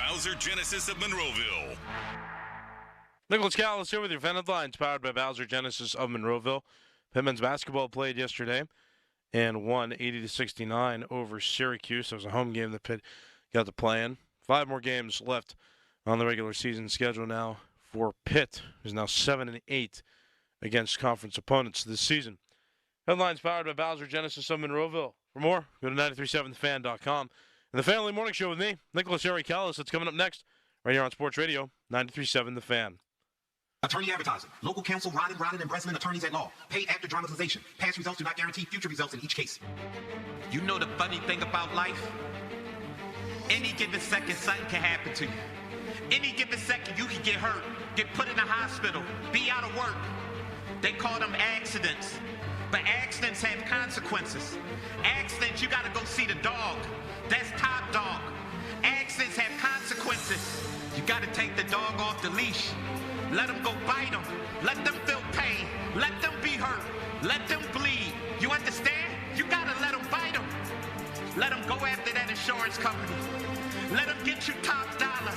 Bowser Genesis of Monroeville. Nicholas Callis here with your fan headlines, powered by Bowser Genesis of Monroeville. Pitt men's basketball played yesterday and won 80-69 over Syracuse. It was a home game that Pitt got to play in. 5 more games left on the regular season schedule now for Pitt, who's now 7-8 against conference opponents this season. Headlines powered by Bowser Genesis of Monroeville. For more, go to 937thefan.com. And the Family Morning Show with me, Nicholas Callis. That's coming up next, right here on Sports Radio 93.7 The Fan. Attorney advertising. Local counsel, Rodden, and Breslin attorneys at law. Paid after dramatization. Past results do not guarantee future results in each case. You know the funny thing about life? Any given second, something can happen to you. Any given second, you can get hurt, get put in a hospital, be out of work. They call them accidents. But accidents have consequences. Accidents, you gotta go see the dog. That's top dog. Accidents have consequences. You gotta take the dog off the leash. Let them go bite them. Let them feel pain. Let them be hurt. Let them bleed. You understand? You gotta let them bite them. Let them go after that insurance company. Let them get you top dollar.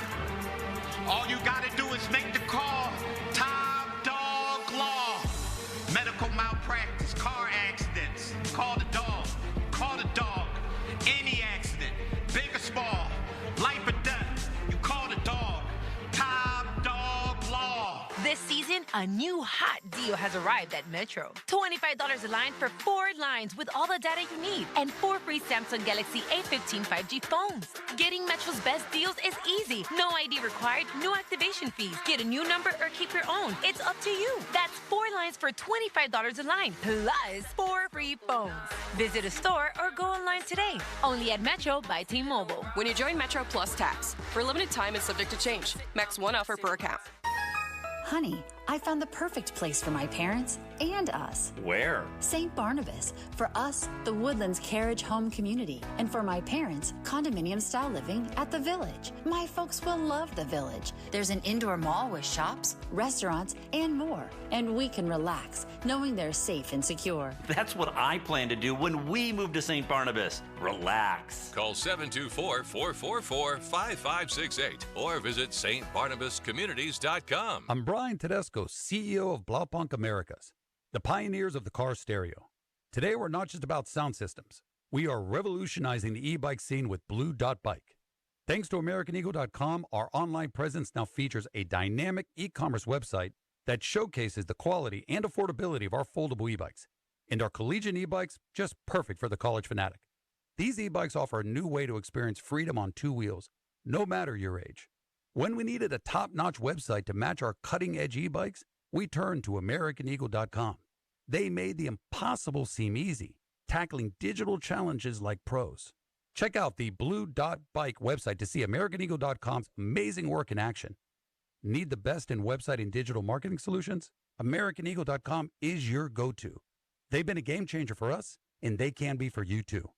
All you gotta do is make the call. Top Dog Law. Medical malpractice, car accidents. Call the dog. Call the dog. Any accident, big or small, life or death, you call the dog. Top Dog Law. This season, a new hot deal has arrived at Metro. $25 a line for 4 lines with all the data you need and 4 free Samsung Galaxy A15 5G phones. Getting Metro's best deals is easy. No ID required, no activation fees. Get a new number or keep your own. It's up to you. That's 4 lines for $25 a line, plus 4 free phones. Visit a store or go online today. Only at Metro by T-Mobile. When you join Metro Plus Tax, for a limited time and subject to change. Max 1 offer per account. Honey, I found the perfect place for my parents and us. Where? St. Barnabas. For us, the Woodlands Carriage Home Community. And for my parents, condominium-style living at the Village. My folks will love the Village. There's an indoor mall with shops, restaurants, and more. And we can relax, knowing they're safe and secure. That's what I plan to do when we move to St. Barnabas. Relax. Call 724-444-5568 or visit stbarnabascommunities.com. I'm Brian Tedesco, CEO of Blaupunk Americas, the pioneers of the car stereo. Today, we're not just about sound systems. We are revolutionizing the e-bike scene with Blue Dot Bike. Thanks to AmericanEagle.com, our online presence now features a dynamic e-commerce website that showcases the quality and affordability of our foldable e-bikes. And our collegiate e-bikes, just perfect for the college fanatic. These e-bikes offer a new way to experience freedom on 2 wheels, no matter your age. When we needed a top-notch website to match our cutting-edge e-bikes, we turned to AmericanEagle.com. They made the impossible seem easy, tackling digital challenges like pros. Check out the Blue Dot Bike website to see AmericanEagle.com's amazing work in action. Need the best in website and digital marketing solutions? AmericanEagle.com is your go-to. They've been a game changer for us, and they can be for you too.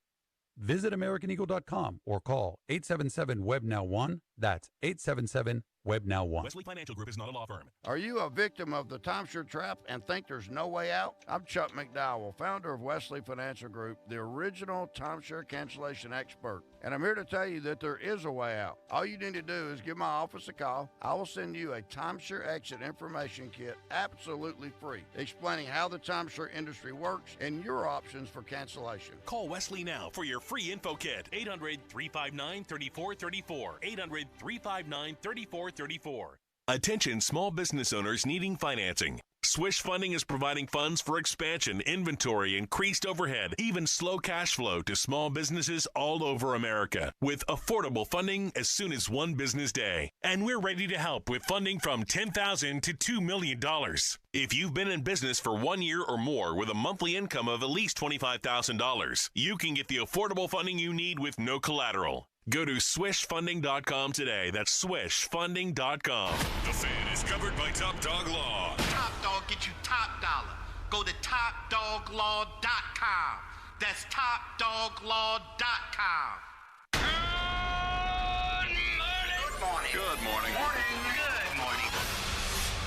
Visit AmericanEagle.com or call 877-WEB-NOW-1. That's 877-WEB-NOW-1. Wesley Financial Group is not a law firm. Are you a victim of the timeshare trap and think there's no way out? I'm Chuck McDowell, founder of Wesley Financial Group, the original timeshare cancellation expert. And I'm here to tell you that there is a way out. All you need to do is give my office a call. I will send you a timeshare exit information kit absolutely free, explaining how the timeshare industry works and your options for cancellation. Call Wesley now for your free info kit. 800-359-3434. 800-359-3434. Attention small business owners needing financing. Swish Funding is providing funds for expansion, inventory, increased overhead, even slow cash flow to small businesses all over America with affordable funding as soon as 1 business day. And we're ready to help with funding from $10,000 to $2 million. If you've been in business for 1 year or more with a monthly income of at least $25,000, you can get the affordable funding you need with no collateral. Go to swishfunding.com today. That's swishfunding.com. The Fan is covered by Top Dog Law. Top Dog get you top dollar. Go to topdoglaw.com. That's topdoglaw.com. Good morning. Good morning. Good morning.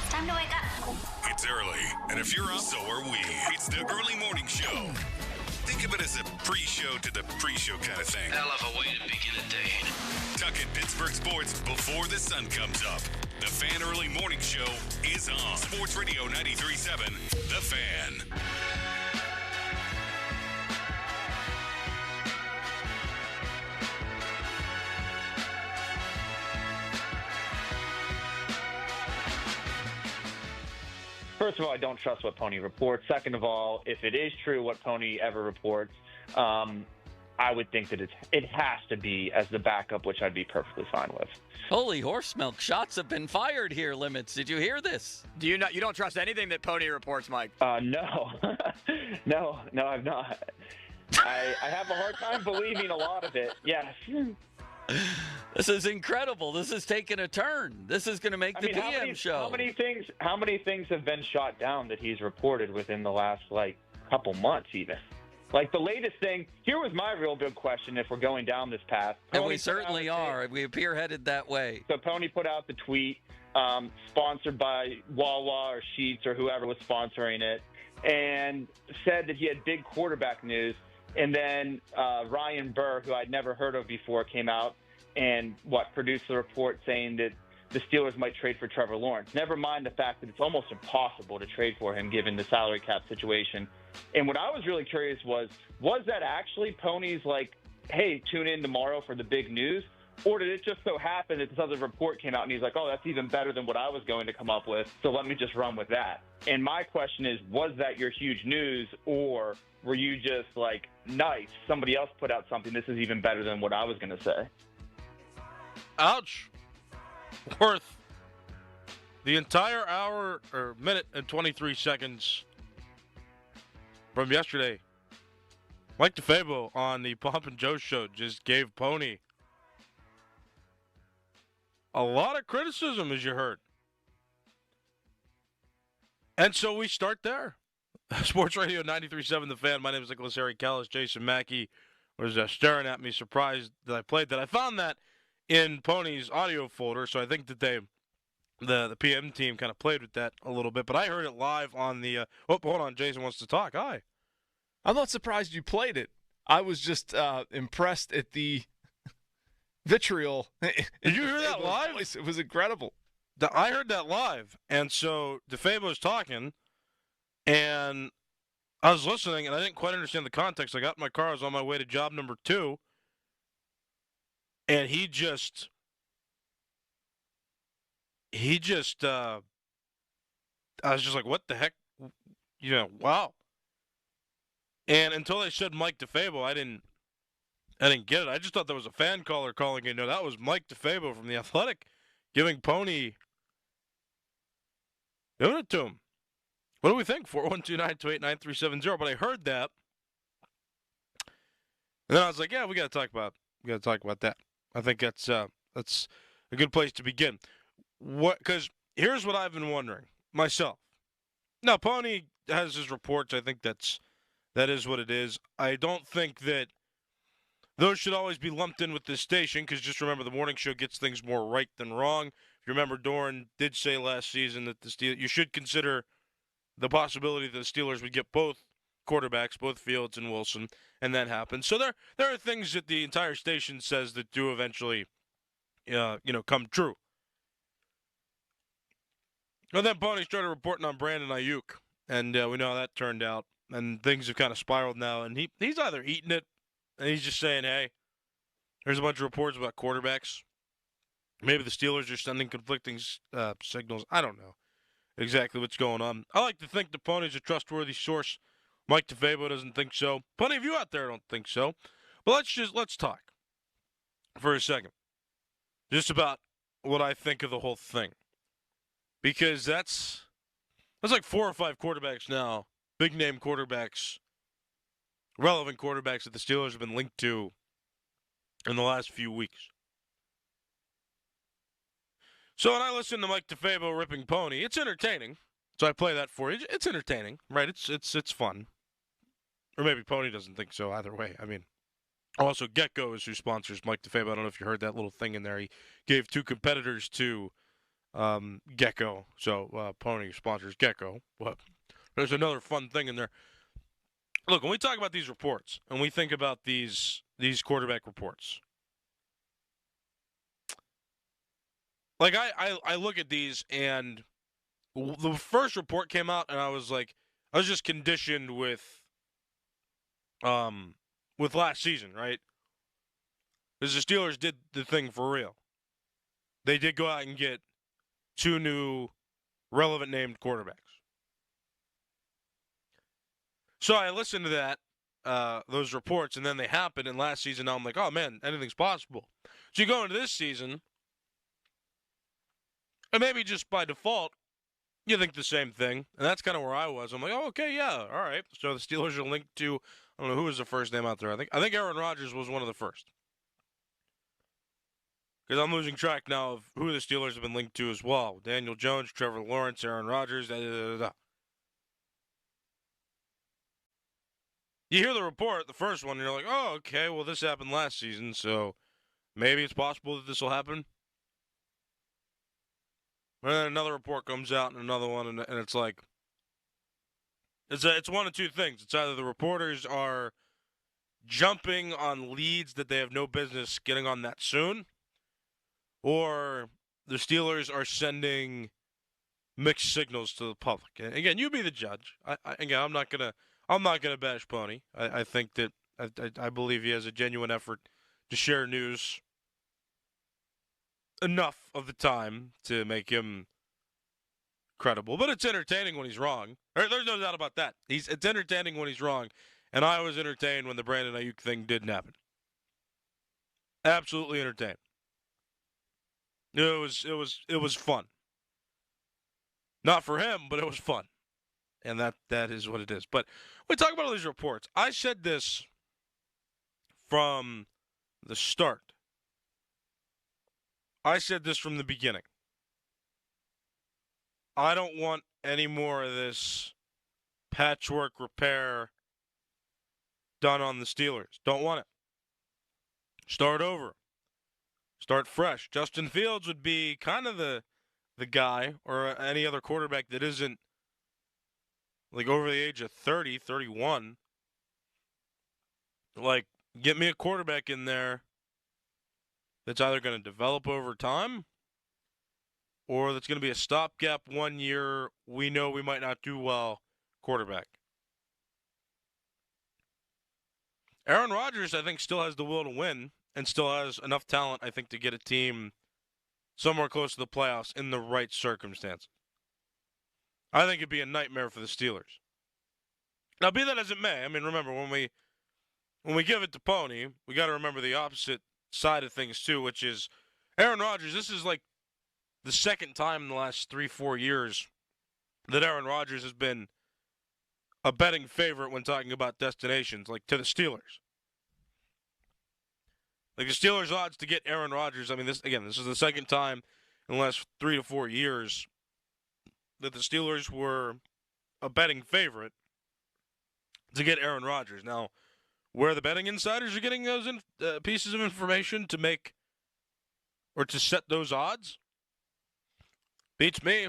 It's time to wake up. It's early, and if you're up, so are we. It's the early morning show. Think Think of it as a pre-show to the pre-show kind of thing. Hell of a way to begin a day. Tuck in Pittsburgh sports before the sun comes up. The Fan Early Morning Show is on Sports Radio 93.7, The Fan. First of all, I don't trust what Pony reports. Second of all, if it is true what Pony ever reports, I would think that it has to be as the backup, which I'd be perfectly fine with. Holy horse milk! Shots have been fired here, Limits. Did you hear this? Do you not? You don't trust anything that Pony reports, Mike? No, no, I've not. I have a hard time believing a lot of it. Yes. This is incredible. This is taking a turn. This is going to make the PM show. How many things have been shot down that he's reported within the last couple months, even? Like the latest thing. Here was my real big question. If we're going down this path, and we certainly are. We appear headed that way. So Pony put out the tweet, sponsored by Wawa or Sheetz or whoever was sponsoring it, and said that he had big quarterback news. And then Ryan Burr, who I'd never heard of before, came out and produced the report saying that the Steelers might trade for Trevor Lawrence. Never mind the fact that it's almost impossible to trade for him given the salary cap situation. And what I was really curious was that actually Pony's hey, tune in tomorrow for the big news? Or did it just so happen that this other report came out and he's like, oh, that's even better than what I was going to come up with, so let me just run with that. And my question is, was that your huge news, or were you just nice, somebody else put out something, this is even better than what I was going to say? Ouch. Worth the entire hour or minute and 23 seconds from yesterday. Mike DeFabo on the Pomp and Joe show just gave Pony a lot of criticism, as you heard. And so we start there. Sports Radio 93.7 The Fan. My name is Nicholas Harry Callis. Jason Mackey was staring at me, surprised that I played that. I found that in Pony's audio folder, so I think that the PM team kind of played with that a little bit. But I heard it live on the hold on, Jason wants to talk. Hi. I'm not surprised you played it. I was just impressed at the vitriol. Did you hear that live? Voice. It was incredible. I heard that live, and so DeFabo's talking, and I was listening, and I didn't quite understand the context. I got in my car. I was on my way to job number 2, and he just I was just like, what the heck? Wow. And until they said Mike DeFabo, I didn't get it. I just thought there was a fan caller calling in. No, that was Mike DeFabo from The Athletic giving Pony, giving it to him. What do we think? 412-928-9370. But I heard that, and then I was like, yeah, we got to talk about that. I think that's a good place to begin. Because here's what I've been wondering myself. Now, Pony has his reports. I think that is what it is. I don't think that those should always be lumped in with this station, because just remember, the morning show gets things more right than wrong. If you remember, Doran did say last season that you should consider the possibility that the Steelers would get both quarterbacks, both Fields and Wilson, and that happened. So there are things that the entire station says that do eventually, come true. And then Pony started reporting on Brandon Ayuk, and we know how that turned out. And things have kind of spiraled now, and he's either eating it, and he's just saying, hey, there's a bunch of reports about quarterbacks. Maybe the Steelers are sending conflicting signals. I don't know exactly what's going on. I like to think the Pony's a trustworthy source. Mike DeFabo doesn't think so. Plenty of you out there don't think so. But let's talk for a second just about what I think of the whole thing. Because that's like 4 or 5 quarterbacks now, big-name quarterbacks, relevant quarterbacks that the Steelers have been linked to in the last few weeks. So when I listen to Mike DeFabo ripping Pony, it's entertaining. So I play that for you. It's entertaining, right? It's fun. Or maybe Pony doesn't think so either way. I mean, also Gecko is who sponsors Mike DeFabo. I don't know if you heard that little thing in there. He gave 2 competitors to Gecko. So Pony sponsors Gecko. But there's another fun thing in there. look, when we talk about these reports and we think about these quarterback reports, like I look at these and the first report came out and I was just conditioned with last season, right? Because the Steelers did the thing for real. They did go out and get 2 new relevant named quarterbacks. So I listened to that, those reports, and then they happened. And last season, now I'm like, oh man, anything's possible. So you go into this season, and maybe just by default, you think the same thing. And that's kind of where I was. I'm like, oh, okay, yeah, all right. So the Steelers are linked to, I don't know who was the first name out there. I think Aaron Rodgers was one of the first. Because I'm losing track now of who the Steelers have been linked to as well. Daniel Jones, Trevor Lawrence, Aaron Rodgers, You hear the report, the first one, and you're like, oh, okay, well, this happened last season, so maybe it's possible that this will happen. And then another report comes out and another one, and it's like, it's one of two things. It's either the reporters are jumping on leads that they have no business getting on that soon, or the Steelers are sending mixed signals to the public. And again, you be the judge. I'm not gonna bash Pony. I think that I believe he has a genuine effort to share news enough of the time to make him credible. But it's entertaining when he's wrong. There's no doubt about that. It's entertaining when he's wrong, and I was entertained when the Brandon Ayuk thing didn't happen. Absolutely entertained. It was fun. Not for him, but it was fun. And that is what it is. But we talk about all these reports. I said this from the start. I said this from the beginning. I don't want any more of this patchwork repair done on the Steelers. Don't want it. Start over. Start fresh. Justin Fields would be kind of the guy, or any other quarterback that isn't like over the age of 30, 31. Like, get me a quarterback in there that's either going to develop over time or that's going to be a stopgap 1 year, we know we might not do well quarterback. Aaron Rodgers, I think, still has the will to win and still has enough talent, I think, to get a team somewhere close to the playoffs in the right circumstances. I think it'd be a nightmare for the Steelers. Now, be that as it may, I mean, remember, when we give it to Pony, we got to remember the opposite side of things, too, which is Aaron Rodgers. This is like the second time in the last 3-4 years that Aaron Rodgers has been a betting favorite when talking about destinations, like to the Steelers. Like the Steelers' odds to get Aaron Rodgers, I mean, this is the second time in the last 3 to 4 years that the Steelers were a betting favorite to get Aaron Rodgers. Now, where the betting insiders are getting those pieces of information to make or to set those odds beats me.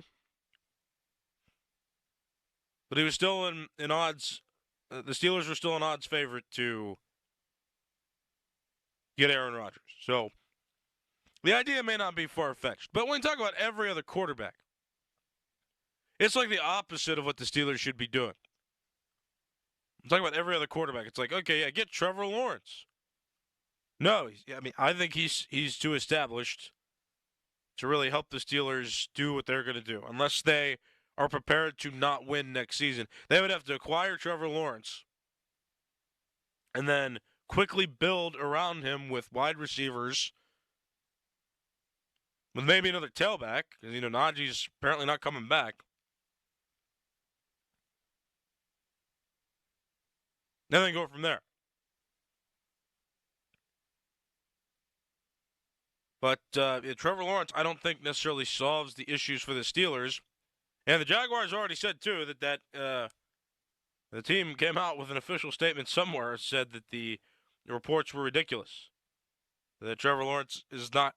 But he was still in odds. The Steelers were still an odds favorite to get Aaron Rodgers. So the idea may not be far-fetched. But when you talk about every other quarterback, it's like the opposite of what the Steelers should be doing. I'm talking about every other quarterback. It's like, okay, yeah, get Trevor Lawrence. No, I think he's too established to really help the Steelers do what they're going to do. Unless they are prepared to not win next season. They would have to acquire Trevor Lawrence and then quickly build around him with wide receivers, with maybe another tailback, because, Najee's apparently not coming back. And then go from there. But Trevor Lawrence, I don't think necessarily solves the issues for the Steelers. And the Jaguars already said, too, that the team came out with an official statement somewhere, said that the reports were ridiculous, that Trevor Lawrence is not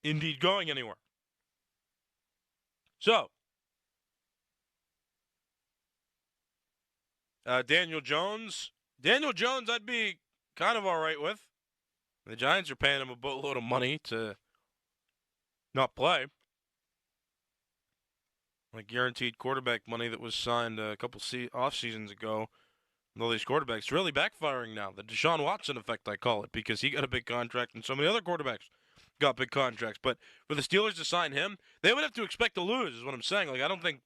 indeed going anywhere. So, Daniel Jones. Daniel Jones, I'd be kind of all right with. The Giants are paying him a boatload of money to not play. Like guaranteed quarterback money that was signed a couple off seasons ago. And all these quarterbacks really backfiring now. The Deshaun Watson effect, I call it, because he got a big contract and so many other quarterbacks got big contracts. But for the Steelers to sign him, they would have to expect to lose, is what I'm saying. Like I don't think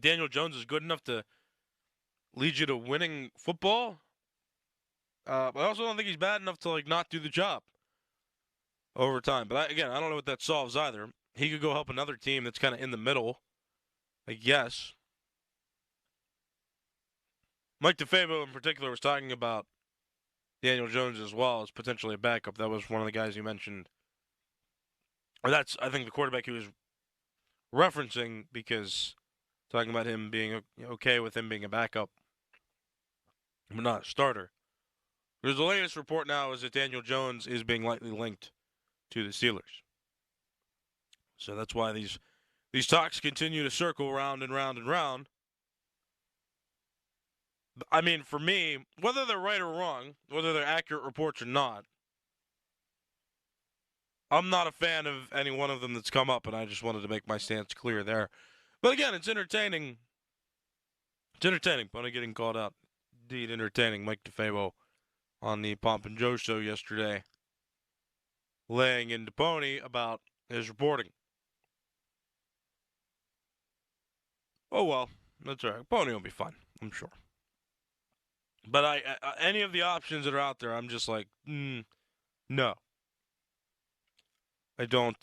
Daniel Jones is good enough to lead you to winning football. But I also don't think he's bad enough to not do the job over time. But I don't know what that solves either. He could go help another team that's kind of in the middle, I guess. Mike DeFabo in particular was talking about Daniel Jones as well as potentially a backup. That was one of the guys you mentioned. Or that's, I think, the quarterback he was referencing, because talking about him being okay with him being a backup, but not a starter. Because the latest report now is that Daniel Jones is being lightly linked to the Steelers. So that's why these talks continue to circle round and round and round. I mean, for me, whether they're right or wrong, whether they're accurate reports or not, I'm not a fan of any one of them that's come up, and I just wanted to make my stance clear there. But again, it's entertaining. It's entertaining. Pony getting called out. Indeed entertaining. Mike DeFabo on the Pomp and Joe show yesterday, laying into Pony about his reporting. Oh, well, that's all right. Pony will be fine, I'm sure. But I any of the options that are out there, I'm just like, no. I don't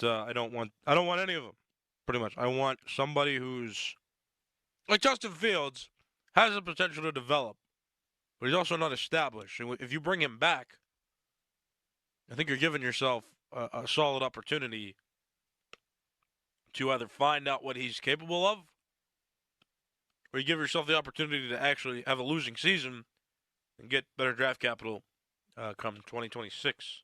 want any of them, pretty much. I want somebody who's, like Justin Fields, has the potential to develop, but he's also not established. And if you bring him back, I think you're giving yourself a solid opportunity to either find out what he's capable of, or you give yourself the opportunity to actually have a losing season and get better draft capital come 2026.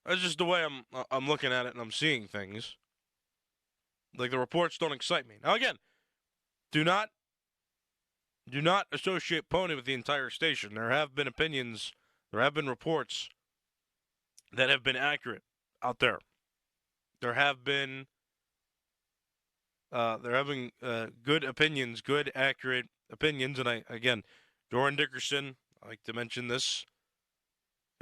That's just the way I'm looking at it and I'm seeing things. Like, the reports don't excite me. Now, again, do not associate Pony with the entire station. There have been opinions, there have been reports that have been accurate out there. There have been good opinions, good, accurate opinions. And Jordan Dickerson, I like to mention this,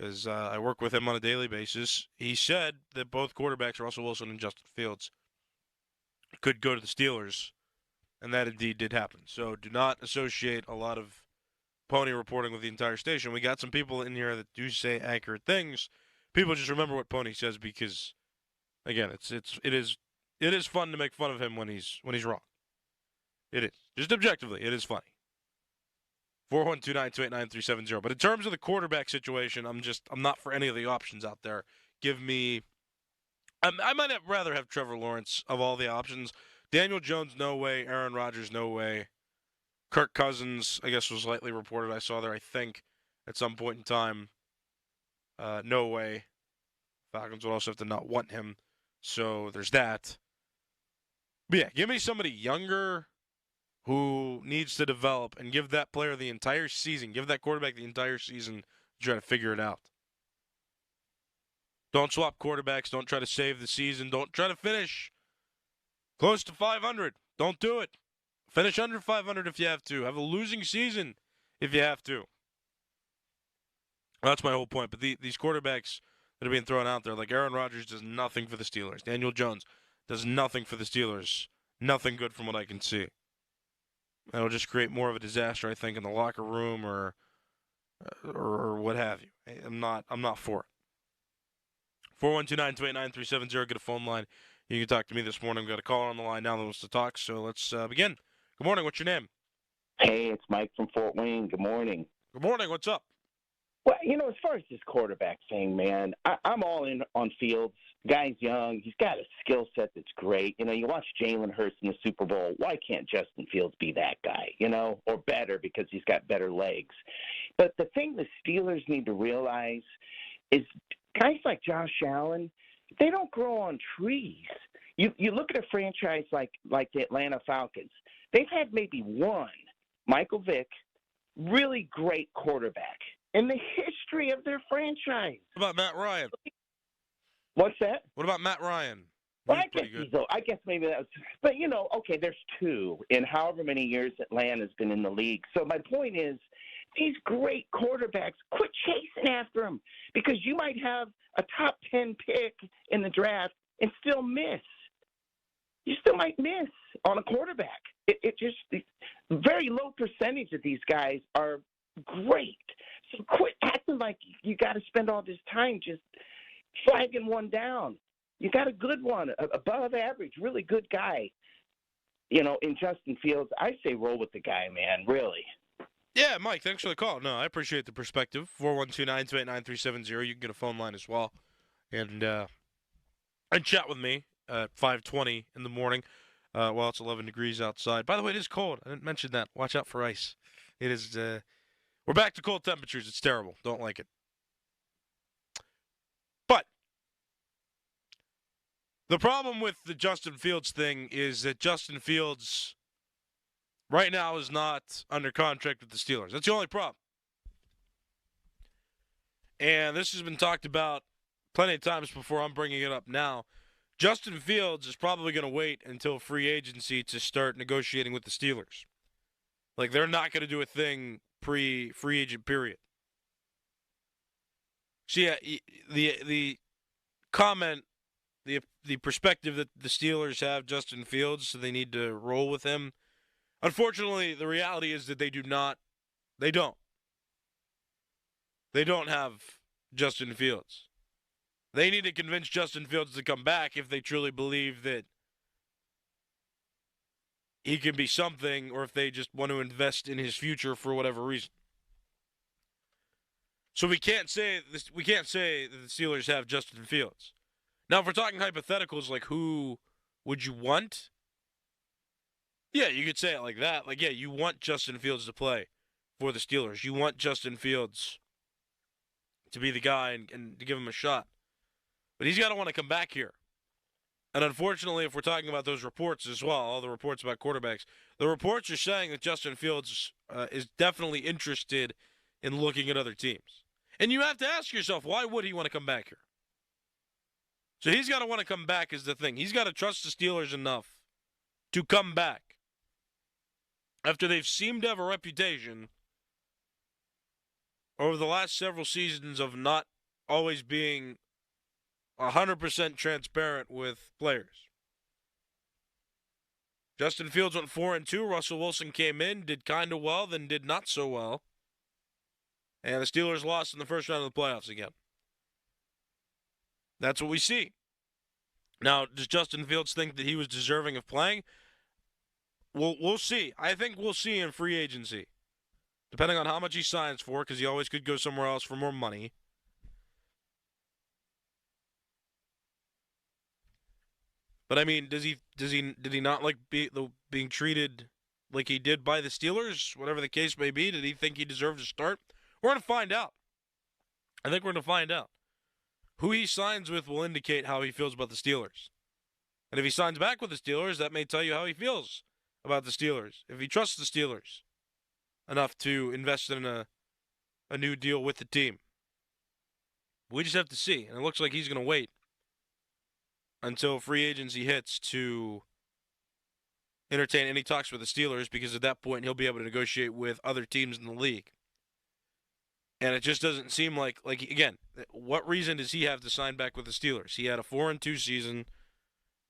as I work with him on a daily basis. He said that both quarterbacks, Russell Wilson and Justin Fields, could go to the Steelers, and that indeed did happen. So do not associate a lot of Pony reporting with the entire station. We got some people in here that do say accurate things. People just remember what Pony says because, again, it is fun to make fun of him when he's wrong. It is. Just objectively, it is funny. 412-928-9370. But in terms of the quarterback situation, I'm not for any of the options out there. I might rather have Trevor Lawrence of all the options. Daniel Jones, no way. Aaron Rodgers, no way. Kirk Cousins, I guess, was lightly reported. I saw there, I think, at some point in time. No way. Falcons would also have to not want him. So there's that. But yeah, give me somebody younger who needs to develop and give that player the entire season, give that quarterback the entire season to try to figure it out. Don't swap quarterbacks. Don't try to save the season. Don't try to finish close to 500. Don't do it. Finish under 500 if you have to. Have a losing season if you have to. That's my whole point. But these quarterbacks that are being thrown out there, like Aaron Rodgers does nothing for the Steelers. Daniel Jones does nothing for the Steelers. Nothing good from what I can see. That'll just create more of a disaster, I think, in the locker room or what have you. I'm not for it. 412-928-9370. Get a phone line. You can talk to me this morning. We've got a caller on the line now that wants to talk, so let's begin. Good morning. What's your name? Hey, it's Mike from Fort Wayne. Good morning. Good morning. What's up? Well, as far as this quarterback thing, man, I'm all in on Fields. Guy's young. He's got a skill set that's great. You watch Jalen Hurts in the Super Bowl. Why can't Justin Fields be that guy, or better because he's got better legs? But the thing the Steelers need to realize is guys like Josh Allen, they don't grow on trees. You look at a franchise like the Atlanta Falcons. They've had maybe one, Michael Vick, really great quarterback in the history of their franchise. What about Matt Ryan? What's that? What about Matt Ryan? Well, I guess maybe that was, but okay, there's two in however many years Atlanta's been in the league. So my point is, these great quarterbacks, quit chasing after them, because you might have a top 10 pick in the draft and still miss. You still might miss on a quarterback. It just very low percentage of these guys are great. So quit acting like you got to spend all this time just flagging one down. You got a good one, above average, really good guy, in Justin Fields. I say roll with the guy, man, really. Yeah, Mike, thanks for the call. No, I appreciate the perspective. 412-928-9370. You can get a phone line as well. And chat with me at 5:20 in the morning while it's 11 degrees outside. By the way, it is cold. I didn't mention that. Watch out for ice. It is, we're back to cold temperatures. It's terrible. Don't like it. But the problem with the Justin Fields thing is that Justin Fields right now is not under contract with the Steelers. That's the only problem. And this has been talked about plenty of times before. I'm bringing it up now. Justin Fields is probably going to wait until free agency to start negotiating with the Steelers. Like, they're not going to do a thing pre-free agent period. So, yeah, the comment, the perspective that the Steelers have Justin Fields, so they need to roll with him. Unfortunately, the reality is that they don't. They don't have Justin Fields. They need to convince Justin Fields to come back if they truly believe that he can be something, or if they just want to invest in his future for whatever reason. So we can't say that the Steelers have Justin Fields. Now, if we're talking hypotheticals, like who would you want? Yeah, you could say it like that. Like, yeah, you want Justin Fields to play for the Steelers. You want Justin Fields to be the guy and to give him a shot. But he's got to want to come back here. And unfortunately, if we're talking about those reports as well, all the reports about quarterbacks, the reports are saying that Justin Fields is definitely interested in looking at other teams. And you have to ask yourself, why would he want to come back here? So he's got to want to come back is the thing. He's got to trust the Steelers enough to come back after they've seemed to have a reputation over the last several seasons of not always being 100% transparent with players. Justin Fields went 4-2. Russell Wilson came in, did kind of well, then did not so well. And the Steelers lost in the first round of the playoffs again. That's what we see. Now, does Justin Fields think that he was deserving of playing? We'll see. I think we'll see in free agency, depending on how much he signs for, because he always could go somewhere else for more money. But I mean, did he not like being treated like he did by the Steelers? Whatever the case may be, did he think he deserved to start? We're going to find out. I think we're going to find out. Who he signs with will indicate how he feels about the Steelers. And if he signs back with the Steelers, that may tell you how he feels about the Steelers. If he trusts the Steelers enough to invest in a new deal with the team. We just have to see. And it looks like he's going to wait until free agency hits to entertain any talks with the Steelers, because at that point he'll be able to negotiate with other teams in the league. And it just doesn't seem like again, what reason does he have to sign back with the Steelers? He had a 4-2 season.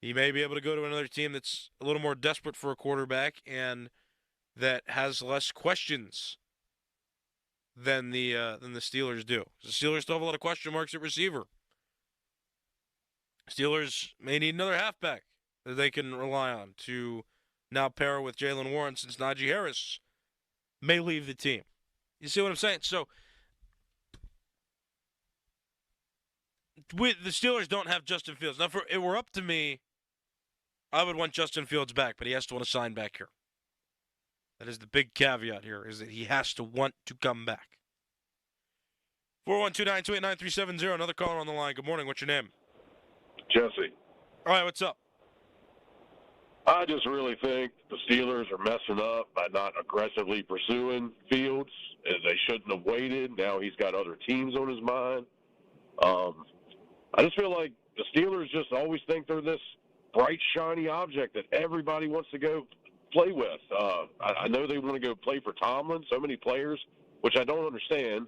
He may be able to go to another team that's a little more desperate for a quarterback and that has less questions than the Steelers do. The Steelers still have a lot of question marks at receiver. Steelers may need another halfback that they can rely on to now pair with Jalen Warren, since Najee Harris may leave the team. You see what I'm saying? So the Steelers don't have Justin Fields. Now, if it were up to me, I would want Justin Fields back, but he has to want to sign back here. That is the big caveat here, is that he has to want to come back. 412-928-9370, another caller on the line. Good morning. What's your name? Jesse. All right, what's up? I just really think the Steelers are messing up by not aggressively pursuing Fields. They shouldn't have waited. Now he's got other teams on his mind. I just feel like the Steelers just always think they're this bright, shiny object that everybody wants to go play with. I know they want to go play for Tomlin, so many players, which I don't understand.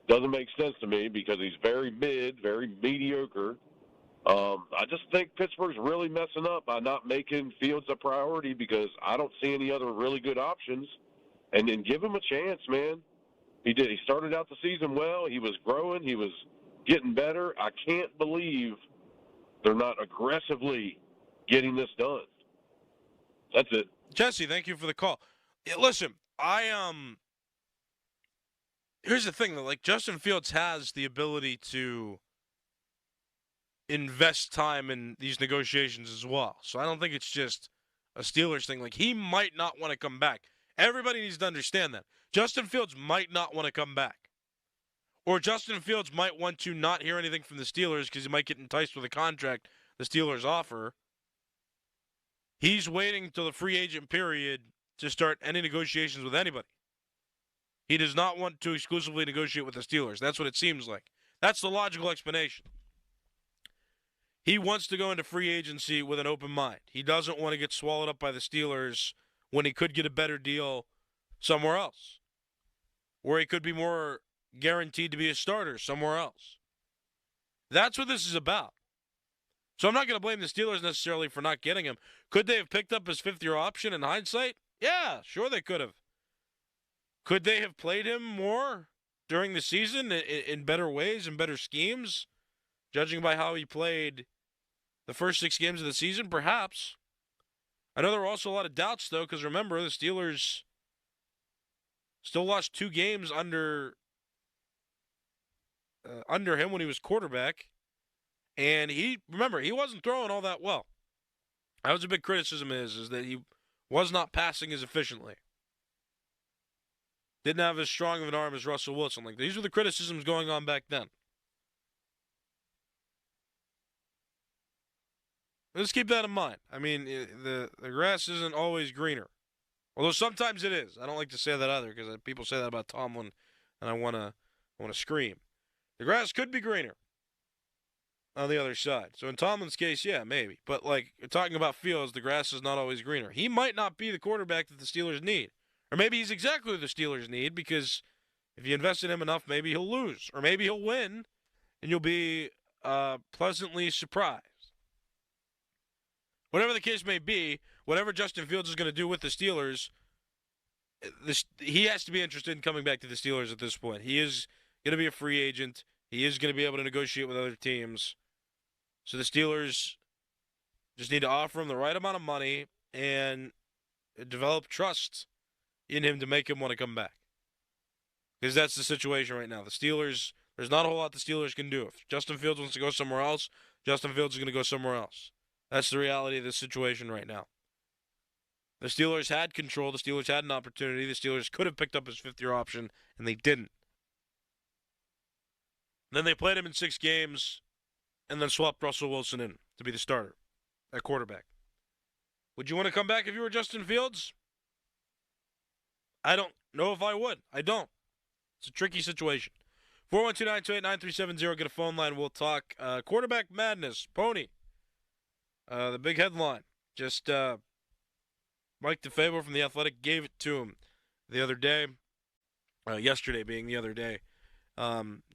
Doesn't make sense to me because he's very mid, very mediocre. I just think Pittsburgh's really messing up by not making Fields a priority because I don't see any other really good options. And then give him a chance, man. He did. He started out the season well. He was growing. He was getting better. I can't believe they're not aggressively getting this done. That's it. Jesse, thank you for the call. Yeah, listen, here's the thing, though. Like, Justin Fields has the ability to invest time in these negotiations as well. So I don't think it's just a Steelers thing. Like, he might not want to come back. Everybody needs to understand that. Justin Fields might not want to come back. Or Justin Fields might want to not hear anything from the Steelers because he might get enticed with a contract the Steelers offer. He's waiting until the free agent period to start any negotiations with anybody. He does not want to exclusively negotiate with the Steelers. That's what it seems like. That's the logical explanation. He wants to go into free agency with an open mind. He doesn't want to get swallowed up by the Steelers when he could get a better deal somewhere else, where he could be more guaranteed to be a starter somewhere else. That's what this is about. So I'm not going to blame the Steelers necessarily for not getting him. Could they have picked up his fifth-year option in hindsight? Yeah, sure they could have. Could they have played him more during the season in better ways and better schemes? Judging by how he played the first 6 games of the season, perhaps. I know there were also a lot of doubts, though, because remember, the Steelers still lost 2 games under him when he was quarterback. And he wasn't throwing all that well. That was a big criticism is that he was not passing as efficiently. Didn't have as strong of an arm as Russell Wilson. Like, these were the criticisms going on back then. Let's keep that in mind. I mean, the grass isn't always greener. Although sometimes it is. I don't like to say that either because people say that about Tomlin, and I want to scream. The grass could be greener on the other side. So in Tomlin's case, yeah, maybe. But, like, talking about Fields, the grass is not always greener. He might not be the quarterback that the Steelers need. Or maybe he's exactly what the Steelers need because if you invest in him enough, maybe he'll lose. Or maybe he'll win, and you'll be pleasantly surprised. Whatever the case may be, whatever Justin Fields is going to do with the Steelers, he has to be interested in coming back to the Steelers at this point. He is going to be a free agent. He is going to be able to negotiate with other teams. So the Steelers just need to offer him the right amount of money and develop trust in him to make him want to come back. Because that's the situation right now. The Steelers, there's not a whole lot the Steelers can do. If Justin Fields wants to go somewhere else, Justin Fields is going to go somewhere else. That's the reality of the situation right now. The Steelers had control. The Steelers had an opportunity. The Steelers could have picked up his fifth-year option, and they didn't. Then they played him in 6 games and then swapped Russell Wilson in to be the starter at quarterback. Would you want to come back if you were Justin Fields? I don't know if I would. I don't. It's a tricky situation. 412-928-9370. Get a phone line. We'll talk quarterback madness. Pony. The big headline. Just Mike DeFabo from The Athletic gave it to him the other day. Yesterday being the other day.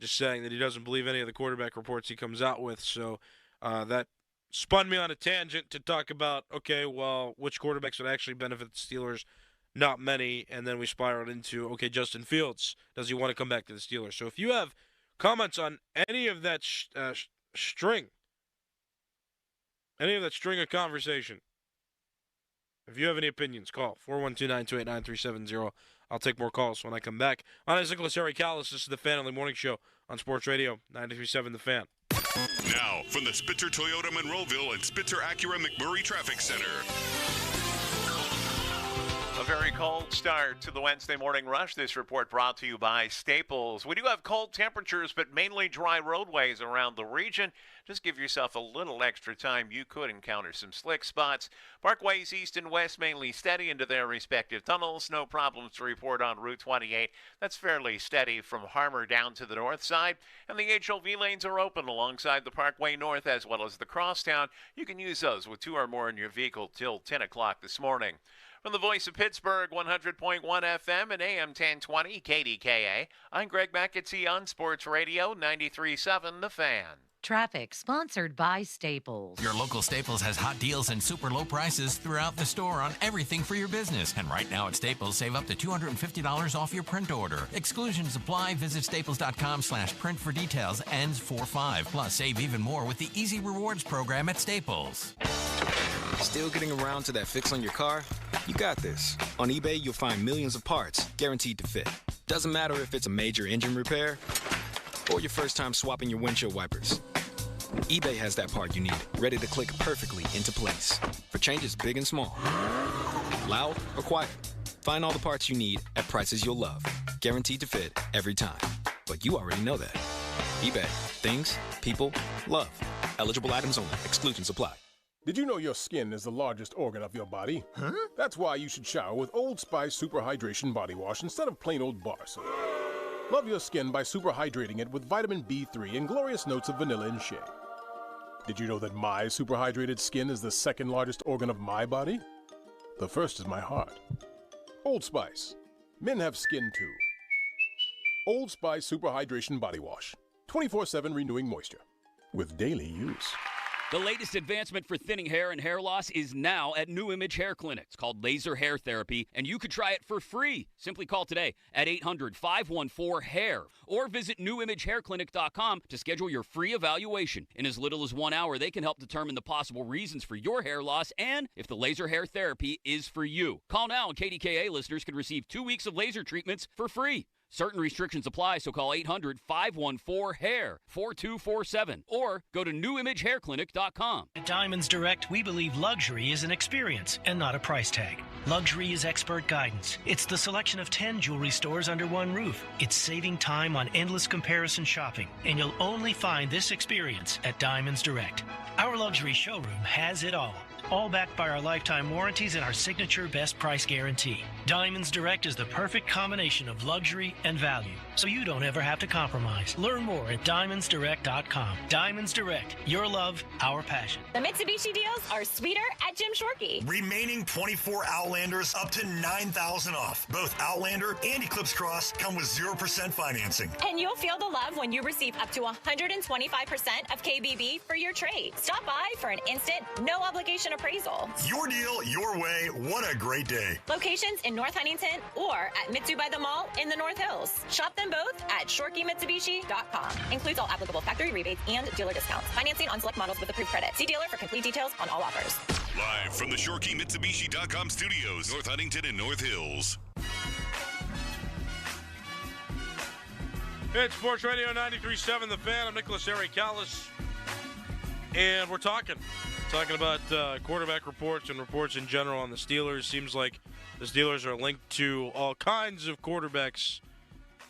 Just saying that he doesn't believe any of the quarterback reports he comes out with. So that spun me on a tangent to talk about, okay, well, which quarterbacks would actually benefit the Steelers? Not many. And then we spiraled into, okay, Justin Fields. Does he want to come back to the Steelers? So if you have comments on any of that string of conversation, if you have any opinions, call 412-928-9370. I'll take more calls when I come back. My name is Nicholas Harry Callis. This is the Fan Early Morning Show on Sports Radio 93.7 The Fan. Now, from the Spitzer Toyota Monroeville and Spitzer Acura McMurray Traffic Center. A very cold start to the Wednesday morning rush. This report brought to you by Staples. We do have cold temperatures, but mainly dry roadways around the region. Just give yourself a little extra time. You could encounter some slick spots. Parkways east and west mainly steady into their respective tunnels. No problems to report on Route 28. That's fairly steady from Harmer down to the north side. And the HOV lanes are open alongside the Parkway North as well as the Crosstown. You can use those with 2 or more in your vehicle till 10 o'clock this morning. From the voice of Pittsburgh, 100.1 FM and AM 1020 KDKA, I'm Greg McAtee on Sports Radio 93.7 The Fan. Traffic sponsored by Staples. Your local Staples has hot deals and super low prices throughout the store on everything for your business. And right now at Staples, save up to $250 off your print order. Exclusions apply. Visit staples.com/print for details. Ends 4/5. Plus, save even more with the Easy Rewards program at Staples. Still getting around to that fix on your car? You got this. On eBay, you'll find millions of parts guaranteed to fit. Doesn't matter if it's a major engine repair or your first time swapping your windshield wipers. eBay has that part you need, ready to click perfectly into place for changes big and small, loud or quiet. Find all the parts you need at prices you'll love, guaranteed to fit every time. But you already know that. eBay. Things, people, love. Eligible items only. Exclusions apply. Did you know your skin is the largest organ of your body? Huh? That's why you should shower with Old Spice Super Hydration Body Wash instead of plain old bar soap. Love your skin by super hydrating it with vitamin B3 and glorious notes of vanilla and shea. Did you know that my super hydrated skin is the second largest organ of my body? The first is my heart. Old Spice. Men have skin too. Old Spice Super Hydration Body Wash. 24/7 renewing moisture. With daily use. The latest advancement for thinning hair and hair loss is now at New Image Hair Clinic. It's called laser hair therapy, and you could try it for free. Simply call today at 800-514-HAIR or visit newimagehairclinic.com to schedule your free evaluation. In as little as 1 hour, they can help determine the possible reasons for your hair loss and if the laser hair therapy is for you. Call now, and KDKA listeners can receive 2 weeks of laser treatments for free. Certain restrictions apply, so call 800-514-HAIR 4247 or go to newimagehairclinic.com. At Diamonds Direct, we believe luxury is an experience and not a price tag. Luxury is expert guidance. It's the selection of 10 jewelry stores under one roof. It's saving time on endless comparison shopping, and you'll only find this experience at Diamonds Direct. Our luxury showroom has it all backed by our lifetime warranties and our signature best price guarantee. Diamonds Direct is the perfect combination of luxury and value, so you don't ever have to compromise. Learn more at diamondsdirect.com. Diamonds Direct, your love, our passion. The Mitsubishi deals are sweeter at Jim Shorkey. Remaining 24 Outlanders up to $9,000 off. Both Outlander and Eclipse Cross come with 0% financing. And you'll feel the love when you receive up to 125% of KBB for your trade. Stop by for an instant, no obligation appraisal. Your deal, your way. What a great day. Locations in North Huntington or at Mitsu by the Mall in the North Hills. Shop them both at ShorkeyMitsubishi.com. Includes all applicable factory rebates and dealer discounts. Financing on select models with approved credit. See dealer for complete details on all offers. Live from the ShorkeyMitsubishi.com studios, North Huntington and North Hills. It's Sports Radio 93.7 The Fan. I'm Nicholas Callis, and we're talking about quarterback reports and reports in general on the Steelers. Seems like the Steelers are linked to all kinds of quarterbacks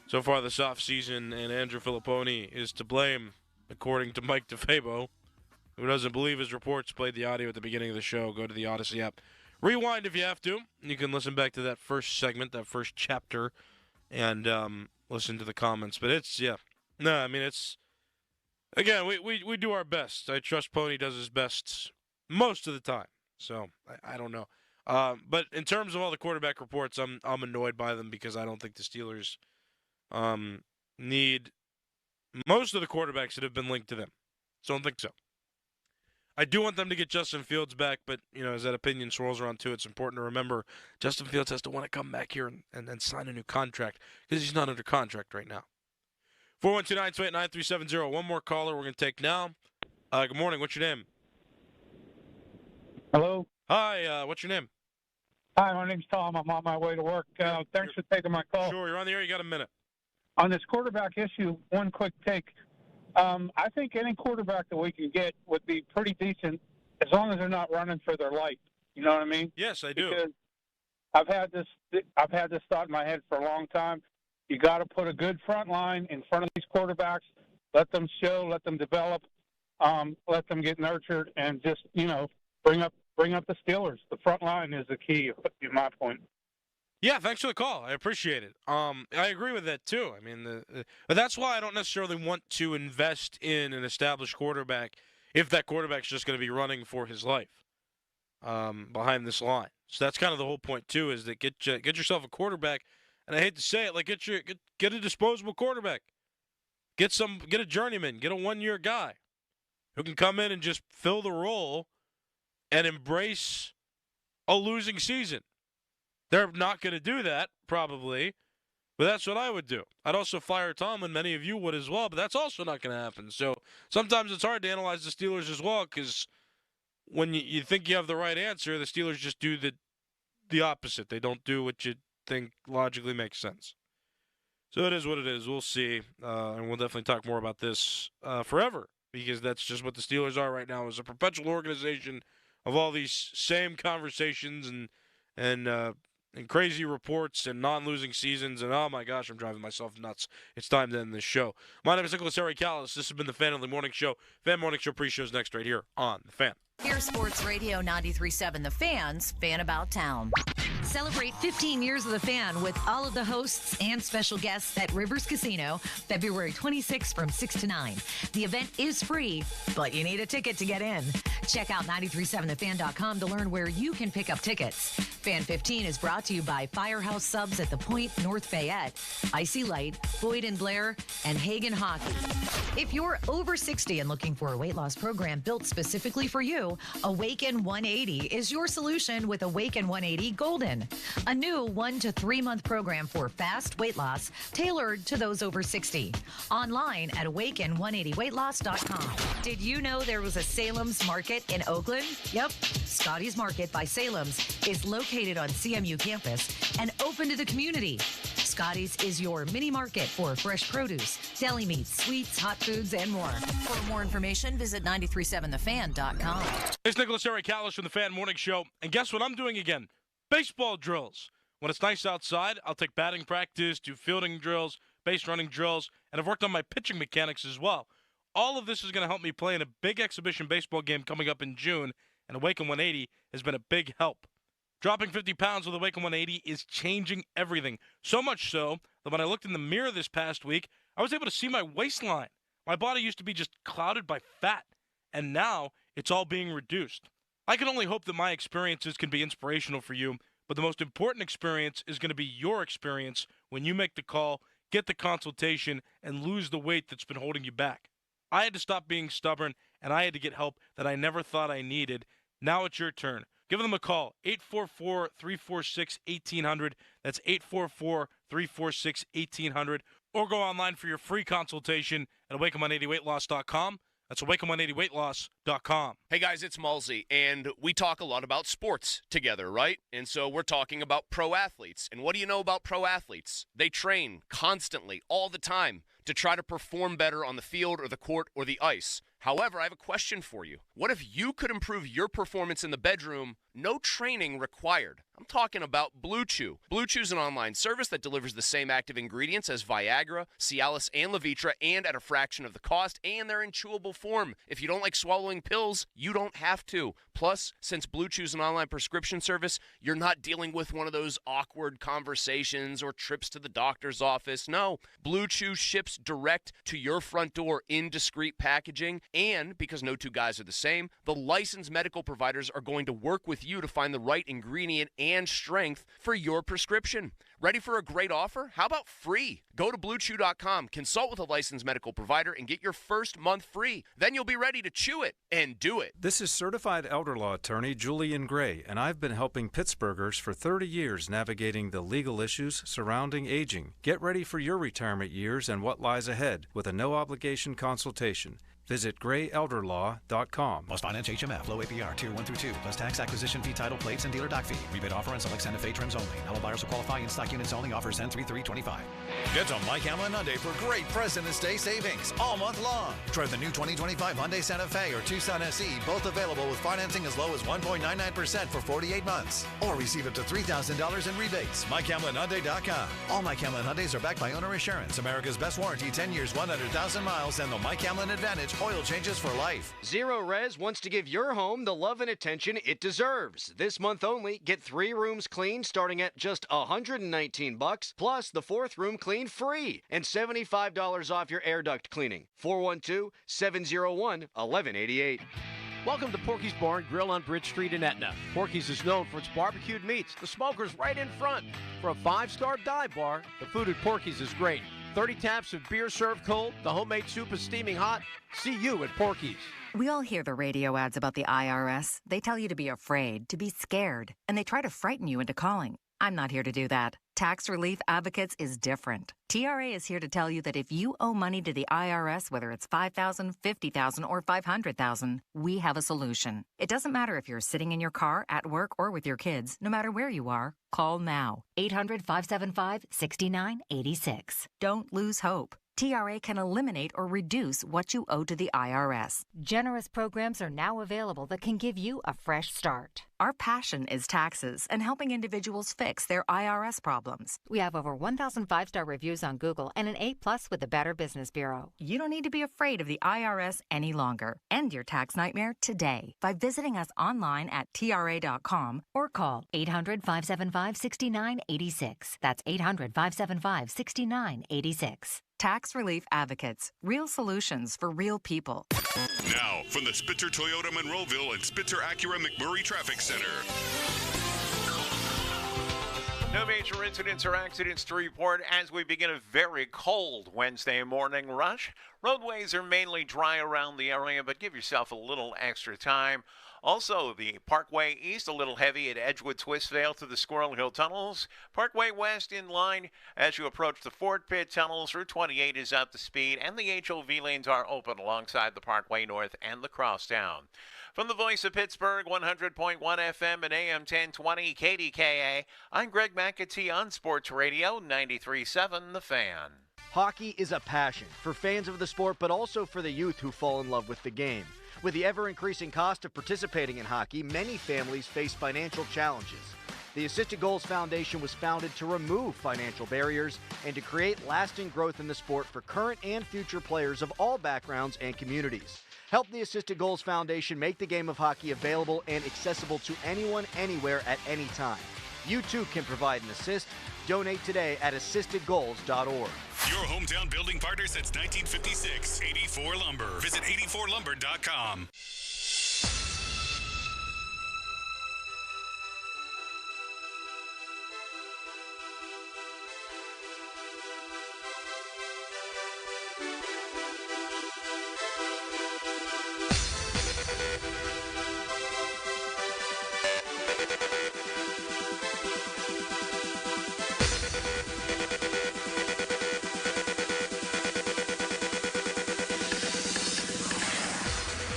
so far this offseason, and Andrew Filipponi is to blame, according to Mike DeFabo, who doesn't believe his reports. Played the audio at the beginning of the show. Go to the Odyssey app. Rewind if you have to. You can listen back to that first segment, that first chapter, and listen to the comments. But it's, again, we do our best. I trust Pony does his best most of the time. So, I don't know. But in terms of all the quarterback reports, I'm annoyed by them because I don't think the Steelers need most of the quarterbacks that have been linked to them. So I don't think so. I do want them to get Justin Fields back, but, as that opinion swirls around too, it's important to remember Justin Fields has to want to come back here and sign a new contract because he's not under contract right now. 412-928-9370. One more caller we're going to take now. Good morning. What's your name? Hello. Hi. What's your name? Hi, my name's Tom. I'm on my way to work. Thanks for taking my call. Sure. You're on the air. You got a minute. On this quarterback issue, one quick take. I think any quarterback that we can get would be pretty decent as long as they're not running for their life. You know what I mean? Yes, I do. Because I've had this thought in my head for a long time. You got to put a good front line in front of these quarterbacks. Let them show, let them develop, let them get nurtured, and just bring up the Steelers. The front line is the key, in my point. Yeah, thanks for the call. I appreciate it. I agree with that too. I mean, but that's why I don't necessarily want to invest in an established quarterback if that quarterback's just going to be running for his life behind this line. So that's kind of the whole point too, is that get yourself a quarterback, and I hate to say it, like get a disposable quarterback, get a journeyman, get a 1-year guy who can come in and just fill the role and embrace a losing season. They're not going to do that, probably, but that's what I would do. I'd also fire Tomlin. Many of you would as well, but that's also not going to happen. So sometimes it's hard to analyze the Steelers as well, because when you think you have the right answer, the Steelers just do the opposite. They don't do what you think logically makes sense. So it is what it is. We'll see, and we'll definitely talk more about this forever, because that's just what the Steelers are right now, is a perpetual organization of all these same conversations and crazy reports and non-losing seasons, and oh my gosh, I'm driving myself nuts. It's time to end this show. My name is Nicholas Harry Callis. This has been the Fan Early Morning Show. Fan Morning Show pre-show's next right here on The Fan. Here's Sports Radio 93.7 The Fan's Fan About Town. Celebrate 15 years of The Fan with all of the hosts and special guests at Rivers Casino, February 26th from 6 to 9. The event is free, but you need a ticket to get in. Check out 937thefan.com to learn where you can pick up tickets. Fan 15 is brought to you by Firehouse Subs at the Point, North Fayette, Icy Light, Boyd and Blair, and Hagen Hockey. If you're over 60 and looking for a weight loss program built specifically for you, Awaken 180 is your solution with Awaken 180 Golden, a new 1 to 3 month program for fast weight loss tailored to those over 60. Online at awaken180weightloss.com. Did you know there was a Salem's Market in Oakland? Yep. Scotty's Market by Salem's is located on CMU campus and open to the community. Scotty's is your mini market for fresh produce, deli meats, sweets, hot foods, and more. For more information, visit 937thefan.com. It's Nicholas Harry Callis from the Fan Morning Show. And guess what I'm doing again? Baseball drills. When it's nice outside, I'll take batting practice, do fielding drills, base running drills, and I've worked on my pitching mechanics as well. All of this is going to help me play in a big exhibition baseball game coming up in June, and Awaken 180 has been a big help. Dropping 50 pounds with Awaken 180 is changing everything. So much so that when I looked in the mirror this past week, I was able to see my waistline. My body used to be just clouded by fat, and now it's all being reduced. I can only hope that my experiences can be inspirational for you, but the most important experience is going to be your experience when you make the call, get the consultation, and lose the weight that's been holding you back. I had to stop being stubborn, and I had to get help that I never thought I needed. Now it's your turn. Give them a call, 844-346-1800. That's 844-346-1800. Or go online for your free consultation at awaken180weightloss.com. That's awaken180weightloss.com. Hey guys, it's Malsey, and we talk a lot about sports together, right? And so we're talking about pro athletes. And what do you know about pro athletes? They train constantly, all the time, to try to perform better on the field or the court or the ice. However, I have a question for you. What if you could improve your performance in the bedroom, no training required? I'm talking about Blue Chew. Blue Chew is an online service that delivers the same active ingredients as Viagra, Cialis, and Levitra, and at a fraction of the cost, and they're in chewable form. If you don't like swallowing pills, you don't have to. Plus, since Blue Chew is an online prescription service, you're not dealing with one of those awkward conversations or trips to the doctor's office. No, Blue Chew ships direct to your front door in discreet packaging, and because no two guys are the same, the licensed medical providers are going to work with you to find the right ingredient and strength for your prescription. Ready for a great offer? How about free? Go to BlueChew.com, consult with a licensed medical provider, and get your first month free. Then you'll be ready to chew it and do it. This is certified elder law attorney Julian Gray, and I've been helping Pittsburghers for 30 years navigating the legal issues surrounding aging. Get ready for your retirement years and what lies ahead with a no-obligation consultation. Visit grayelderlaw.com. Most finance HMF, low APR, tier 1 through 2, plus tax acquisition fee, title plates, and dealer dock fee. Rebate offer on select Santa Fe trims only. All buyers will qualify in stock units only. Offers end 3/3/25. Get to Mike Hamlin Hyundai for great President's Day savings all month long. Try the new 2025 Hyundai Santa Fe or Tucson SE, both available with financing as low as 1.99% for 48 months. Or receive up to $3,000 in rebates. MikeHamlinHyundai.com. All Mike Hamlin Hyundais are backed by owner assurance. America's best warranty, 10 years, 100,000 miles, and the Mike Hamlin Advantage oil changes for life. Zero Res wants to give your home the love and attention it deserves. This month only, get 3 rooms cleaned starting at just $119, plus the 4th room cleaned free, and $75 off your air duct cleaning. 412-701-1188. Welcome to Porky's Bar and Grill on Bridge Street in Etna. Porky's is known for its barbecued meats. The smoker's right in front. For a 5-star dive bar, the food at Porky's is great. 30 taps of beer served cold. The homemade soup is steaming hot. See you at Porky's. We all hear the radio ads about the IRS. They tell you to be afraid, to be scared, and they try to frighten you into calling. I'm not here to do that. Tax Relief Advocates is different. TRA is here to tell you that if you owe money to the IRS, whether it's $5,000, $50,000, or $500,000, we have a solution. It doesn't matter if you're sitting in your car, at work, or with your kids. No matter where you are, call now. 800-575-6986. Don't lose hope. TRA can eliminate or reduce what you owe to the IRS. Generous programs are now available that can give you a fresh start. Our passion is taxes and helping individuals fix their IRS problems. We have over 1,000 5-star reviews on Google and an A+ with the Better Business Bureau. You don't need to be afraid of the IRS any longer. End your tax nightmare today by visiting us online at TRA.com or call 800-575-6986. That's 800-575-6986. Tax Relief Advocates. Real solutions for real people. Now, from the Spitzer Toyota Monroeville and Spitzer Acura McMurray Traffic Center. No major incidents or accidents to report as we begin a very cold Wednesday morning rush. Roadways are mainly dry around the area, but give yourself a little extra time. Also, the Parkway East, a little heavy at Edgewood Twistvale to the Squirrel Hill Tunnels. Parkway West in line as you approach the Fort Pitt Tunnels. Route 28 is up to speed, and the HOV lanes are open alongside the Parkway North and the Crosstown. From the voice of Pittsburgh, 100.1 FM and AM 1020 KDKA, I'm Greg McAtee on Sports Radio 93.7 The Fan. Hockey is a passion for fans of the sport, but also for the youth who fall in love with the game. With the ever-increasing cost of participating in hockey, many families face financial challenges. The Assisted Goals Foundation was founded to remove financial barriers and to create lasting growth in the sport for current and future players of all backgrounds and communities. Help the Assisted Goals Foundation make the game of hockey available and accessible to anyone, anywhere, at any time. You too can provide an assist. Donate today at assistedgoals.org. Your hometown building partner since 1956, 84 Lumber. Visit 84lumber.com.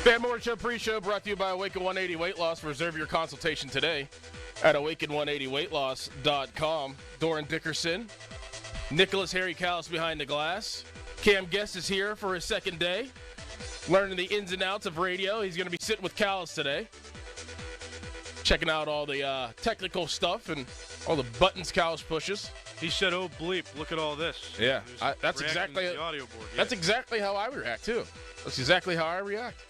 Fan Morning Show pre-show brought to you by Awaken 180 Weight Loss. Reserve your consultation today at awaken180weightloss.com. Doran Dickerson, Nicholas Harry Callis behind the glass. Cam Guest is here for his second day, learning the ins and outs of radio. He's going to be sitting with Callis today, checking out all the technical stuff and all the buttons Callis pushes. He said, "Oh bleep! Look at all this." Yeah, that's exactly the audio board. That's exactly how I react too. That's exactly how I react.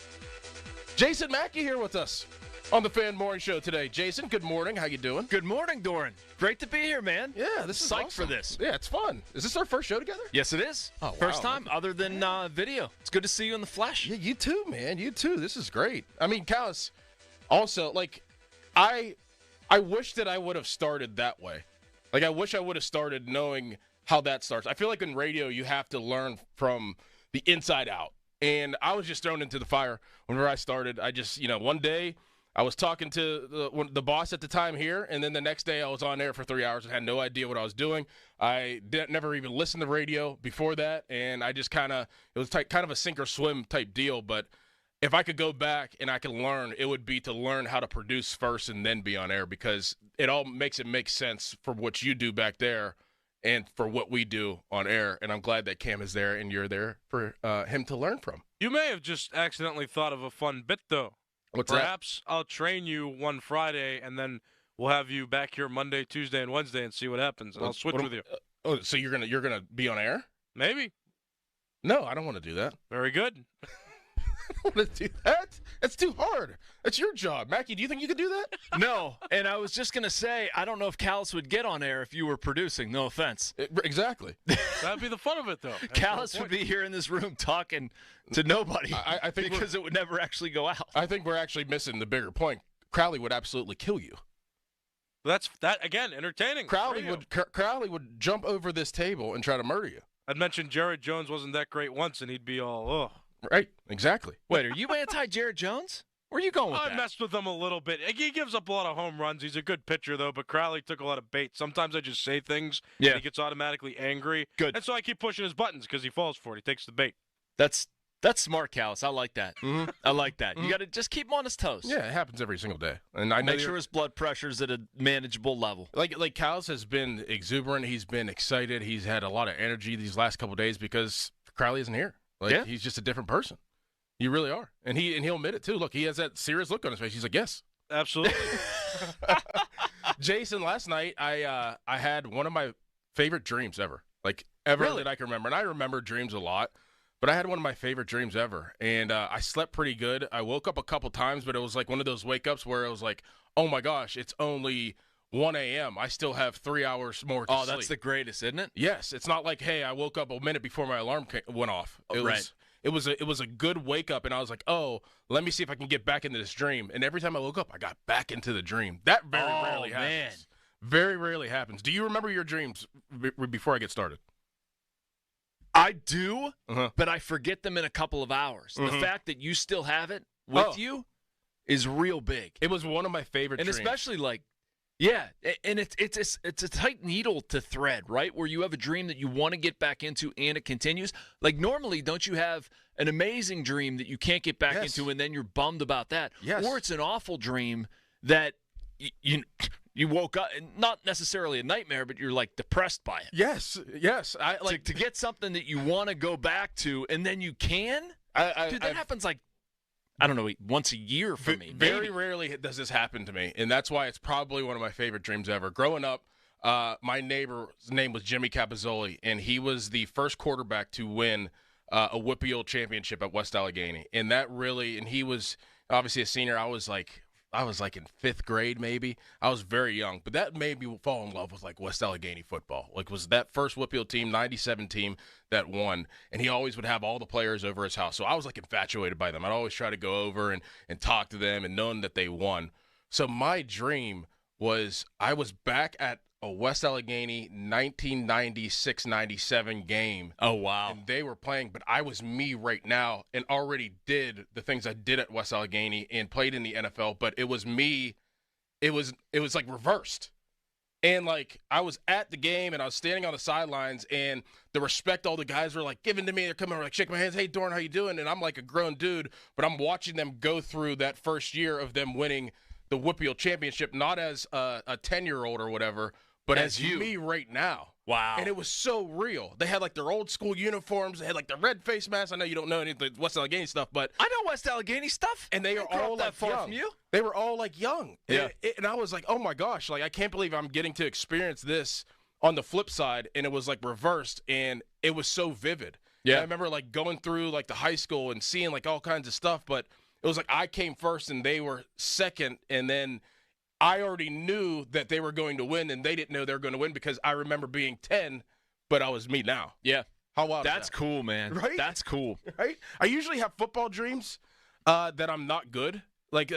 Jason Mackey here with us on the Fan Morning Show today. Jason, good morning. How you doing? Good morning, Doran. Great to be here, man. Yeah, this is psyched awesome. for this. Yeah, it's fun. Is this our first show together? Yes, it is. Oh, wow. First time, other than video. It's good to see you in the flesh. Yeah, you too, man. You too. This is great. I mean, Callis, also, like, I wish that I would have started that way. Like, I wish I would have started knowing how that starts. I feel like in radio, you have to learn from the inside out. And I was just thrown into the fire whenever I started. I just, one day I was talking to the boss at the time here, and then the next day I was on air for 3 hours and had no idea what I was doing. I never even listened to radio before that, and I just it was kind of a sink or swim type deal. But if I could go back and I could learn, it would be to learn how to produce first and then be on air, because it all makes it make sense for what you do back there and for what we do on air. And I'm glad that Cam is there and you're there for him to learn from. You may have just accidentally thought of a fun bit, though. What's Perhaps I'll train you one Friday, and then we'll have you back here Monday, Tuesday, and Wednesday and see what happens, and I'll switch with you. So you're gonna be on air? Maybe. No, I don't want to do that. Very good. I don't want to do that. That's too hard. That's your job. Mackie, do you think you could do that? No, and I was just going to say, I don't know if Callis would get on air if you were producing. No offense. Exactly. That'd be the fun of it, though. Callis would be here in this room talking to nobody I think because it would never actually go out. I think we're actually missing the bigger point. Crowley would absolutely kill you. That's that again, entertaining. Crowley would jump over this table and try to murder you. I'd mentioned Jared Jones wasn't that great once, and he'd be all, oh. Right, exactly. Wait, are you anti-Jared Jones? Where are you going with that? I messed with him a little bit. He gives up a lot of home runs. He's a good pitcher, though, but Crowley took a lot of bait. Sometimes I just say things, and he gets automatically angry. Good. And so I keep pushing his buttons because he falls for it. He takes the bait. That's smart, Callis. I like that. Mm-hmm. I like that. Mm-hmm. You got to just keep him on his toes. Yeah, it happens every single day. And I know make sure his blood pressure's at a manageable level. Like Callis has been exuberant. He's been excited. He's had a lot of energy these last couple of days because Crowley isn't here. He's just a different person. You really are. And he'll admit it, too. Look, he has that serious look on his face. He's like, yes. Absolutely. Jason, last night I had one of my favorite dreams ever. Really? That I can remember. And I remember dreams a lot. But I had one of my favorite dreams ever. And I slept pretty good. I woke up a couple times, but it was like one of those wake-ups where it was like, oh, my gosh, it's only 1 a.m. I still have 3 hours more to sleep. Oh, that's the greatest, isn't it? Yes. It's not like, hey, I woke up a minute before my alarm went off. It was a good wake up, and I was like, oh, let me see if I can get back into this dream. And every time I woke up, I got back into the dream. That very rarely happens. Very rarely happens. Do you remember your dreams before I get started? I do, but I forget them in a couple of hours. The fact that you still have it with you is real big. It was one of my favorite dreams. And especially yeah, and it's a tight needle to thread, right? Where you have a dream that you want to get back into and it continues. Like normally, don't you have an amazing dream that you can't get back into and then you're bummed about that? Yes. Or it's an awful dream that you woke up, and not necessarily a nightmare, but you're depressed by it. Yes. I like to get something that you want to go back to and then you can. Dude, that happens I don't know, once a year for me. Very rarely does this happen to me, and that's why it's probably one of my favorite dreams ever. Growing up, my neighbor's name was Jimmy Capizzoli, and he was the first quarterback to win a WPIAL championship at West Allegheny. And he was obviously a senior. I was in fifth grade maybe. I was very young, but that made me fall in love with West Allegheny football. Was that first WPIAL team, 97 team that won, and he always would have all the players over his house. So I was infatuated by them. I'd always try to go over and talk to them and knowing that they won. So my dream was I was back at a West Allegheny 1996-97 game. Oh, wow. And they were playing, but I was me right now and already did the things I did at West Allegheny and played in the NFL, but it was me. It was reversed. And I was at the game and I was standing on the sidelines and the respect all the guys were giving to me. They're coming over shaking my hands. Hey, Dorn, how you doing? And I'm a grown dude, but I'm watching them go through that first year of them winning the WPIAL championship, not as a 10-year-old or whatever, but as me right now. Wow. And it was so real. They had their old school uniforms. They had the red face masks. I know you don't know any of the West Allegheny stuff, but I know West Allegheny stuff. And they are all that far young. From you. They were all young. Yeah. And I was oh my gosh, I can't believe I'm getting to experience this on the flip side. And it was reversed, and it was so vivid. Yeah. And I remember going through the high school and seeing all kinds of stuff, but it was I came first and they were second, and then I already knew that they were going to win, and they didn't know they were going to win because I remember being 10, but I was me now. Yeah. How wild That's is that? Cool, man. Right? That's cool. Right? I usually have football dreams that I'm not good. I'm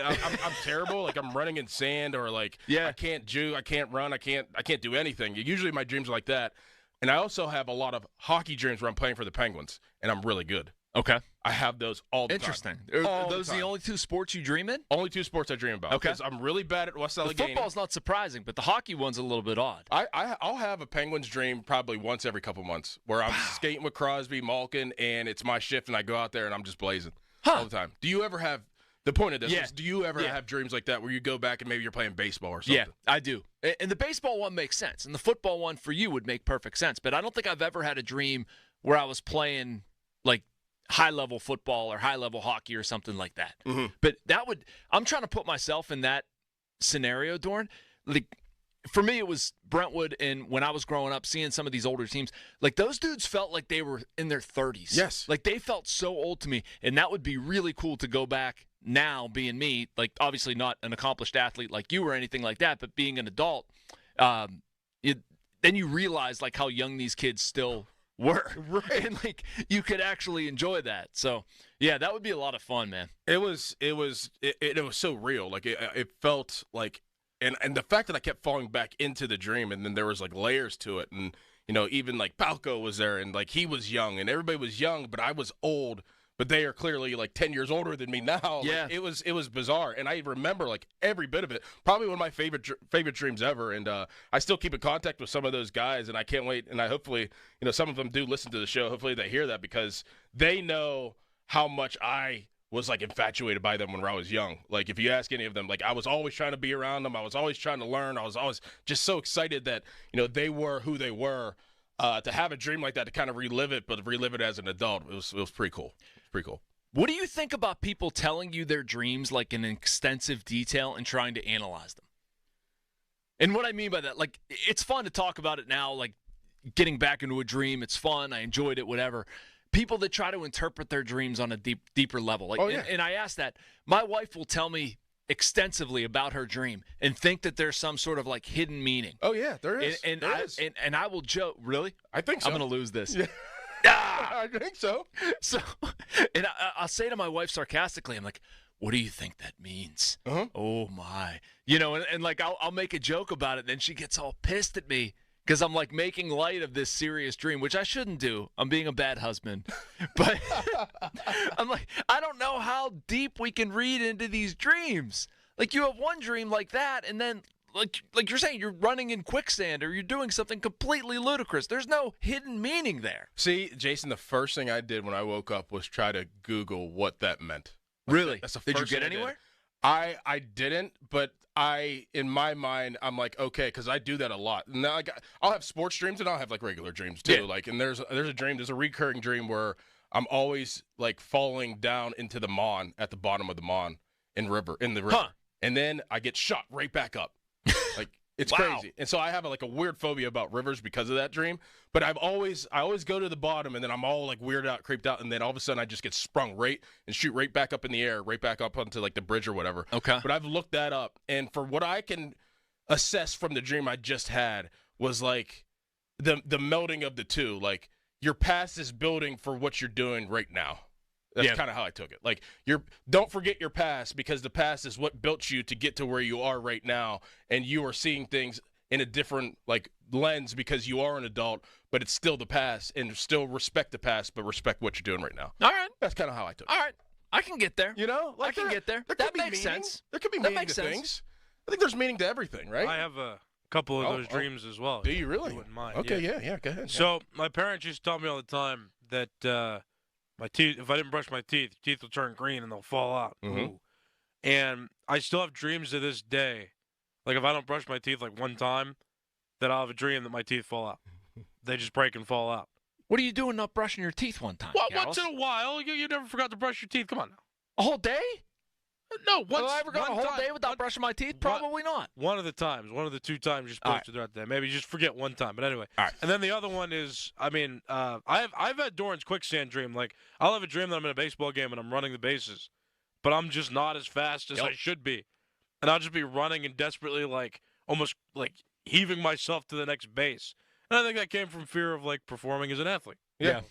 terrible. I'm running in sand or I can't juke, I can't run, I can't do anything. Usually my dreams are like that. And I also have a lot of hockey dreams where I'm playing for the Penguins, and I'm really good. Okay. I have those all the Interesting. time. Are those the only two sports you dream in? Only two sports I dream about. Okay. Because I'm really bad at West The Allegheny. football's not surprising, but the hockey one's a little bit odd. I'll have a Penguins dream probably once every couple months where I'm skating with Crosby, Malkin, and it's my shift, and I go out there and I'm just blazing all the time. Do you ever have – the point of this is, do you ever have dreams like that where you go back and maybe you're playing baseball or something? Yeah, I do. And the baseball one makes sense, and the football one for you would make perfect sense. But I don't think I've ever had a dream where I was playing like high-level football or high-level hockey or something like that. Mm-hmm. But that would – I'm trying to put myself in that scenario, Dorn. Like, for me, it was Brentwood, and when I was growing up, seeing some of these older teams, like those dudes felt like they were in their 30s. Yes. Like they felt so old to me, and that would be really cool to go back now, being me, like obviously not an accomplished athlete like you or anything like that, but being an adult, then you realize like how young these kids still were. Right. And like you could actually enjoy that. So yeah, that would be a lot of fun, man. It was so real. Like it felt like, and the fact that I kept falling back into the dream, and then there was like layers to it, and even like Palco was there, and like he was young, and everybody was young, but I was old. But they are clearly like 10 years older than me now. Yeah, like, it was bizarre, and I remember like every bit of it. Probably one of my favorite dreams ever, and I still keep in contact with some of those guys, and I can't wait. And I hopefully some of them do listen to the show. Hopefully they hear that because they know how much I was like infatuated by them when I was young. Like if you ask any of them, like I was always trying to be around them. I was always trying to learn. I was always just so excited that they were who they were. To have a dream like that, to kind of relive it, but relive it as an adult, it was pretty cool. Pretty cool. What do you think about people telling you their dreams like in extensive detail and trying to analyze them? And what I mean by that, like it's fun to talk about it now, like getting back into a dream, it's fun, I enjoyed it, whatever. People that try to interpret their dreams on a deeper level. Like, and I ask that. My wife will tell me extensively about her dream and think that there's some sort of like hidden meaning. Oh yeah, there is. And I will joke. Really? I think so. I'm going to lose this. Yeah. I think so. So, and I'll say to my wife sarcastically, I'm like, what do you think that means? Uh-huh. Oh my. And like I'll make a joke about it, then she gets all pissed at me because I'm like making light of this serious dream, which I shouldn't do. I'm being a bad husband. But I'm like, I don't know how deep we can read into these dreams. Like you have one dream like that, and then like you're saying, you're running in quicksand or you're doing something completely ludicrous. There's no hidden meaning there. See, Jason, the first thing I did when I woke up was try to Google what that meant. Really? That's the Did you first get thing anywhere? I didn't, but in my mind, I'm like, okay, because I do that a lot. Now I'll have sports dreams and I'll have like regular dreams too. Yeah. Like, and there's a recurring dream where I'm always like falling down into the Mon at the bottom of the Mon in the river, and then I get shot right back up. Like it's crazy. And so I have a weird phobia about rivers because of that dream. But I always go to the bottom, and then I'm all like weirded out, creeped out, and then all of a sudden I just get sprung right and shoot right back up in the air, right back up onto like the bridge or whatever. Okay. But I've looked that up, and for what I can assess from the dream I just had was like the melding of the two. Like your past is building for what you're doing right now. That's kind of how I took it. Like don't forget your past, because the past is what built you to get to where you are right now, and you are seeing things in a different like lens because you are an adult, but it's still the past, and still respect the past, but respect what you're doing right now. All right. That's kind of how I took it. All right. I can get there. Like I can get there. That makes sense. There could be meaning to things. I think there's meaning to everything, right? I have a couple of those dreams as well. Do you really? You wouldn't mind. Okay, yeah, go ahead. So my parents used to tell me all the time that my teeth, if I didn't brush my teeth will turn green and they'll fall out. Mm-hmm. And I still have dreams to this day. Like if I don't brush my teeth like one time, then I'll have a dream that my teeth fall out. They just break and fall out. What are you doing not brushing your teeth one time? Well, once in a while. You never forgot to brush your teeth. Come on now. A whole day? No. Have I ever gone a whole day without brushing my teeth? Probably not. One of the times. One of the 2 times you're supposed to throughout the day. Maybe you just forget one time. But anyway. All right. And then the other one is, I've had Doran's quicksand dream. Like, I'll have a dream that I'm in a baseball game and I'm running the bases, but I'm just not as fast as I should be. And I'll just be running and desperately, like, almost, like, heaving myself to the next base. And I think that came from fear of, like, performing as an athlete. Yeah.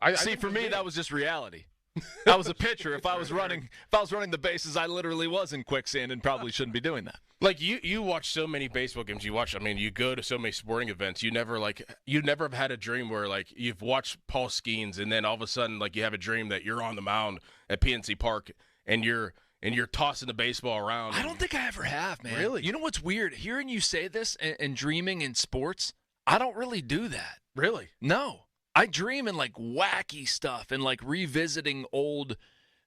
I see, for me, that was just reality. I was a pitcher. If I was running the bases, I literally was in quicksand and probably shouldn't be doing that. Like you watch so many baseball games. You go to so many sporting events. You never have had a dream where like you've watched Paul Skeens and then all of a sudden like you have a dream that you're on the mound at PNC Park and you're tossing the baseball around. I don't think I ever have, man. Really? You know what's weird? Hearing you say this and dreaming in sports, I don't really do that. Really? No. I dream in like wacky stuff and like revisiting old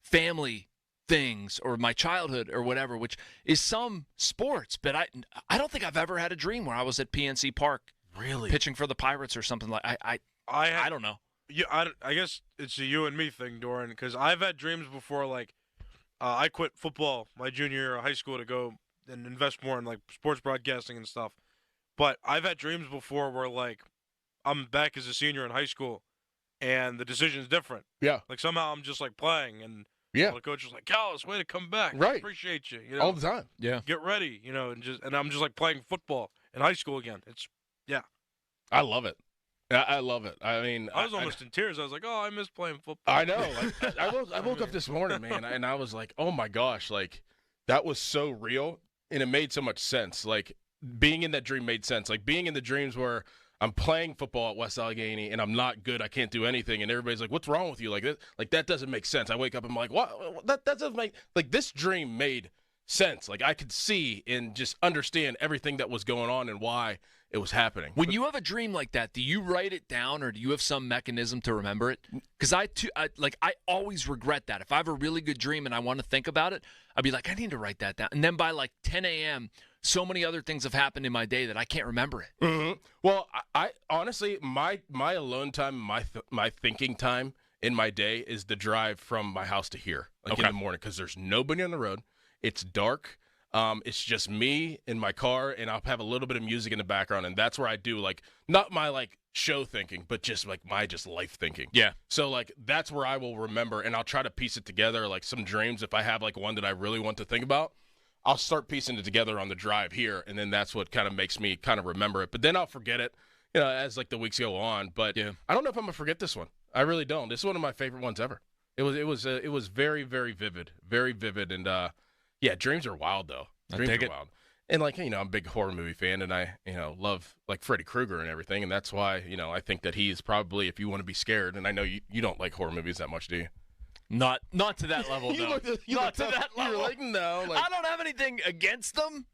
family things or my childhood or whatever, which is some sports. But I don't think I've ever had a dream where I was at PNC Park, really pitching for the Pirates or something like. I don't know. Yeah, I guess it's a you and me thing, Doran, because I've had dreams before. Like I quit football my junior year of high school to go and invest more in like sports broadcasting and stuff. But I've had dreams before where like I'm back as a senior in high school, and the decision's different. Yeah. Like somehow I'm just like playing, and yeah, the coach was like, "Callis, way to come back. Right. Appreciate you. All the time. Yeah. Get ready, and I'm just like playing football in high school again. It's I love it. I love it. I mean, I was almost in tears. I was like, "Oh, I miss playing football." I know. Like, I woke up this morning, man, and I was like, "Oh my gosh!" Like that was so real, and it made so much sense. Like being in that dream made sense. Like being in the dreams where I'm playing football at West Allegheny and I'm not good. I can't do anything, and everybody's like, "What's wrong with you?" Like that doesn't make sense. I wake up and I'm like, "What? That doesn't make like this dream made sense." Like I could see and just understand everything that was going on and why it was happening. When you have a dream like that, do you write it down or do you have some mechanism to remember it? Because I always regret that. If I have a really good dream and I want to think about it, I'd be like, I need to write that down. And then by like 10 a.m., so many other things have happened in my day that I can't remember it. Mm-hmm. Well, I honestly, my alone time, my thinking time in my day is the drive from my house to here, like in the morning, because there's nobody on the road. It's dark. It's just me in my car, and I'll have a little bit of music in the background, and that's where I do like not my like show thinking, but just like my just life thinking. Yeah. So like that's where I will remember, and I'll try to piece it together. Like some dreams, if I have like one that I really want to think about, I'll start piecing it together on the drive here, and then that's what kind of makes me kind of remember it. But then I'll forget it, as like the weeks go on. But yeah. I don't know if I'm gonna forget this one. I really don't. This is one of my favorite ones ever. It was very, very vivid, and yeah, dreams are wild though. Dreams are wild. And like, I'm a big horror movie fan, and I, love like Freddy Krueger and everything, and that's why, I think that he is probably, if you want to be scared, and I know you don't like horror movies that much, do you? Not to that level, no. Not to that level. You're like, no. Like, I don't have anything against them.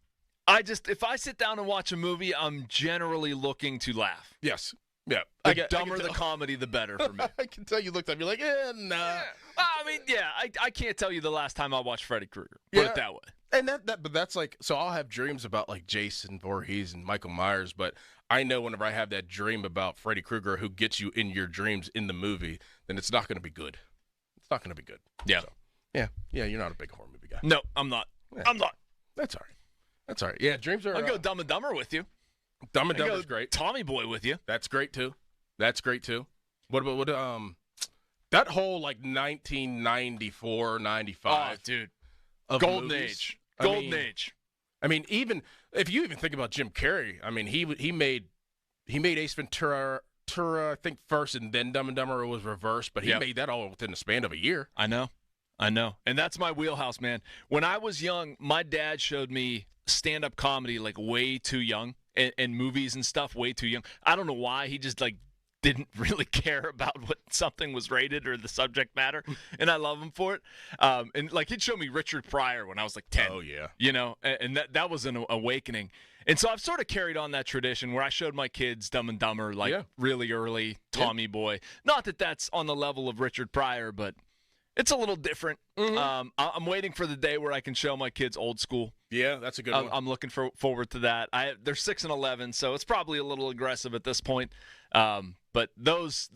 If I sit down and watch a movie, I'm generally looking to laugh. Yes. Yeah. The dumber the comedy, the better for me. I can tell you looked at me like, nah. Yeah. I mean, yeah, I can't tell you the last time I watched Freddy Krueger. Put it that way. And but that's like, so I'll have dreams about like Jason Voorhees and Michael Myers, but I know whenever I have that dream about Freddy Krueger who gets you in your dreams in the movie, then it's not going to be good. It's not going to be good. Yeah. So, yeah, you're not a big horror movie guy. No, I'm not. Yeah. I'm not. That's all right. Yeah, dreams are. I'll go Dumb and Dumber with you. Dumb and Dumber's great. Tommy Boy with you. That's great too. What about that whole like 1994, 95? Oh, dude. Golden Age. Golden Age. I mean, even if you even think about Jim Carrey, I mean, he made Ace Ventura, I think, first, and then Dumb and Dumber was reversed, but he made that all within the span of a year. I know. And that's my wheelhouse, man. When I was young, my dad showed me stand-up comedy like way too young, and movies and stuff way too young. I don't know why. He just like didn't really care about what something was rated or the subject matter, and I love him for it. And like he'd show me Richard Pryor when I was like 10. Oh yeah. And that was an awakening. And so I've sort of carried on that tradition where I showed my kids Dumb and Dumber like really early, Tommy Boy. Not that that's on the level of Richard Pryor, but it's a little different. Mm-hmm. I'm waiting for the day where I can show my kids Old School. Yeah, that's a good one. I'm looking forward to that. They're 6 and 11, so it's probably a little aggressive at this point. But those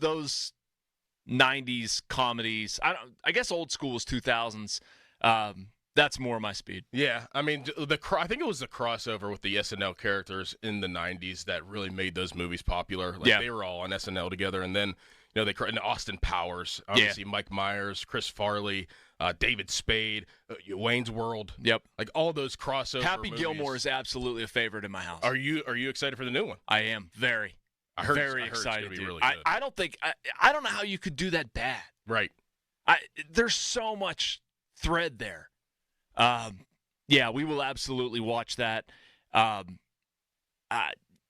90s comedies, I guess Old School was 2000s. That's more my speed. Yeah, I mean, I think it was the crossover with the SNL characters in the 90s that really made those movies popular. Like they were all on SNL together, and then and Austin Powers, obviously Mike Myers, Chris Farley, David Spade, Wayne's World. Yep, like all those crossover. Happy movies. Gilmore is absolutely a favorite in my house. Are you excited for the new one? I am very. I heard very it's excited. gonna be really dude. good. I don't know how you could do that bad. Right. There's so much thread there. Yeah, we will absolutely watch that.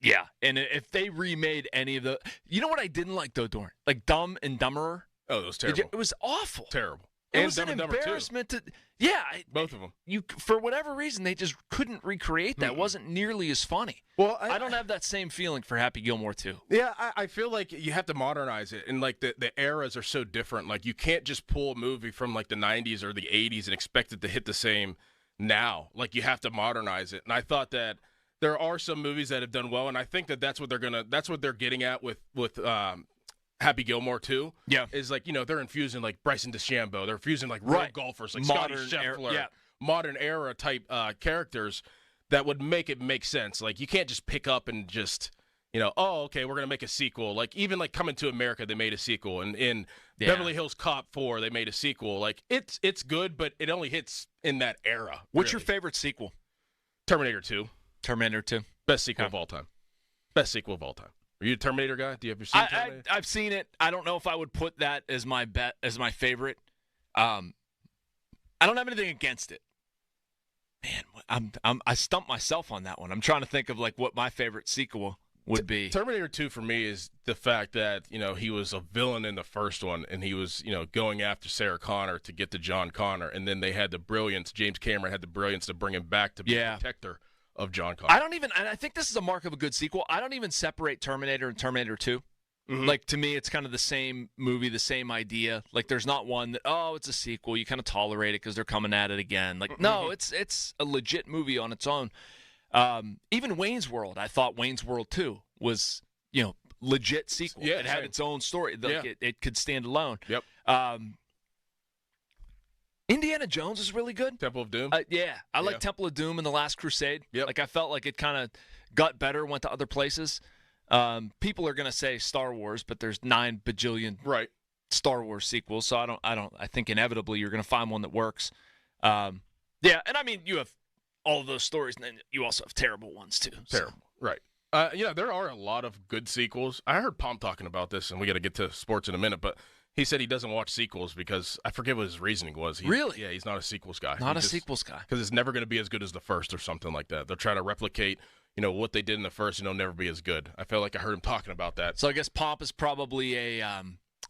Yeah, and if they remade any of the... You know what I didn't like, though, Dorn? Like Dumb and Dumberer? Oh, it was terrible. It was awful. Terrible. It was an embarrassment to... Yeah. Both of them. For whatever reason, they just couldn't recreate that. It wasn't nearly as funny. Well, I don't have that same feeling for Happy Gilmore 2. Yeah, I feel like you have to modernize it, and like the eras are so different. Like you can't just pull a movie from like the 90s or the 80s and expect it to hit the same now. Like you have to modernize it. And I thought that there are some movies that have done well, and I think that that's what they're getting at with Happy Gilmore 2. Yeah, is like they're infusing like Bryson DeChambeau, they're infusing like real golfers like Scotty Scheffler, modern era type characters that would make it make sense. Like you can't just pick up and just oh okay, we're gonna make a sequel. Like even like Coming to America, they made a sequel, and in Beverly Hills Cop 4, they made a sequel. Like it's good, but it only hits in that era. What's your favorite sequel? Terminator 2. Terminator 2. Best sequel of all time. Best sequel of all time. Are you a Terminator guy? Do you ever seen Terminator? I've seen it. I don't know if I would put that as my favorite. I don't have anything against it. Man, I stumped myself on that one. I'm trying to think of like what my favorite sequel would be. Terminator 2 for me is the fact that he was a villain in the first one, and he was going after Sarah Connor to get to John Connor, and then they had the brilliance. James Cameron had the brilliance to bring him back to be a protector of John Connor. I think this is a mark of a good sequel. I don't even separate Terminator and Terminator 2. Mm-hmm. Like, to me, it's kind of the same movie, the same idea. Like, there's not one that, it's a sequel. You kind of tolerate it because they're coming at it again. Like, no, it's a legit movie on its own. Even Wayne's World, I thought Wayne's World 2 was, legit sequel. Yeah, it had its own story. Like, it could stand alone. Yep. Indiana Jones is really good. Temple of Doom? I like Temple of Doom and The Last Crusade. Yep. Like, I felt like it kind of got better, went to other places. People are going to say Star Wars, but there's 9 bajillion Star Wars sequels, so I think inevitably you're going to find one that works. And I mean, you have all of those stories, and then you also have terrible ones, too. Terrible, right. There are a lot of good sequels. I heard Palm talking about this, and we got to get to sports in a minute, but he said he doesn't watch sequels because I forget what his reasoning was. Really? Yeah, he's not a sequels guy. Sequels guy. Because it's never going to be as good as the first or something like that. They'll try to replicate, what they did in the first, and it'll never be as good. I feel like I heard him talking about that. So I guess Pomp is probably a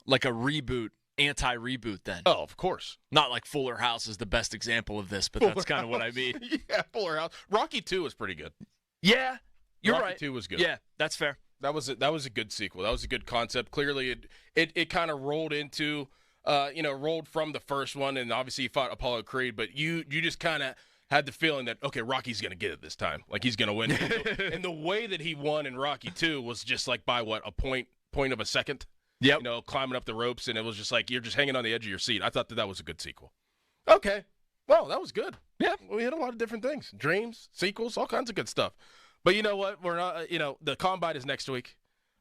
reboot, anti-reboot then. Oh, of course. Not like Fuller House is the best example of this, but that's kind of what I mean. Yeah, Fuller House. Rocky 2 was pretty good. Yeah, you're Rocky right. 2 was good. Yeah, that's fair. That was a good sequel. That was a good concept. Clearly, it kind of rolled into, rolled from the first one, and obviously he fought Apollo Creed, but you just kind of had the feeling that, okay, Rocky's going to get it this time. Like, he's going to win. And the way that he won in Rocky 2 was just like by, a point of a second? Yep. Climbing up the ropes, and it was just like you're just hanging on the edge of your seat. I thought that was a good sequel. Okay. Well, that was good. Yeah, we had a lot of different things. Dreams, sequels, all kinds of good stuff. But you know what? We're not, the Combine is next week.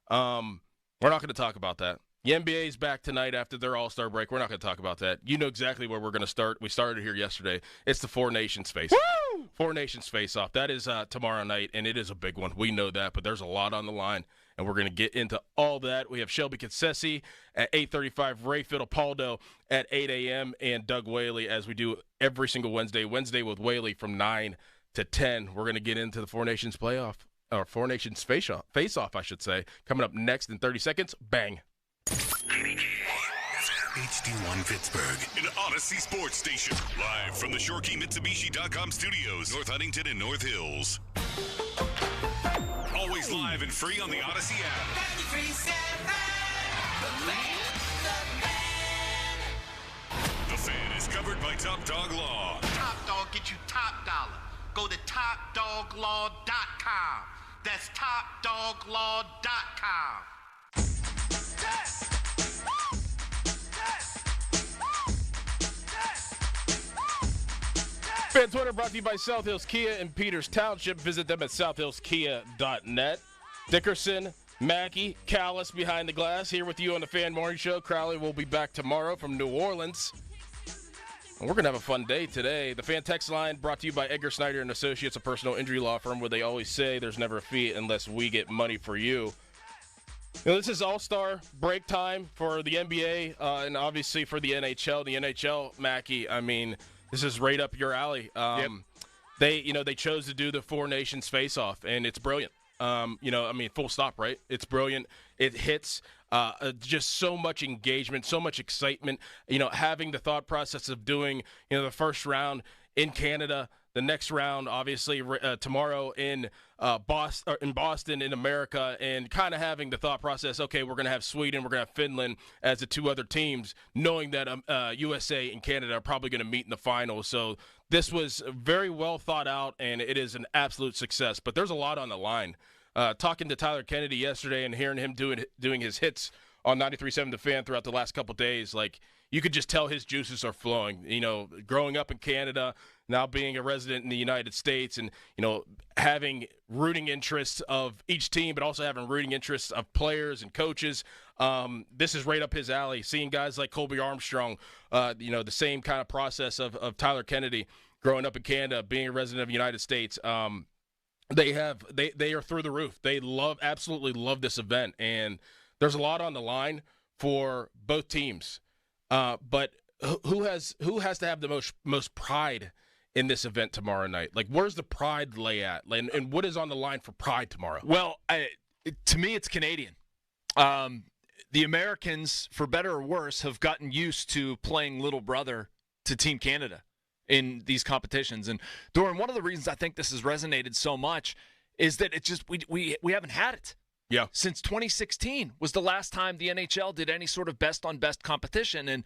We're not going to talk about that. The NBA is back tonight after their All-Star break. We're not going to talk about that. You know exactly where we're going to start. We started here yesterday. It's the Four Nations Faceoff. Woo! Four Nations Faceoff. That is tomorrow night, and it is a big one. We know that, but there's a lot on the line, and we're going to get into all that. We have Shelby Cassi at 8:35, Ray Fittipaldo at 8 a.m., and Doug Whaley, as we do every single Wednesday. Wednesday with Whaley from 9 to 10. We're going to get into the Four Nations playoff, or Four Nations Faceoff, I should say, coming up next in 30 seconds. Bang. HD1 Pittsburgh, an Odyssey sports station. Live from the ShoreKeyMitsubishi.com studios, North Huntington and North Hills. Always live and free on the Odyssey app. The Fan is covered by Top Dog Law. Top Dog get you top dollar. Go to TopDogLaw.com. That's TopDogLaw.com. Fan Twitter brought to you by South Hills Kia in Peters Township. Visit them at southhillskia.net. Dickerson, Mackey, Callis behind the glass here with you on the Fan Morning Show. Crowley will be back tomorrow from New Orleans. And we're going to have a fun day today. The Fan Text Line brought to you by Edgar Snyder and Associates, a personal injury law firm where they always say there's never a fee unless we get money for you. This is all-star break time for the NBA and obviously for the NHL. The NHL, Mackie, I mean, this is right up your alley. They chose to do the Four Nations Faceoff, and it's brilliant. Full stop, right? It's brilliant. It hits just so much engagement, so much excitement. Having the thought process of doing, the first round in Canada, the next round, obviously, tomorrow in Boston, in America, and kind of having the thought process, okay, we're going to have Sweden, we're going to have Finland as the two other teams, knowing that USA and Canada are probably going to meet in the finals. So this was very well thought out, and it is an absolute success. But there's a lot on the line. Talking to Tyler Kennedy yesterday and hearing him doing his hits on 93.7 The Fan throughout the last couple of days, like, you could just tell his juices are flowing. Growing up in Canada, now being a resident in the United States, and having rooting interests of each team, but also having rooting interests of players and coaches. This is right up his alley. Seeing guys like Colby Armstrong, the same kind of process of Tyler Kennedy, growing up in Canada, being a resident of the United States. They are through the roof. They absolutely love this event, and there's a lot on the line for both teams. But who has to have the most pride in this event tomorrow night? Like, where's the pride lay at? And what is on the line for pride tomorrow? Well, to me, it's Canadian. The Americans, for better or worse, have gotten used to playing little brother to Team Canada in these competitions. And, Doran, one of the reasons I think this has resonated so much is that it just we haven't had it. Yeah. Since 2016 was the last time the NHL did any sort of best-on-best competition, and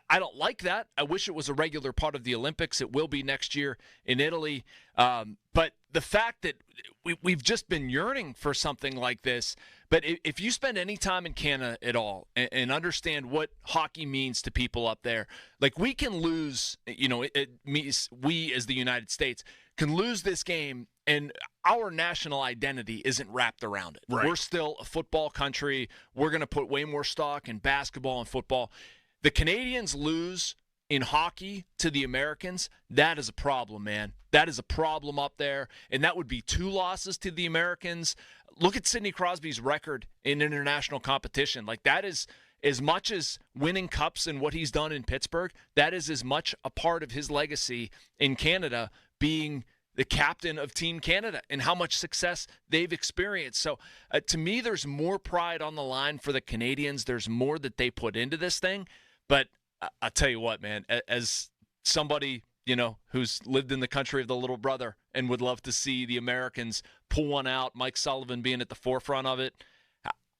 I don't like that. I wish it was a regular part of the Olympics. It will be next year in Italy. But the fact that we've just been yearning for something like this, but if you spend any time in Canada at all and understand what hockey means to people up there, like, we can lose, we as the United States can lose this game, and our national identity isn't wrapped around it. Right. We're still a football country. We're going to put way more stock in basketball and football. The Canadians lose in hockey to the Americans. That is a problem, man. That is a problem up there, and that would be 2 losses to the Americans. Look at Sidney Crosby's record in international competition. Like, that is, as much as winning cups and what he's done in Pittsburgh, that is as much a part of his legacy in Canada, being the captain of Team Canada and how much success they've experienced. So to me, there's more pride on the line for the Canadians. There's more that they put into this thing. But I'll tell you what, man, as somebody, who's lived in the country of the little brother and would love to see the Americans pull one out, Mike Sullivan being at the forefront of it,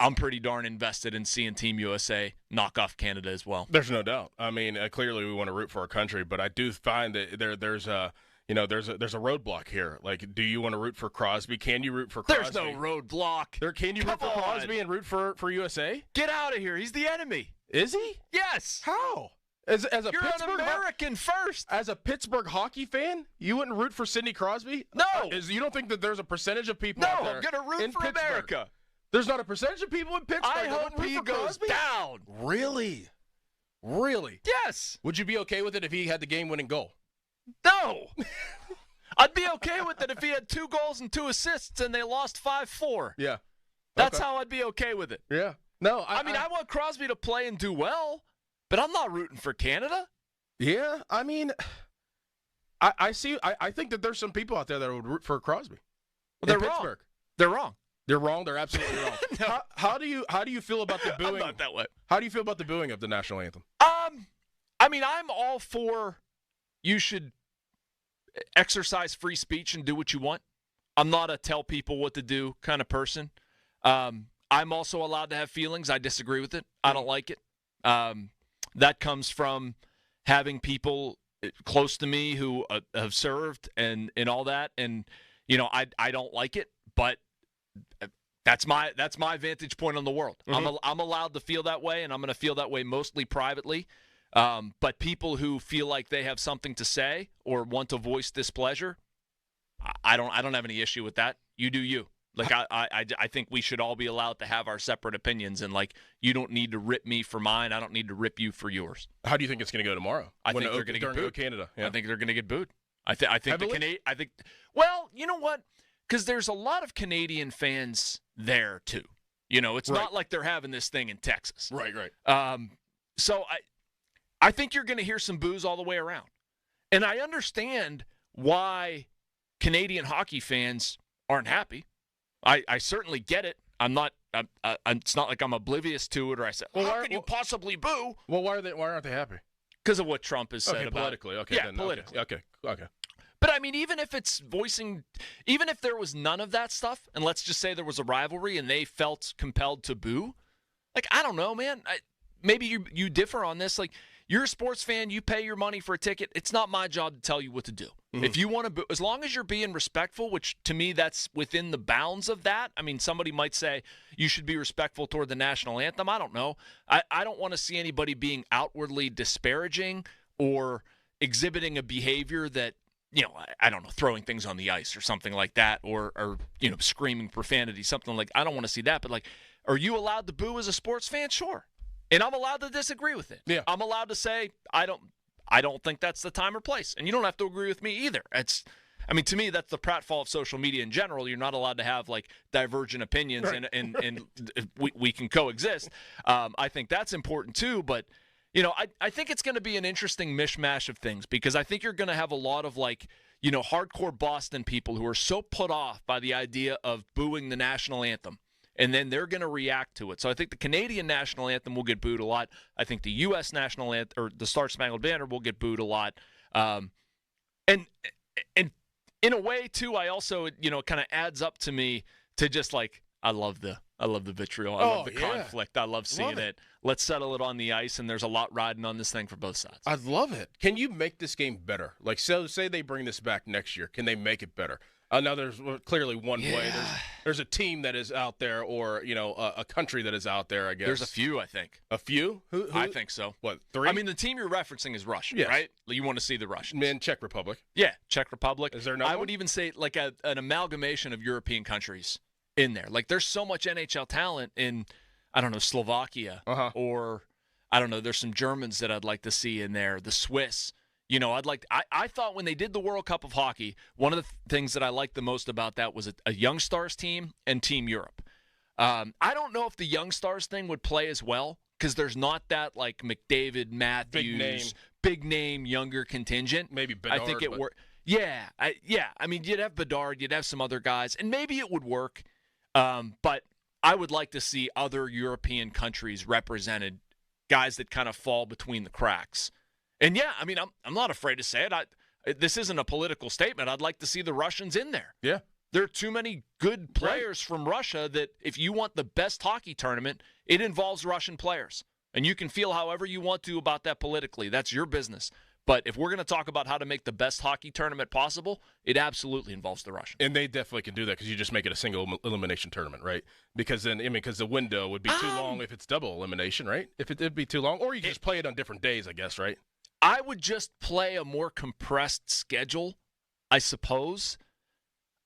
I'm pretty darn invested in seeing Team USA knock off Canada as well. There's no doubt. I mean, clearly we want to root for our country, but I do find that there's a roadblock here. Like, do you want to root for Crosby? Can you root for Crosby? There's no roadblock. Can you root for Crosby and root for USA? Get out of here. He's the enemy. Is he? Yes. How? As a You're Pittsburgh an American first. As a Pittsburgh hockey fan, you wouldn't root for Sidney Crosby? No. You don't think that there's a percentage of people out there I'm going to root for Pittsburgh? America. There's not a percentage of people in Pittsburgh I that hope would root he for goes Crosby? down. Really? Really? Yes. Would you be okay with it if he had the game-winning goal? No. I'd be okay with it if he had 2 goals and 2 assists and they lost 5-4. Yeah. That's Okay. how I'd be okay with it. Yeah. No, I want Crosby to play and do well, but I'm not rooting for Canada. Yeah, I mean, I think that there's some people out there that would root for Crosby. Well, they're Pittsburgh. wrong. They're wrong. They're wrong. They're absolutely wrong. No. How do you feel about the booing? I'm not that way. How do you feel about the booing of the national anthem? I'm all for you should exercise free speech and do what you want. I'm not a tell people what to do kind of person. I'm also allowed to have feelings. I disagree with it. I don't like it. That comes from having people close to me who have served and all that. And, I don't like it, but that's my vantage point on the world. Mm-hmm. I'm allowed to feel that way, and I'm going to feel that way mostly privately. But people who feel like they have something to say or want to voice displeasure, I don't have any issue with that. You do you. Like, I think we should all be allowed to have our separate opinions, and, like, you don't need to rip me for mine. I don't need to rip you for yours. How do you think it's going to go tomorrow? I think they're going to get booed. Canada. Yeah. I think they're going to get booed. I think well, you know what? Because there's a lot of Canadian fans there too. It's not like they're having this thing in Texas. Right. So I think you're going to hear some boos all the way around. And I understand why Canadian hockey fans aren't happy. I certainly get it. It's not like I'm oblivious to it, or I said, how can you possibly boo? Well, why aren't they happy? Because of what Trump has said about politically. Okay, yeah, then, politically. Okay. But I mean, even if there was none of that stuff, and let's just say there was a rivalry and they felt compelled to boo, like, I don't know, man. Maybe you differ on this. Like, you're a sports fan, you pay your money for a ticket. It's not my job to tell you what to do. Mm-hmm. If you want to boo, as long as you're being respectful, which to me that's within the bounds of that. I mean, somebody might say you should be respectful toward the national anthem. I don't know. I don't want to see anybody being outwardly disparaging or exhibiting a behavior that, I don't know, throwing things on the ice or something like that, or screaming profanity, something like, I don't want to see that. But like, are you allowed to boo as a sports fan? Sure. And I'm allowed to disagree with it. Yeah. I'm allowed to say, I don't think that's the time or place. And you don't have to agree with me either. To me, that's the pratfall of social media in general. You're not allowed to have like divergent opinions, right. and we can coexist. I think that's important too. But I think it's going to be an interesting mishmash of things, because I think you're going to have a lot of hardcore Boston people who are so put off by the idea of booing the national anthem, and then they're going to react to it. So I think the Canadian national anthem will get booed a lot. I think the U.S. national anthem, or the Star Spangled Banner, will get booed a lot. And in a way too, I also it kind of adds up to me to just like, I love the vitriol. I love the conflict. I love seeing it. Let's settle it on the ice, and there's a lot riding on this thing for both sides. I love it. Can you make this game better? Like, so say they bring this back next year. Can they make it better? Now, there's clearly one way. There's a team that is out there, or a country that is out there, I guess. There's a few, I think. A few? Who? I think so. What, 3? I mean, the team you're referencing is Russia, right? You want to see the Russians. And Czech Republic. Yeah, Czech Republic. Is there another I would even say like an amalgamation of European countries in there. Like, there's so much NHL talent in, I don't know, Slovakia, or I don't know, there's some Germans that I'd like to see in there, the Swiss. I thought when they did the World Cup of Hockey, one of the things that I liked the most about that was a Young Stars team and Team Europe. I don't know if the Young Stars thing would play as well, because there's not that like McDavid, Matthews, big name younger contingent. Maybe Bedard. I think it worked. Yeah. I mean, you'd have Bedard, you'd have some other guys, and maybe it would work. But I would like to see other European countries represented, guys that kind of fall between the cracks. And yeah, I mean, I'm not afraid to say it. This isn't a political statement. I'd like to see the Russians in there. Yeah. There are too many good players from Russia that if you want the best hockey tournament, it involves Russian players. And you can feel however you want to about that politically. That's your business. But if we're going to talk about how to make the best hockey tournament possible, it absolutely involves the Russians. And they definitely can do that, because you just make it a single elimination tournament, right? Because then, because the window would be too long if it's double elimination, right? If it'd be too long, or you just play it on different days, I guess, right? I would just play a more compressed schedule, I suppose.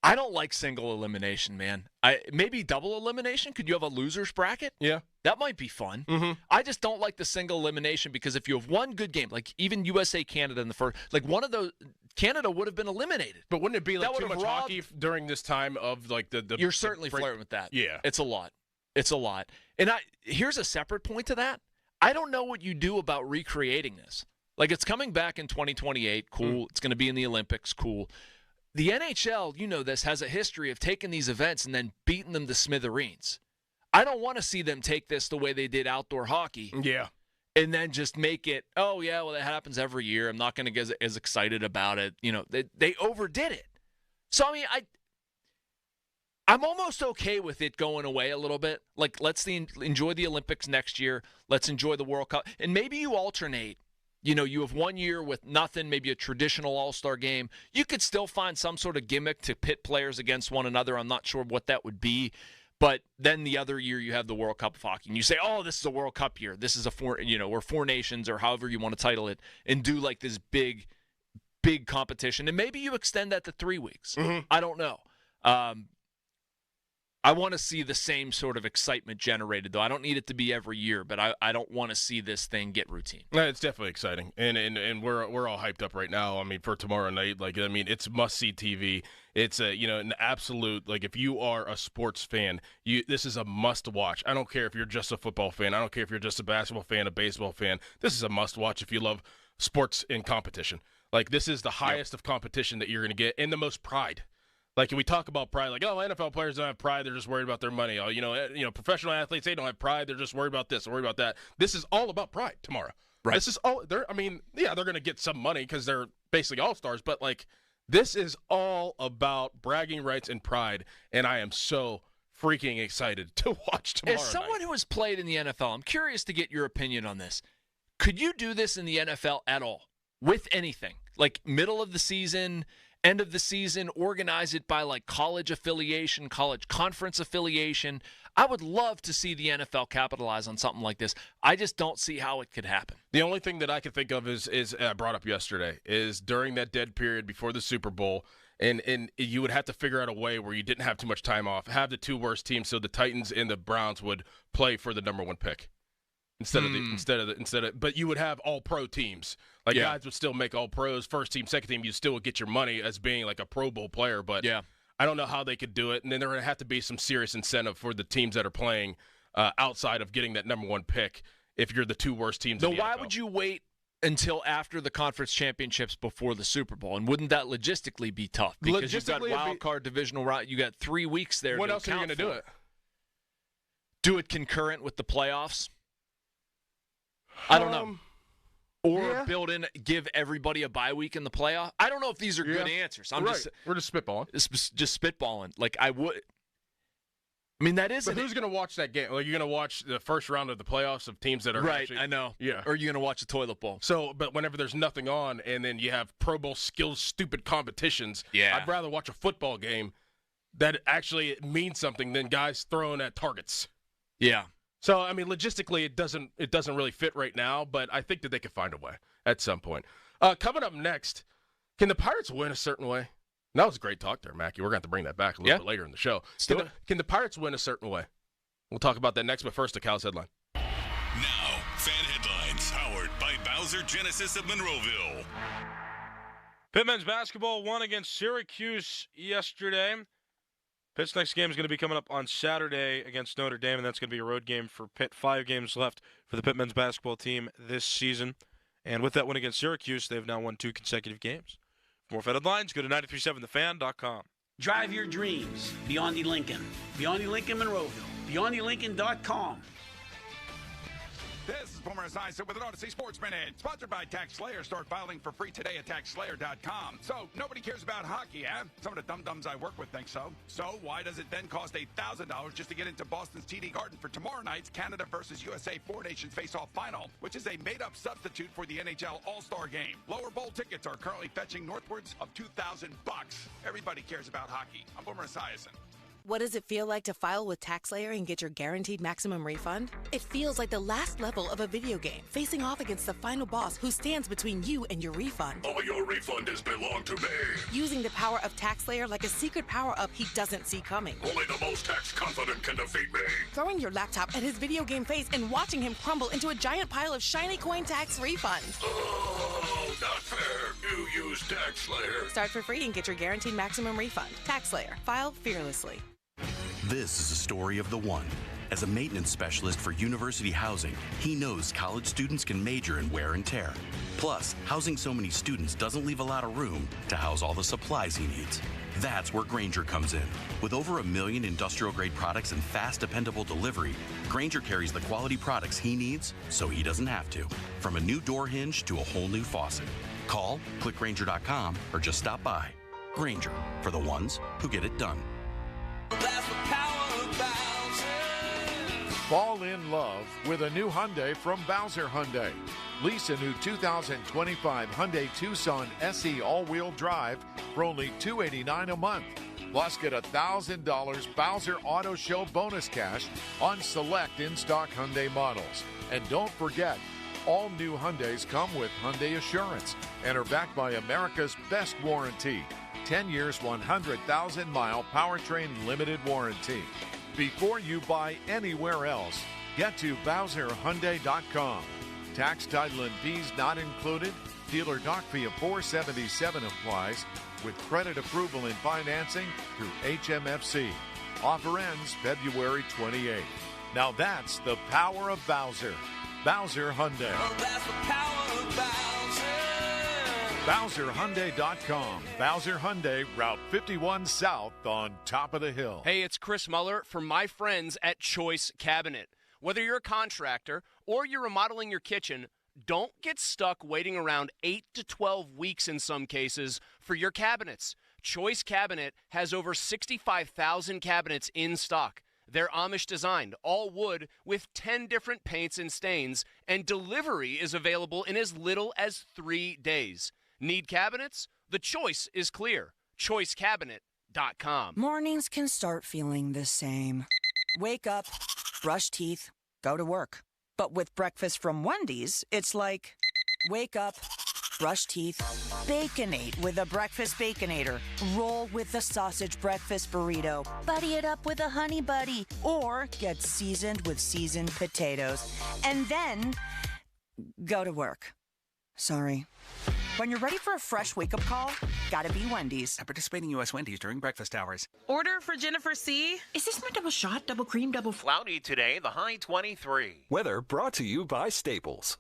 I don't like single elimination, man. Maybe double elimination. Could you have a loser's bracket? Yeah. That might be fun. Mm-hmm. I just don't like the single elimination, because if you have one good game, like even USA-Canada in the first, like one of those, Canada would have been eliminated. But wouldn't it be like too much hockey during this time of like the You're certainly flirting with that. Yeah. It's a lot. And here's a separate point to that. I don't know what you do about recreating this. Like, it's coming back in 2028. Cool. It's going to be in the Olympics. Cool. The NHL, this, has a history of taking these events and then beating them to smithereens. I don't want to see them take this the way they did outdoor hockey. Yeah. And then just make it, oh, yeah, well, that happens every year. I'm not going to get as excited about it. They overdid it. So, I mean, I'm almost okay with it going away a little bit. Like, let's enjoy the Olympics next year. Let's enjoy the World Cup. And maybe you alternate. You have 1 year with nothing, maybe a traditional all-star game. You could still find some sort of gimmick to pit players against one another. I'm not sure what that would be. But then the other year you have the World Cup of Hockey. And you say, oh, this is a World Cup year. This is we're 4 nations, or however you want to title it, and do like this big competition. And maybe you extend that to 3 weeks. Mm-hmm. I don't know. I want to see the same sort of excitement generated, though. I don't need it to be every year, but I don't want to see this thing get routine. Yeah, it's definitely exciting, and we're all hyped up right now. I mean, for tomorrow night, it's must-see TV. It's an absolute, like, if you are a sports fan, this is a must-watch. I don't care if you're just a football fan. I don't care if you're just a basketball fan, a baseball fan. This is a must-watch if you love sports in competition. Like, this is the highest of competition that you're going to get, and the most pride. Like, we talk about pride, like, oh, NFL players don't have pride, they're just worried about their money. Oh, professional athletes, they don't have pride, they're just worried about this, worried about that. This is all about pride tomorrow. Right. This is all, they're going to get some money because they're basically all-stars, but, like, this is all about bragging rights and pride, and I am so freaking excited to watch tomorrow As someone who has played in the NFL, I'm curious to get your opinion on this. Could you do this in the NFL at all, with anything? Like, middle of the season, end of the season, organize it by like college affiliation, college conference affiliation. I would love to see the NFL capitalize on something like this. I just don't see how it could happen. The only thing that I can think of is I brought up yesterday, is during that dead period before the Super Bowl, and you would have to figure out a way where you didn't have too much time off, have the two worst teams so the Titans and the Browns would play for the number one pick. Instead of, but you would have all pro teams. Like, guys would still make all pros, first team, second team. You still would get your money as being like a Pro Bowl player. But I don't know how they could do it. And then there would have to be some serious incentive for the teams that are playing outside of getting that number one pick if you're the two worst teams. So why would you wait until after the conference championships before the Super Bowl? And wouldn't that logistically be tough? Because you've got wild card, divisional round. You got 3 weeks there. What else are you going to do it? Do it concurrent with the playoffs? I don't know. Or build in, give everybody a bye week in the playoff. I don't know if these are good answers. We're just spitballing. Just spitballing. Like, I would. I mean, that is. But who's going to watch that game? Like, you're going to watch the first round of the playoffs of teams that are actually, I know. Yeah. Or you're going to watch the toilet bowl. So, but whenever there's nothing on, and then you have Pro Bowl skills, stupid competitions. Yeah. I'd rather watch a football game that actually means something than guys throwing at targets. Yeah. So, I mean, logistically, it doesn't really fit right now, but I think that they could find a way at some point. Coming up next, can the Pirates win a certain way? That was a great talk there, Mackie. We're going to have to bring that back a little bit later in the show. Can the Pirates win a certain way? We'll talk about that next, but first, the Cal's headline. Now, fan headlines powered by Bowser Genesis of Monroeville. Pitt men's basketball won against Syracuse yesterday. Pitt's next game is going to be coming up on Saturday against Notre Dame, and that's going to be a road game for Pitt. 5 games left for the Pitt men's basketball team this season. And with that win against Syracuse, they've now won 2 consecutive games. For more Fed headlines, go to 937thefan.com. Drive your dreams. Beyond the Lincoln. Beyond the Lincoln Monroeville. BeyondTheLincoln.com. This is Boomer Esiason with an Odyssey Sports Minute, sponsored by TaxSlayer. Start filing for free today at TaxSlayer.com. So, nobody cares about hockey, eh? Some of the dum-dums I work with think so. So, why does it then cost $8,000 just to get into Boston's TD Garden for tomorrow night's Canada versus USA 4 Nations Faceoff final, which is a made-up substitute for the NHL All-Star Game? Lower bowl tickets are currently fetching northwards of $2,000. Everybody cares about hockey. I'm Boomer Esiason. What does it feel like to file with TaxSlayer and get your guaranteed maximum refund? It feels like the last level of a video game, facing off against the final boss who stands between you and your refund. All your refund has belonged to me. Using the power of TaxSlayer like a secret power-up he doesn't see coming. Only the most tax-confident can defeat me. Throwing your laptop at his video game face and watching him crumble into a giant pile of shiny coin tax refunds. Oh, not fair. You use TaxSlayer. Start for free and get your guaranteed maximum refund. TaxSlayer. File fearlessly. This is the story of the one. As a maintenance specialist for university housing, he knows college students can major in wear and tear. Plus, housing so many students doesn't leave a lot of room to house all the supplies he needs. That's where Grainger comes in. With over 1 million industrial-grade products and fast, dependable delivery, Grainger carries the quality products he needs so he doesn't have to. From a new door hinge to a whole new faucet. Call, click Grainger.com, or just stop by. Grainger, for the ones who get it done. Fall in love with a new Hyundai from Bowser Hyundai. Lease a new 2025 Hyundai Tucson SE all-wheel drive for only $289 a month. Plus, get $1,000 Bowser Auto Show bonus cash on select in-stock Hyundai models. And don't forget, all new Hyundais come with Hyundai Assurance and are backed by America's best warranty. 10 years, 100,000-mile powertrain limited warranty. Before you buy anywhere else, get to BowserHyundai.com. Tax, title, and fees not included. Dealer doc fee of $477 applies with credit approval and financing through HMFC. Offer ends February 28th. Now that's the power of Bowser. Bowser Hyundai. Oh, that's the power of Bowser. BowserHyundai.com. Bowser Hyundai, Route 51 South on top of the hill. Hey, it's Chris Muller from my friends at Choice Cabinet. Whether you're a contractor or you're remodeling your kitchen, don't get stuck waiting around 8 to 12 weeks in some cases for your cabinets. Choice Cabinet has over 65,000 cabinets in stock. They're Amish designed, all wood with 10 different paints and stains, and delivery is available in as little as 3 days. Need cabinets? The choice is clear. ChoiceCabinet.com. Mornings can start feeling the same. Wake up, brush teeth, go to work. But with breakfast from Wendy's, it's like, wake up, brush teeth, Baconate with a breakfast Baconator. Roll with the sausage breakfast burrito. Buddy it up with a honey buddy. Or get seasoned with seasoned potatoes. And then, go to work. Sorry. When you're ready for a fresh wake-up call, gotta be Wendy's. At participating U.S. Wendy's during breakfast hours. Order for Jennifer C. Is this my double shot, double cream, double... Cloudy today, the high 23. Weather brought to you by Staples.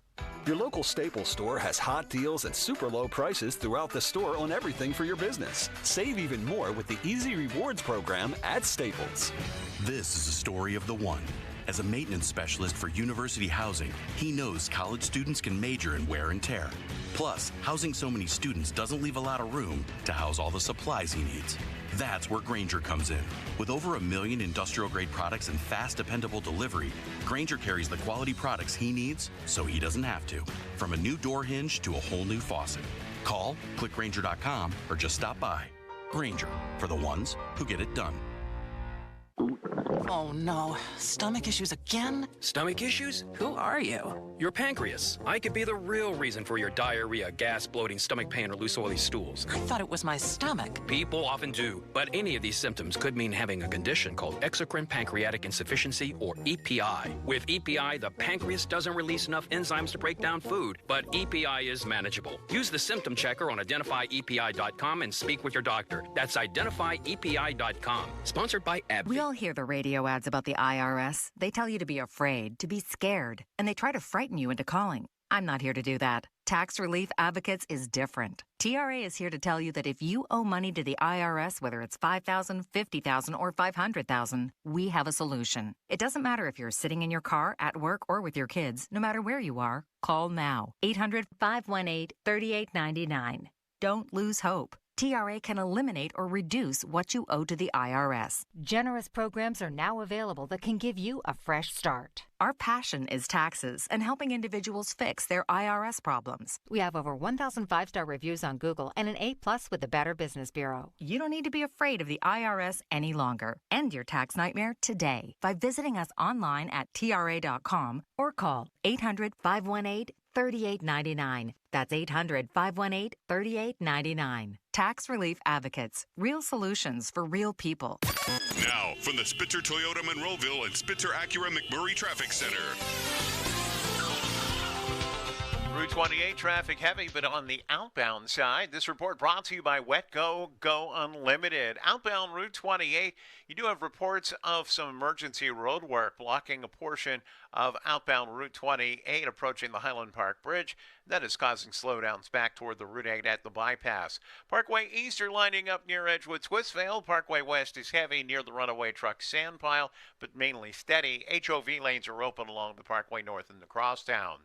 Your local Staples store has hot deals and super low prices throughout the store on everything for your business. Save even more with the Easy Rewards program at Staples. This is a story of the one. As a maintenance specialist for university housing, he knows college students can major in wear and tear. Plus, housing so many students doesn't leave a lot of room to house all the supplies he needs. That's where Grainger comes in. With over 1 million industrial-grade products and fast, dependable delivery, Grainger carries the quality products he needs so he doesn't have to. From a new door hinge to a whole new faucet. Call, click Grainger.com, or just stop by. Grainger, for the ones who get it done. Oh no, stomach issues again? Stomach issues? Who are you? Your pancreas. I could be the real reason for your diarrhea, gas, bloating, stomach pain, or loose oily stools. I thought it was my stomach. People often do, but any of these symptoms could mean having a condition called exocrine pancreatic insufficiency, or EPI. With EPI, the pancreas doesn't release enough enzymes to break down food, but EPI is manageable. Use the symptom checker on identifyepi.com and speak with your doctor. That's identifyepi.com. Sponsored by AbbVie. We all hear the radio ads about the IRS. They tell you to be afraid, to be scared, and they try to frighten you into calling. I'm not here to do that. Tax Relief Advocates is different. TRA is here to tell you that if you owe money to the IRS, whether it's $5,000, $50,000, or $500,000, we have a solution. It doesn't matter if you're sitting in your car, at work, or with your kids. No matter where you are, call now. 800-518-3899. Don't lose hope. TRA can eliminate or reduce what you owe to the IRS. Generous programs are now available that can give you a fresh start. Our passion is taxes and helping individuals fix their IRS problems. We have over 1,000 5-star reviews on Google and an A+ with the Better Business Bureau. You don't need to be afraid of the IRS any longer. End your tax nightmare today by visiting us online at TRA.com or call 800-518-3899. That's 800-518-3899. Tax Relief Advocates. Real solutions for real people. Now, from the Spitzer Toyota Monroeville and Spitzer Acura McMurray Traffic Center. Route 28 traffic heavy, but on the outbound side. This report brought to you by WetGo Go Unlimited. Outbound Route 28, you do have reports of some emergency road work blocking a portion of outbound Route 28 approaching the Highland Park Bridge. That is causing slowdowns back toward the Route 8 at the bypass. Parkway East are lining up near Edgewood Swissvale. Parkway West is heavy near the runaway truck sand pile, but mainly steady. HOV lanes are open along the Parkway North and the Crosstown.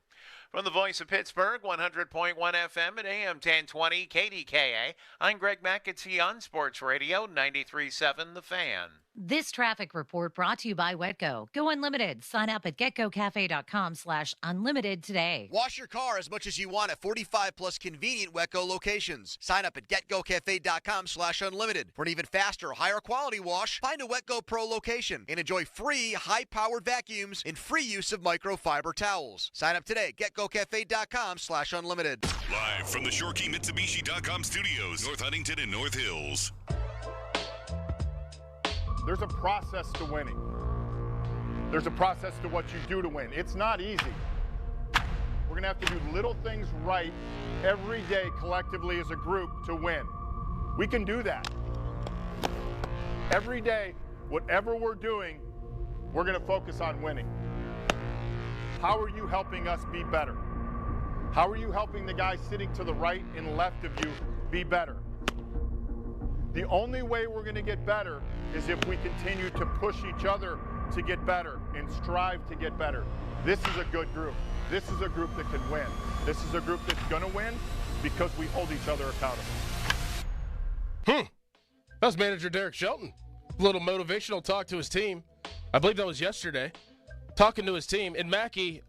From the voice of Pittsburgh, 100.1 FM at AM 1020 KDKA, I'm Greg McAtee on Sports Radio 93.7 The Fan. This traffic report brought to you by WetGo. Go Unlimited. Sign up at getgocafe.com/unlimited today. Wash your car as much as you want at 45 plus convenient WetGo locations. Sign up at getgocafe.com/unlimited. For an even faster, higher quality wash, find a WetGo Pro location and enjoy free high-powered vacuums and free use of microfiber towels. Sign up today at getgocafe.com/unlimited. Live from the ShoreKeyMitsubishi.com studios, North Huntington and North Hills. there's a process to winning. There's a process to what you do to win. It's not easy. We're going to have to do little things right every day collectively as a group to win. We can do that. Every day, whatever we're doing, we're going to focus on winning. How are you helping us be better? How are you helping the guys sitting to the right and left of you be better? The only way we're going to get better is if we continue to push each other to get better and strive to get better. This is a good group. This is a group that can win. This is a group that's going to win because we hold each other accountable. That was manager Derek Shelton. A little motivational talk to his team. I believe that was yesterday. Talking to his team. And Mackey,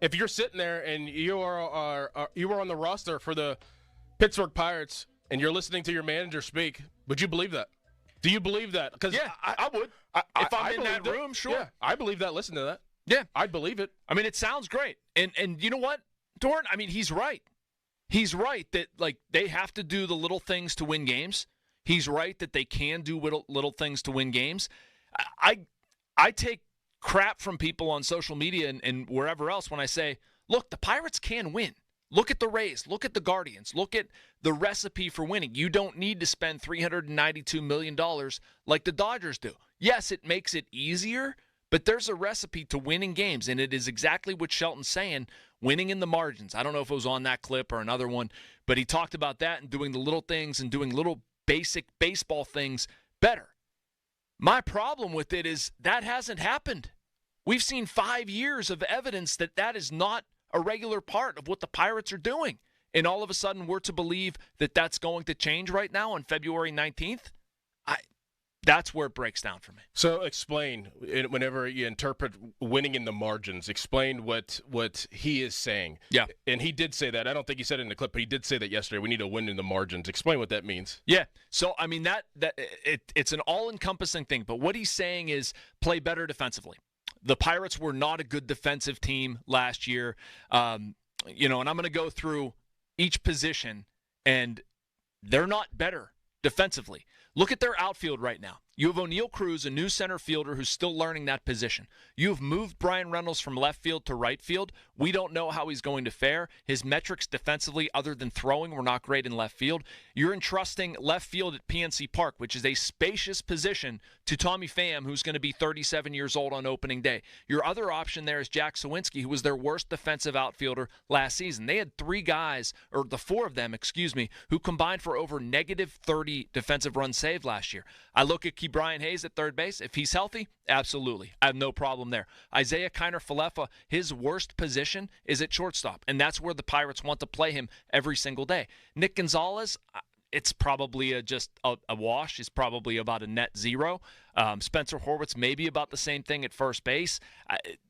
if you're sitting there and you are on the roster for the Pittsburgh Pirates and you're listening to your manager speak, would you believe that? Do you believe that? Because yeah, I would. If I'm in that room, sure. Yeah, I believe that. Listen to that. Yeah. I'd believe it. I mean, it sounds great. And you know what, Dorn? I mean, he's right. He's right that, like, they have to do the little things to win games. He's right that they can do little things to win games. I take crap from people on social media and wherever else when I say, look, the Pirates can win. Look at the Rays. Look at the Guardians. Look at the recipe for winning. You don't need to spend $392 million like the Dodgers do. Yes, it makes it easier, but there's a recipe to winning games, and it is exactly what Shelton's saying, winning in the margins. I don't know if it was on that clip or another one, but he talked about that and doing the little things and doing little basic baseball things better. My problem with it is that hasn't happened. We've seen 5 years of evidence that that is not a regular part of what the Pirates are doing. And all of a sudden we're to believe that that's going to change right now on February 19th? That's where it breaks down for me. So explain, whenever you interpret winning in the margins, explain what he is saying. Yeah. And he did say that. I don't think he said it in the clip, but he did say that yesterday. We need to win in the margins. Explain what that means. Yeah. So, I mean, it's an all-encompassing thing. But what he's saying is play better defensively. The Pirates were not a good defensive team last year. And I'm going to go through each position, and they're not better defensively. Look at their outfield right now. You have O'Neal Cruz, a new center fielder who's still learning that position. You have moved Brian Reynolds from left field to right field. We don't know how he's going to fare. His metrics defensively, other than throwing, were not great in left field. You're entrusting left field at PNC Park, which is a spacious position, to Tommy Pham, who's going to be 37 years old on opening day. Your other option there is Jack Sawinski, who was their worst defensive outfielder last season. They had the four of them, who combined for over negative 30 defensive runs saved last year. I look at Brian Hayes at third base. If he's healthy, absolutely. I have no problem there. Isaiah Kiner-Falefa, his worst position is at shortstop, and that's where the Pirates want to play him every single day. Nick Gonzalez, it's probably just a wash. He's probably about a net zero. Spencer Horwitz, maybe about the same thing at first base.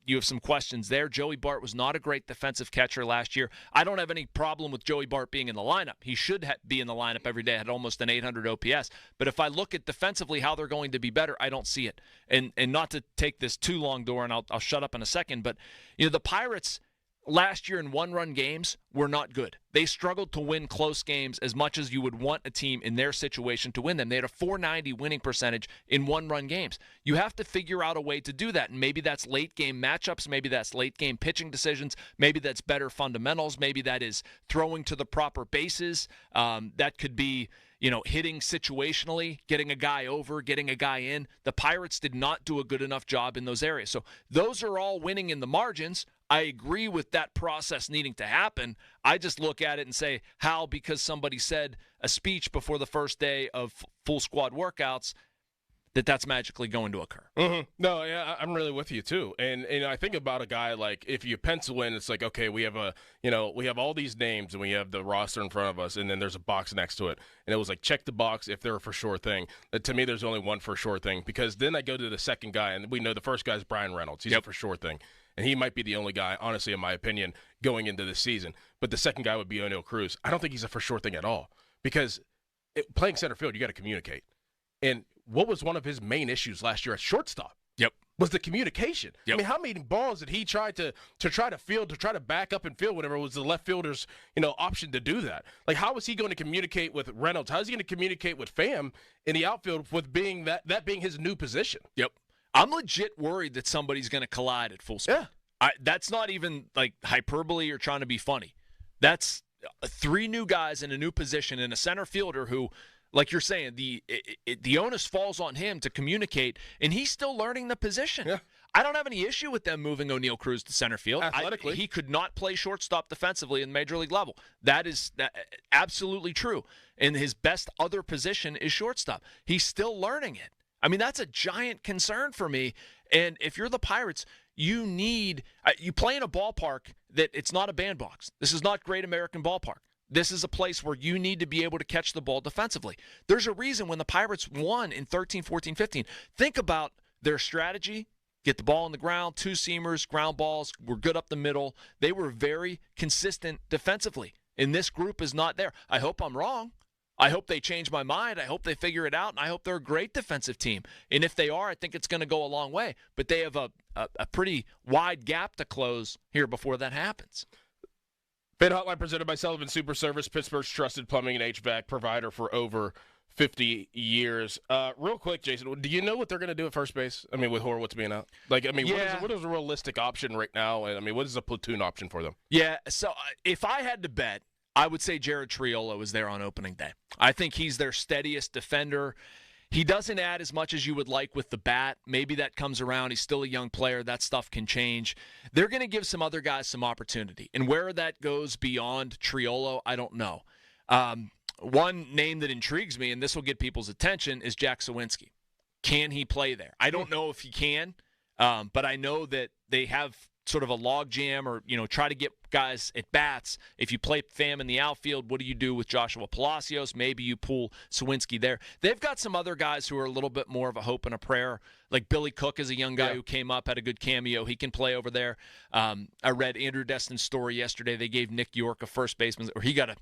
You have some questions there. Joey Bart was not a great defensive catcher last year. I don't have any problem with Joey Bart being in the lineup. He should be in the lineup every day. Had almost an 800 OPS. But if I look at defensively how they're going to be better, I don't see it. And not to take this too long, Doran, I'll shut up in a second. But the Pirates last year in one-run games were not good. They struggled to win close games as much as you would want a team in their situation to win them. They had a .490 winning percentage in one-run games. You have to figure out a way to do that, and maybe that's late-game matchups, maybe that's late-game pitching decisions, maybe that's better fundamentals, maybe that is throwing to the proper bases. That could be hitting situationally, getting a guy over, getting a guy in. The Pirates did not do a good enough job in those areas. So those are all winning in the margins. I agree with that process needing to happen. I just look at it and say, how, because somebody said a speech before the first day of full squad workouts, that's magically going to occur. Mm-hmm. No, yeah, I'm really with you too. And I think about a guy like, if you pencil in, it's like, okay, we have we have all these names and we have the roster in front of us, and then there's a box next to it, and it was like, check the box if they're a for sure thing. To me, there's only one for sure thing, because then I go to the second guy, and we know the first guy is Brian Reynolds. He's a for sure thing. And he might be the only guy, honestly, in my opinion, going into this season. But the second guy would be O'Neal Cruz. I don't think he's a for sure thing at all, because playing center field, you got to communicate. And what was one of his main issues last year at shortstop? Yep. was the communication. Yep. I mean, how many balls did he try to try to field, to try to back up and field whenever it was the left fielder's, option to do that? Like, how is he going to communicate with Reynolds? How is he going to communicate with Pham in the outfield with being that being his new position? Yep. I'm legit worried that somebody's going to collide at full speed. Yeah. That's not even like hyperbole or trying to be funny. That's 3 new guys in a new position and a center fielder who, like you're saying, the onus falls on him to communicate, and he's still learning the position. Yeah. I don't have any issue with them moving O'Neal Cruz to center field. Athletically. He could not play shortstop defensively in the major league level. That is absolutely true. And his best other position is shortstop. He's still learning it. I mean, that's a giant concern for me. And if you're the Pirates, you play in a ballpark that it's not a bandbox. This is not Great American Ballpark. This is a place where you need to be able to catch the ball defensively. There's a reason when the Pirates won in 13, 14, 15. Think about their strategy. Get the ball on the ground, 2-seamers, ground balls, were good up the middle. They were very consistent defensively. And this group is not there. I hope I'm wrong. I hope they change my mind. I hope they figure it out, and I hope they're a great defensive team. And if they are, I think it's going to go a long way. But they have a pretty wide gap to close here before that happens. Fan Hotline presented by Sullivan Super Service, Pittsburgh's trusted plumbing and HVAC provider for over 50 years. Real quick, Jason, do you know what they're going to do at first base? I mean, with Horowitz being out? What is a realistic option right now? And I mean, what is a platoon option for them? Yeah, so if I had to bet, I would say Jared Triolo is there on opening day. I think he's their steadiest defender. He doesn't add as much as you would like with the bat. Maybe that comes around. He's still a young player. That stuff can change. They're going to give some other guys some opportunity. And where that goes beyond Triolo, I don't know. One name that intrigues me, and this will get people's attention, is Jack Sawinski. Can he play there? I don't know if he can, but I know that they have sort of a log jam or, try to get guys at bats. If you play Pham in the outfield, what do you do with Joshua Palacios? Maybe you pull Sawinski there. They've got some other guys who are a little bit more of a hope and a prayer. Like Billy Cook is a young guy who came up, had a good cameo. He can play over there. I read Andrew Destin's story yesterday. They gave Nick York a first baseman, or he got a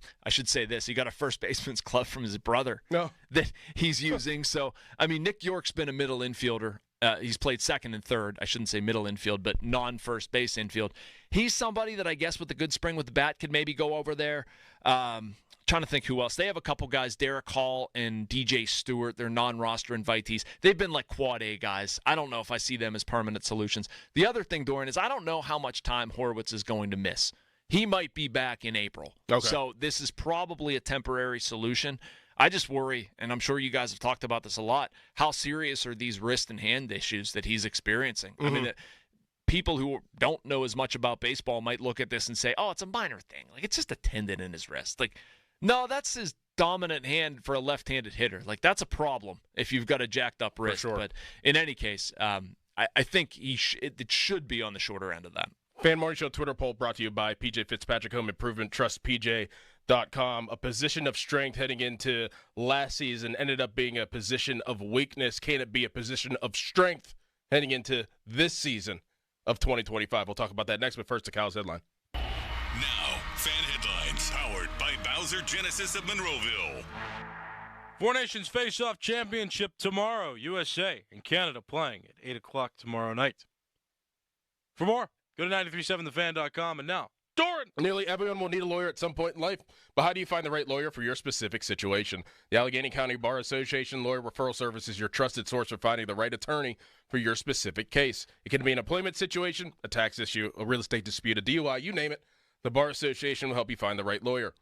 first baseman's glove from his brother that he's using. So, I mean, Nick York's been a middle infielder. He's played second and third. I shouldn't say middle infield, but non-first base infield. He's somebody that I guess with a good spring with the bat could maybe go over there. Trying to think who else. They have a couple guys, Derek Hall and DJ Stewart. They're non-roster invitees. They've been like quad A guys. I don't know if I see them as permanent solutions. The other thing, Dorian, is I don't know how much time Horowitz is going to miss. He might be back in April. Okay. So this is probably a temporary solution. I just worry, and I'm sure you guys have talked about this a lot, how serious are these wrist and hand issues that he's experiencing? I mean, people who don't know as much about baseball might look at this and say, oh, it's a minor thing. Like, it's just a tendon in his wrist. Like, no, that's his dominant hand for a left-handed hitter. Like, that's a problem if you've got a jacked-up wrist. Sure. But in any case, I think it should be on the shorter end of that. Fan Morning Show Twitter poll brought to you by PJ Fitzpatrick Home Improvement. Trust PJ.com. A position of strength heading into last season ended up being a position of weakness. Can it be a position of strength heading into this season of 2025? We'll talk about that next, but first, to Kyle's headline. Now, fan headlines powered by Bowser Genesis of Monroeville. Four Nations Faceoff Championship tomorrow. USA and Canada playing at 8 o'clock tomorrow night. For more, go to 937thefan.com. And now, Doran! Nearly everyone will need a lawyer at some point in life, but how do you find the right lawyer for your specific situation? The Allegheny County Bar Association Lawyer Referral Service is your trusted source for finding the right attorney for your specific case. It can be an employment situation, a tax issue, a real estate dispute, a DUI, you name it. The Bar Association will help you find the right lawyer.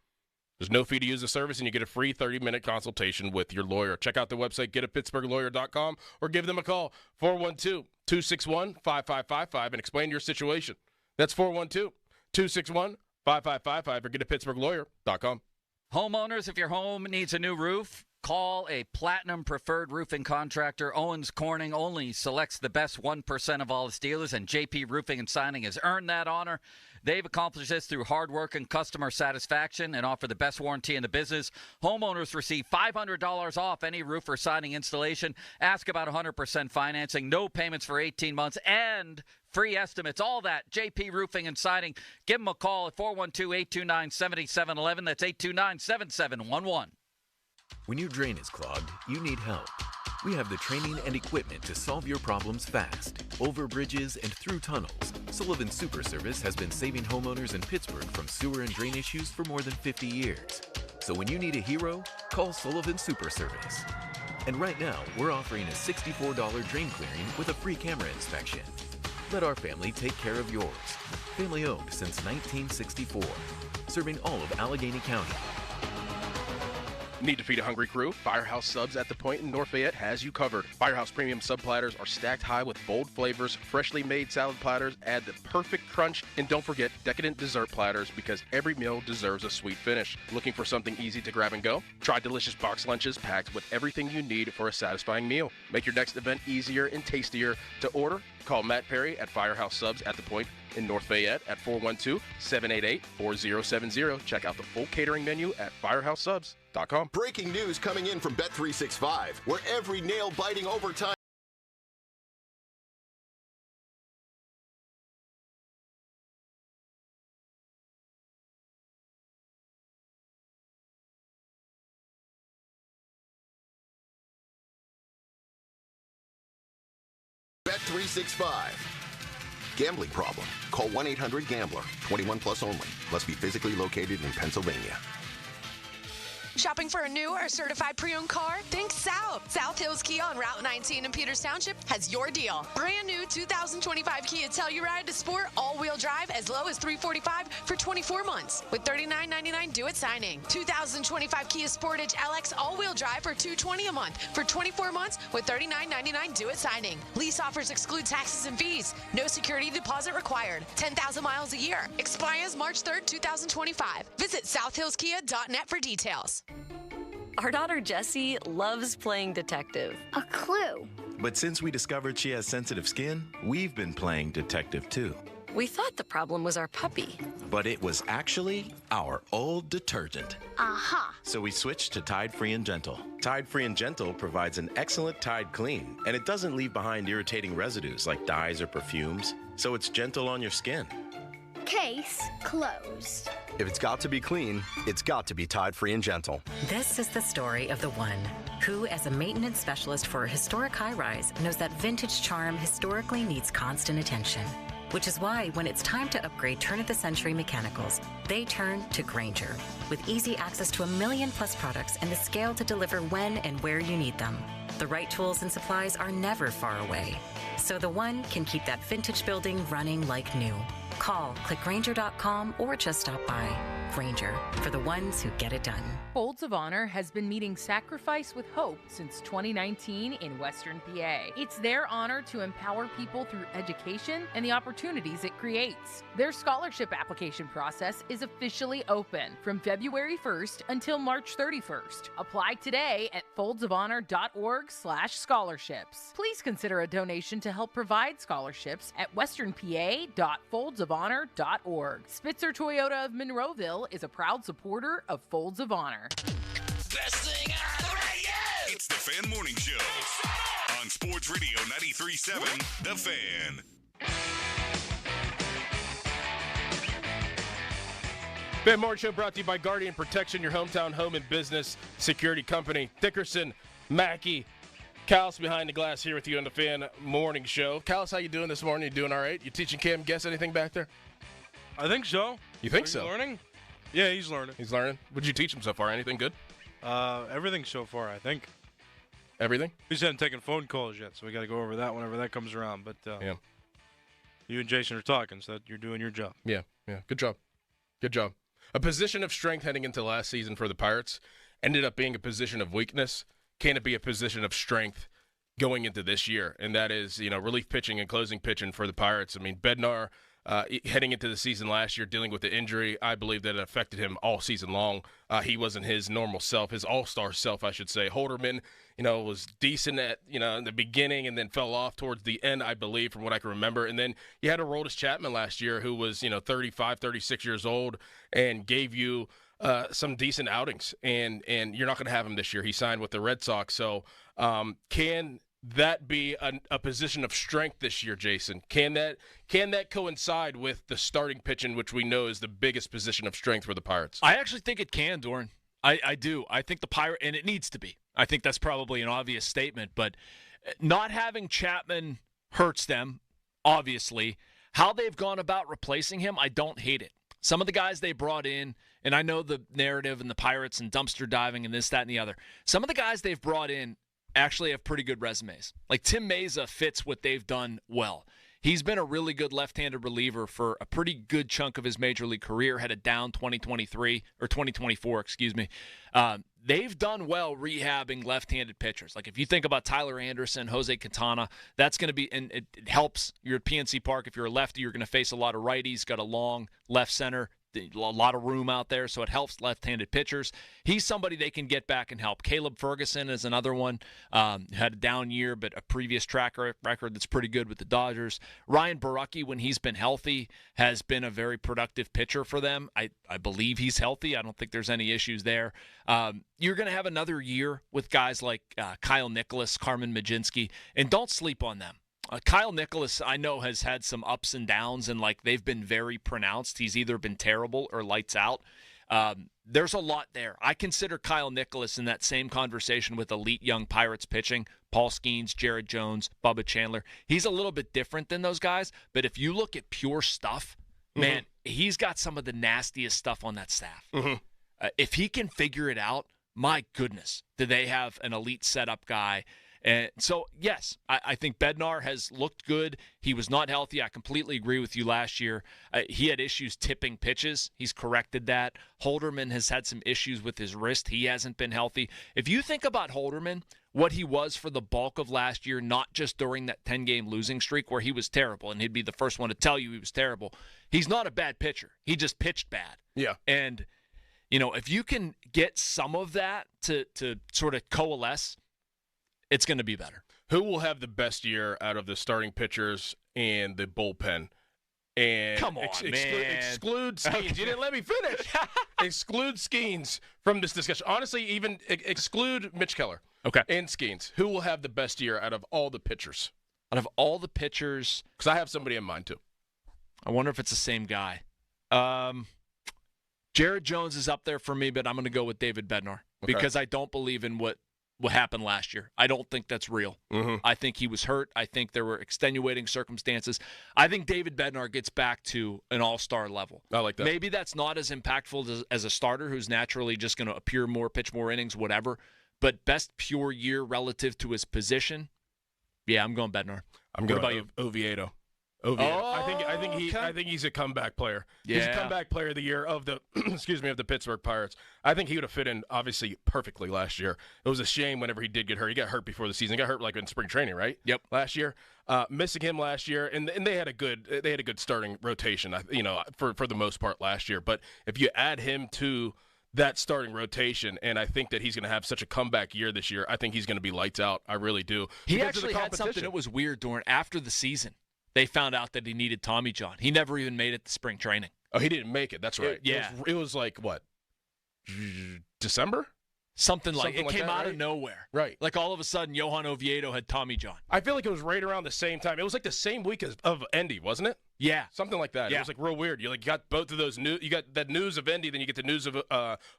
There's no fee to use the service, and you get a free 30-minute consultation with your lawyer. Check out the website, getapittsburghlawyer.com, or give them a call, 412-261-5555, and explain your situation. That's 412-261-5555, or getapittsburghlawyer.com. Homeowners, if your home needs a new roof, call a Platinum Preferred Roofing Contractor. Owens Corning only selects the best 1% of all its dealers, and JP Roofing and Signing has earned that honor. They've accomplished this through hard work and customer satisfaction and offer the best warranty in the business. Homeowners receive $500 off any roof or siding installation. Ask about 100% financing, no payments for 18 months, and free estimates. All that, JP Roofing and Siding. Give them a call at 412-829-7711. That's 829-7711. When your drain is clogged, you need help. We have the training and equipment to solve your problems fast, over bridges and through tunnels. Sullivan Super Service has been saving homeowners in Pittsburgh from sewer and drain issues for more than 50 years. So when you need a hero, call Sullivan Super Service. And right now, we're offering a $64 drain clearing with a free camera inspection. Let our family take care of yours. Family owned since 1964. Serving all of Allegheny County. Need to feed a hungry crew? Firehouse Subs at the Point in North Fayette has you covered. Firehouse Premium Sub Platters are stacked high with bold flavors. Freshly made salad platters add the perfect crunch. And don't forget decadent dessert platters, because every meal deserves a sweet finish. Looking for something easy to grab and go? Try delicious box lunches packed with everything you need for a satisfying meal. Make your next event easier and tastier. To order, call Matt Perry at Firehouse Subs at the Point in North Fayette at 412-788-4070. Check out the full catering menu at firehousesubs.com. Breaking news coming in from Bet365, where every nail-biting overtime. Bet365. Gambling problem? Call 1-800-GAMBLER. 21 plus only. Must be physically located in Pennsylvania. Shopping for a new or certified pre-owned car? Think South. South Hills Kia on Route 19 in Peters Township has your deal. Brand new 2025 Kia Telluride to sport all-wheel drive as low as $345 for 24 months with $39.99 due at signing. 2025 Kia Sportage LX all-wheel drive for $220 a month for 24 months with $39.99 due at signing. Lease offers exclude taxes and fees. No security deposit required. 10,000 miles a year. Expires March 3rd, 2025. Visit southhillskia.net for details. Our daughter Jessie loves playing detective. A clue. But since we discovered she has sensitive skin, we've been playing detective too. We thought the problem was our puppy. But it was actually our old detergent. Aha. So we switched to Tide Free and Gentle. Tide Free and Gentle provides an excellent Tide clean, and it doesn't leave behind irritating residues like dyes or perfumes, so it's gentle on your skin. Case closed. If it's got to be clean, it's got to be Tide Free and Gentle. This is the story of the one who, as a maintenance specialist for a historic high-rise, knows that vintage charm historically needs constant attention. Which is why, when it's time to upgrade turn-of-the-century mechanicals, they turn to Grainger. With easy access to 1 million-plus products and the scale to deliver when and where you need them. The right tools and supplies are never far away. So the one can keep that vintage building running like new. Call, click Grainger.com, or just stop by. Grainger, for the ones who get it done. Folds of Honor has been meeting sacrifice with hope since 2019 in Western PA. It's their honor to empower people through education and the opportunities it creates. Their scholarship application process is officially open from February 1st until March 31st. Apply today at foldsofhonor.org/scholarships. Please consider a donation to help provide scholarships at westernpa.foldsofhonor.org. Spitzer Toyota of Monroeville is a proud supporter of Folds of Honor. Best thing on the radio! It's the Fan Morning Show on Sports Radio 93.7 The Fan. Fan Morning Show brought to you by Guardian Protection, your hometown home and business security company. Dickerson, Mackey, Cal's behind the glass here with you on the Fan Morning Show. Cal's, how you doing this morning? You doing all right? You teaching Cam guess anything back there? I think so. You think Are so? You learning? Yeah, he's learning. He's learning. What did you teach him so far? Anything good? Everything so far, I think. Everything? We just haven't taken phone calls yet, so we got to go over that whenever that comes around. But yeah, you and Jason are talking, so that you're doing your job. Yeah. Good job. Good job. A position of strength heading into last season for the Pirates ended up being a position of weakness. Can it be a position of strength going into this year? And that is, relief pitching and closing pitching for the Pirates. I mean, Bednar, heading into the season last year, dealing with the injury, I believe that it affected him all season long. He wasn't his normal self, his all-star self, I should say. Holderman, was decent at, in the beginning and then fell off towards the end, I believe, from what I can remember. And then you had Aroldis Chapman last year who was, 35, 36 years old and gave you some decent outings. And you're not going to have him this year. He signed with the Red Sox. So can that be a position of strength this year, Jason? Can that coincide with the starting pitching, which we know is the biggest position of strength for the Pirates? I actually think it can, Doran. I do. I think the Pirate, and it needs to be. I think that's probably an obvious statement, but not having Chapman hurts them, obviously. How they've gone about replacing him, I don't hate it. Some of the guys they brought in, and I know the narrative and the Pirates and dumpster diving and this, that, and the other. Some of the guys they've brought in actually have pretty good resumes. Like Tim Meza fits what they've done well. He's been a really good left-handed reliever for a pretty good chunk of his major league career, had a down 2024, excuse me. They've done well rehabbing left-handed pitchers. Like if you think about Tyler Anderson, Jose Quintana, that's going to be, and it helps. You're at PNC Park. If you're a lefty, you're going to face a lot of righties, got a long left center, a lot of room out there, so it helps left-handed pitchers. He's somebody they can get back and help. Caleb Ferguson is another one. Had a down year, but a previous track record that's pretty good with the Dodgers. Ryan Borucki, when he's been healthy, has been a very productive pitcher for them. I believe he's healthy. I don't think there's any issues there. You're going to have another year with guys like Kyle Nicholas, Carmen Majinski, and don't sleep on them. Kyle Nicholas, I know, has had some ups and downs, and like they've been very pronounced. He's either been terrible or lights out. There's a lot there. I consider Kyle Nicholas in that same conversation with elite young Pirates pitching, Paul Skeens, Jared Jones, Bubba Chandler. He's a little bit different than those guys, but if you look at pure stuff, man, he's got some of the nastiest stuff on that staff. If he can figure it out, my goodness, do they have an elite setup guy. And so, yes, I think Bednar has looked good. He was not healthy. I completely agree with you last year. He had issues tipping pitches. He's corrected that. Holderman has had some issues with his wrist. He hasn't been healthy. If you think about Holderman, what he was for the bulk of last year, not just during that 10-game losing streak where he was terrible, and he'd be the first one to tell you he was terrible. He's not a bad pitcher. He just pitched bad. Yeah. And, you know, if you can get some of that to sort of coalesce, it's going to be better. Who will have the best year out of the starting pitchers and the bullpen? And come on, man. Exclude Skeens. Okay. You didn't let me finish. Exclude Skeens from this discussion. Honestly, even exclude Mitch Keller. Okay. And Skeens. Who will have the best year out of all the pitchers? Out of all the pitchers. Because I have somebody in mind, too. I wonder if it's the same guy. Jared Jones is up there for me, but I'm going to go with David Bednar because I don't believe in what happened last year. I don't think that's real. I think he was hurt. I think there were extenuating circumstances. I think David Bednar gets back to an all-star level. I like that. Maybe that's not as impactful as a starter who's naturally just going to appear more, pitch more innings, whatever. But best pure year relative to his position, yeah, I'm going Bednar. I'm going Oviedo. I think he's a comeback player. Yeah. He's a comeback player of the year of the of the Pittsburgh Pirates. I think he would have fit in obviously perfectly last year. It was a shame whenever he did get hurt. He got hurt before the season. He got hurt like in spring training, right? Yep. Last year, missing him last year, and they had a good starting rotation. For the most part last year. But if you add him to that starting rotation, and I think that he's going to have such a comeback year this year. I think he's going to be lights out. I really do. He actually had something that was weird after the season. They found out that he needed Tommy John. He never even made it to spring training. Oh, he didn't make it. That's right. Yeah. It was like, what, December? Something like it came out of nowhere. Right. Like all of a sudden, Johan Oviedo had Tommy John. I feel like it was right around the same time. It was like the same week of Endy, wasn't it? Yeah. Something like that. Yeah. It was like real weird. You got both of those news. You got that news of Endy, then you get the news of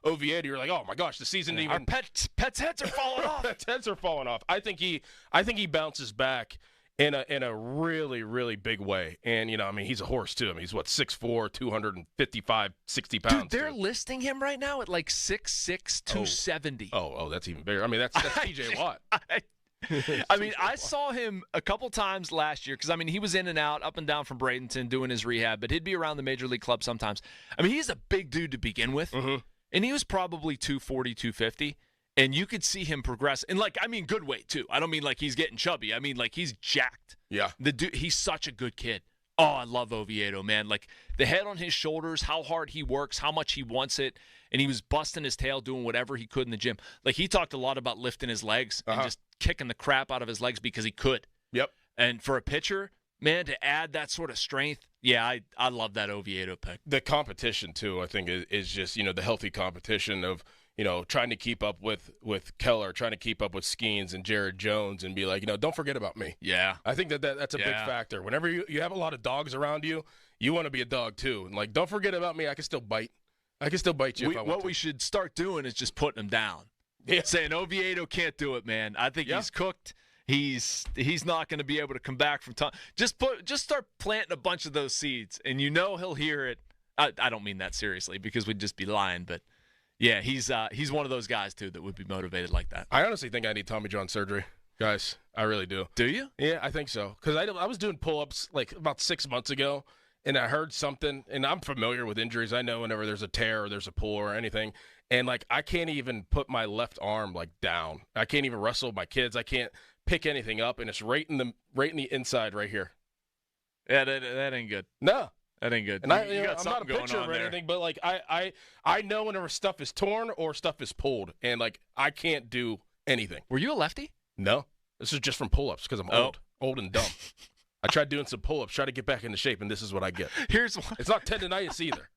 Oviedo. You're like, oh my gosh, the season didn't even. Our pets' heads are falling off. Pets' heads are falling off. I think he bounces back in a really, really big way. And, he's a horse, too. He's, 6'4", 255, 60 pounds. Dude, they're listing him right now at like 6'6", 270. Oh, that's even bigger. That's TJ Watt. I saw him a couple times last year because, he was in and out, up and down from Bradenton doing his rehab, but he'd be around the Major League Club sometimes. He's a big dude to begin with, and he was probably 240, 250. And you could see him progress. And, good weight, too. I don't mean like he's getting chubby. I mean like he's jacked. Yeah. The dude, he's such a good kid. Oh, I love Oviedo, man. Like, the head on his shoulders, how hard he works, how much he wants it. And he was busting his tail doing whatever he could in the gym. Like, he talked a lot about lifting his legs and just kicking the crap out of his legs because he could. Yep. And for a pitcher, man, to add that sort of strength, yeah, I love that Oviedo pick. The competition, too, I think, is just, the healthy competition of – trying to keep up with Keller, trying to keep up with Skeens and Jared Jones and be like, don't forget about me. Yeah. I think that's a big factor. Whenever you have a lot of dogs around you, you want to be a dog too. And don't forget about me. I can still bite. I can still bite you if I want What to. we should start doing is just putting him down. Yeah. Saying Oviedo can't do it, man. I think he's cooked. He's not going to be able to come back from time. Just start planting a bunch of those seeds, and he'll hear it. I don't mean that seriously because we'd just be lying, but yeah, he's one of those guys too that would be motivated like that. I honestly think I need Tommy John surgery, guys. I really do. Do you? Yeah, I think so. Because I was doing pull-ups like about 6 months ago, and I heard something, and I'm familiar with injuries. I know whenever there's a tear or there's a pull or anything, and like I can't even put my left arm like down. I can't even wrestle with my kids. I can't pick anything up, and it's right in the inside right here. Yeah, that ain't good. No. That ain't good. And I'm got not a pitcher or anything, but like I know whenever stuff is torn or stuff is pulled, and like I can't do anything. Were you a lefty? No. This is just from pull-ups because I'm old and dumb. I tried doing some pull-ups, try to get back into shape, and this is what I get. Here's one. It's not tendonitis either.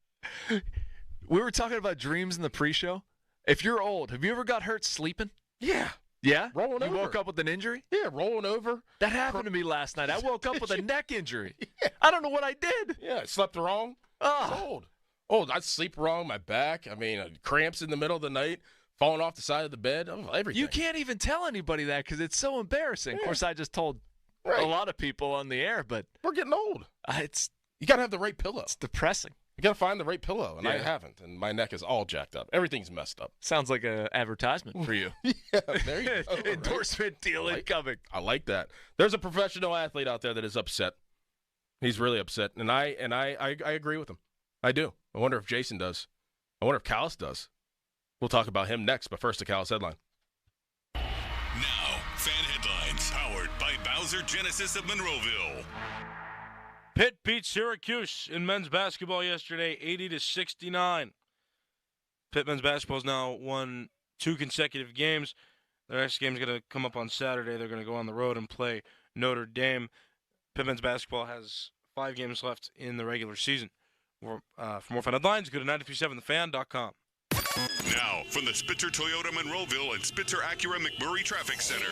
We were talking about dreams in the pre-show. If you're old, have you ever got hurt sleeping? Yeah. Yeah? Rolling over. You woke up with an injury? Yeah, rolling over. That happened to me last night. I woke up with a neck injury. Yeah. I don't know what I did. Yeah, I slept wrong. Oh. Old. I sleep wrong, my back. I mean, cramps in the middle of the night. Falling off the side of the bed, everything. You can't even tell anybody that because it's so embarrassing. Yeah. Of course, I just told a lot of people on the air, but we're getting old. You got to have the right pillow. It's depressing. You got to find the right pillow, and I haven't, and my neck is all jacked up. Everything's messed up. Sounds like an advertisement for you. Yeah, there you go. Endorsement deal incoming. I like that. There's a professional athlete out there that is upset. He's really upset, and I agree with him. I do. I wonder if Jason does. I wonder if Callis does. We'll talk about him next, but first, a Callis headline. Now, fan headlines powered by Bowser Genesis of Monroeville. Pitt beat Syracuse in men's basketball yesterday, 80-69. Pitt men's basketball has now won 2 consecutive games. Their next game is going to come up on Saturday. They're going to go on the road and play Notre Dame. Pitt men's basketball has 5 games left in the regular season. For more fan headlines, go to 937thefan.com. Now, from the Spitzer Toyota Monroeville and Spitzer Acura McMurray Traffic Center.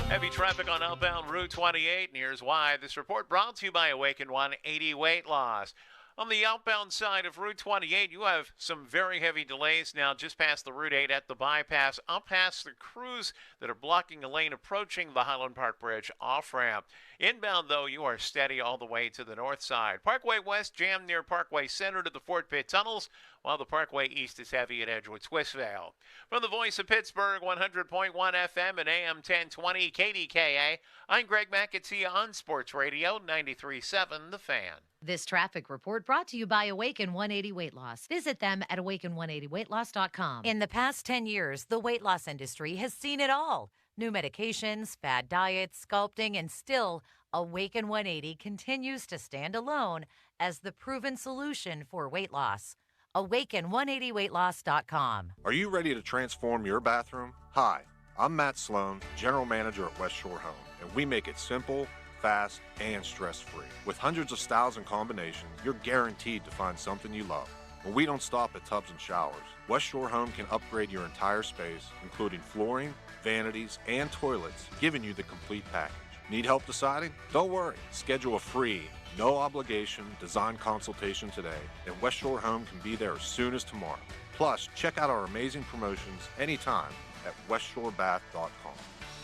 Heavy traffic on outbound Route 28, and here's why. This report brought to you by Awaken 180 Weight Loss. On the outbound side of Route 28, you have some very heavy delays now just past the Route 8 at the bypass, up past the crews that are blocking a lane approaching the Highland Park Bridge off-ramp. Inbound, though, you are steady all the way to the north side. Parkway West jammed near Parkway Center to the Fort Pitt tunnels, while the Parkway East is heavy at Edgewood Swissvale. From the Voice of Pittsburgh, 100.1 FM and AM 1020 KDKA, I'm Greg McAtee on Sports Radio 93.7 The Fan. This traffic report brought to you by Awaken 180 Weight Loss. Visit them at awaken180weightloss.com. In the past 10 years, the weight loss industry has seen it all. New medications, fad diets, sculpting, and still, Awaken 180 continues to stand alone as the proven solution for weight loss. Awaken180weightloss.com. Are you ready to transform your bathroom? Hi, I'm Matt Sloan, General Manager at West Shore Home, and we make it simple, fast, and stress-free. With hundreds of styles and combinations, you're guaranteed to find something you love. But we don't stop at tubs and showers. West Shore Home can upgrade your entire space, including flooring, vanities, and toilets, giving you the complete package. Need help deciding? Don't worry. Schedule a free, no-obligation design consultation today, and West Shore Home can be there as soon as tomorrow. Plus, check out our amazing promotions anytime at westshorebath.com.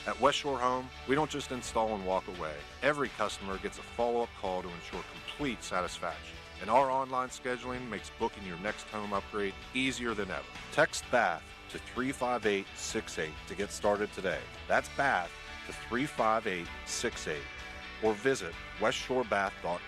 At West Shore Home, we don't just install and walk away. Every customer gets a follow-up call to ensure complete satisfaction. And our online scheduling makes booking your next home upgrade easier than ever. Text BATH to 35868 to get started today. That's BATH to 35868. Or visit westshorebath.com.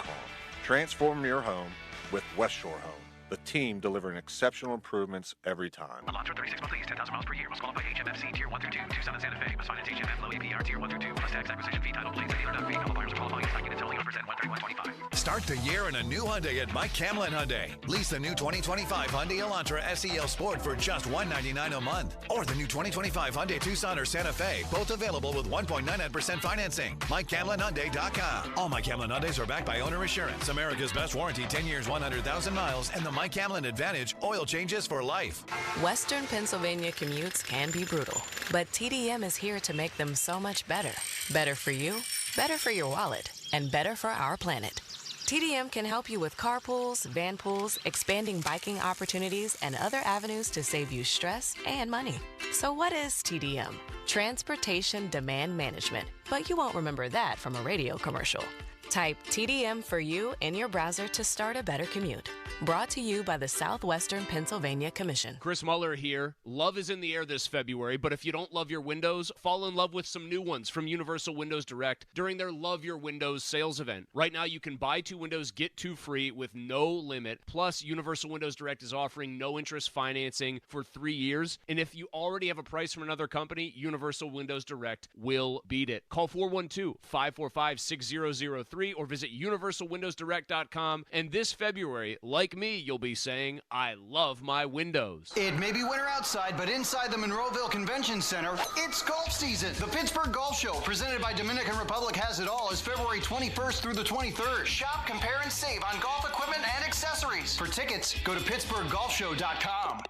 Transform your home with West Shore Home. The team delivering exceptional improvements every time. Elantra 36 monthly is 10,000 miles per year. Must qualify HMFC Tier 1 through 2. Tucson and Santa Fe. Must finance HMF low APR Tier 1 through 2. Plus tax acquisition fee, title plates, and dealer fee. All buyers are qualifying. Second until 8% 131.25. Start the year in a new Hyundai at Mike Camlin Hyundai. Lease the new 2025 Hyundai Elantra SEL Sport for just $199 a month. Or the new 2025 Hyundai Tucson or Santa Fe. Both available with 1.99% financing. MikeCamlinHyundai.com. All Mike Camlin Hyundais are backed by Owner Assurance. America's best warranty, 10 years, 100,000 miles. And the Mike Camlin Advantage. Oil changes for life. Western Pennsylvania commutes can be brutal, but TDM is here to make them so much better. Better for you, better for your wallet, and better for our planet. TDM can help you with carpools, van pools, expanding biking opportunities, and other avenues to save you stress and money. So what is TDM? Transportation Demand Management. But you won't remember that from a radio commercial. Type TDM for you in your browser to start a better commute. Brought to you by the Southwestern Pennsylvania Commission. Chris Muller here. Love is in the air this February, but if you don't love your windows, fall in love with some new ones from Universal Windows Direct during their Love Your Windows sales event. Right now, you can buy 2 windows, get 2 free with no limit. Plus, Universal Windows Direct is offering no interest financing for 3 years. And if you already have a price from another company, Universal Windows Direct will beat it. Call 412-545-6003 or visit universalwindowsdirect.com. And this February, like me, you'll be saying, I love my windows. It may be winter outside, but inside the Monroeville Convention Center, it's golf season. The Pittsburgh Golf Show, presented by Dominican Republic Has It All, is February 21st through the 23rd. Shop, compare, and save on golf equipment and accessories. For tickets, go to pittsburghgolfshow.com.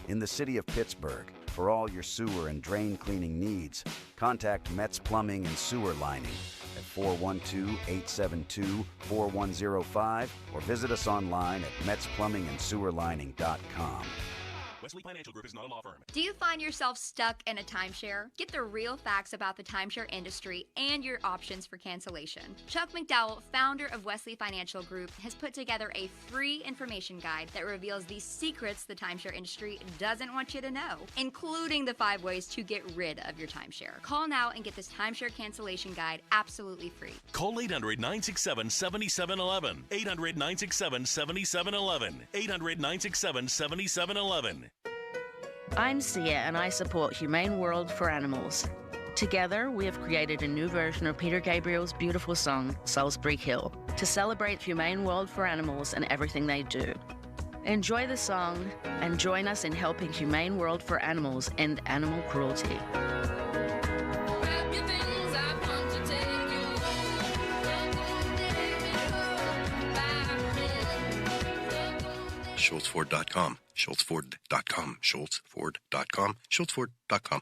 In the city of Pittsburgh, for all your sewer and drain cleaning needs, contact Metz Plumbing and Sewer Lining at 412-872-4105 or visit us online at metzplumbingandsewerlining.com. Wesley Financial Group is not a law firm. Do you find yourself stuck in a timeshare? Get the real facts about the timeshare industry and your options for cancellation. Chuck McDowell, founder of Wesley Financial Group, has put together a free information guide that reveals the secrets the timeshare industry doesn't want you to know, including the 5 ways to get rid of your timeshare. Call now and get this timeshare cancellation guide absolutely free. Call 800-967-7711. 800-967-7711. 800-967-7711. I'm Sia, and I support Humane World for Animals. Together, we have created a new version of Peter Gabriel's beautiful song, Salisbury Hill, to celebrate Humane World for Animals and everything they do. Enjoy the song and join us in helping Humane World for Animals end animal cruelty. SchultzFord.com, SchultzFord.com, SchultzFord.com, SchultzFord.com.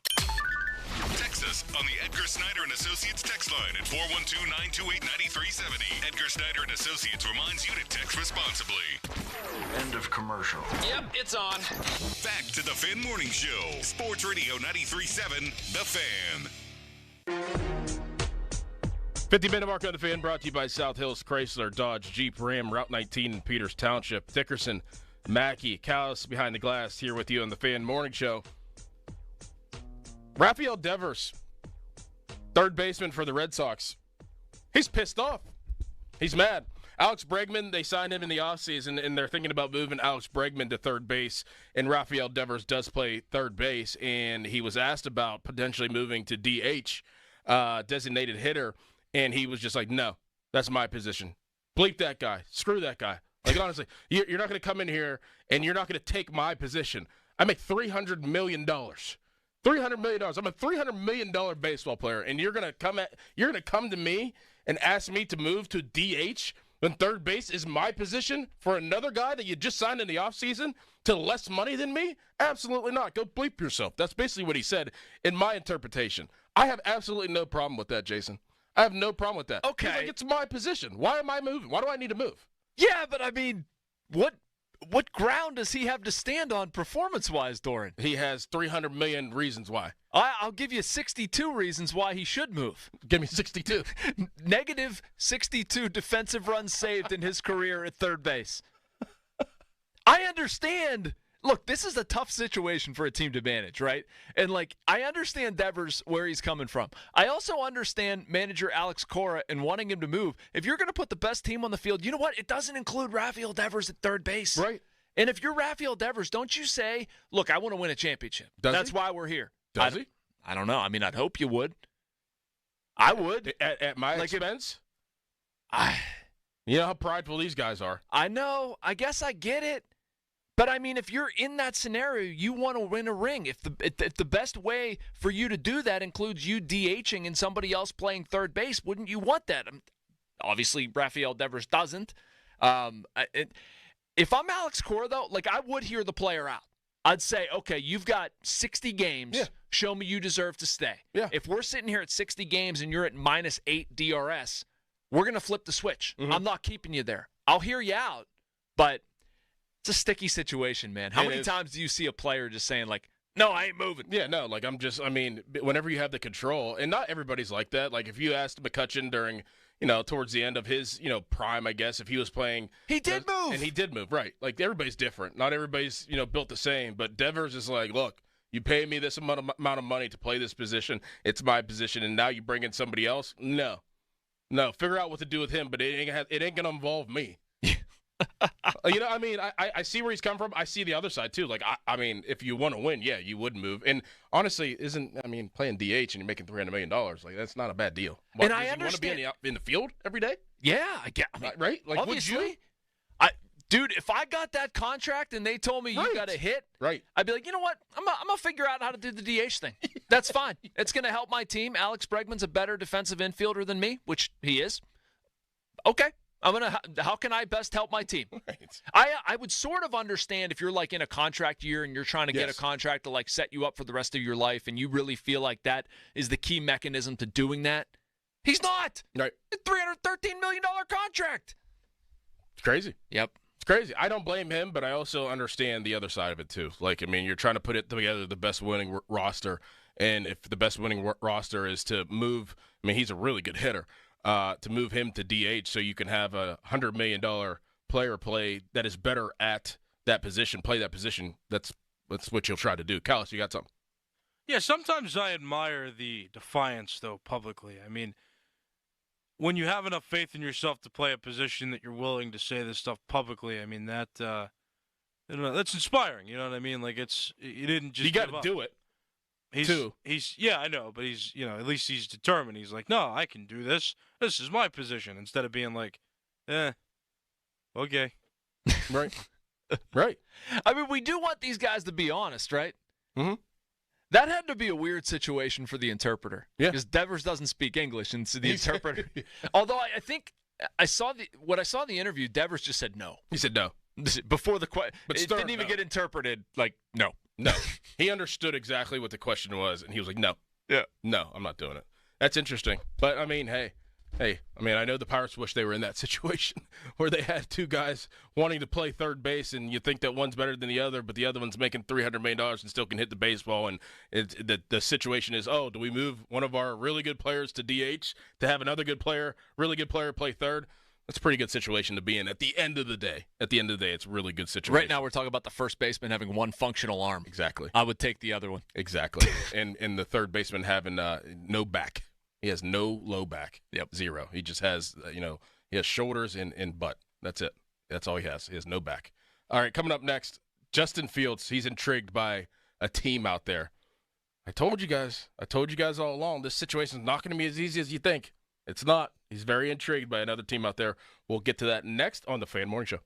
Text us on the Edgar Snyder and Associates text line at 412-928-9370. Edgar Snyder and Associates reminds you to text responsibly. End of commercial. Yep, it's on. Back to the Fan Morning Show. Sports Radio 93.7, The Fan. 50-minute mark on the Fan brought to you by South Hills Chrysler, Dodge, Jeep, Ram, Route 19 in Peters Township. Dickerson, Mackey, Callis behind the glass here with you on the Fan Morning Show. Raphael Devers, third baseman for the Red Sox. He's pissed off. He's mad. Alex Bregman, they signed him in the offseason, and they're thinking about moving Alex Bregman to third base, and Raphael Devers does play third base, and he was asked about potentially moving to DH, designated hitter, and he was just like, no, that's my position. Bleep that guy. Screw that guy. Like, honestly, you're not going to come in here, and you're not going to take my position. I make $300 million. $300 million. I'm a $300 million baseball player, and you're gonna come to me and ask me to move to DH when third base is my position for another guy that you just signed in the offseason to less money than me? Absolutely not. Go bleep yourself. That's basically what he said in my interpretation. I have absolutely no problem with that, Jason. I have no problem with that. Okay. He's like, it's my position. Why am I moving? Why do I need to move? Yeah, but I mean, what ground does he have to stand on performance-wise, Doran? He has 300 million reasons why. I'll give you 62 reasons why he should move. Give me 62. Negative 62 defensive runs saved in his career at third base. I understand. Look, this is a tough situation for a team to manage, right? And, I understand Devers where he's coming from. I also understand manager Alex Cora and wanting him to move. If you're going to put the best team on the field, you know what? It doesn't include Raphael Devers at third base. Right. And if you're Raphael Devers, don't you say, look, I want to win a championship. That's why we're here. Does he? I don't know. I mean, I'd hope you would. I would. At my expense? You know how prideful these guys are. I know. I guess I get it. But, I mean, if you're in that scenario, you want to win a ring. If the best way for you to do that includes you DHing and somebody else playing third base, wouldn't you want that? Obviously, Raphael Devers doesn't. If I'm Alex Cora, though, I would hear the player out. I'd say, okay, you've got 60 games. Yeah. Show me you deserve to stay. Yeah. If we're sitting here at 60 games and you're at -8 DRS, we're going to flip the switch. I'm not keeping you there. I'll hear you out, but it's a sticky situation, man. How many times do you see a player just saying, like, no, I ain't moving? Yeah, no, like whenever you have the control, and not everybody's like that. Like if you asked McCutcheon during, towards the end of his, prime, I guess, if he was playing. He did move. And he did move, right. Like everybody's different. Not everybody's, built the same. But Devers is like, look, you pay me this amount of money to play this position. It's my position, and now you bring in somebody else? No, figure out what to do with him, but it ain't going to involve me. I see where he's come from. I see the other side, too. Like, if you want to win, yeah, you would move. And honestly, playing DH and you're making $300 million, like, that's not a bad deal. And I understand. You want to be in the field every day? Yeah, right? Like, obviously. would you? Dude, if I got that contract and they told me you got a hit, I'd be like, you know what? I'm going to figure out how to do the DH thing. That's fine. It's going to help my team. Alex Bregman's a better defensive infielder than me, which he is. Okay. How can I best help my team? Right. I would sort of understand if you're like in a contract year and you're trying to get a contract to like set you up for the rest of your life and you really feel like that is the key mechanism to doing that. He's not. Right. $313 million contract. It's crazy. Yep. It's crazy. I don't blame him, but I also understand the other side of it too. Like, you're trying to put it together the best winning roster, and if the best winning roster is to move, he's a really good hitter. To move him to DH so you can have a $100 million player play that is better at that position, play that position. That's what you'll try to do. Callis, you got something? Yeah, sometimes I admire the defiance, though, publicly. When you have enough faith in yourself to play a position that you're willing to say this stuff publicly, that's inspiring. You know what I mean? Like, you didn't just You got to do it. I know, but he's, at least he's determined. He's like, no, I can do this. This is my position. Instead of being like, okay. Right. Right. We do want these guys to be honest, right? Mm-hmm. That had to be a weird situation for the interpreter. Yeah. Because Devers doesn't speak English, and so the interpreter. Although I think I saw the interview, Devers just said no. He said no. Before the question. It didn't even get interpreted like no. No. He understood exactly what the question was, and he was like, no. Yeah. No, I'm not doing it. That's interesting. But, hey, I know the Pirates wish they were in that situation where they had two guys wanting to play third base, and you think that one's better than the other, but the other one's making $300 million and still can hit the baseball, and the situation is, do we move one of our really good players to DH to have another really good player play third? That's a pretty good situation to be in at the end of the day. At the end of the day, it's a really good situation. Right now, we're talking about the first baseman having one functional arm. Exactly. I would take the other one. Exactly. and the third baseman having no back. He has no low back. Yep. Zero. He just has, he has shoulders and butt. That's it. That's all he has. He has no back. All right, coming up next, Justin Fields. He's intrigued by a team out there. I told you guys all along, this situation is not going to be as easy as you think. It's not. He's very intrigued by another team out there. We'll get to that next on the Fan Morning Show.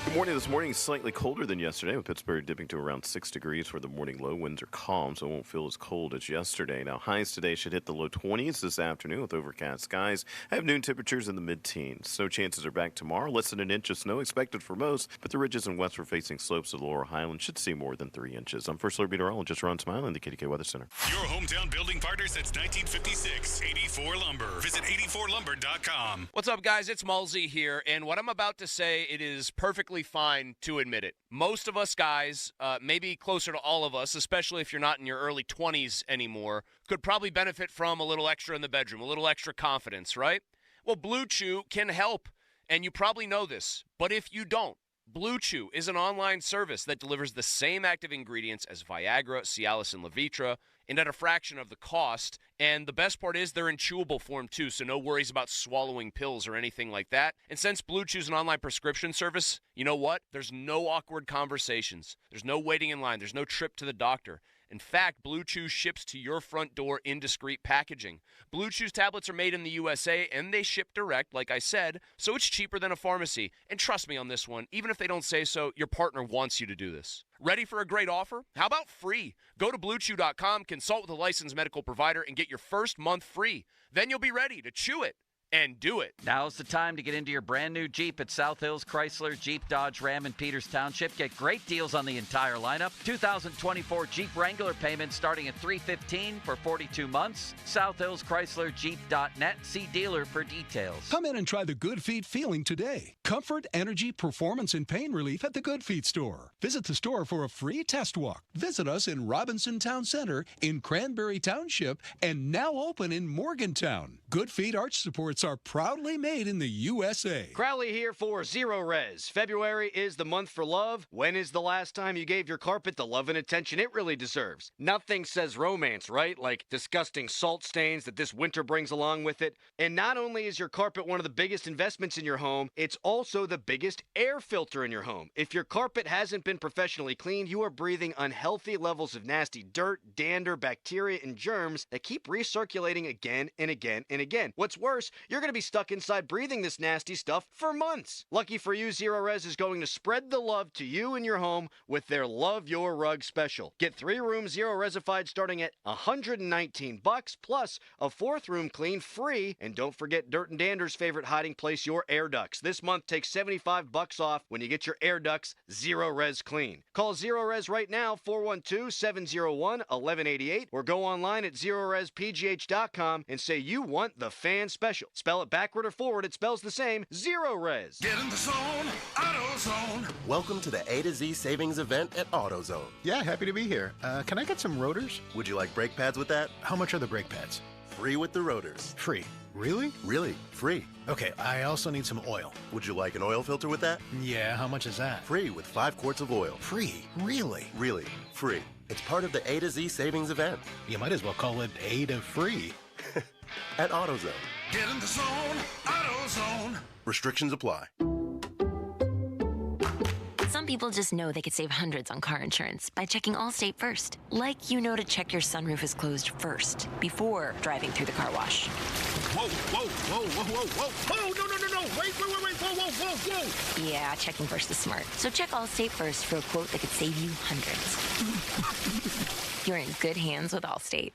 Good morning. This morning is slightly colder than yesterday, with Pittsburgh dipping to around 6 degrees for the morning low. Winds are calm, so it won't feel as cold as yesterday. Now, highs today should hit the low 20s this afternoon with overcast skies. Have noon temperatures in the mid-teens. Snow chances are back tomorrow. Less than an inch of snow expected for most, but the ridges and westward-facing slopes of the lower highlands should see more than 3 inches. I'm First Alert Meteorologist Ron Smiley in the KDK Weather Center. Your hometown building partner since 1956, 84 Lumber. Visit 84lumber.com. What's up, guys? It's Mulsey here, and what I'm about to say, it is perfectly fine to admit it. Most of us guys, maybe closer to all of us, especially if you're not in your early 20s anymore, could probably benefit from a little extra in the bedroom, a little extra confidence, right? Well, Blue Chew can help, and you probably know this, but if you don't, Blue Chew is an online service that delivers the same active ingredients as Viagra, Cialis, and Levitra, and at a fraction of the cost. And the best part is they're in chewable form too, so no worries about swallowing pills or anything like that. And since Blue Chew's an online prescription service, you know what? There's no awkward conversations. There's no waiting in line. There's no trip to the doctor. In fact, Blue Chew ships to your front door in discreet packaging. Blue Chew's tablets are made in the USA, and they ship direct, like I said, so it's cheaper than a pharmacy. And trust me on this one, even if they don't say so, your partner wants you to do this. Ready for a great offer? How about free? Go to BlueChew.com, consult with a licensed medical provider, and get your first month free. Then you'll be ready to chew it and do it. Now's the time to get into your brand new Jeep at South Hills Chrysler, Jeep, Dodge, Ram, and Peters Township. Get great deals on the entire lineup. 2024 Jeep Wrangler payments starting at $315 for 42 months. South Hills Chrysler, Jeep.net. See dealer for details. Come in and try the Good Feet feeling today. Comfort, energy, performance, and pain relief at the Good Feet store. Visit the store for a free test walk. Visit us in Robinson Town Center, in Cranberry Township, and now open in Morgantown. Good Feet arch supports are proudly made in the USA. Crowley here for Zero Res. February is the month for love. When is the last time you gave your carpet the love and attention it really deserves? Nothing says romance, right? Like disgusting salt stains that this winter brings along with it. And not only is your carpet one of the biggest investments in your home, it's also the biggest air filter in your home. If your carpet hasn't been professionally cleaned, you are breathing unhealthy levels of nasty dirt, dander, bacteria, and germs that keep recirculating again and again and again. What's worse, you're going to be stuck inside breathing this nasty stuff for months. Lucky for you, Zero Res is going to spread the love to you and your home with their Love Your Rug special. Get 3 rooms Zero Resified starting at $119 plus a 4th room clean free. And don't forget Dirt and Dander's favorite hiding place, your air ducts. This month, take $75 off when you get your air ducts Zero Res clean. Call Zero Res right now, 412-701-1188, or go online at ZeroResPGH.com and say you want the fan special. Spell it backward or forward, it spells the same, Zero Res. Get in the zone, AutoZone. Welcome to the A to Z savings event at AutoZone. Yeah, happy to be here. Can I get some rotors? Would you like brake pads with that? How much are the brake pads? Free with the rotors. Free. Really? Really, free. Okay, I also need some oil. Would you like an oil filter with that? Yeah, how much is that? Free with 5 quarts of oil. Free? Really? Really, free. It's part of the A to Z savings event. You might as well call it A to free. At AutoZone. Get in the zone, AutoZone. Restrictions apply. Some people just know they could save hundreds on car insurance by checking Allstate first. Like you know to check your sunroof is closed first, before driving through the car wash. Whoa, whoa, whoa, whoa, whoa, whoa. Oh, no. Wait, whoa. Yeah, checking first is smart. So check Allstate first for a quote that could save you hundreds. You're in good hands with Allstate.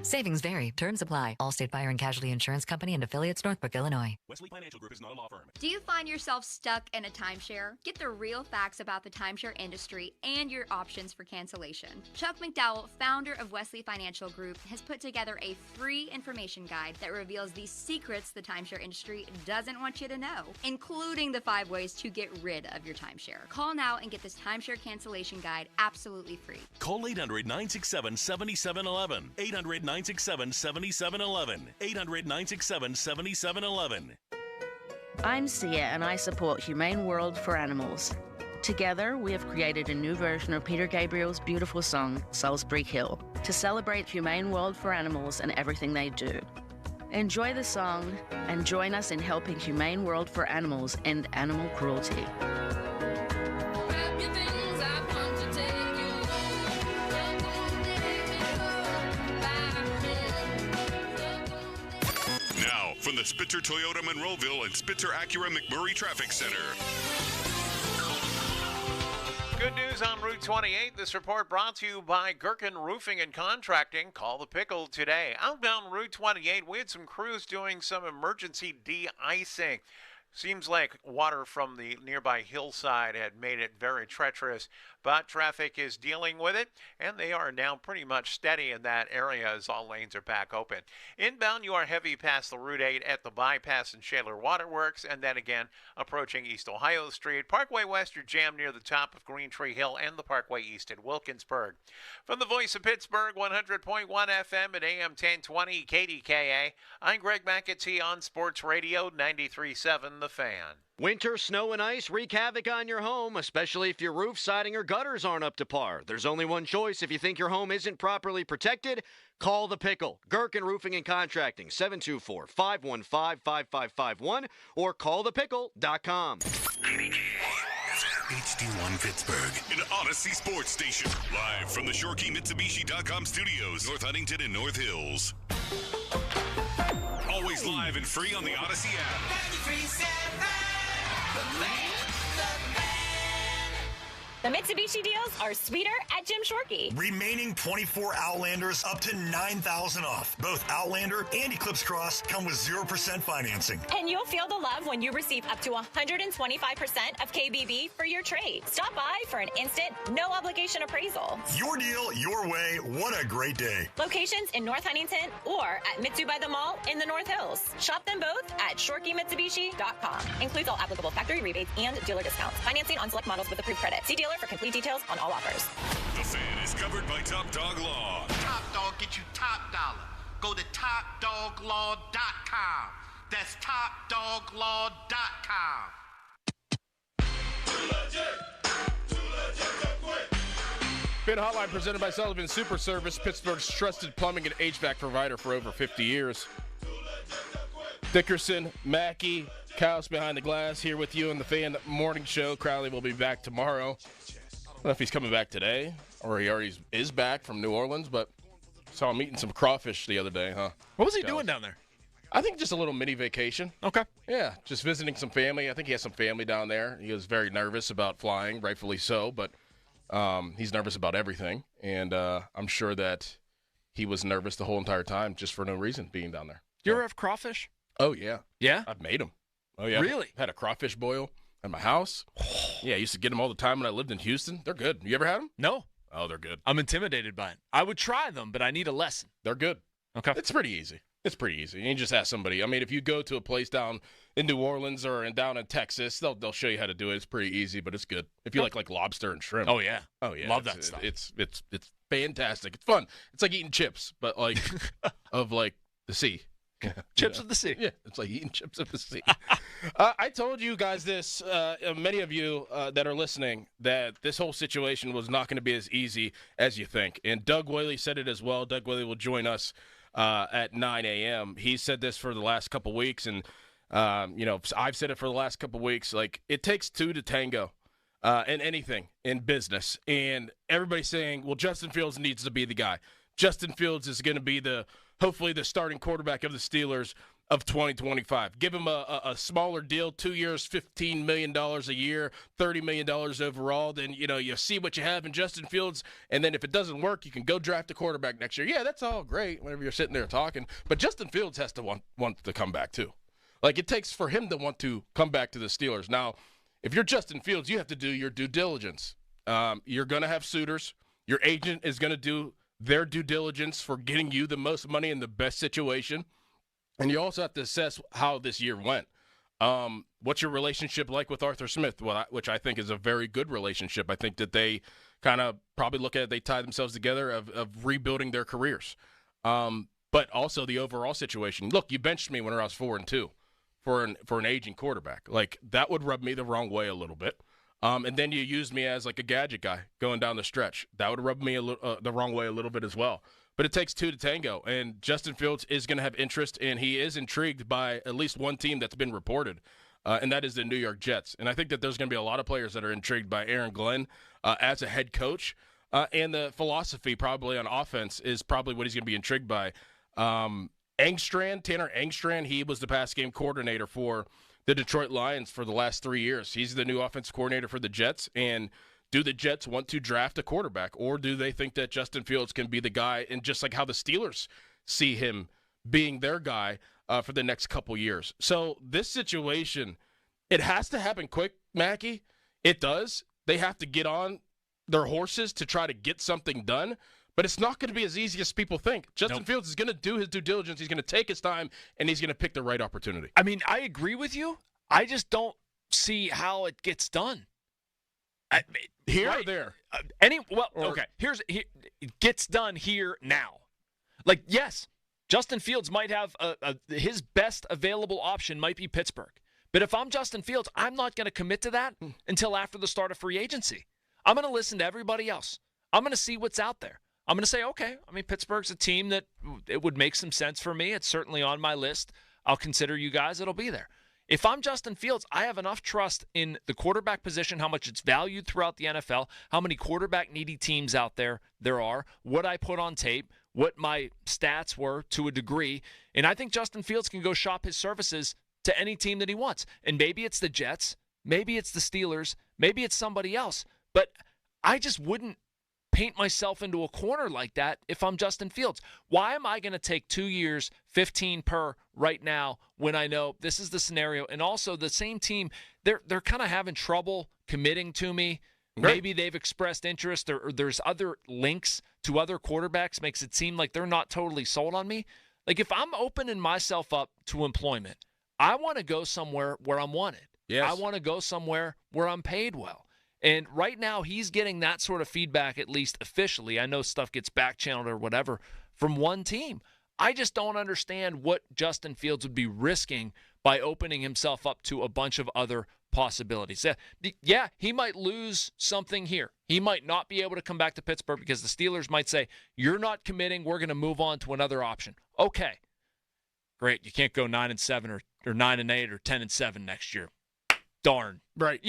Savings vary. Terms apply. Allstate Fire and Casualty Insurance Company and affiliates, Northbrook, Illinois. Wesley Financial Group is not a law firm. Do you find yourself stuck in a timeshare? Get the real facts about the timeshare industry and your options for cancellation. Chuck McDowell, founder of Wesley Financial Group, has put together a free information guide that reveals the secrets the timeshare industry doesn't want you to know, including the 5 ways to get rid of your timeshare. Call now and get this timeshare cancellation guide absolutely free. Call 800-967-7711. 800-967-7711. 800-967-7711. I'm Sia, and I support Humane World for Animals. Together, we have created a new version of Peter Gabriel's beautiful song, Salisbury Hill, to celebrate Humane World for Animals and everything they do. Enjoy the song and join us in helping Humane World for Animals end animal cruelty. Now, from the Spitzer Toyota Monroeville and Spitzer Acura McMurray Traffic Center. Good news on Route 28. This report brought to you by Gherkin Roofing and Contracting. Call the pickle today. Outbound Route 28, we had some crews doing some emergency de-icing. Seems like water from the nearby hillside had made it very treacherous, but traffic is dealing with it, and they are now pretty much steady in that area as all lanes are back open. Inbound, you are heavy past the Route 8 at the bypass and Shaler Waterworks, and then again approaching East Ohio Street. Parkway West, you're jammed near the top of Green Tree Hill and the Parkway East at Wilkinsburg. From the Voice of Pittsburgh, 100.1 FM at AM 1020 KDKA, I'm Greg McAtee on Sports Radio 93.7 The Fan. Winter, snow, and ice wreak havoc on your home, especially if your roof, siding, or gutters aren't up to par. There's only one choice. If you think your home isn't properly protected, call the pickle. Gherkin Roofing and Contracting, 724-515-5551, or callthepickle.com. HD1 Pittsburgh, an Odyssey sports station. Live from the ShoreKeyMitsubishi.com studios, North Huntington and North Hills. Always live and free on the Odyssey app. The Mitsubishi deals are sweeter at Jim Shorkey. Remaining 24 Outlanders up to $9,000 off. Both Outlander and Eclipse Cross come with 0% financing. And you'll feel the love when you receive up to 125% of KBB for your trade. Stop by for an instant, no obligation appraisal. Your deal, your way. What a great day. Locations in North Huntington or at Mitsu by the Mall in the North Hills. Shop them both at ShorkeyMitsubishi.com. Includes all applicable factory rebates and dealer discounts. Financing on select models with approved credit. See dealer for complete details on all offers. The Fan is covered by Top Dog Law. Top Dog get you top dollar. Go to TopDogLaw.com. That's TopDogLaw.com. Fan Hotline presented by Sullivan Super Service, Pittsburgh's trusted plumbing and HVAC provider for over 50 years. Dickerson, Mackey, Kyle's behind the glass here with you in the Fan Morning Show. Crowley will be back tomorrow. I don't know if he's coming back today or he already is back from New Orleans, but saw him eating some crawfish the other day, huh? What was he doing down there? I think just a little mini vacation. Okay. Yeah, just visiting some family. I think he has some family down there. He was very nervous about flying, rightfully so, but he's nervous about everything. And I'm sure that he was nervous the whole entire time just for no reason being down there. You ever have crawfish? Oh, yeah. Yeah? I've made them. Oh, yeah. Really? Had a crawfish boil at my house. Yeah, I used to get them all the time when I lived in Houston. They're good. You ever had them? No. Oh, they're good. I'm intimidated by it. I would try them, but I need a lesson. They're good. Okay. It's pretty easy. It's pretty easy. You just ask somebody. I mean, if you go to a place down in New Orleans or down in Texas, they'll show you how to do it. It's pretty easy, but it's good. If you like lobster and shrimp. Oh, yeah. Oh, yeah. Love that stuff. It's fantastic. It's fun. It's like eating chips, but like of like the sea. Chips of the sea. Yeah, it's like eating chips of the sea. I told you guys this, many of you that are listening, that this whole situation was not going to be as easy as you think. And Doug Whaley said it as well. Doug Whaley will join us at 9 a.m. He said this for the last couple weeks, and, I've said it for the last couple weeks. Like, it takes two to tango in anything in business. And everybody's saying, well, Justin Fields needs to be the guy. Justin Fields is going to be hopefully the starting quarterback of the Steelers of 2025. Give him a smaller deal, 2 years, $15 million a year, $30 million overall. Then, you see what you have in Justin Fields. And then if it doesn't work, you can go draft a quarterback next year. Yeah, that's all great whenever you're sitting there talking. But Justin Fields has to want to come back too. Like, it takes for him to want to come back to the Steelers. Now, if you're Justin Fields, you have to do your due diligence. You're going to have suitors. Your agent is going to do their due diligence for getting you the most money in the best situation. And you also have to assess how this year went. What's your relationship like with Arthur Smith, which I think is a very good relationship. I think that they kind of probably look at it, they tie themselves together of rebuilding their careers. But also the overall situation. Look, you benched me when I was 4-2 for an aging quarterback. Like, that would rub me the wrong way a little bit. And then you used me as like a gadget guy going down the stretch. That would rub me the wrong way a little bit as well. But it takes two to tango, and Justin Fields is going to have interest, and he is intrigued by at least one team that's been reported, and that is the New York Jets. And I think that there's going to be a lot of players that are intrigued by Aaron Glenn as a head coach, and the philosophy probably on offense is probably what he's going to be intrigued by. Tanner Engstrand, he was the pass game coordinator for the Detroit Lions for the last 3 years. He's the new offensive coordinator for the Jets. And do the Jets want to draft a quarterback, or do they think that Justin Fields can be the guy, and just like how the Steelers see him being their guy for the next couple years? So this situation, it has to happen quick, Mackey. It does. They have to get on their horses to try to get something done. But it's not going to be as easy as people think. Justin Fields is going to do his due diligence. He's going to take his time, and he's going to pick the right opportunity. I mean, I agree with you. I just don't see how it gets done. Or there? Okay. It gets done here now. Like, yes, Justin Fields might have his best available option might be Pittsburgh. But if I'm Justin Fields, I'm not going to commit to that until after the start of free agency. I'm going to listen to everybody else. I'm going to see what's out there. I'm going to say, okay, I mean, Pittsburgh's a team that it would make some sense for me. It's certainly on my list. I'll consider you guys. It'll be there. If I'm Justin Fields, I have enough trust in the quarterback position, how much it's valued throughout the NFL, how many quarterback-needy teams out there are, what I put on tape, what my stats were to a degree. And I think Justin Fields can go shop his services to any team that he wants. And maybe it's the Jets, maybe it's the Steelers, maybe it's somebody else. But I just wouldn't paint myself into a corner like that if I'm Justin Fields. Why am I going to take 2 years, 15 per right now when I know this is the scenario? And also the same team, they're kind of having trouble committing to me. Right. Maybe they've expressed interest or there's other links to other quarterbacks, makes it seem like they're not totally sold on me. Like if I'm opening myself up to employment, I want to go somewhere where I'm wanted. Yes. I want to go somewhere where I'm paid well. And right now, he's getting that sort of feedback, at least officially. I know stuff gets back-channeled or whatever from one team. I just don't understand what Justin Fields would be risking by opening himself up to a bunch of other possibilities. Yeah, he might lose something here. He might not be able to come back to Pittsburgh because the Steelers might say, you're not committing, we're going to move on to another option. Okay, great. You can't go 9-7 or 9-8 or 10-7 next year. Darn. Right.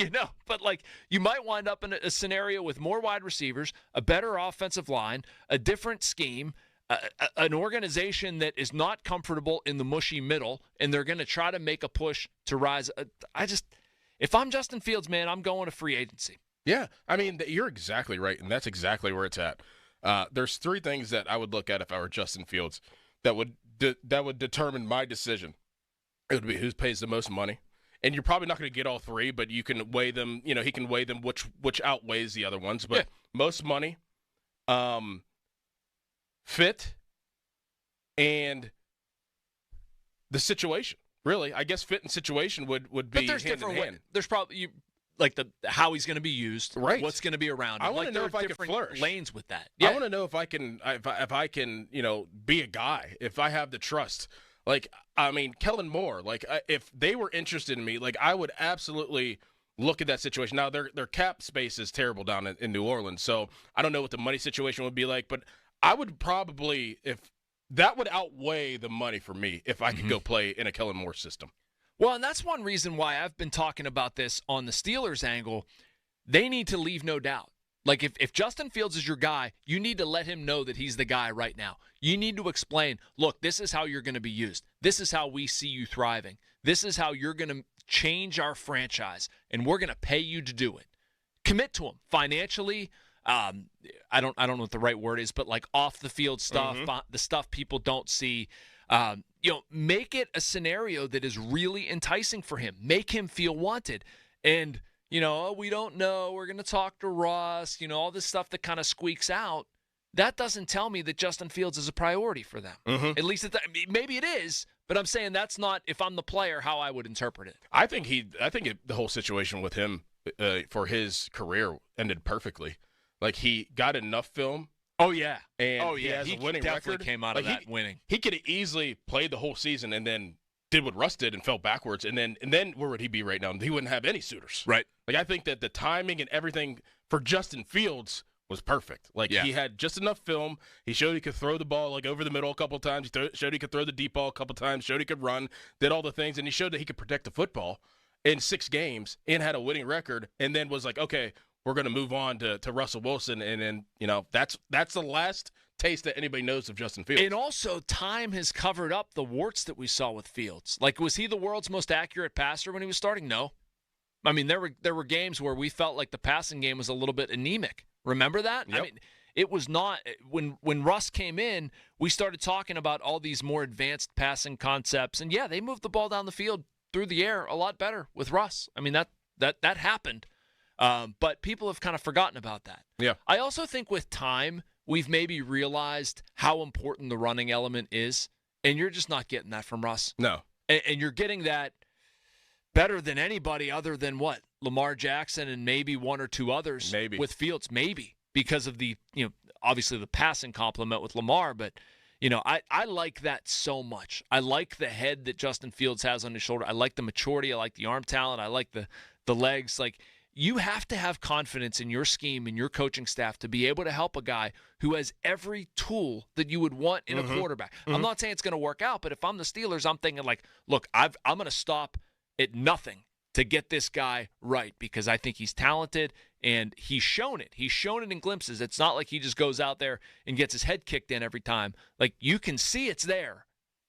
But like you might wind up in a scenario with more wide receivers, a better offensive line, a different scheme, an organization that is not comfortable in the mushy middle, and they're going to try to make a push to rise. If I'm Justin Fields, man, I'm going to free agency. Yeah. I mean, you're exactly right, and that's exactly where it's at. There's 3 things that I would look at if I were Justin Fields that would determine my decision. It would be who pays the most money. And you're probably not going to get all 3, but you can weigh them. He can weigh them which outweighs the other ones. But most money, fit, and the situation. Really, I guess fit and situation would be but there's hand different in hand. There's probably like how he's going to be used, right? What's going to be around him. I want to know if I can flourish. Lanes with that. Yeah. I want to know if I can be a guy, if I have the trust. Like, I mean, Kellen Moore, like, if they were interested in me, like, I would absolutely look at that situation. Now, their cap space is terrible down in New Orleans, so I don't know what the money situation would be like, but I would probably, if that would outweigh the money for me if I could go play in a Kellen Moore system. Well, and that's one reason why I've been talking about this on the Steelers angle. They need to leave no doubt. Like, if Justin Fields is your guy, you need to let him know that he's the guy right now. You need to explain, look, this is how you're going to be used. This is how we see you thriving. This is how you're going to change our franchise, and we're going to pay you to do it. Commit to him financially. I don't know what the right word is, but like off the field stuff, the stuff people don't see. Make it a scenario that is really enticing for him. Make him feel wanted. And we don't know. We're going to talk to Russ. All this stuff that kind of squeaks out. That doesn't tell me that Justin Fields is a priority for them. At least maybe it is, but I'm saying that's not, if I'm the player, how I would interpret it. I think the whole situation with him for his career ended perfectly. Like, he got enough film. Oh yeah, and he has a winning definitely record. Came out of that winning. He could have easily played the whole season and then did what Russ did and fell backwards, and then where would he be right now? He wouldn't have any suitors. Right. Like, I think that the timing and everything for Justin Fields was perfect. Like, he had just enough film. He showed he could throw the ball like over the middle a couple of times. He showed he could throw the deep ball a couple of times. Showed he could run. Did all the things, and he showed that he could protect the football in 6 games and had a winning record. And then was like, okay, we're going to move on to Russell Wilson, and then that's the last taste that anybody knows of Justin Fields. And also, time has covered up the warts that we saw with Fields. Like, was he the world's most accurate passer when he was starting? No. I mean, there were games where we felt like the passing game was a little bit anemic. Remember that? Yep. I mean, it was not when Russ came in, we started talking about all these more advanced passing concepts, and they moved the ball down the field through the air a lot better with Russ. I mean, that happened. But people have kind of forgotten about that. Yeah. I also think with time, we've maybe realized how important the running element is, and you're just not getting that from Russ. No. And you're getting that better than anybody other than what? Lamar Jackson and maybe one or two others. Maybe. With Fields, maybe. Because of the, obviously the passing complement with Lamar, but I like that so much. I like the head that Justin Fields has on his shoulder. I like the maturity. I like the arm talent. I like the legs. Like, you have to have confidence in your scheme and your coaching staff to be able to help a guy who has every tool that you would want in a quarterback. I'm not saying it's going to work out, but if I'm the Steelers, I'm thinking like, look, I'm going to stop at nothing to get this guy right because I think he's talented and he's shown it. He's shown it in glimpses. It's not like he just goes out there and gets his head kicked in every time. Like, you can see it's there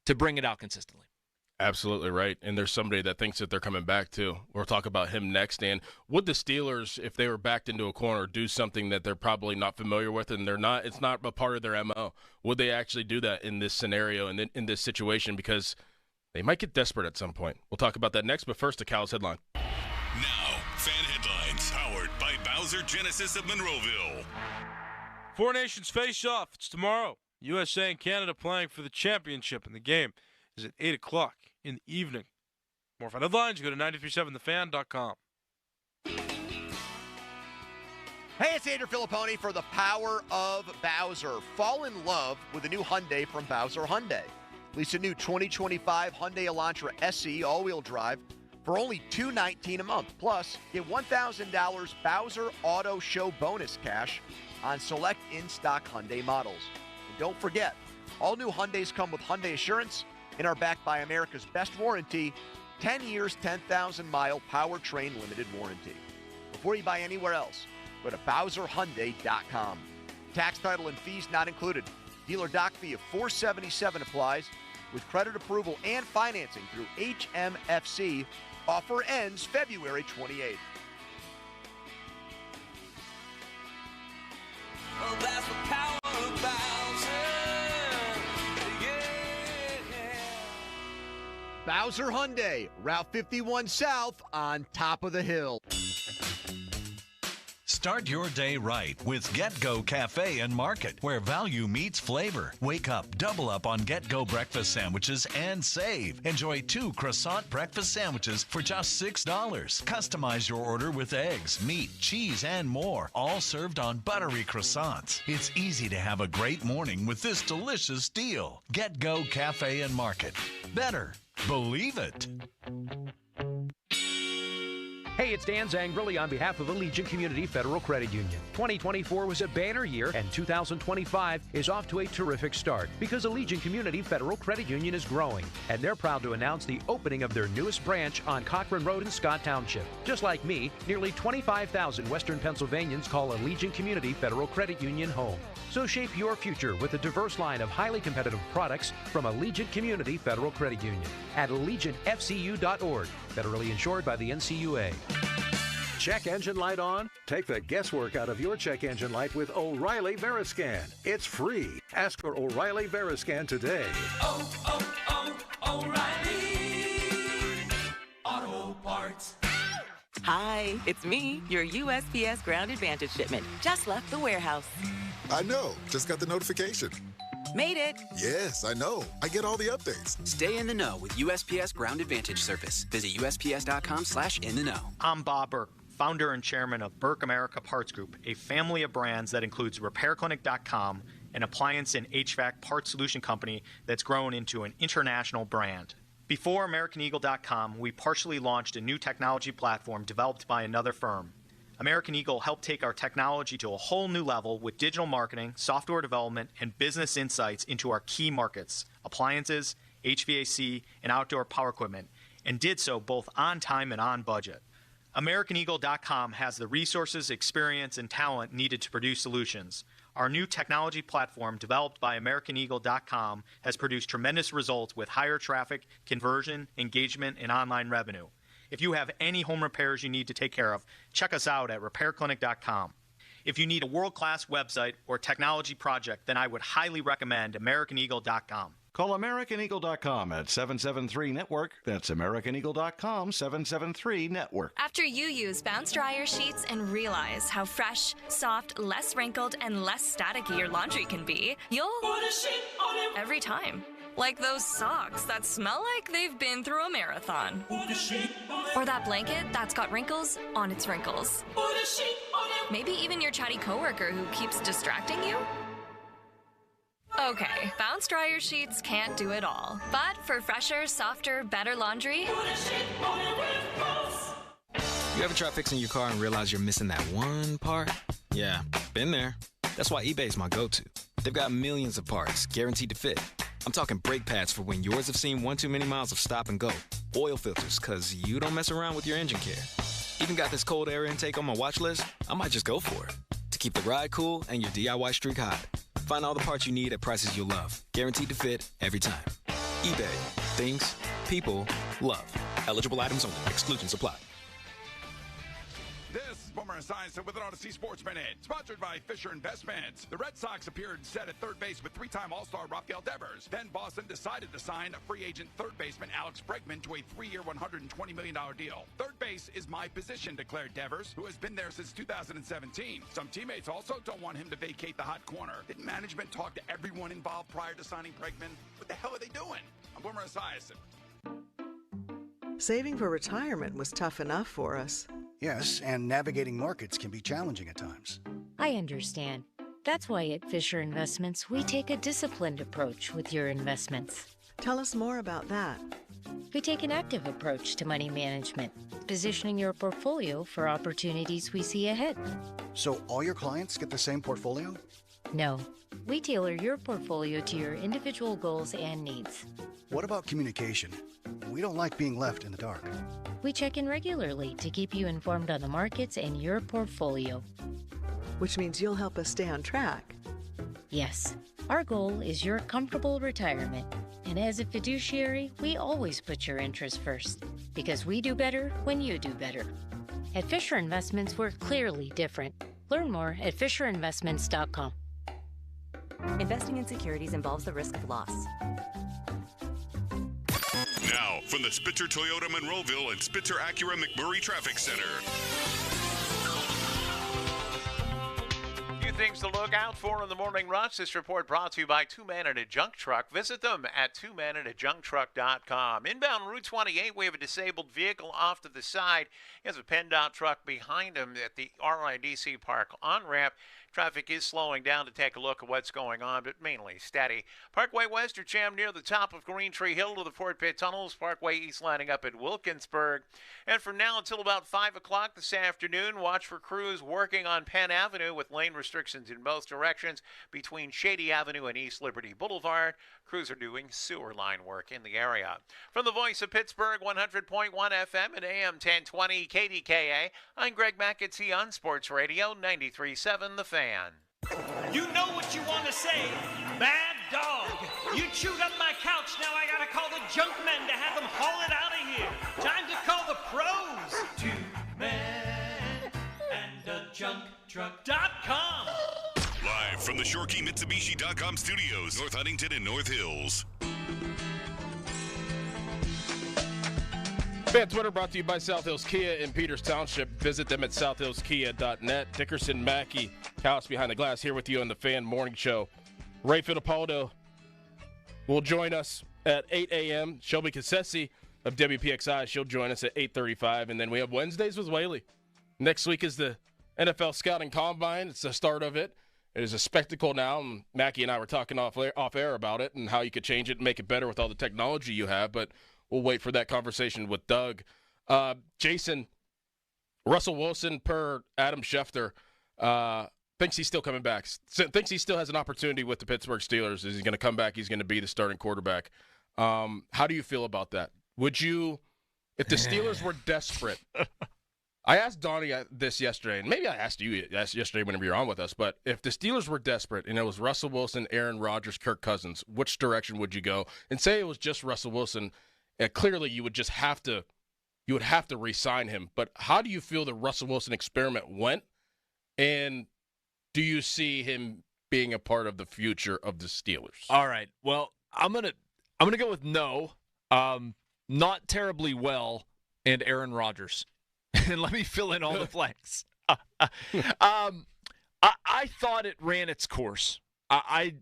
to bring it out consistently. Absolutely right. And there's somebody that thinks that they're coming back, too. We'll talk about him next. And would the Steelers, if they were backed into a corner, do something that they're probably not familiar with and it's not a part of their MO? Would they actually do that in this scenario and in this situation? Because they might get desperate at some point. We'll talk about that next, but first, the Cal's headline. Now, fan headlines powered by Bowser Genesis of Monroeville. 4 Nations Faceoff. It's tomorrow. USA and Canada playing for the championship, and the game is at 8 o'clock in the evening. More fan headlines, go to 937thefan.com. Hey, it's Andrew Filipponi for the Power of Bowser. Fall in love with the new Hyundai from Bowser Hyundai. Lease a new 2025 Hyundai Elantra SE all-wheel drive for only $219 a month. Plus, get $1,000 Bowser Auto Show bonus cash on select in-stock Hyundai models. And don't forget, all new Hyundais come with Hyundai Assurance and are backed by America's best warranty, 10 years, 10,000-mile powertrain limited warranty. Before you buy anywhere else, go to BowserHyundai.com. Tax, title, and fees not included. Dealer doc fee of $477 applies with credit approval and financing through HMFC. Offer ends February 28th. Well, that's the power of Bowser. Bowser Hyundai, Route 51 South on top of the hill. Start your day right with GetGo Cafe and Market, where value meets flavor. Wake up, double up on GetGo breakfast sandwiches and save. Enjoy 2 croissant breakfast sandwiches for just $6. Customize your order with eggs, meat, cheese, and more, all served on buttery croissants. It's easy to have a great morning with this delicious deal. GetGo Cafe and Market. Better. Believe it. Hey, it's Dan Zangrilli on behalf of Allegiant Community Federal Credit Union. 2024 was a banner year, and 2025 is off to a terrific start because Allegiant Community Federal Credit Union is growing, and they're proud to announce the opening of their newest branch on Cochran Road in Scott Township. Just like me, nearly 25,000 Western Pennsylvanians call Allegiant Community Federal Credit Union home. So shape your future with a diverse line of highly competitive products from Allegiant Community Federal Credit Union at AllegiantFCU.org, federally insured by the NCUA. Check engine light on? Take the guesswork out of your check engine light with O'Reilly Veriscan. It's free. Ask for O'Reilly Veriscan today. O'Reilly Auto Parts. Hi, it's me, your USPS Ground Advantage shipment. Just left the warehouse. I know. Just got the notification. Made it. Yes, I know. I get all the updates. Stay in the know with USPS Ground Advantage service. Visit USPS.com/in-the-know. I'm Bob Burke, founder and chairman of Burke America Parts Group, a family of brands that includes RepairClinic.com, an appliance and HVAC parts solution company that's grown into an international brand. Before AmericanEagle.com, we partially launched a new technology platform developed by another firm. American Eagle helped take our technology to a whole new level with digital marketing, software development, and business insights into our key markets, appliances, HVAC, and outdoor power equipment, and did so both on time and on budget. AmericanEagle.com has the resources, experience, and talent needed to produce solutions. Our new technology platform, developed by AmericanEagle.com, has produced tremendous results with higher traffic, conversion, engagement, and online revenue. If you have any home repairs you need to take care of, check us out at RepairClinic.com. If you need a world-class website or technology project, then I would highly recommend AmericanEagle.com. Call AmericanEagle.com at 773-NETWORK. That's AmericanEagle.com, 773-NETWORK. After you use Bounce Dryer sheets and realize how fresh, soft, less wrinkled, and less staticky your laundry can be, you'll put a sheet on it every time. Like those socks that smell like they've been through a marathon. Or that blanket that's got wrinkles on its wrinkles. Maybe even your chatty coworker who keeps distracting you. Okay, Bounce Dryer sheets can't do it all. But for fresher, softer, better laundry... You ever try fixing your car and realize you're missing that one part? Yeah, been there. That's why eBay's my go-to. They've got millions of parts, guaranteed to fit. I'm talking brake pads for when yours have seen one too many miles of stop and go. Oil filters, because you don't mess around with your engine care. Even got this cold air intake on my watch list. I might just go for it. To keep the ride cool and your DIY streak hot. Find all the parts you need at prices you'll love. Guaranteed to fit every time. eBay. Things people love. Eligible items only. Exclusions apply. This is Boomer Esiason with an Odyssey Sports Minute, sponsored by Fisher Investments. The Red Sox appeared set at third base with three-time All-Star Raphael Devers. Then Boston decided to sign free agent third baseman Alex Bregman to a 3-year, $120 million deal. Third base is my position, declared Devers, who has been there since 2017. Some teammates also don't want him to vacate the hot corner. Didn't management talk to everyone involved prior to signing Bregman? What the hell are they doing? I'm Boomer Esiason. Saving for retirement was tough enough for us. Yes, and navigating markets can be challenging at times. I understand. That's why at Fisher Investments, we take a disciplined approach with your investments. Tell us more about that. We take an active approach to money management, positioning your portfolio for opportunities we see ahead. So all your clients get the same portfolio? No, we tailor your portfolio to your individual goals and needs. What about communication? We don't like being left in the dark. We check in regularly to keep you informed on the markets and your portfolio. Which means you'll help us stay on track. Yes, our goal is your comfortable retirement. And as a fiduciary, we always put your interests first, because we do better when you do better. At Fisher Investments, we're clearly different. Learn more at FisherInvestments.com. Investing in securities involves the risk of loss. Now, from the Spitzer Toyota Monroeville and Spitzer Acura McMurray Traffic Center. Few things to look out for in the morning rush. This report brought to you by Two Man and a Junk Truck. Visit them at twomanandajuncktruck.com. Inbound Route 28, we have a disabled vehicle off to the side. He has a PennDOT truck behind him at the RIDC Park on-ramp. Traffic is slowing down to take a look at what's going on, but mainly steady. Parkway West or Jam near the top of Green Tree Hill to the Fort Pitt Tunnels. Parkway East lining up at Wilkinsburg. And from now until about 5 o'clock this afternoon, watch for crews working on Penn Avenue with lane restrictions in both directions between Shady Avenue and East Liberty Boulevard. Crews are doing sewer line work in the area. From the voice of Pittsburgh, 100.1 FM and AM 1020 KDKA, I'm Greg McAtee on Sports Radio 93.7 The Fan. You know what you want to say, bad dog. You chewed up my couch, now I gotta call the junk men to have them haul it out of here. Time to call the pros. 2 men and a junk truck.com. Live from the ShoreKeyMitsubishi.com studios, North Huntington and North Hills. Fan Twitter brought to you by South Hills Kia in Peters Township. Visit them at southhillskia.net. Dickerson, Mackey, House behind the glass here with you on the Fan Morning Show. Ray Fittipaldo will join us at 8 a.m. Shelby Cassi of WPXI, she'll join us at 8:35. And then we have Wednesdays with Whaley. Next week is the NFL Scouting Combine. It's the start of it. It is a spectacle now, and Mackey and I were talking off air about it and how you could change it and make it better with all the technology you have, but we'll wait for that conversation with Doug. Jason, Russell Wilson, per Adam Schefter, thinks he's still coming back. Thinks he still has an opportunity with the Pittsburgh Steelers. Is he going to come back? He's going to be the starting quarterback. How do you feel about that? Would you, if the Steelers were desperate? I asked Donnie this yesterday, and maybe I asked you yesterday whenever you're on with us, but if the Steelers were desperate and it was Russell Wilson, Aaron Rodgers, Kirk Cousins, which direction would you go? And say it was just Russell Wilson, clearly you would just have to re-sign him. But how do you feel the Russell Wilson experiment went? And do you see him being a part of the future of the Steelers? All right. Well, I'm gonna go with no. Not terribly well, and Aaron Rodgers. And let me fill in all the blanks. I thought it ran its course. I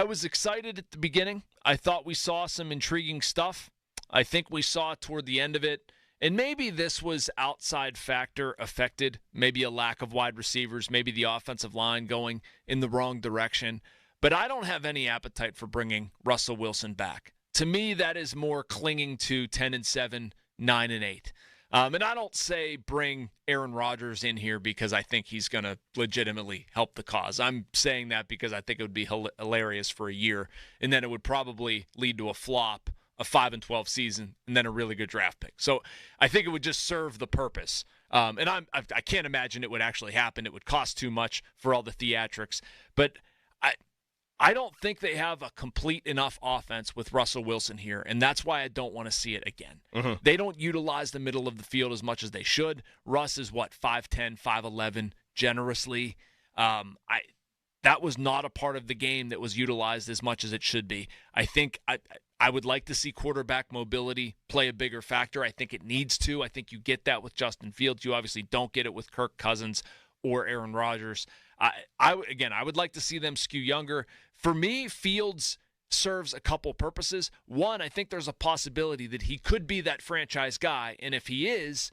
was excited at the beginning. I thought we saw some intriguing stuff. I think we saw toward the end of it. And maybe this was outside factor affected, maybe a lack of wide receivers, maybe the offensive line going in the wrong direction. But I don't have any appetite for bringing Russell Wilson back. To me, that is more clinging to 10-7, 9-8. And I don't say bring Aaron Rodgers in here because I think he's going to legitimately help the cause. I'm saying that because I think it would be hilarious for a year, and then it would probably lead to a flop, a 5-12 season, and then a really good draft pick. So I think it would just serve the purpose. And I can't imagine it would actually happen. It would cost too much for all the theatrics. But I don't think they have a complete enough offense with Russell Wilson here, and that's why I don't want to see it again. Mm-hmm. They don't utilize the middle of the field as much as they should. Russ is, 5'10", 5'11", generously. That was not a part of the game that was utilized as much as it should be. I think I would like to see quarterback mobility play a bigger factor. I think it needs to. I think you get that with Justin Fields. You obviously don't get it with Kirk Cousins or Aaron Rodgers. I would like to see them skew younger. For me, Fields serves a couple purposes. One, I think there's a possibility that he could be that franchise guy, and if he is,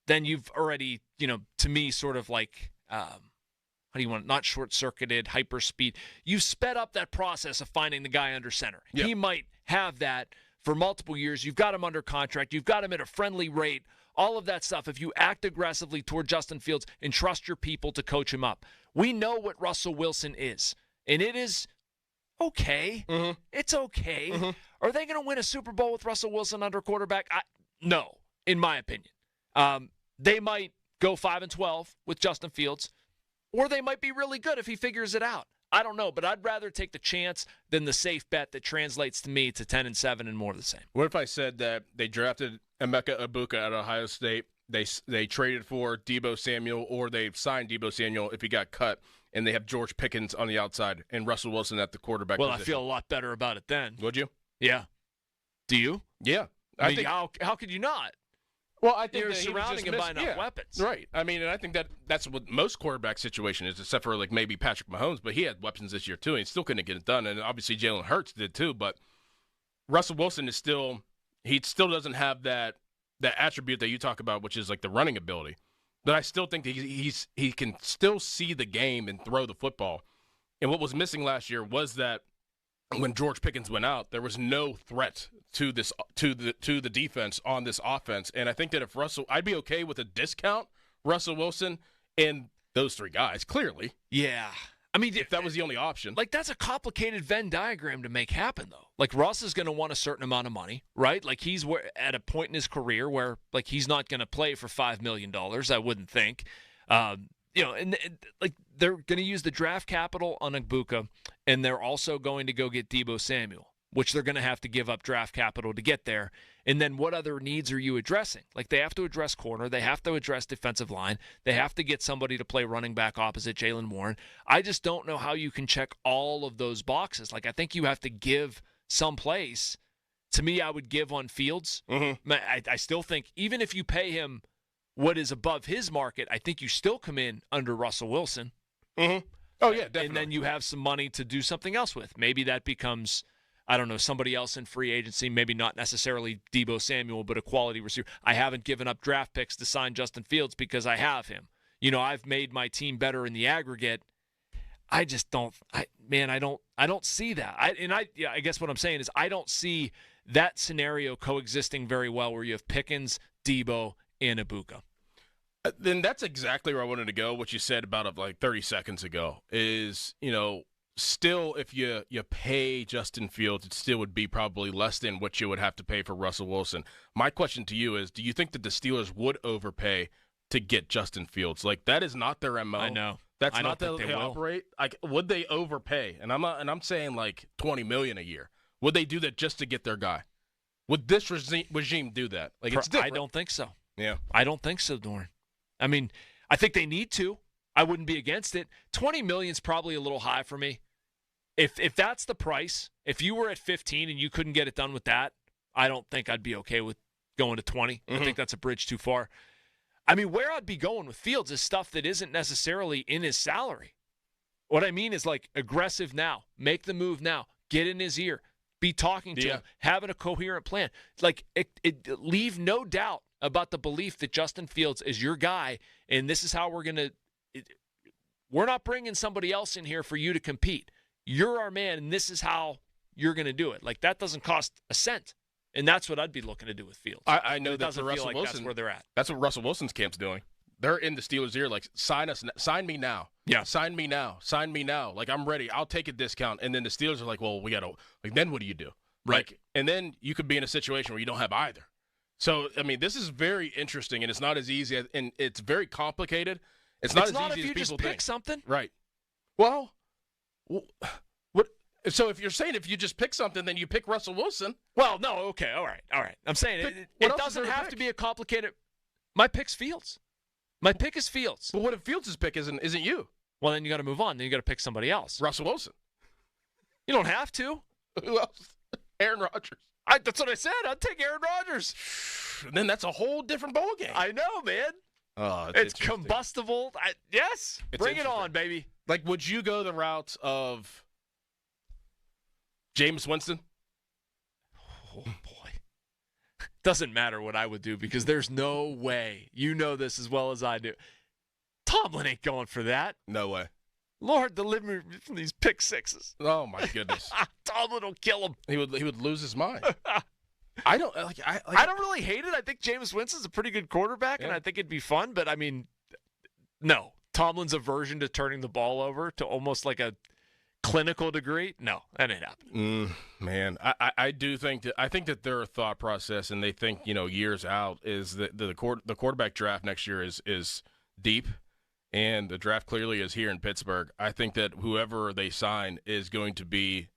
then you've already, to me, sort of like, how do you want it? Not short-circuited, hyper-speed. You sped up that process of finding the guy under center. Yep. He might have that for multiple years. You've got him under contract. You've got him at a friendly rate. All of that stuff, if you act aggressively toward Justin Fields and trust your people to coach him up. We know what Russell Wilson is, and it is okay. Mm-hmm. It's okay. Mm-hmm. Are they going to win a Super Bowl with Russell Wilson under quarterback? No, in my opinion. They might go 5-12 with Justin Fields, or they might be really good if he figures it out. I don't know, but I'd rather take the chance than the safe bet that translates to me to 10-7 and more of the same. What if I said that they drafted Emeka Egbuka out of Ohio State, they traded for Deebo Samuel, or they signed Deebo Samuel if he got cut, and they have George Pickens on the outside and Russell Wilson at the quarterback position? I feel a lot better about it then. Would you? Yeah. Do you? Yeah. I mean, how could you not? Well, I think you're that surrounding him by enough weapons. Right. I mean, and I think that's what most quarterback situation is, except for like maybe Patrick Mahomes, but he had weapons this year too, and he still couldn't get it done. And obviously Jalen Hurts did too, but Russell Wilson is still doesn't have that attribute that you talk about, which is like the running ability. But I still think that he can still see the game and throw the football. And what was missing last year was that when George Pickens went out, there was no threat to the defense on this offense. And I think that if I'd be okay with a discount Russell Wilson and those three guys, clearly. Yeah. I mean, if that was the only option. Like, that's a complicated Venn diagram to make happen, though. Like, Russ is going to want a certain amount of money, right? Like, he's at a point in his career where, like, he's not going to play for $5 million, I wouldn't think. And they're going to use the draft capital on Egbuka, and they're also going to go get Deebo Samuel, which they're going to have to give up draft capital to get there. And then what other needs are you addressing? Like, they have to address corner. They have to address defensive line. They have to get somebody to play running back opposite Jaylen Warren. I just don't know how you can check all of those boxes. Like, I think you have to give someplace. To me, I would give on Fields. Mm-hmm. I still think even if you pay him what is above his market, I think you still come in under Russell Wilson. Mm-hmm. Oh, yeah, definitely. And then you have some money to do something else with. Maybe that becomes, I don't know, somebody else in free agency, maybe not necessarily Deebo Samuel, but a quality receiver. I haven't given up draft picks to sign Justin Fields because I have him. I've made my team better in the aggregate. I just don't I don't see that. I guess what I'm saying is I don't see that scenario coexisting very well where you have Pickens, Deebo, and Egbuka. Then that's exactly where I wanted to go. What you said about like 30 seconds ago is, still if you pay Justin Fields, it still would be probably less than what you would have to pay for Russell Wilson. My question to you is, do you think that the Steelers would overpay to get Justin Fields? Like, that is not their MO. I know. That's not how they operate. Like, would they overpay? And I'm saying like $20 million a year. Would they do that just to get their guy? Would this regime do that? Like, it's different. I don't think so. Yeah. I don't think so, Dorn. I mean, I think they need to. I wouldn't be against it. $20 million is probably a little high for me. If that's the price, if you were at 15 and you couldn't get it done with that, I don't think I'd be okay with going to 20. I think that's a bridge too far. I mean, where I'd be going with Fields is stuff that isn't necessarily in his salary. What I mean is, like, aggressive now. Make the move now. Get in his ear. Be talking to him. Having a coherent plan. Like, leave no doubt about the belief that Justin Fields is your guy, and this is how we're going to – we're not bringing somebody else in here for you to compete. You're our man, and this is how you're going to do it. Like, that doesn't cost a cent, and that's what I'd be looking to do with Fields. I know that that's Russell Wilson. That's where they're at. That's what Russell Wilson's camp's doing. They're in the Steelers' ear, like, sign me now. Yeah. Sign me now. Like, I'm ready. I'll take a discount. And then the Steelers are like, well, we got to – like, then what do you do? Right. Like, and then you could be in a situation where you don't have either. So, I mean, this is very interesting, and it's not as easy, and it's very complicated. It's not as easy as people think. It's not if you just pick something. Right. Well, what So if you're saying if you just pick something, then you pick Russell Wilson. Well, no, okay, all right. I'm saying it doesn't have to be a complicated. My pick's Fields. My pick is Fields. But what if Fields' pick isn't you? Well, then you got to move on. Then you got to pick somebody else. Russell Wilson. You don't have to. Who else? Aaron Rodgers. That's what I said. I'd take Aaron Rodgers. Then that's a whole different ballgame. I know, man. Oh, it's combustible. Yes. Bring it on, baby. Like, would you go the route of Jameis Winston? Oh, boy. Doesn't matter what I would do because there's no way. You know this as well as I do. Tomlin ain't going for that. No way. Lord, deliver me from these pick sixes. Oh, my goodness. Tomlin will kill him. He would lose his mind. I don't really hate it. I think Jameis Winston's a pretty good quarterback, and I think it'd be fun. But, I mean, no. Tomlin's aversion to turning the ball over to almost like a clinical degree, no, that ain't happening. Man, I do think that their thought process, and they think, years out, is that the quarterback draft next year is deep. And the draft clearly is here in Pittsburgh. I think that whoever they sign is going to be,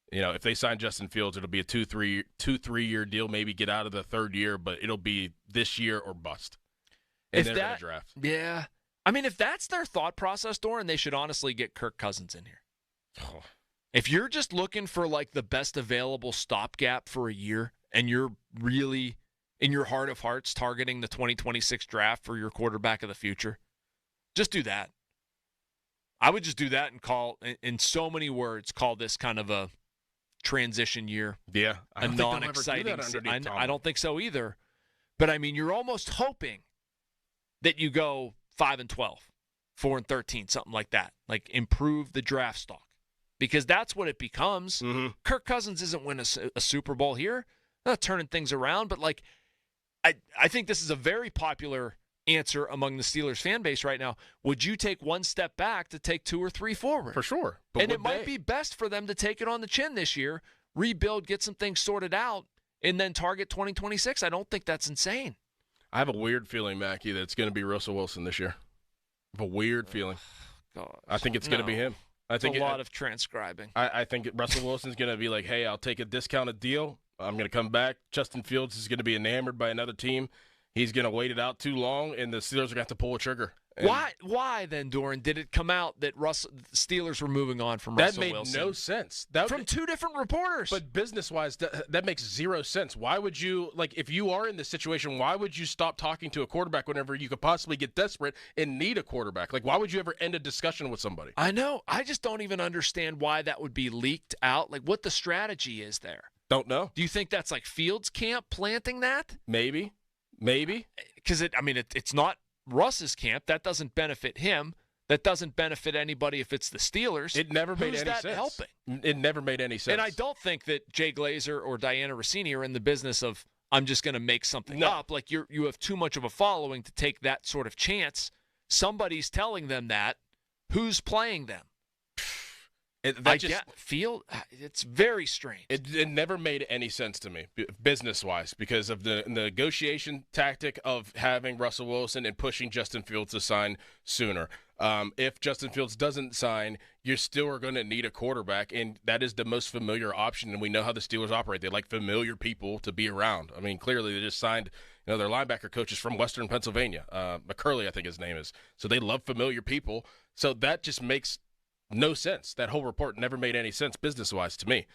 if they sign Justin Fields, it'll be a 2-3 year deal, maybe get out of the third year, but it'll be this year or bust. And they're going to draft. Yeah. I mean, if that's their thought process, Doran, they should honestly get Kirk Cousins in here. Oh. If you're just looking for like the best available stopgap for a year and you're really, in your heart of hearts, targeting the 2026 draft for your quarterback of the future, just do that. I would just do that and call, in so many words, call this kind of a transition year. Yeah. A non-exciting. I don't think so either. But, I mean, you're almost hoping that you go 5-12, 4-13, something like that. Like, improve the draft stock. Because that's what it becomes. Mm-hmm. Kirk Cousins isn't winning a Super Bowl here. Not turning things around. But, like, I think this is a very popular answer among the Steelers fan base right now. Would you take one step back to take 2 or 3 forward? For sure. But and it might be best for them to take it on the chin this year, rebuild, get some things sorted out, and then target 2026. I don't think that's insane. I have a weird feeling, Mackie, that it's going to be Russell Wilson this year. I have a weird feeling. Gosh, I think it's going to be him. I think a lot of transcribing. I think Russell Wilson's going to be like, hey, I'll take a discounted deal. I'm going to come back. Justin Fields is going to be enamored by another team. He's going to wait it out too long, and the Steelers are going to have to pull a trigger. And Why then, Doran, did it come out that the Steelers were moving on from Russell Wilson? That made no sense. From 2 different reporters. But business-wise, that makes zero sense. Why would you, like, if you are in this situation, why would you stop talking to a quarterback whenever you could possibly get desperate and need a quarterback? Like, why would you ever end a discussion with somebody? I know. I just don't even understand why that would be leaked out, like what the strategy is there. Don't know. Do you think that's like Fields' camp planting that? Maybe. Because it's not Russ's camp. That doesn't benefit him. That doesn't benefit anybody if it's the Steelers. It never made any sense. Helping? It never made any sense. And I don't think that Jay Glazer or Diana Rossini are in the business of, I'm just going to make something up. Like you have too much of a following to take that sort of chance. Somebody's telling them that. Who's playing them? It's very strange. It never made any sense to me, business-wise, because of the negotiation tactic of having Russell Wilson and pushing Justin Fields to sign sooner. If Justin Fields doesn't sign, you still are going to need a quarterback, and that is the most familiar option, and we know how the Steelers operate. They like familiar people to be around. I mean, clearly they just signed their linebacker coach is from Western Pennsylvania. McCurley, I think his name is. So they love familiar people. So that just makes no sense. That whole report never made any sense business-wise to me.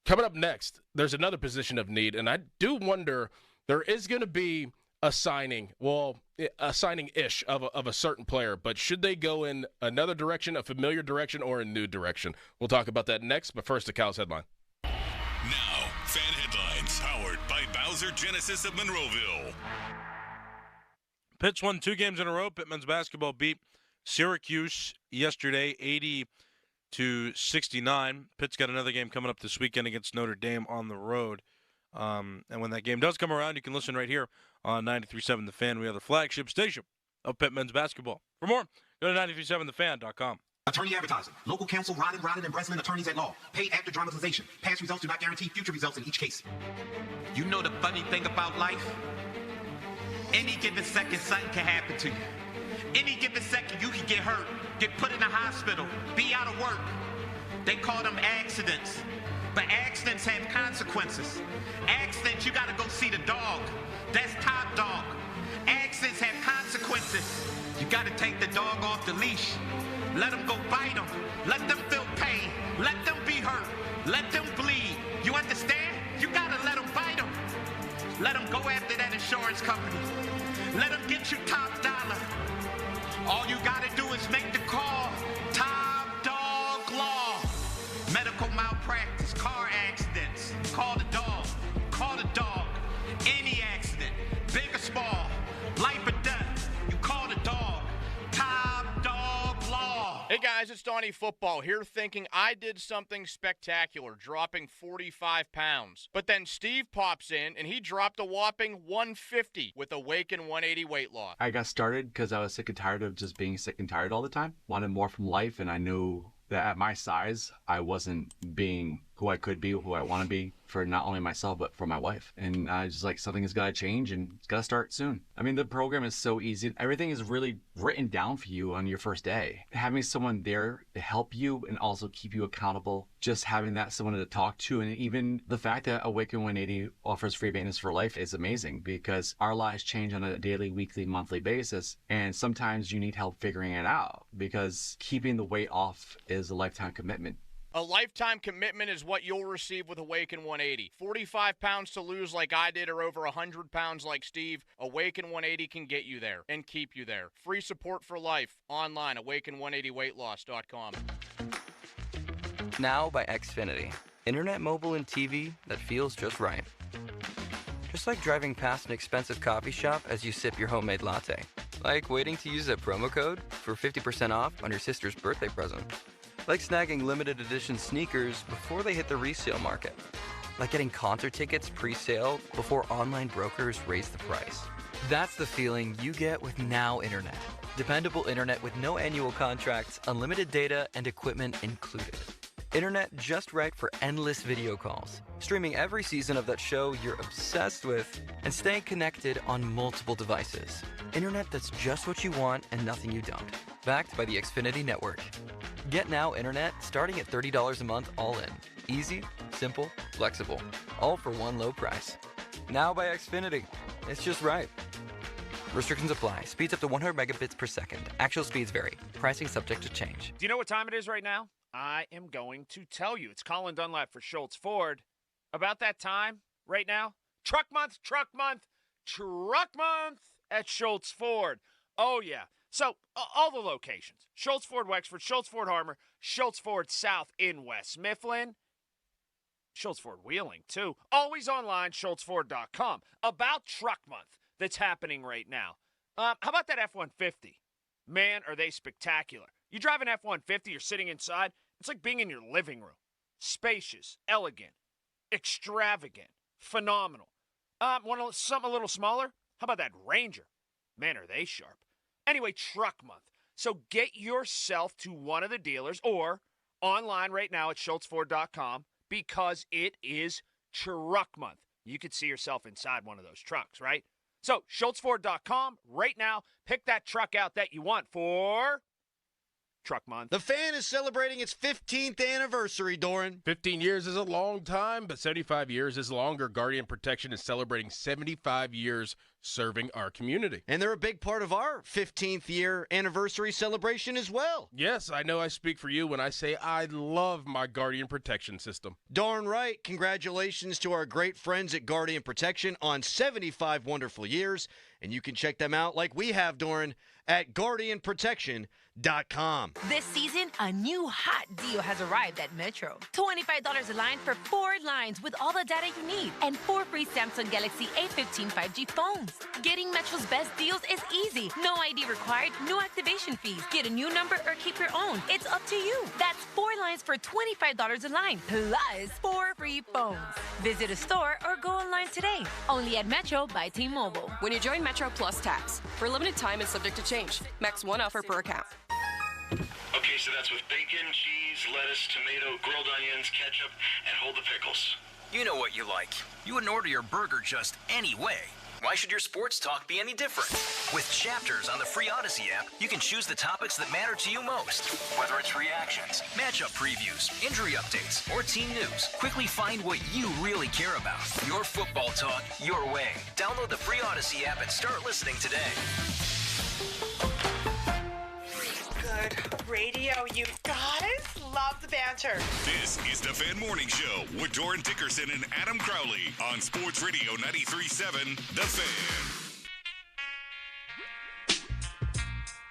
Coming up next, there's another position of need, and I do wonder, there is going to be a signing-ish of a certain player, but should they go in another direction, a familiar direction, or a new direction? We'll talk about that next, but first, to Cal's headline. Now, fan headlines, powered by Bowser Genesis of Monroeville. Pitt's won 2 games in a row. Pitt men's basketball beat Syracuse yesterday, 80-69. Pitt's got another game coming up this weekend against Notre Dame on the road. And when that game does come around, you can listen right here on 93.7 The Fan. We are the flagship station of Pitt men's basketball. For more, go to 937thefan.com. Attorney advertising. Local counsel, Rodden, and Breslin attorneys at law. Paid after dramatization. Past results do not guarantee future results in each case. You know the funny thing about life? Any given second, something can happen to you. Any given second, you can get hurt, get put in the hospital, be out of work. They call them accidents. But accidents have consequences. Accidents, you gotta go see the dog. That's top dog. Accidents have consequences. You gotta take the dog off the leash. Let them go bite them. Let them feel pain. Let them be hurt. Let them bleed. You understand? You gotta let them bite them. Let them go after that insurance company. Let them get you top dollar. All you gotta do is make the call. Top dog law. Medical malpractice, car accidents. Call the dog. Call the dog. Any accident, big or small, life or death, you call the dog. Top dog law. Hey guys, it's Donnie Football here thinking I did something spectacular, dropping 45 pounds. But then Steve pops in and he dropped a whopping 150 with Awaken 180 weight loss. I got started because I was sick and tired of just being sick and tired all the time. Wanted more from life, and I knew that at my size, I wasn't being who I could be, who I want to be for not only myself, but for my wife. And I just like, something has got to change and it's got to start soon. I mean, the program is so easy. Everything is really written down for you on your first day. Having someone there to help you and also keep you accountable, just having that someone to talk to, and even the fact that Awaken 180 offers free maintenance for life is amazing because our lives change on a daily, weekly, monthly basis. And sometimes you need help figuring it out because keeping the weight off is a lifetime commitment. A lifetime commitment is what you'll receive with Awaken 180. 45 pounds to lose like I did or over 100 pounds like Steve, Awaken 180 can get you there and keep you there. Free support for life online, awaken180weightloss.com. Now by Xfinity. Internet, mobile, and TV that feels just right. Just like driving past an expensive coffee shop as you sip your homemade latte. Like waiting to use a promo code for 50% off on your sister's birthday present. Like snagging limited edition sneakers before they hit the resale market. Like getting concert tickets pre-sale before online brokers raise the price. That's the feeling you get with Now Internet. Dependable internet with no annual contracts, unlimited data, and equipment included. Internet just right for endless video calls. Streaming every season of that show you're obsessed with, and staying connected on multiple devices. Internet that's just what you want and nothing you don't. Backed by the Xfinity Network. Get Now Internet starting at $30 a month all in. Easy, simple, flexible. All for one low price. Now by Xfinity. It's just right. Restrictions apply. Speeds up to 100 megabits per second. Actual speeds vary. Pricing subject to change. Do you know what time it is right now? I am going to tell you. It's Colin Dunlap for Schultz Ford. About that time right now, truck month, truck month, truck month at Schultz Ford. Oh, yeah. So, all the locations. Schultz Ford Wexford, Schultz Ford Harmer, Schultz Ford South in West Mifflin, Schultz Ford Wheeling, too. Always online, schultzford.com. About truck month that's happening right now. How about that F-150? Man, are they spectacular. You drive an F-150, you're sitting inside, it's like being in your living room. Spacious, elegant, extravagant, phenomenal. Want something a little smaller? How about that Ranger? Man, are they sharp. Anyway, truck month. So get yourself to one of the dealers or online right now at schultzford.com because it is truck month. You could see yourself inside one of those trucks, right? So schultzford.com right now. Pick that truck out that you want for truck month. The Fan is celebrating its 15th anniversary, Doran. 15 years is a long time, but 75 years is longer. Guardian Protection is celebrating 75 years serving our community. And they're a big part of our 15th year anniversary celebration as well. Yes, I know I speak for you when I say I love my Guardian Protection system. Darn right. Congratulations to our great friends at Guardian Protection on 75 wonderful years. And you can check them out like we have, Doran, at guardianprotection.com. This season, a new hot deal has arrived at Metro. $25 a line for 4 lines with all the data you need and 4 free Samsung Galaxy A15 5G phones. Getting Metro's best deals is easy. No ID required, no activation fees. Get a new number or keep your own. It's up to you. That's 4 lines for $25 a line, plus 4 free phones. Visit a store or go online today. Only at Metro by T-Mobile. When you join Metro Plus tax, for a limited time is subject to change. Max 1 offer per account. Okay, so that's with bacon, cheese, lettuce, tomato, grilled onions, ketchup, and hold the pickles. You know what you like. You wouldn't order your burger just any way. Why should your sports talk be any different? With Chapters on the free Odyssey app, you can choose the topics that matter to you most. Whether it's reactions, matchup previews, injury updates, or team news, quickly find what you really care about. Your football talk, your way. Download the free Odyssey app and start listening today. Good radio, you guys. Love the banter. This is the Fan Morning Show with Doran Dickerson and Adam Crowley on Sports Radio 93.7 The Fan.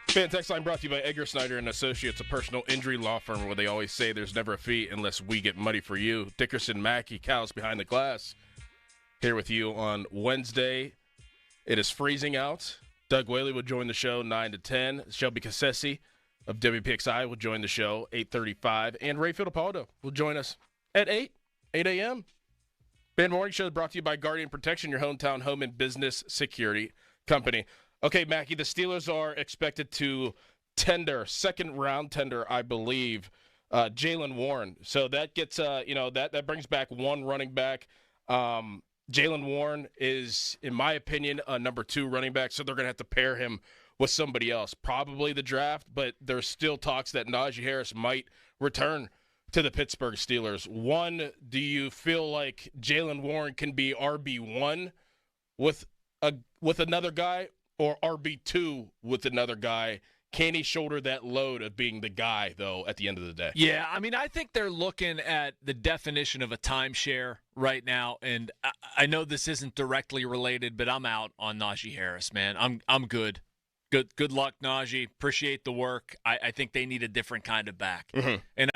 Fan text line brought to you by Edgar Snyder and Associates, a personal injury law firm where they always say there's never a fee unless we get money for you. Dickerson, Mackey, Cows behind the glass. Here with you on Wednesday. It is freezing out. Doug Whaley will join the show 9 to 10. Shelby Cassi of WPXI will join the show 8:35. And Raphael Devers will join us at 8 a.m. Fan Morning Show is brought to you by Guardian Protection, your hometown home and business security company. Okay, Mackie, the Steelers are expected to tender, second-round tender, I believe, Jaylen Warren. So that gets, that brings back one running back. Jaylen Warren is, in my opinion, a number 2 running back, so they're going to have to pair him with somebody else. Probably the draft, but there's still talks that Najee Harris might return to the Pittsburgh Steelers. One, do you feel like Jaylen Warren can be RB1 with another guy, or RB2 with another guy? Can he shoulder that load of being the guy, though, at the end of the day? Yeah, I mean, I think they're looking at the definition of a timeshare right now, and I know this isn't directly related, but I'm out on Najee Harris, man. I'm good. Good luck, Najee. Appreciate the work. I think they need a different kind of back. Mm-hmm. And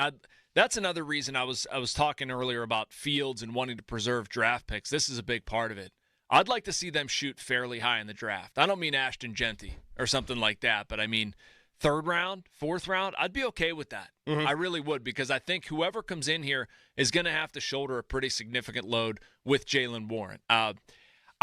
that's another reason I was talking earlier about Fields and wanting to preserve draft picks. This is a big part of it. I'd like to see them shoot fairly high in the draft. I don't mean Ashton Genty or something like that, but I mean 3rd round, 4th round, I'd be okay with that. Mm-hmm. I really would, because I think whoever comes in here is going to have to shoulder a pretty significant load with Jaylen Warren. I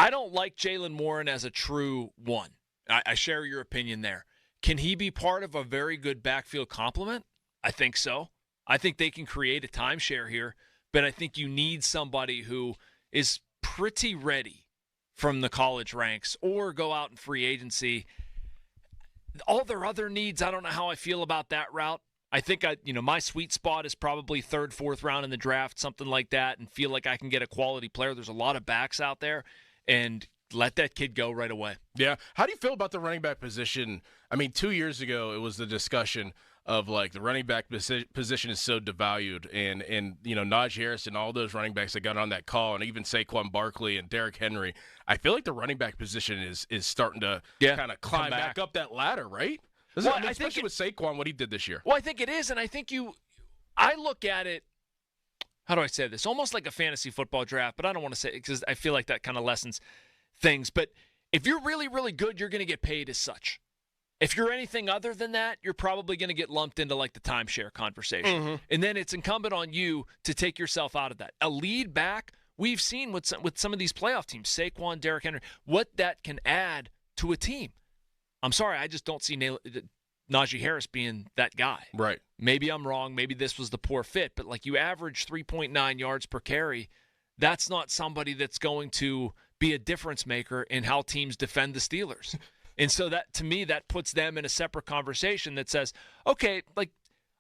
don't like Jaylen Warren as a true one. I share your opinion there. Can he be part of a very good backfield complement? I think so. I think they can create a timeshare here, but I think you need somebody who is pretty ready from the college ranks or go out in free agency. All their other needs, I don't know how I feel about that route. I think my sweet spot is probably 3rd, 4th round in the draft, something like that, and feel like I can get a quality player. There's a lot of backs out there, and let that kid go right away. Yeah. How do you feel about the running back position? I mean, 2 years ago, it was the discussion of, like, the running back position is so devalued. And Najee Harris and all those running backs that got on that call, and even Saquon Barkley and Derrick Henry, I feel like the running back position is starting to kind of climb back up that ladder, right? Especially with Saquon, what he did this year. Well, I think it is, and I think I look at it, how do I say this? Almost like a fantasy football draft, but I don't want to say it because I feel like that kind of lessens things. But if you're really, really good, you're going to get paid as such. If you're anything other than that, you're probably going to get lumped into like the timeshare conversation. Mm-hmm. And then it's incumbent on you to take yourself out of that. A lead back, we've seen with some of these playoff teams, Saquon, Derrick Henry, what that can add to a team. I'm sorry, I just don't see Najee Harris being that guy. Right. Maybe I'm wrong. Maybe this was the poor fit. But like, you average 3.9 yards per carry. That's not somebody that's going to be a difference maker in how teams defend the Steelers. And so that, to me, that puts them in a separate conversation that says, okay, like,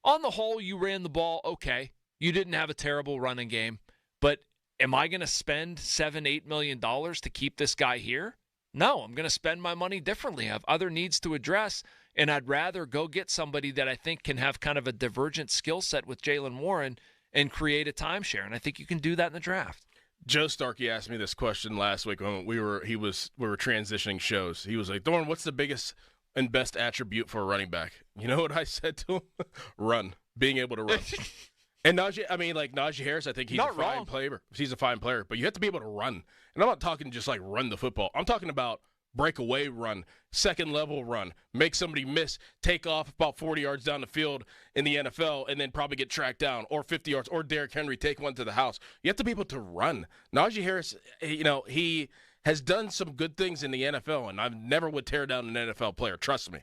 on the whole, you ran the ball okay. You didn't have a terrible running game. But am I going to spend $7-8 million to keep this guy here? No, I'm going to spend my money differently. I have other needs to address, and I'd rather go get somebody that I think can have kind of a divergent skill set with Jaylen Warren and create a timeshare. And I think you can do that in the draft. Joe Starkey asked me this question last week when we were transitioning shows. He was like, "Doran, what's the biggest and best attribute for a running back?" You know what I said to him? Run. Being able to run. And Najee Harris, I think he's a fine player. He's a fine player, but you have to be able to run. And I'm not talking just like run the football. I'm talking about breakaway run, second level run, make somebody miss, take off about 40 yards down the field in the NFL, and then probably get tracked down, or 50 yards, or Derrick Henry take one to the house. You have to be able to run. Najee Harris, he has done some good things in the NFL, and I never would tear down an NFL player, trust me.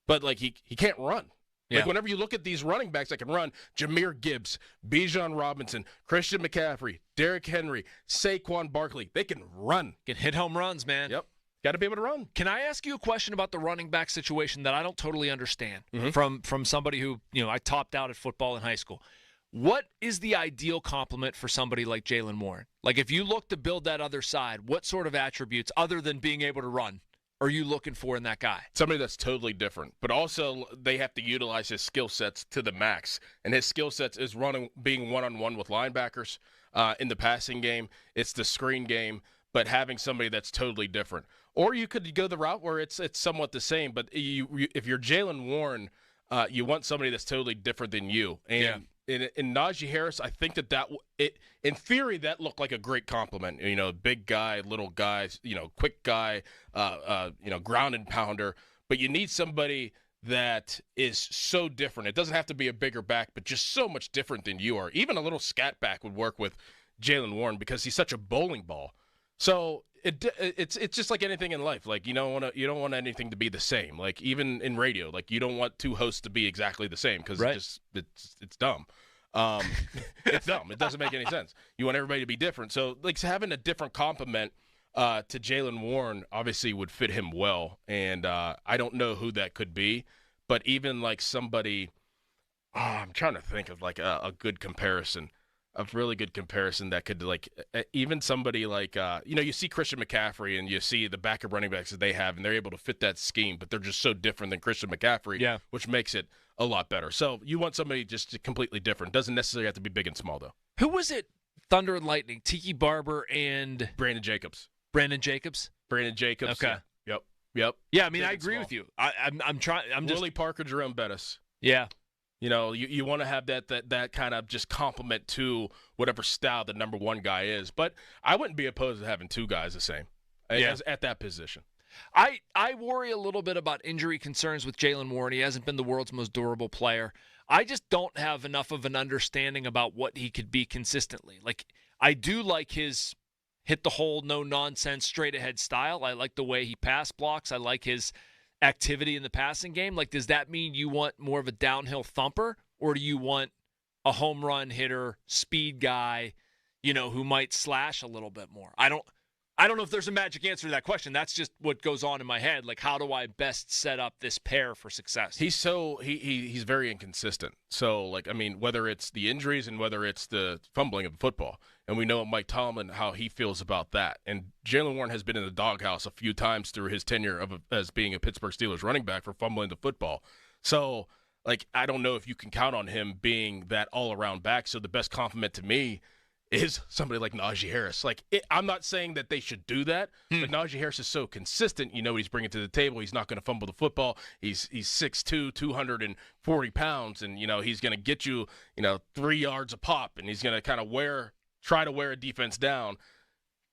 But like he can't run. Yeah. Like, whenever you look at these running backs that can run, Jahmyr Gibbs, Bijan Robinson, Christian McCaffrey, Derrick Henry, Saquon Barkley, they can run. Can hit home runs, man. Yep. Got to be able to run. Can I ask you a question about the running back situation that I don't totally understand from somebody who, I topped out at football in high school? What is the ideal complement for somebody like Jaylen Warren? Like, if you look to build that other side, what sort of attributes, other than being able to run, are you looking for in that guy? Somebody that's totally different, but also they have to utilize his skill sets to the max. And his skill sets is being one-on-one with linebackers in the passing game. It's the screen game, but having somebody that's totally different. Or you could go the route where it's somewhat the same, but if you're Jaylen Warren, you want somebody that's totally different than you. And in Najee Harris, I think in theory, that looked like a great compliment. Big guy, little guy, quick guy, ground and pounder. But you need somebody that is so different. It doesn't have to be a bigger back, but just so much different than you are. Even a little scat back would work with Jaylen Warren because he's such a bowling ball. So it's just like anything in life. Like you don't want anything to be the same. Like even in radio, like you don't want two hosts to be exactly the same because it's dumb. It's dumb. It doesn't make any sense. You want everybody to be different. So like having a different complement to Jaylen Warren obviously would fit him well. And I don't know who that could be, but even like somebody, I'm trying to think of like a good comparison. A really good comparison that could, like, even somebody like, you see Christian McCaffrey and you see the backup running backs that they have, and they're able to fit that scheme, but they're just so different than Christian McCaffrey, which makes it a lot better. So you want somebody just completely different. Doesn't necessarily have to be big and small, though. Who was it? Thunder and Lightning, Tiki Barber and Brandon Jacobs. Brandon Jacobs. Okay. Yep. Yeah, I mean, I agree with you. I'm just Willie Parker, Jerome Bettis. Yeah. You want to have that kind of just complement to whatever style the number one guy is. But I wouldn't be opposed to having two guys the same at that position. I worry a little bit about injury concerns with Jaylen Warren. He hasn't been the world's most durable player. I just don't have enough of an understanding about what he could be consistently. Like, I do like his hit the hole, no nonsense, straight ahead style. I like the way he pass blocks. I like his activity in the passing game. Like, does that mean you want more of a downhill thumper, or do you want a home run hitter, speed guy, who might slash a little bit more? I don't know if there's a magic answer to that question. That's just what goes on in my head. Like, how do I best set up this pair for success? He's very inconsistent. So, like, I mean, whether it's the injuries and whether it's the fumbling of the football, and we know Mike Tomlin, how he feels about that. And Jaylen Warren has been in the doghouse a few times through his tenure as being a Pittsburgh Steelers running back for fumbling the football. So, like, I don't know if you can count on him being that all-around back. So the best compliment to me is somebody like Najee Harris. Like, I'm not saying that they should do that, but Najee Harris is so consistent. You know what he's bringing to the table. He's not going to fumble the football. He's 6'2", 240 pounds, and, he's going to get you, 3 yards a pop, and he's going to kind of try to wear a defense down.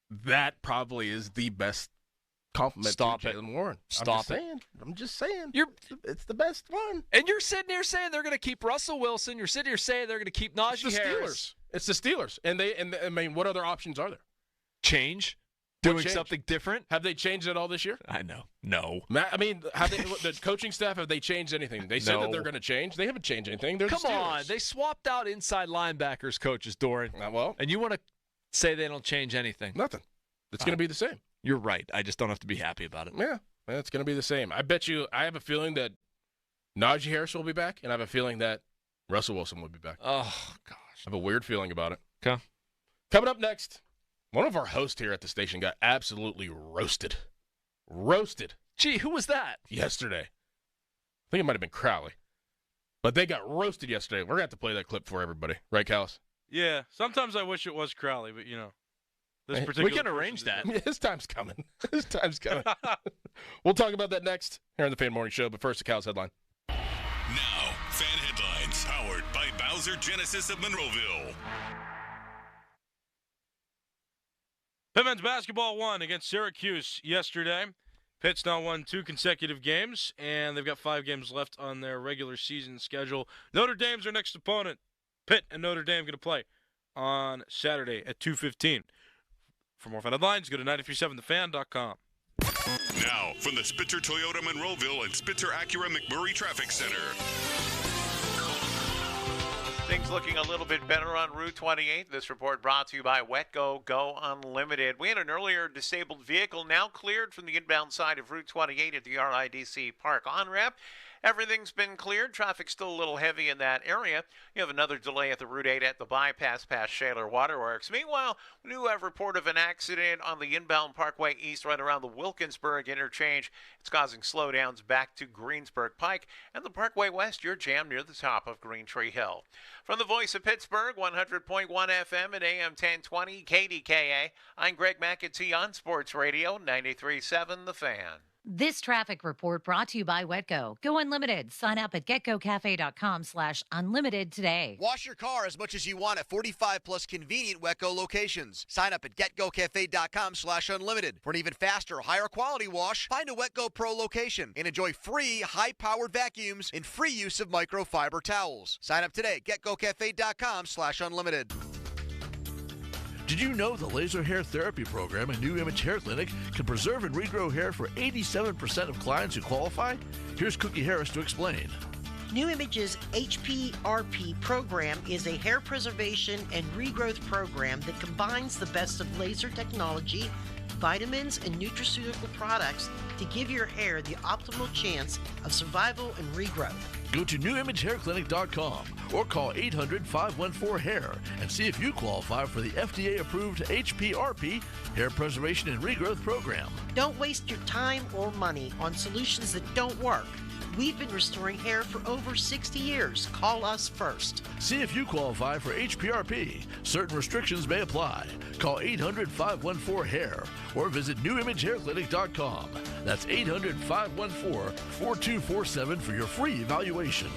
That probably is the best compliment to Jaylen Warren. I'm just saying. It's the best one. And you're sitting here saying they're going to keep Russell Wilson. You're sitting here saying they're going to keep Najee Harris. It's the Steelers. And I mean, what other options are there? Change? Doing something different? Have they changed at all this year? I know. No. I mean, the coaching staff, have they changed anything? They said that they're going to change. They haven't changed anything. Come on. They swapped out inside linebackers coaches, Doran. And you want to say they don't change anything? Nothing. It's going to be the same. You're right. I just don't have to be happy about it. Yeah. It's going to be the same. I have a feeling that Najee Harris will be back, and I have a feeling that Russell Wilson will be back. Oh, gosh. I have a weird feeling about it. Okay. Coming up next, one of our hosts here at the station got absolutely roasted. Roasted. Gee, who was that? Yesterday. I think it might have been Crowley. But they got roasted yesterday. We're going to have to play that clip for everybody. Right, Callis? Yeah. Sometimes I wish it was Crowley, but, this particular we can arrange that. His time's coming. His time's coming. We'll talk about that next here on the Fan Morning Show, but first, the Callis headline. Now, Fan Headlines, powered by Bowser Genesis of Monroeville. Pitt men's basketball won against Syracuse yesterday. Pitt's now won 2 consecutive games, and they've got 5 games left on their regular season schedule. Notre Dame's their next opponent. Pitt and Notre Dame going to play on Saturday at 2:15. For more Fan Headlines, go to 937thefan.com. Now, from the Spitzer Toyota Monroeville and Spitzer Acura McMurray Traffic Center. Things looking a little bit better on Route 28. This report brought to you by Wetco Go Unlimited. We had an earlier disabled vehicle now cleared from the inbound side of Route 28 at the RIDC Park on-ramp. Everything's been cleared. Traffic's still a little heavy in that area. You have another delay at the Route 8 at the bypass past Shaler Waterworks. Meanwhile, we do have a report of an accident on the inbound Parkway East right around the Wilkinsburg interchange. It's causing slowdowns back to Greensburg Pike. And the Parkway West, you're jammed near the top of Green Tree Hill. From the voice of Pittsburgh, 100.1 FM and AM 1020 KDKA, I'm Greg McAtee on Sports Radio 93.7 The Fan. This traffic report brought to you by Wetco. Go Unlimited. Sign up at getgocafe.com/unlimited today. Wash your car as much as you want at 45-plus convenient Wetco locations. Sign up at getgocafe.com/unlimited. For an even faster, higher quality wash, find a Wetco Pro location and enjoy free, high-powered vacuums and free use of microfiber towels. Sign up today at getgocafe.com/unlimited. Did you know the laser hair therapy program at New Image Hair Clinic can preserve and regrow hair for 87% of clients who qualify? Here's Cookie Harris to explain. New Image's HPRP program is a hair preservation and regrowth program that combines the best of laser technology, vitamins, and nutraceutical products to give your hair the optimal chance of survival and regrowth. Go to newimagehairclinic.com or call 800-514-HAIR and see if you qualify for the FDA-approved HPRP Hair Preservation and Regrowth Program. Don't waste your time or money on solutions that don't work. We've been restoring hair for over 60 years. Call us first. See if you qualify for HPRP. Certain restrictions may apply. Call 800-514-HAIR or visit newimagehairclinic.com. That's 800-514-4247 for your free evaluation.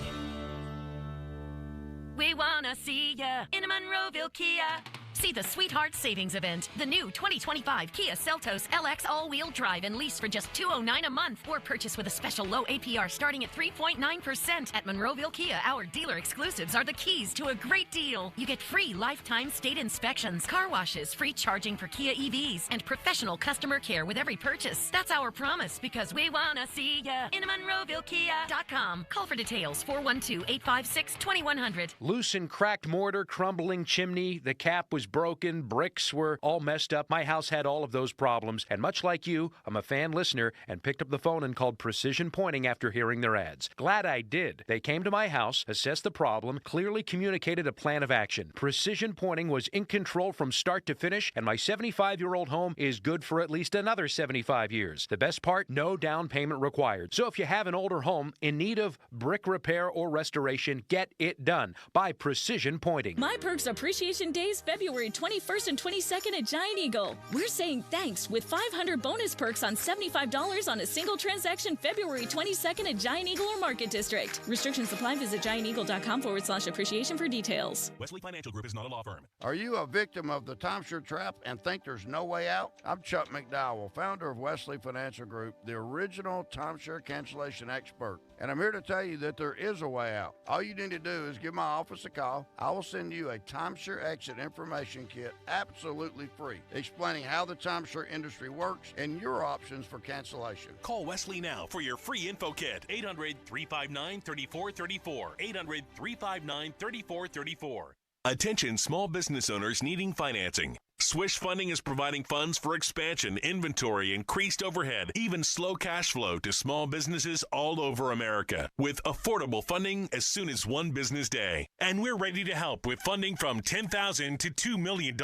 We wanna see ya in a Monroeville Kia. See the Sweetheart Savings Event. The new 2025 Kia Seltos LX all-wheel drive and lease for just $209 a month. Or purchase with a special low APR starting at 3.9%. At Monroeville Kia, our dealer exclusives are the keys to a great deal. You get free lifetime state inspections, car washes, free charging for Kia EVs, and professional customer care with every purchase. That's our promise because we want to see ya in MonroevilleKia.com. Call for details, 412-856-2100. Loose and cracked mortar, crumbling chimney, the cap was broken, bricks were all messed up. My house had all of those problems, and much like you, I'm a fan listener and picked up the phone and called Precision Pointing after hearing their ads. Glad I did. They came to my house, assessed the problem, clearly communicated a plan of action. Precision Pointing was in control from start to finish, and my 75-year-old home is good for at least another 75 years. The best part, no down payment required. So if you have an older home in need of brick repair or restoration, get it done by Precision Pointing. My Perks Appreciation Days, February 21st and 22nd at Giant Eagle. We're saying thanks with 500 bonus perks on $75 on a single transaction February 22nd at Giant Eagle or Market District. Restrictions apply. Visit gianteagle.com/appreciation for details. Wesley Financial Group is not a law firm. Are you a victim of the timeshare trap and think there's no way out? I'm Chuck McDowell, founder of Wesley Financial Group, the original timeshare cancellation expert. And I'm here to tell you that there is a way out. All you need to do is give my office a call. I will send you a timeshare exit information kit absolutely free, explaining how the timeshare industry works and your options for cancellation. Call Wesley now for your free info kit. 800-359-3434. 800-359-3434. Attention small business owners needing financing. Swish Funding is providing funds for expansion, inventory, increased overhead, even slow cash flow to small businesses all over America with affordable funding as soon as one business day. And we're ready to help with funding from $10,000 to $2 million.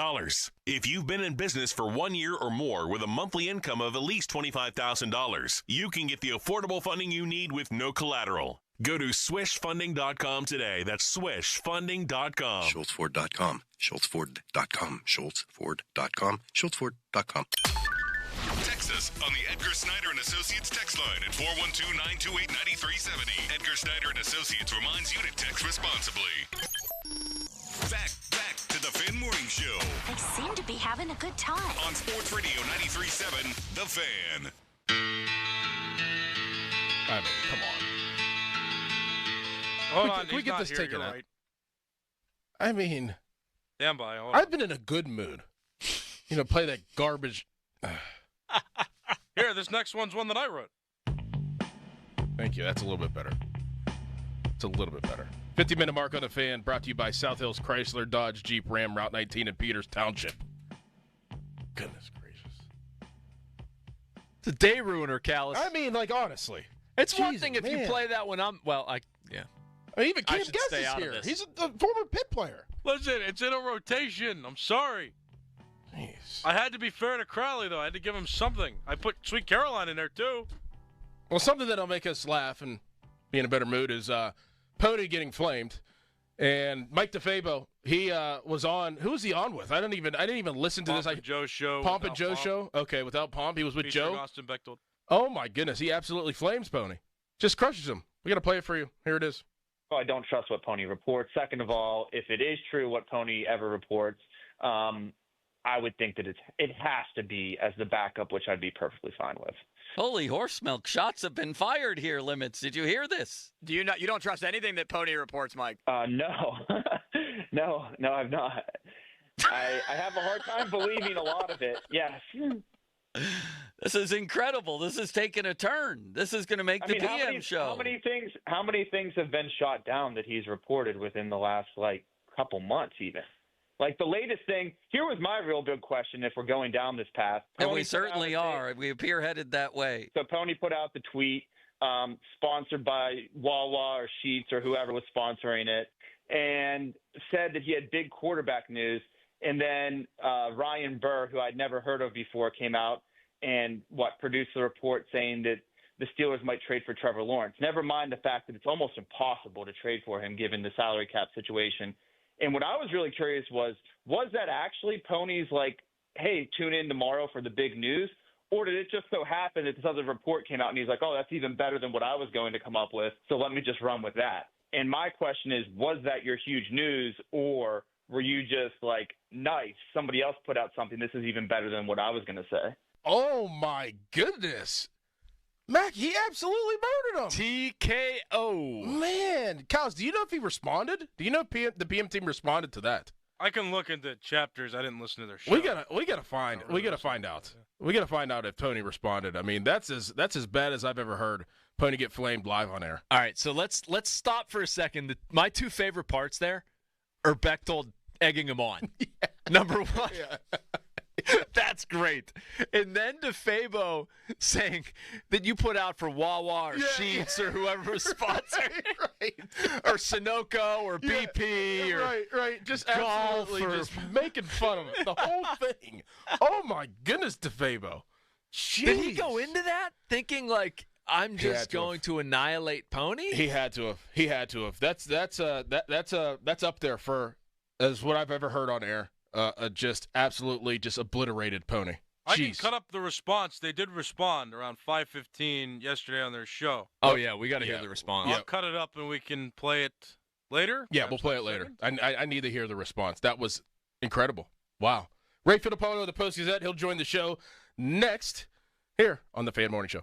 If you've been in business for 1 year or more with a monthly income of at least $25,000, you can get the affordable funding you need with no collateral. Go to swishfunding.com today. That's swishfunding.com. SchultzFord.com. SchultzFord.com. SchultzFord.com. SchultzFord.com. Text us on the Edgar Snyder & Associates text line at 412-928-9370. Edgar Snyder & Associates reminds you to text responsibly. Back to the Fan Morning Show. They seem to be having a good time. On Sports Radio 93.7, The Fan. I mean, come on. Hold on, can we get this taken out? Right. I mean, stand by. I've been in a good mood. Play that garbage. Here, this next one's one that I wrote. Thank you. That's a little bit better. It's a little bit better. 50-minute mark on the Fan, brought to you by South Hills Chrysler, Dodge, Jeep, Ram, Route 19 in Peters Township. Goodness gracious. It's a day ruiner, Callis. I mean, like, honestly. It's one Jesus, thing if man. you play that when I'm, yeah. I mean, even Cam should Guess stay is out of here. this. He's a former Pitt player. Listen, it's in a rotation. I'm sorry. Jeez. I had to be fair to Crowley, though. I had to give him something. I put Sweet Caroline in there, too. Well, something that'll make us laugh and be in a better mood is Pony getting flamed. And Mike DeFabo, he was on. Who was he on with? I didn't even listen to Pomp this. and Joe show. Pomp and Joe show. Okay, without Pomp, he was with Featuring Joe. Austin Bechtold. Oh my goodness, he absolutely flames Pony. Just crushes him. We got to play it for you. Here it is. Well, I don't trust what Pony reports. Second of all, if it is true what Pony ever reports, I would think that it has to be as the backup, which I'd be perfectly fine with. Holy horse milk! Shots have been fired here, Limits. Did you hear this? Do you not? You don't trust anything that Pony reports, Mike? No, no, I've not. I have a hard time believing a lot of it. Yes. This is incredible. This is taking a turn. This is going to make the PM show. How many things have been shot down that he's reported within the last couple months, even? Like the latest thing. Here was my real big question. If we're going down this path, And we certainly are. We appear headed that way. So Pony put out the tweet, sponsored by Wawa or Sheetz or whoever was sponsoring it, and said that he had big quarterback news. And then Ryan Burr, who I'd never heard of before, came out and produced the report saying that the Steelers might trade for Trevor Lawrence. Never mind the fact that it's almost impossible to trade for him given the salary cap situation. And what I was really curious was that actually Pony's hey, tune in tomorrow for the big news? Or did it just so happen that this other report came out and he's like, oh, that's even better than what I was going to come up with, so let me just run with that. And my question is, was that your huge news, or were you just nice, somebody else put out something, this is even better than what I was going to say? Oh, my goodness. Mac, he absolutely murdered him. TKO. Man. Cows, do you know if he responded? Do you know if the PM team responded to that? I can look into chapters. I didn't listen to their show. We gotta find out. We gotta find out if Pony responded. I mean, that's as bad as I've ever heard Pony get flamed live on air. All right, so let's stop for a second. My two favorite parts there are Bechtold egging him on. Yeah. Number one. Yeah. That's great. And then DeFabo saying that you put out for Wawa or Sheetz or whoever was sponsoring. Right. Or Sunoco or BP or right. Just golf absolutely just making fun of it. The whole thing. Oh, my goodness, DeFabo. Jeez. Did he go into that thinking I'm just going to annihilate Pony? He had to have. That's up there for as what I've ever heard on air. Just absolutely just obliterated Pony. I can cut up the response. They did respond around 5:15 yesterday on their show. Oh, yeah, we got to hear the response. I'll cut it up and we can play it later. Yeah, we'll play it later. I need to hear the response. That was incredible. Wow. Ray Filippo of the Post-Gazette. He'll join the show next here on the Fan Morning Show.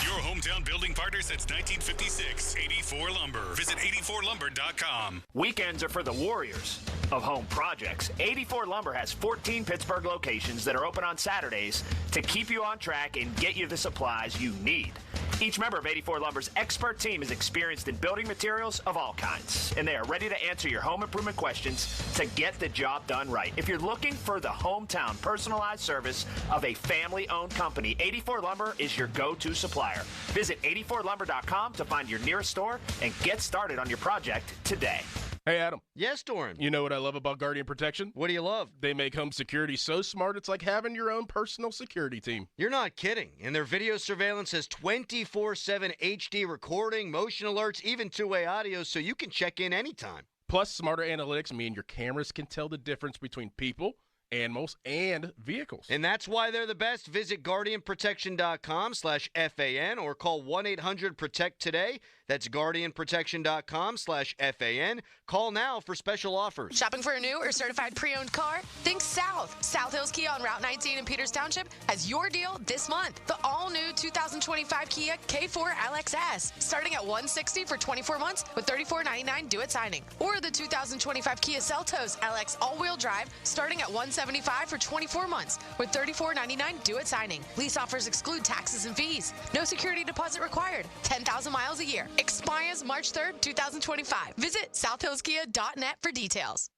Your hometown building partner since 1956, 84 Lumber. Visit 84lumber.com. Weekends are for the warriors of home projects. 84 Lumber has 14 Pittsburgh locations that are open on Saturdays to keep you on track and get you the supplies you need. Each member of 84 Lumber's expert team is experienced in building materials of all kinds, and they are ready to answer your home improvement questions to get the job done right. If you're looking for the hometown personalized service of a family-owned company, 84 Lumber is your go-to supplier. Visit 84lumber.com to find your nearest store and get started on your project today. Hey, Adam. Yes, Doran. You know what I love about Guardian Protection? What do you love? They make home security so smart, it's like having your own personal security team. You're not kidding. And their video surveillance has 24/7 HD recording, motion alerts, even two-way audio, so you can check in anytime. Plus, smarter analytics mean your cameras can tell the difference between people, animals, and vehicles. And that's why they're the best. Visit guardianprotection.com/FAN or call 1-800-PROTECT today That's guardianprotection.com/FAN. Call now for special offers. Shopping for a new or certified pre-owned car? Think South. South Hills Kia on Route 19 in Peters Township has your deal this month. The all-new 2025 Kia K4 LXS, starting at $160 for 24 months with $34.99 due at signing. Or the 2025 Kia Seltos LX all-wheel drive, starting at $175 for 24 months with $34.99 due at signing. Lease offers exclude taxes and fees. No security deposit required. 10,000 miles a year. Expires March 3rd, 2025. Visit southhillskia.net for details.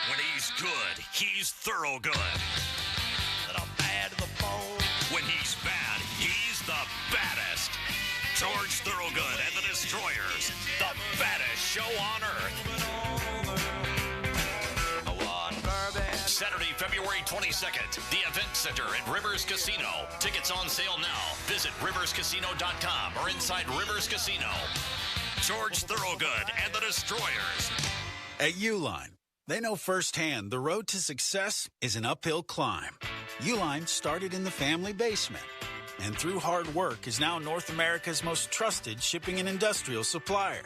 When he's good, he's thorough good. That I'm bad to the bone. When he's bad, he's the baddest. George Thorogood and the Destroyers, the baddest show on earth. Saturday, February 22nd, the Event Center at Rivers Casino. Tickets on sale now. Visit riverscasino.com or inside Rivers Casino. George Thorogood and the Destroyers. At Uline, they know firsthand the road to success is an uphill climb. Uline started in the family basement, and through hard work is now North America's most trusted shipping and industrial supplier.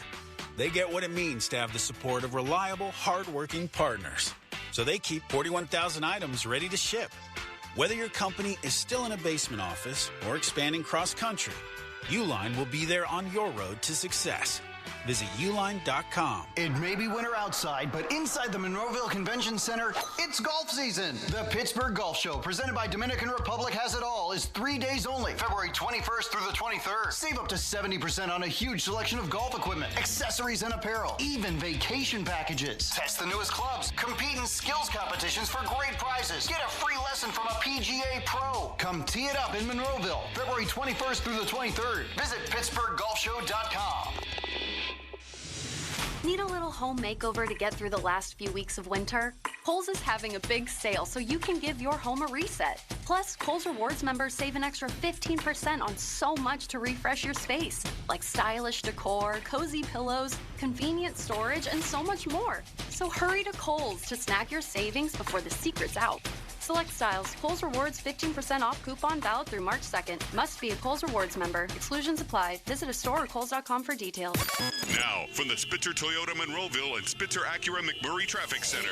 They get what it means to have the support of reliable, hard-working partners. So they keep 41,000 items ready to ship. Whether your company is still in a basement office or expanding cross-country, Uline will be there on your road to success. Visit uline.com. It may be winter outside, but inside the Monroeville Convention Center, it's golf season. The Pittsburgh Golf Show, presented by Dominican Republic Has It All, is 3 days only, February 21st through the 23rd. Save up to 70% on a huge selection of golf equipment, accessories, and apparel, even vacation packages. Test the newest clubs, compete in skills competitions for great prizes, get a free lesson from a PGA pro. Come tee it up in Monroeville, February 21st through the 23rd. Visit PittsburghGolfShow.com. Need a little home makeover to get through the last few weeks of winter? Kohl's is having a big sale so you can give your home a reset. Plus, Kohl's Rewards members save an extra 15% on so much to refresh your space, like stylish decor, cozy pillows, convenient storage, and so much more. So hurry to Kohl's to snag your savings before the secret's out. Select styles. Kohl's Rewards 15% off coupon valid through March 2nd. Must be a Kohl's Rewards member. Exclusions apply. Visit a store or Kohl's.com for details. Now, from the Spitzer Toyota Monroeville and Spitzer Acura McMurray Traffic Center.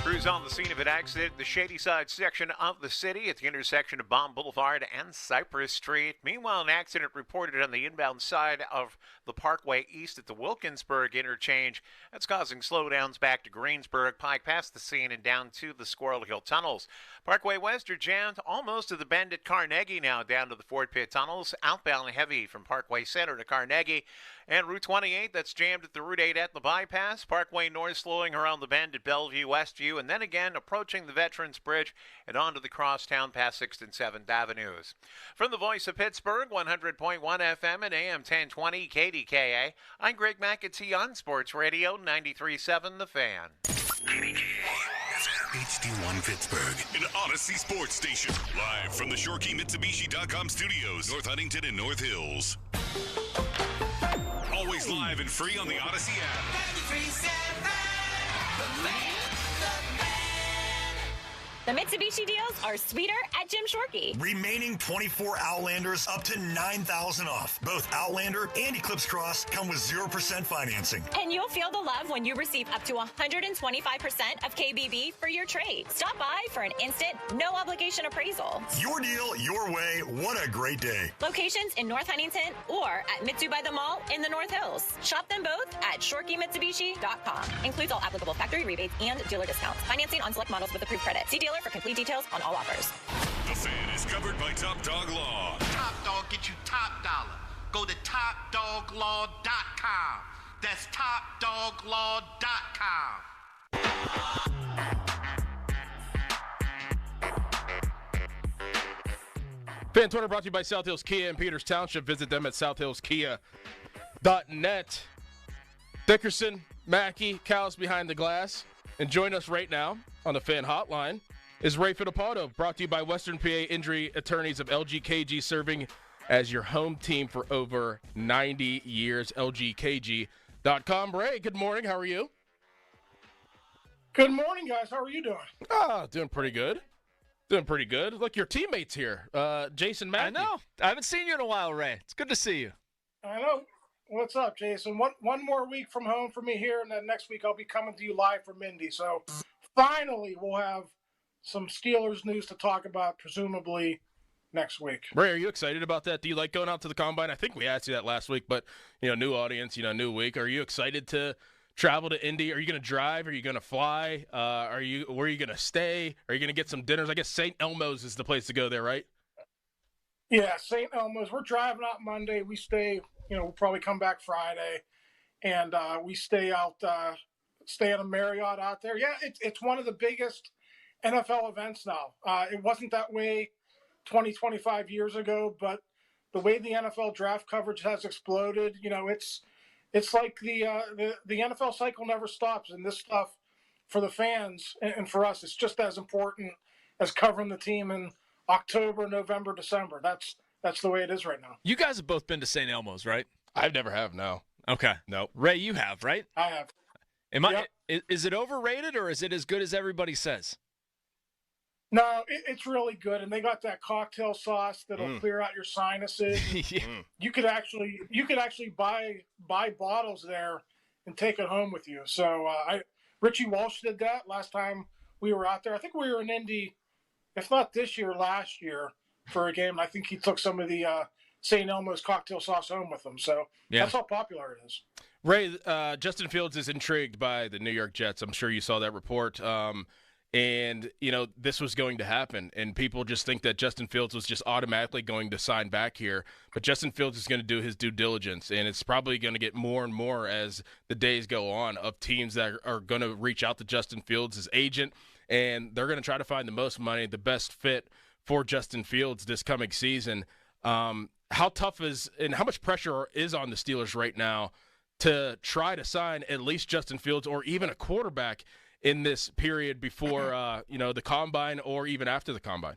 Crews on the scene of an accident, the Shady Side section of the city at the intersection of Baum Boulevard and Cypress Street. Meanwhile, an accident reported on the inbound side of the Parkway East at the Wilkinsburg interchange. That's causing slowdowns back to Greensburg, Pike past the scene and down to the Squirrel Hill tunnels. Parkway West are jammed almost to the bend at Carnegie now, down to the Fort Pitt tunnels. Outbound heavy from Parkway Center to Carnegie. And Route 28, that's jammed at the Route 8 at the bypass. Parkway North slowing around the bend at Bellevue, Westview, and then again approaching the Veterans Bridge and onto the crosstown past 6th and 7th Avenues. From the Voice of Pittsburgh, 100.1 FM and AM 1020 KDKA, I'm Greg McAtee on Sports Radio 93.7 The Fan. HD1 Pittsburgh, an Odyssey sports station. Live from the ShoreKeyMitsubishi.com studios, North Huntington and North Hills. Always live and free on the Odyssey app. 93.7 The Fan. The Mitsubishi deals are sweeter at Jim Shorkey. Remaining 24 Outlanders up to $9,000 off. Both Outlander and Eclipse Cross come with 0% financing. And you'll feel the love when you receive up to 125% of KBB for your trade. Stop by for an instant, no obligation appraisal. Your deal, your way. What a great day. Locations in North Huntington or at Mitsu by the Mall in the North Hills. Shop them both at ShoreKeyMitsubishi.com. Includes all applicable factory rebates and dealer discounts. Financing on select models with approved credit. See dealer for complete details on all offers. The Fan is covered by Top Dog Law. Top Dog get you top dollar. Go to TopDogLaw.com. That's TopDogLaw.com. Fan Twitter brought to you by South Hills Kia in Peters Township. Visit them at southhillskia.net. Dickerson, Mackey, Cows behind the glass. And join us right now on the Fan Hotline is Ray Fittipaldo, brought to you by Western PA Injury Attorneys of LGKG, serving as your home team for over 90 years. LGKG.com. Ray, good morning. How are you? Good morning, guys. How are you doing? Doing pretty good. Doing pretty good. Look, your teammates here, Jason Mackey. I know. I haven't seen you in a while, Ray. It's good to see you. I know. What's up, Jason? One more week from home for me here, and then next week I'll be coming to you live from Indy. So finally we'll have some Steelers news to talk about, presumably next week. Ray, are you excited about that? Do you like going out to the Combine? I think we asked you that last week, but, new audience, new week. Are you excited to travel to Indy? Are you going to drive? Are you going to fly? Where are you going to stay? Are you going to get some dinners? I guess St. Elmo's is the place to go there, right? Yeah, St. Elmo's. We're driving out Monday. We stay, we'll probably come back Friday, and we stay at a Marriott out there. Yeah, it's one of the biggest NFL events now. It wasn't that way 20, 25 years ago, but the way the NFL draft coverage has exploded, it's like the NFL cycle never stops, and this stuff for the fans and for us, it's just as important as covering the team in October, November, December. That's the way it is right now. You guys have both been to St. Elmo's, right? I've never have, no. Okay. No. Ray, you have, right? I have. Is it overrated, or is it as good as everybody says? No, it's really good, and they got that cocktail sauce that'll clear out your sinuses. Yeah. You could actually buy bottles there and take it home with you. So Richie Walsh did that last time we were out there. I think we were in Indy, if not this year, last year for a game. I think he took some of the St. Elmo's cocktail sauce home with him. So that's how popular it is. Ray, Justin Fields is intrigued by the New York Jets. I'm sure you saw that report. And, this was going to happen. And people just think that Justin Fields was just automatically going to sign back here. But Justin Fields is going to do his due diligence. And it's probably going to get more and more as the days go on of teams that are going to reach out to Justin Fields' his agent. And they're going to try to find the most money, the best fit for Justin Fields this coming season. How tough is and how much pressure is on the Steelers right now to try to sign at least Justin Fields or even a quarterback in this period before, the Combine or even after the Combine?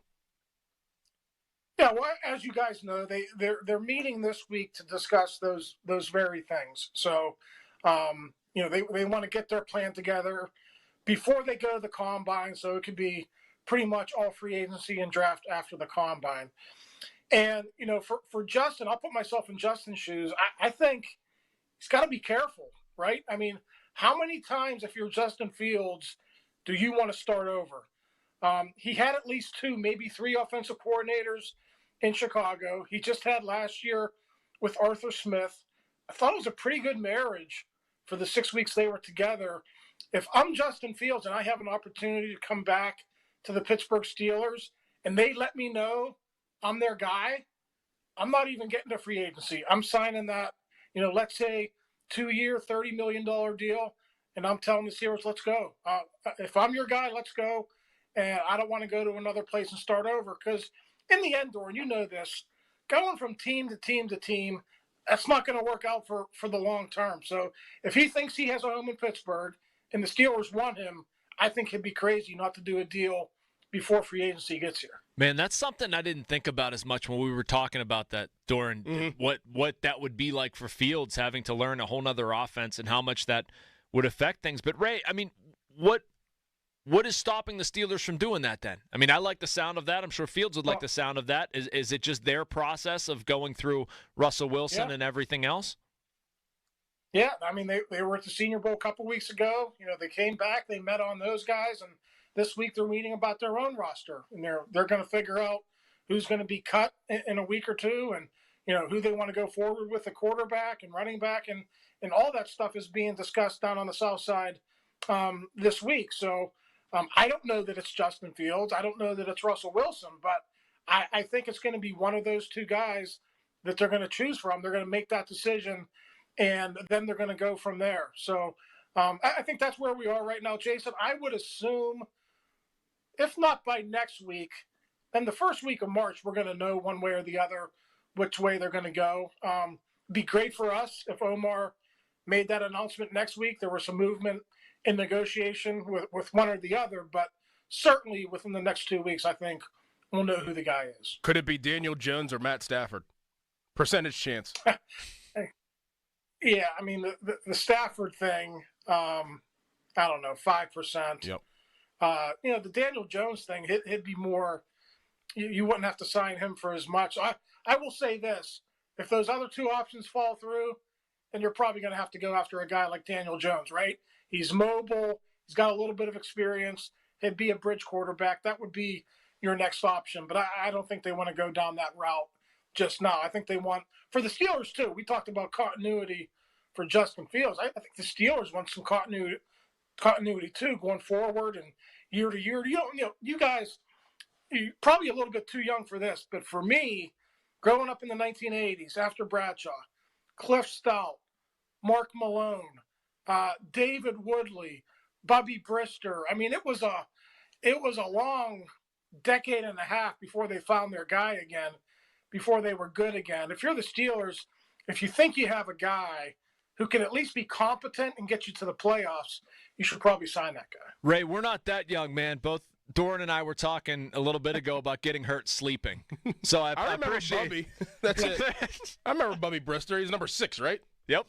Yeah, well, as you guys know, they're meeting this week to discuss those very things. So, they want to get their plan together before they go to the Combine, so it could be pretty much all free agency and draft after the Combine. And, for Justin, I'll put myself in Justin's shoes. I think he's got to be careful, right? I mean, how many times, if you're Justin Fields, do you want to start over? He had at least 2, maybe 3 offensive coordinators in Chicago. He just had last year with Arthur Smith. I thought it was a pretty good marriage for the 6 weeks they were together. If I'm Justin Fields and I have an opportunity to come back to the Pittsburgh Steelers and they let me know I'm their guy, I'm not even getting to free agency. I'm signing that, let's say, 2-year, $30 million deal, and I'm telling the Steelers, let's go. If I'm your guy, let's go, and I don't want to go to another place and start over because in the end, Doran, you know this, going from team to team to team, that's not going to work out for the long term. So if he thinks he has a home in Pittsburgh and the Steelers want him, I think he'd be crazy not to do a deal before free agency gets here. Man, that's something I didn't think about as much when we were talking about that, Doran, what that would be like for Fields having to learn a whole nother offense and how much that would affect things. But, Ray, I mean, what is stopping the Steelers from doing that then? I mean, I like the sound of that. I'm sure Fields would like the sound of that. Is it just their process of going through Russell Wilson and everything else? Yeah, I mean, they were at the Senior Bowl a couple weeks ago. They came back, they met on those guys, and this week they're meeting about their own roster, and they're going to figure out who's going to be cut in a week or two, and who they want to go forward with, the quarterback and running back, and all that stuff is being discussed down on the South Side this week. So I don't know that it's Justin Fields, I don't know that it's Russell Wilson, but I think it's going to be one of those 2 guys that they're going to choose from. They're going to make that decision, and then they're going to go from there. So I think that's where we are right now, Jason. I would assume, if not by next week, then the first week of March, we're going to know one way or the other which way they're going to go. Be great for us if Omar made that announcement next week. There was some movement in negotiation with one or the other, but certainly within the next 2 weeks, I think we'll know who the guy is. Could it be Daniel Jones or Matt Stafford? Percentage chance. Yeah, I mean, the Stafford thing, I don't know, 5%. Yep. The Daniel Jones thing, he'd be more. You wouldn't have to sign him for as much. I will say this: if those other two options fall through, then you're probably going to have to go after a guy like Daniel Jones, right? He's mobile. He's got a little bit of experience. He'd be a bridge quarterback. That would be your next option. But I don't think they want to go down that route just now. I think they want, for the Steelers too, we talked about continuity for Justin Fields. I think the Steelers want some continuity too going forward and year to year. You guys, you're probably a little bit too young for this, but for me, growing up in the 1980s after Bradshaw, Cliff Stout, Mark Malone, David Woodley, Bubby Brister. I mean, it was a long decade and a half before they found their guy again, before they were good again. If you're the Steelers, if you think you have a guy who can at least be competent and get you to the playoffs, you should probably sign that guy. Ray, we're not that young, man. Both Doran and I were talking a little bit ago about getting hurt sleeping. So I remember appreciate Bubby. That's it. I remember Bubby Brister. He's number 6, right? Yep.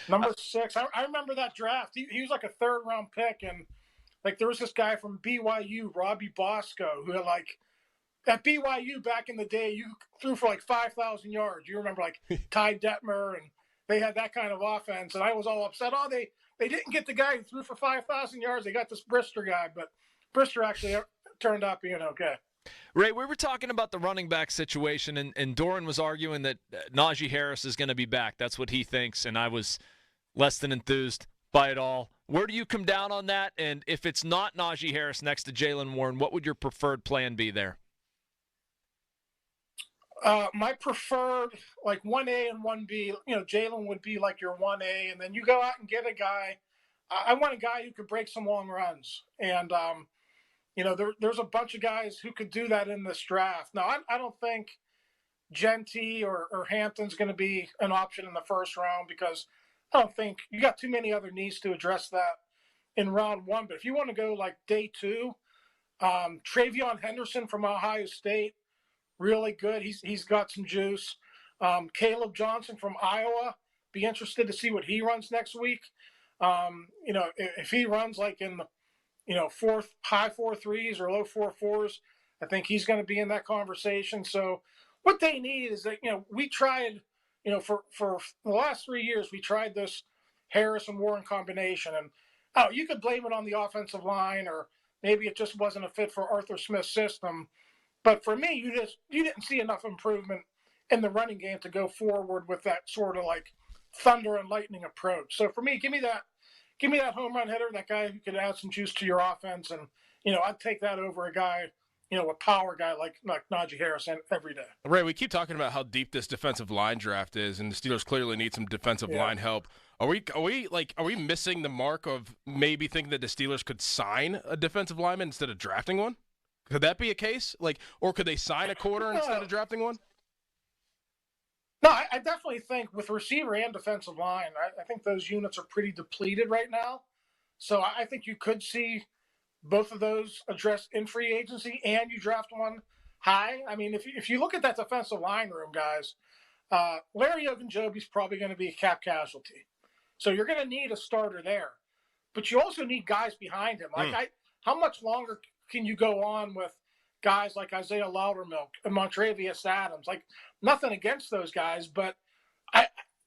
Number 6. I remember that draft. He was like a third-round pick, and there was this guy from BYU, Robbie Bosco, who had at BYU back in the day, you threw for 5,000 yards. You remember Ty Detmer, and they had that kind of offense, and I was all upset. Oh, they didn't get the guy who threw for 5,000 yards. They got this Brister guy, but Brister actually turned out being okay. Ray, we were talking about the running back situation, and Doran was arguing that Najee Harris is going to be back. That's what he thinks, and I was less than enthused by it all. Where do you come down on that? And if it's not Najee Harris next to Jaylen Warren, what would your preferred plan be there? My preferred, 1A and 1B, Jaylen would be your 1A, and then you go out and get a guy. I want a guy who could break some long runs. And, there's a bunch of guys who could do that in this draft. Now, I don't think Genty or Hampton's going to be an option in the first round because I don't think you got too many other needs to address that in round 1. But if you want to go day 2, Travion Henderson from Ohio State, really good. He's got some juice. Caleb Johnson from Iowa, be interested to see what he runs next week. If he runs in high 4.3s or low 4.4s, I think he's going to be in that conversation. So what they need is that, we tried, for the last 3 years, we tried this Harris and Warren combination, and you could blame it on the offensive line, or maybe it just wasn't a fit for Arthur Smith's system. But for me, you didn't see enough improvement in the running game to go forward with that sort of thunder and lightning approach. So for me, give me that home run hitter, that guy who could add some juice to your offense, and I'd take that over a guy, a power guy like Najee Harris every day. Ray, we keep talking about how deep this defensive line draft is, and the Steelers clearly need some defensive line help. Are we missing the mark of maybe thinking that the Steelers could sign a defensive lineman instead of drafting one? Could that be a case? Or could they sign a quarter instead of drafting one? No, I definitely think with receiver and defensive line, I think those units are pretty depleted right now. So I think you could see both of those addressed in free agency, and you draft one high. I mean, if you look at that defensive line room, guys, Larry Ogunjobi's probably going to be a cap casualty. So you're going to need a starter there. But you also need guys behind him. How much longer can you go on with guys like Isaiah Loudermilk and Montravius Adams? Nothing against those guys, but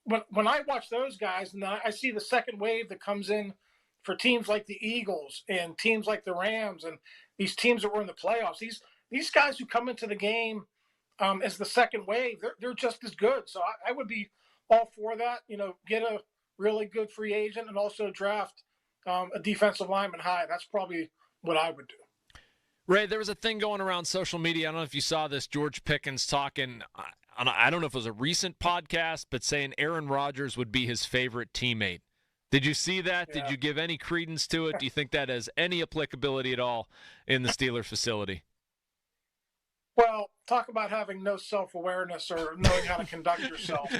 when I watch those guys and then I see the second wave that comes in for teams like the Eagles and teams like the Rams and these teams that were in the playoffs, these guys who come into the game as the second wave, they're just as good. So I would be all for that. Get a really good free agent and also draft a defensive lineman high. That's probably what I would do. Ray, there was a thing going around social media. I don't know if you saw this. George Pickens talking, I don't know if it was a recent podcast, but saying Aaron Rodgers would be his favorite teammate. Did you see that? Yeah. Did you give any credence to it? Do you think that has any applicability at all in the Steelers facility? Well, talk about having no self-awareness or knowing how to conduct yourself.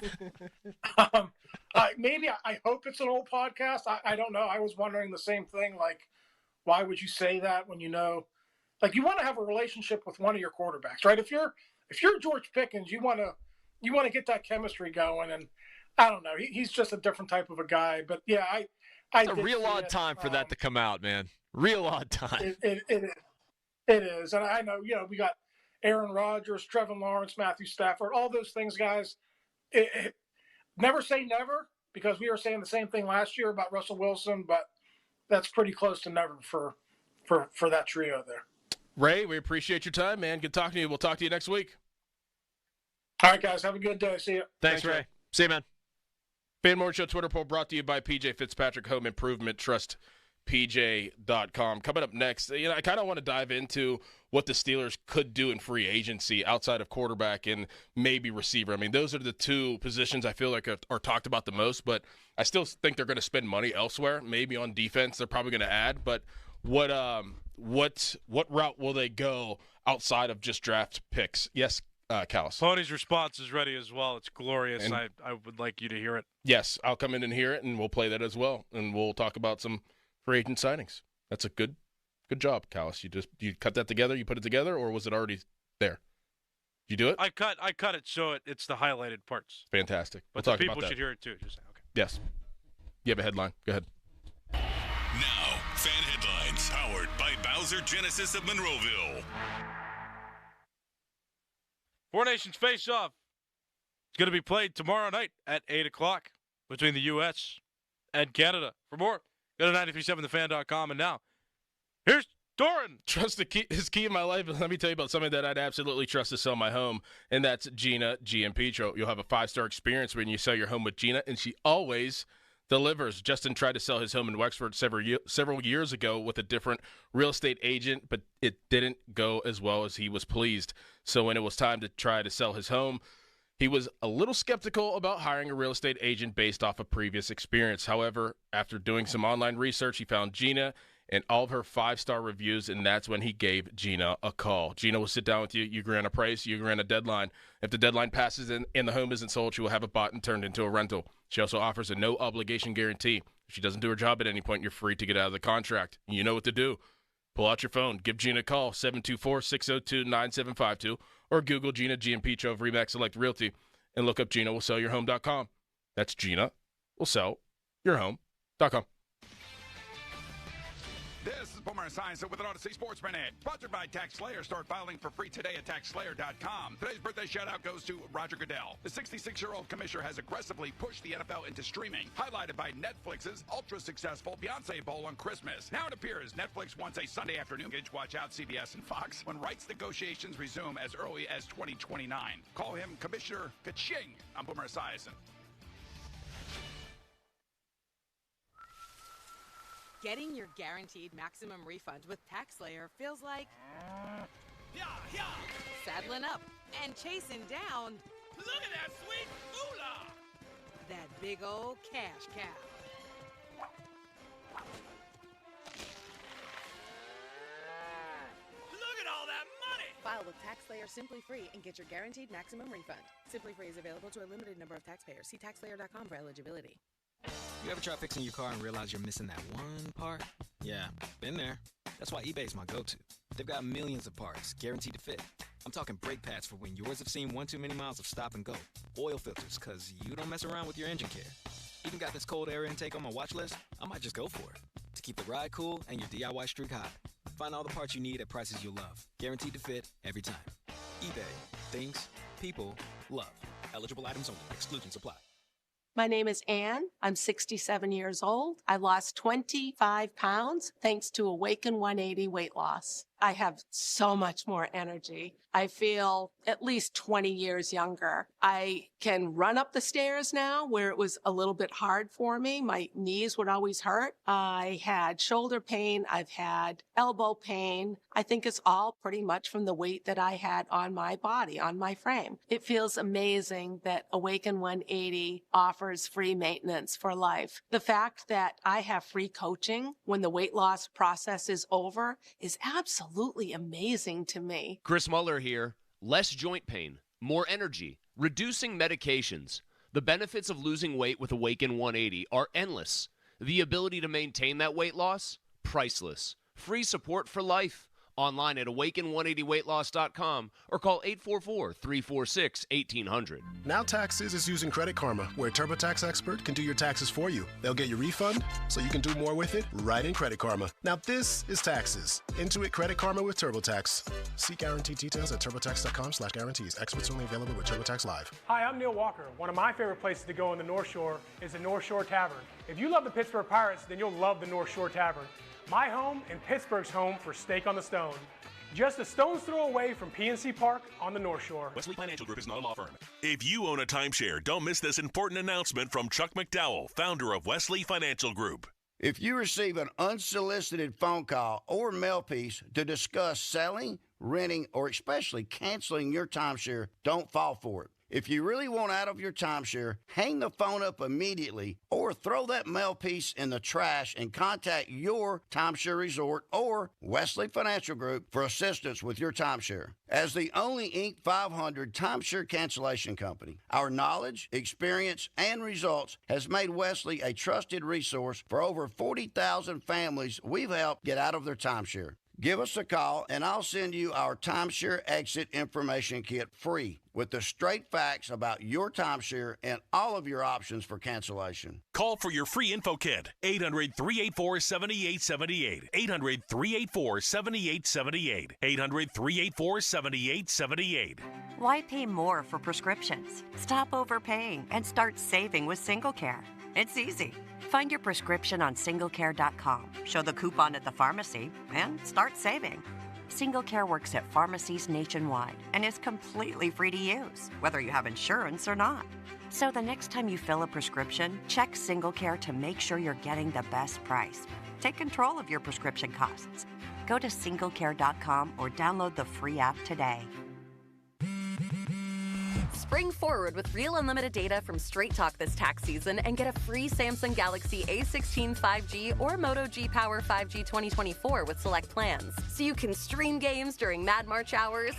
Maybe I hope it's an old podcast. I don't know. I was wondering the same thing. Why would you say that when you know? You want to have a relationship with one of your quarterbacks, right? If you're George Pickens, you want to get that chemistry going, and I don't know, he's just a different type of a guy. But yeah, it's a real odd time for that to come out, man. Real odd time. It is. And I know, we got Aaron Rodgers, Trevor Lawrence, Matthew Stafford, all those things, guys. Never say never, because we were saying the same thing last year about Russell Wilson, but that's pretty close to never for that trio there. Ray, we appreciate your time, man. Good talking to you. We'll talk to you next week. All right, guys. Have a good day. See you. Thanks, Ray. See you, man. Fan Morning Show Twitter poll brought to you by PJ Fitzpatrick Home Improvement Trust. PJ.com. Coming up next, I kind of want to dive into what the Steelers could do in free agency outside of quarterback and maybe receiver. I mean, those are the two positions I feel like are talked about the most, but I still think they're going to spend money elsewhere. Maybe on defense, they're probably going to add, but what route will they go outside of just draft picks? Yes, Callis. Pony's response is ready as well. It's glorious. And I would like you to hear it. Yes, I'll come in and hear it, and we'll play that as well, and we'll talk about some free agent signings. That's a good job, Callis. You cut that together, you put it together, or was it already there? You do it? I cut it so it's the highlighted parts. Fantastic. But we'll the talk about people that. should hear it too. Just okay. Yes. You have a headline. Go ahead. Now, fan headlines powered by Bowser Genesis of Monroeville. Four Nations Faceoff. It's going to be played tomorrow night at 8 o'clock between the U.S. and Canada. For more, go to 937thefan.com. And now, here's Doran. Trust is key in my life. Let me tell you about something that I'd absolutely trust to sell my home, and that's Gina GM You'll have a 5-star experience when you sell your home with Gina, and she always delivers. Justin tried to sell his home in Wexford several years ago with a different real estate agent, but it didn't go as well as he was pleased. So when it was time to try to sell his home, he was a little skeptical about hiring a real estate agent based off of previous experience. However, after doing some online research, he found Gina and all of her 5-star reviews, and that's when he gave Gina a call. Gina will sit down with you. You grant a price. You grant a deadline. If the deadline passes and the home isn't sold, she will have it bought and turned into a rental. She also offers a no-obligation guarantee. If she doesn't do her job at any point, you're free to get out of the contract. You know what to do. Pull out your phone. Give Gina a call, 724-602-9752, or Google Gina GMPTRO of Remax Select Realty and look up GinaWillSellYourHome.com. That's GinaWillSellYourHome.com. This is Boomer Esiason with an Odyssey Sports Minute, sponsored by Tax Slayer. Start filing for free today at TaxSlayer.com. Today's birthday shout-out goes to Roger Goodell. The 66-year-old commissioner has aggressively pushed the NFL into streaming, highlighted by Netflix's ultra-successful Beyonce Bowl on Christmas. Now it appears Netflix wants a Sunday afternoon gauge. Watch out, CBS and Fox, when rights negotiations resume as early as 2029. Call him Commissioner Kaching. I'm Boomer Esiason. Getting your guaranteed maximum refund with TaxSlayer feels like saddling up and chasing down. Look at that sweet moolah! That big old cash cow. Look at all that money! File with TaxSlayer Simply Free and get your guaranteed maximum refund. Simply Free is available to a limited number of taxpayers. See TaxSlayer.com for eligibility. You ever try fixing your car and realize you're missing that one part? Yeah, been there. That's why eBay's my go-to. They've got millions of parts, guaranteed to fit. I'm talking brake pads for when yours have seen one too many miles of stop and go. Oil filters, because you don't mess around with your engine care. Even got this cold air intake on my watch list. I might just go for it. To keep the ride cool and your DIY streak high. Find all the parts you need at prices you'll love. Guaranteed to fit every time. eBay. Things people love. Eligible items only. Exclusions apply. My name is Ann. I'm 67 years old. I lost 25 pounds thanks to Awaken 180 weight loss. I have so much more energy. I feel at least 20 years younger. I can run up the stairs now where it was a little bit hard for me. My knees would always hurt. I had shoulder pain. I've had elbow pain. I think it's all pretty much from the weight that I had on my body, on my frame. It feels amazing that Awaken 180 offers free maintenance for life. The fact that I have free coaching when the weight loss process is over is absolutely amazing to me. Chris Muller here. Less joint pain, more energy, reducing medications. The benefits of losing weight with Awaken 180 are endless. The ability to maintain that weight loss? Priceless. Free support for life. Online at awaken180weightloss.com or call 844-346-1800. Now Taxes is using Credit Karma, where a TurboTax expert can do your taxes for you. They'll get your refund so you can do more with it right in Credit Karma. Now this is taxes. Intuit Credit Karma with TurboTax. See guaranteed details at turbotax.com/guarantees. Experts only available with TurboTax Live. Hi, I'm Neil Walker. One of my favorite places to go in the North Shore is the North Shore Tavern. If you love the Pittsburgh Pirates, then you'll love the North Shore Tavern. My home and Pittsburgh's home for Steak on the Stone. Just a stone's throw away from PNC Park on the North Shore. Wesley Financial Group is not a law firm. If you own a timeshare, don't miss this important announcement from Chuck McDowell, founder of Wesley Financial Group. If you receive an unsolicited phone call or mail piece to discuss selling, renting, or especially canceling your timeshare, don't fall for it. If you really want out of your timeshare, hang the phone up immediately or throw that mail piece in the trash and contact your timeshare resort or Wesley Financial Group for assistance with your timeshare. As the only Inc. 500 timeshare cancellation company, our knowledge, experience, and results has made Wesley a trusted resource for over 40,000 families we've helped get out of their timeshare. Give us a call, and I'll send you our timeshare exit information kit free with the straight facts about your timeshare and all of your options for cancellation. Call for your free info kit, 800-384-7878, 800-384-7878, 800-384-7878. Why pay more for prescriptions? Stop overpaying and start saving with SingleCare. It's easy. Find your prescription on singlecare.com, show the coupon at the pharmacy, and start saving. SingleCare works at pharmacies nationwide and is completely free to use, whether you have insurance or not. So the next time you fill a prescription, check SingleCare to make sure you're getting the best price. Take control of your prescription costs. Go to singlecare.com or download the free app today. Spring forward with real unlimited data from Straight Talk this tax season and get a free Samsung Galaxy A16 5G or Moto G Power 5G 2024 with select plans. So you can stream games during Mad March hours,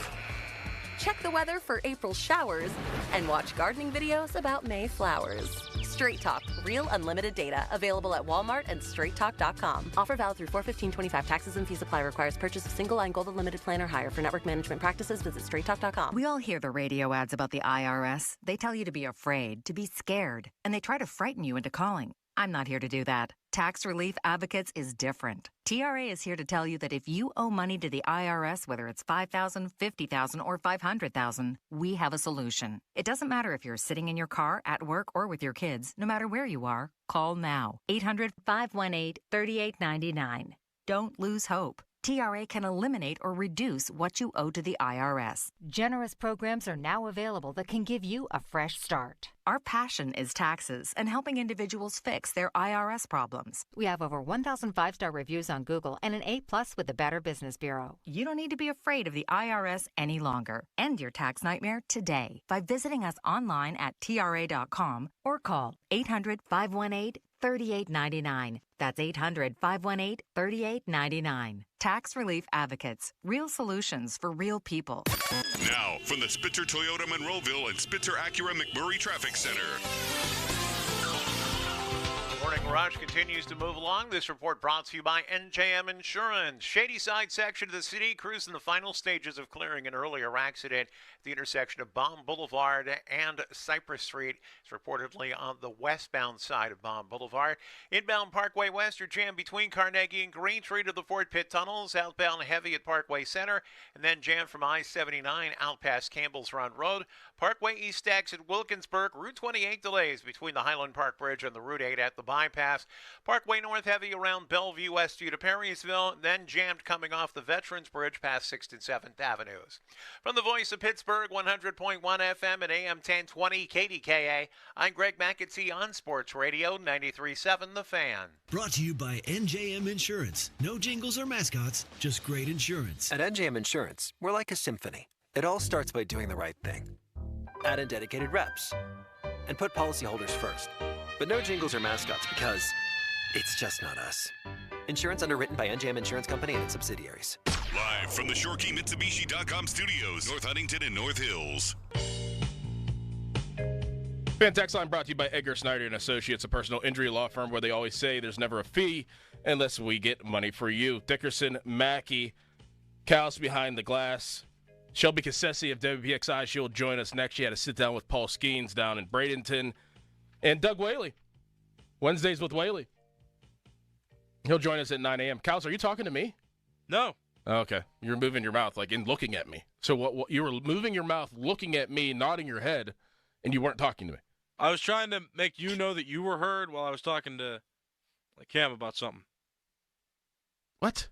check the weather for April showers, and watch gardening videos about May flowers. Straight Talk, real unlimited data, available at Walmart and straighttalk.com. Offer valid through 4/15/25. Taxes and fees apply. Requires purchase of single line Gold Unlimited plan or higher. For network management practices, visit straighttalk.com. We all hear the radio ads about the IRS. They tell you to be afraid, to be scared, and they try to frighten you into calling. I'm not here to do that. Tax Relief Advocates is different. TRA is here to tell you that if you owe money to the IRS, whether it's $5,000, $50,000, or $500,000, we have a solution. It doesn't matter if you're sitting in your car, at work, or with your kids. No matter where you are, call now. 800-518-3899. Don't lose hope. TRA can eliminate or reduce what you owe to the IRS. Generous programs are now available that can give you a fresh start. Our passion is taxes and helping individuals fix their IRS problems. We have over 1,000 5-star reviews on Google and an A+ with the Better Business Bureau. You don't need to be afraid of the IRS any longer. End your tax nightmare today by visiting us online at TRA.com or call 800-518-3899. That's 800-518-3899. Tax Relief Advocates. Real solutions for real people. Now, from the Spitzer Toyota Monroeville and Spitzer Acura McMurray Traffic Center. Morning Rush continues to move along. This report brought to you by NJM Insurance. Shady Side section of the city crews in the final stages of clearing an earlier accident at the intersection of Baum Boulevard and Cypress Street. It's reportedly on the westbound side of Baum Boulevard. Inbound Parkway West are jammed between Carnegie and Green Tree to the Fort Pitt tunnels. Outbound heavy at Parkway Center, and then jammed from I-79 out past Campbell's Run Road. Parkway East exit Wilkinsburg. Route 28 delays between the Highland Park Bridge and the Route 8 at the bypass. Parkway North heavy around Bellevue Westview to Perrysville, then jammed coming off the Veterans Bridge past 6th and 7th Avenues. From the voice of Pittsburgh, 100.1 FM and AM 1020 KDKA, I'm Greg McAtee on Sports Radio 93.7 The Fan. Brought to you by NJM Insurance. No jingles or mascots, just great insurance. At NJM Insurance, we're like a symphony. It all starts by doing the right thing. Add in dedicated reps and put policyholders first. But no jingles or mascots because it's just not us. Insurance underwritten by NJM Insurance Company and its subsidiaries. Live from the ShoreKeyMitsubishi.com studios, North Huntington and North Hills. Fan Text Line brought to you by Edgar Snyder and Associates, a personal injury law firm where they always say there's never a fee unless we get money for you. Dickerson, Mackey, Cal's behind the glass. Shelby Cassi of WPXI, she'll join us next. She had to sit down with Paul Skeens down in Bradenton. And Doug Whaley. Wednesdays with Whaley. He'll join us at 9 a.m. Kals, are you talking to me? No. Okay. You're moving your mouth, like, and looking at me. So what you were moving your mouth, looking at me, nodding your head, and you weren't talking to me. I was trying to make you know that you were heard while I was talking to Cam about something. What?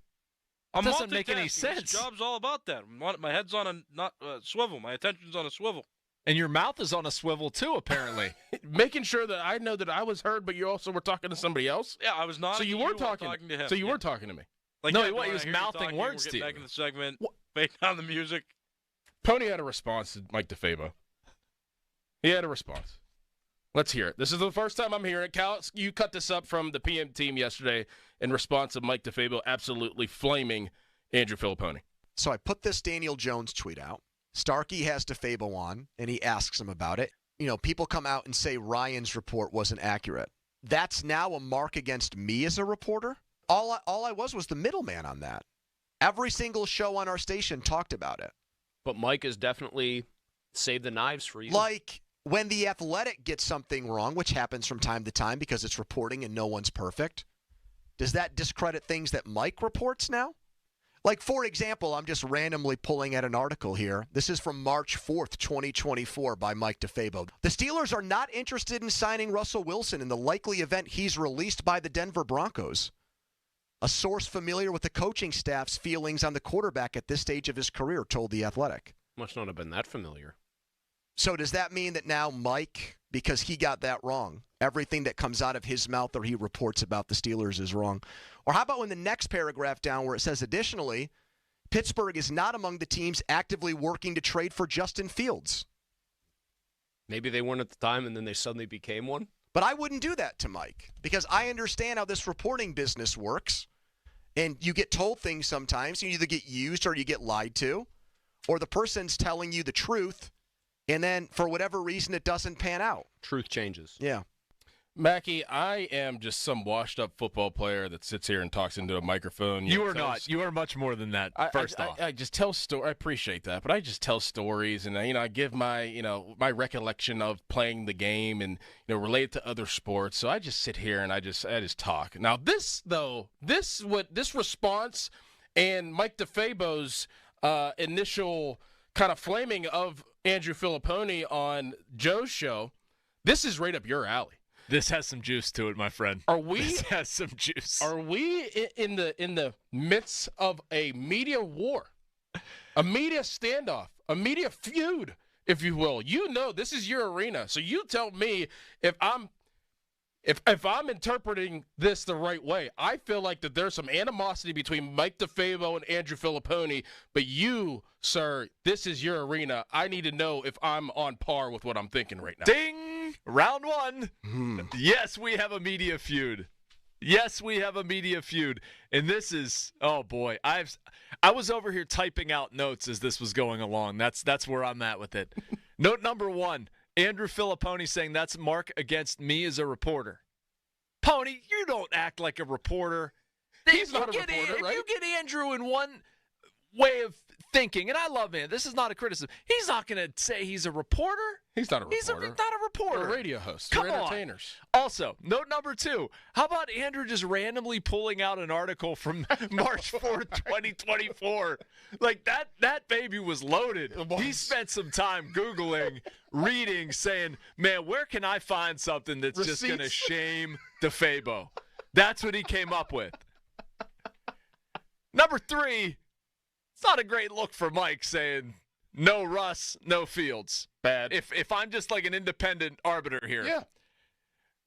I'm doesn't make any multitasking. sense. This job's all about that. My head's on a swivel. My attention's on a swivel. And your mouth is on a swivel, too, apparently. Making sure that I know that I was heard, but you also were talking to somebody else? Yeah, I was not. So you were talking to him. So you were talking to me. Like, no, yeah, he was mouthing words to you. Back in the segment. Fade down the music. Pony had a response to Mike DeFabo. He had a response. Let's hear it. This is the first time I'm hearing it. Cal, you cut this up from the PM team yesterday in response to Mike DeFabo absolutely flaming Andrew Filipponi. So I put this Daniel Jones tweet out. Starkey has DeFabo on, and he asks him about it. You know, people come out and say Ryan's report wasn't accurate. That's now a mark against me as a reporter? All I was the middleman on that. Every single show on our station talked about it. But Mike has definitely saved the knives for you. Like when The Athletic gets something wrong, which happens from time to time because it's reporting and no one's perfect, does that discredit things that Mike reports now? Like, for example, I'm just randomly pulling at an article here. This is from March 4th, 2024 by Mike DeFabo. The Steelers are not interested in signing Russell Wilson in the likely event he's released by the Denver Broncos. A source familiar with the coaching staff's feelings on the quarterback at this stage of his career told The Athletic. Must not have been that familiar. So does that mean that now Mike, because he got that wrong, everything that comes out of his mouth or he reports about the Steelers is wrong? Or how about in the next paragraph down where it says, additionally, Pittsburgh is not among the teams actively working to trade for Justin Fields? Maybe they weren't at the time and then they suddenly became one? But I wouldn't do that to Mike because I understand how this reporting business works. And you get told things sometimes. You either get used or you get lied to. Or the person's telling you the truth, and then for whatever reason it doesn't pan out. Truth changes. Yeah. Mackie, I am just some washed-up football player that sits here and talks into a microphone. You are not. You are much more than that, first off. I just tell stories. I appreciate that, but I just tell stories, and I give my my recollection of playing the game and relate it to other sports. So I just sit here and I just talk. Now this response and Mike DeFabo's initial kind of flaming of Andrew Filipponi on Joe's show, this is right up your alley. This has some juice to it, my friend. This has some juice. Are we in the midst of a media war, a media standoff, a media feud, if you will? This is your arena, so you tell me if I'm interpreting this the right way. I feel like that there's some animosity between Mike DeFabo and Andrew Filipponi, but you, sir, this is your arena. I need to know if I'm on par with what I'm thinking right now. Ding! Round one. Yes, we have a media feud. Yes, we have a media feud. And this is, oh boy, I was over here typing out notes as this was going along. That's where I'm at with it. Note number one. Andrew Filipponi saying that's a mark against me as a reporter. Pony, you don't act like a reporter. He's not a reporter, right? If you get Andrew in one way of thinking, and I love him, this is not a criticism. He's not going to say he's a reporter. He's not a reporter. He's not a reporter. They're radio hosts. Come They're entertainers. On. Also, note number two. How about Andrew just randomly pulling out an article from March 4th, 2024? Like, that baby was loaded. He spent some time Googling, reading, saying, man, where can I find something that's just going to shame DeFabo? That's what he came up with. Number three, it's not a great look for Mike saying, no Russ, no Fields. Bad. If I'm just like an independent arbiter here. Yeah.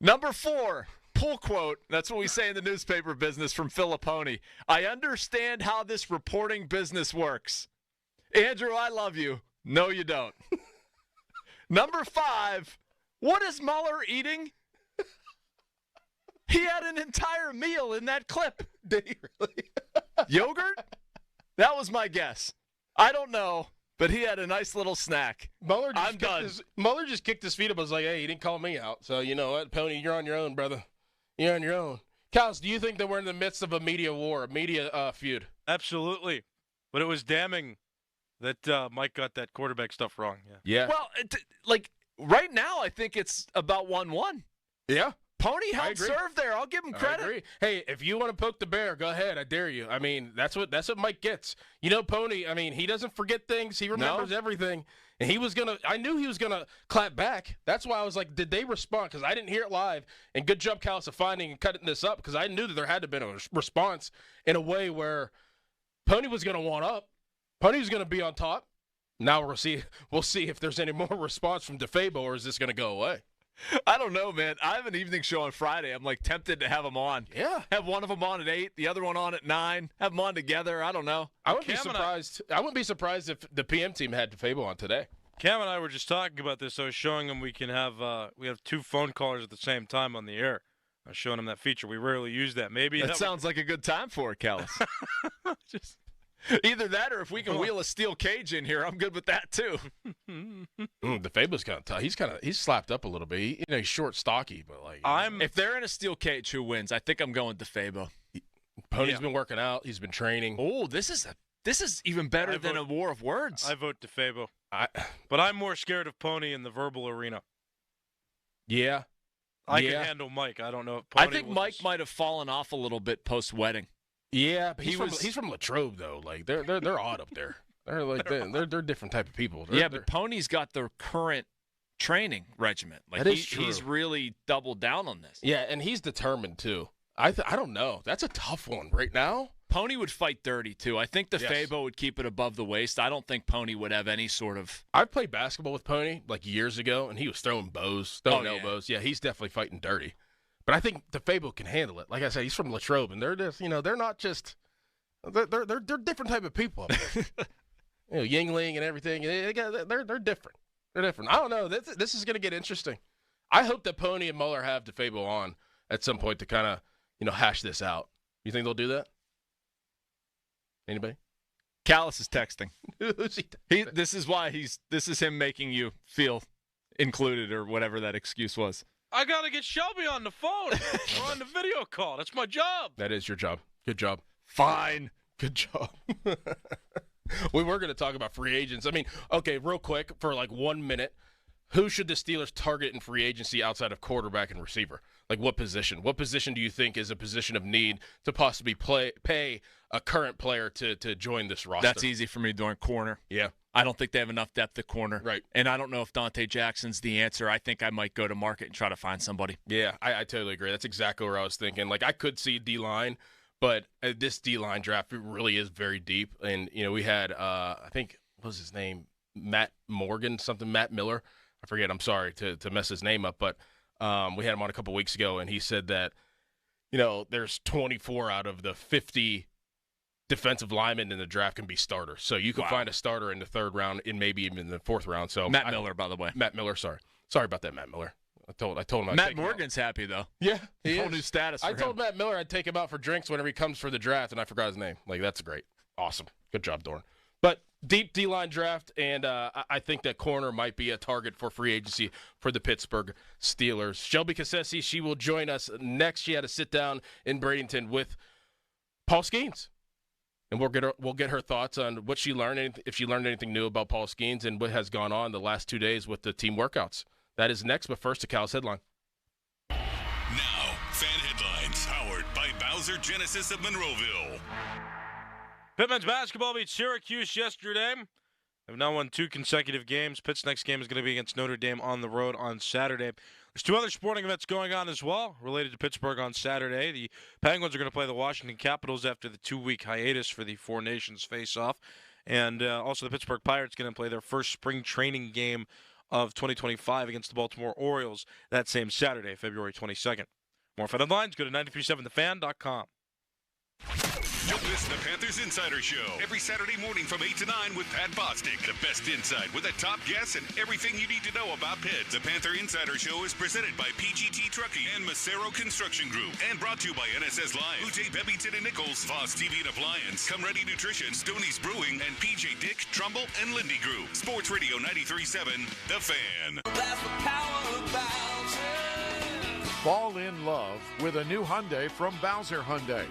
Number four, pull quote. That's what we say in the newspaper business from Filipponi. I understand how this reporting business works. Andrew, I love you. No, you don't. Number five, what is Mueller eating? He had an entire meal in that clip. Did he really? Yogurt? That was my guess. I don't know, but he had a nice little snack. Mueller just kicked his feet up and was like, hey, he didn't call me out. So you know what, Pony, you're on your own, brother. You're on your own. Kals, do you think that we're in the midst of a media war, a media feud? Absolutely. But it was damning that Mike got that quarterback stuff wrong. Yeah. Well, right now, I think it's about 1-1. Yeah. Pony helped serve there. I'll give him credit. I agree. Hey, if you want to poke the bear, go ahead. I dare you. I mean, that's what Mike gets. You know, Pony, I mean, he doesn't forget things. He remembers everything. And I knew he was going to clap back. That's why I was like, did they respond? Because I didn't hear it live. And good job, Callis, of finding and cutting this up, because I knew that there had to have been a response in a way where Pony was going to want up. Pony was going to be on top. Now we'll see if there's any more response from DeFabo, or is this going to go away? I don't know, man. I have an evening show on Friday. I'm like tempted to have them on. Yeah. Have one of them on at 8, the other one on at 9. Have them on together. I don't know. I wouldn't be surprised if the PM team had DeFabo on today. Cam and I were just talking about this. I was showing him we have 2 phone callers at the same time on the air. I was showing him that feature. We rarely use that. Maybe that sounds like a good time for it, Callis. Either that, or if we can wheel a steel cage in here, I'm good with that too. DeFabo's kind of tough. He's slapped up a little bit. He's short, stocky, but like if they're in a steel cage, who wins? I think I'm going DeFabo. Pony's been working out. He's been training. Oh, this is even better than a war of words. I vote DeFabo. But I'm more scared of Pony in the verbal arena. Yeah. I can handle Mike. I don't know if Pony I think Mike might have fallen off a little bit post-wedding. Yeah, but he's from Latrobe though. Like they're odd up there. They're like they're different type of people. But Pony's got the current training regimen. Like that is true. He's really doubled down on this. Yeah, and he's determined too. I don't know. That's a tough one right now. Pony would fight dirty too. I think DeFabo would keep it above the waist. I don't think Pony would have any sort of. I played basketball with Pony like years ago, and he was throwing elbows. Yeah, he's definitely fighting dirty. But I think DeFabo can handle it. Like I said, he's from Latrobe, and they're just, they're not just, they're different type of people. Yingling and everything. They're different. They're different. I don't know. This is going to get interesting. I hope that Pony and Muller have DeFabo on at some point to kind of, hash this out. You think they'll do that? Anybody? Callis is texting. Who's he texting? This is him making you feel included or whatever that excuse was. I got to get Shelby on the phone. We're on the video call. That's my job. That is your job. Good job. Fine. Good job. We were going to talk about free agents. I mean, okay, real quick for like 1 minute. Who should the Steelers target in free agency outside of quarterback and receiver? Like what position? What position do you think is a position of need to possibly pay a current player to join this roster? That's easy for me during corner. Yeah. I don't think they have enough depth at corner. Right. And I don't know if Dante Jackson's the answer. I think I might go to market and try to find somebody. Yeah, I totally agree. That's exactly where I was thinking. Like, I could see D-line, but this D-line draft really is very deep. And, we had, I think, what was his name? Matt Miller. I forget. I'm sorry to mess his name up, but we had him on a couple weeks ago, and he said that, there's 24 out of the 50 defensive linemen in the draft can be starters. So you can find a starter in the 3rd round and maybe even in the 4th round. So Matt Miller, by the way. Matt Miller, sorry about that, Matt Miller. I told him. Matt Morgan's happy though. Yeah, he whole is. New status. I told Matt Miller I'd take him out for drinks whenever he comes for the draft, and I forgot his name. Like, that's great, awesome, good job, Dorn. But deep D-line draft, and I think that corner might be a target for free agency for the Pittsburgh Steelers. Shelby Cassi, she will join us next. She had a sit down in Bradenton with Paul Skeens. And we'll get her thoughts on what she learned, if she learned anything new about Paul Skeens and what has gone on the last 2 days with the team workouts. That is next, but first, a Cal's headline. Now, fan headlines powered by Bowser Genesis of Monroeville. Pitt basketball beat Syracuse yesterday. They've now won 2 consecutive games. Pitt's next game is going to be against Notre Dame on the road on Saturday. There's 2 other sporting events going on as well related to Pittsburgh on Saturday. The Penguins are going to play the Washington Capitals after the 2-week hiatus for the 4 Nations Faceoff. And also the Pittsburgh Pirates going to play their first spring training game of 2025 against the Baltimore Orioles that same Saturday, February 22nd. More fan headlines, go to 937thefan.com. Don't miss the Panthers Insider Show every Saturday morning from 8 to 9 with Pat Bostic. The best insight with the top guests and everything you need to know about Pitt. The Panther Insider Show is presented by PGT Trucking and Macero Construction Group and brought to you by NSS Live, Ujay Bebington and Nichols, Voss TV and Appliance, Come Ready Nutrition, Stoney's Brewing, and PJ Dick, Trumbull, and Lindy Group. Sports Radio 93.7, The Fan. That's the power of Bowser. Fall in love with a new Hyundai from Bowser Hyundai.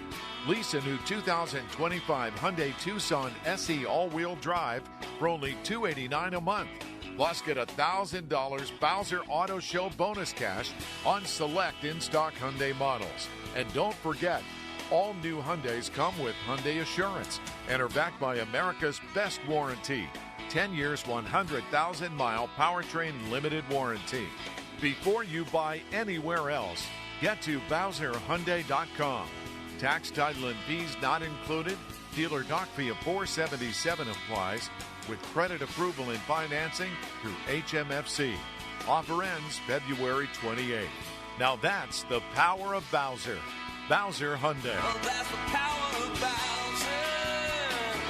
Lease a new 2025 Hyundai Tucson SE all-wheel drive for only $289 a month. Plus, get $1,000 Bowser Auto Show bonus cash on select in-stock Hyundai models. And don't forget, all new Hyundais come with Hyundai Assurance and are backed by America's best warranty. 10 years, 100,000-mile powertrain limited warranty. Before you buy anywhere else, get to BowserHyundai.com. Tax, title, and fees not included. Dealer dock fee of $477 applies with credit approval and financing through HMFC. Offer ends February 28th. Now that's the power of Bowser. Bowser Hyundai. Oh, that's the power of Bowser.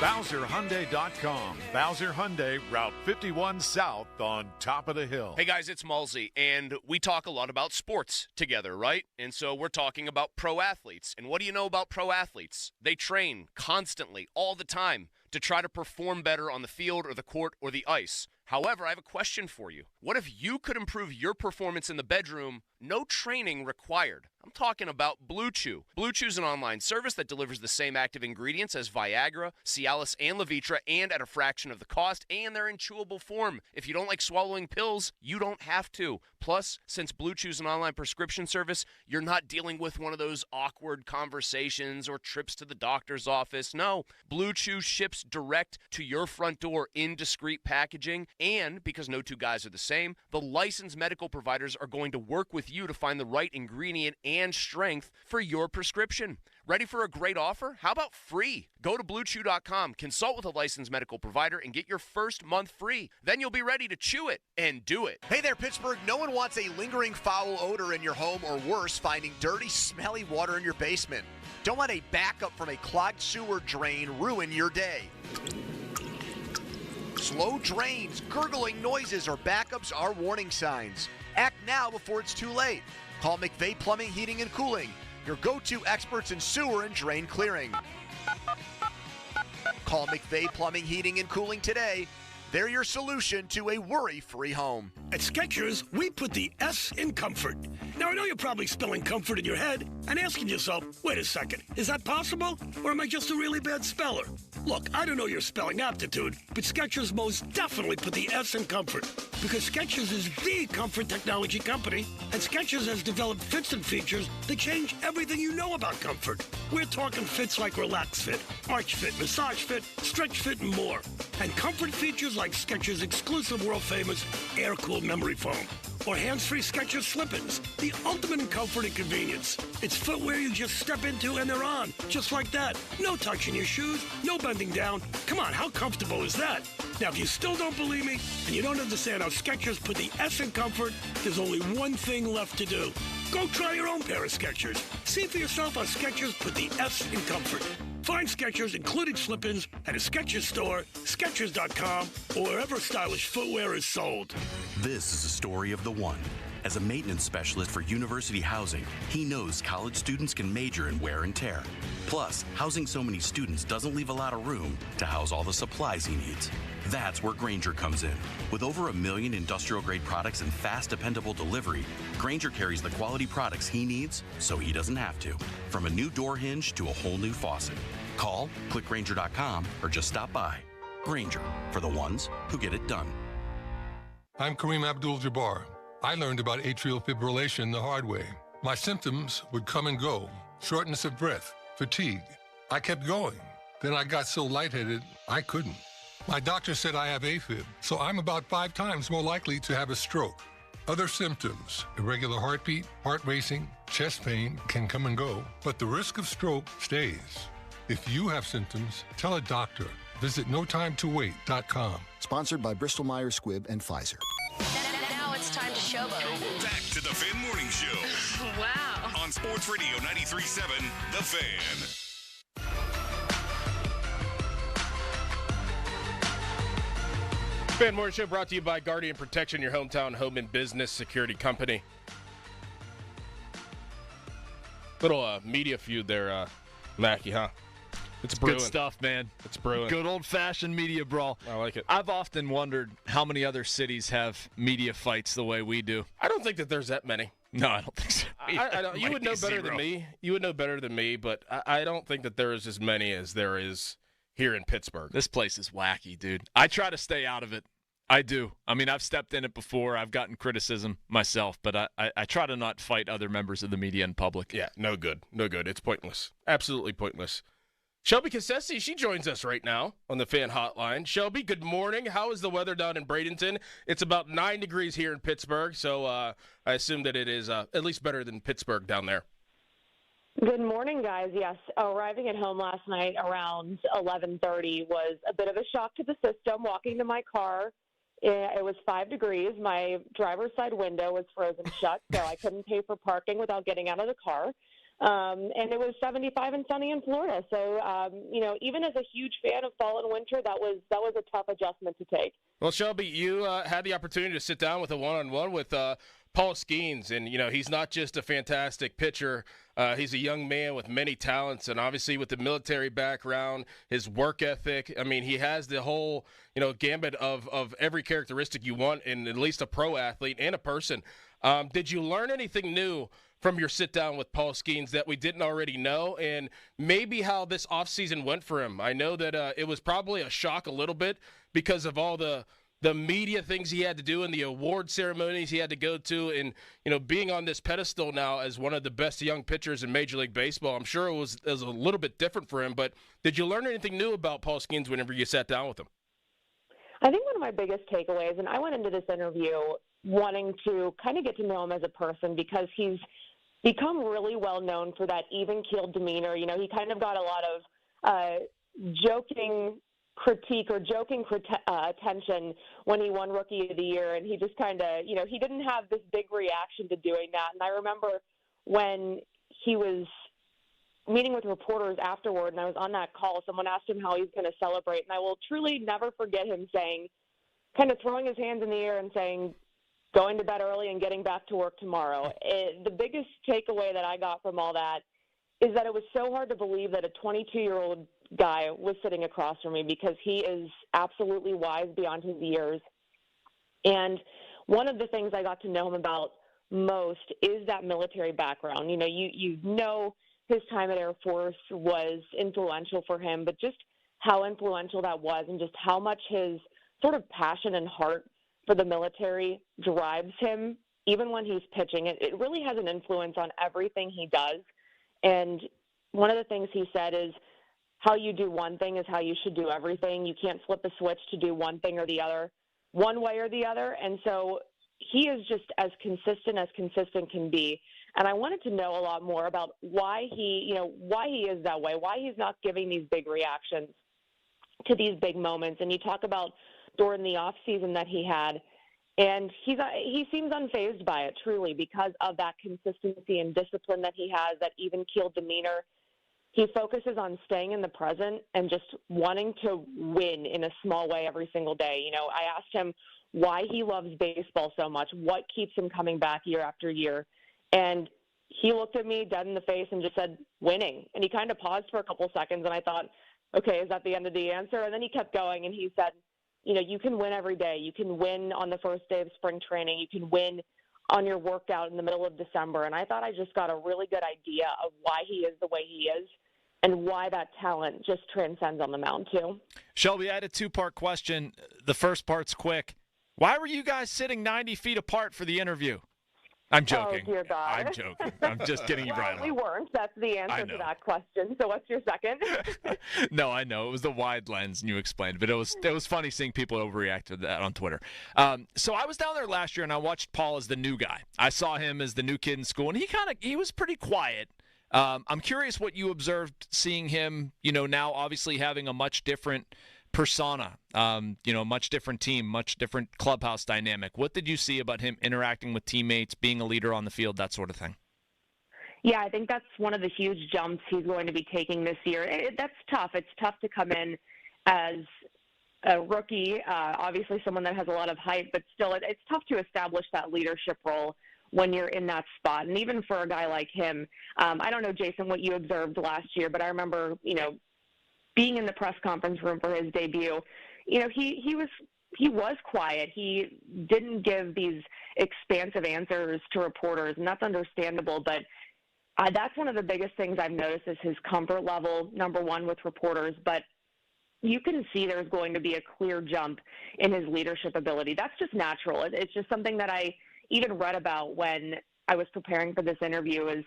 BowserHyundai.com. Bowser Hyundai, Route 51 South on top of the hill. Hey guys, it's Malsey, and we talk a lot about sports together, right? And so we're talking about pro athletes. And what do you know about pro athletes? They train constantly, all the time, to try to perform better on the field or the court or the ice. However, I have a question for you. What if you could improve your performance in the bedroom, no training required? I'm talking about Blue Chew. Blue Chew is an online service that delivers the same active ingredients as Viagra, Cialis, and Levitra, and at a fraction of the cost, and they're in chewable form. If you don't like swallowing pills, you don't have to. Plus, since Blue Chew is an online prescription service, you're not dealing with one of those awkward conversations or trips to the doctor's office. No, Blue Chew ships direct to your front door in discreet packaging, and because no two guys are the same, the licensed medical providers are going to work with you to find the right ingredient and strength for your prescription. Ready for a great offer? How about free? Go to BlueChew.com, consult with a licensed medical provider, and get your first month free. Then you'll be ready to chew it and do it. Hey there, Pittsburgh. No one wants a lingering foul odor in your home, or worse, finding dirty, smelly water in your basement. Don't let a backup from a clogged sewer drain ruin your day. Slow drains, gurgling noises, or backups are warning signs. Act now before it's too late. Call McVeigh Plumbing, Heating, and Cooling, your go-to experts in sewer and drain clearing. Call McVeigh Plumbing, Heating, and Cooling today. They're your solution to a worry-free home. At Skechers, we put the S in comfort. Now, I know you're probably spelling comfort in your head and asking yourself, wait a second, is that possible? Or am I just a really bad speller? Look, I don't know your spelling aptitude, but Skechers most definitely put the S in comfort, because Skechers is the comfort technology company, and Skechers has developed fits and features that change everything you know about comfort. We're talking fits like Relax Fit, Arch Fit, Massage Fit, Stretch Fit, and more. And comfort features like Skechers' exclusive world-famous air-cooled memory foam, or hands-free Skechers slip-ins, the ultimate in comfort and convenience. It's footwear you just step into and they're on, just like that. No touching your shoes, no bending down. Come on, how comfortable is that? Now, if you still don't believe me and you don't understand how Skechers put the S in comfort, there's only one thing left to do. Go try your own pair of Skechers. See for yourself how Skechers put the S in comfort. Find Skechers, including slip-ins, at a Skechers store, Skechers.com, or wherever stylish footwear is sold. This is a story of the one. As a maintenance specialist for university housing, he knows college students can major in wear and tear. Plus, housing so many students doesn't leave a lot of room to house all the supplies he needs. That's where Grainger comes in. With over 1 million industrial-grade products and fast, dependable delivery, Grainger carries the quality products he needs so he doesn't have to. From a new door hinge to a whole new faucet. Call, click Grainger.com, or just stop by. Grainger, for the ones who get it done. I'm Kareem Abdul-Jabbar. I learned about atrial fibrillation the hard way. My symptoms would come and go. Shortness of breath, fatigue. I kept going. Then I got so lightheaded, I couldn't. My doctor said I have AFib, so I'm about 5 times more likely to have a stroke. Other symptoms, irregular heartbeat, heart racing, chest pain can come and go, but the risk of stroke stays. If you have symptoms, tell a doctor. Visit notimetowait.com. Sponsored by Bristol-Myers Squibb and Pfizer. Now it's time to showboat. Back to the Fan Morning Show. Wow. On Sports Radio 93.7, The Fan. Fan Morning Show brought to you by Guardian Protection, your hometown home and business security company. Little media feud there, Mackie, huh? It's brewing. Good stuff, man. It's brewing. Good old-fashioned media brawl. I like it. I've often wondered how many other cities have media fights the way we do. I don't think that there's that many. No, I don't think so. I don't, you would know better than me. You would know better than me, but I don't think that there is as many as there is here in Pittsburgh. This place is wacky, dude. I try to stay out of it. I do. I mean, I've stepped in it before. I've gotten criticism myself, but I try to not fight other members of the media in public. Yeah, no good. No good. It's pointless. Absolutely pointless. Shelby Cassi, she joins us right now on the fan hotline. Shelby, good morning. How is the weather down in Bradenton? It's about 9 degrees here in Pittsburgh, so I assume that it is at least better than Pittsburgh down there. Good morning, guys. Yes, arriving at home last night around 11:30 was a bit of a shock to the system. Walking to my car, it was 5 degrees. My driver's side window was frozen shut, so I couldn't pay for parking without getting out of the car. And it was 75 and sunny in Florida. So, even as a huge fan of fall and winter, that was a tough adjustment to take. Well, Shelby, you had the opportunity to sit down with a one-on-one with Paul Skeens, and he's not just a fantastic pitcher. He's a young man with many talents, and obviously with the military background, his work ethic. I mean, he has the whole gambit of every characteristic you want in at least a pro athlete and a person. Did you learn anything new from your sit-down with Paul Skeens that we didn't already know, and maybe how this offseason went for him? I know that it was probably a shock a little bit because of all the media things he had to do and the award ceremonies he had to go to, and being on this pedestal now as one of the best young pitchers in Major League Baseball. I'm sure it was a little bit different for him, but did you learn anything new about Paul Skeens whenever you sat down with him? I think one of my biggest takeaways, and I went into this interview wanting to kind of get to know him as a person because he's become really well known for that even-keeled demeanor. He kind of got a lot of joking critique or joking attention when he won Rookie of the Year, and he just kind of, he didn't have this big reaction to doing that. And I remember when he was meeting with reporters afterward, and I was on that call, someone asked him how he's going to celebrate, and I will truly never forget him saying, kind of throwing his hands in the air and saying, going to bed early and getting back to work tomorrow. The biggest takeaway that I got from all that is that it was so hard to believe that a 22-year-old guy was sitting across from me because he is absolutely wise beyond his years. And one of the things I got to know him about most is that military background. You know his time at Air Force was influential for him, but just how influential that was and just how much his sort of passion and heart for the military drives him, even when he's pitching. It really has an influence on everything he does. And one of the things he said is how you do one thing is how you should do everything. You can't flip a switch to do one thing or the other, one way or the other. And so he is just as consistent can be. And I wanted to know a lot more about why he is that way, why he's not giving these big reactions to these big moments. And you talk about during the off season that he had, and he seems unfazed by it truly because of that consistency and discipline that he has, that even-keeled demeanor. He focuses on staying in the present and just wanting to win in a small way every single day. I asked him why he loves baseball so much, what keeps him coming back year after year, and he looked at me dead in the face and just said, winning. And he kind of paused for a couple seconds, and I thought, okay, is that the end of the answer? And then he kept going, and he said, you can win every day. You can win on the first day of spring training. You can win on your workout in the middle of December. And I thought I just got a really good idea of why he is the way he is and why that talent just transcends on the mound, too. Shelby, I had a two-part question. The first part's quick. Why were you guys sitting 90 feet apart for the interview? I'm joking. Oh, dear God. I'm joking. I'm just kidding you, Brian. We weren't. That's the answer to that question. So what's your second? No, I know. It was the wide lens, and you explained. But it was funny seeing people overreact to that on Twitter. So I was down there last year, and I watched Paul as the new guy. I saw him as the new kid in school, and he was pretty quiet. I'm curious what you observed seeing him, now obviously having a much different persona, much different team, much different clubhouse dynamic. What did you see about him interacting with teammates, being a leader on the field, that sort of thing? Yeah, I think that's one of the huge jumps he's going to be taking this year. That's tough. It's tough to come in as a rookie, obviously someone that has a lot of hype, but still it's tough to establish that leadership role when you're in that spot. And even for a guy like him, I don't know, Jason, what you observed last year, but I remember, being in the press conference room for his debut, he was was quiet. He didn't give these expansive answers to reporters, and that's understandable. But that's one of the biggest things I've noticed is his comfort level, number one, with reporters. But you can see there's going to be a clear jump in his leadership ability. That's just natural. It's just something that I even read about when I was preparing for this interview is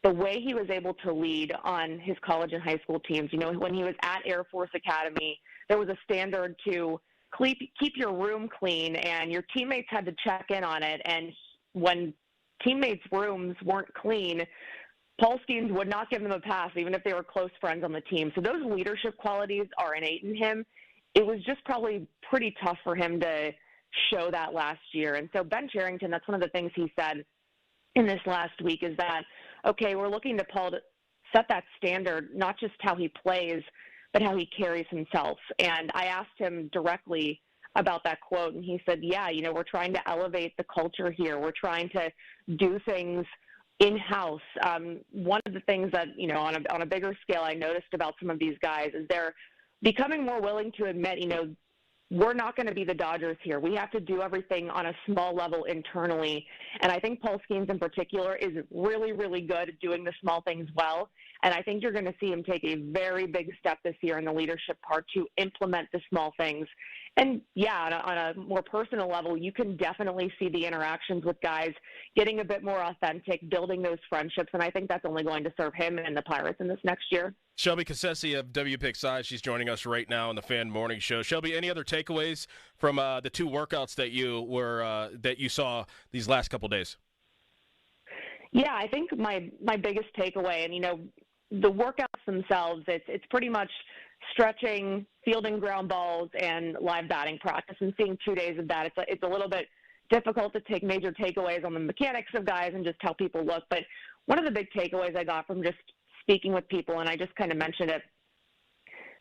the way he was able to lead on his college and high school teams. You know, when he was at Air Force Academy, there was a standard to keep your room clean, and your teammates had to check in on it. And when teammates' rooms weren't clean, Paul Skeens would not give them a pass, even if they were close friends on the team. So those leadership qualities are innate in him. It was just probably pretty tough for him to show that last year. And so Ben Cherington, that's one of the things he said in this last week is that, okay, we're looking to Paul to set that standard, not just how he plays, but how he carries himself. And I asked him directly about that quote, and he said, yeah, you know, we're trying to elevate the culture here. We're trying to do things in-house. One of the things that, you know, on a bigger scale I noticed about some of these guys is they're becoming more willing to admit, you know, we're not going to be the Dodgers here. We have to do everything on a small level internally. And I think Paul Skeens in particular is really, really good at doing the small things well. And I think you're going to see him take a very big step this year in the leadership part to implement the small things. And, yeah, on a more personal level, you can definitely see the interactions with guys getting a bit more authentic, building those friendships, and I think that's only going to serve him and the Pirates in this next year. Shelby Cassi of WPXI, she's joining us right now on the Fan Morning Show. Shelby, any other takeaways from the two workouts that you saw these last couple days? Yeah, I think my biggest takeaway, and, you know, the workouts themselves, it's pretty much stretching, fielding ground balls, and live batting practice, and seeing 2 days of that. It's a little bit difficult to take major takeaways on the mechanics of guys and just how people look. But one of the big takeaways I got from just speaking with people, and I just kind of mentioned it,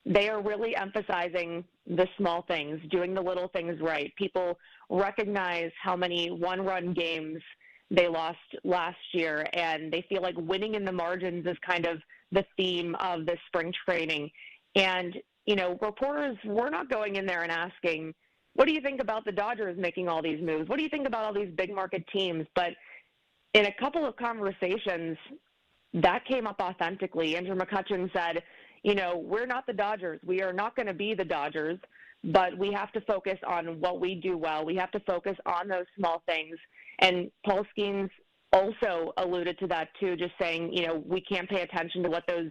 they are really emphasizing the small things, doing the little things right. People recognize how many one-run games they lost last year, and they feel like winning in the margins is kind of the theme of this spring training. And, you know, reporters, we're not going in there and asking, what do you think about the Dodgers making all these moves? What do you think about all these big market teams? But in a couple of conversations, that came up authentically. Andrew McCutchen said, you know, we're not the Dodgers. We are not going to be the Dodgers, but we have to focus on what we do well. We have to focus on those small things. And Paul Skeens also alluded to that too, just saying, you know, we can't pay attention to what those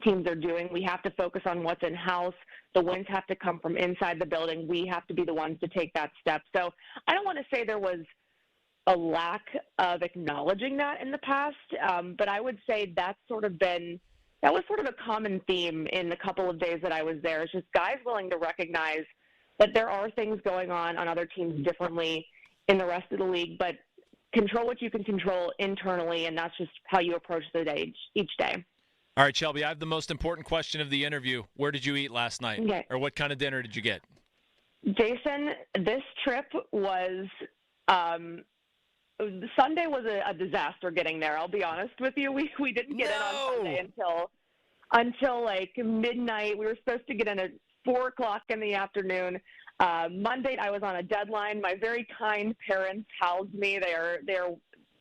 teams are doing. We have to focus on what's in-house. The wins have to come from inside the building. We have to be the ones to take that step. So I don't want to say there was a lack of acknowledging that in the past, but I would say that was sort of a common theme in the couple of days that I was there. It's just guys willing to recognize that there are things going on other teams differently in the rest of the league, but control what you can control internally, and that's just how you approach the day each day. All right, Shelby, I have the most important question of the interview. Where did you eat last night? Okay. Or what kind of dinner did you get? Jason, this trip was Sunday was a disaster getting there, I'll be honest with you. We didn't get in on Sunday until like midnight. We were supposed to get in at 4 o'clock in the afternoon. Monday, I was on a deadline. My very kind parents housed me.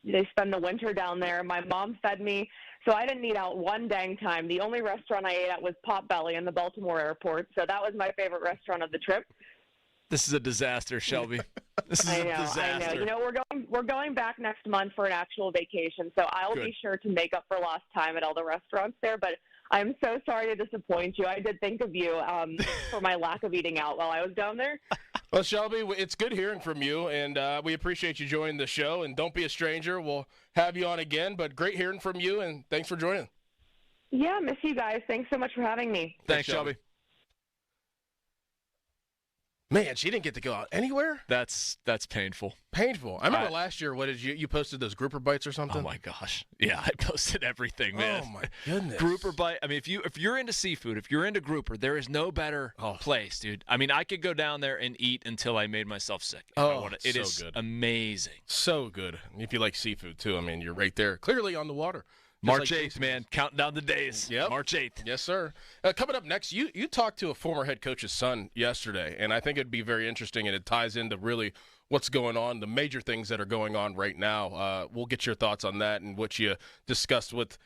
They spend the winter down there. My mom fed me, so I didn't eat out one dang time. The only restaurant I ate at was Potbelly in the Baltimore airport, so that was my favorite restaurant of the trip. This is a disaster, Shelby. This is a disaster. I know. You know, we're going back next month for an actual vacation, so I'll be sure to make up for lost time at all the restaurants there, but I'm so sorry to disappoint you. I did think of you for my lack of eating out while I was down there. Well, Shelby, it's good hearing from you, and we appreciate you joining the show. And don't be a stranger. We'll have you on again, but great hearing from you, and thanks for joining. Yeah, miss you guys. Thanks so much for having me. Thanks, Shelby. Man, she didn't get to go out anywhere? That's painful. Painful. I remember last year, what did you posted those grouper bites or something? Oh my gosh. Yeah, I posted everything, man. Oh my goodness. Grouper bite. I mean, if you're into seafood, if you're into grouper, there is no better place, dude. I mean, I could go down there and eat until I made myself sick. It is good. Amazing. So good. If you like seafood too, I mean, you're right there. Clearly on the water. March 8th, man. Counting down the days. Yep. March 8th. Yes, sir. Coming up next, you talked to a former head coach's son yesterday, and I think it'd be very interesting, and it ties into really what's going on, the major things that are going on right now. We'll get your thoughts on that and what you discussed with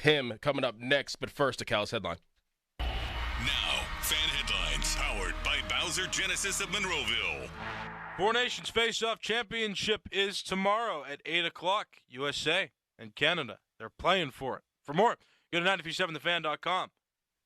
him coming up next. But first, a Cal's headline. Now, fan headlines powered by Bowser Genesis of Monroeville. Four Nations Faceoff Championship is tomorrow at 8 o'clock. USA and Canada. They're playing for it. For more, go to 937thefan.com.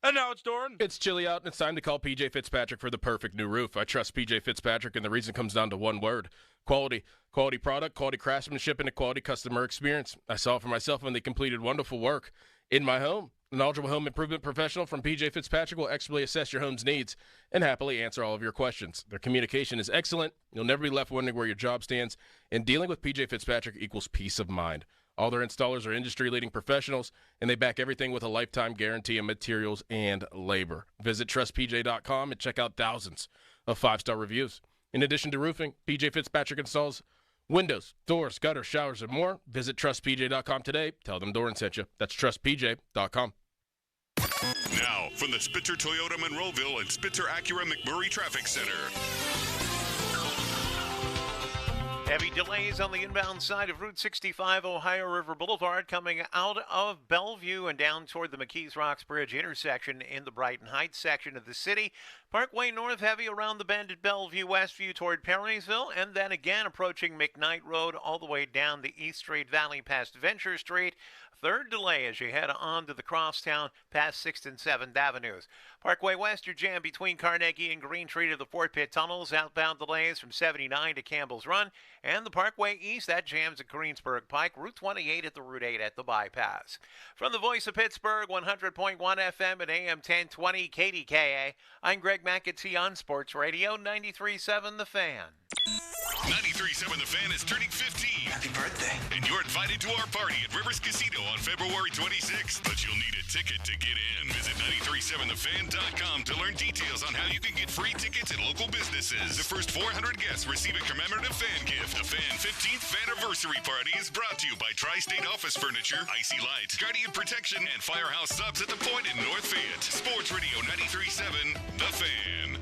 And now it's Doran. It's chilly out, and it's time to call PJ Fitzpatrick for the perfect new roof. I trust PJ Fitzpatrick, and the reason comes down to one word: quality. Quality product, quality craftsmanship, and a quality customer experience. I saw it for myself when they completed wonderful work in my home. A knowledgeable home improvement professional from PJ Fitzpatrick will expertly assess your home's needs and happily answer all of your questions. Their communication is excellent. You'll never be left wondering where your job stands, and dealing with PJ Fitzpatrick equals peace of mind. All their installers are industry-leading professionals, and they back everything with a lifetime guarantee of materials and labor. Visit trustpj.com and check out thousands of 5-star reviews. In addition to roofing, PJ Fitzpatrick installs windows, doors, gutters, showers, and more. Visit trustpj.com today. Tell them Doran sent you. That's trustpj.com. Now, from the Spitzer Toyota Monroeville and Spitzer Acura McMurray Traffic Center. Heavy delays on the inbound side of Route 65 Ohio River Boulevard coming out of Bellevue and down toward the McKees Rocks Bridge intersection in the Brighton Heights section of the city. Parkway North heavy around the bend at Bellevue, Westview toward Perrysville, and then again approaching McKnight Road all the way down the East Street Valley past Venture Street. Third delay as you head on to the crosstown past 6th and 7th Avenues. Parkway West, you're jammed between Carnegie and Green Tree to the Fort Pitt Tunnels. Outbound delays from 79 to Campbell's Run. And the Parkway East, that jams at Greensburg Pike. Route 28 at the Route 8 at the bypass. From the voice of Pittsburgh, 100.1 FM and AM 1020 KDKA, I'm Greg McAtee on Sports Radio 93.7 The Fan. 93.7 The Fan is turning 15. Happy birthday. And you're invited to our party at Rivers Casino on February 26th. But you'll need a ticket to get in. Visit 937thefan.com to learn details on how you can get free tickets at local businesses. The first 400 guests receive a commemorative fan gift. The Fan 15th Faniversary Party is brought to you by Tri-State Office Furniture, Icy Lights, Guardian Protection, and Firehouse Subs at the Point in North Fayette. Sports Radio 93.7 The Fan.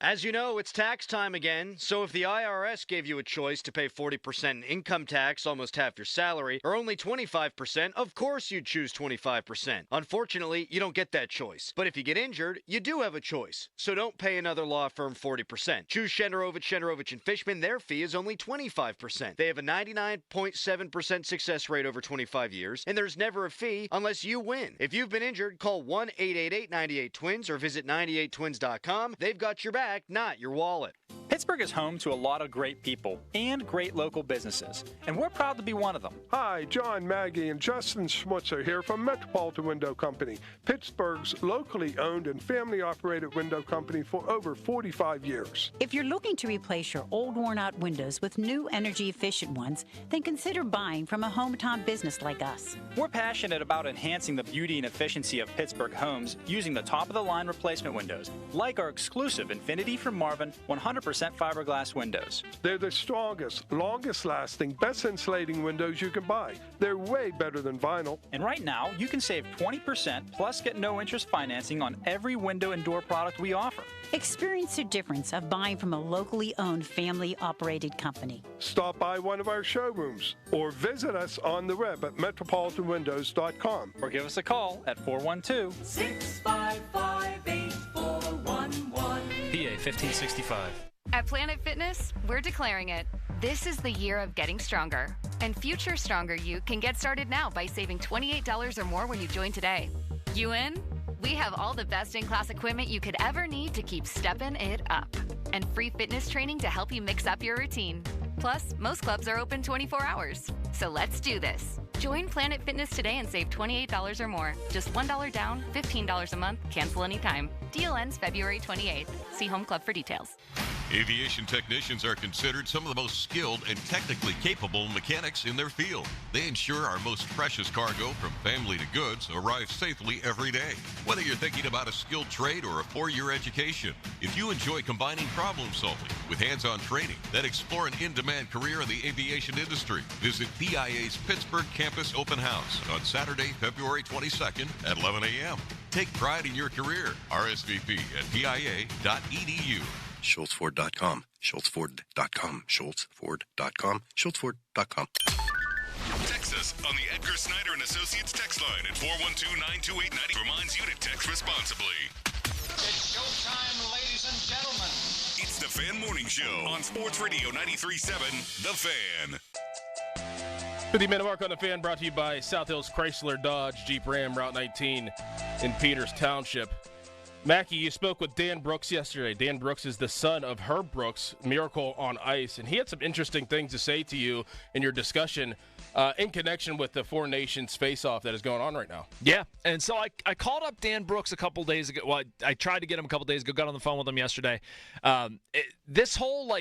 As you know, it's tax time again, so if the IRS gave you a choice to pay 40% in income tax, almost half your salary, or only 25%, of course you'd choose 25%. Unfortunately, you don't get that choice. But if you get injured, you do have a choice. So don't pay another law firm 40%. Choose Shenderovich & Fishman. Their fee is only 25%. They have a 99.7% success rate over 25 years, and there's never a fee unless you win. If you've been injured, call 1-888-98-TWINS or visit 98twins.com. They've got your back, not your wallet. Pittsburgh is home to a lot of great people and great local businesses, and we're proud to be one of them. Hi, John, Maggie, and Justin Schmutzer here from Metropolitan Window Company, Pittsburgh's locally owned and family-operated window company for over 45 years. If you're looking to replace your old worn-out windows with new energy-efficient ones, then consider buying from a hometown business like us. We're passionate about enhancing the beauty and efficiency of Pittsburgh homes using the top-of-the-line replacement windows, like our exclusive Infinity from Marvin 100% fiberglass windows. They're the strongest, longest-lasting, best insulating windows you can buy. They're way better than vinyl. And right now, you can save 20% plus get no-interest financing on every window and door product we offer. Experience the difference of buying from a locally owned, family-operated company. Stop by one of our showrooms or visit us on the web at metropolitanwindows.com. Or give us a call at 412-655-8411. PA 1565. At Planet Fitness, we're declaring it. This is the year of getting stronger. And future stronger you can get started now by saving $28 or more when you join today. You in? We have all the best in-class equipment you could ever need to keep stepping it up. And free fitness training to help you mix up your routine. Plus, most clubs are open 24 hours. So let's do this. Join Planet Fitness today and save $28 or more. Just $1 down, $15 a month, cancel anytime. Deal ends February 28th. See Home Club for details. Aviation technicians are considered some of the most skilled and technically capable mechanics in their field. They ensure our most precious cargo, from family to goods, arrives safely every day. Whether you're thinking about a skilled trade or a 4-year education, if you enjoy combining problem solving with hands-on training, then explore an in-demand career in the aviation industry. Visit PIA's Pittsburgh Campus Open House on Saturday, February 22nd at 11 a.m. Take pride in your career. RSVP at PIA.edu. SchultzFord.com. SchultzFord.com. SchultzFord.com. SchultzFord.com. Text us on the Edgar Snyder and Associates text line at 412-928-90. Reminds you to text responsibly. It's showtime, ladies and gentlemen. It's the Fan Morning Show on Sports Radio 93.7 The Fan. 50-minute mark on the Fan, brought to you by South Hills Chrysler Dodge Jeep Ram, Route 19 in Peters Township. Mackie, you spoke with Dan Brooks yesterday. Dan Brooks is the son of Herb Brooks, Miracle on Ice, and he had some interesting things to say to you in your discussion in connection with the Four Nations Faceoff that is going on right now. Yeah, and so I called up Dan Brooks a couple days ago. Well, I tried to get him a couple days ago, got on the phone with him yesterday. This whole,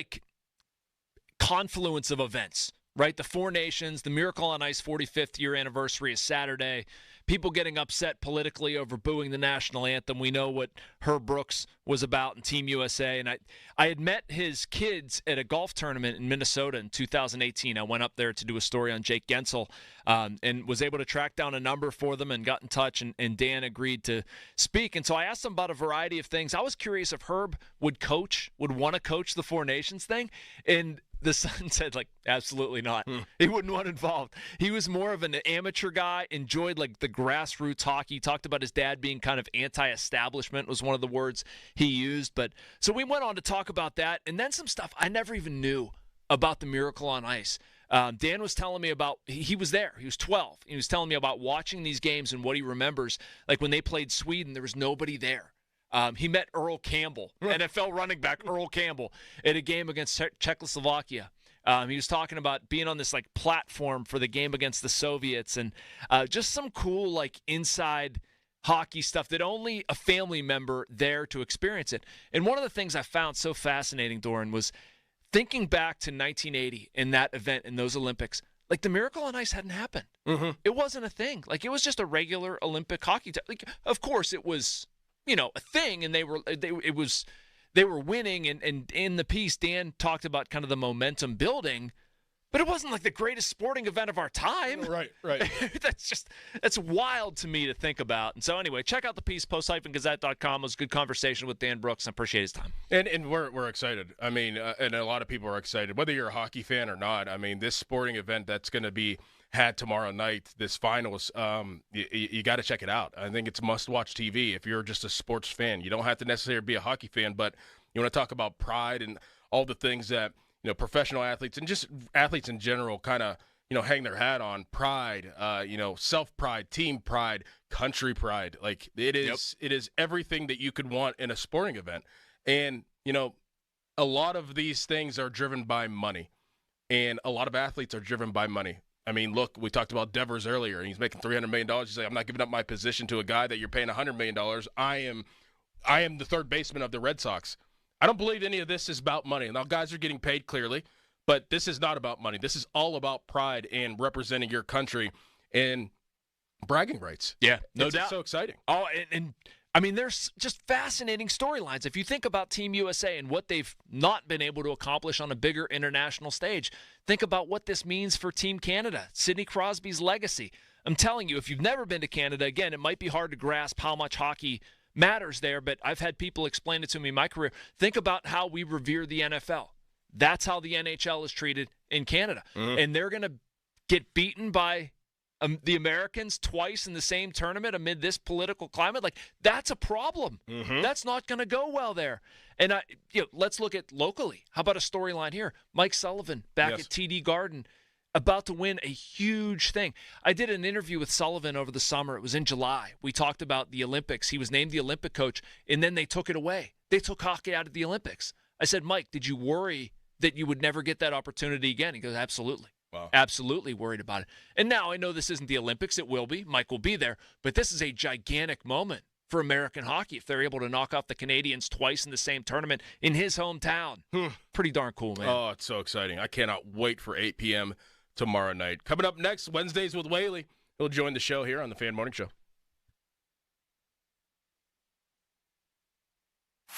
confluence of events, right? The Four Nations, the Miracle on Ice 45th year anniversary is Saturday. People getting upset politically over booing the national anthem. We know what Herb Brooks was about in Team USA. And I had met his kids at a golf tournament in Minnesota in 2018. I went up there to do a story on Jake Gensel and was able to track down a number for them and got in touch, and Dan agreed to speak. And so I asked him about a variety of things. I was curious if Herb would want to coach the Four Nations thing. And the son said, absolutely not. He wouldn't want involved. He was more of an amateur guy, enjoyed, the grassroots hockey. Talked about his dad being kind of anti-establishment was one of the words he used. But so we went on to talk about that, and then some stuff I never even knew about the Miracle on Ice. Dan was telling me about, he was there. He was 12. He was telling me about watching these games and what he remembers. Like when they played Sweden, there was nobody there. He met Earl Campbell, NFL running back Earl Campbell, at a game against Czechoslovakia. He was talking about being on this platform for the game against the Soviets, and just some cool inside hockey stuff that only a family member there to experience it. And one of the things I found so fascinating, Doran, was thinking back to 1980 in that event in those Olympics. The Miracle on Ice hadn't happened. Mm-hmm. It wasn't a thing. It was just a regular Olympic hockey team. Of course, it was a thing, and they were winning, and in the piece Dan talked about kind of the momentum building, but it wasn't the greatest sporting event of our time. Right. That's wild to me to think about. And so anyway, check out the piece, post-gazette.com. It was a good conversation with Dan Brooks. I appreciate his time. And we're excited. I mean, and a lot of people are excited, whether you're a hockey fan or not. I mean, this sporting event that's going to be had tomorrow night, this finals, you got to check it out. I think it's must-watch TV if you're just a sports fan. You don't have to necessarily be a hockey fan, but you want to talk about pride and all the things that professional athletes and just athletes in general kind of hang their hat on. Pride, self-pride, team pride, country pride. It is everything that you could want in a sporting event. And a lot of these things are driven by money, and a lot of athletes are driven by money. I mean, look, we talked about Devers earlier. He's making $300 million. He's like, I'm not giving up my position to a guy that you're paying $100 million. I am the third baseman of the Red Sox. I don't believe any of this is about money. Now, guys are getting paid clearly, but this is not about money. This is all about pride and representing your country and bragging rights. Yeah, no doubt. It's so exciting. Oh, and I mean, there's just fascinating storylines. If you think about Team USA and what they've not been able to accomplish on a bigger international stage, think about what this means for Team Canada, Sidney Crosby's legacy. I'm telling you, if you've never been to Canada, again, it might be hard to grasp how much hockey matters there, but I've had people explain it to me in my career. Think about how we revere the NFL. That's how the NHL is treated in Canada. Mm-hmm. And they're going to get beaten by the Americans twice in the same tournament amid this political climate. That's a problem. Mm-hmm. That's not going to go well there. And let's look at locally. How about a storyline here? Mike Sullivan back at TD Garden, about to win a huge thing. I did an interview with Sullivan over the summer. It was in July. We talked about the Olympics. He was named the Olympic coach, and then they took it away. They took hockey out of the Olympics. I said, Mike, did you worry that you would never get that opportunity again? He goes, absolutely. Wow. Absolutely worried about it. And now I know this isn't the Olympics. It will be. Mike will be there. But this is a gigantic moment for American hockey if they're able to knock off the Canadians twice in the same tournament in his hometown. Pretty darn cool, man. Oh, it's so exciting. I cannot wait for 8 p.m. tomorrow night. Coming up next, Wednesdays with Whaley. He'll join the show here on the Fan Morning Show.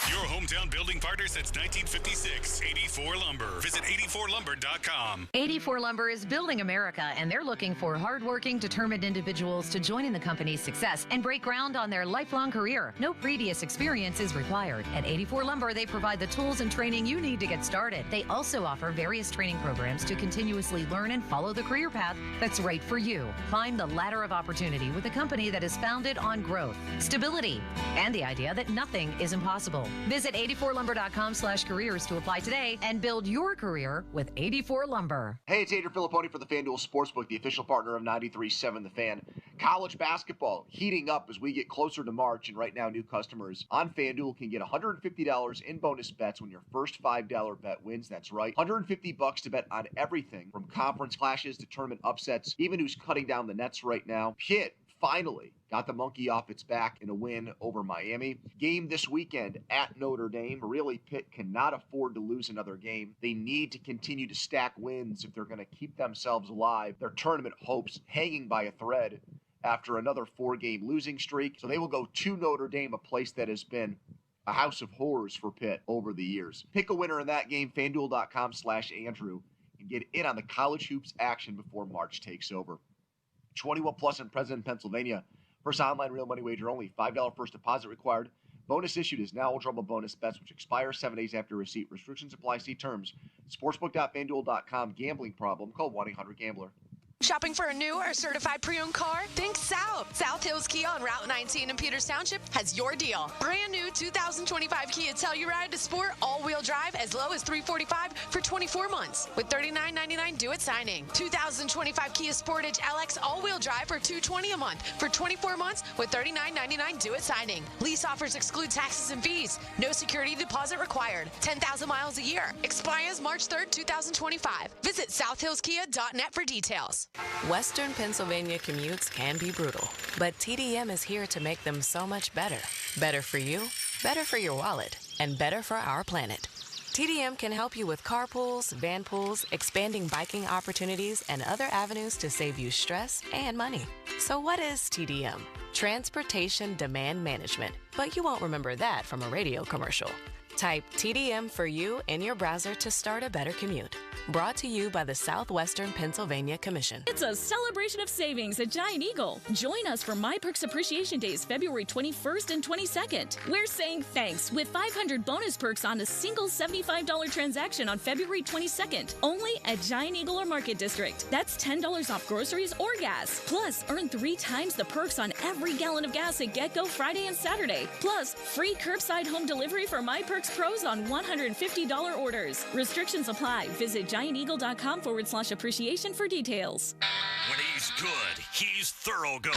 Your hometown building partner since 1956. 84 Lumber. Visit 84lumber.com. 84 Lumber is building America, and they're looking for hardworking, determined individuals to join in the company's success and break ground on their lifelong career. No previous experience is required. At 84 Lumber, they provide the tools and training you need to get started. They also offer various training programs to continuously learn and follow the career path that's right for you. Climb the ladder of opportunity with a company that is founded on growth, stability, and the idea that nothing is impossible. Visit 84lumber.com/careers to apply today and build your career with 84 Lumber. Hey, it's Adrian Filipponi for the FanDuel Sportsbook, the official partner of 93.7 The Fan. College basketball heating up as we get closer to March, and right now new customers on FanDuel can get $150 in bonus bets when your first $5 bet wins. That's right, $150 to bet on everything from conference clashes to tournament upsets, even who's cutting down the nets right now. Pitt finally got the monkey off its back in a win over Miami. Game this weekend at Notre Dame. Really, Pitt cannot afford to lose another game. They need to continue to stack wins if they're going to keep themselves alive. Their tournament hopes hanging by a thread after another 4-game losing streak. So they will go to Notre Dame, a place that has been a house of horrors for Pitt over the years. Pick a winner in that game, FanDuel.com/Andrew, and get in on the college hoops action before March takes over. 21 plus and present in Pennsylvania. First online real money wager only. $5 first deposit required. Bonus issued is now eligible bonus bets, which expire 7 days after receipt. Restrictions apply. See terms. Sportsbook.fanduel.com. Gambling problem. Call 1-800-GAMBLER. Shopping for a new or certified pre-owned car? Think South. South Hills Kia on Route 19 in Peters Township has your deal. Brand new 2025 Kia Telluride to sport all-wheel drive as low as $345 for 24 months with $39.99 due at signing. 2025 Kia Sportage LX all-wheel drive for $220 a month for 24 months with $39.99 due at signing. Lease offers exclude taxes and fees. No security deposit required. 10,000 miles a year. Expires March 3rd, 2025. Visit southhillskia.net for details. Western Pennsylvania commutes can be brutal, but TDM is here to make them so much better. Better for you, better for your wallet, and better for our planet. TDM can help you with carpools, van pools, expanding biking opportunities, and other avenues to save you stress and money. So what is TDM? Transportation Demand Management, but you won't remember that from a radio commercial. Type TDM for you in your browser to start a better commute. Brought to you by the Southwestern Pennsylvania Commission. It's a celebration of savings at Giant Eagle. Join us for My Perks Appreciation Days, February 21st and 22nd. We're saying thanks with 500 bonus perks on a single $75 transaction on February 22nd, only at Giant Eagle or Market District. That's $10 off groceries or gas. Plus, earn 3 times the perks on every gallon of gas at Get Go Friday and Saturday. Plus, free curbside home delivery for My Perks Pros on $150 orders. Restrictions apply. Visit gianteagle.com/appreciation for details. When he's good, he's thorough good.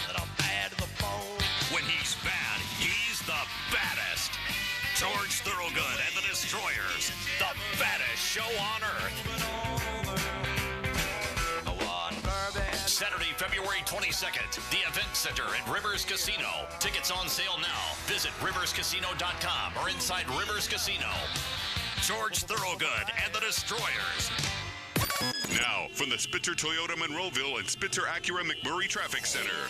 Little bad to the bone. When he's bad, he's the baddest. George Thorogood and the Destroyers, the baddest show on earth. Saturday, February 22nd, the Event Center at Rivers Casino. Tickets on sale now. Visit riverscasino.com or inside Rivers Casino. George Thorogood and the Destroyers. Now, from the Spitzer Toyota Monroeville and Spitzer Acura McMurray Traffic Center.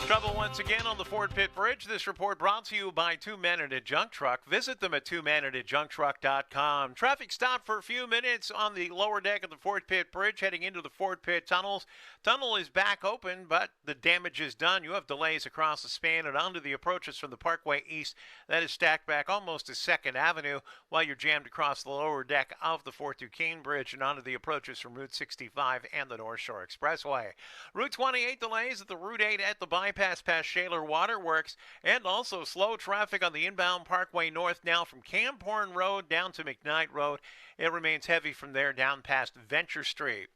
Trouble once again on the Fort Pitt Bridge. This report brought to you by Two Men and a Junk Truck. Visit them at twomenandajuncktruck.com. Traffic stopped for a few minutes on the lower deck of the Fort Pitt Bridge heading into the Fort Pitt tunnels. Tunnel is back open, but the damage is done. You have delays across the span and onto the approaches from the Parkway East. That is stacked back almost to 2nd Avenue while you're jammed across the lower deck of the Fort Duquesne Bridge and onto the approaches from Route 65 and the North Shore Expressway. Route 28 delays at the Route 8 at the bypass past Shaler Waterworks, and also slow traffic on the inbound Parkway North now from Camp Horn Road down to McKnight Road. It remains heavy from there down past Venture Street.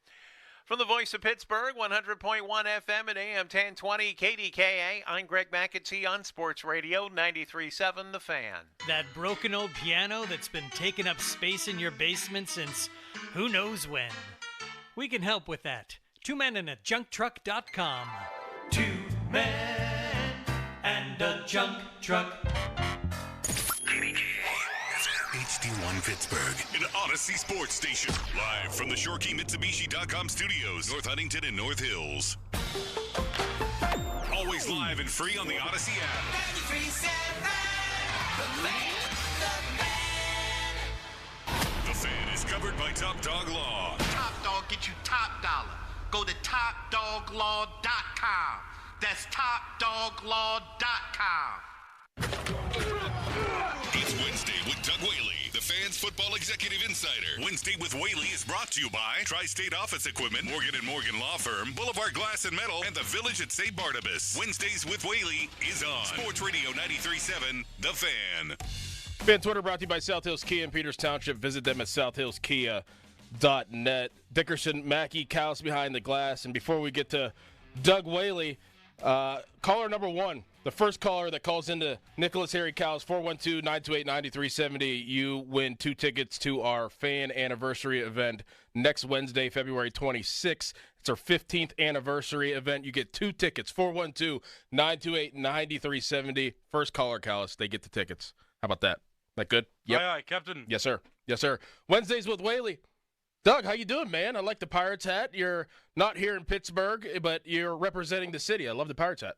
From the Voice of Pittsburgh, 100.1 FM and AM 1020 KDKA, I'm Greg McAtee on Sports Radio 93.7 The Fan. That broken old piano that's been taking up space in your basement since who knows when. We can help with that. TwoMenInAJunkTruck.com. 2 Man and a junk truck. HD1 Pittsburgh, an Odyssey sports station. Live from the ShoreKeyMitsubishi.com studios, North Huntington and North Hills. Always live and free on the Odyssey app. The Fan is covered by Top Dog Law. Top Dog get you top dollar. Go to TopDogLaw.com. That's TopDogLaw.com. It's Wednesday with Doug Whaley, the Fan's football executive insider. Wednesday with Whaley is brought to you by Tri-State Office Equipment, Morgan & Morgan Law Firm, Boulevard Glass and Metal, and the Village at St. Barnabas. Wednesdays with Whaley is on Sports Radio 93.7, The Fan. Fan Twitter brought to you by South Hills Kia in Peters Township. Visit them at southhillskia.net. Dickerson, Mackey, Cowles behind the glass. And before we get to Doug Whaley, caller number one, the first caller that calls into Nicholas Harry Cowles, 412-928-9370. You win 2 tickets to our fan anniversary event next Wednesday, February 26th. It's our 15th anniversary event. You get 2 tickets, 412-928-9370. First caller, Cowles, they get the tickets. How about that? That good? Yep. Aye, Captain. Yes, sir. Yes, sir. Wednesdays with Whaley. Doug, how you doing, man? I like the Pirates hat. You're not here in Pittsburgh, but you're representing the city. I love the Pirates hat.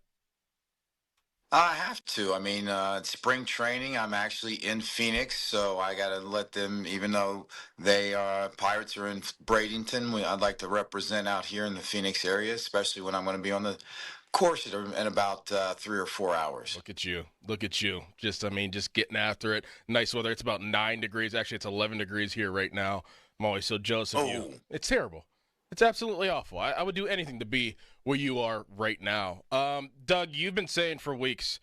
I have to. I mean, it's spring training. I'm actually in Phoenix, so I got to let them, even though they Pirates are in Bradenton, I'd like to represent out here in the Phoenix area, especially when I'm going to be on the course in about 3 or 4 hours. Look at you. Look at you. Just getting after it. Nice weather. It's about 9 degrees. Actually, it's 11 degrees here right now. I'm always so jealous of you. It's terrible. It's absolutely awful. I would do anything to be where you are right now. Doug, you've been saying for weeks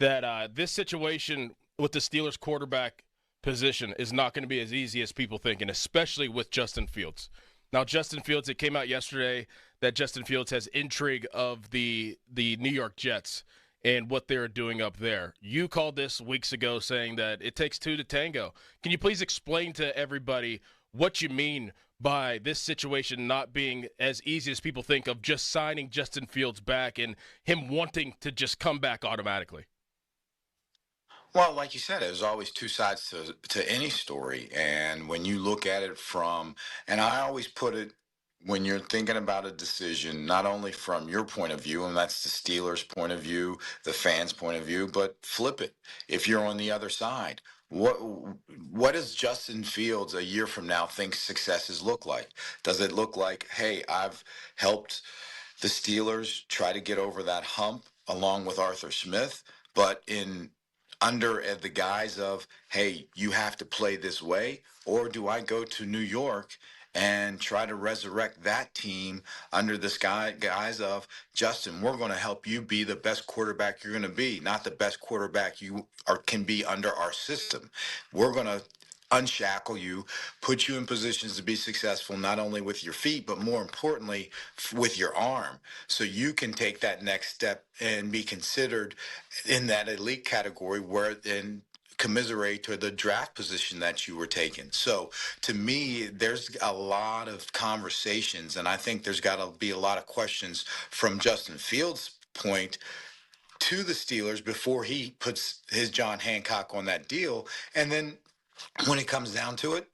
that this situation with the Steelers quarterback position is not going to be as easy as people think, and especially with Justin Fields. Now, Justin Fields, it came out yesterday that Justin Fields has intrigue of the New York Jets and what they're doing up there. You called this weeks ago saying that it takes 2 to tango. Can you please explain to everybody what you mean by this situation not being as easy as people think of just signing Justin Fields back and him wanting to just come back automatically? Well, like you said, there's always 2 sides to any story. And when you look at it and I always put it, when you're thinking about a decision, not only from your point of view, and that's the Steelers' point of view, the fans' point of view, but flip it. If you're on the other side, what does Justin Fields a year from now think successes look like? Does it look like, hey, I've helped the Steelers try to get over that hump along with Arthur Smith, but under the guise of, hey, you have to play this way? Or do I go to New York and try to resurrect that team under this guise of, Justin, we're going to help you be the best quarterback you're going to be, not the best quarterback you can be under our system. We're going to unshackle you, put you in positions to be successful, not only with your feet, but more importantly, with your arm. So you can take that next step and be considered in that elite category and commiserate to the draft position that you were taking. So to me, there's a lot of conversations, and I think there's got to be a lot of questions from Justin Fields' point to the Steelers before he puts his John Hancock on that deal. And then when it comes down to it,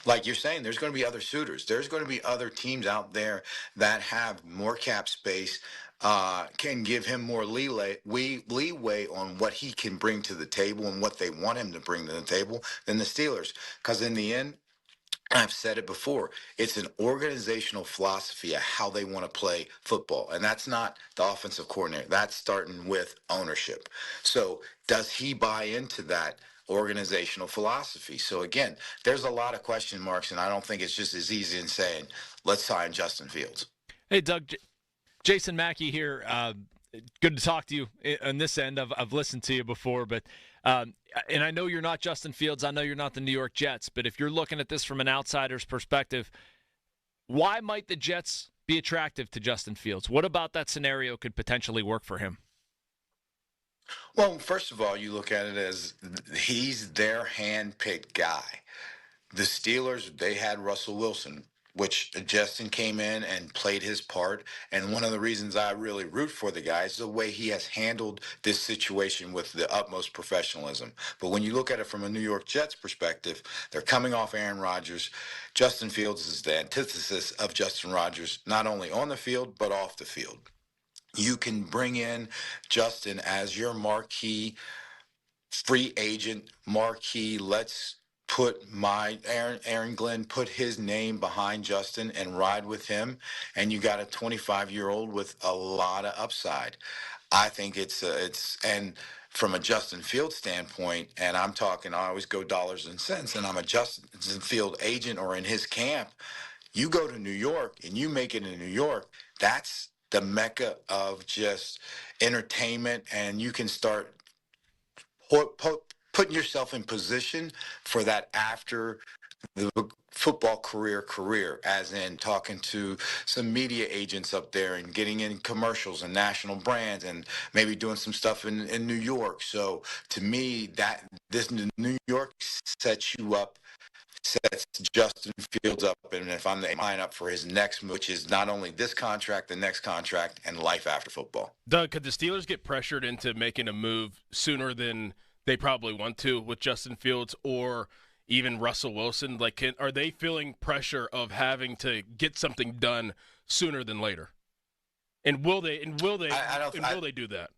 like you're saying, there's going to be other suitors. There's going to be other teams out there that have more cap space, can give him more leeway on what he can bring to the table and what they want him to bring to the table than the Steelers. Because in the end, I've said it before, it's an organizational philosophy of how they want to play football. And that's not the offensive coordinator. That's starting with ownership. So does he buy into that organizational philosophy? So again, there's a lot of question marks, and I don't think it's just as easy as saying, let's sign Justin Fields. Hey, Doug, Jason Mackey here. Good to talk to you on this end. I've listened to you before, but and I know you're not Justin Fields. I know you're not the New York Jets, but if you're looking at this from an outsider's perspective, why might the Jets be attractive to Justin Fields? What about that scenario could potentially work for him? Well, first of all, you look at it as he's their hand-picked guy. The Steelers, they had Russell Wilson. which Justin came in and played his part. And one of the reasons I really root for the guy is the way he has handled this situation with the utmost professionalism. But when you look at it from a New York Jets perspective, they're coming off Aaron Rodgers. Justin Fields is the antithesis of Justin Rodgers, not only on the field, but off the field. You can bring in Justin as your marquee free agent, marquee. Let's put Aaron Glenn, put his name behind Justin and ride with him. And you got a 25-year-old with a lot of upside. I think and from a Justin Fields standpoint, and I'm talking, I always go dollars and cents, and I'm a Justin Field agent or in his camp. You go to New York and you make it in New York, that's the mecca of just entertainment, and you can start putting yourself in position for that after the football career, as in talking to some media agents up there and getting in commercials and national brands and maybe doing some stuff in New York. So to me, that this New York sets Justin Fields up, and if I'm the line up for his next move, which is not only this contract, the next contract, and life after football. Doug, could the Steelers get pressured into making a move sooner than they probably want to with Justin Fields or even Russell Wilson? Like, are they feeling pressure of having to get something done sooner than later? And will they do that?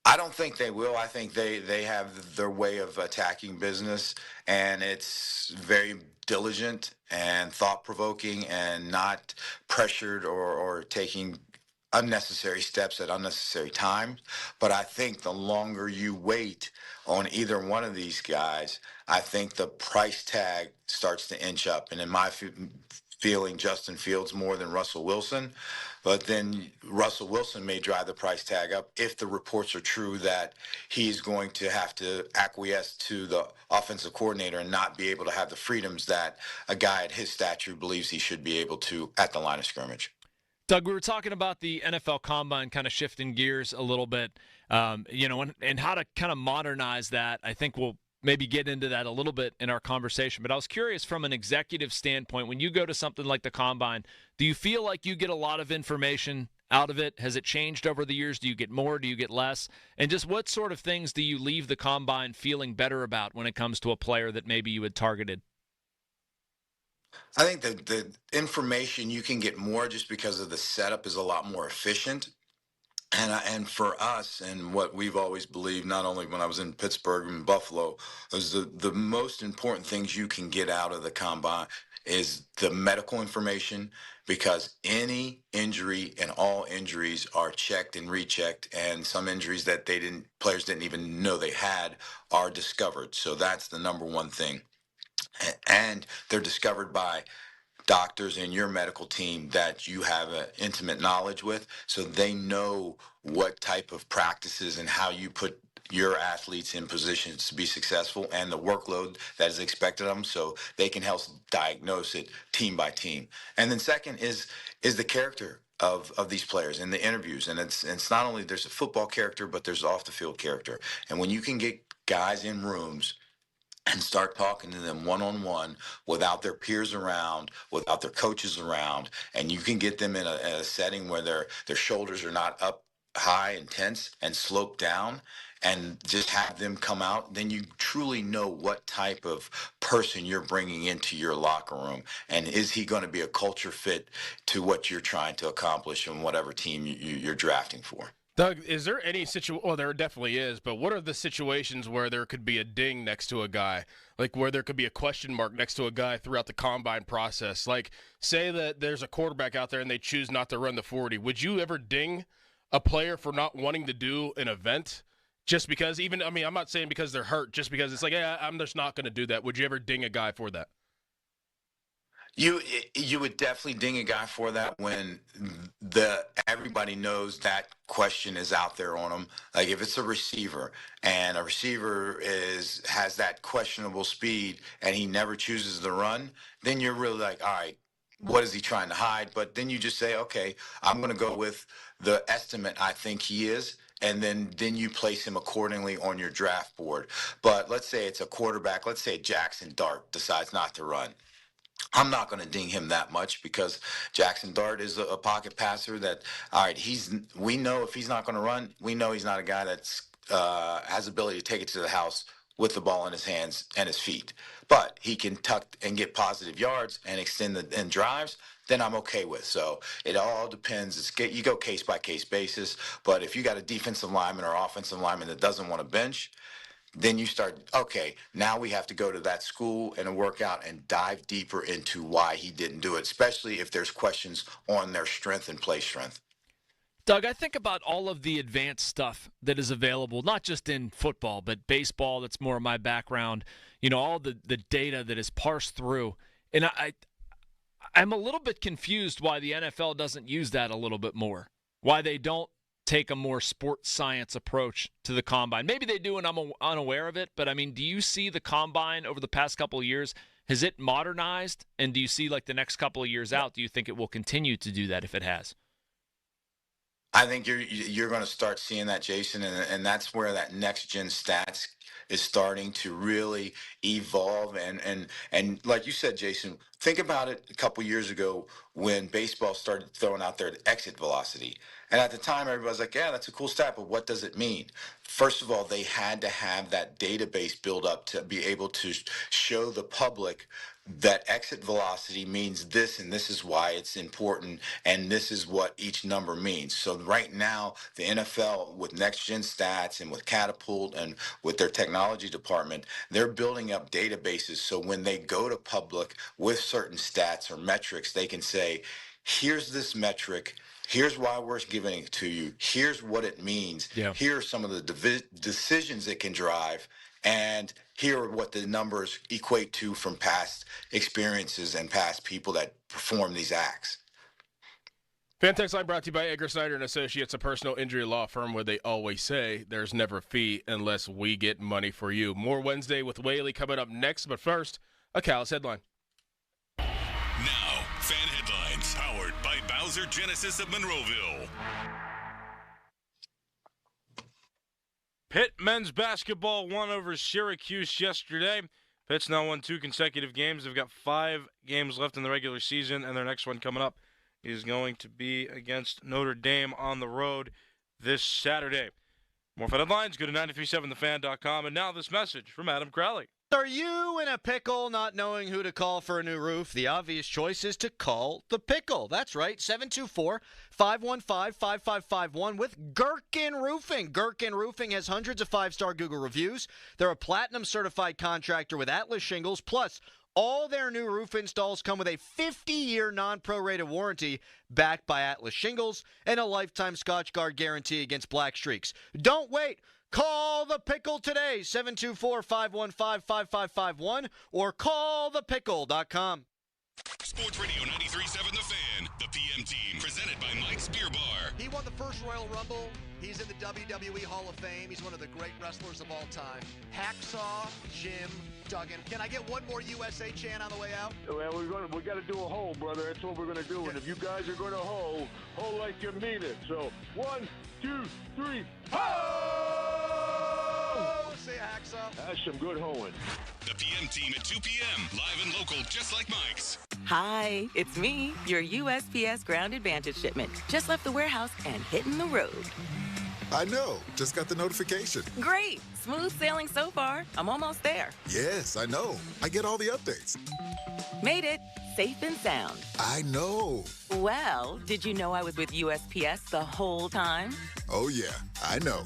I don't think they will. I think they have their way of attacking business, and it's very diligent and thought-provoking and not pressured or taking unnecessary steps at unnecessary times. But I think the longer you wait on either one of these guys, I think the price tag starts to inch up. And in my feeling, Justin Fields more than Russell Wilson. But then Russell Wilson may drive the price tag up if the reports are true that he's going to have to acquiesce to the offensive coordinator and not be able to have the freedoms that a guy at his stature believes he should be able to at the line of scrimmage. Doug, we were talking about the NFL Combine, kind of shifting gears a little bit, and how to kind of modernize that. I think we'll maybe get into that a little bit in our conversation. But I was curious from an executive standpoint, when you go to something like the Combine, do you feel like you get a lot of information out of it? Has it changed over the years? Do you get more? Do you get less? And just what sort of things do you leave the Combine feeling better about when it comes to a player that maybe you had targeted? I think the information you can get more just because of the setup is a lot more efficient. And for us, and what we've always believed, not only when I was in Pittsburgh and Buffalo, is the most important things you can get out of the Combine is the medical information, because any injury and all injuries are checked and rechecked, and some injuries that players didn't even know they had are discovered. So that's the number one thing. And they're discovered by doctors in your medical team that you have an intimate knowledge with, so they know what type of practices and how you put your athletes in positions to be successful and the workload that is expected of them, so they can help diagnose it team by team. And then second is the character of these players in the interviews. And it's not only there's a football character, but there's off the field character. And when you can get guys in rooms and start talking to them one-on-one without their peers around, without their coaches around, and you can get them in a setting where their shoulders are not up high and tense and sloped down, and just have them come out, then you truly know what type of person you're bringing into your locker room. And is he going to be a culture fit to what you're trying to accomplish in whatever team you're drafting for? Doug, is there any situation? Well, there definitely is, but what are the situations where there could be a ding next to a guy, like where there could be a question mark next to a guy throughout the Combine process? Like, say that there's a quarterback out there and they choose not to run the 40. Would you ever ding a player for not wanting to do an event just because? I'm not saying because they're hurt, just because it's like, yeah, I'm just not going to do that. Would you ever ding a guy for that? You would definitely ding a guy for that when everybody knows that question is out there on them. Like if it's a receiver and a receiver has that questionable speed and he never chooses to run, then you're really like, all right, what is he trying to hide? But then you just say, okay, I'm going to go with the estimate I think he is. And then you place him accordingly on your draft board. But let's say it's a quarterback. Let's say Jackson Dart decides not to run. I'm not going to ding him that much because Jackson Dart is a pocket passer that, all right, we know if he's not going to run, we know he's not a guy that's has the ability to take it to the house with the ball in his hands and his feet. But he can tuck and get positive yards and extend and drives, then I'm okay with. So it all depends. You go case by case basis. But if you got a defensive lineman or offensive lineman that doesn't want to bench, then you start, okay, now we have to go to that school and work out and dive deeper into why he didn't do it, especially if there's questions on their strength and play strength. Doug, I think about all of the advanced stuff that is available, not just in football, but baseball. That's more of my background. All the data that is parsed through. And I'm a little bit confused why the NFL doesn't use that a little bit more, why they don't take a more sports science approach to the combine. Maybe they do and I'm unaware of it, but, do you see the combine over the past couple of years? Has it modernized? And do you see, the next couple of years out, do you think it will continue to do that if it has? I think you're going to start seeing that, Jason, and that's where that next-gen stats is starting to really evolve. And like you said, Jason, think about it a couple years ago when baseball started throwing out their exit velocity. And at the time, everybody was like, yeah, that's a cool stat, but what does it mean? First of all, they had to have that database built up to be able to show the public that exit velocity means this, and this is why it's important, and this is what each number means. So right now, the NFL, with next-gen stats and with Catapult and with their technology department, they're building up databases so when they go to public with certain stats or metrics, they can say, here's this metric, here's why we're giving it to you, here's what it means, here are some of the decisions it can drive, and here are what the numbers equate to from past experiences and past people that perform these acts. Fan Text Line brought to you by Edgar Snyder & Associates, a personal injury law firm where they always say there's never a fee unless we get money for you. More Wednesday with Whaley coming up next, but first, a Cal's headline. Now, fan headlines powered by Bowser Genesis of Monroeville. Pitt men's basketball won over Syracuse yesterday. Pitt's now won 2 consecutive games. They've got 5 games left in the regular season, and their next one coming up is going to be against Notre Dame on the road this Saturday. More fan headlines, go to 937thefan.com. And now this message from Adam Crowley. Are you in a pickle not knowing who to call for a new roof? The obvious choice is to call The Pickle. That's right, 724-515-5551 with Gherkin Roofing. Gherkin Roofing has hundreds of 5-star Google reviews. They're a platinum-certified contractor with Atlas shingles, plus all their new roof installs come with a 50-year non-prorated warranty backed by Atlas shingles and a lifetime Scotch Guard guarantee against black streaks. Don't wait. Call The Pickle today, 724-515-5551, or callthepickle.com. Sports Radio 93.7 The Fan, the PM team, presented by Mike's Beer Bar. He won the first Royal Rumble. He's in the WWE Hall of Fame. He's one of the great wrestlers of all time. Hacksaw Jim Duggan. Can I get one more USA chant on the way out? Well, we got to do a hole, brother. That's what we're going to do. And if you guys are going to hole like you mean it. So 1, 2, 3, ho! Say hacksaw. That's some good hoeing. The PM team at 2 p.m. live and local, just like Mike's. Hi, it's me, your USPS Ground Advantage shipment. Just left the warehouse and hitting the road. I know. Just got the notification. Great. Smooth sailing so far. I'm almost there. Yes, I know. I get all the updates. Made it. Safe and sound. I know. Well, did you know I was with USPS the whole time? Oh, yeah. I know.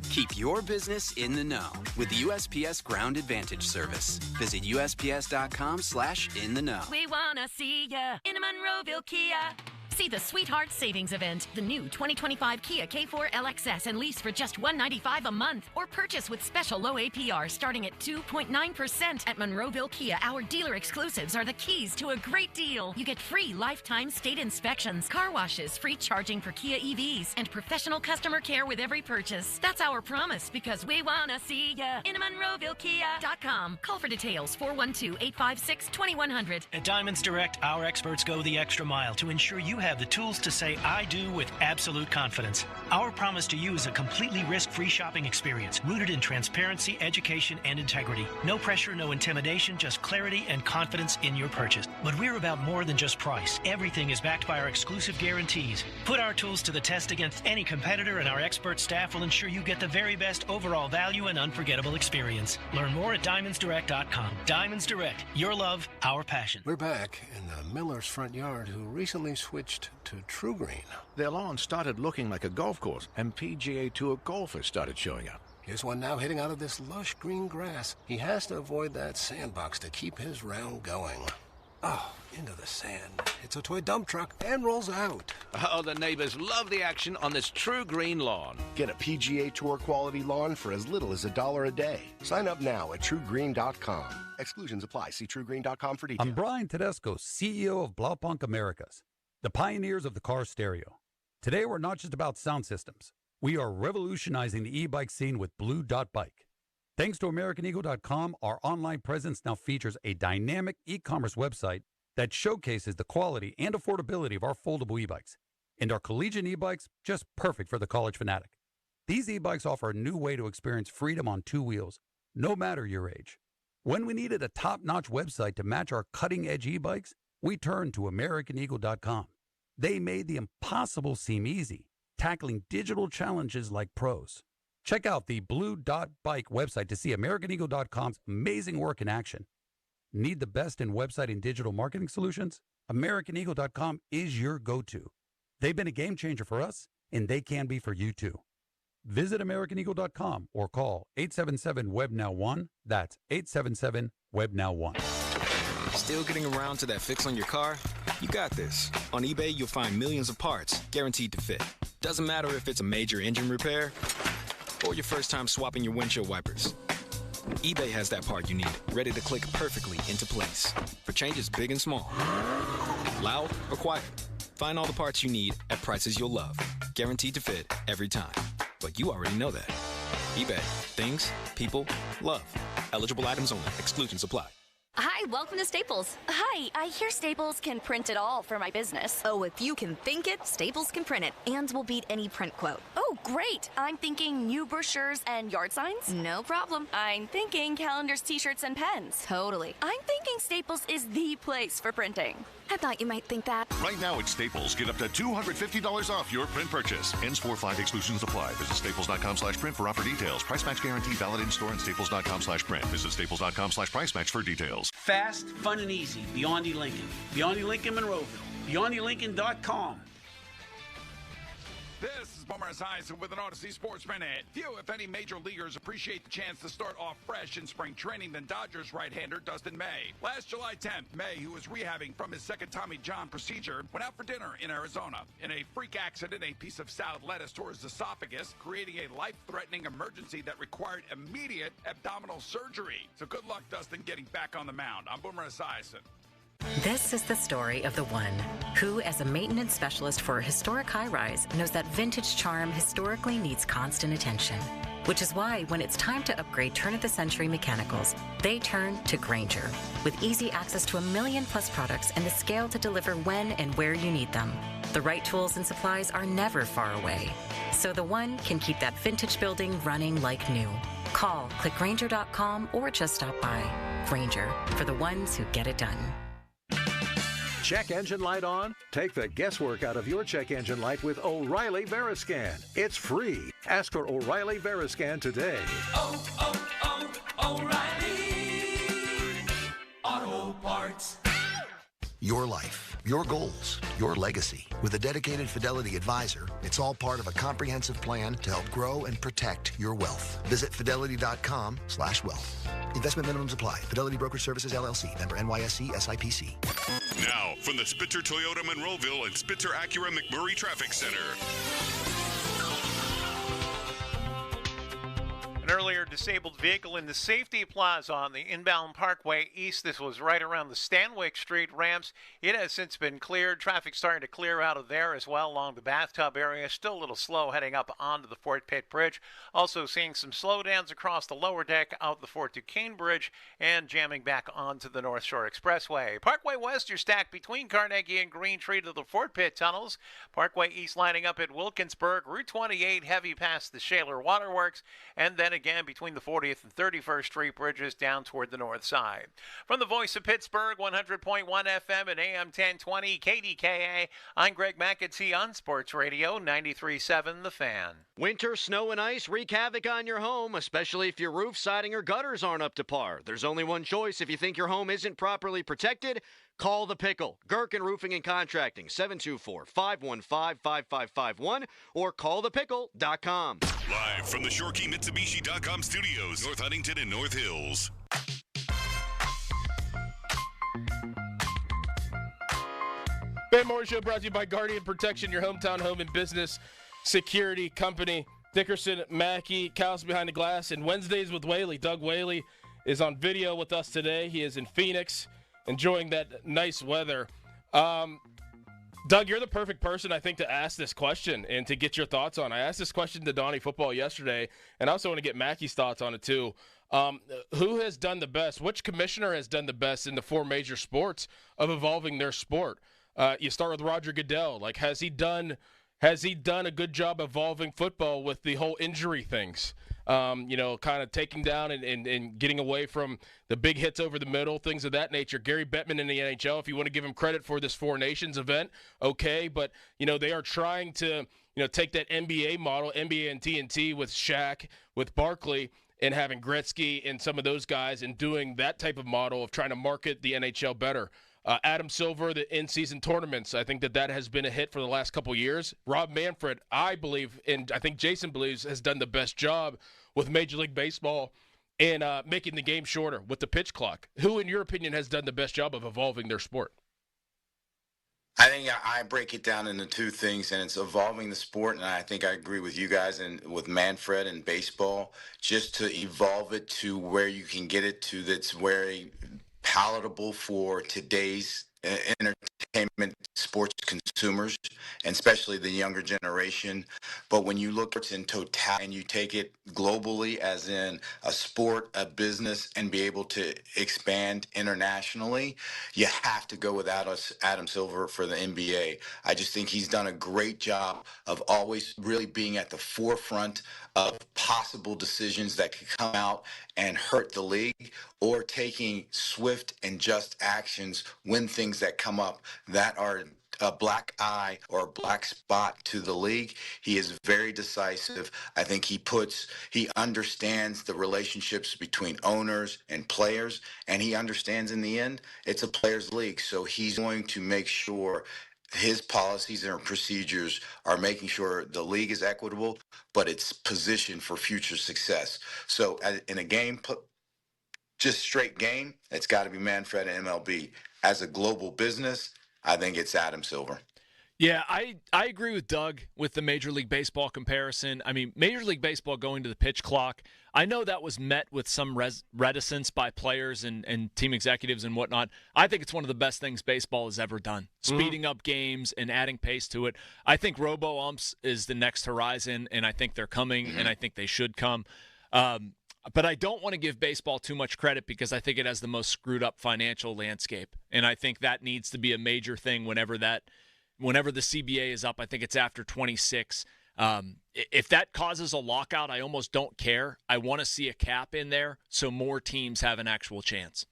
Keep your business in the know with the USPS Ground Advantage service. Visit USPS.com/in-the-know. We wanna see ya in a Monroeville Kia. See the Sweetheart Savings Event, the new 2025 Kia K4 LXS, and lease for just $195 a month, or purchase with special low APR starting at 2.9% at Monroeville Kia. Our dealer exclusives are the keys to a great deal. You get free lifetime state inspections, car washes, free charging for Kia EVs, and professional customer care with every purchase. That's our promise, because we wanna see ya in a MonroevilleKia.com. Call for details, 412-856-2100. At Diamonds Direct, our experts go the extra mile to ensure you have have the tools to say I do with absolute confidence. Our promise to you is a completely risk-free shopping experience rooted in transparency, education, and integrity. No pressure, no intimidation, just clarity and confidence in your purchase. But we're about more than just price. Everything is backed by our exclusive guarantees. Put our tools to the test against any competitor, and our expert staff will ensure you get the very best overall value and unforgettable experience. Learn more at DiamondsDirect.com. Diamonds Direct. Your love, our passion. We're back in the Miller's front yard who recently switched to True Green. Their lawn started looking like a golf course, and PGA Tour golfers started showing up. Here's one now hitting out of this lush green grass. He has to avoid that sandbox to keep his round going. Oh, into the sand. It's a toy dump truck and rolls out. Oh, the neighbors love the action on this True Green lawn. Get a PGA Tour quality lawn for as little as $1 a day. Sign up now at TrueGreen.com. Exclusions apply. See TrueGreen.com for details. I'm Brian Tedesco, CEO of Blaupunkt Americas, the pioneers of the car stereo. Today, we're not just about sound systems. We are revolutionizing the e-bike scene with Blue Dot Bike. Thanks to AmericanEagle.com, our online presence now features a dynamic e-commerce website that showcases the quality and affordability of our foldable e-bikes. And our collegiate e-bikes, just perfect for the college fanatic. These e-bikes offer a new way to experience freedom on two wheels, no matter your age. When we needed a top-notch website to match our cutting-edge e-bikes, we turned to AmericanEagle.com. They made the impossible seem easy, tackling digital challenges like pros. Check out the Blue Dot Bike website to see AmericanEagle.com's amazing work in action. Need the best in website and digital marketing solutions? AmericanEagle.com is your go-to. They've been a game changer for us, and they can be for you too. Visit AmericanEagle.com or call 877-WEB-NOW-1. That's 877-WEB-NOW-1. Still getting around to that fix on your car? You got this. On eBay, you'll find millions of parts guaranteed to fit. Doesn't matter if it's a major engine repair or your first time swapping your windshield wipers. eBay has that part you need, ready to click perfectly into place for changes big and small, loud or quiet. Find all the parts you need at prices you'll love, guaranteed to fit every time. But you already know that. eBay. Things, people, love. Eligible items only. Exclusions apply. Hi, welcome to Staples. Hi, I hear Staples can print it all for my business. Oh, if you can think it, Staples can print it, and will beat any print quote. Oh, great. I'm thinking new brochures and yard signs. No problem. I'm thinking calendars, t-shirts, and pens. Totally. I'm thinking Staples is the place for printing. I thought you might think that. Right now at Staples, get up to $250 off your print purchase. Ends 4/5 exclusions apply. Visit staples.com/print for offer details. Price match guarantee valid in store and staples.com/print. Visit staples.com/price match for details. Fast, fun, and easy. Beyond Lincoln. Beyond Lincoln, Monroeville. BeyondLincoln.com. This is Boomer Esiason with an Odyssey Sports Minute. Few, if any, major leaguers appreciate the chance to start off fresh in spring training than Dodgers right-hander Dustin May. Last July 10th, May, who was rehabbing from his second Tommy John procedure, went out for dinner in Arizona. In a freak accident, a piece of salad lettuce tore his esophagus, creating a life-threatening emergency that required immediate abdominal surgery. So good luck, Dustin, getting back on the mound. I'm Boomer Esiason. This is the story of the one who, as a maintenance specialist for a historic high-rise, knows that vintage charm historically needs constant attention. Which is why, when it's time to upgrade turn-of-the-century mechanicals, they turn to Grainger. With easy access to 1 million-plus products and the scale to deliver when and where you need them. The right tools and supplies are never far away. So the one can keep that vintage building running like new. Call, click Grainger.com, or just stop by. Grainger, for the ones who get it done. Check engine light on? Take the guesswork out of your check engine light with O'Reilly Veriscan. It's free. Ask for O'Reilly Veriscan today. O'Reilly Auto Parts. Your life, your goals, your legacy. With a dedicated Fidelity advisor, it's all part of a comprehensive plan to help grow and protect your wealth. Visit fidelity.com/wealth. Investment minimums apply. Fidelity Brokerage Services, LLC. Member NYSE, SIPC. Now, from the Spitzer Toyota Monroeville and Spitzer Acura McMurray Traffic Center. An earlier cleared disabled vehicle in the safety plaza on the inbound Parkway East. This was right around the Stanwyck Street ramps. It has since been cleared. Traffic starting to clear out of there as well along the bathtub area. Still a little slow heading up onto the Fort Pitt Bridge. Also seeing some slowdowns across the lower deck out the Fort Duquesne Bridge and jamming back onto the North Shore Expressway. Parkway West, you're stacked between Carnegie and Green Tree to the Fort Pitt tunnels. Parkway East lining up at Wilkinsburg. Route 28 heavy past the Shaler Waterworks, and then again between the 40th and 31st Street bridges down toward the north side. From the Voice of Pittsburgh, 100.1 FM and AM 1020 KDKA, I'm Greg McAtee on Sports Radio 93.7 The Fan. Winter, snow, and ice wreak havoc on your home, especially if your roof, siding, or gutters aren't up to par. There's only one choice. If you think your home isn't properly protected, call The Pickle. Gherkin Roofing and Contracting, 724-515-5551, or callthepickle.com. Live from the ShoreKeyMitsubishi.com studios, North Huntington and North Hills. Ben Moore Show brought to you by Guardian Protection, your hometown home and business security company. Dickerson, Mackey, Cows Behind the Glass, and Wednesdays with Whaley. Doug Whaley is on video with us today. He is in Phoenix, enjoying that nice weather. Doug, you're the perfect person, I think, to ask this question and to get your thoughts on. I asked this question to Donnie Football yesterday, and I also want to get Mackey's thoughts on it too. Who has done the best? Which commissioner has done the best in the four major sports of evolving their sport? You start with Roger Goodell. Like, has he done a good job evolving football with the whole injury things? Kind of taking down and getting away from the big hits over the middle, things of that nature. Gary Bettman in the NHL, if you want to give him credit for this Four Nations event, okay. But, they are trying to, take that NBA model, NBA and TNT with Shaq, with Barkley, and having Gretzky and some of those guys and doing that type of model of trying to market the NHL better. Adam Silver, the in-season tournaments, I think that has been a hit for the last couple years. Rob Manfred, I believe, and I think Jason believes, has done the best job with Major League Baseball in making the game shorter with the pitch clock. Who, in your opinion, has done the best job of evolving their sport? I think I break it down into two things, and it's evolving the sport, and I think I agree with you guys and with Manfred and baseball, just to evolve it to where you can get it to that's very palatable for today's entertainment sports consumers, and especially the younger generation. But when you look at it in totality and you take it globally, as in a sport, a business, and be able to expand internationally, you have to go with Adam Silver for the NBA. I just think he's done a great job of always really being at the forefront of possible decisions that could come out and hurt the league, or taking swift and just actions when things that come up that are a black eye or a black spot to the league. He is very decisive. I think he understands the relationships between owners and players, and he understands in the end it's a players' league. So he's going to make sure his policies and procedures are making sure the league is equitable, but it's positioned for future success. So in a game, just straight game, it's got to be Manfred and MLB. As a global business, I think it's Adam Silver. Yeah, I agree with Doug with the Major League Baseball comparison. I mean, Major League Baseball going to the pitch clock, I know that was met with some reticence by players and team executives and whatnot. I think it's one of the best things baseball has ever done, speeding up games and adding pace to it. I think robo-umps is the next horizon, and I think they're coming, and I think they should come. But I don't want to give baseball too much credit because I think it has the most screwed up financial landscape, and I think that needs to be a major thing whenever the CBA is up. I think it's after 26. If that causes a lockout, I almost don't care. I want to see a cap in there so more teams have an actual chance.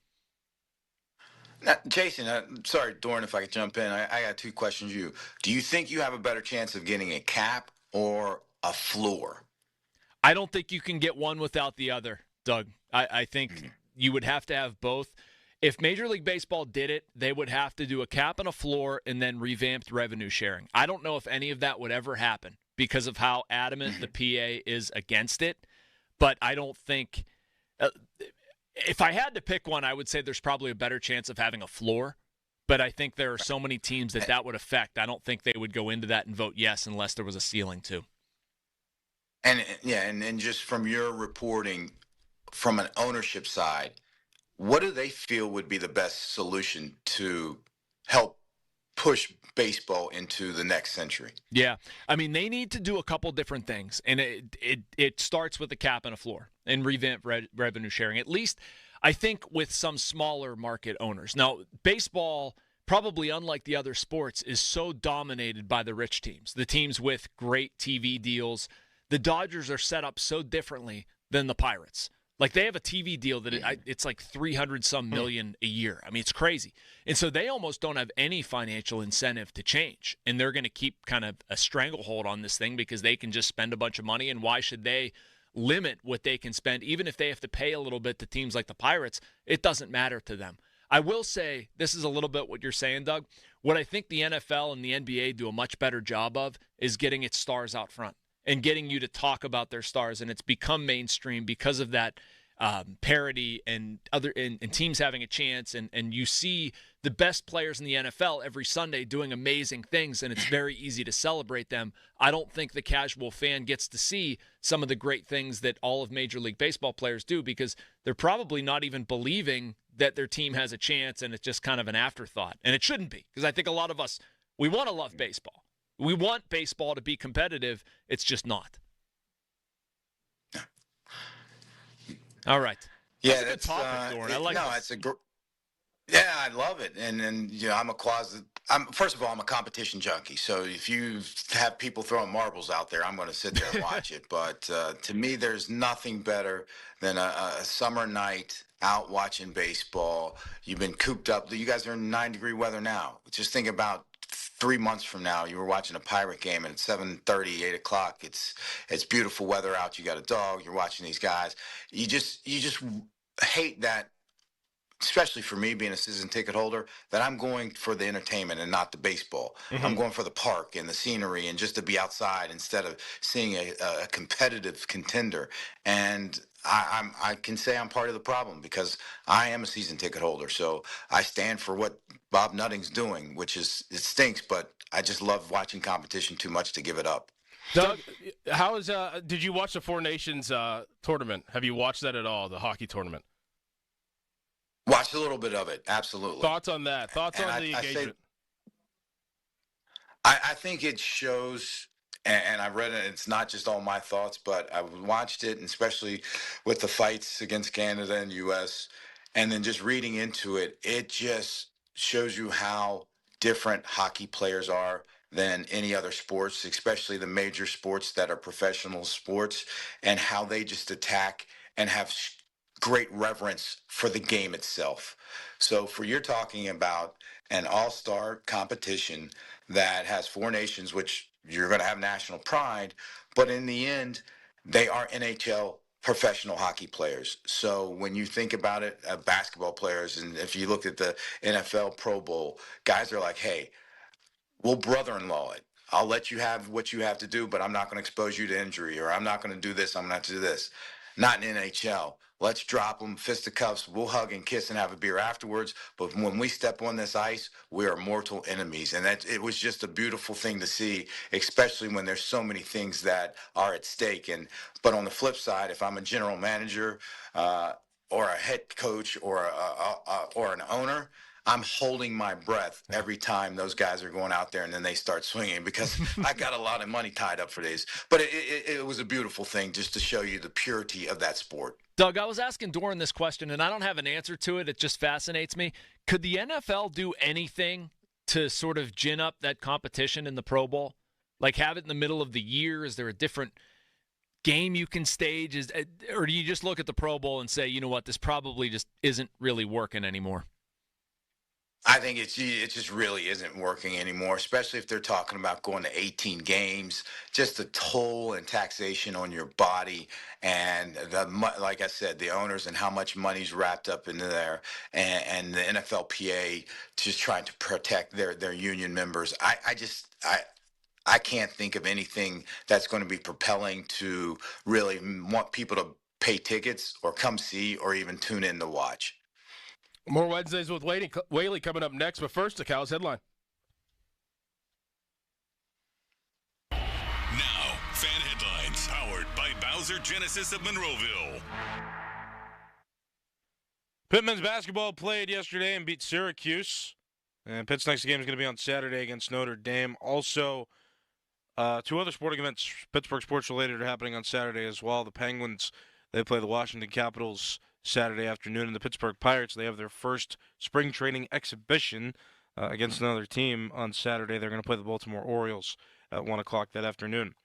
Now, Jason, sorry, Dorn, if I could jump in. I got two questions for you. Do you think you have a better chance of getting a cap or a floor? I don't think you can get one without the other, Doug. I think you would have to have both. If Major League Baseball did it, they would have to do a cap and a floor and then revamped revenue sharing. I don't know if any of that would ever happen because of how adamant the PA is against it. But I don't think if I had to pick one, I would say there's probably a better chance of having a floor. But I think there are so many teams that would affect. I don't think they would go into that and vote yes unless there was a ceiling too. And just from your reporting, from an ownership side, what do they feel would be the best solution to help push baseball into the next century? Yeah. I mean, they need to do a couple different things, and it starts with a cap and a floor and revamp revenue sharing, at least I think with some smaller market owners. Now, baseball, probably unlike the other sports, is so dominated by the rich teams, the teams with great TV deals. The Dodgers are set up so differently than the Pirates. Like, they have a TV deal that it's like 300-some million a year. I mean, it's crazy. And so they almost don't have any financial incentive to change. And they're going to keep kind of a stranglehold on this thing because they can just spend a bunch of money. And why should they limit what they can spend? Even if they have to pay a little bit to teams like the Pirates, it doesn't matter to them. I will say, this is a little bit what you're saying, Doug. What I think the NFL and the NBA do a much better job of is getting its stars out front and getting you to talk about their stars, and it's become mainstream because of that parity and teams having a chance, and you see the best players in the NFL every Sunday doing amazing things, and it's very easy to celebrate them. I don't think the casual fan gets to see some of the great things that all of Major League Baseball players do because they're probably not even believing that their team has a chance, and it's just kind of an afterthought. And it shouldn't be, because I think a lot of us, we want to love baseball. We want baseball to be competitive. It's just not. All right. Yeah, that's a good topic, Doran. I like yeah, I love it. And you know, first of all, I'm a competition junkie. So if you have people throwing marbles out there, I'm going to sit there and watch it. But to me, there's nothing better than a summer night out watching baseball. You've been cooped up. You guys are in 9-degree weather now. Just think about 3 months from now, you were watching a Pirate game and it's 7:30, 8 o'clock. It's beautiful weather out. You got a dog. You're watching these guys. You just hate that, especially for me being a season ticket holder, that I'm going for the entertainment and not the baseball. Mm-hmm. I'm going for the park and the scenery and just to be outside instead of seeing a competitive contender. And I can say I'm part of the problem because I am a season ticket holder. So I stand for what Bob Nutting's doing, which is, it stinks, but I just love watching competition too much to give it up. Doug, did you watch the Four Nations tournament? Have you watched that at all, the hockey tournament? Watched a little bit of it, absolutely. Thoughts on that? Thoughts on the engagement? I think it shows, and I read it, it's not just all my thoughts, but I watched it, and especially with the fights against Canada and U.S., and then just reading into it, it just shows you how different hockey players are than any other sports, especially the major sports that are professional sports, and how they just attack and have great reverence for the game itself. So you're talking about an all-star competition that has four nations, which you're going to have national pride, but in the end, they are NHL professional hockey players. So when you think about it, basketball players, and if you look at the NFL Pro Bowl, guys are like, hey, we'll brother-in-law it. I'll let you have what you have to do, but I'm not going to expose you to injury, or I'm not going to do this, I'm going to have to do this. Not in NHL. Let's drop them, fisticuffs, we'll hug and kiss and have a beer afterwards. But when we step on this ice, we are mortal enemies. And it was just a beautiful thing to see, especially when there's so many things that are at stake. But on the flip side, if I'm a general manager or a head coach or an owner, I'm holding my breath every time those guys are going out there and then they start swinging because I got a lot of money tied up for these. But it was a beautiful thing just to show you the purity of that sport. Doug, I was asking Doran this question, and I don't have an answer to it. It just fascinates me. Could the NFL do anything to sort of gin up that competition in the Pro Bowl? Like have it in the middle of the year? Is there a different game you can stage? Or do you just look at the Pro Bowl and say, you know what, this probably just isn't really working anymore? I think it just really isn't working anymore, especially if they're talking about going to 18 games, just the toll and taxation on your body and, like I said, the owners and how much money's wrapped up into there and the NFLPA just trying to protect their union members. I can't think of anything that's going to be propelling to really want people to pay tickets or come see or even tune in to watch. More Wednesdays with Whaley coming up next, but first, the Cows headline. Now, fan headlines powered Bowser Genesis of Monroeville. Pitt men's basketball played yesterday and beat Syracuse. And Pitt's next game is going to be on Saturday against Notre Dame. Also, two other sporting events, Pittsburgh sports-related, are happening on Saturday as well. The Penguins, they play the Washington Capitals Saturday afternoon, and the Pittsburgh Pirates, they have their first spring training exhibition against another team on Saturday. They're going to play the Baltimore Orioles at 1 o'clock that afternoon.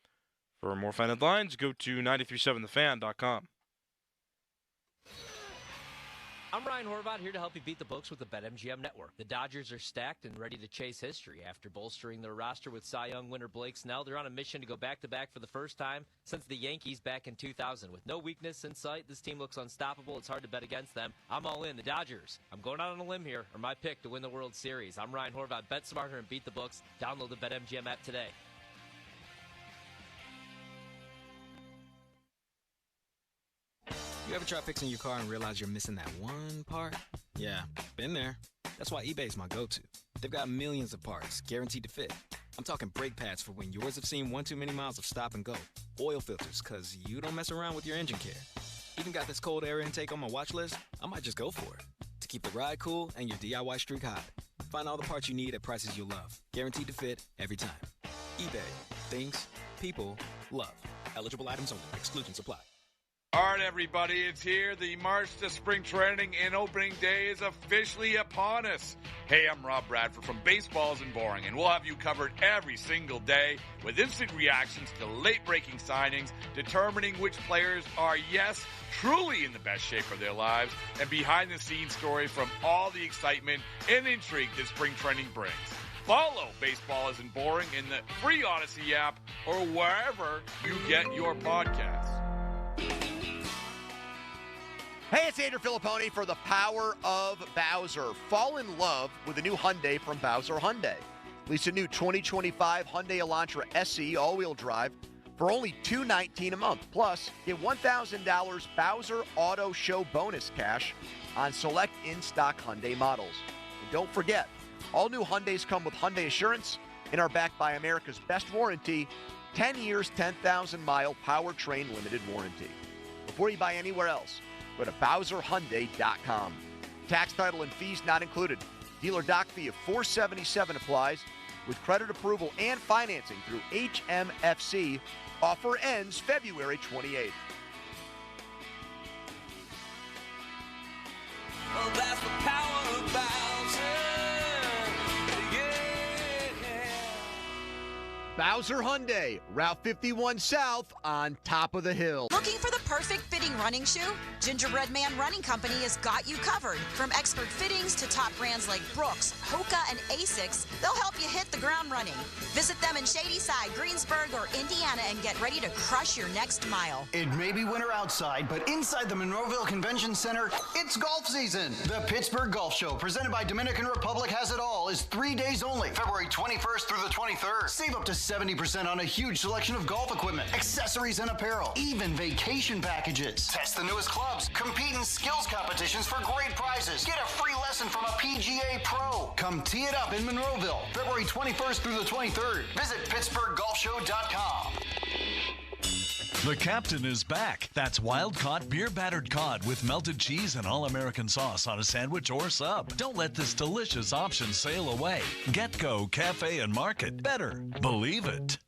For more fan headlines, go to 937thefan.com. I'm Ryan Horvath, here to help you beat the books with the BetMGM Network. The Dodgers are stacked and ready to chase history. After bolstering their roster with Cy Young winner Blake Snell, they're on a mission to go back-to-back for the first time since the Yankees back in 2000. With no weakness in sight, this team looks unstoppable. It's hard to bet against them. I'm all in. The Dodgers. I'm going out on a limb here, or my pick to win the World Series. I'm Ryan Horvath. Bet smarter and beat the books. Download the BetMGM app today. You ever try fixing your car and realize you're missing that one part? Yeah, been there. That's why eBay's my go-to. They've got millions of parts, guaranteed to fit. I'm talking brake pads for when yours have seen one too many miles of stop and go. Oil filters, because you don't mess around with your engine care. Even got this cold air intake on my watch list. I might just go for it. To keep the ride cool and your DIY streak hot. Find all the parts you need at prices you'll love. Guaranteed to fit every time. eBay. Things people love. Eligible items only. Exclusions apply. All right, everybody, it's here. The march to spring training and opening day is officially upon us. Hey, I'm Rob Bradford from Baseballs and Boring, and we'll have you covered every single day with instant reactions to late-breaking signings, determining which players are, yes, truly in the best shape of their lives, and behind-the-scenes stories from all the excitement and intrigue that spring training brings. Follow Baseballs and Boring in the free Odyssey app or wherever you get your podcasts. Hey, it's Andrew Filipponi for the Power of Bowser. Fall in love with the new Hyundai from Bowser Hyundai. Lease a new 2025 Hyundai Elantra SE all-wheel drive for only $219 a month. Plus, get $1,000 Bowser Auto Show bonus cash on select in-stock Hyundai models. And don't forget, all new Hyundais come with Hyundai Assurance and are backed by America's best warranty, 10 years, 10,000-mile powertrain limited warranty. Before you buy anywhere else, go to BowserHyundai.com. Tax, title, and fees not included. Dealer doc fee of $477 applies with credit approval and financing through HMFC. Offer ends February 28th. Oh, that's the power of Bowser. Yeah. Bowser Hyundai, Route 51 South on top of the hill. Looking for the perfect fitting running shoe? Gingerbread Man Running Company has got you covered. From expert fittings to top brands like Brooks, Hoka, and Asics, they'll help you hit the ground running. Visit them in Shadyside, Greensburg, or Indiana and get ready to crush your next mile. It may be winter outside, but inside the Monroeville Convention Center, it's golf season. The Pittsburgh Golf Show, presented by Dominican Republic Has It All, is 3 days only, February 21st through the 23rd. Save up to 70% on a huge selection of golf equipment, accessories, and apparel, even vacation packages. Test the newest clubs, compete in skills competitions for great prizes, get a free lesson from a PGA pro. Come tee it up in Monroeville, February 21st through the 23rd. Visit PittsburghGolfShow.com. The captain is back. That's wild-caught beer-battered cod with melted cheese and all-American sauce on a sandwich or sub. Don't let this delicious option sail away. Get-Go Cafe and Market. Better. Believe it.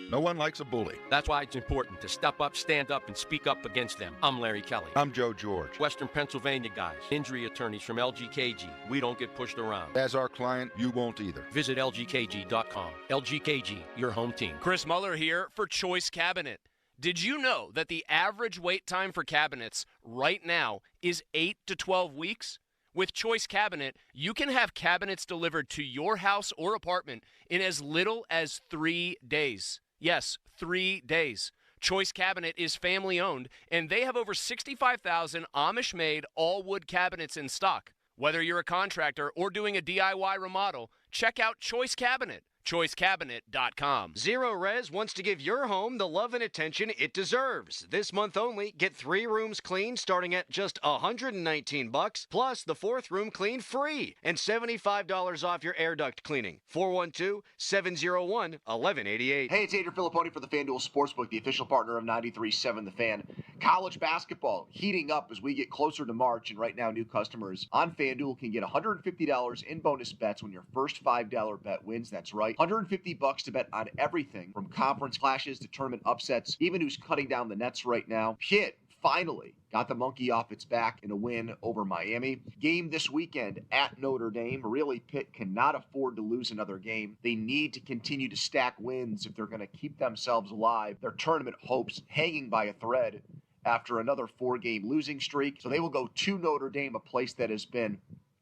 No one likes a bully. That's why it's important to step up, stand up, and speak up against them. I'm Larry Kelly. I'm Joe George. Western Pennsylvania guys, injury attorneys from LGKG. We don't get pushed around. As our client, you won't either. Visit LGKG.com. LGKG, your home team. Chris Muller here for Choice Cabinet. Did you know that the average wait time for cabinets right now is 8 to 12 weeks? With Choice Cabinet, you can have cabinets delivered to your house or apartment in as little as 3 days. Yes, 3 days. Choice Cabinet is family-owned, and they have over 65,000 Amish-made all-wood cabinets in stock. Whether you're a contractor or doing a DIY remodel, check out Choice Cabinet. choicecabinet.com. Zero Res wants to give your home the love and attention it deserves. This month only, get 3 rooms cleaned starting at just $119, plus the 4th room clean free, and $75 off your air duct cleaning. 412-701-1188. Hey, it's Adrian Filipponi for the FanDuel Sportsbook, the official partner of 93.7 The Fan. College basketball heating up as we get closer to March, and right now new customers on FanDuel can get $150 in bonus bets when your first $5 bet wins. That's right, $150 to bet on everything from conference clashes to tournament upsets, even who's cutting down the nets right now. Pitt finally got the monkey off its back in a win over Miami. Game this weekend at Notre Dame. Really, Pitt cannot afford to lose another game. They need to continue to stack wins if they're going to keep themselves alive. Their tournament hopes hanging by a thread after another 4-game losing streak. So they will go to Notre Dame, a place that has been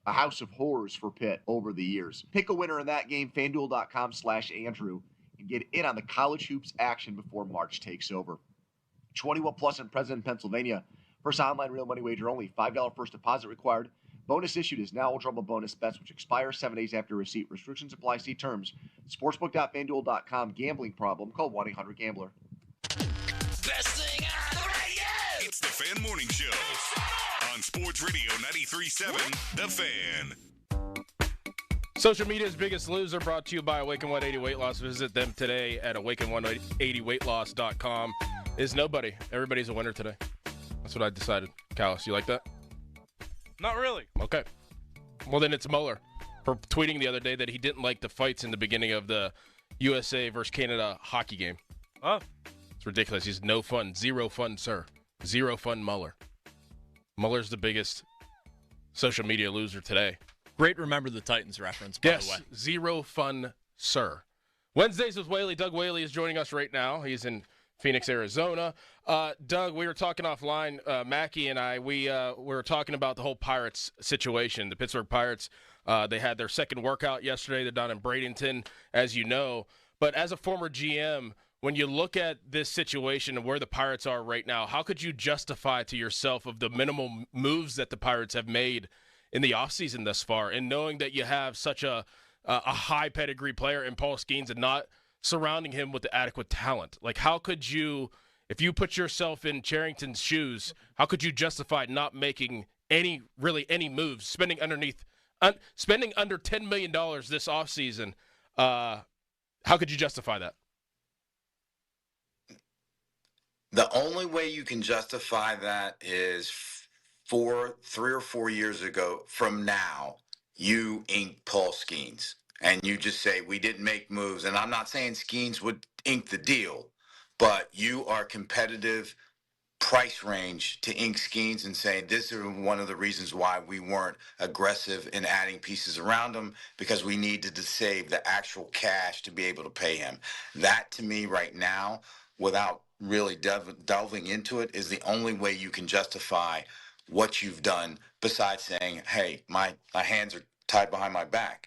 a house of horrors for Pitt over the years. Pick a winner in that game, FanDuel.com/Andrew, and get in on the college hoops action before March takes over. 21 plus in President, Pennsylvania. First online real money wager only. $5 first deposit required. Bonus issued is now eligible bonus bets, which expire 7 days after receipt. Restrictions apply. See terms. Sportsbook.fanduel.com. Gambling problem. Call 1-800-GAMBLER. Best thing on the radio! It's the Fan Morning Show on Sports Radio 93.7 The Fan. Social media's biggest loser, brought to you by Awaken 180 Weight Loss. Visit them today at awaken180weightloss.com. Is nobody. Everybody's a winner today. That's what I decided. Callis, you like that? Not really. Okay. Well, then it's Mueller for tweeting the other day that he didn't like the fights in the beginning of the USA versus Canada hockey game. Oh. It's ridiculous. He's no fun. Zero fun, sir. Zero fun, Mueller. Mueller's the biggest social media loser today. Great Remember the Titans reference, by the way. Zero fun, sir. Wednesdays with Whaley. Doug Whaley is joining us right now. He's in Phoenix, Arizona. Doug, we were talking offline, Mackey and I, we were talking about the whole Pirates situation. The Pittsburgh Pirates, they had their second workout yesterday. They're down in Bradenton, as you know. But as a former GM, when you look at this situation and where the Pirates are right now, how could you justify to yourself of the minimal moves that the Pirates have made in the offseason thus far, and knowing that you have such a high pedigree player in Paul Skeens and not surrounding him with the adequate talent? Like, how could you, if you put yourself in Charrington's shoes, how could you justify not making any moves, spending under $10 million this offseason? How could you justify that? The only way you can justify that is 3 or 4 years ago from now, you ink Paul Skeens. And you just say, we didn't make moves. And I'm not saying Skeens would ink the deal, but you are competitive price range to ink Skeens and say, this is one of the reasons why we weren't aggressive in adding pieces around him, because we needed to save the actual cash to be able to pay him. That, to me, right now, without really delving into it, is the only way you can justify what you've done, besides saying, hey, my hands are tied behind my back.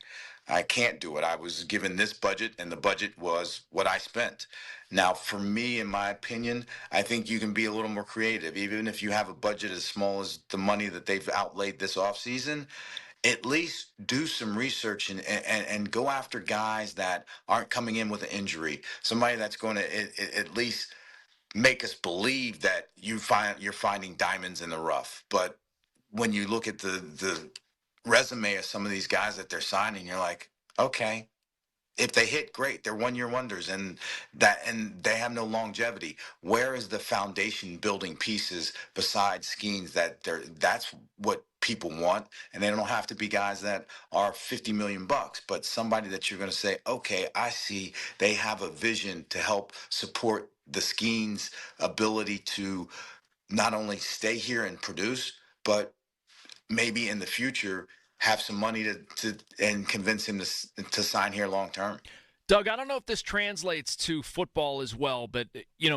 I can't do it. I was given this budget, and the budget was what I spent. Now, for me, in my opinion, I think you can be a little more creative. Even if you have a budget as small as the money that they've outlaid this offseason, at least do some research and go after guys that aren't coming in with an injury. Somebody that's going to at least make us believe that you're finding diamonds in the rough. But when you look at the resume of some of these guys that they're signing, you're like, okay, if they hit, great, they're one-year wonders, and they have no longevity. Where is the foundation building pieces besides Skeens that's what people want? And they don't have to be guys that are $50 million, but somebody that you're going to say, okay, I see they have a vision to help support the Skeens' ability to not only stay here and produce, but maybe in the future have some money to and convince him to sign here long term. Doug, I don't know if this translates to football as well, but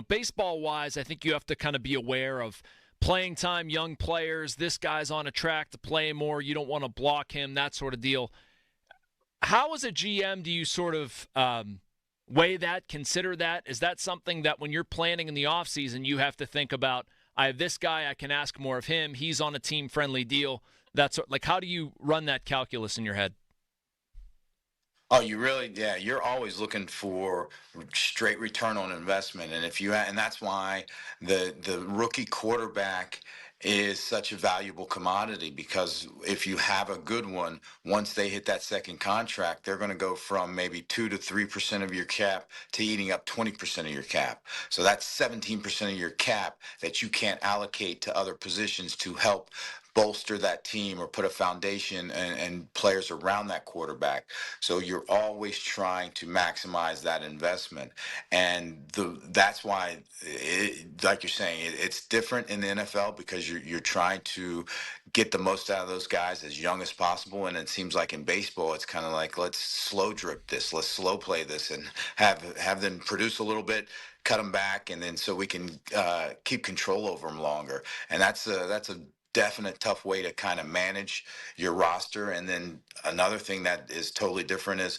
baseball-wise, I think you have to kind of be aware of playing time, young players. This guy's on a track to play more. You don't want to block him, that sort of deal. How, as a GM, do you sort of weigh that, consider that? Is that something that when you're planning in the offseason, you have to think about, I have this guy, I can ask more of him, he's on a team-friendly deal? That's like, how do you run that calculus in your head? Oh, yeah, you're always looking for straight return on investment. And and that's why the rookie quarterback is such a valuable commodity, because if you have a good one, once they hit that second contract, they're going to go from maybe 2 to 3% of your cap to eating up 20% of your cap. So that's 17% of your cap that you can't allocate to other positions to help bolster that team or put a foundation and players around that quarterback. So you're always trying to maximize that investment. And that's why, like you're saying, it's different in the NFL, because you're trying to get the most out of those guys as young as possible. And it seems like in baseball, it's kind of like, let's slow drip this, let's slow play this, and have them produce a little bit, cut them back, and then so we can keep control over them longer. And that's a definite tough way to kind of manage your roster. And then another thing that is totally different is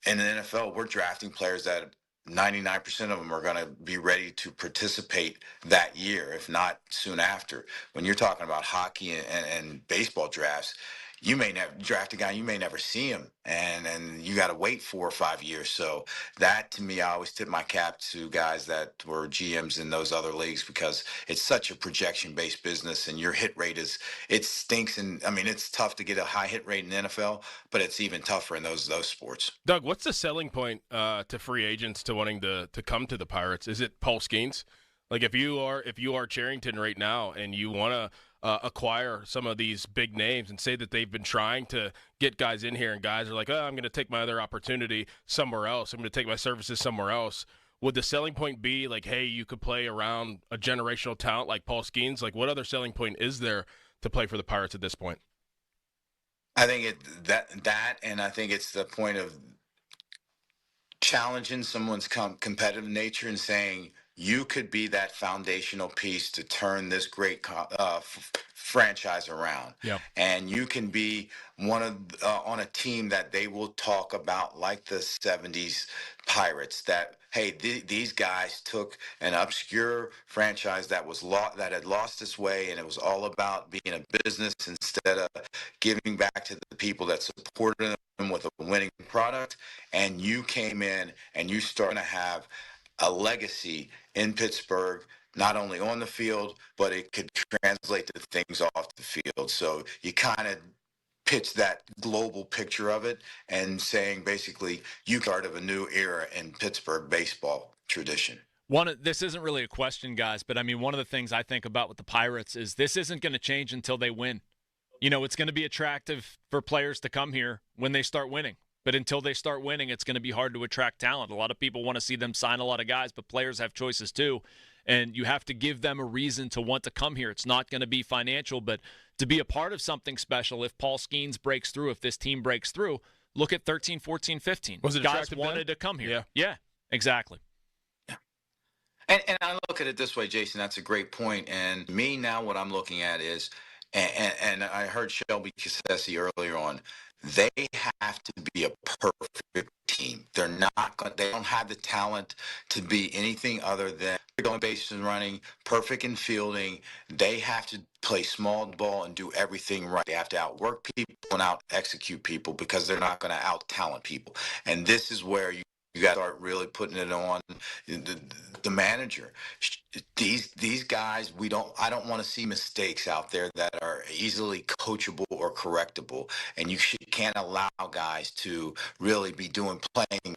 in the NFL, we're drafting players that 99% of them are going to be ready to participate that year, if not soon after. When you're talking about hockey and baseball drafts, you may never draft a guy, you may never see him, and you got to wait 4 or 5 years. So that, to me, I always tip my cap to guys that were GMs in those other leagues, because it's such a projection-based business, and your hit rate it stinks. And I mean, it's tough to get a high hit rate in the NFL, but it's even tougher in those sports. Doug, what's the selling point to free agents to wanting to come to the Pirates? Is it Paul Skeens? Like, if you are Charrington right now and you want to acquire some of these big names, and say that they've been trying to get guys in here, and guys are like, oh, I'm going to take my other opportunity somewhere else, I'm going to take my services somewhere else, would the selling point be like, hey, you could play around a generational talent like Paul Skeens? Like, what other selling point is there to play for the Pirates at this point? I think and I think it's the point of challenging someone's competitive nature and saying, you could be that foundational piece to turn this great franchise around. Yeah. And you can be one of on a team that they will talk about, like the 70s Pirates, that, hey, these guys took an obscure franchise that had lost its way, and it was all about being a business instead of giving back to the people that supported them with a winning product. And you came in and you started to have a legacy in Pittsburgh, not only on the field, but it could translate to things off the field. So you kind of pitch that global picture of it, and saying basically you part of a new era in Pittsburgh baseball tradition. This isn't really a question, guys, but I mean, one of the things I think about with the Pirates is this isn't going to change until they win. You know, it's going to be attractive for players to come here when they start winning. But until they start winning, it's going to be hard to attract talent. A lot of people want to see them sign a lot of guys, but players have choices too. And you have to give them a reason to want to come here. It's not going to be financial, but to be a part of something special, if Paul Skeens breaks through, if this team breaks through, look at 13, 14, 15. Was it guys wanted to come here. Yeah, exactly. Yeah. And I look at it this way, Jason, that's a great point. And me now, what I'm looking at is, and I heard Shelby Cassi earlier on, they have to be a perfect team. They don't have the talent to be anything other than going bases and running, perfect in fielding. They have to play small ball and do everything right. They have to outwork people and out-execute people, because they're not going to out-talent people. And this is where you got to start really putting it on the manager. These guys, I don't want to see mistakes out there that are easily coachable or correctable. And you can't allow guys to really be playing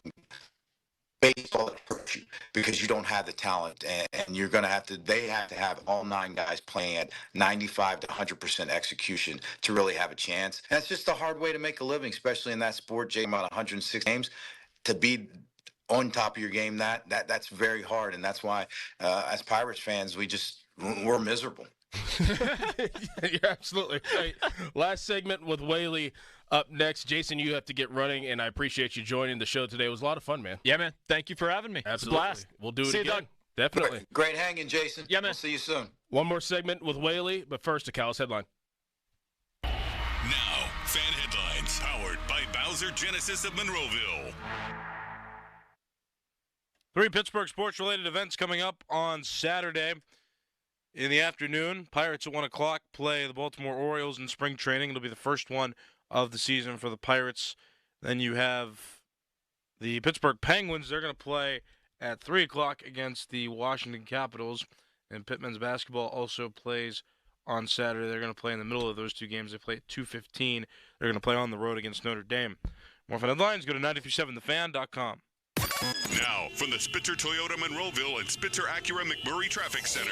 baseball that hurts you, because you don't have the talent, and you're going to have to. They have to have all 9 guys playing at 95 to 100% execution to really have a chance. And that's just a hard way to make a living, especially in that sport, Jay, about 106 games. To be on top of your game, that's very hard. And that's why, as Pirates fans, we're miserable. You're absolutely right. Last segment with Whaley up next. Jason, you have to get running, and I appreciate you joining the show today. It was a lot of fun, man. Yeah, man. Thank you for having me. Absolutely. Blast. We'll do it See again. You, Doug. Definitely. Great hanging, Jason. Yeah, man. We'll see you soon. One more segment with Whaley, but first, a Cal's headline. Now, fan headlines, powered by Bowser Genesis of Monroeville. 3 Pittsburgh sports-related events coming up on Saturday in the afternoon. Pirates at 1 o'clock play the Baltimore Orioles in spring training. It'll be the first one of the season for the Pirates. Then you have The Pittsburgh Penguins, they're going to play at 3 o'clock against the Washington Capitals. And Pitt men's basketball also plays on Saturday. They're going to play in the middle of those two games. They play at 2:15. They're going to play on the road against Notre Dame. More for headlines, go to 937thefan.com. Now, from the Spitzer Toyota Monroeville and Spitzer Acura McMurray Traffic Center.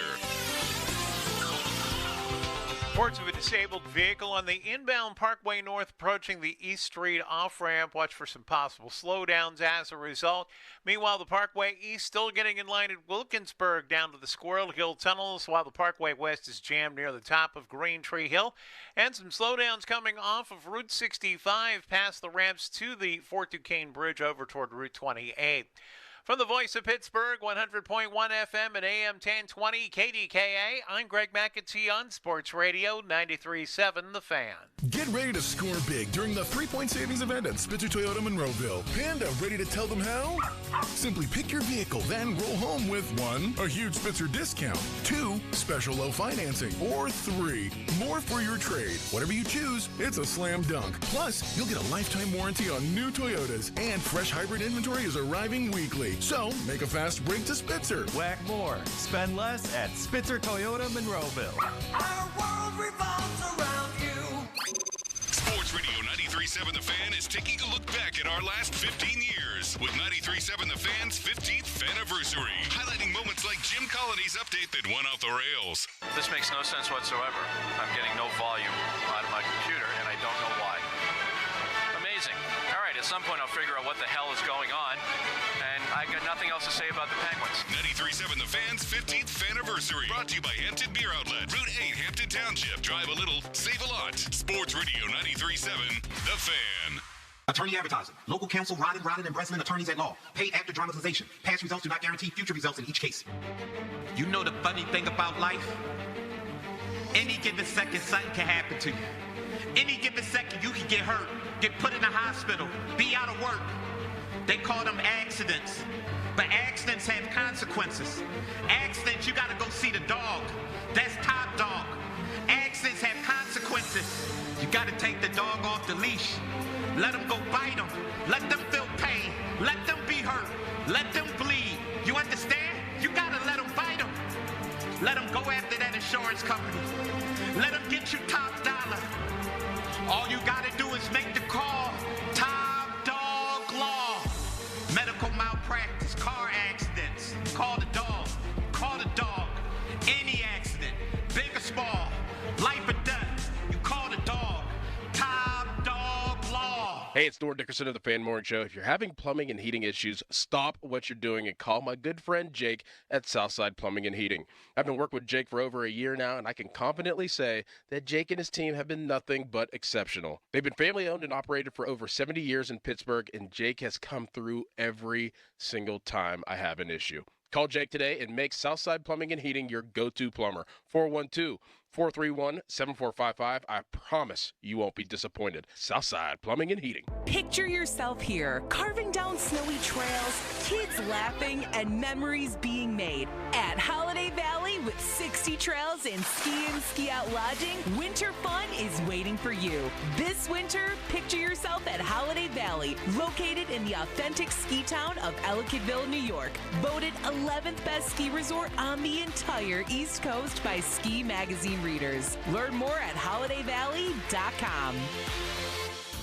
Reports of a disabled vehicle on the inbound Parkway North approaching the East Street off-ramp. Watch for some possible slowdowns as a result. Meanwhile, the Parkway East still getting in line at Wilkinsburg down to the Squirrel Hill tunnels, while the Parkway West is jammed near the top of Green Tree Hill. And some slowdowns coming off of Route 65 past the ramps to the Fort Duquesne Bridge over toward Route 28. From the voice of Pittsburgh, 100.1 FM and AM 1020 KDKA, I'm Greg McAtee on Sports Radio 93.7 The Fan. Get ready to score big during the 3-point savings event at Spitzer Toyota Monroeville. Panda, ready to tell them how? Simply pick your vehicle, then roll home with 1, a huge Spitzer discount, 2, special low financing, or 3, more for your trade. Whatever you choose, it's a slam dunk. Plus, you'll get a lifetime warranty on new Toyotas, and fresh hybrid inventory is arriving weekly. So, make a fast break to Spitzer. Whack more. Spend less at Spitzer Toyota Monroeville. Our world revolves around you. Sports Radio 93.7 The Fan is taking a look back at our last 15 years with 93.7 The Fan's 15th anniversary, highlighting moments like Jim Colony's update that went off the rails. This makes no sense whatsoever. I'm getting no volume out of my computer, and I don't know why. Amazing. All right, at some point I'll figure out what the hell is going on, and I got nothing else to say about the Penguins. 93.7 The Fan's 15th anniversary, brought to you by Hampton Beer Outlet, Route 8, Hampton Township. Drive a little, save a lot. Sports Radio 93.7 The Fan. Attorney advertising. Local counsel Rodden, and Breslin attorneys at law. Paid after dramatization. Past results do not guarantee future results in each case. You know the funny thing about life? Any given second, something can happen to you. Any given second, you can get hurt, get put in the hospital, be out of work. They call them accidents. But accidents have consequences. Accidents, you gotta go see the dog. That's top dog. Accidents have consequences. You gotta take the dog off the leash. Let them go bite them. Let them feel pain. Let them be hurt. Let them bleed. You understand? You gotta let them bite them. Let them go after that insurance company. Let them get you top dollar. All you gotta do is make the call. Top Dog Law. Medical malpractice, car accidents. Call the dog. Call the dog. Any accident, big or small, life or death, you call the dog. Top Dog Law. Hey, it's Norm Dickerson of the Fan Morning Show. If you're having plumbing and heating issues, stop what you're doing and call my good friend Jake at Southside Plumbing and Heating. I've been working with Jake for over a year now, and I can confidently say that Jake and his team have been nothing but exceptional. They've been family-owned and operated for over 70 years in Pittsburgh, and Jake has come through every single time I have an issue. Call Jake today and make Southside Plumbing and Heating your go-to plumber. 412-431-7455. I promise you won't be disappointed. Southside Plumbing and Heating. Picture yourself here, carving down snowy trails, kids laughing, and memories being made. At Holiday Valley with 60 trails and ski out lodging, winter fun is waiting for you. This winter, picture yourself at Holiday Valley, located in the authentic ski town of Ellicottville, New York. Voted 11th best ski resort on the entire East Coast by Ski Magazine readers. Learn more at holidayvalley.com.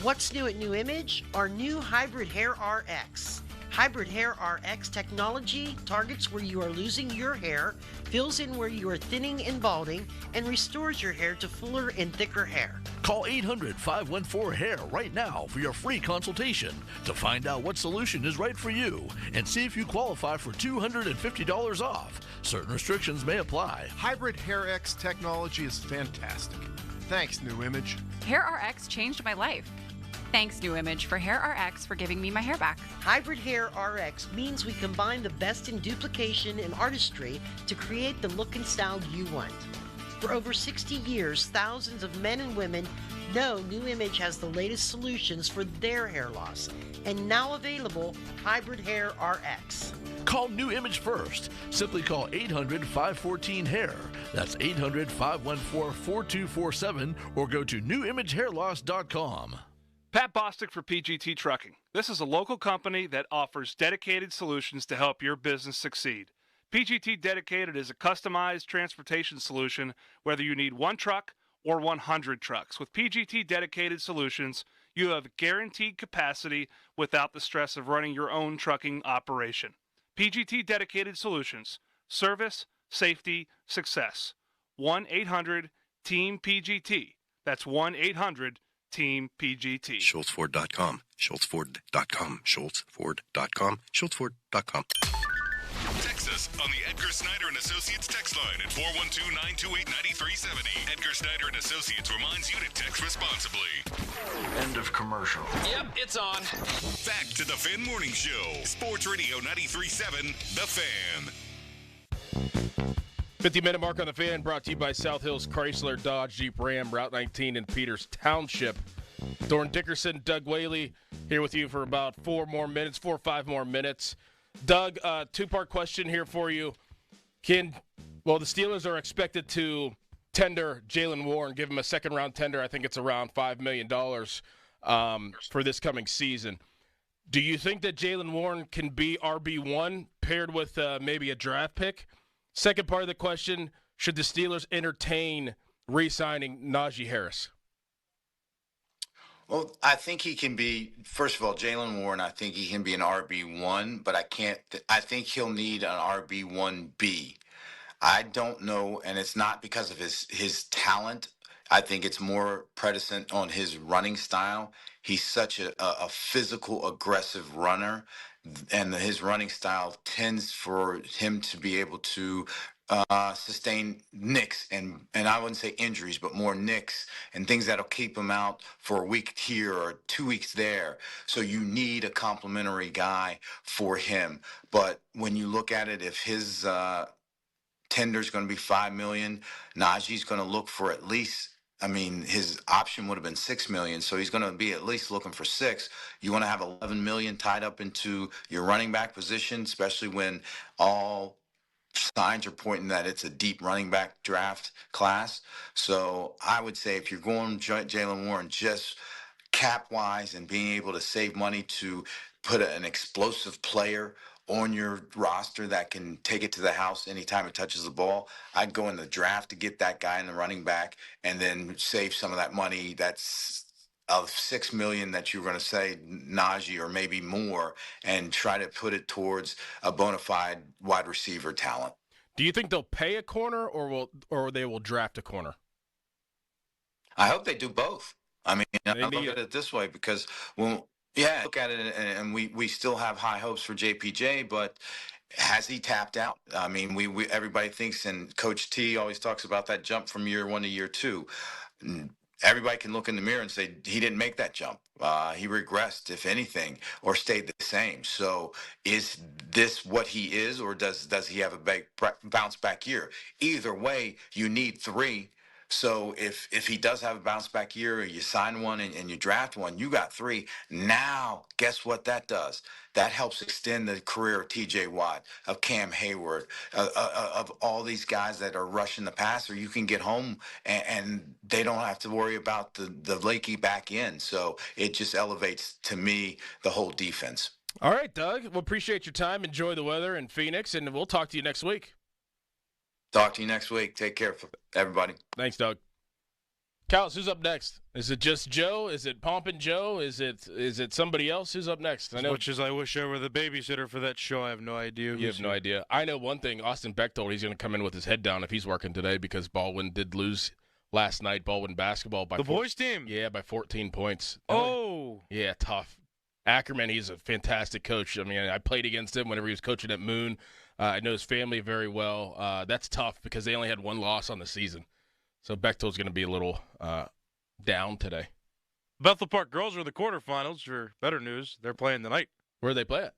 What's new at New Image? Our new Hybrid Hair RX. Hybrid Hair RX technology targets where you are losing your hair, fills in where you are thinning and balding, and restores your hair to fuller and thicker hair. Call 800-514-HAIR right now for your free consultation to find out what solution is right for you and see if you qualify for $250 off. Certain restrictions may apply. Hybrid Hair X technology is fantastic. Thanks, New Image. Hair RX changed my life. Thanks, New Image, for Hair RX for giving me my hair back. Hybrid Hair RX means we combine the best in duplication and artistry to create the look and style you want. For over 60 years, thousands of men and women know New Image has the latest solutions for their hair loss. And now available, Hybrid Hair RX. Call New Image first. Simply call 800-514-HAIR. That's 800-514-4247 or go to newimagehairloss.com. Pat Bostic for PGT Trucking. This is a local company that offers dedicated solutions to help your business succeed. PGT Dedicated is a customized transportation solution, whether you need one truck or 100 trucks. With PGT Dedicated Solutions, you have guaranteed capacity without the stress of running your own trucking operation. PGT Dedicated Solutions. Service, safety, success. 1-800-TEAM-PGT. That's 1-800-TEAM-PGT. SchultzFord.com. SchultzFord.com. SchultzFord.com. SchultzFord.com. Text us on the Edgar Snyder and Associates text line at 412-928-9370. Edgar Snyder and Associates reminds you to text responsibly. End of commercial. Yep, it's on. Back to the Fan Morning Show. Sports Radio 93.7, The Fan. 50-minute mark on the Fan, brought to you by South Hills Chrysler Dodge Jeep Ram, Route 19 in Peters Township. Doran Dickerson, Doug Whaley here with you for about 4 or 5 more minutes. Doug, two-part question here for you. The Steelers are expected to tender Jaylen Warren, give him a second-round tender. I think it's around $5 million for this coming season. Do you think that Jaylen Warren can be RB1 paired with maybe a draft pick? Second part of the question, should the Steelers entertain re-signing Najee Harris? Well, I think he can be, first of all, Jaylen Warren, I think he can be an RB1, but I think he'll need an RB1B. I don't know, and it's not because of his talent. I think it's more predicent on his running style. He's such a physical, aggressive runner, and his running style tends for him to be able to sustain nicks and I wouldn't say injuries, but more nicks and things that'll keep him out for a week here or 2 weeks there. So you need a complimentary guy for him. But when you look at it, if his tender is going to be $5 million, Najee's going to look for at least. I mean, his option would have been $6 million, so he's going to be at least looking for $6 million. You want to have $11 million tied up into your running back position, especially when all signs are pointing that it's a deep running back draft class. So I would say if you're going Jaylen Warren, just cap-wise and being able to save money to put an explosive player on your roster that can take it to the house anytime it touches the ball, I'd go in the draft to get that guy in the running back and then save some of that money. That's of $6 million that you're going to say Najee or maybe more, and try to put it towards a bona fide wide receiver talent. Do you think they'll pay a corner or they will draft a corner? I hope they do both. I mean, I look at it this way because look at it, and we still have high hopes for JPJ, but has he tapped out? I mean, we everybody thinks, and Coach T always talks about that jump from year 1 to year 2. Everybody can look in the mirror and say he didn't make that jump. He regressed, if anything, or stayed the same. So is this what he is, or does he have a big bounce back year? Either way, you need 3. So if he does have a bounce back year, or you sign one and you draft one, you got 3. Now, guess what that does? That helps extend the career of T.J. Watt, of Cam Hayward, of all these guys that are rushing the passer. You can get home and they don't have to worry about the Lakey back end. So it just elevates, to me, the whole defense. All right, Doug. We'll appreciate your time. Enjoy the weather in Phoenix, and we'll talk to you next week. Talk to you next week. Take care, everybody. Thanks, Doug. Callis, who's up next? Is it just Joe? Is it Pompin' Joe? Is it somebody else? Who's up next? As much as I wish I were the babysitter for that show, I have no idea. You have no idea. I know one thing. Austin Beck told he's going to come in with his head down if he's working today because Baldwin did lose last night. Baldwin basketball by boys team. Yeah, by 14 points. Oh. Yeah, tough. Ackerman, he's a fantastic coach. I mean, I played against him whenever he was coaching at Moon. I know his family very well. That's tough because they only had 1 loss on the season. So Bechtel's going to be a little down today. Bethel Park girls are in the quarterfinals. For better news, they're playing tonight. Where do they play at?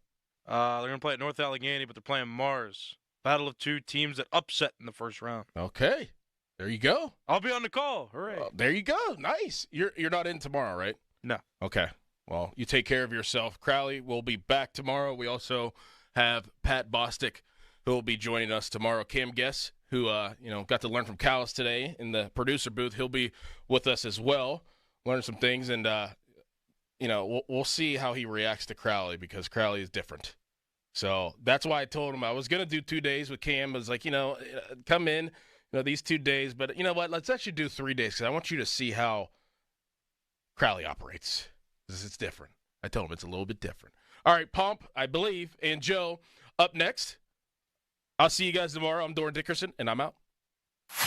They're going to play at North Allegheny, but they're playing Mars. Battle of 2 teams that upset in the first round. Okay. There you go. I'll be on the call. Hooray. There you go. Nice. You're not in tomorrow, right? No. Okay. Well, you take care of yourself. Crowley will be back tomorrow. We also have Pat Bostic, who will be joining us tomorrow. Cam Guess, who got to learn from Callis today in the producer booth, he'll be with us as well. Learn some things, and we'll see how he reacts to Crowley, because Crowley is different. So that's why I told him I was going to do 2 days with Cam. I was like, come in, these 2 days. But you know what? Let's actually do 3 days, because I want you to see how Crowley operates. It's different. I told him it's a little bit different. All right, Pomp, I believe, and Joe up next. I'll see you guys tomorrow. I'm Doran Dickerson, and I'm out.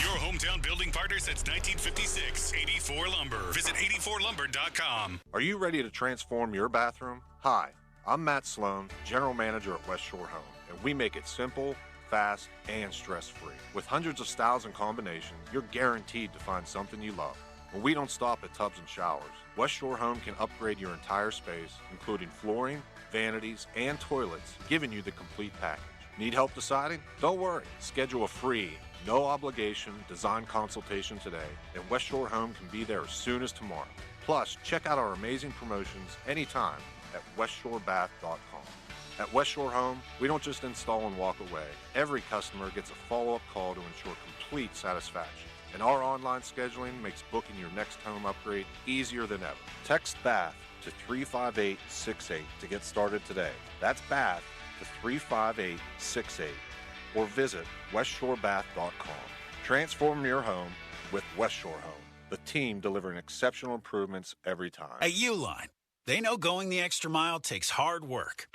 Your hometown building partner since 1956, 84 Lumber. Visit 84lumber.com. Are you ready to transform your bathroom? Hi, I'm Matt Sloan, General Manager at West Shore Home, and we make it simple, fast, and stress-free. With hundreds of styles and combinations, you're guaranteed to find something you love. And we don't stop at tubs and showers. West Shore Home can upgrade your entire space, including flooring, vanities, and toilets, giving you the complete package. Need help deciding? Don't worry. Schedule a free, no obligation design consultation today, and West Shore Home can be there as soon as tomorrow. Plus, check out our amazing promotions anytime at westshorebath.com. At West Shore Home, we don't just install and walk away. Every customer gets a follow-up call to ensure complete satisfaction. And our online scheduling makes booking your next home upgrade easier than ever. Text BATH to 35868 to get started today. That's BATH to 35868. Or visit westshorebath.com. Transform your home with West Shore Home, the team delivering exceptional improvements every time. At Uline, they know going the extra mile takes hard work.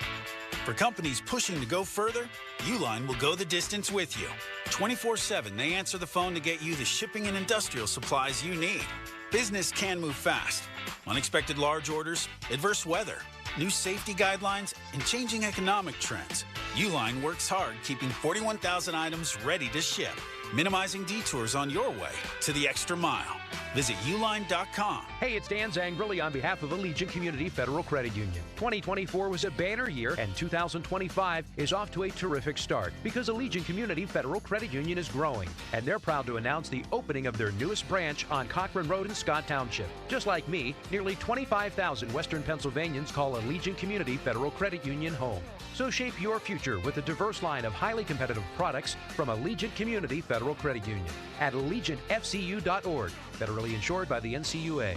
For companies pushing to go further, Uline will go the distance with you. 24/7, they answer the phone to get you the shipping and industrial supplies you need. Business can move fast. Unexpected large orders, adverse weather, new safety guidelines, and changing economic trends. Uline works hard keeping 41,000 items ready to ship, minimizing detours on your way to the extra mile. Visit uline.com. Hey, it's Dan Zangrilli on behalf of Allegiant Community Federal Credit Union. 2024 was a banner year, and 2025 is off to a terrific start because Allegiant Community Federal Credit Union is growing, and they're proud to announce the opening of their newest branch on Cochran Road in Scott Township. Just like me, nearly 25,000 Western Pennsylvanians call Allegiant Community Federal Credit Union home. So shape your future with a diverse line of highly competitive products from Allegiant Community Federal Credit Union at AllegiantFCU.org. Federally insured by the NCUA.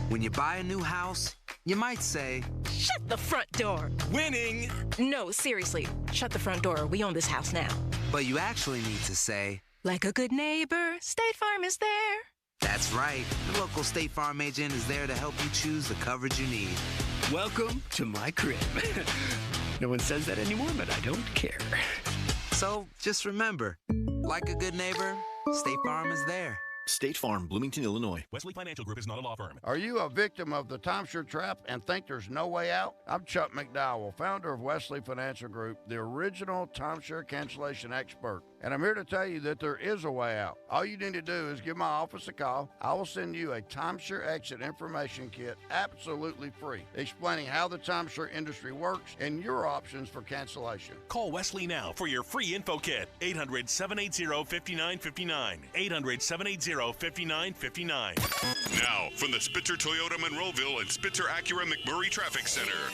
When you buy a new house, you might say, "Shut the front door." Winning! No, seriously. Shut the front door. We own this house now. But you actually need to say, "Like a good neighbor, State Farm is there." That's right. The local State Farm agent is there to help you choose the coverage you need. Welcome to my crib. No one says that anymore, but I don't care. So just remember, like a good neighbor, State Farm is there. State Farm, Bloomington, Illinois. Wesley Financial Group is not a law firm. Are you a victim of the timeshare trap and think there's no way out? I'm Chuck McDowell, founder of Wesley Financial Group, the original timeshare cancellation expert. And I'm here to tell you that there is a way out. All you need to do is give my office a call. I will send you a timeshare exit information kit absolutely free, explaining how the timeshare industry works and your options for cancellation. Call Wesley now for your free info kit. 800-780-5959. 800-780-5959. Now, from the Spitzer Toyota Monroeville and Spitzer Acura McMurray Traffic Center.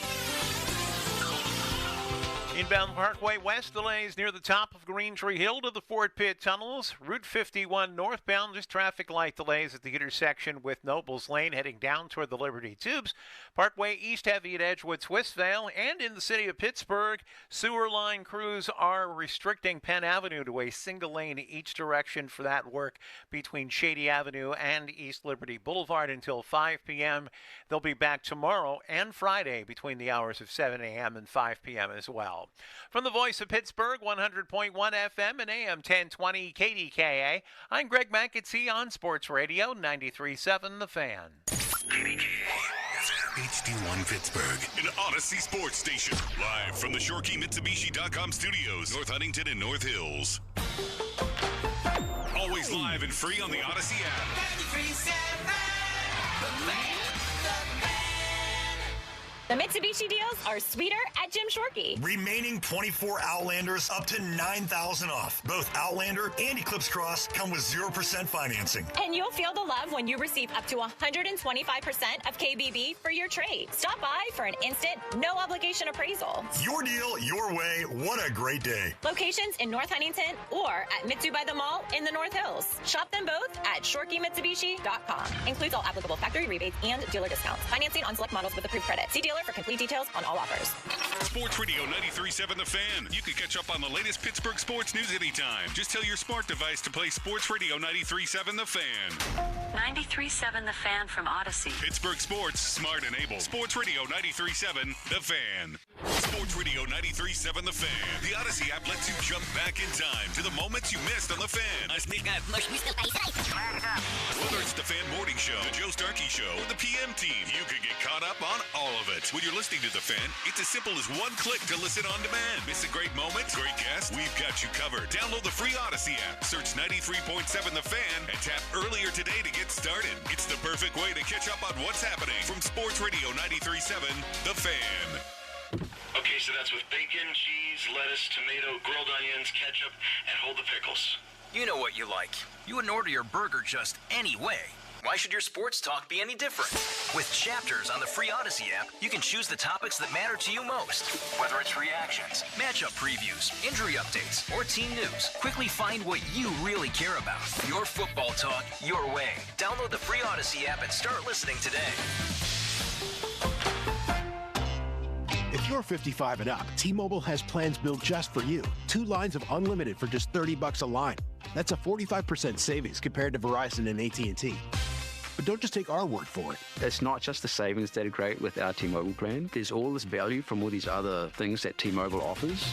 Inbound Parkway West delays near the top of Green Tree Hill to the Fort Pitt tunnels. Route 51 northbound, just traffic light delays at the intersection with Nobles Lane heading down toward the Liberty Tubes. Parkway East heavy at Edgewood Swissvale, and in the city of Pittsburgh, sewer line crews are restricting Penn Avenue to a single lane each direction for that work between Shady Avenue and East Liberty Boulevard until 5 p.m. They'll be back tomorrow and Friday between the hours of 7 a.m. and 5 p.m. as well. From the voice of Pittsburgh, 100.1 FM and AM 1020 KDKA, I'm Greg McAtee on Sports Radio 93.7 The Fan. HD1 Pittsburgh, an Odyssey sports station. Live from the ShoreKeyMitsubishi.com studios, North Huntington and North Hills. Always live and free on the Odyssey app. The Mitsubishi deals are sweeter at Jim Shorkey. Remaining 24 Outlanders up to $9,000 off. Both Outlander and Eclipse Cross come with 0% financing. And you'll feel the love when you receive up to 125% of KBB for your trade. Stop by for an instant, no obligation appraisal. Your deal, your way. What a great day. Locations in North Huntington or at Mitsu by the Mall in the North Hills. Shop them both at ShorkeyMitsubishi.com. Includes all applicable factory rebates and dealer discounts. Financing on select models with approved credit. See dealer for complete details on all offers. Sports Radio 93.7 The Fan. You can catch up on the latest Pittsburgh sports news anytime. Just tell your smart device to play Sports Radio 93.7 The Fan. 93.7 The Fan from Odyssey. Pittsburgh sports, smart and able. Sports Radio 93.7 The Fan. Sports Radio 93.7 The Fan. The Odyssey app lets you jump back in time to the moments you missed on The Fan. Whether it's the Fan Morning Show, the Joe Starkey Show, or the PM Team, you can get caught up on all of it. When you're listening to The Fan, it's as simple as one click to listen on demand. Miss a great moment? Great guest? We've got you covered. Download the free Odyssey app. Search 93.7 The Fan and tap earlier today to get started. It's the perfect way to catch up on what's happening from Sports Radio 93.7 The Fan. Okay, so that's with bacon, cheese, lettuce, tomato, grilled onions, ketchup, and hold the pickles. You know what you like. You wouldn't order your burger just any way. Why should your sports talk be any different? With Chapters on the free Odyssey app, you can choose the topics that matter to you most. Whether it's reactions, matchup previews, injury updates, or team news, quickly find what you really care about. Your football talk, your way. Download the free Odyssey app and start listening today. If you're 55 and up, T-Mobile has plans built just for you. 2 lines of unlimited for just $30 a line. That's a 45% savings compared to Verizon and AT&T. But don't just take our word for it. It's not just the savings that are great with our T-Mobile plan. There's all this value from all these other things that T-Mobile offers.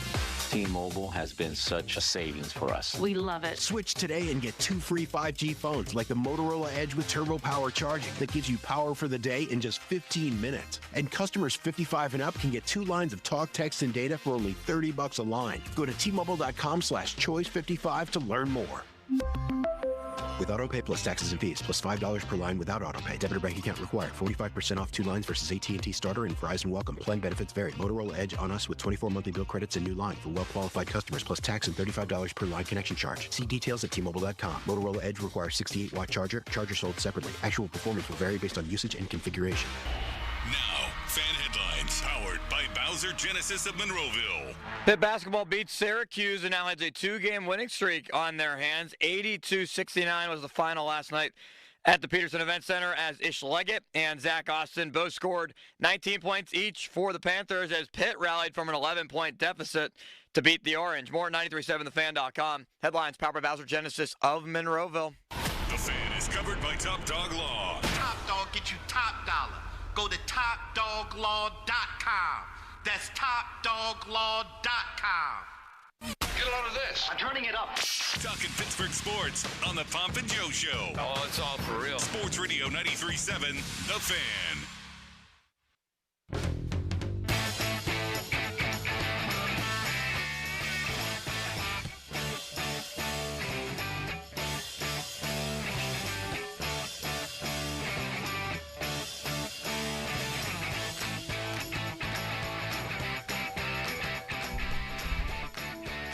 T-Mobile has been such a savings for us. We love it. Switch today and get 2 free 5G phones like the Motorola Edge with Turbo Power charging that gives you power for the day in just 15 minutes. And customers 55 and up can get 2 lines of talk, text, and data for only $30 a line. Go to T-Mobile.com/choice55 to learn more. With AutoPay plus taxes and fees, plus $5 per line without AutoPay. Debit or bank account required. 45% off 2 lines versus AT&T Starter and Verizon Welcome. Plan benefits vary. Motorola Edge on us with 24 monthly bill credits and new line for well-qualified customers, plus tax and $35 per line connection charge. See details at T-Mobile.com. Motorola Edge requires 68-watt charger. Charger sold separately. Actual performance will vary based on usage and configuration. Now, Fan Headlines, powered by Bowser Genesis of Monroeville. Pitt basketball beats Syracuse and now has a 2-game winning streak on their hands. 82-69 was the final last night at the Peterson Event Center as Ish Leggett and Zach Austin both scored 19 points each for the Panthers as Pitt rallied from an 11-point deficit to beat the Orange. More at 937thefan.com. Headlines powered by Bowser Genesis of Monroeville. The Fan is covered by Top Dog Law. Top Dog get you top dollar. Go to TopDogLaw.com. That's TopDogLaw.com. Get a load of this. I'm turning it up. Talking Pittsburgh sports on the Pomp and Joe Show. Oh, it's all for real. Sports Radio 93.7, The Fan.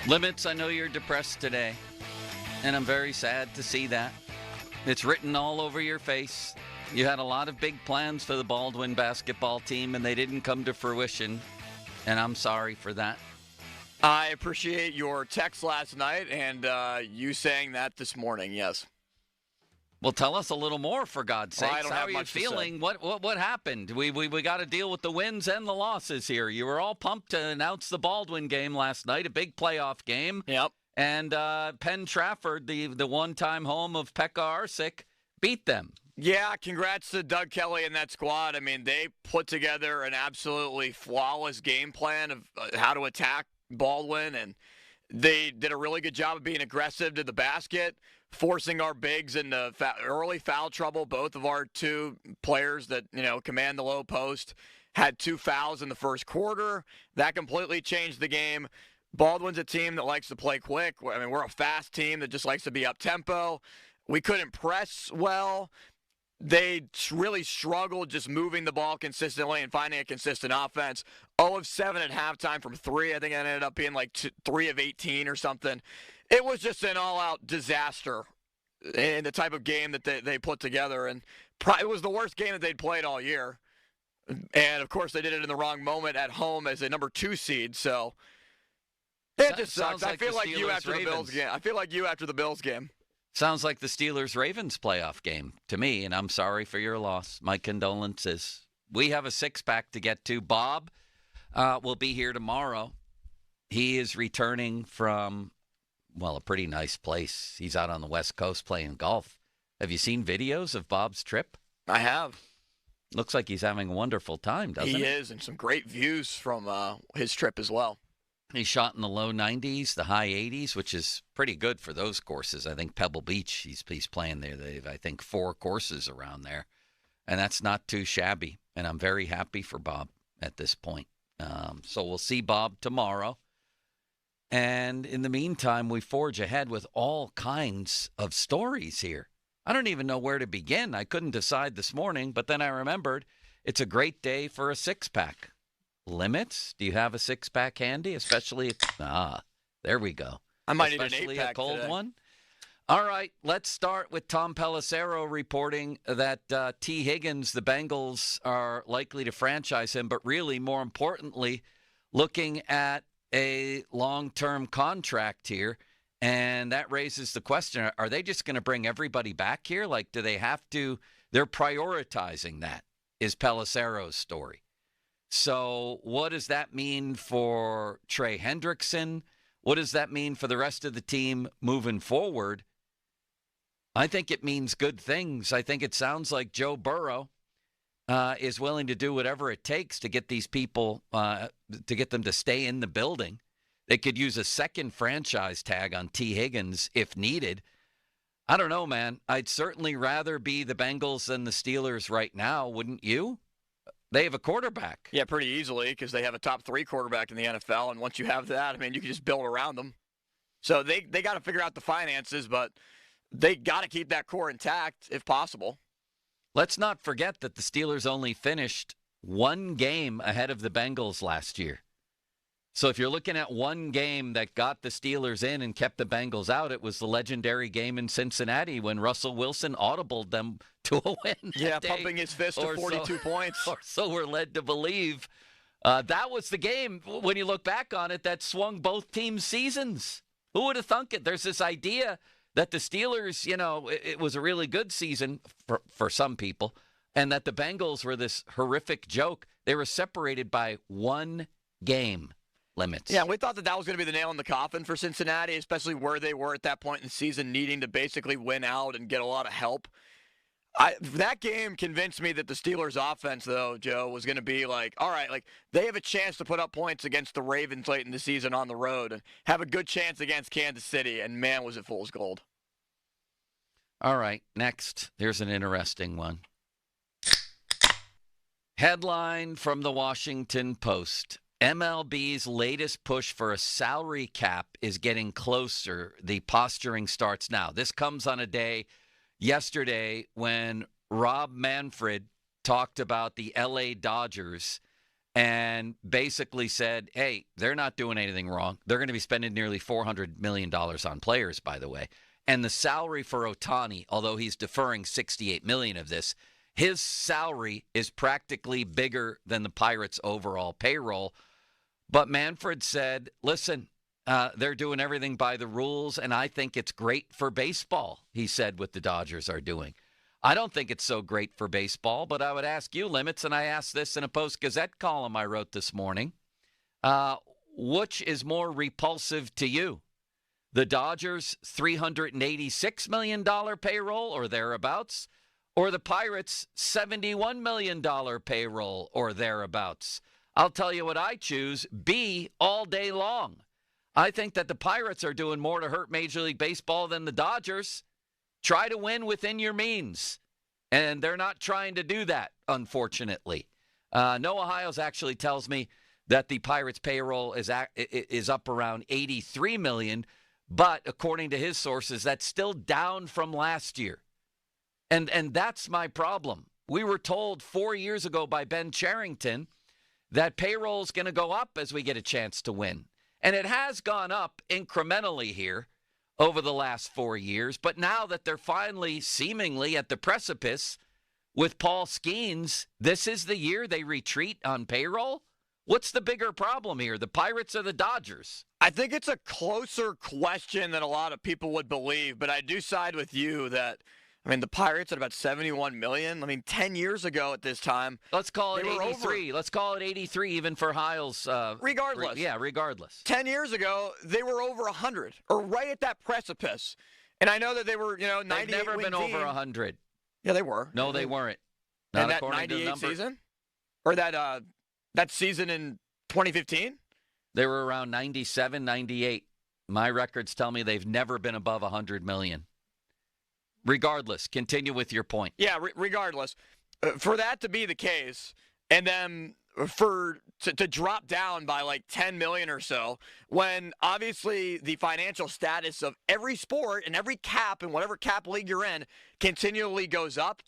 Limits, I know you're depressed today, and I'm very sad to see that. It's written all over your face. You had a lot of big plans for the Baldwin basketball team, and they didn't come to fruition, and I'm sorry for that. I appreciate your text last night and you saying that this morning, yes. Well, tell us a little more, for God's sake. Well, I don't How have are you much to feeling? What happened? We got to deal with the wins and the losses here. You were all pumped to announce the Baldwin game last night, a big playoff game. Yep. And Penn Trafford, the one-time home of Pekka Arsic, beat them. Yeah, congrats to Doug Kelly and that squad. I mean, they put together an absolutely flawless game plan of how to attack Baldwin, and they did a really good job of being aggressive to the basket, forcing our bigs into early foul trouble. Both of our 2 players that, command the low post had 2 fouls in the first quarter. That completely changed the game. Baldwin's a team that likes to play quick. I mean, we're a fast team that just likes to be up-tempo. We couldn't press well. they really struggled just moving the ball consistently and finding a consistent offense. 0 of 7 at halftime from 3. I think it ended up being like 3 of 18 or something. It was just an all-out disaster in the type of game that they put together. And it was the worst game that they'd played all year. And, of course, they did it in the wrong moment at home as a number 2 seed. So it just sucks. I feel like you after the Bills game. I feel like you after the Bills game. Sounds like the Steelers-Ravens playoff game to me, and I'm sorry for your loss. My condolences. We have a six-pack to get to. Bob will be here tomorrow. He is returning from, well, a pretty nice place. He's out on the West Coast playing golf. Have you seen videos of Bob's trip? I have. Looks like he's having a wonderful time, doesn't he? He is, and some great views from his trip as well. He shot in the low 90s, the high 80s, which is pretty good for those courses. I think Pebble Beach, he's playing there. They have, I think, 4 courses around there. And that's not too shabby. And I'm very happy for Bob at this point. So we'll see Bob tomorrow. And in the meantime, we forge ahead with all kinds of stories here. I don't even know where to begin. I couldn't decide this morning, but then I remembered it's a great day for a six-pack. Limits? Do you have a six-pack handy? Especially, there we go. I might need an Especially 8-pack a cold today. one. All right, let's start with Tom Pelissero reporting that T. Higgins, the Bengals, are likely to franchise him, but really, more importantly, looking at a long-term contract here, and that raises the question, are they just going to bring everybody back here? Like, do they have to? They're prioritizing that, is Pelissero's story. So what does that mean for Trey Hendrickson? What does that mean for the rest of the team moving forward? I think it means good things. I think it sounds like Joe Burrow is willing to do whatever it takes to get these people, to get them to stay in the building. They could use a second franchise tag on T. Higgins if needed. I don't know, man. I'd certainly rather be the Bengals than the Steelers right now, wouldn't you? They have a quarterback. Yeah, pretty easily because they have a top 3 quarterback in the NFL, and once you have that, I mean, you can just build around them. So they got to figure out the finances, but they got to keep that core intact if possible. Let's not forget that the Steelers only finished 1 game ahead of the Bengals last year. So if you're looking at 1 game that got the Steelers in and kept the Bengals out, it was the legendary game in Cincinnati when Russell Wilson audibled them to a win. Yeah, day. pumping his fist to 42 points. Or so we're led to believe. That was the game, when you look back on it, that swung both teams' seasons. Who would have thunk it? There's this idea that the Steelers, it was a really good season for some people, and that the Bengals were this horrific joke. They were separated by 1 game. Limits. Yeah, we thought that was going to be the nail in the coffin for Cincinnati, especially where they were at that point in the season, needing to basically win out and get a lot of help. That game convinced me that the Steelers' offense, though, Joe, was going to be like, all right, like they have a chance to put up points against the Ravens late in the season on the road and have a good chance against Kansas City, and man, was it fool's gold. All right, next, here's an interesting one. Headline from the Washington Post. MLB's latest push for a salary cap is getting closer. The posturing starts now. This comes on a day yesterday when Rob Manfred talked about the LA Dodgers and basically said, hey, they're not doing anything wrong. They're going to be spending nearly $400 million on players, by the way. And the salary for Ohtani, although he's deferring $68 million of this, his salary is practically bigger than the Pirates' overall payroll. But Manfred said, listen, they're doing everything by the rules, and I think it's great for baseball, he said, what the Dodgers are doing. I don't think it's so great for baseball, but I would ask you, Limits, and I asked this in a Post-Gazette column I wrote this morning, which is more repulsive to you? The Dodgers' $386 million payroll or thereabouts, or the Pirates' $71 million payroll or thereabouts? I'll tell you what I choose, B, all day long. I think that the Pirates are doing more to hurt Major League Baseball than the Dodgers. Try to win within your means. And they're not trying to do that, unfortunately. Noah Hiles actually tells me that the Pirates' payroll is up around $83 million, but according to his sources, that's still down from last year. And that's my problem. We were told 4 years ago by Ben Cherington that payroll is going to go up as we get a chance to win. And it has gone up incrementally here over the last 4 years. But now that they're finally seemingly at the precipice with Paul Skeens, this is the year they retreat on payroll? What's the bigger problem here, the Pirates or the Dodgers? I think it's a closer question than a lot of people would believe, but I do side with you that, I mean, the Pirates at about $71 million. I mean, 10 years ago at this time, let's call it 83. Let's call it 83 even for Hiles. Regardless. Regardless. 10 years ago, they were over 100, or right at that precipice. And I know that they were, 98 They've never been over 100. Yeah, they were. No, they weren't. Not in that 98 season? Or that season in 2015? They were around 97, 98. My records tell me they've never been above 100 million. Regardless, continue with your point. Yeah, regardless. For that to be the case, and then to drop down by like 10 million or so, when obviously the financial status of every sport and every cap and whatever cap league you're in continually goes up.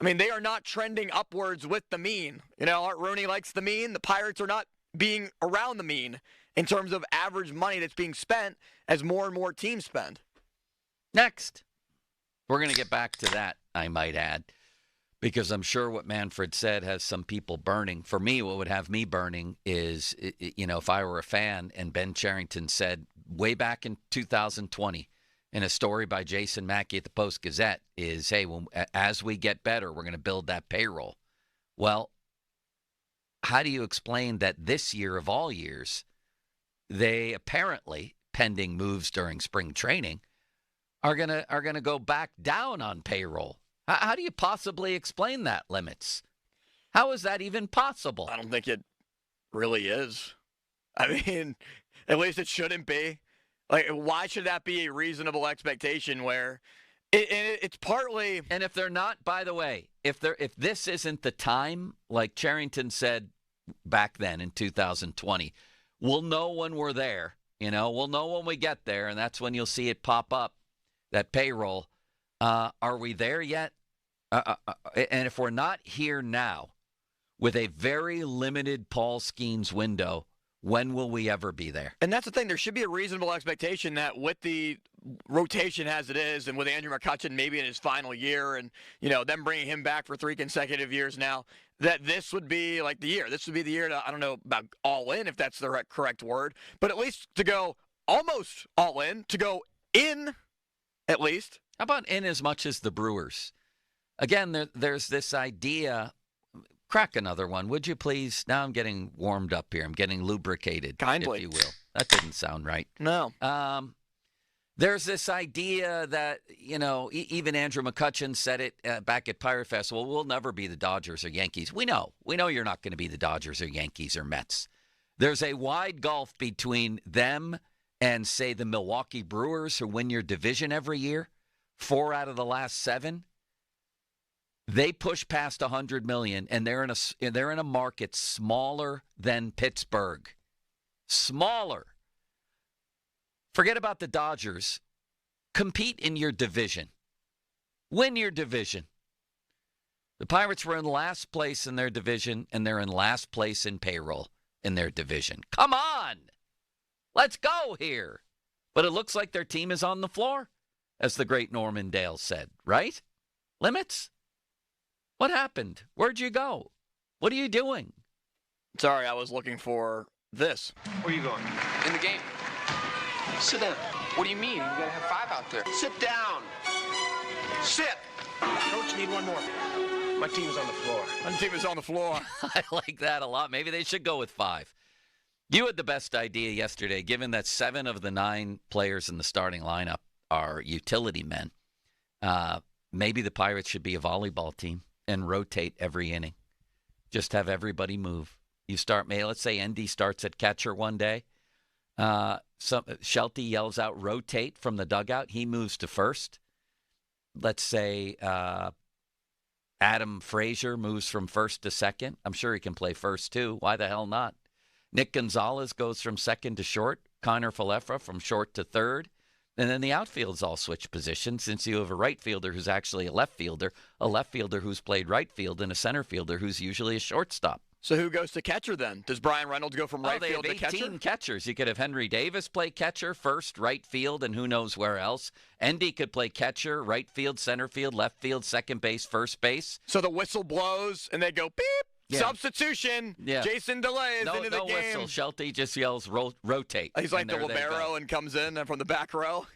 I mean, they are not trending upwards with the mean. Art Rooney likes the mean. The Pirates are not being around the mean in terms of average money that's being spent as more and more teams spend. Next. We're going to get back to that, I might add, because I'm sure what Manfred said has some people burning. For me, what would have me burning is, if I were a fan and Ben Cherington said way back in 2020 in a story by Jason Mackey at the Post-Gazette is, hey, as we get better, we're going to build that payroll. Well, how do you explain that this year of all years, they apparently, pending moves during spring training, are gonna go back down on payroll? How do you possibly explain that, Limits? How is that even possible? I don't think it really is. I mean, at least it shouldn't be. Like, why should that be a reasonable expectation where it's partly... And if they're not, by the way, if this isn't the time, like Cherington said back then in 2020, we'll know when we're there. We'll know when we get there, and that's when you'll see it pop up, that payroll. Are we there yet? And if we're not here now with a very limited Paul Skeens window, when will we ever be there? And that's the thing. There should be a reasonable expectation that with the rotation as it is and with Andrew McCutchen maybe in his final year and, them bringing him back for 3 consecutive years now, that this would be like the year. This would be the year to, I don't know about all in, if that's the correct word, but at least to go almost all in, to go in at least. How about in as much as the Brewers? Again, there's this idea. Crack another one, would you please? Now I'm getting warmed up here. I'm getting lubricated, kindly, if you will. That didn't sound right. No. There's this idea that, even Andrew McCutchen said it back at Pirate Festival, we'll never be the Dodgers or Yankees. We know you're not going to be the Dodgers or Yankees or Mets. There's a wide gulf between them and, say, the Milwaukee Brewers, who win your division every year, 4 out of the last 7. They push past 100 million, and they're in a market smaller than Pittsburgh. Smaller. Forget about the Dodgers. Compete in your division. Win your division. The Pirates were in last place in their division, and they're in last place in payroll in their division. Come on! Let's go here. But it looks like their team is on the floor, as the great Norman Dale said, right? Limits? What happened? Where'd you go? What are you doing? Sorry, I was looking for this. Where are you going? In the game. Sit down. What do you mean? You gotta have 5 out there. Sit down. Sit. Coach, need one more. My team's on the floor. My team is on the floor. I like that a lot. Maybe they should go with 5. You had the best idea yesterday, given that 7 of the 9 players in the starting lineup are utility men. Maybe the Pirates should be a volleyball team and rotate every inning. Just have everybody move. You start, let's say Endy starts at catcher one day. Shelty yells out, rotate from the dugout. He moves to first. Let's say Adam Frazier moves from first to second. I'm sure he can play first too. Why the hell not? Nick Gonzalez goes from second to short. Connor Falefra from short to third. And then the outfield's all switch positions since you have a right fielder who's actually a left fielder who's played right field, and a center fielder who's usually a shortstop. So who goes to catcher then? Does Brian Reynolds go from right field to catcher? They have 18 catchers. You could have Henry Davis play catcher, first, right field, and who knows where else. Endy could play catcher, right field, center field, left field, second base, first base. So the whistle blows, and they go, beep, substitution. Yeah. Jason DeLay is into the no game. No whistle. Shelty just yells, rotate. He's like the libero and comes in from the back row.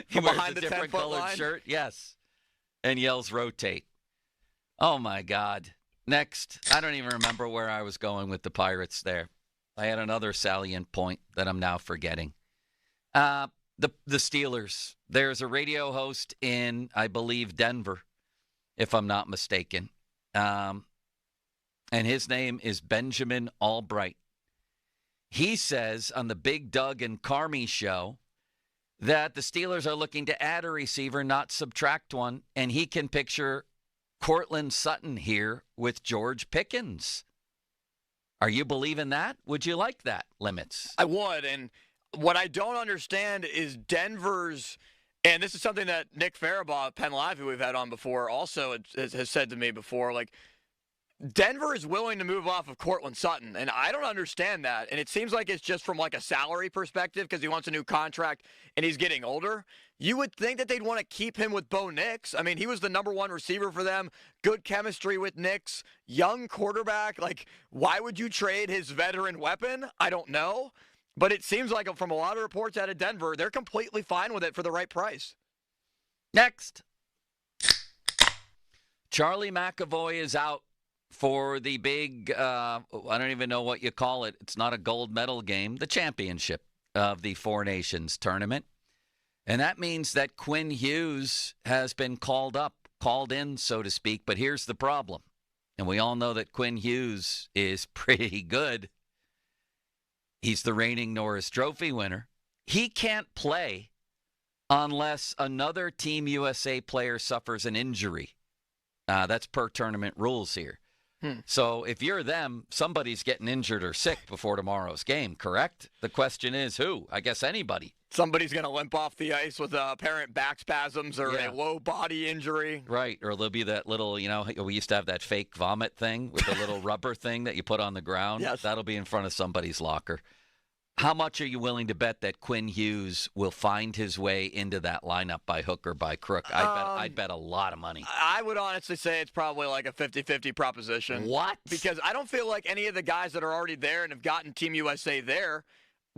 He from wears behind a the different 10-foot colored line. shirt, yes, and yells, rotate. Oh, my God. Next, I don't even remember where I was going with the Pirates there. I had another salient point that I'm now forgetting. The Steelers. There's a radio host in, I believe, Denver, if I'm not mistaken. And his name is Benjamin Albright. He says on the Big Doug and Carmi show that the Steelers are looking to add a receiver, not subtract one, and he can picture Courtland Sutton here with George Pickens. Are you believing that? Would you like that, Limits? I would, and what I don't understand is Denver's, and this is something that Nick Farabaugh of Penn Live, who we've had on before, also has said to me before, like, Denver is willing to move off of Courtland Sutton, and I don't understand that. And it seems like it's just from like a salary perspective because he wants a new contract and he's getting older. You would think that they'd want to keep him with Bo Nix. I mean, he was the number one receiver for them. Good chemistry with Nix. Young quarterback. Like, why would you trade his veteran weapon? I don't know. But it seems like from a lot of reports out of Denver, they're completely fine with it for the right price. Next. Charlie McAvoy is out for the big, I don't even know what you call it. It's not a gold medal game, the championship of the Four Nations tournament. And that means that Quinn Hughes has been called in, so to speak. But here's the problem. And we all know that Quinn Hughes is pretty good. He's the reigning Norris Trophy winner. He can't play unless another Team USA player suffers an injury. That's per tournament rules here. So if you're them, somebody's getting injured or sick before tomorrow's game, correct? The question is who? I guess anybody. Somebody's going to limp off the ice with apparent back spasms or a low body injury. Right, or there'll be that little, we used to have that fake vomit thing with the little rubber thing that you put on the ground. Yes. That'll be in front of somebody's locker. How much are you willing to bet that Quinn Hughes will find his way into that lineup by hook or by crook? I'd bet a lot of money. I would honestly say it's probably like a 50-50 proposition. What? Because I don't feel like any of the guys that are already there and have gotten Team USA there,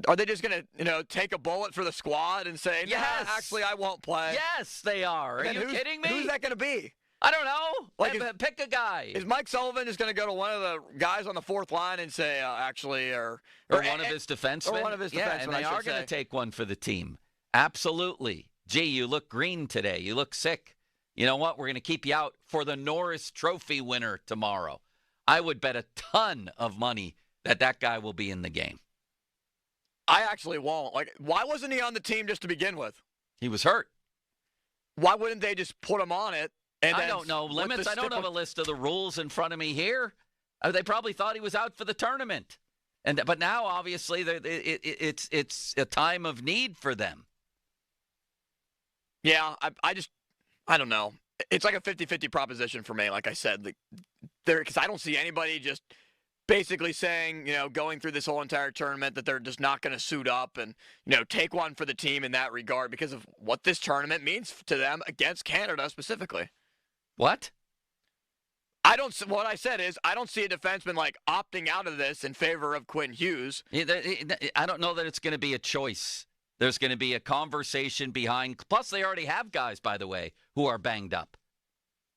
are they just going to, take a bullet for the squad and say, yes, actually, I won't play? Yes, they are. Are you kidding me? Who's that going to be? I don't know. Pick a guy. Is Mike Sullivan just going to go to one of the guys on the fourth line and say, or one of his defensemen? Or one of his defensemen, yeah, and they are going to take one for the team. Absolutely. Gee, you look green today. You look sick. You know what? We're going to keep you out for the Norris Trophy winner tomorrow. I would bet a ton of money that guy will be in the game. I actually won't. Like, why wasn't he on the team just to begin with? He was hurt. Why wouldn't they just put him on it? And I don't know limits. I don't have a list of the rules in front of me here. They probably thought he was out for the tournament, but now obviously it's a time of need for them. Yeah, I don't know. It's like a 50-50 proposition for me. Like I said, because I don't see anybody just basically saying, going through this whole entire tournament that they're just not going to suit up and, take one for the team in that regard because of what this tournament means to them against Canada specifically. What? What I said is I don't see a defenseman like opting out of this in favor of Quinn Hughes. I don't know that it's going to be a choice. There's going to be a conversation behind. Plus, they already have guys, by the way, who are banged up.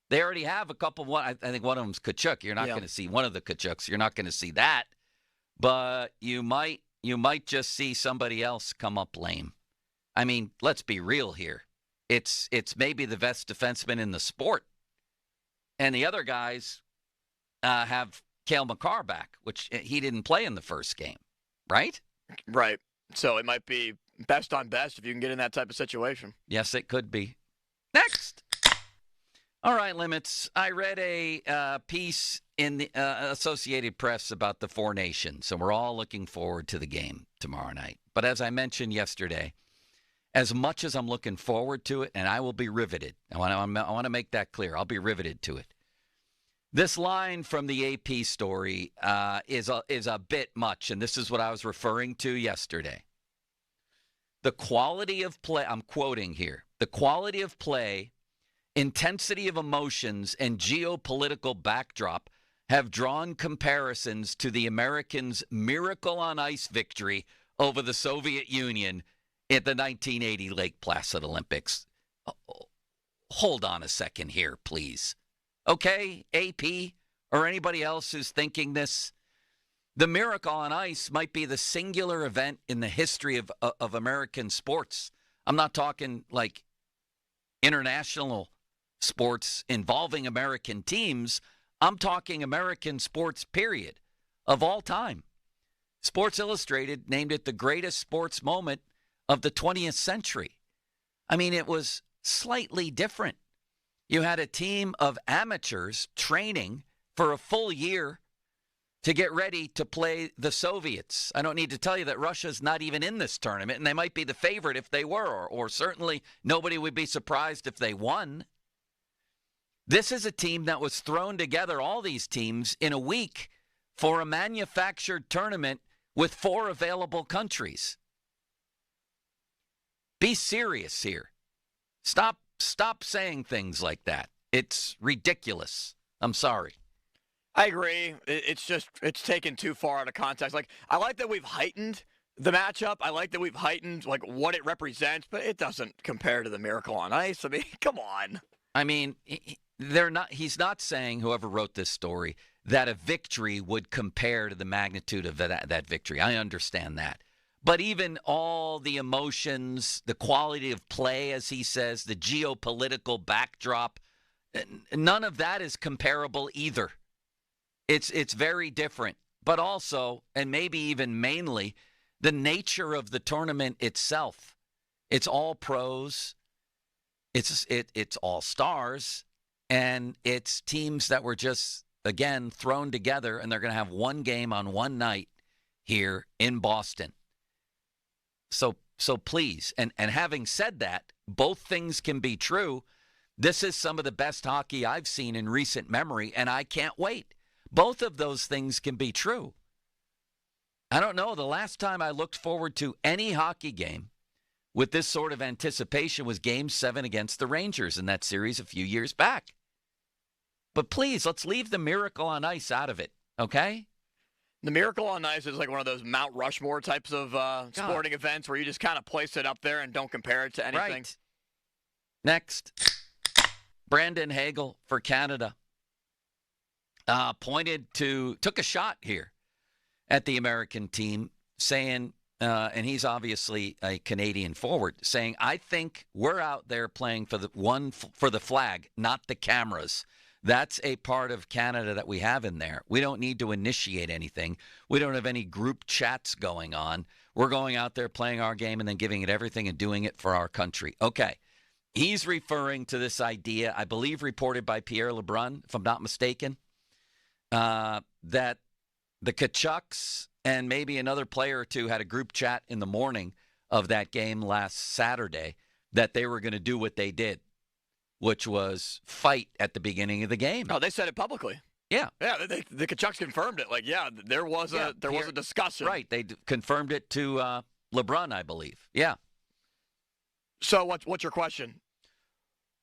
They already have a couple. I think one of them's Kachuk. You're not going to see one of the Kachuks. You're not going to see that. But you might just see somebody else come up lame. I mean, let's be real here. It's maybe the best defenseman in the sport. And the other guys have Cale Makar back, which he didn't play in the first game, right? Right. So it might be best on best if you can get in that type of situation. Yes, it could be. Next. All right, Limits. I read a piece in the Associated Press about the Four Nations, and we're all looking forward to the game tomorrow night. But as I mentioned yesterday, as much as I'm looking forward to it, and I will be riveted. I want to make that clear. I'll be riveted to it. This line from the AP story is a bit much, and this is what I was referring to yesterday. The quality of play, I'm quoting here, the quality of play, intensity of emotions, and geopolitical backdrop have drawn comparisons to the Americans' Miracle on Ice victory over the Soviet Union at the 1980 Lake Placid Olympics. Hold on a second here, please. Okay, AP or anybody else who's thinking this, the Miracle on Ice might be the singular event in the history of American sports. I'm not talking like international sports involving American teams. I'm talking American sports, period, of all time. Sports Illustrated named it the greatest sports moment of the 20th century. I mean, it was slightly different. You had a team of amateurs training for a full year to get ready to play the Soviets. I don't need to tell you that Russia's not even in this tournament, and they might be the favorite if they were, or certainly nobody would be surprised if they won. This is a team that was thrown together, all these teams, in a week for a manufactured tournament with 4 available countries. Be serious here. Stop saying things like that. It's ridiculous. I'm sorry. I agree. It's taken too far out of context. Like, I like that we've heightened the matchup. I like that we've heightened like what it represents, but it doesn't compare to the Miracle on Ice. I mean, come on. I mean, he's not saying, whoever wrote this story, that a victory would compare to the magnitude of that victory. I understand that. But even all the emotions, the quality of play, as he says, the geopolitical backdrop, none of that is comparable either. It's very different. But also, and maybe even mainly, the nature of the tournament itself. It's all pros. It's all stars. And it's teams that were just, again, thrown together, and they're going to have one game on one night here in Boston. So please, and having said that, both things can be true. This is some of the best hockey I've seen in recent memory, and I can't wait. Both of those things can be true. I don't know. The last time I looked forward to any hockey game with this sort of anticipation was Game 7 against the Rangers in that series a few years back. But please, let's leave the Miracle on Ice out of it, okay? The Miracle on Ice is like one of those Mount Rushmore types of sporting events where you just kind of place it up there and don't compare it to anything. Right. Next, Brandon Hagel for Canada took a shot here at the American team, saying, and he's obviously a Canadian forward, saying, I think we're out there playing for the flag, not the cameras. That's a part of Canada that we have in there. We don't need to initiate anything. We don't have any group chats going on. We're going out there playing our game and then giving it everything and doing it for our country. Okay. He's referring to this idea, I believe reported by Pierre Lebrun, if I'm not mistaken, that the Kachucks and maybe another player or two had a group chat in the morning of that game last Saturday that they were going to do what they did, which was fight at the beginning of the game. Oh, they said it publicly. Yeah. Yeah, the Kachucks confirmed it. Like, yeah, there was a discussion. Right. They confirmed it to LeBron, I believe. Yeah. So what's your question?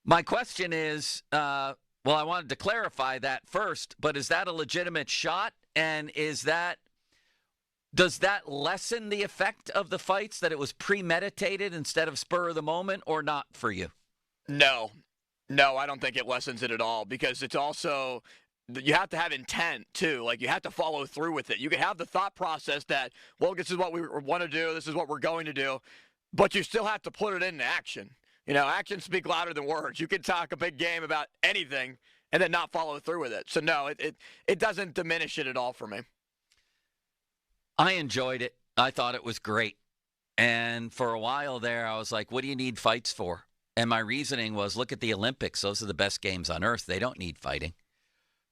My question is, well, I wanted to clarify that first, but is that a legitimate shot? And does that lessen the effect of the fights, that it was premeditated instead of spur of the moment, or not for you? No, I don't think it lessens it at all, because it's also, you have to have intent too. Like, you have to follow through with it. You can have the thought process that, well, this is what we want to do, this is what we're going to do, but you still have to put it into action. You know, actions speak louder than words. You can talk a big game about anything and then not follow through with it. So no, it doesn't diminish it at all for me. I enjoyed it. I thought it was great. And for a while there, I was like, what do you need fights for? And my reasoning was, look at the Olympics. Those are the best games on earth. They don't need fighting.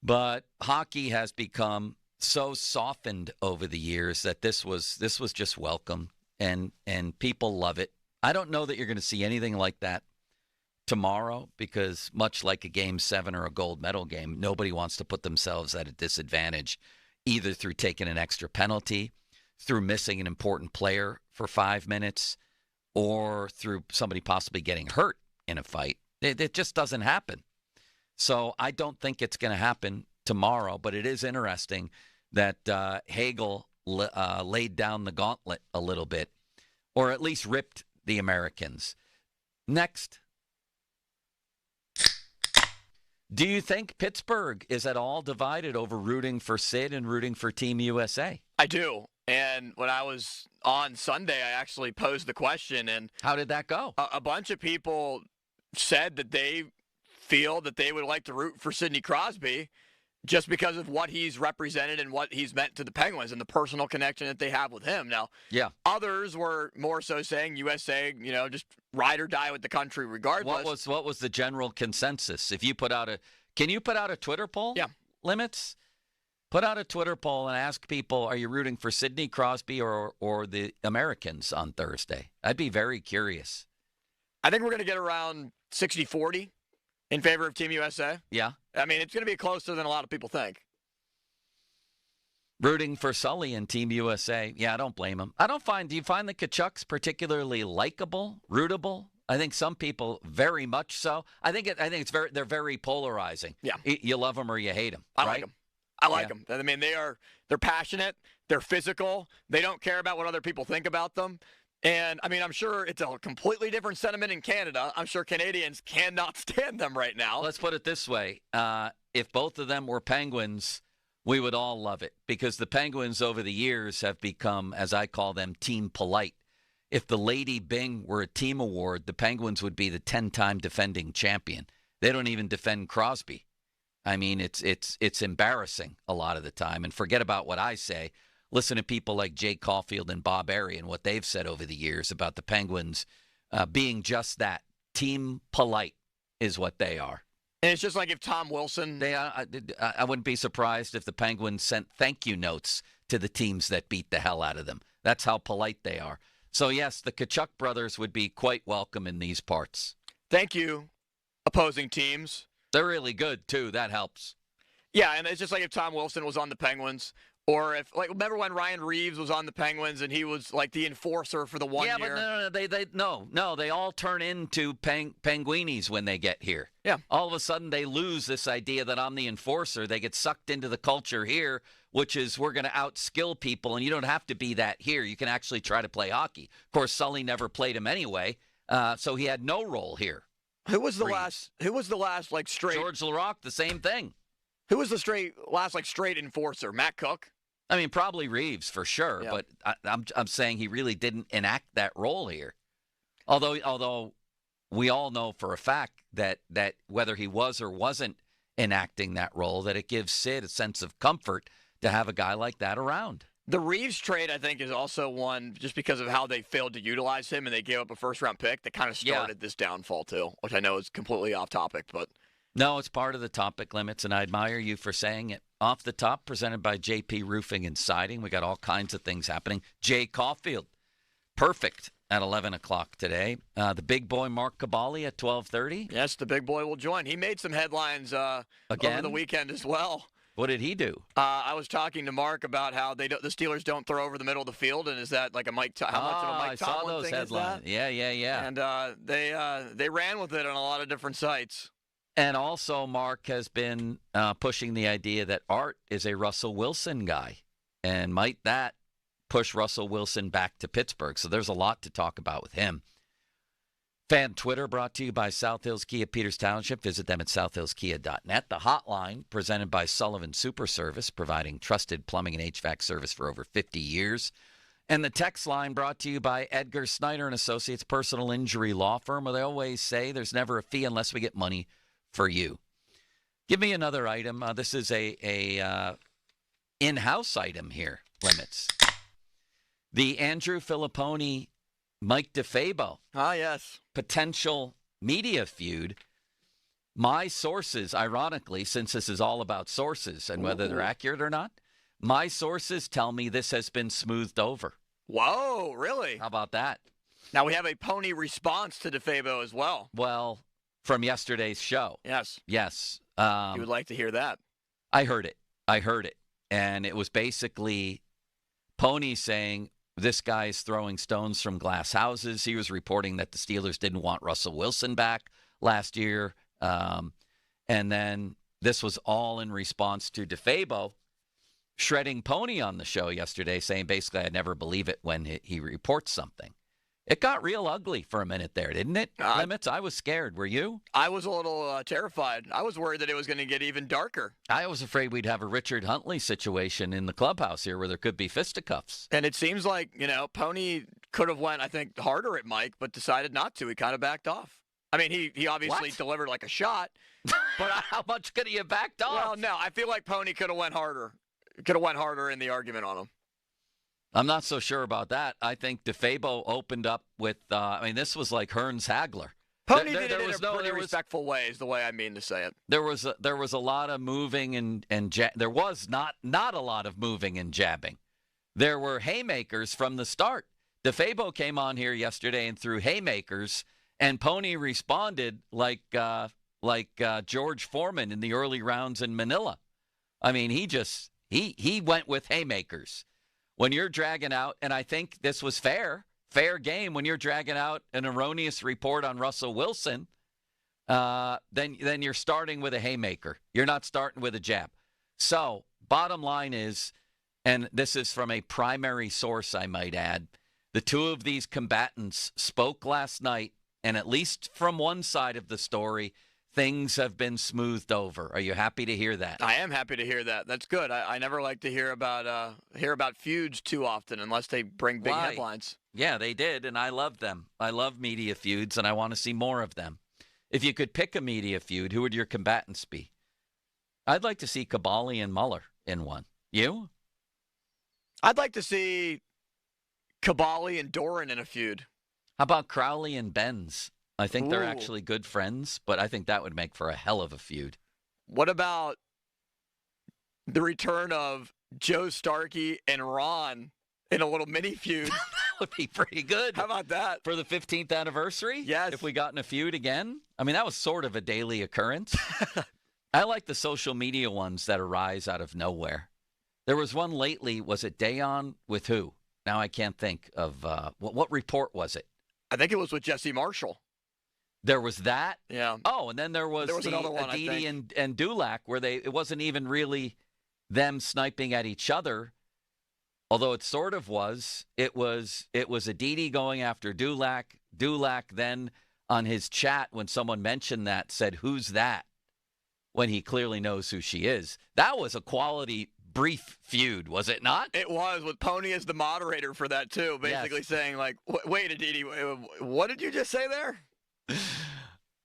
But hockey has become so softened over the years that this was just welcome, and people love it. I don't know that you're going to see anything like that tomorrow because much like a Game 7 or a gold medal game, nobody wants to put themselves at a disadvantage either through taking an extra penalty, through missing an important player for 5 minutes, or through somebody possibly getting hurt in a fight. It just doesn't happen. So I don't think it's going to happen tomorrow, but it is interesting that Hagel laid down the gauntlet a little bit, or at least ripped the Americans. Next. Do you think Pittsburgh is at all divided over rooting for Sid and rooting for Team USA? I do. And when I was on Sunday, I actually posed the question. And how did that go? A bunch of people said that they feel that they would like to root for Sidney Crosby just because of what he's represented and what he's meant to the Penguins and the personal connection that they have with him. Now, others were more so saying USA, just ride or die with the country regardless. What was the general consensus? If you can you put out a Twitter poll? Yeah. Limits? Put out a Twitter poll and ask people, are you rooting for Sidney Crosby or the Americans on Thursday? I'd be very curious. I think we're going to get around 60-40 in favor of Team USA. Yeah. I mean, it's going to be closer than a lot of people think. Rooting for Sully and Team USA. Yeah, I don't blame him. Do you find the Tkachuks particularly likable, rootable? I think some people very much so. I think they're very polarizing. Yeah. You love them or you hate them. I like them. I like them. I mean, they're passionate. They're physical. They don't care about what other people think about them. And, I mean, I'm sure it's a completely different sentiment in Canada. I'm sure Canadians cannot stand them right now. Let's put it this way. If both of them were Penguins, we would all love it because the Penguins over the years have become, as I call them, team polite. If the Lady Byng were a team award, the Penguins would be the 10-time defending champion. They don't even defend Crosby. I mean, it's embarrassing a lot of the time. And forget about what I say. Listen to people like Jay Caulfield and Bob Airy and what they've said over the years about the Penguins being just that. Team polite is what they are. And it's just like if Tom Wilson... I wouldn't be surprised if the Penguins sent thank you notes to the teams that beat the hell out of them. That's how polite they are. So, yes, the Tkachuk brothers would be quite welcome in these parts. Thank you, opposing teams. They're really good, too. That helps. Yeah, and it's just like if Tom Wilson was on the Penguins, or if, remember when Ryan Reeves was on the Penguins and he was like the enforcer for the 1 year? Yeah, but they all turn into Penguinis when they get here. Yeah. All of a sudden they lose this idea that I'm the enforcer. They get sucked into the culture here, which is we're going to outskill people, and you don't have to be that here. You can actually try to play hockey. Of course, Sully never played him anyway, so he had no role here. Who was the last straight? George Laraque, the same thing. Who was the last straight enforcer? Matt Cook? I mean, probably Reeves for sure, but I'm saying he really didn't enact that role here. Although we all know for a fact that whether he was or wasn't enacting that role, that it gives Sid a sense of comfort to have a guy like that around. The Reeves trade, I think, is also one just because of how they failed to utilize him and they gave up a first-round pick that kind of started this downfall, too, which I know is completely off topic. But no, it's part of the topic limits, and I admire you for saying it. Off the Top, presented by JP Roofing and Siding. We got all kinds of things happening. Jay Caulfield, perfect at 11 o'clock today. The big boy, Mark Cabali, at 12:30. Yes, the big boy will join. He made some headlines over the weekend as well. What did he do? I was talking to Mark about how the Steelers don't throw over the middle of the field, and is that like how much of a Mike Tomlin saw those thing headlines. Is that? Yeah. And they ran with it on a lot of different sites. And also, Mark has been pushing the idea that Art is a Russell Wilson guy, and might that push Russell Wilson back to Pittsburgh? So there's a lot to talk about with him. Fan Twitter brought to you by South Hills Kia Peters Township. Visit them at southhillskia.net. The hotline presented by Sullivan Super Service, providing trusted plumbing and HVAC service for over 50 years. And the text line brought to you by Edgar Snyder and Associates Personal Injury Law Firm, where they always say there's never a fee unless we get money for you. Give me another item. This is a in-house item here, Limits. The Andrew Filipponi, Mike DeFabo. Ah, yes. Potential media feud. My sources, ironically, since this is all about sources and whether they're accurate or not, my sources tell me this has been smoothed over. Whoa, really? How about that? Now we have a Pony response to DeFabo as well. Well, from yesterday's show. Yes. Yes. You would like to hear that. I heard it. And it was basically Pony saying this guy's throwing stones from glass houses. He was reporting that the Steelers didn't want Russell Wilson back last year. And then this was all in response to DeFabo shredding Pony on the show yesterday, saying basically I'd never believe it when he reports something. It got real ugly for a minute there, didn't it, Limits? I was scared. Were you? I was a little terrified. I was worried that it was going to get even darker. I was afraid we'd have a Richard Huntley situation in the clubhouse here where there could be fisticuffs. And it seems like, Pony could have went, I think, harder at Mike, but decided not to. He kind of backed off. I mean, he obviously delivered like a shot. But how much could he have backed off? Well, no, I feel like Pony could have went harder. Could have went harder in the argument on him. I'm not so sure about that. I think DeFabo opened up with, this was like Hearns Hagler. Pony did it in a pretty respectful way is the way I mean to say it. There was a lot of moving and there was not a lot of moving and jabbing. There were haymakers from the start. DeFabo came on here yesterday and threw haymakers, and Pony responded like George Foreman in the early rounds in Manila. I mean, he went with haymakers. When you're dragging out, and I think this was fair game, when you're dragging out an erroneous report on Russell Wilson, then you're starting with a haymaker. You're not starting with a jab. So, bottom line is, and this is from a primary source, I might add, the two of these combatants spoke last night, and at least from one side of the story, things have been smoothed over. Are you happy to hear that? I am happy to hear that. That's good. I never like to hear about feuds too often unless they bring big headlines. Yeah, they did, and I love them. I love media feuds, and I want to see more of them. If you could pick a media feud, who would your combatants be? I'd like to see Kabali and Mueller in one. You? I'd like to see Kabali and Doran in a feud. How about Crowley and Benz? I think they're actually good friends, but I think that would make for a hell of a feud. What about the return of Joe Starkey and Ron in a little mini feud? That would be pretty good. How about that? For the 15th anniversary? Yes. If we got in a feud again? I mean, that was sort of a daily occurrence. I like the social media ones that arise out of nowhere. There was one lately, was it Dayon with who? Now I can't think of, what report was it? I think it was with Jesse Marshall. There was that? Yeah. Oh, and then there was the another one, Aditi and Dulac, where it wasn't even really them sniping at each other, although it sort of was. It was Aditi going after Dulac. Dulac then on his chat, when someone mentioned that, said, "Who's that?" when he clearly knows who she is. That was a quality brief feud, was it not? It was, with Pony as the moderator for that, too, basically saying, like, wait, Aditi, what did you just say there?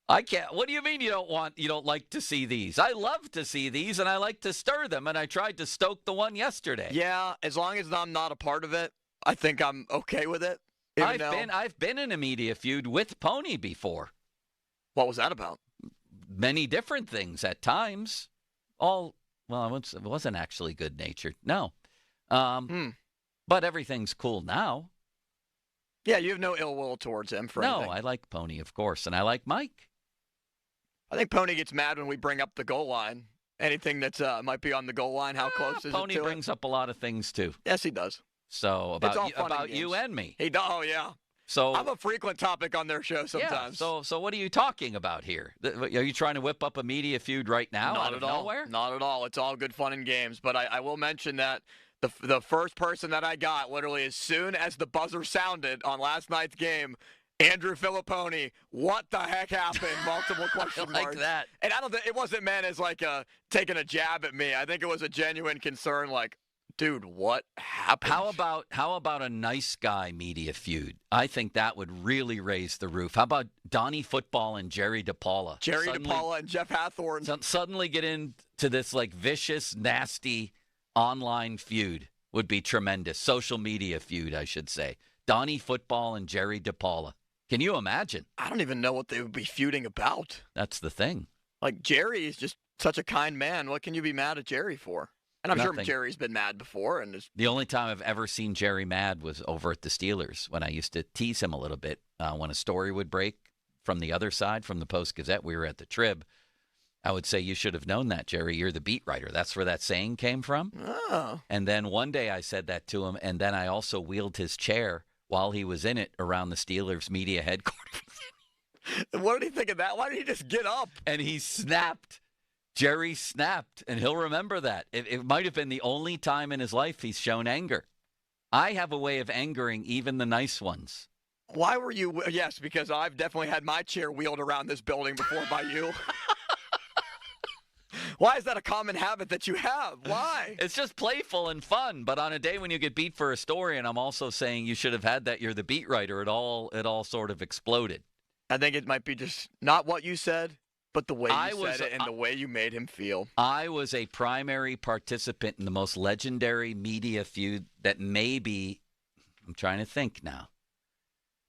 I can't. What do you mean you don't like to see these? I love to see these, and I like to stir them, and I tried to stoke the one yesterday. Yeah, as long as I'm not a part of it, I think I'm okay with it. I've been in a media feud with Pony before. What was that about? Many different things at times. It wasn't actually good-natured. No. But everything's cool now. Yeah, you have no ill will towards him for anything. No, I like Pony, of course, and I like Mike. I think Pony gets mad when we bring up the goal line. Anything that might be on the goal line, how close is it to Pony brings up a lot of things, too. Yes, he does. So, about you and me. Oh, yeah. So I'm a frequent topic on their show sometimes. Yeah, so what are you talking about here? Are you trying to whip up a media feud right now out of nowhere? Not at all. It's all good fun and games. But I will mention that the first person that I got, literally as soon as the buzzer sounded on last night's game, Andrew Filipponi, what the heck happened? Multiple question marks. Like that. And I don't think it wasn't meant as like taking a jab at me. I think it was a genuine concern, like, dude, what happened? How about a nice guy media feud? I think that would really raise the roof. How about Donnie Football and Jerry DePaula? DePaula and Jeff Hathorn. Suddenly get into this like vicious, nasty online feud would be tremendous. Social media feud, I should say. Donnie Football and Jerry DePaula. Can you imagine? I don't even know what they would be feuding about. That's the thing. Like, Jerry is just such a kind man. What can you be mad at Jerry for? And I'm Nothing. sure Jerry's been mad before. And The only time I've ever seen Jerry mad was over at the Steelers when I used to tease him a little bit. When a story would break from the other side, from the Post-Gazette, we were at the Trib. I would say, you should have known that, Jerry. You're the beat writer. That's where that saying came from. Oh. And then one day I said that to him, and then I also wheeled his chair while he was in it around the Steelers media headquarters. What did he think of that? Why did he just get up? And he snapped. Jerry snapped, and he'll remember that. It might have been the only time in his life he's shown anger. I have a way of angering even the nice ones. Why were you? Yes, because I've definitely had my chair wheeled around this building before by you. Why is that a common habit that you have? Why? It's just playful and fun. But on a day when you get beat for a story, and I'm also saying you should have had that, you're the beat writer, it all sort of exploded. I think it might be just not what you said, but the way you said it and the way you made him feel. I was a primary participant in the most legendary media feud that maybe, I'm trying to think now,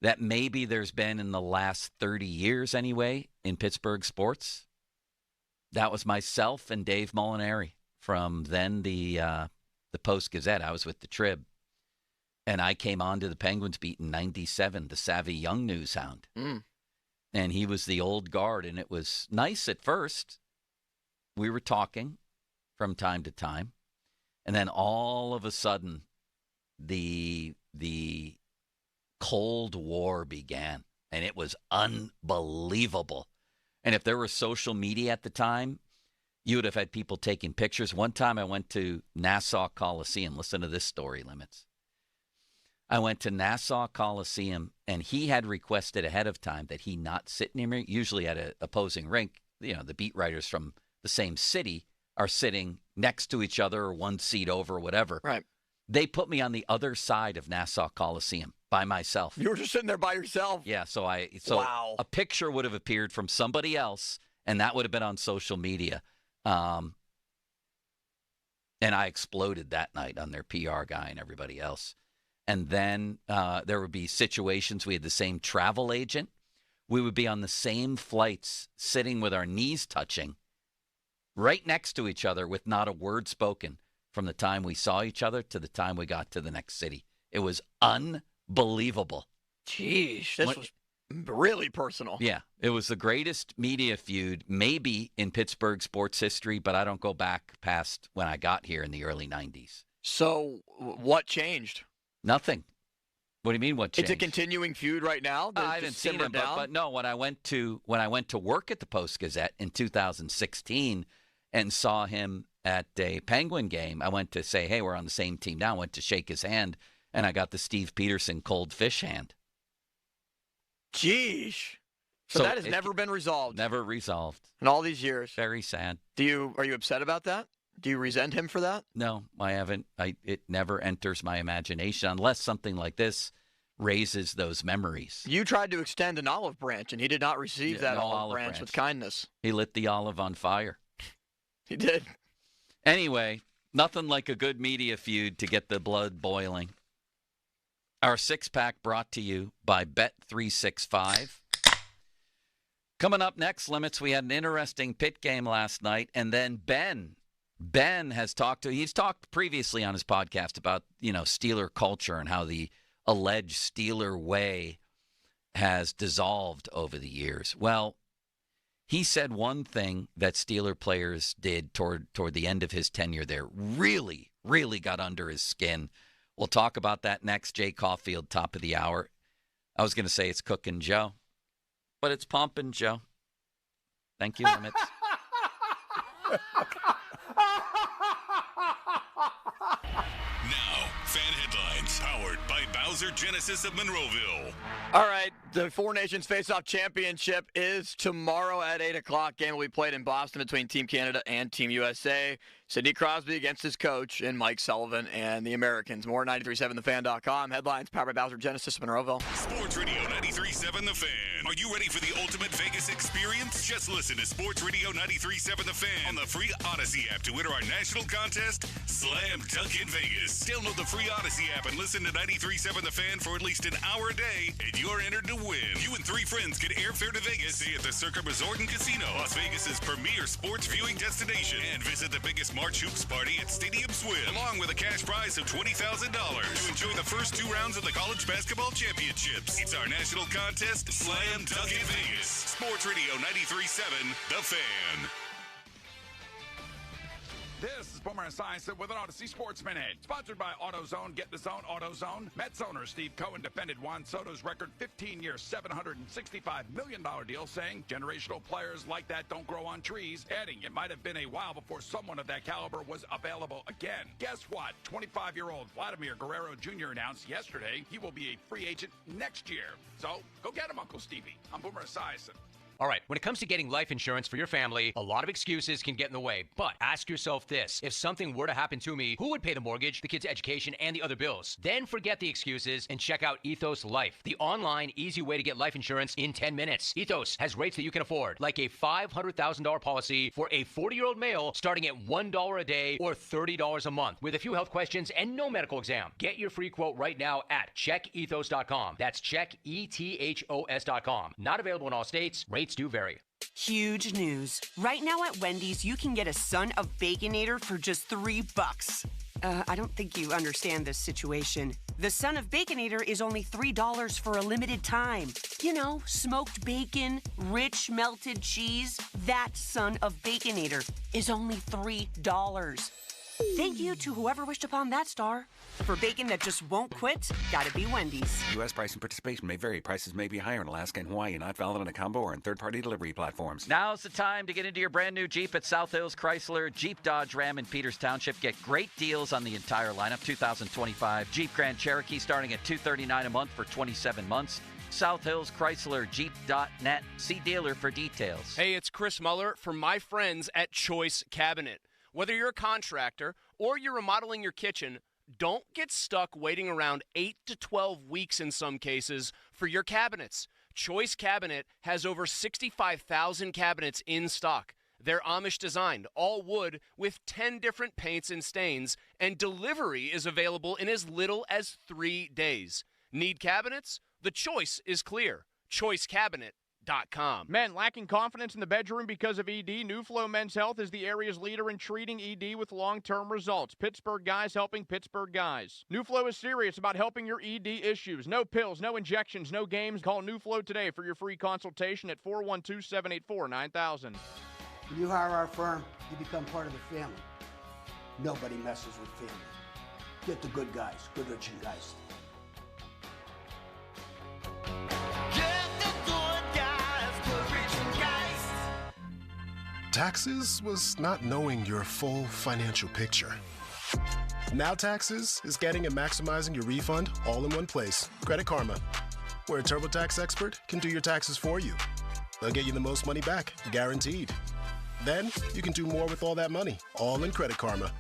that maybe there's been in the last 30 years anyway in Pittsburgh sports. That was myself and Dave Molinari from then the Post-Gazette. I was with the Trib. And I came on to the Penguins beat in 97, the savvy young news hound. And he was the old guard, and it was nice at first. We were talking from time to time. And then all of a sudden, the Cold War began, and it was unbelievable. And if there was social media at the time, you would have had people taking pictures. One time I went to Nassau Coliseum. Listen to this story, Limits. I went to Nassau Coliseum, and he had requested ahead of time that he not sit near me. Usually at an opposing rink, you know, the beat writers from the same city are sitting next to each other or one seat over or whatever. Right. They put me on the other side of Nassau Coliseum by myself. You were just sitting there by yourself? Yeah, so Wow. A picture would have appeared from somebody else, and that would have been on social media. And I exploded that night on their PR guy and everybody else. And then there would be situations. We had the same travel agent. We would be on the same flights, sitting with our knees touching, right next to each other with not a word spoken from the time we saw each other to the time we got to the next city. It was unbelievable. Jeez, this was really personal. Yeah, it was the greatest media feud maybe in Pittsburgh sports history, but I don't go back past when I got here in the early 90s. So what changed? Nothing. What do you mean what changed? It's a continuing feud right now? I haven't seen him, but no, when I went to work at the Post-Gazette in 2016 and saw him at a Penguin game, I went to say, hey, we're on the same team now. I went to shake his hand, and I got the Steve Peterson cold fish hand. Jeez. So that has never been resolved? Never resolved. In all these years? Very sad. Are you upset about that? Do you resent him for that? No, I haven't. It never enters my imagination unless something like this raises those memories. You tried to extend an olive branch, and he did not receive that olive branch with kindness. He lit the olive on fire. He did. Anyway, nothing like a good media feud to get the blood boiling. Our six-pack brought to you by Bet365. Coming up next, Limits, we had an interesting pit game last night, and then Ben has he's talked previously on his podcast about, Steeler culture and how the alleged Steeler way has dissolved over the years. Well, he said one thing that Steeler players did toward the end of his tenure there really, really got under his skin. We'll talk about that next. Jay Caulfield, top of the hour. I was going to say it's Cookin' Joe, but it's Pumpin' Joe. Thank you, Limits. Now, fan headlines powered by Bowser Genesis of Monroeville. All right, the Four Nations Faceoff Championship is tomorrow at 8 o'clock. Game will be played in Boston between Team Canada and Team USA. Sidney Crosby against his coach and Mike Sullivan and the Americans. More at 937thefan.com. Headlines powered by Bowser Genesis of Monroeville. Sports Radio 93.7 The Fan. Are you ready for the ultimate Vegas experience? Just listen to Sports Radio 93.7 The Fan on the free Odyssey app to enter our national contest, Slam Dunk in Vegas. Download the free Odyssey app and listen to 93.7 The Fan for at least an hour a day, and you're entered to win. You and 3 friends get airfare to Vegas. Stay at the Circa Resort and Casino, Las Vegas's premier sports viewing destination. And visit the biggest March Hoops party at Stadium Swim, along with a cash prize of $20,000 to enjoy the first 2 rounds of the College Basketball Championships. It's our national contest, Slam Dunk in Vegas. Sports Radio 93.7, The Fan. This is Boomer Esiason with an Odyssey Sports Minute. Sponsored by AutoZone. Get the zone, AutoZone. Mets owner Steve Cohen defended Juan Soto's record 15-year, $765 million deal, saying generational players like that don't grow on trees, adding it might have been a while before someone of that caliber was available again. Guess what? 25-year-old Vladimir Guerrero Jr. announced yesterday he will be a free agent next year. So, go get him, Uncle Stevie. I'm Boomer Esiason. All right, when it comes to getting life insurance for your family, a lot of excuses can get in the way. But ask yourself this. If something were to happen to me, who would pay the mortgage, the kids' education, and the other bills? Then forget the excuses and check out Ethos Life, the online, easy way to get life insurance in 10 minutes. Ethos has rates that you can afford, like a $500,000 policy for a 40-year-old male starting at $1 a day or $30 a month, with a few health questions and no medical exam. Get your free quote right now at checkethos.com. That's checkethos.com. Not available in all states. Rates do vary. Huge news. Right now at Wendy's, you can get a Son of Baconator for just $3. I don't think you understand this situation. The Son of Baconator is only $3 for a limited time. You know, smoked bacon, rich melted cheese. That Son of Baconator is only $3. Thank you to whoever wished upon that star. For bacon that just won't quit, gotta be Wendy's. U.S. price and participation may vary. Prices may be higher in Alaska and Hawaii, not valid on a combo or on third-party delivery platforms. Now's the time to get into your brand new Jeep at South Hills Chrysler, Jeep Dodge Ram in Peters Township. Get great deals on the entire lineup. 2025 Jeep Grand Cherokee starting at $239 a month for 27 months. South Hills Chrysler, Jeep.net. See dealer for details. Hey, it's Chris Muller from my friends at Choice Cabinet. Whether you're a contractor or you're remodeling your kitchen, don't get stuck waiting around 8 to 12 weeks in some cases for your cabinets. Choice Cabinet has over 65,000 cabinets in stock. They're Amish designed, all wood with 10 different paints and stains, and delivery is available in as little as 3 days. Need cabinets? The choice is clear. ChoiceCabinet.com. Men lacking confidence in the bedroom because of ED, New Flow Men's Health is the area's leader in treating ED with long-term results. Pittsburgh guys helping Pittsburgh guys. New Flow is serious about helping your ED issues. No pills, no injections, no games. Call New Flow today for your free consultation at 412-784-9000. When you hire our firm, you become part of the family. Nobody messes with family. Get the good guys, Goodrich and Geist. Taxes was not knowing your full financial picture. Now Taxes is getting and maximizing your refund all in one place. Credit Karma, where a TurboTax expert can do your taxes for you. They'll get you the most money back, guaranteed. Then you can do more with all that money, all in Credit Karma.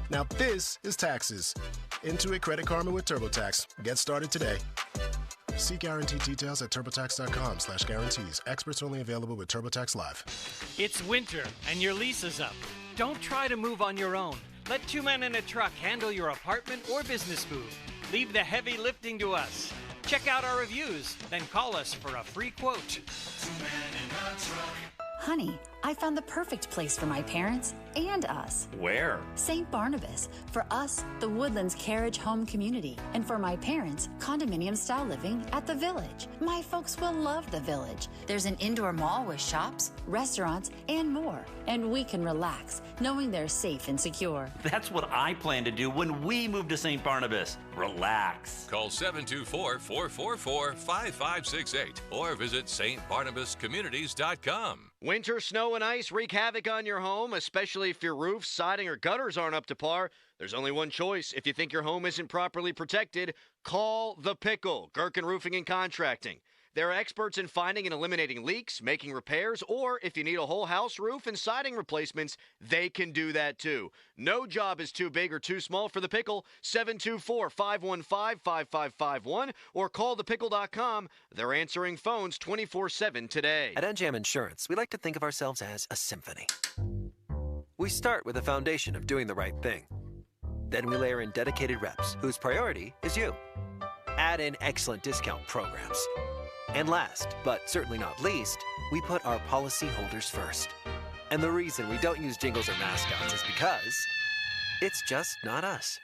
Now this is Taxes. Intuit Credit Karma with TurboTax. Get started today. See guarantee details at TurboTax.com/guarantees. Experts only available with TurboTax Live. It's winter and your lease is up. Don't try to move on your own. Let Two Men in a Truck handle your apartment or business move. Leave the heavy lifting to us. Check out our reviews, then call us for a free quote. 2 Men in a Truck. Honey, I found the perfect place for my parents and us. Where? St. Barnabas. For us, the Woodlands Carriage Home Community. And for my parents, condominium-style living at the Village. My folks will love the Village. There's an indoor mall with shops, restaurants, and more. And we can relax, knowing they're safe and secure. That's what I plan to do when we move to St. Barnabas. Relax. Call 724-444-5568 or visit stbarnabascommunities.com. Winter snow and ice wreak havoc on your home, especially if your roof, siding, or gutters aren't up to par. There's only one choice. If you think your home isn't properly protected, call The Pickle, Gherkin Roofing and Contracting. They're experts in finding and eliminating leaks, making repairs, or if you need a whole house roof and siding replacements, they can do that too. No job is too big or too small for The Pickle. 724-515-5551 or call thepickle.com. They're answering phones 24/7 today. At NJAM Insurance, we like to think of ourselves as a symphony. We start with a foundation of doing the right thing. Then we layer in dedicated reps whose priority is you. Add in excellent discount programs. And last, but certainly not least, we put our policyholders first. And the reason we don't use jingles or mascots is because it's just not us.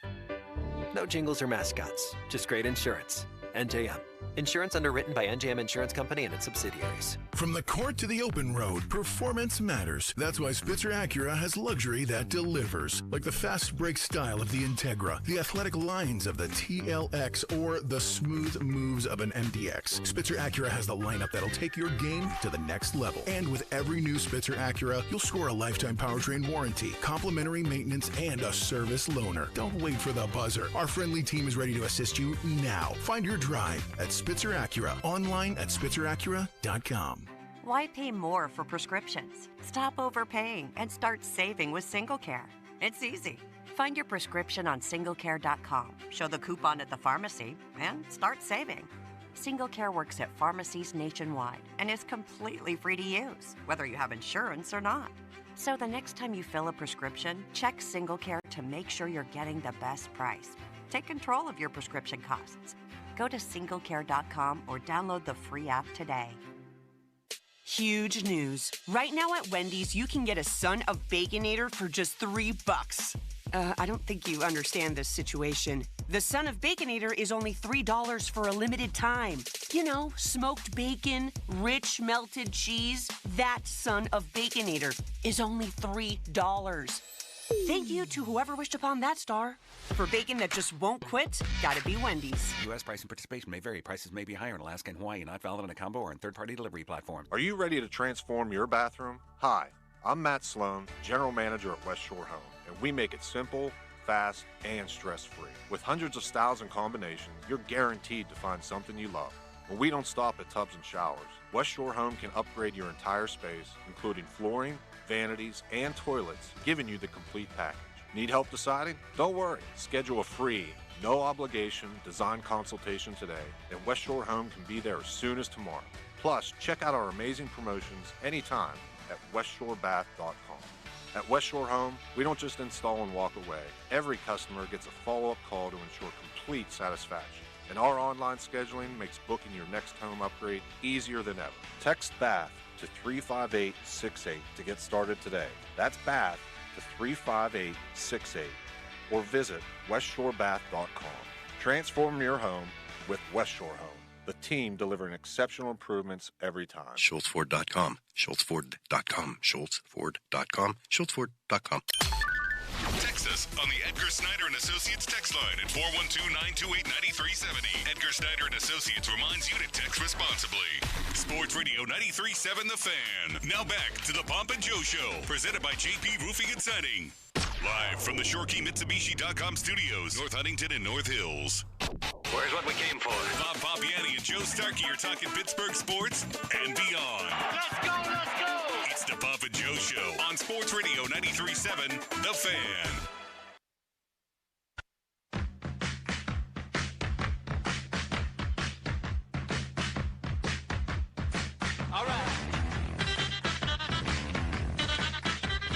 No jingles or mascots, just great insurance. NJM. Insurance underwritten by NJM Insurance Company and its subsidiaries. From the court to the open road, performance matters. That's why Spitzer Acura has luxury that delivers. Like the fast brake style of the Integra, the athletic lines of the TLX, or the smooth moves of an MDX. Spitzer Acura has the lineup that'll take your game to the next level. And with every new Spitzer Acura, you'll score a lifetime powertrain warranty, complimentary maintenance, and a service loaner. Don't wait for the buzzer. Our friendly team is ready to assist you now. Find your drive at Spitzer Acura, online at spitzeracura.com. Why pay more for prescriptions? Stop overpaying and start saving with SingleCare. It's easy. Find your prescription on singlecare.com, show the coupon at the pharmacy, and start saving. SingleCare works at pharmacies nationwide and is completely free to use, whether you have insurance or not. So the next time you fill a prescription, check SingleCare to make sure you're getting the best price. Take control of your prescription costs. Go to singlecare.com or download the free app today. Huge news. Right now at Wendy's, you can get a Son of Baconator for just $3. I don't think you understand this situation. The Son of Baconator is only $3 for a limited time. You know, smoked bacon, rich melted cheese. That Son of Baconator is only $3. Thank you to whoever wished upon that star. For bacon that just won't quit, gotta be Wendy's. U.S. price and participation may vary. Prices may be higher in Alaska and Hawaii, not valid on a combo or on third-party delivery platform. Are you ready to transform your bathroom? Hi, I'm Matt Sloan, General Manager at West Shore Home, and we make it simple, fast, and stress-free. With hundreds of styles and combinations, you're guaranteed to find something you love. And we don't stop at tubs and showers. West Shore Home can upgrade your entire space, including flooring, vanities, and toilets, giving you the complete package. Need help deciding? Don't worry. Schedule a free, no-obligation design consultation today, and West Shore Home can be there as soon as tomorrow. Plus, check out our amazing promotions anytime at westshorebath.com. At West Shore Home, we don't just install and walk away. Every customer gets a follow-up call to ensure complete satisfaction. And our online scheduling makes booking your next home upgrade easier than ever. Text BATH to 35868 to get started today. That's BATH to 35868 or visit westshorebath.com. Transform your home with West Shore Home, the team delivering exceptional improvements every time. SchultzFord.com, SchultzFord.com, SchultzFord.com, SchultzFord.com. Text us on the Edgar Snyder and Associates text line at 412-928-9370. Edgar Snyder and Associates reminds you to text responsibly. Sports Radio 93.7 The Fan. Now back to the Pomp and Joe Show, presented by JP Roofing and Siding. Live from the ShoreKeyMitsubishi.com studios, North Huntington and North Hills. Where's what we came for? Bob Pompiani and Joe Starkey are talking Pittsburgh sports and beyond. Let's go, let's go! It's the Pomp and Joe Show on Sports Radio 93.7 The Fan.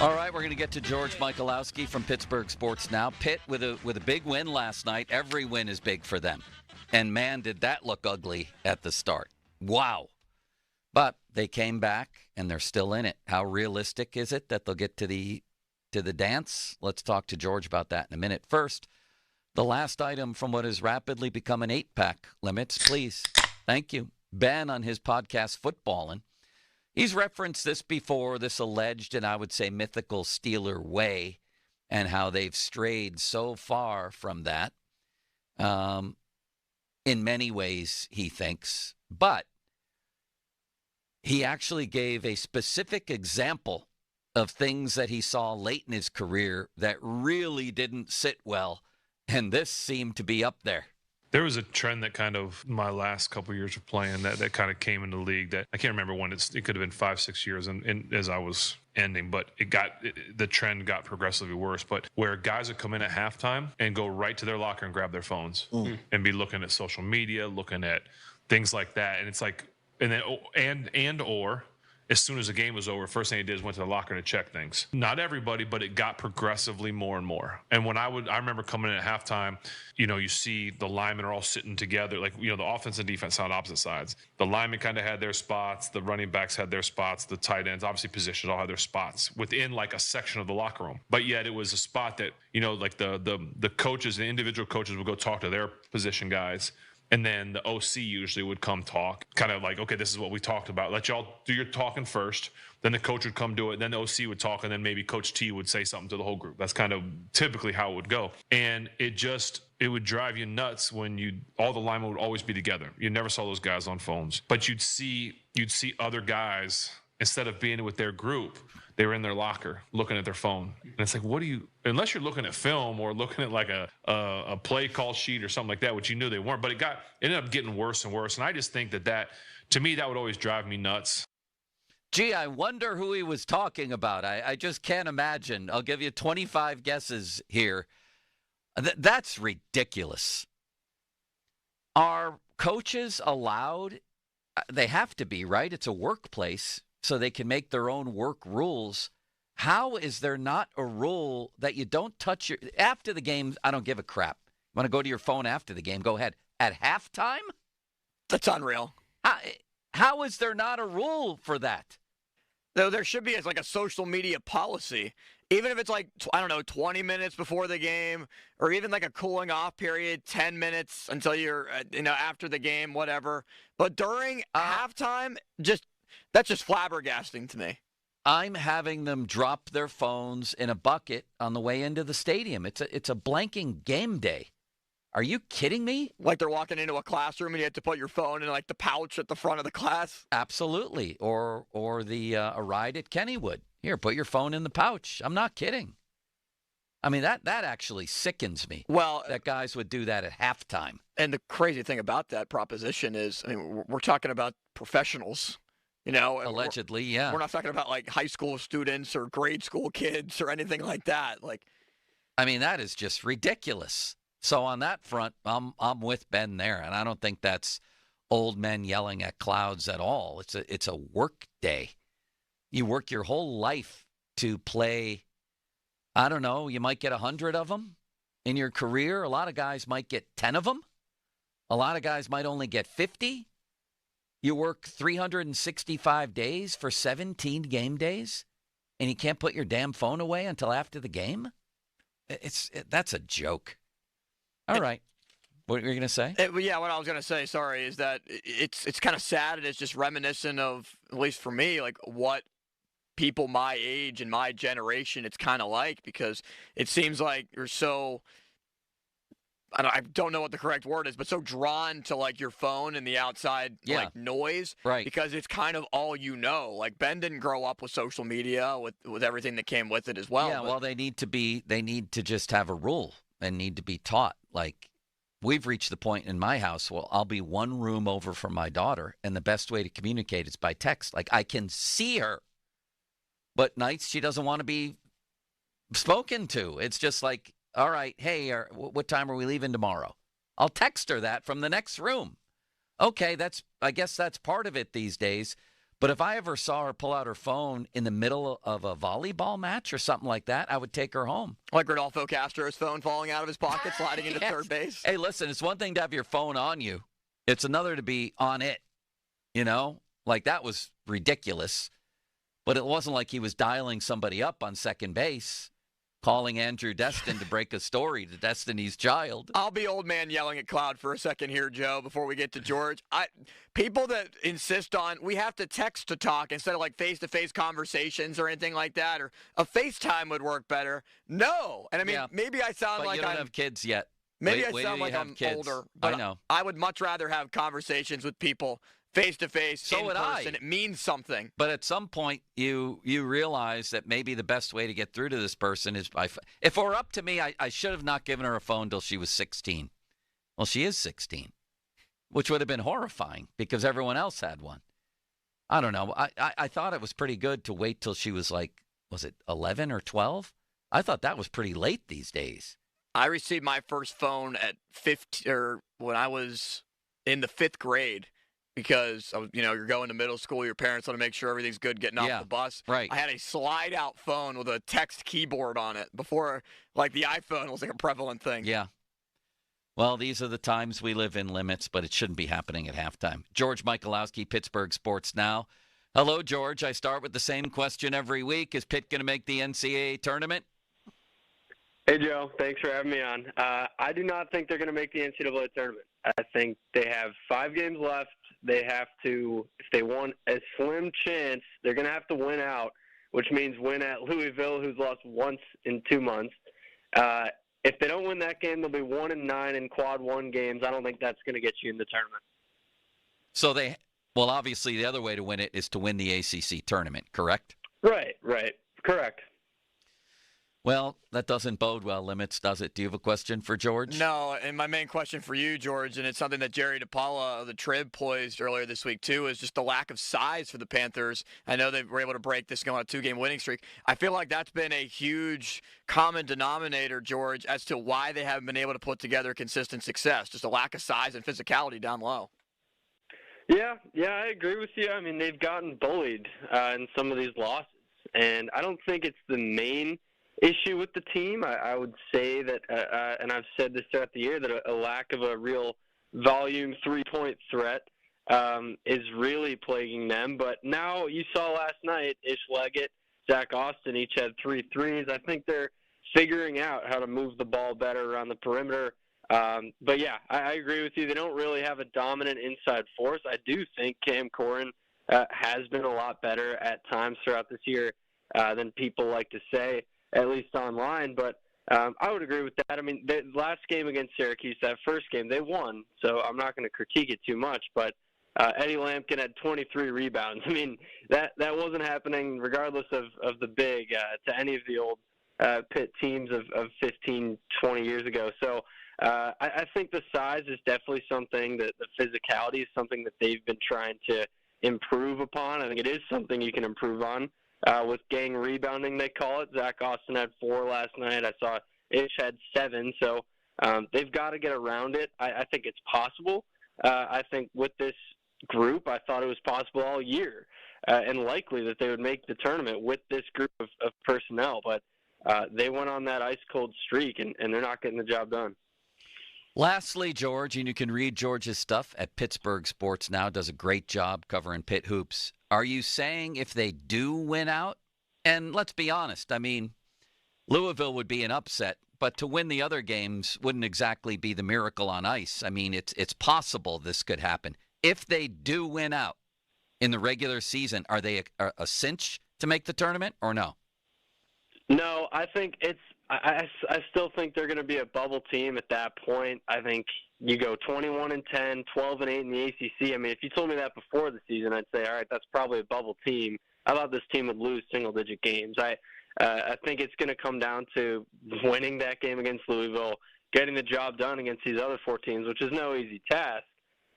All right, we're going to get to George Michalowski from Pittsburgh Sports Now. Pitt with a big win last night. Every win is big for them. And, man, did that look ugly at the start. Wow. But they came back, and they're still in it. How realistic is it that they'll get to the dance? Let's talk to George about that in a minute. First, the last item from what has rapidly become an 8-pack limits, please. Thank you. Ben on his podcast, Footballin'. He's referenced this before, this alleged and I would say mythical Steeler way, and how they've strayed so far from that. In many ways, he thinks. But he actually gave a specific example of things that he saw late in his career that really didn't sit well, and this seemed to be up there. There was a trend that kind of my last couple of years of playing that kind of came into the league that I can't remember when. It could have been 5-6 years and as I was ending, but the trend got progressively worse. But where guys would come in at halftime and go right to their locker and grab their phones and be looking at social media, looking at things like that. And it's like, or as soon as the game was over, first thing he did is went to the locker to check things. Not everybody, but it got progressively more and more. And when I remember coming in at halftime, you see the linemen are all sitting together. Like, the offense and defense on opposite sides. The linemen kind of had their spots. The running backs had their spots. The tight ends, obviously positions, all had their spots within like a section of the locker room. But yet it was a spot that, like the coaches, the individual coaches would go talk to their position guys. And then the OC usually would come talk, kind of like, okay, this is what we talked about. Let y'all do your talking first. Then the coach would come do it. Then the OC would talk, and then maybe Coach T would say something to the whole group. That's kind of typically how it would go. And it would drive you nuts when all the linemen would always be together. You never saw those guys on phones. But you'd see other guys, instead of being with their group, they were in their locker looking at their phone. And it's like, unless you're looking at film or looking at like a play call sheet or something like that, which you knew they weren't, but it ended up getting worse and worse. And I just think that to me, that would always drive me nuts. Gee, I wonder who he was talking about. I just can't imagine. I'll give you 25 guesses here. That's ridiculous. Are coaches allowed? They have to be, right? It's a workplace, so they can make their own work rules. How is there not a rule that you don't touch after the game? I don't give a crap. You want to go to your phone after the game? Go ahead. At halftime? That's unreal. How is there not a rule for that? Though there should be like a social media policy, even if it's like, 20 minutes before the game, or even like a cooling off period, 10 minutes until you're, after the game, whatever. But during halftime, that's just flabbergasting to me. I'm having them drop their phones in a bucket on the way into the stadium. It's a blanking game day. Are you kidding me? Like they're walking into a classroom and you have to put your phone in like the pouch at the front of the class? Absolutely. Or a ride at Kennywood. Here, put your phone in the pouch. I'm not kidding. I mean, that actually sickens me. Well, that guys would do that at halftime. And the crazy thing about that proposition is, we're talking about professionals. Allegedly, yeah. We're not talking about like high school students or grade school kids or anything like that. That is just ridiculous. So on that front, I'm with Ben there, and I don't think that's old men yelling at clouds at all. It's a work day. You work your whole life to play. I don't know. You might get 100 of them in your career. A lot of guys might get 10 of them. A lot of guys might only get 50. You work 365 days for 17 game days, and you can't put your damn phone away until after the game? That's a joke. All right. What were you going to say? Yeah, what I was going to say, sorry, is that it's kind of sad, and it's just reminiscent of, at least for me, like what people my age and my generation it's kind of like, because it seems like you're so, I don't know what the correct word is, but so drawn to like your phone and the outside like noise, right? Because it's kind of all you know. Like Ben didn't grow up with social media with everything that came with it as well. Yeah, well, they need to just have a rule and need to be taught. Like, we've reached the point in my house, well, I'll be one room over from my daughter, and the best way to communicate is by text. Like, I can see her, but nights she doesn't want to be spoken to. It's just like, all right, hey, what time are we leaving tomorrow? I'll text her that from the next room. Okay, I guess that's part of it these days. But if I ever saw her pull out her phone in the middle of a volleyball match or something like that, I would take her home. Like Rodolfo Castro's phone falling out of his pocket, sliding into third base. Hey, listen, it's one thing to have your phone on you. It's another to be on it. Like that was ridiculous. But it wasn't like he was dialing somebody up on second base, calling Andrew Destin to break a story to Destiny's Child. I'll be old man yelling at Cloud for a second here, Joe, before we get to George. People that insist on we have to text to talk instead of like face-to-face conversations or anything like that, or a FaceTime would work better. No. And maybe I sound like you don't have kids yet. Maybe I sound like I'm older. But I know. I would much rather have conversations with people face-to-face, in person. It means something. But at some point, you realize that maybe the best way to get through to this person is by if it were up to me, I should have not given her a phone till she was 16. Well, she is 16, which would have been horrifying because everyone else had one. I don't know. I thought it was pretty good to wait till she was like, was it 11 or 12? I thought that was pretty late these days. I received my first phone at 15, or when I was in the 5th grade. because you're going to middle school, your parents want to make sure everything's good getting off the bus. Right. I had a slide out phone with a text keyboard on it before like the iPhone was like a prevalent thing. Yeah. Well, these are the times we live in, Limits, but it shouldn't be happening at halftime. George Michalowski, Pittsburgh Sports Now. Hello, George. I start with the same question every week. Is Pitt going to make the NCAA tournament? Hey, Joe. Thanks for having me on. I do not think they're going to make the NCAA tournament. I think they have 5 games left. They have to, if they want a slim chance, they're going to have to win out, which means win at Louisville, who's lost once in 2 months. If they don't win that game, they'll be 1-9 in quad 1 games. I don't think that's going to get you in the tournament. So obviously the other way to win it is to win the ACC tournament, correct? Right. Correct. Well, that doesn't bode well, Limits, does it? Do you have a question for George? No, and my main question for you, George, and it's something that Jerry DePaula of the Trib poised earlier this week, too, is just the lack of size for the Panthers. I know they were able to break this going on a 2-game winning streak. I feel like that's been a huge common denominator, George, as to why they haven't been able to put together consistent success, just a lack of size and physicality down low. Yeah, I agree with you. I mean, they've gotten bullied in some of these losses, and I don't think it's the main issue with the team. I would say that, and I've said this throughout the year, that a lack of a real volume 3-point threat is really plaguing them. But now you saw last night, Ish Leggett, Zach Austin each had 3 threes. I think they're figuring out how to move the ball better around the perimeter. But, yeah, I agree with you. They don't really have a dominant inside force. I do think Cam Corrin has been a lot better at times throughout this year than people like to say, at least online. But I would agree with that. I mean, the last game against Syracuse, that first game, they won, so I'm not going to critique it too much. But Eddie Lampkin had 23 rebounds. I mean, that wasn't happening regardless of the big to any of the old Pitt teams of 15, 20 years ago. So I think the size is definitely something, that the physicality is something that they've been trying to improve upon. I think it is something you can improve on. With gang rebounding, they call it. Zach Austin had 4 last night. I saw Ish had 7. So they've got to get around it. I think it's possible. I think with this group, I thought it was possible all year and likely that they would make the tournament with this group of personnel. But they went on that ice-cold streak, and they're not getting the job done. Lastly, George, and you can read George's stuff at Pittsburgh Sports Now, does a great job covering Pitt hoops. Are you saying if they do win out, and let's be honest, I mean, Louisville would be an upset, but to win the other games wouldn't exactly be the miracle on ice. I mean, it's possible this could happen. If they do win out in the regular season, are they a cinch to make the tournament or no? No, I think I still think they're going to be a bubble team at that point. I think you go 21-10, 12-8 in the ACC. I mean, if you told me that before the season, I'd say, all right, that's probably a bubble team. I thought this team would lose single-digit games. I think it's going to come down to winning that game against Louisville, getting the job done against these other 4 teams, which is no easy task,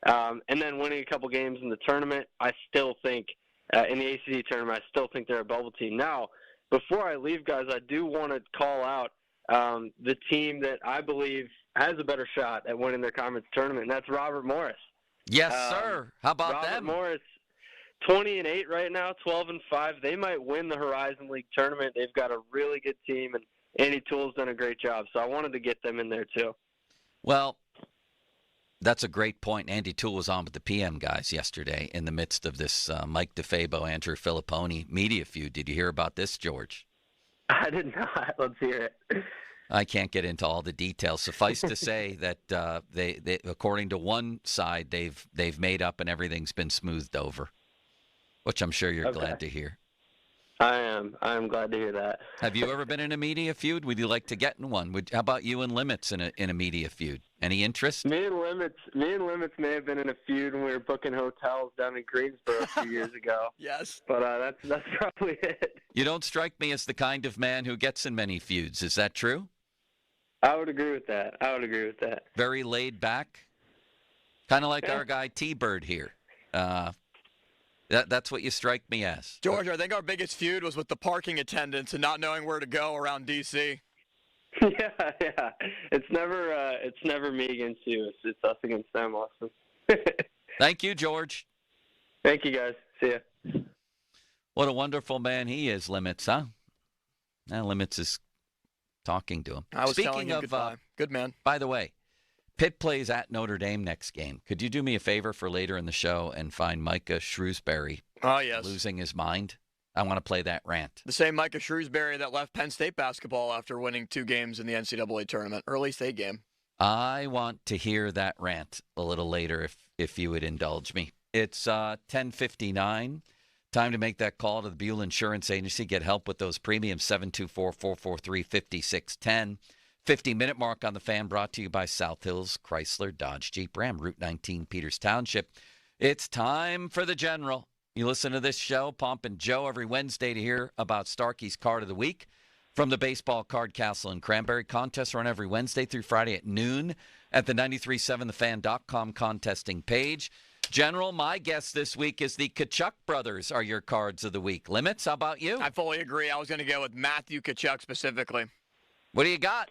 and then winning a couple games in the tournament. I still think, in the ACC tournament, I still think they're a bubble team. Now, before I leave, guys, I do want to call out the team that I believe has a better shot at winning their conference tournament, and that's Robert Morris. Yes, sir. How about Robert them? Morris, 20-8 right now, 12-5. They might win the Horizon League tournament. They've got a really good team, and Andy Toole's done a great job. So I wanted to get them in there too. Well, that's a great point. Andy Toole was on with the PM guys yesterday in the midst of this Mike DeFabo, Andrew Filipponi media feud. Did you hear about this, George? I did not. Let's hear it. I can't get into all the details. Suffice to say that they, according to one side, they've made up and everything's been smoothed over, which I'm sure you're glad to hear. I am glad to hear that. Have you ever been in a media feud? Would you like to get in one? How about you and Limits in a media feud? Any interest? Me and Limits may have been in a feud when we were booking hotels down in Greensboro a few years ago. Yes. But that's probably it. You don't strike me as the kind of man who gets in many feuds. Is that true? I would agree with that. Very laid back? Kind of like our guy T-Bird here. That's what you strike me as. George, I think our biggest feud was with the parking attendants and not knowing where to go around D.C. Yeah. It's never me against you. It's us against them, Austin. Thank you, George. Thank you, guys. See ya. What a wonderful man he is, Limits, huh? Now Limits is talking to him. I was Speaking telling him of, goodbye. Good man. By the way, Pitt plays at Notre Dame next game. Could you do me a favor for later in the show and find Micah Shrewsbury losing his mind? I want to play that rant. The same Micah Shrewsbury that left Penn State basketball after winning 2 games in the NCAA tournament, early state game. I want to hear that rant a little later if you would indulge me. It's 10:59. Time to make that call to the Buell Insurance Agency. Get help with those premiums, 724-443-5610. 50-minute mark on the Fan, brought to you by South Hills Chrysler Dodge Jeep Ram, Route 19, Peters Township. It's time for the General. You listen to this show, Pomp and Joe, every Wednesday to hear about Starkey's Card of the Week. From the Baseball Card Castle and Cranberry, contests run every Wednesday through Friday at noon at the 937thefan.com contesting page. General, my guest this week is the Tkachuk brothers are your cards of the week. Limits, how about you? I fully agree. I was going to go with Matthew Tkachuk specifically. What do you got?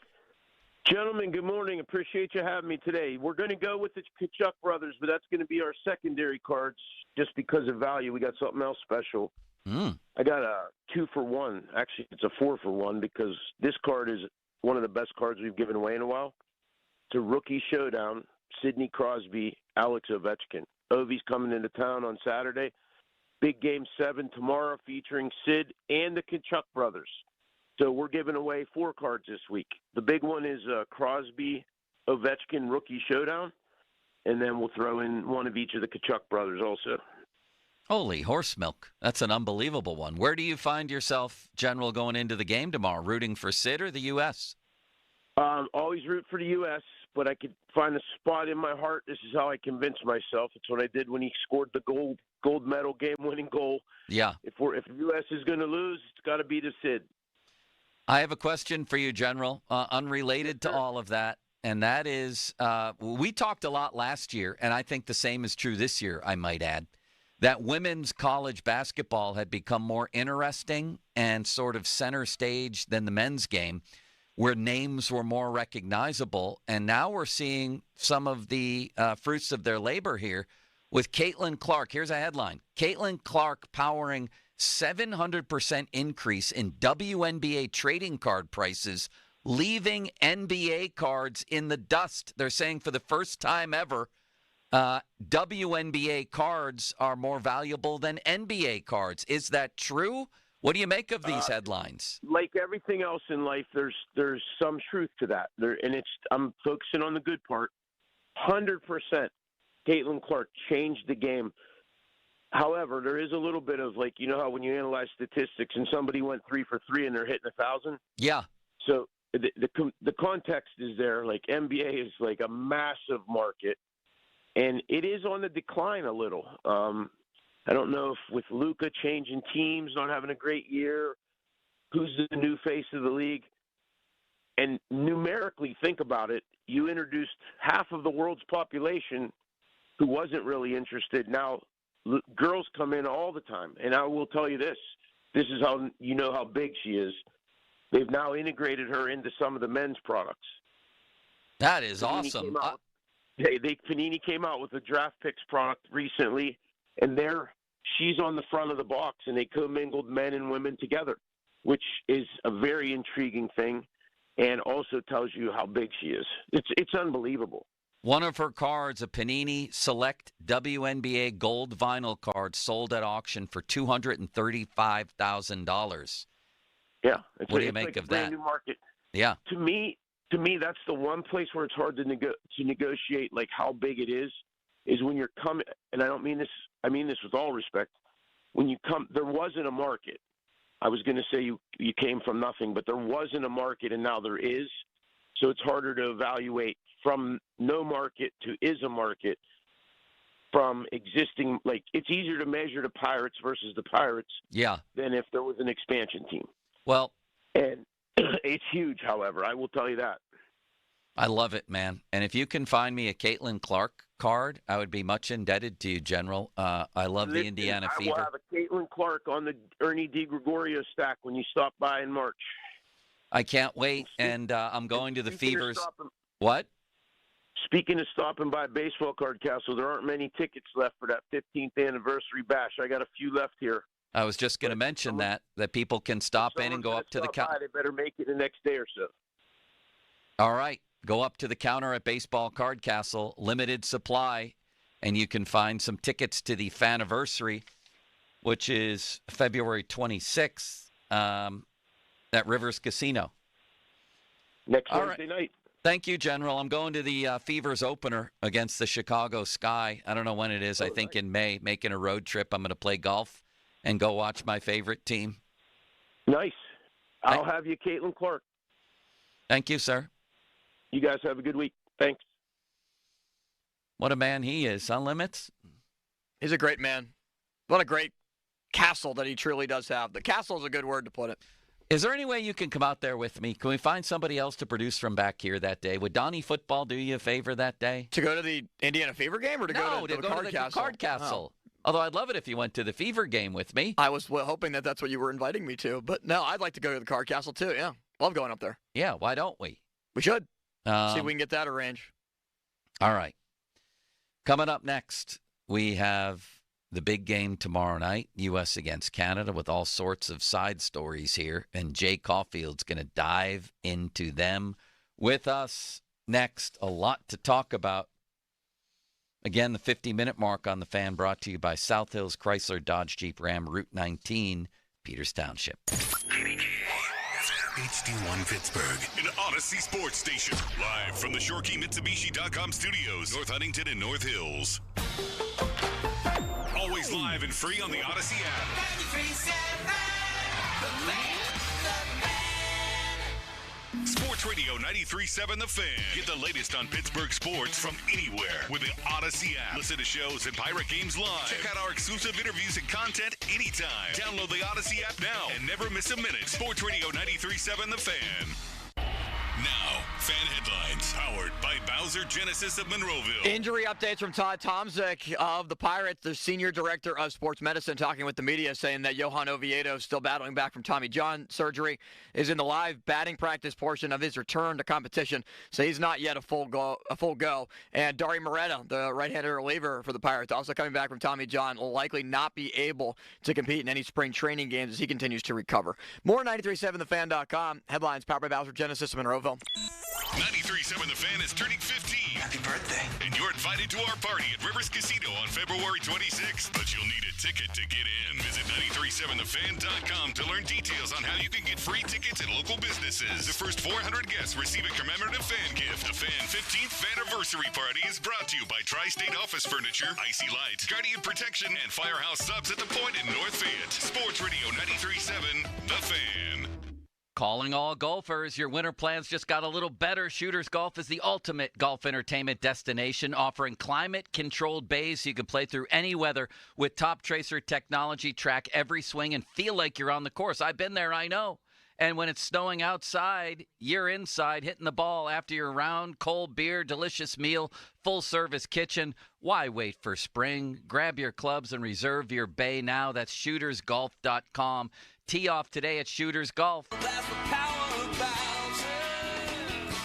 Gentlemen, good morning. Appreciate you having me today. We're going to go with the Tkachuk brothers, but that's going to be our secondary cards just because of value. We got something else special. I got a 2-for-1. Actually, it's a 4-for-1 because this card is one of the best cards we've given away in a while. It's a rookie showdown. Sidney Crosby, Alex Ovechkin. Ovi's coming into town on Saturday. Big Game 7 tomorrow featuring Sid and the Tkachuk brothers. So we're giving away 4 cards this week. The big one is Crosby, Ovechkin rookie showdown, and then we'll throw in one of each of the Tkachuk brothers also. Holy horse milk. That's an unbelievable one. Where do you find yourself, General, going into the game tomorrow? Rooting for Sid or the U.S.? Always root for the U.S., but I could find a spot in my heart. This is how I convince myself. It's what I did when he scored the gold medal game-winning goal. Yeah. If the U.S. is going to lose, it's got to be to Sid. I have a question for you, General, unrelated to all of that, and that is we talked a lot last year, and I think the same is true this year, I might add, that women's college basketball had become more interesting and sort of center stage than the men's game, where names were more recognizable. And now we're seeing some of the fruits of their labor here with Caitlin Clark. Here's a headline. Caitlin Clark powering 700% increase in WNBA trading card prices, leaving NBA cards in the dust. They're saying for the first time ever, WNBA cards are more valuable than NBA cards. Is that true? What do you make of these headlines? Like everything else in life, there's some truth to that. I'm focusing on the good part. 100%, Caitlin Clark changed the game. However, there is a little bit of how when you analyze statistics and somebody went 3 for 3 and they're hitting 1,000. Yeah. So the context is there. Like NBA is like a massive market, and it is on the decline a little. I don't know if with Luka changing teams, not having a great year, who's the new face of the league. And numerically, think about it. You introduced half of the world's population who wasn't really interested. Now, girls come in all the time. And I will tell you this. This is how you know how big she is. They've now integrated her into some of the men's products. That is awesome. Panini came out with a draft picks product recently, and she's on the front of the box, and they commingled men and women together, which is a very intriguing thing, and also tells you how big she is. It's unbelievable. One of her cards, a Panini Select WNBA gold vinyl card, sold at auction for $235,000. Yeah. What do you make of that? Brand new market. Yeah. To me, that's the one place where it's hard to negotiate like how big it is when you're coming. And I don't mean this. I mean this with all respect. When you come, there wasn't a market. I was going to say you came from nothing, but there wasn't a market, and now there is. So it's harder to evaluate from no market to is a market. From existing, it's easier to measure the Pirates versus the Pirates. Yeah. Than if there was an expansion team. Well, and it's huge. However, I will tell you that. I love it, man. And if you can find me a Caitlin Clark card, I would be much indebted to you, General. I love the Indiana Fever. I will have a Caitlin Clark on the Ernie DiGregorio stack when you stop by in March. I can't wait, and I'm going to the Fevers. What? Speaking of stopping by Baseball Card Castle, there aren't many tickets left for that 15th anniversary bash. I got a few left here. I was just going to mention that people can stop in and go up to the counter. They better make it the next day or so. All right. Go up to the counter at Baseball Card Castle, limited supply, and you can find some tickets to the Faniversary, which is February 26th at Rivers Casino. Next Wednesday night. Thank you, General. I'm going to the Fever's opener against the Chicago Sky. I don't know when it is. I think in May, making a road trip. I'm going to play golf and go watch my favorite team. Nice. I'll have you, Caitlin Clark. Thank you, sir. You guys have a good week. Thanks. What a man he is, huh, Limits? He's a great man. What a great castle that he truly does have. The castle is a good word to put it. Is there any way you can come out there with me? Can we find somebody else to produce from back here that day? Would Donnie Football do you a favor that day? To go to the Indiana Fever game or to go to the Card Castle? Oh. Although I'd love it if you went to the Fever game with me. I was hoping that that's what you were inviting me to. But no, I'd like to go to the Card Castle too, yeah. Love going up there. Yeah, why don't we? We should. See if we can get that arranged. All right. Coming up next, we have the big game tomorrow night, U.S. against Canada, with all sorts of side stories here. And Jay Caulfield's going to dive into them with us next. A lot to talk about. Again, the 50-minute mark on the Fan brought to you by South Hills Chrysler Dodge Jeep Ram Route 19, Peters Township. HD1 Pittsburgh. An Odyssey Sports Station. Live from the ShoreKeyMitsubishi.com studios, North Huntington and North Hills. Always live and free on the Odyssey app. Sports Radio 93.7 The Fan. Get the latest on Pittsburgh sports from anywhere with the Odyssey app. Listen to shows and Pirate games live. Check out our exclusive interviews and content anytime. Download the Odyssey app now and never miss a minute. Sports Radio 93.7 The Fan. Now, fan headlines powered by Bowser Genesis of Monroeville. Injury updates from Todd Tomczyk of the Pirates, the senior director of sports medicine, talking with the media, saying that Johan Oviedo, still battling back from Tommy John surgery, is in the live batting practice portion of his return to competition, so he's not yet a full go. And Dari Moreta, the right-handed reliever for the Pirates, also coming back from Tommy John, will likely not be able to compete in any spring training games as he continues to recover. More 937thefan.com. Headlines powered by Bowser Genesis of Monroeville. 93.7 The Fan is turning 15. Happy birthday. And you're invited to our party at Rivers Casino on February 26th. But you'll need a ticket to get in. Visit 937thefan.com to learn details on how you can get free tickets at local businesses. The first 400 guests receive a commemorative fan gift. The Fan 15th Faniversary Party is brought to you by Tri-State Office Furniture, Icy Lights, Guardian Protection, and Firehouse Subs at the Point in North Fayette. Sports Radio 93.7 The Fan. Calling all golfers, your winter plans just got a little better. Shooters Golf is the ultimate golf entertainment destination, offering climate-controlled bays so you can play through any weather with top tracer technology. Track every swing and feel like you're on the course. I've been there, I know. And when it's snowing outside, you're inside hitting the ball after your round. Cold beer, delicious meal, full-service kitchen. Why wait for spring? Grab your clubs and reserve your bay now. That's shootersgolf.com. Tee off today at Shooters Golf.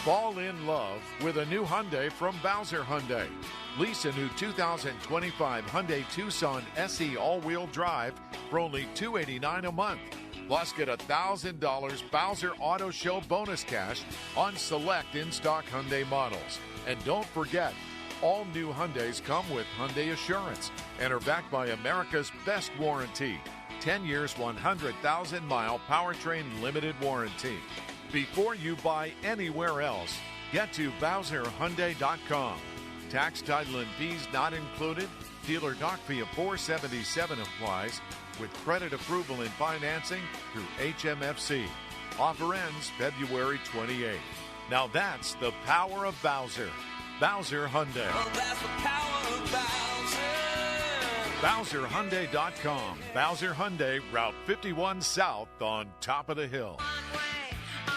Fall in love with a new Hyundai from Bowser Hyundai. Lease a new 2025 Hyundai Tucson SE all-wheel drive for only $289 a month. Plus, get $1,000 Bowser Auto Show bonus cash on select in-stock Hyundai models. And don't forget, all new Hyundais come with Hyundai Assurance and are backed by America's best warranty. 10 years, 100,000-mile powertrain limited warranty. Before you buy anywhere else, get to BowserHyundai.com. Tax, title, and fees not included. Dealer dock fee of $477 applies with credit approval and financing through HMFC. Offer ends February 28th. Now that's the power of Bowser. Bowser Hyundai. Oh, that's the power of Bowser. BowserHyundai.com. Bowser Hyundai, Route 51 South on top of the hill.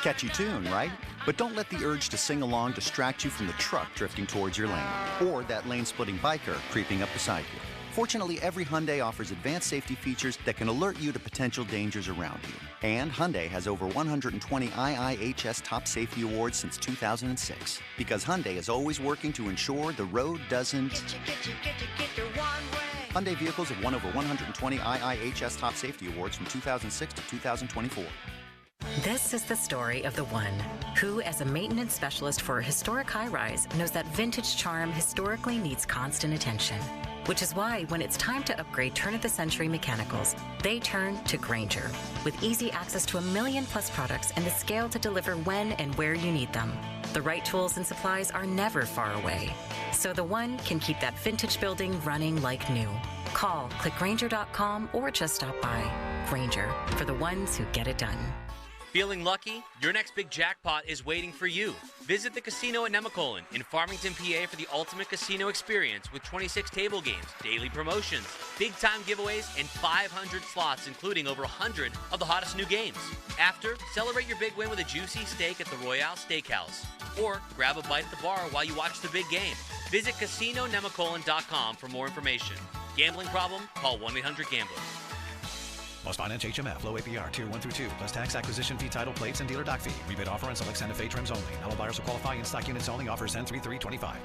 Catchy tune, right? But don't let the urge to sing along distract you from the truck drifting towards your lane or that lane-splitting biker creeping up beside you. Fortunately, every Hyundai offers advanced safety features that can alert you to potential dangers around you. And Hyundai has over 120 IIHS Top Safety Awards since 2006. Because Hyundai is always working to ensure the road doesn't... Get your one way. Hyundai vehicles have won over 120 IIHS Top Safety Awards from 2006 to 2024. This is the story of the one who, as a maintenance specialist for a historic high-rise, knows that vintage charm historically needs constant attention. Which is why, when it's time to upgrade turn-of-the-century mechanicals, they turn to Grainger. With easy access to 1 million-plus products and the scale to deliver when and where you need them. The right tools and supplies are never far away. So the one can keep that vintage building running like new. Call, click Grainger.com, or just stop by. Grainger, for the ones who get it done. Feeling lucky? Your next big jackpot is waiting for you. Visit the casino at Nemacolin in Farmington, PA for the ultimate casino experience with 26 table games, daily promotions, big-time giveaways, and 500 slots, including over 100 of the hottest new games. After, celebrate your big win with a juicy steak at the Royale Steakhouse. Or grab a bite at the bar while you watch the big game. Visit CasinoNemacolin.com for more information. Gambling problem? Call 1-800-GAMBLER. Most finance HMF, low APR, tier 1 through 2, plus tax, acquisition fee, title, plates, and dealer dock fee. Rebate offer on select Santa Fe trims only. All buyers will qualify. In stock units only. Offers end 3/3/25.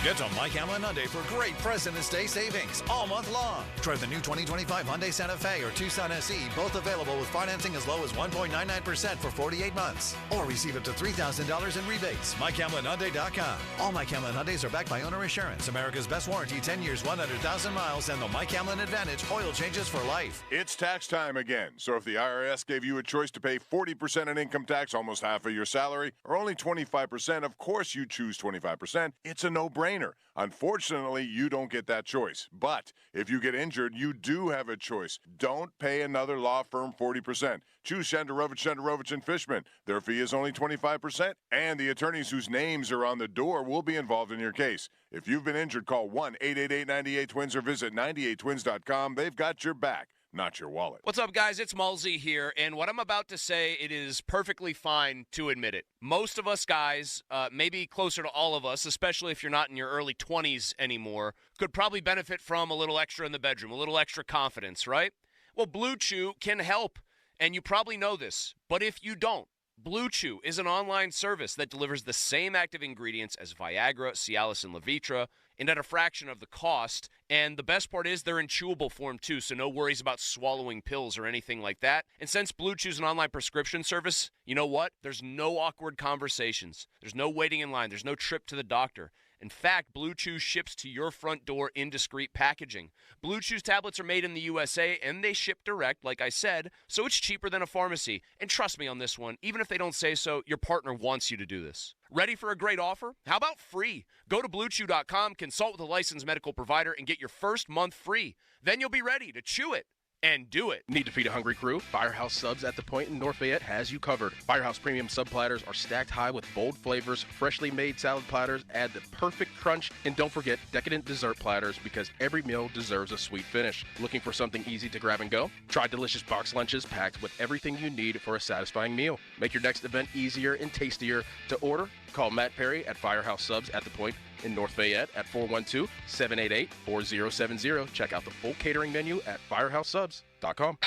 Get to Mike Hamlin Hyundai for great President's Day savings all month long. Try the new 2025 Hyundai Santa Fe or Tucson SE, both available with financing as low as 1.99% for 48 months. Or receive up to $3,000 in rebates. MikeHamlinHyundai.com. All Mike Hamlin Hyundais are backed by owner assurance. America's best warranty, 10 years, 100,000 miles, and the Mike Hamlin Advantage oil changes for life. It's tax time again. So if the IRS gave you a choice to pay 40% in income tax, almost half of your salary, or only 25%, of course you choose 25%. It's a no-brainer. Unfortunately, you don't get that choice. But if you get injured, you do have a choice. Don't pay another law firm 40%. Choose Shenderovich & Fishman. Their fee is only 25%, and the attorneys whose names are on the door will be involved in your case. If you've been injured, call 1-888-98-TWINS or visit 98twins.com. They've got your back, not your wallet. What's up, guys? It's Mulsey here, and what I'm about to say, it is perfectly fine to admit it. Most of us guys, maybe closer to all of us, especially if you're not in your early 20s anymore, could probably benefit from a little extra in the bedroom, a little extra confidence, right? Well, Blue Chew can help, and you probably know this, but if you don't, Blue Chew is an online service that delivers the same active ingredients as Viagra, Cialis, and Levitra, and at a fraction of the cost. And the best part is they're in chewable form too, so no worries about swallowing pills or anything like that. And since Blue Chew's an online prescription service, you know what? There's no awkward conversations. There's no waiting in line. There's no trip to the doctor. In fact, Blue Chew ships to your front door in discreet packaging. Blue Chew's tablets are made in the USA, and they ship direct, like I said, so it's cheaper than a pharmacy. And trust me on this one, even if they don't say so, your partner wants you to do this. Ready for a great offer? How about free? Go to BlueChew.com, consult with a licensed medical provider, and get your first month free. Then you'll be ready to chew it and do it. Need to feed a hungry crew? Firehouse Subs at the Point in North Fayette has you covered. Firehouse Premium Sub Platters are stacked high with bold flavors. Freshly made salad platters add the perfect crunch. And don't forget decadent dessert platters, because every meal deserves a sweet finish. Looking for something easy to grab and go? Try delicious box lunches packed with everything you need for a satisfying meal. Make your next event easier and tastier. To order, call Matt Perry at Firehouse Subs at the Point in North Fayette at 412-788-4070. Check out the full catering menu at firehousesubs.com.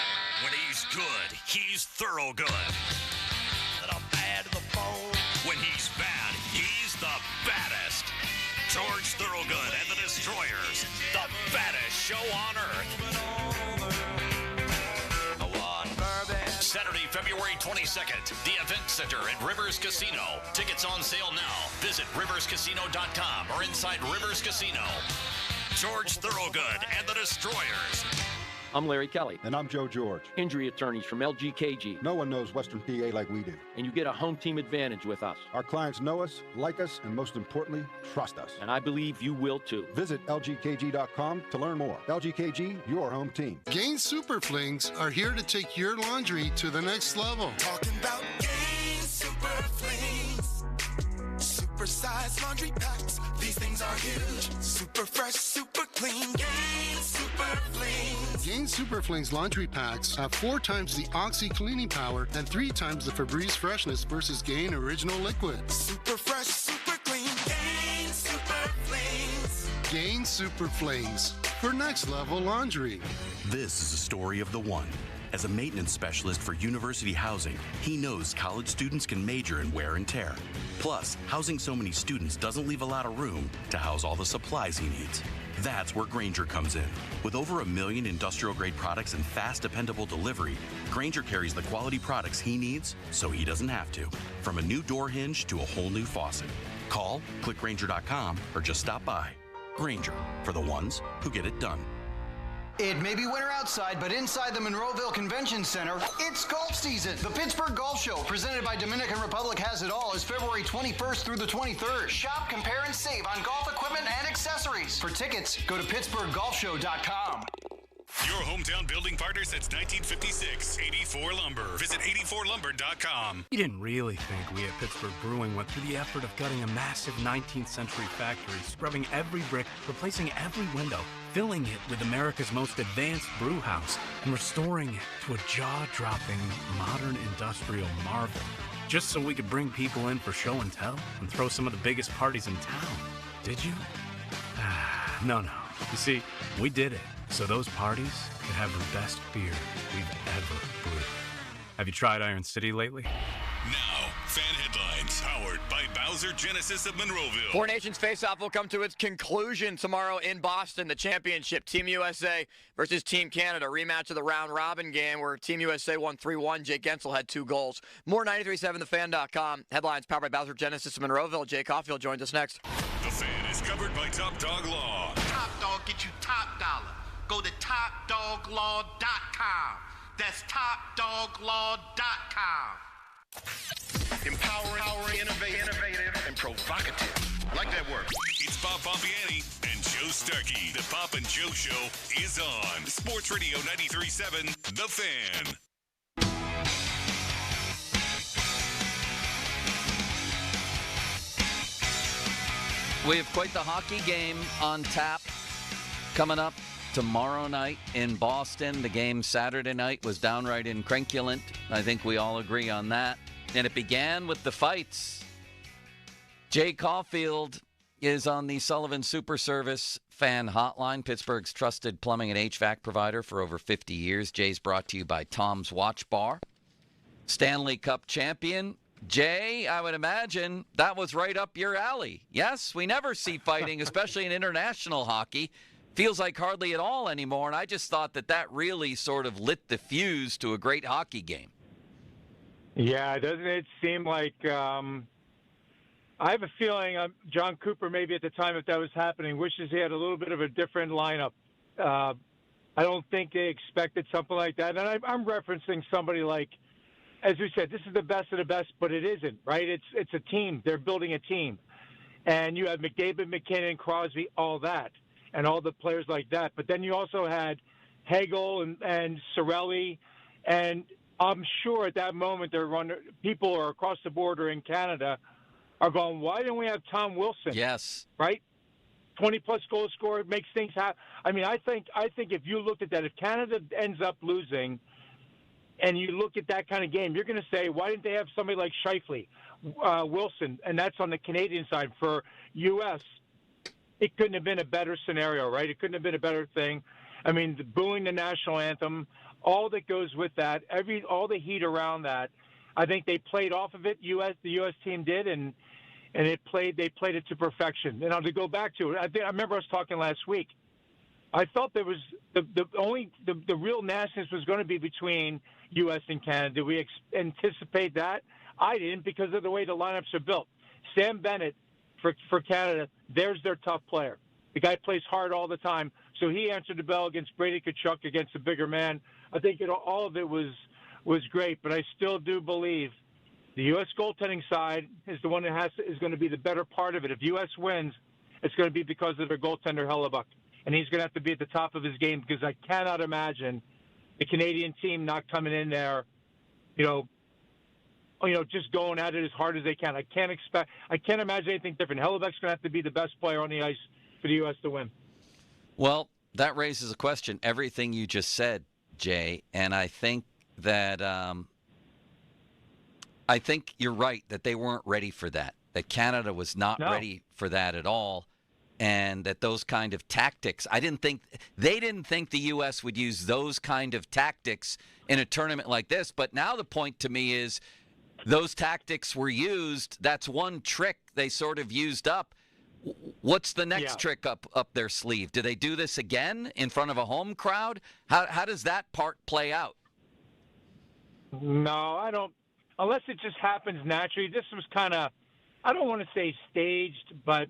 When he's good, he's thorough good. And I'm bad to the bone. When he's bad, he's the baddest. George Thorogood and the Destroyers, the baddest show on earth. Saturday, February 22nd, the Event Center at Rivers Casino. Tickets on sale now. Visit riverscasino.com or inside Rivers Casino. George Thorogood and the Destroyers. I'm Larry Kelly. And I'm Joe George. Injury attorneys from LGKG. No one knows Western PA like we do. And you get a home team advantage with us. Our clients know us, like us, and most importantly, trust us. And I believe you will too. Visit LGKG.com to learn more. LGKG, your home team. Gain Super Flings are here to take your laundry to the next level. Talking about Gain Super Flings. Super-sized laundry packs. These things are huge. Super fresh, super clean. Gain Super Flings. Gain Super Flings laundry packs have 4 times the Oxy cleaning power and 3 times the Febreze freshness versus Gain Original Liquid. Super fresh, super clean. Gain Super Flings. Gain Super Flings. for next-level laundry. This is a story of the one. As a maintenance specialist for university housing, he knows college students can major in wear and tear. Plus, housing so many students doesn't leave a lot of room to house all the supplies he needs. That's where Grainger comes in. With over 1 million industrial-grade products and fast, dependable delivery, Grainger carries the quality products he needs so he doesn't have to. From a new door hinge to a whole new faucet. Call, click Grainger.com, or just stop by. Grainger, for the ones who get it done. It may be winter outside, but inside the Monroeville Convention Center, it's golf season. The Pittsburgh Golf Show, presented by Dominican Republic Has It All, is February 21st through the 23rd. Shop, compare, and save on golf equipment and accessories. For tickets, go to PittsburghGolfShow.com. Your hometown building partner since 1956, 84 Lumber. Visit 84lumber.com. We didn't really think we at Pittsburgh Brewing went through the effort of gutting a massive 19th century factory, scrubbing every brick, replacing every window, filling it with America's most advanced brew house, and restoring it to a jaw-dropping modern industrial marvel, just so we could bring people in for show and tell and throw some of the biggest parties in town. Did you? No. You see, we did it so those parties could have the best beer we've ever brewed. Have you tried Iron City lately? Now, fan headlines powered by Bowser Genesis of Monroeville. Four Nations Faceoff will come to its conclusion tomorrow in Boston. The championship, Team USA versus Team Canada. Rematch of the round-robin game where Team USA won 3-1. Jake Gensel had 2 goals. More 93.7thefan.com. Headlines powered by Bowser Genesis of Monroeville. Jake Caulfield joins us next. The Fan is covered by Top Dog Law. Top Dog get you top dollar. Go to TopDogLaw.com. That's TopDogLaw.com. Empowering, innovative, and provocative. Like that word. It's Bob Pompiani and Joe Starkey. The Pop and Joe Show is on Sports Radio 93.7, The Fan. We have quite the hockey game on tap coming up tomorrow night in Boston. The game Saturday night was downright incrinculant. I think we all agree on that. And it began with the fights. Jay Caulfield is on the Sullivan Super Service fan hotline, Pittsburgh's trusted plumbing and HVAC provider for over 50 years. Jay's brought to you by Tom's Watch Bar. Stanley Cup champion. Jay, I would imagine that was right up your alley. Yes, we never see fighting, especially in international hockey. Feels like hardly at all anymore, and I just thought that really sort of lit the fuse to a great hockey game. Yeah, doesn't it seem like I have a feeling John Cooper, maybe at the time that was happening, wishes he had a little bit of a different lineup. I don't think they expected something like that. And I'm referencing somebody like, as we said, this is the best of the best, but it isn't, right? It's a team. They're building a team. And you have McDavid, McKinnon, Crosby, all that, and all the players like that. But then you also had Hagel and Cirelli, and I'm sure at that moment people are across the border in Canada are going, why didn't we have Tom Wilson? Yes. Right? 20-plus goal scorer, makes things happen. I mean, I think if you looked at that, if Canada ends up losing and you look at that kind of game, you're going to say, why didn't they have somebody like Scheifele, Wilson? And that's on the Canadian side. For U.S., it couldn't have been a better scenario, right? It couldn't have been a better thing. I mean, booing the national anthem, all that goes with that, all the heat around that. I think they played off of it. The U.S. team did, and they played it to perfection. And to go back to it, I remember us talking last week. I felt there was the real nastiness was going to be between U.S. and Canada. Did we anticipate that? I didn't, because of the way the lineups are built. Sam Bennett for Canada, there's their tough player. The guy plays hard all the time, so he answered the bell against Brady Tkachuk, against a bigger man. I think all of it was great, but I still do believe the U.S. goaltending side is the one that is going to be the better part of it. If U.S. wins, it's going to be because of their goaltender Hellebuck, and he's going to have to be at the top of his game, because I cannot imagine the Canadian team not coming in there, just going at it as hard as they can. I can't imagine anything different. Hellebuck's going to have to be the best player on the ice for the U.S. to win. Well, that raises a question. Everything you just said, Jay, and I think that I think you're right that they weren't ready for that. That Canada was not ready for that at all. and that those kind of tactics, they didn't think the U.S. would use those kind of tactics in a tournament like this. But now the point to me is those tactics were used. That's one trick they sort of used up. What's the next trick up their sleeve? Do they do this again in front of a home crowd? How does that part play out? No, I don't. Unless it just happens naturally. This was kind of, I don't want to say staged, but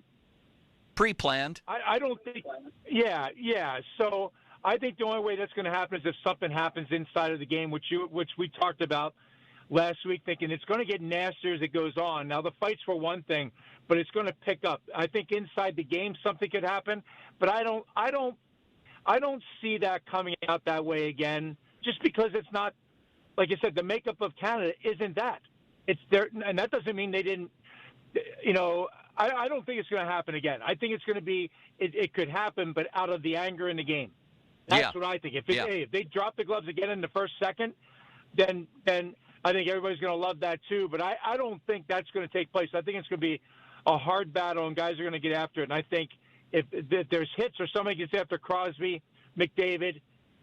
pre-planned. I don't think. Yeah. So I think the only way that's going to happen is if something happens inside of the game, which we talked about last week, thinking it's going to get nastier as it goes on. Now the fights were one thing, but it's going to pick up. I think inside the game something could happen, but I don't see that coming out that way again. Just because it's not, like I said, the makeup of Canada isn't that. It's there, and that doesn't mean they didn't. I don't think it's going to happen again. I think it's going to be. It could happen, but out of the anger in the game. That's what I think. If they drop the gloves again in the first second, then I think everybody's going to love that too. But I don't think that's going to take place. I think it's going to be a hard battle, and guys are going to get after it. And I think if there's hits or somebody gets after Crosby, McDavid,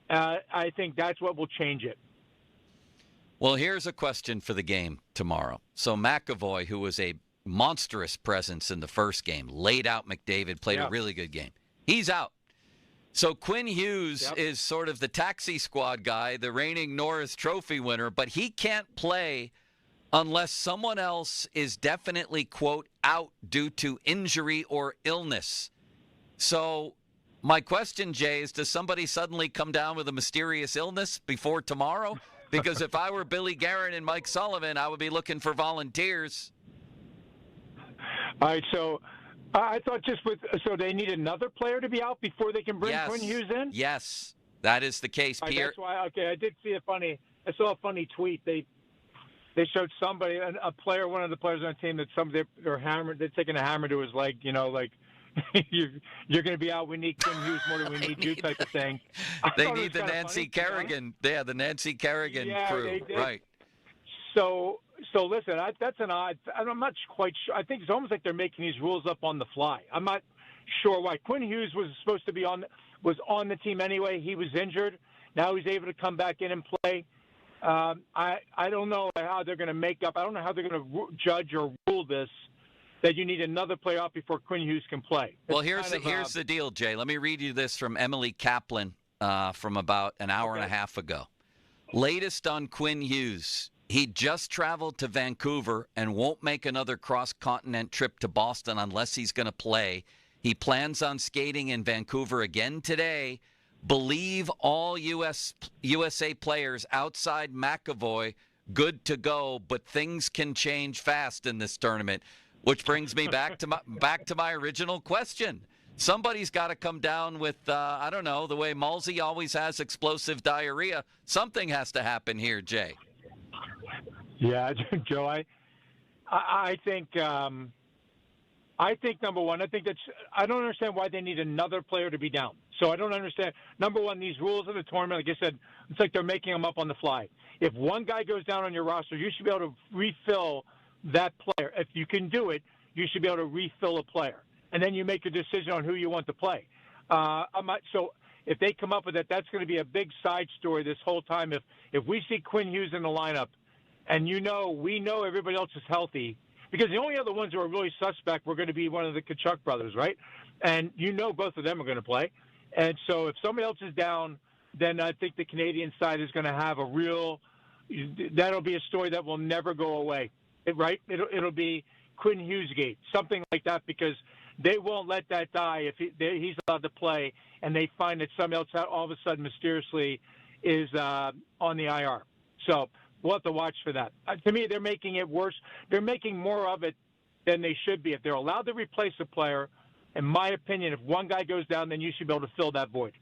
I think that's what will change it. Well, here's a question for the game tomorrow. So McAvoy, who was a monstrous presence in the first game, laid out McDavid, played a really good game. He's out. So Quinn Hughes is sort of the taxi squad guy, the reigning Norris Trophy winner, but he can't play unless someone else is definitely, quote, out due to injury or illness. So my question, Jay, is does somebody suddenly come down with a mysterious illness before tomorrow? Because if I were Billy Guerin and Mike Sullivan, I would be looking for volunteers. All right, so I thought so they need another player to be out before they can bring Quinn Hughes in? Yes, that is the case, Pierre. That's why, I did see I saw a funny tweet. They showed somebody, a player, one of the players on the team, that they're taking a hammer to his leg, like, you're going to be out. We need Quinn Hughes more than we need you, type of thing. They need the Nancy Kerrigan. Yeah, the Nancy Kerrigan crew. Right. So listen, that's an odd. I'm not quite sure. I think it's almost like they're making these rules up on the fly. I'm not sure why. Quinn Hughes was supposed to be on the team anyway. He was injured. Now he's able to come back in and play. I don't know how they're going to make up. I don't know how they're going to judge or rule this, that you need another player out before Quinn Hughes can play. Well, here's the deal, Jay. Let me read you this from Emily Kaplan from about an hour and a half ago. Latest on Quinn Hughes. He just traveled to Vancouver and won't make another cross-continent trip to Boston unless he's going to play. He plans on skating in Vancouver again today. Believe all USA players outside McAvoy good to go, but things can change fast in this tournament. Which brings me back to my original question. Somebody's got to come down with, I don't know, the way Malsey always has explosive diarrhea. Something has to happen here, Jay. Yeah, Joe, I think number one, I don't understand why they need another player to be down. So I don't understand. Number one, these rules of the tournament, like I said, it's like they're making them up on the fly. If one guy goes down on your roster, you should be able to refill that player. If you can do it, you should be able to refill a player. And then you make a decision on who you want to play. So if they come up with that, that's going to be a big side story this whole time. If we see Quinn Hughes in the lineup, and we know everybody else is healthy, because the only other ones who are really suspect were going to be one of the Kachuk brothers, right? And both of them are going to play. And so if somebody else is down, then I think the Canadian side is going to have that'll be a story that will never go away, right? It'll be Quinn Hughes gate, something like that, because they won't let that die if he's allowed to play, and they find that somebody else all of a sudden mysteriously is on the IR. So we'll have to watch for that. To me, they're making it worse. They're making more of it than they should be. If they're allowed to replace a player, in my opinion, if one guy goes down, then you should be able to fill that void.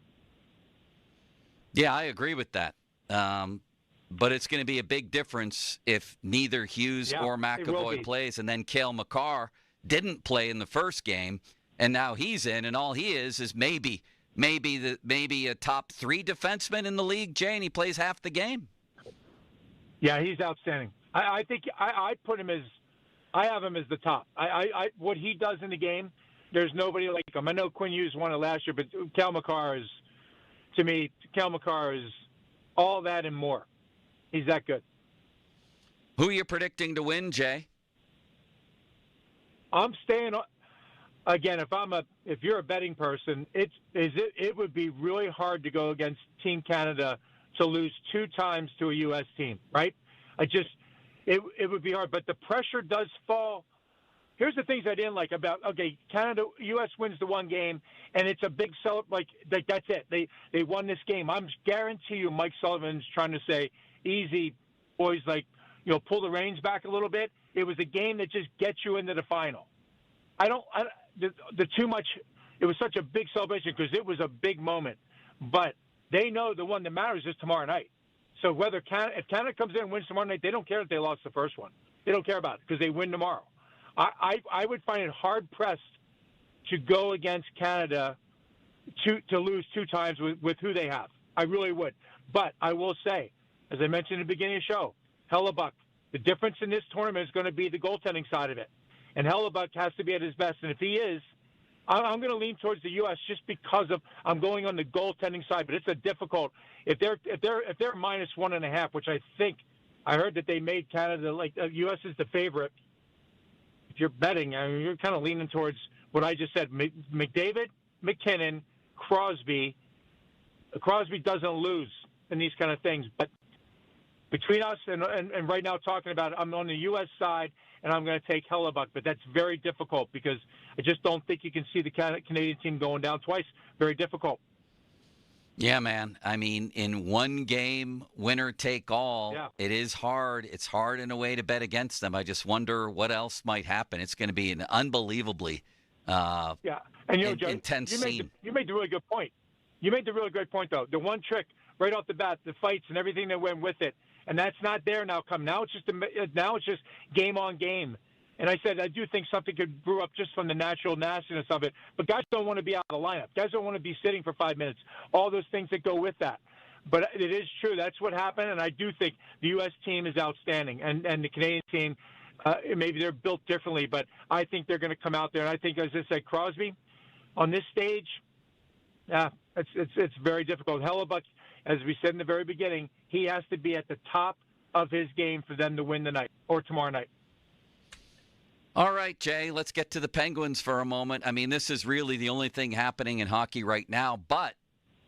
Yeah, I agree with that. But it's going to be a big difference if neither Hughes or McAvoy plays, and then Cale Makar didn't play in the first game, and now he's in, and all he is maybe a top 3 defenseman in the league, Jay, and he plays half the game. Yeah, he's outstanding. I think I put him I have him as the top. What he does in the game, there's nobody like him. I know Quinn Hughes won it last year, but Cal McCarr is, to me, Cal McCarr is all that and more. He's that good. Who are you predicting to win, Jay? I'm staying on. Again, if you're a betting person, it would be really hard to go against Team Canada to lose 2 times to a U.S. team, right? It would be hard, but the pressure does fall. Here's the things I didn't like about, okay, Canada, U.S. wins the one game, and it's a big like that's it. They won this game. I'm guarantee you Mike Sullivan's trying to say, easy, boys, pull the reins back a little bit. It was a game that just gets you into the final. The too much, it was such a big celebration because it was a big moment. But they know the one that matters is tomorrow night. So if Canada comes in and wins tomorrow night, they don't care if they lost the first one. They don't care about it because they win tomorrow. I would find it hard-pressed to go against Canada to lose 2 times with who they have. I really would. But I will say, as I mentioned at the beginning of the show, Hellebuck, the difference in this tournament is going to be the goaltending side of it. And Hellebuck has to be at his best. And if he is, I'm going to lean towards the U.S. just because I'm going on the goaltending side. But it's a difficult. If they're -1.5, which I heard that they made Canada U.S. is the favorite. If you're betting, you're kind of leaning towards what I just said: McDavid, McKinnon, Crosby. Crosby doesn't lose in these kind of things, but between us and right now talking about it, I'm on the U.S. side, and I'm going to take Hellebuck, but that's very difficult because I just don't think you can see the Canadian team going down twice. Very difficult. Yeah, man. I mean, in one game, winner take all, It is hard. It's hard in a way to bet against them. I just wonder what else might happen. It's going to be an unbelievably intense scene. You made the really good point. You made the really great point, though. The one trick right off the bat, the fights and everything that went with it, and that's not there now. Now it's just game on game. And I said I do think something could brew up just from the natural nastiness of it. But guys don't want to be out of the lineup. Guys don't want to be sitting for 5 minutes. All those things that go with that. But it is true. That's what happened. And I do think the U.S. team is outstanding. And the Canadian team, maybe they're built differently. But I think they're going to come out there. And I think, as I said, Crosby, on this stage, it's very difficult. Hellebuck, as we said in the very beginning, he has to be at the top of his game for them to win tonight or tomorrow night. All right, Jay, let's get to the Penguins for a moment. I mean, this is really the only thing happening in hockey right now, but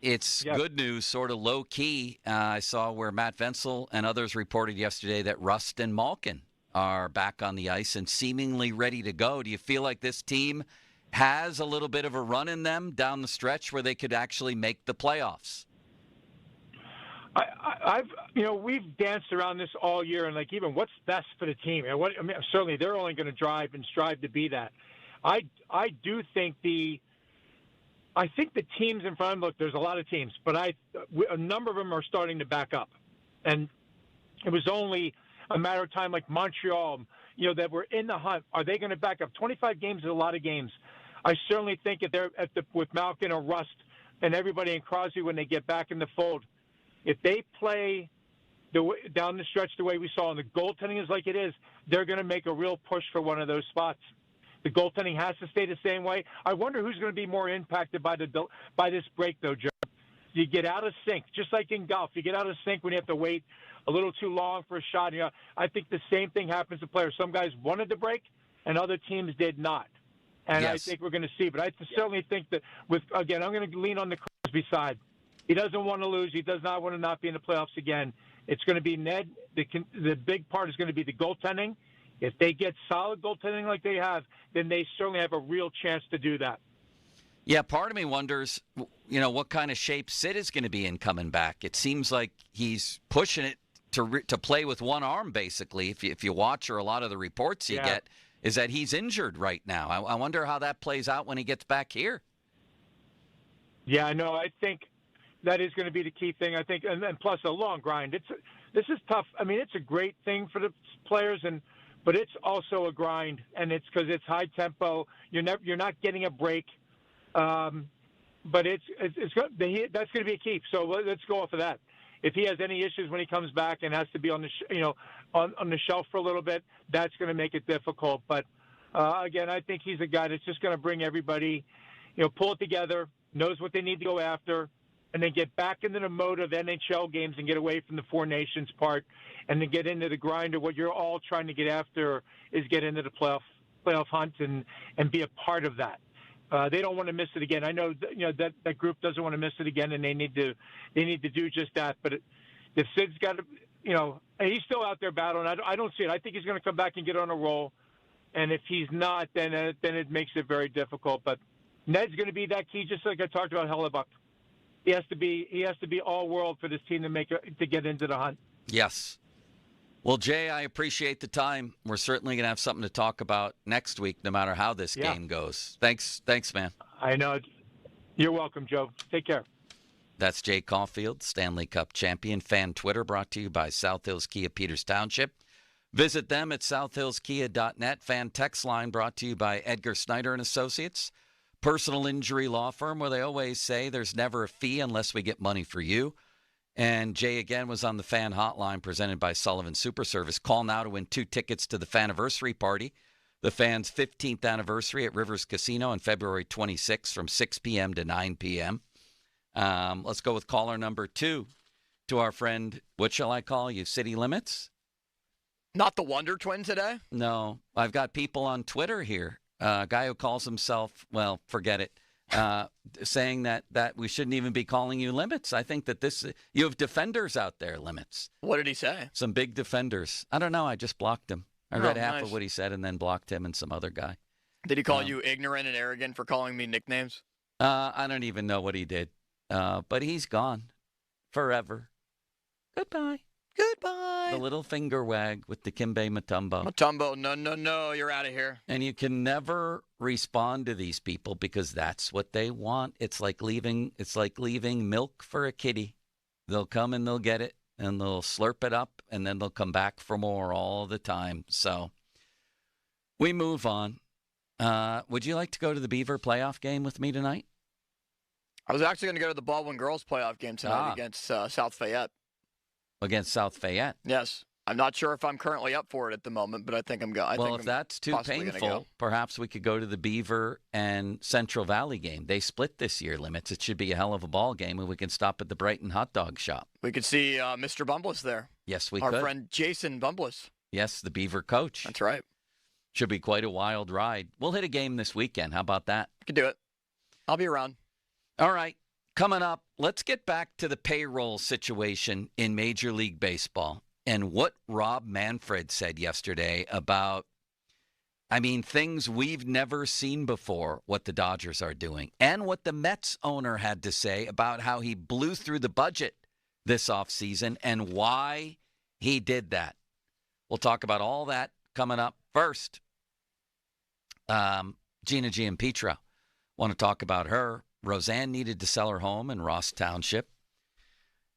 it's good news, sort of low-key. I saw where Matt Vensel and others reported yesterday that Rust and Malkin are back on the ice and seemingly ready to go. Do you feel like this team has a little bit of a run in them down the stretch where they could actually make the playoffs? We've danced around this all year, and even what's best for the team. Certainly they're only going to drive and strive to be that. I do think the teams in front of them, look, there's a lot of teams, but a number of them are starting to back up, and it was only a matter of time, like Montreal, that were in the hunt. Are they going to back up? 25 games is a lot of games. I certainly think if they're with Malkin or Rust and everybody in Crosby when they get back in the fold. If they play down the stretch the way we saw, and the goaltending is like it is, they're going to make a real push for one of those spots. The goaltending has to stay the same way. I wonder who's going to be more impacted by this break, though, Joe. You get out of sync, just like in golf. You get out of sync when you have to wait a little too long for a shot. I think the same thing happens to players. Some guys wanted to break, and other teams did not. And I think we're going to see. But I certainly think that I'm going to lean on the Crosby side. He doesn't want to lose. He does not want to not be in the playoffs again. It's going to be Ned. The big part is going to be the goaltending. If they get solid goaltending like they have, then they certainly have a real chance to do that. Yeah, part of me wonders, what kind of shape Sid is going to be in coming back. It seems like he's pushing it to play with one arm, basically. If you watch, or a lot of the reports you get, is that he's injured right now. I wonder how that plays out when he gets back here. Yeah, I know. I think that is going to be the key thing, I think, and plus a long grind. This is tough. I mean, it's a great thing for the players, but it's also a grind, and it's because it's high tempo. You're not getting a break, but that's going to be a key. So let's go off of that. If he has any issues when he comes back and has to be on the on the shelf for a little bit, that's going to make it difficult. But Again, I think he's a guy that's just going to bring everybody, pull it together, knows what they need to go after, and then get back into the mode of NHL games and get away from the Four Nations part, and then get into the grind of what you're all trying to get after is get into the playoff hunt and be a part of that. They don't want to miss it again. I know that group doesn't want to miss it again, and they need to do just that. But if Sid's got to, he's still out there battling. I don't see it. I think he's going to come back and get on a roll. And if he's not, then it makes it very difficult. But Ned's going to be that key, just like I talked about Hellebuck. He has to be all world for this team to get into the hunt. Yes. Well, Jay, I appreciate the time. We're certainly going to have something to talk about next week, no matter how this game goes. Thanks, man. I know. You're welcome, Joe. Take care. That's Jay Caulfield, Stanley Cup champion. Fan Twitter brought to you by South Hills Kia Peters Township. Visit them at southhillskia.net. Fan text line brought to you by Edgar Snyder and Associates, personal injury law firm where they always say there's never a fee unless we get money for you. And Jay again was on the fan hotline presented by Sullivan Super Service. Call now to win 2 tickets to the Faniversary Party, the Fan's 15th anniversary at Rivers Casino on February 26th from 6 p.m. to 9 p.m. Let's go with caller number 2 to our friend, what shall I call you, City Limits? Not the Wonder Twin today? No. I've got people on Twitter here. A guy who calls himself, well, forget it, saying that we shouldn't even be calling you Limits. I think that you have defenders out there, Limits. What did he say? Some big defenders. I don't know. I just blocked him. I read half of what he said and then blocked him and some other guy. Did he call you ignorant and arrogant for calling me nicknames? I don't even know what he did. But he's gone forever. Goodbye. Goodbye. The little finger wag with the Kimbe Mutombo. Mutombo, no, you're out of here. And you can never respond to these people because that's what they want. It's like leaving milk for a kitty. They'll come and they'll get it and they'll slurp it up and then they'll come back for more all the time. So we move on. Would you like to go to the Beaver playoff game with me tonight? I was actually going to go to the Baldwin girls playoff game tonight against South Fayette. Against South Fayette? Yes. I'm not sure if I'm currently up for it at the moment, but I think I'm going. Well, if that's too painful, perhaps we could go to the Beaver and Central Valley game. They split this year, Limits. It should be a hell of a ball game, and we can stop at the Brighton hot dog shop. We could see Mr. Bumbless there. Yes, we could. Our friend Jason Bumbless. Yes, the Beaver coach. That's right. Should be quite a wild ride. We'll hit a game this weekend. How about that? We could do it. I'll be around. All right. Coming up, let's get back to the payroll situation in Major League Baseball and what Rob Manfred said yesterday about, things we've never seen before, what the Dodgers are doing, and what the Mets owner had to say about how he blew through the budget this offseason and why he did that. We'll talk about all that coming up. First, Gina Giampietra. Want to talk about her. Roseanne needed to sell her home in Ross Township.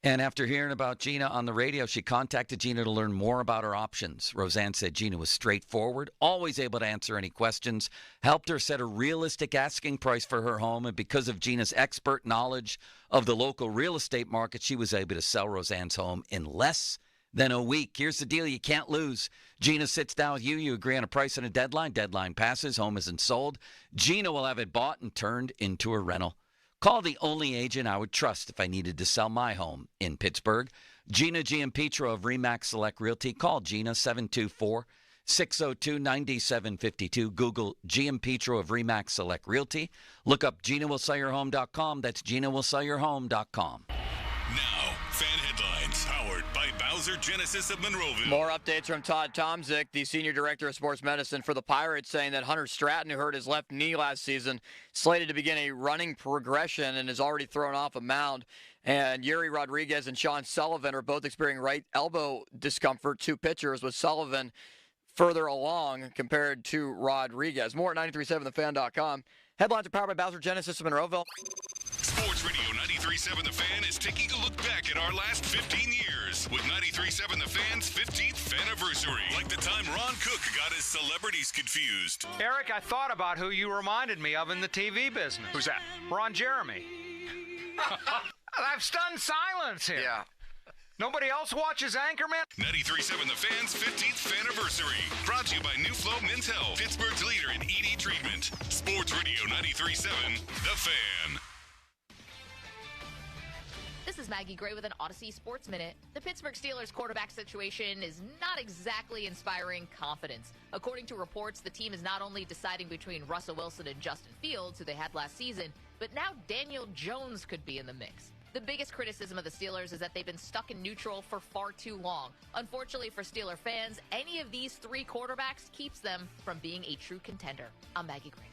And after hearing about Gina on the radio, she contacted Gina to learn more about her options. Roseanne said Gina was straightforward, always able to answer any questions, helped her set a realistic asking price for her home, and because of Gina's expert knowledge of the local real estate market, she was able to sell Roseanne's home in less than a week. Here's the deal you can't lose. Gina sits down with you. You agree on a price and a deadline. Deadline passes. Home isn't sold. Gina will have it bought and turned into a rental. Call the only agent I would trust if I needed to sell my home in Pittsburgh. Gina Giampietra of RE/MAX Select Realty. Call Gina 724-602-9752. Google Giampietra of RE/MAX Select Realty. Look up GinaWillSellYourHome.com. That's GinaWillSellYourHome.com. Now, fan headlines powered by Bowser Genesis of Monroeville. More updates from Todd Tomzik, the senior director of sports medicine for the Pirates, saying that Hunter Stratton, who hurt his left knee last season, slated to begin a running progression and is already thrown off a mound. And Yuri Rodriguez and Sean Sullivan are both experiencing right elbow discomfort, 2 pitchers, with Sullivan further along compared to Rodriguez. More at 937thefan.com. Headlines are powered by Bowser Genesis of Monroeville. Sports Radio 93.7 The Fan is taking a look back at our last 15 years with 93.7 The Fan's 15th Faniversary. Like the time Ron Cook got his celebrities confused. Eric, I thought about who you reminded me of in the TV business. Who's that? Ron Jeremy. I have stunned silence here. Yeah. Nobody else watches Anchorman? 93.7 The Fan's 15th Faniversary. Brought to you by New Flow Men's Health, Pittsburgh's leader in ED treatment. Sports Radio 93.7 The Fan. This is Maggie Gray with an Odyssey Sports Minute. The Pittsburgh Steelers quarterback situation is not exactly inspiring confidence. According to reports, the team is not only deciding between Russell Wilson and Justin Fields, who they had last season, but now Daniel Jones could be in the mix. The biggest criticism of the Steelers is that they've been stuck in neutral for far too long. Unfortunately for Steeler fans, any of these three quarterbacks keeps them from being a true contender. I'm Maggie Gray.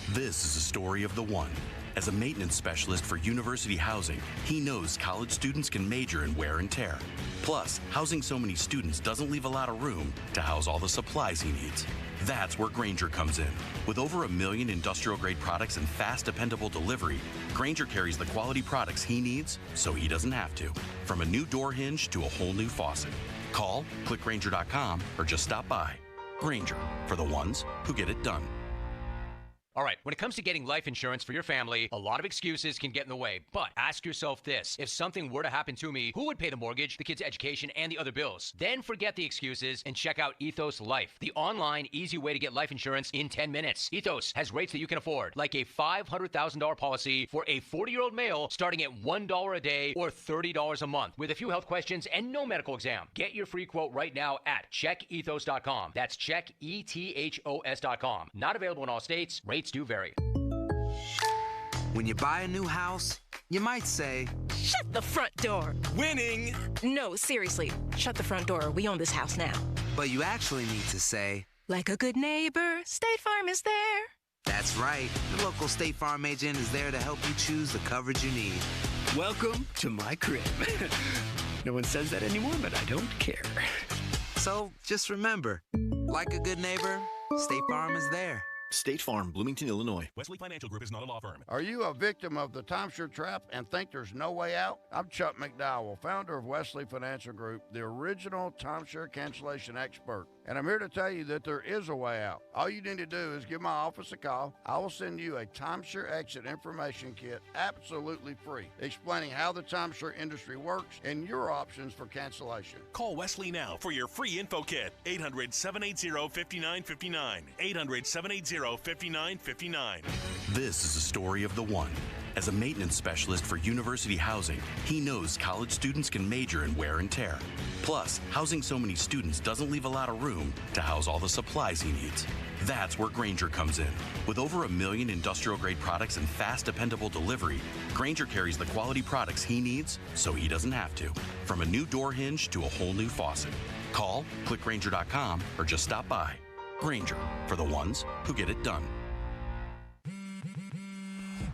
This is a story of the one. As a maintenance specialist for university housing, he knows college students can major in wear and tear. Plus, housing so many students doesn't leave a lot of room to house all the supplies he needs. That's where Grainger comes in. With over 1 million industrial-grade products and fast, dependable delivery, Grainger carries the quality products he needs so he doesn't have to. From a new door hinge to a whole new faucet. Call, click Grainger.com, or just stop by. Grainger, for the ones who get it done. All right, when it comes to getting life insurance for your family, a lot of excuses can get in the way. But ask yourself this. If something were to happen to me, who would pay the mortgage, the kids' education, and the other bills? Then forget the excuses and check out Ethos Life, the online, easy way to get life insurance in 10 minutes. Ethos has rates that you can afford, like a $500,000 policy for a 40-year-old male starting at $1 a day or $30 a month, with a few health questions and no medical exam. Get your free quote right now at checkethos.com. That's checkethos.com. Not available in all states. Rates do vary. When you buy a new house, you might say, "Shut the front door." Winning! No, seriously, shut the front door. We own this house now. But you actually need to say, "Like a good neighbor, State Farm is there." That's right. The local State Farm agent is there to help you choose the coverage you need. Welcome to my crib. No one says that anymore, but I don't care. So just remember, like a good neighbor, State Farm is there. State Farm, Bloomington, Illinois. Wesley Financial Group is not a law firm. Are you a victim of the timeshare trap and think there's no way out? I'm Chuck McDowell, founder of Wesley Financial Group, the original timeshare cancellation expert. And I'm here to tell you that there is a way out. All you need to do is give my office a call. I will send you a timeshare exit information kit absolutely free, explaining how the timeshare industry works and your options for cancellation. Call Wesley now for your free info kit. 800-780-5959. 800-780-5959. This is a story of the one. As a maintenance specialist for university housing, he knows college students can major in wear and tear. Plus, housing so many students doesn't leave a lot of room to house all the supplies he needs. That's where Grainger comes in. With over 1 million industrial-grade products and fast, dependable delivery, Grainger carries the quality products he needs so he doesn't have to. From a new door hinge to a whole new faucet. Call, click Grainger.com, or just stop by. Grainger, for the ones who get it done.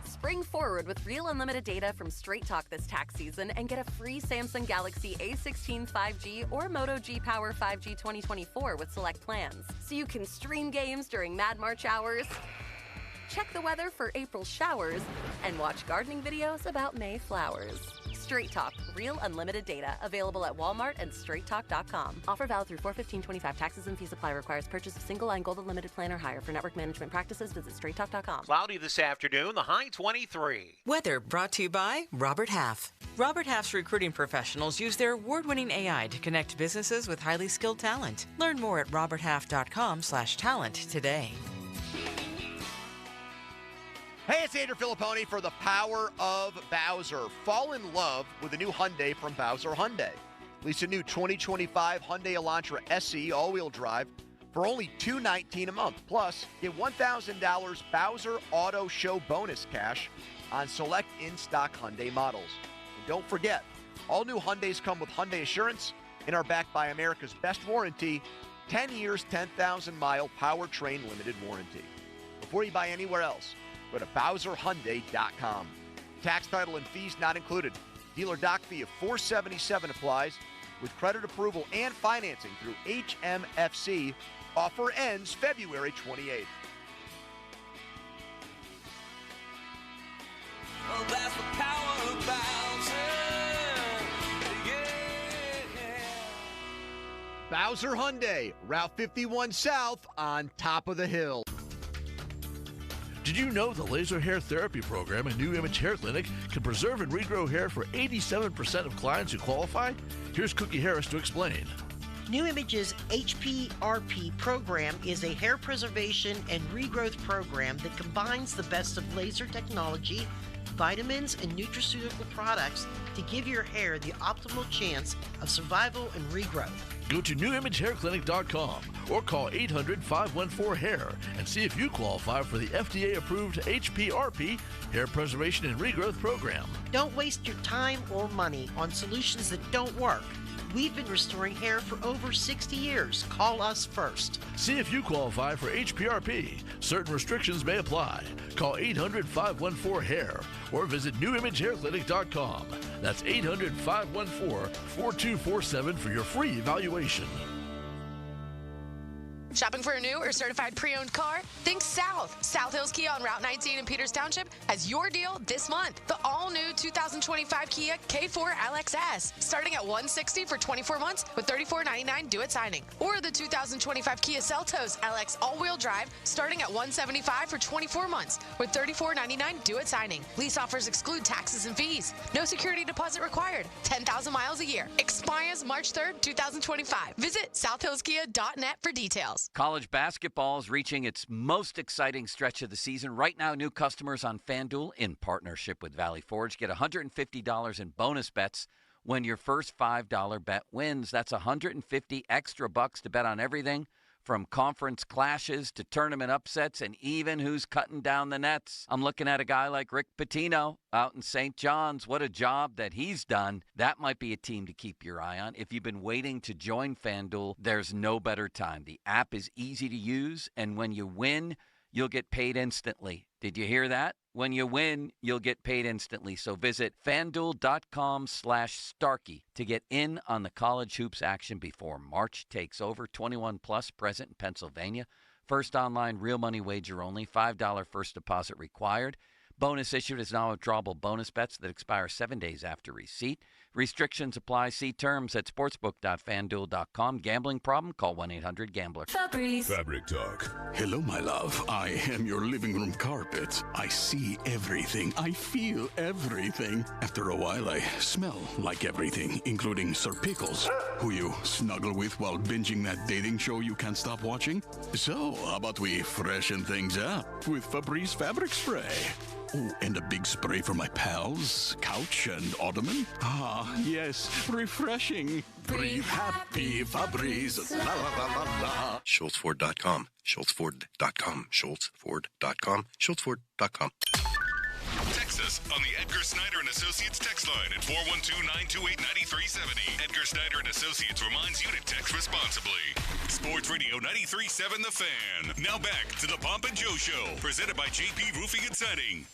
Spring forward with real unlimited data from Straight Talk this tax season and get a free Samsung Galaxy A16 5G or Moto G Power 5G 2024 with select plans. So you can stream games during Mad March hours, check the weather for April showers, and watch gardening videos about May flowers. Straight Talk, real unlimited data. Available at Walmart and straighttalk.com. Offer valid through 4/15/25. Taxes and fees apply. Requires purchase of single line gold unlimited plan or higher. For network management practices, visit straighttalk.com. Cloudy this afternoon, the high 23. Weather brought to you by Robert Half. Robert Half's recruiting professionals use their award-winning AI to connect businesses with highly skilled talent. Learn more at roberthalf.com/talent today. Hey, it's Andrew Filipponi for the Power of Bowser. Fall in love with the new Hyundai from Bowser Hyundai. Lease a new 2025 Hyundai Elantra SE all-wheel drive for only $219 a month. Plus, get $1,000 Bowser Auto Show bonus cash on select in-stock Hyundai models. And don't forget, all new Hyundais come with Hyundai Assurance and are backed by America's best warranty, 10 years, 10,000-mile powertrain limited warranty. Before you buy anywhere else, go to BowserHyundai.com. Tax, title, and fees not included. Dealer doc fee of $477 applies with credit approval and financing through HMFC. Offer ends February 28th. Oh, that's the power of Bowser. Bowser Hyundai, Route 51 South on top of the hill. Did you know the laser hair therapy program at New Image Hair Clinic can preserve and regrow hair for 87% of clients who qualify? Here's Cookie Harris to explain. New Image's HPRP program is a hair preservation and regrowth program that combines the best of laser technology, vitamins, and nutraceutical products to give your hair the optimal chance of survival and regrowth. Go to newimagehairclinic.com or call 800-514-HAIR and see if you qualify for the FDA-approved HPRP Hair Preservation and Regrowth Program. Don't waste your time or money on solutions that don't work. We've been restoring hair for over 60 years. Call us first. See if you qualify for HPRP. Certain restrictions may apply. Call 800-514-HAIR or visit newimagehairclinic.com. That's 800-514-4247 for your free evaluation. Shopping for a new or certified pre-owned car? Think South. South Hills Kia on Route 19 in Peters Township has your deal this month. The all-new 2025 Kia K4 LXS, starting at $160 for 24 months with $34.99 due at signing. Or the 2025 Kia Seltos LX all-wheel drive, starting at $175 for 24 months with $34.99 due at signing. Lease offers exclude taxes and fees. No security deposit required. 10,000 miles a year. Expires March 3rd, 2025. Visit southhillskia.net for details. College basketball is reaching its most exciting stretch of the season. Right now, new customers on FanDuel, in partnership with Valley Forge, get $150 in bonus bets when your first $5 bet wins. That's $150 extra bucks to bet on everything from conference clashes to tournament upsets and even who's cutting down the nets. I'm looking at a guy like Rick Pitino out in St. John's. What a job that he's done. That might be a team to keep your eye on. If you've been waiting to join FanDuel, there's no better time. The app is easy to use, and when you win, you'll get paid instantly. Did you hear that? When you win, you'll get paid instantly. So visit FanDuel.com/Starkey to get in on the college hoops action before March takes over. 21 plus, present in Pennsylvania. First online, real money wager only. $5 first deposit required. Bonus issued is non-withdrawable bonus bets that expire 7 days after receipt. Restrictions apply. See terms at sportsbook.fanduel.com. Gambling problem? Call 1-800-GAMBLER. Fabric Talk. Hello, my love. I am your living room carpet. I see everything. I feel everything. After a while, I smell like everything, including Sir Pickles, who you snuggle with while binging that dating show you can't stop watching. So, how about we freshen things up with Febreze Fabric Spray? Oh, and a big spray for my pals, couch and ottoman. Ah, yes, refreshing. Breathe happy, Febreze. La la la la la. SchultzFord.com. SchultzFord.com. SchultzFord.com. SchultzFord.com. Text us on the Edgar Snyder and Associates text line at 412-928-9370. Edgar Snyder and Associates reminds you to text responsibly. Sports Radio 93.7 The Fan. Now back to the Pomp and Joe Show, presented by JP Roofing and Siding.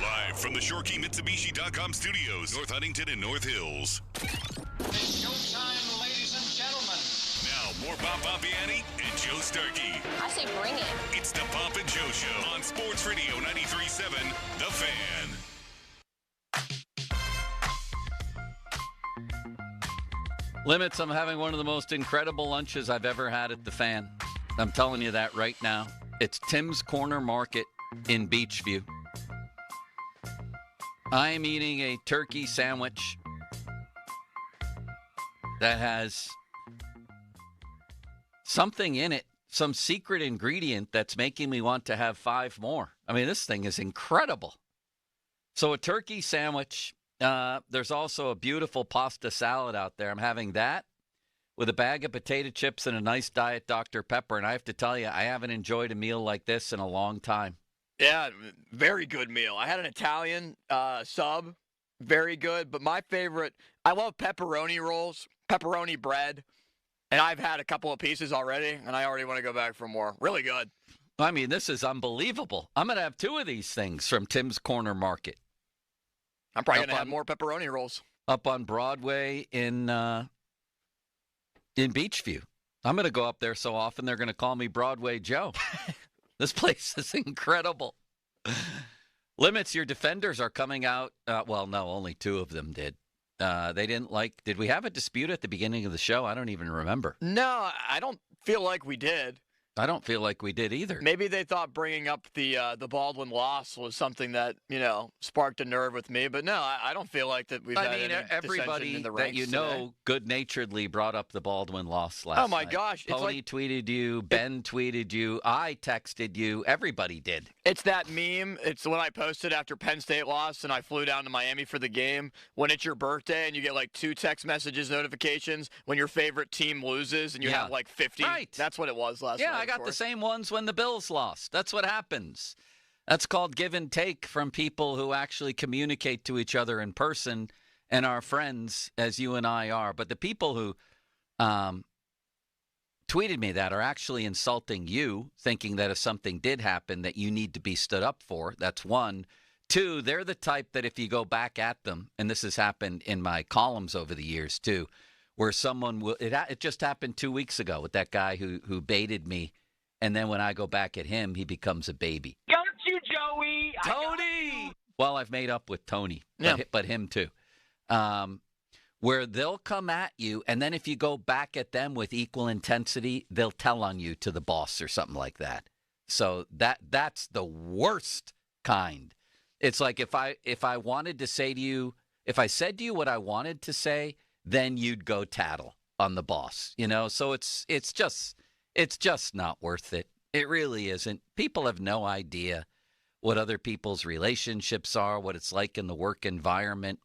Live from the ShoreKeyMitsubishi.com studios, North Huntington and North Hills. It's showtime, ladies and gentlemen. Now, more Bob Pompiani and Joe Starkey. I say bring it. It's the Pomp and Joe Show on Sports Radio 93.7 The Fan. Limits, I'm having one of the most incredible lunches I've ever had at the Fan. I'm telling you that right now. It's Tim's Corner Market in Beachview. I am eating a turkey sandwich that has something in it, some secret ingredient that's making me want to have 5 more. I mean, this thing is incredible. So a turkey sandwich. There's also a beautiful pasta salad out there. I'm having that with a bag of potato chips and a nice Diet Dr. Pepper. And I have to tell you, I haven't enjoyed a meal like this in a long time. Yeah, very good meal. I had an Italian sub, very good. But my favorite, I love pepperoni rolls, pepperoni bread. And I've had a couple of pieces already, and I already want to go back for more. Really good. I mean, this is unbelievable. I'm going to have 2 of these things from Tim's Corner Market. I'm probably going to have more pepperoni rolls. Up on Broadway in Beachview. I'm going to go up there so often they're going to call me Broadway Joe. This place is incredible. Limits, your defenders are coming out. Well, no, only 2 of them did. They didn't like. Did we have a dispute at the beginning of the show? I don't even remember. No, I don't feel like we did. I don't feel like we did either. Maybe they thought bringing up the Baldwin loss was something that, sparked a nerve with me. But no, I don't feel like that we've had any everybody dissension in the that ranks you today. know good-naturedly brought up the Baldwin loss last Oh, my night. gosh. It's Pony tweeted you. Ben tweeted you. I texted you. Everybody did. It's that meme. It's when I posted after Penn State lost and I flew down to Miami for the game. When it's your birthday and you get like 2 text messages notifications when your favorite team loses and you have like 50. Right. That's what it was last night. Yeah, I got the same ones when the Bills lost. That's what happens. That's called give and take from people who actually communicate to each other in person and are friends as you and I are. But the people who tweeted me that are actually insulting you, thinking that if something did happen that you need to be stood up for. That's one. 2, they're the type that if you go back at them, and this has happened in my columns over the years too, where someone will, it just happened 2 weeks ago with that guy who baited me. And then when I go back at him, he becomes a baby. Got you, Joey. Tony! Well, I've made up with Tony, Yeah. but him too. Where they'll come at you, and then if you go back at them with equal intensity, they'll tell on you to the boss or something like that. So that's the worst kind. It's like if I wanted to say to you, if I said to you what I wanted to say, then you'd go tattle on the boss. So it's just not worth it. It really isn't. People have no idea what other people's relationships are, what it's like in the work environment,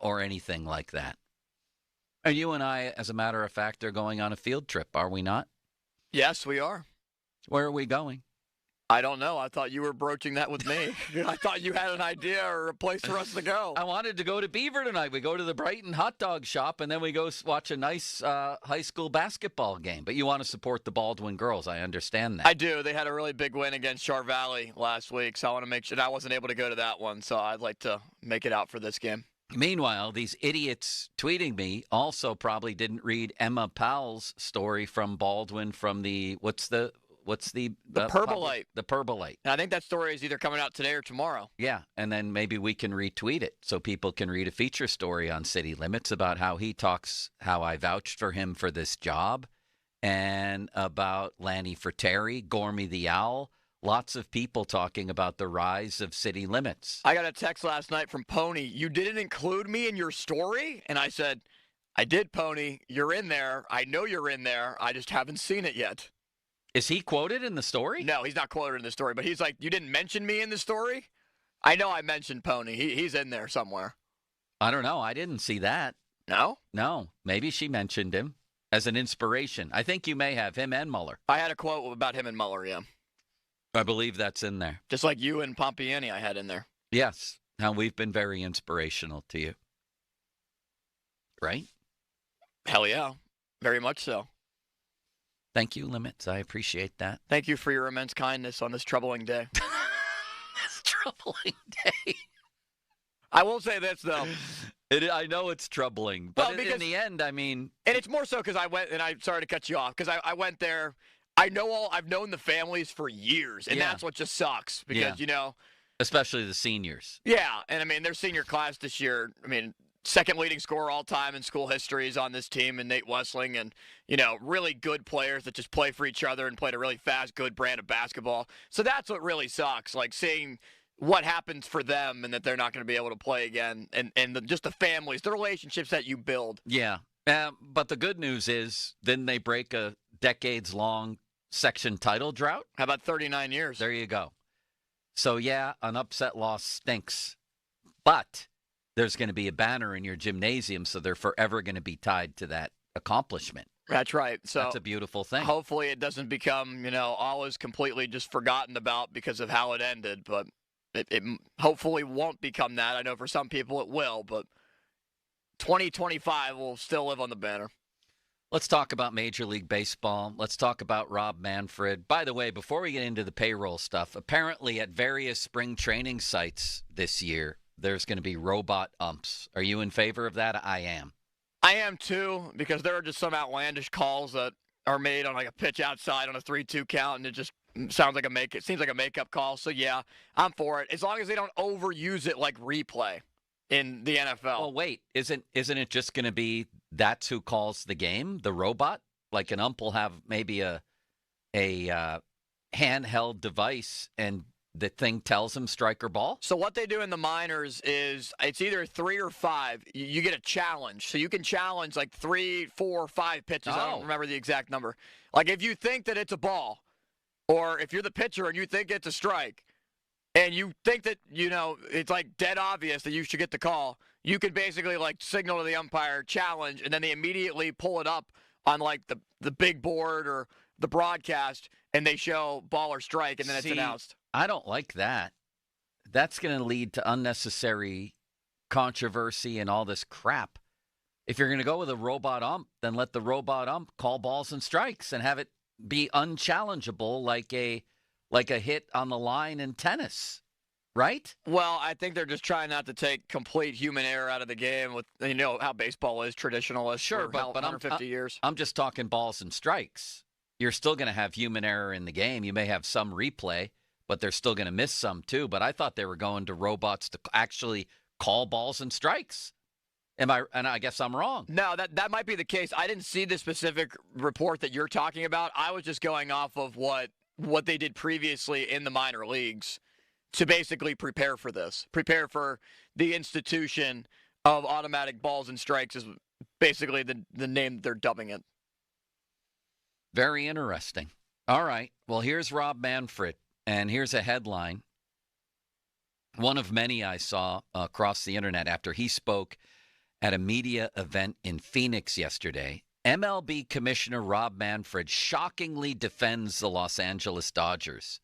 or anything like that. And you and I, as a matter of fact, are going on a field trip, are we not? Yes, we are. Where are we going? I don't know. I thought you were broaching that with me. I thought you had an idea or a place for us to go. I wanted to go to Beaver tonight. We go to the Brighton hot dog shop, and then we go watch a nice high school basketball game. But you want to support the Baldwin girls. I understand that. I do. They had a really big win against Char Valley last week, so I want to make sure. I wasn't able to go to that one, so I'd like to make it out for this game. Meanwhile, these idiots tweeting me also probably didn't read Emma Powell's story from Baldwin from the what's the Perbolite. The Perbolite. And I think that story is either coming out today or tomorrow. Yeah, and then maybe we can retweet it so people can read a feature story on City Limits about how he talks, how I vouched for him for this job, and about Lanny Fratteri, Gormy the Owl. Lots of people talking about the rise of City Limits. I got a text last night from Pony. You didn't include me in your story? And I said, I did, Pony. You're in there. I know you're in there. I just haven't seen it yet. Is he quoted in the story? No, he's not quoted in the story, but he's like, you didn't mention me in the story? I know I mentioned Pony. He's in there somewhere. I don't know. I didn't see that. No? No. Maybe she mentioned him as an inspiration. I think you may have him and Muller. I had a quote about him and Muller, yeah. I believe that's in there. Just like you and Pompiani I had in there. Yes. Now, we've been very inspirational to you. Right? Hell yeah. Very much so. Thank you, Limits. I appreciate that. Thank you for your immense kindness on this troubling day. This troubling day. I will say this, though. I know it's troubling, but in the end, I mean... And it's more so because I went, and I'm sorry to cut you off, because I went there. I've known the families for years, and that's what just sucks, because, Especially the seniors. Yeah, and I mean, their senior class this year, second leading scorer all time in school history is on this team, and Nate Wessling, and, really good players that just play for each other and played a really fast, good brand of basketball. So that's what really sucks, like seeing what happens for them and that they're not going to be able to play again, and just the families, the relationships that you build. Yeah, but the good news is, didn't they break a decades-long section title drought? How about 39 years? There you go. So, yeah, an upset loss stinks, but there's going to be a banner in your gymnasium, so they're forever going to be tied to that accomplishment. That's right. So that's a beautiful thing. Hopefully it doesn't become, always completely just forgotten about because of how it ended, but it hopefully won't become that. I know for some people it will, but 2025 will still live on the banner. Let's talk about Major League Baseball. Let's talk about Rob Manfred. By the way, before we get into the payroll stuff, apparently at various spring training sites this year, there's going to be robot umps. Are you in favor of that? I am. I am too, because there are just some outlandish calls that are made on like a pitch outside on a 3-2 count, and it just seems like a makeup call. So yeah, I'm for it, as long as they don't overuse it like replay in the NFL. Well, wait, isn't it just going to be that's who calls the game, the robot? Like an ump will have maybe a handheld device and the thing tells them strike or ball? So what they do in the minors is it's either 3 or 5. You get a challenge. So you can challenge like 3, 4, 5 pitches. I don't remember the exact number. Like if you think that it's a ball, or if you're the pitcher and you think it's a strike, and you think that, it's like dead obvious that you should get the call, you could basically like signal to the umpire, challenge, and then they immediately pull it up on like the big board or the broadcast, and they show ball or strike, and then it's announced. I don't like that. That's going to lead to unnecessary controversy and all this crap. If you're going to go with a robot ump, then let the robot ump call balls and strikes and have it be unchallengeable like a hit on the line in tennis, right? Well, I think they're just trying not to take complete human error out of the game with, how baseball is traditionalist. Sure, but 150 years. I'm just talking balls and strikes. You're still going to have human error in the game. You may have some replay, but they're still going to miss some too. But I thought they were going to robots to actually call balls and strikes. And I guess I'm wrong. No, that might be the case. I didn't see the specific report that you're talking about. I was just going off of what they did previously in the minor leagues to basically prepare for this. Prepare for the institution of automatic balls and strikes is basically the name they're dubbing it. Very interesting. All right. Well, here's Rob Manfred, and here's a headline. One of many I saw across the internet after he spoke at a media event in Phoenix yesterday. MLB Commissioner Rob Manfred shockingly defends the Los Angeles Dodgers.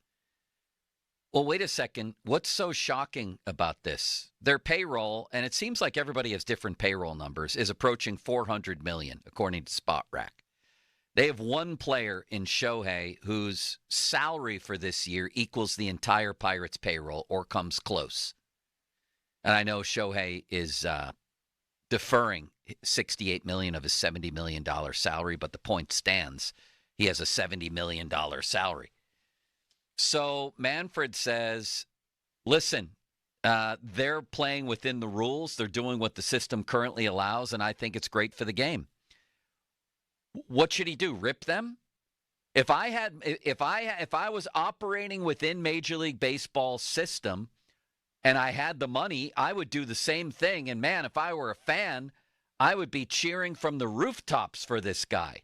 Well, wait a second. What's so shocking about this? Their payroll, and it seems like everybody has different payroll numbers, is approaching $400 million, according to SpotRack. They have one player in Shohei whose salary for this year equals the entire Pirates payroll or comes close. And I know Shohei is deferring $68 million of his $70 million salary, but the point stands. He has a $70 million salary. So Manfred says, listen, they're playing within the rules. They're doing what the system currently allows, and I think it's great for the game. What should he do? Rip them? If I was operating within Major League Baseball's system and I had the money, I would do the same thing. And man, if I were a fan, I would be cheering from the rooftops for this guy.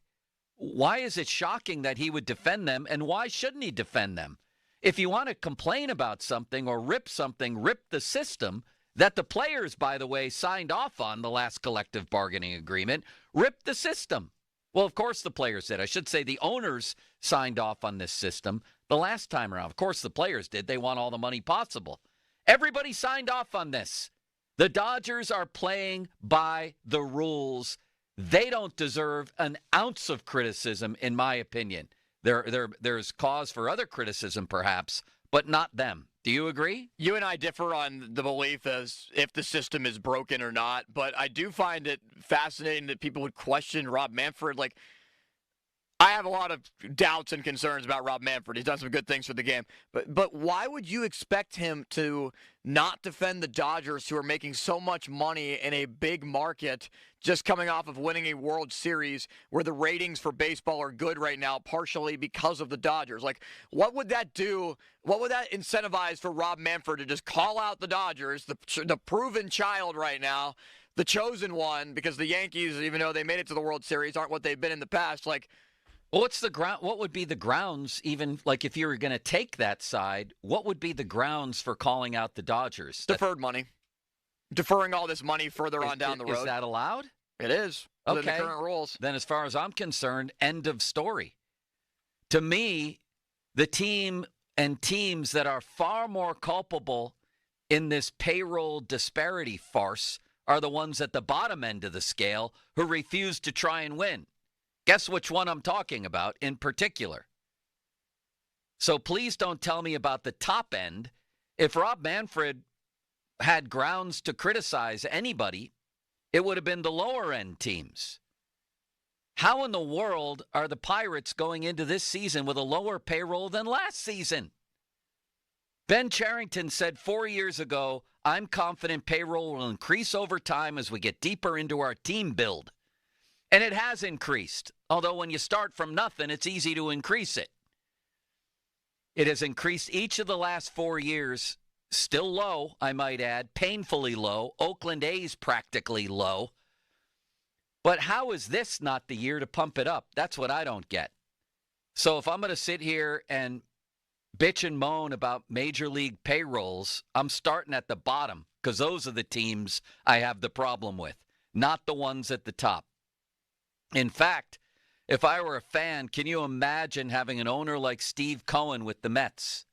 Why is it shocking that he would defend them, and why shouldn't he defend them? If you want to complain about something or rip something, rip the system that the players, by the way, signed off on the last collective bargaining agreement. Rip the system. Well, of course the players did. I should say the owners signed off on this system the last time around. Of course the players did. They want all the money possible. Everybody signed off on this. The Dodgers are playing by the rules. They don't deserve an ounce of criticism, in my opinion. There's cause for other criticism, perhaps, but not them. Do you agree? You and I differ on the belief as if the system is broken or not, but I do find it fascinating that people would question Rob Manfred. Like, I have a lot of doubts and concerns about Rob Manfred. He's done some good things for the game. But why would you expect him to not defend the Dodgers, who are making so much money in a big market, just coming off of winning a World Series where the ratings for baseball are good right now, partially because of the Dodgers? Like, what would that do? What would that incentivize for Rob Manfred to just call out the Dodgers, the proven child right now, the chosen one, because the Yankees, even though they made it to the World Series, aren't what they've been in the past? Like, well, what would be the grounds, even like if you were going to take that side, what would be the grounds for calling out the Dodgers? Deferred money. Deferring all this money further on down the road. Is that allowed? It is. Okay. Within the current rules. Then as far as I'm concerned, end of story. To me, the team and teams that are far more culpable in this payroll disparity farce are the ones at the bottom end of the scale who refuse to try and win. Guess which one I'm talking about in particular. So please don't tell me about the top end. If Rob Manfred had grounds to criticize anybody, it would have been the lower end teams. How in the world are the Pirates going into this season with a lower payroll than last season? Ben Cherington said 4 years ago, I'm confident payroll will increase over time as we get deeper into our team build. And it has increased. Although when you start from nothing, it's easy to increase it. It has increased each of the last 4 years, still low, I might add, painfully low. Oakland A's practically low. But how is this not the year to pump it up? That's what I don't get. So if I'm going to sit here and bitch and moan about major league payrolls, I'm starting at the bottom because those are the teams I have the problem with, not the ones at the top. In fact, if I were a fan, can you imagine having an owner like Steve Cohen with the Mets?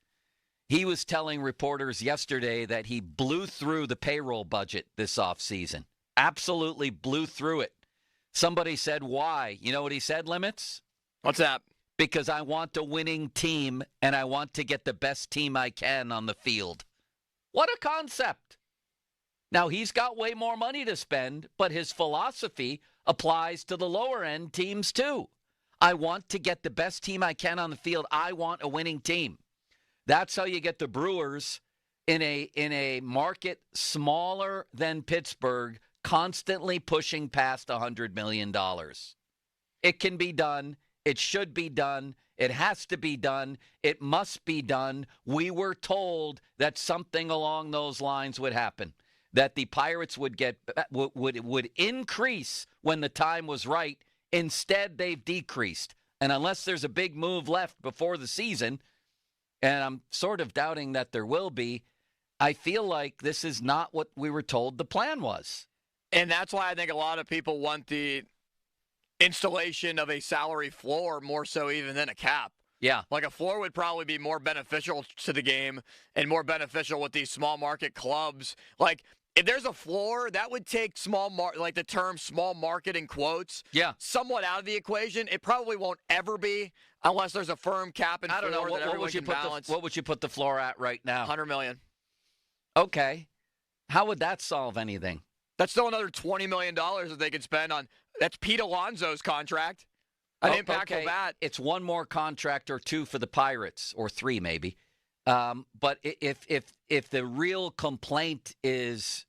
He was telling reporters yesterday that he blew through the payroll budget this offseason. Absolutely blew through it. Somebody said, why? You know what he said, Limits? What's that? Because I want a winning team, and I want to get the best team I can on the field. What a concept. Now, he's got way more money to spend, but his philosophy applies to the lower-end teams, too. I want to get the best team I can on the field. I want a winning team. That's how you get the Brewers in a market smaller than Pittsburgh, constantly pushing past $100 million. It can be done. It should be done. It has to be done. It must be done. We were told that something along those lines would happen, that the Pirates would increase when the time was right. Instead, they've decreased. And unless there's a big move left before the season, and I'm sort of doubting that there will be, I feel like this is not what we were told the plan was. And that's why I think a lot of people want the installation of a salary floor more so even than a cap. Yeah. Like a floor would probably be more beneficial to the game and more beneficial with these small market clubs. Like, if there's a floor, that would take like the term small market in quotes, somewhat out of the equation. It probably won't ever be unless there's a firm cap and floor that everyone can balance. What would you put the floor at right now? $100 million. Okay. How would that solve anything? That's still another $20 million that they could spend on. That's Pete Alonso's contract. An impactful bat. It's one more contract or two for the Pirates, or three maybe. But if the real complaint is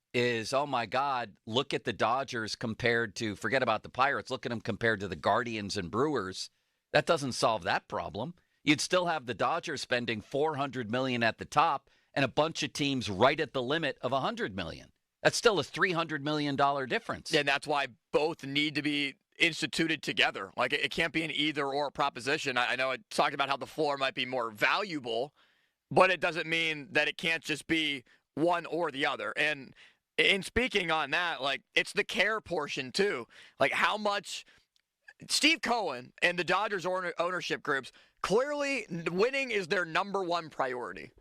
oh my God, look at the Dodgers compared to, forget about the Pirates, look at them compared to the Guardians and Brewers, that doesn't solve that problem. You'd still have the Dodgers spending $400 million at the top and a bunch of teams right at the limit of $100 million. That's still a $300 million difference. Yeah, and that's why both need to be instituted together. Like, it can't be an either-or proposition. I know I talked about how the floor might be more valuable, but it doesn't mean that it can't just be one or the other. And in speaking on that, like, it's the care portion, too. Like, how much Steve Cohen and the Dodgers ownership groups, clearly winning is their number one priority.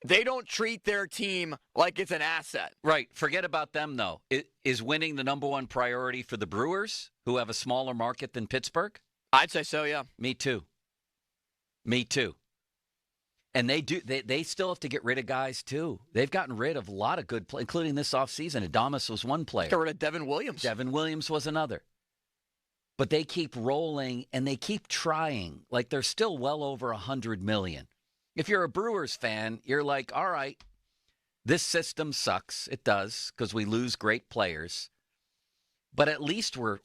They don't treat their team like it's an asset. Right. Forget about them, though. Is winning the number one priority for the Brewers, who have a smaller market than Pittsburgh? I'd say so, yeah. Me too. And they still have to get rid of guys, too. They've gotten rid of a lot of good players, including this offseason. Adames was one player. Got rid of Devin Williams. Devin Williams was another. But they keep rolling, and they keep trying. Like, they're still well over $100 million. If you're a Brewers fan, you're like, all right, this system sucks. It does, because we lose great players. But at least we're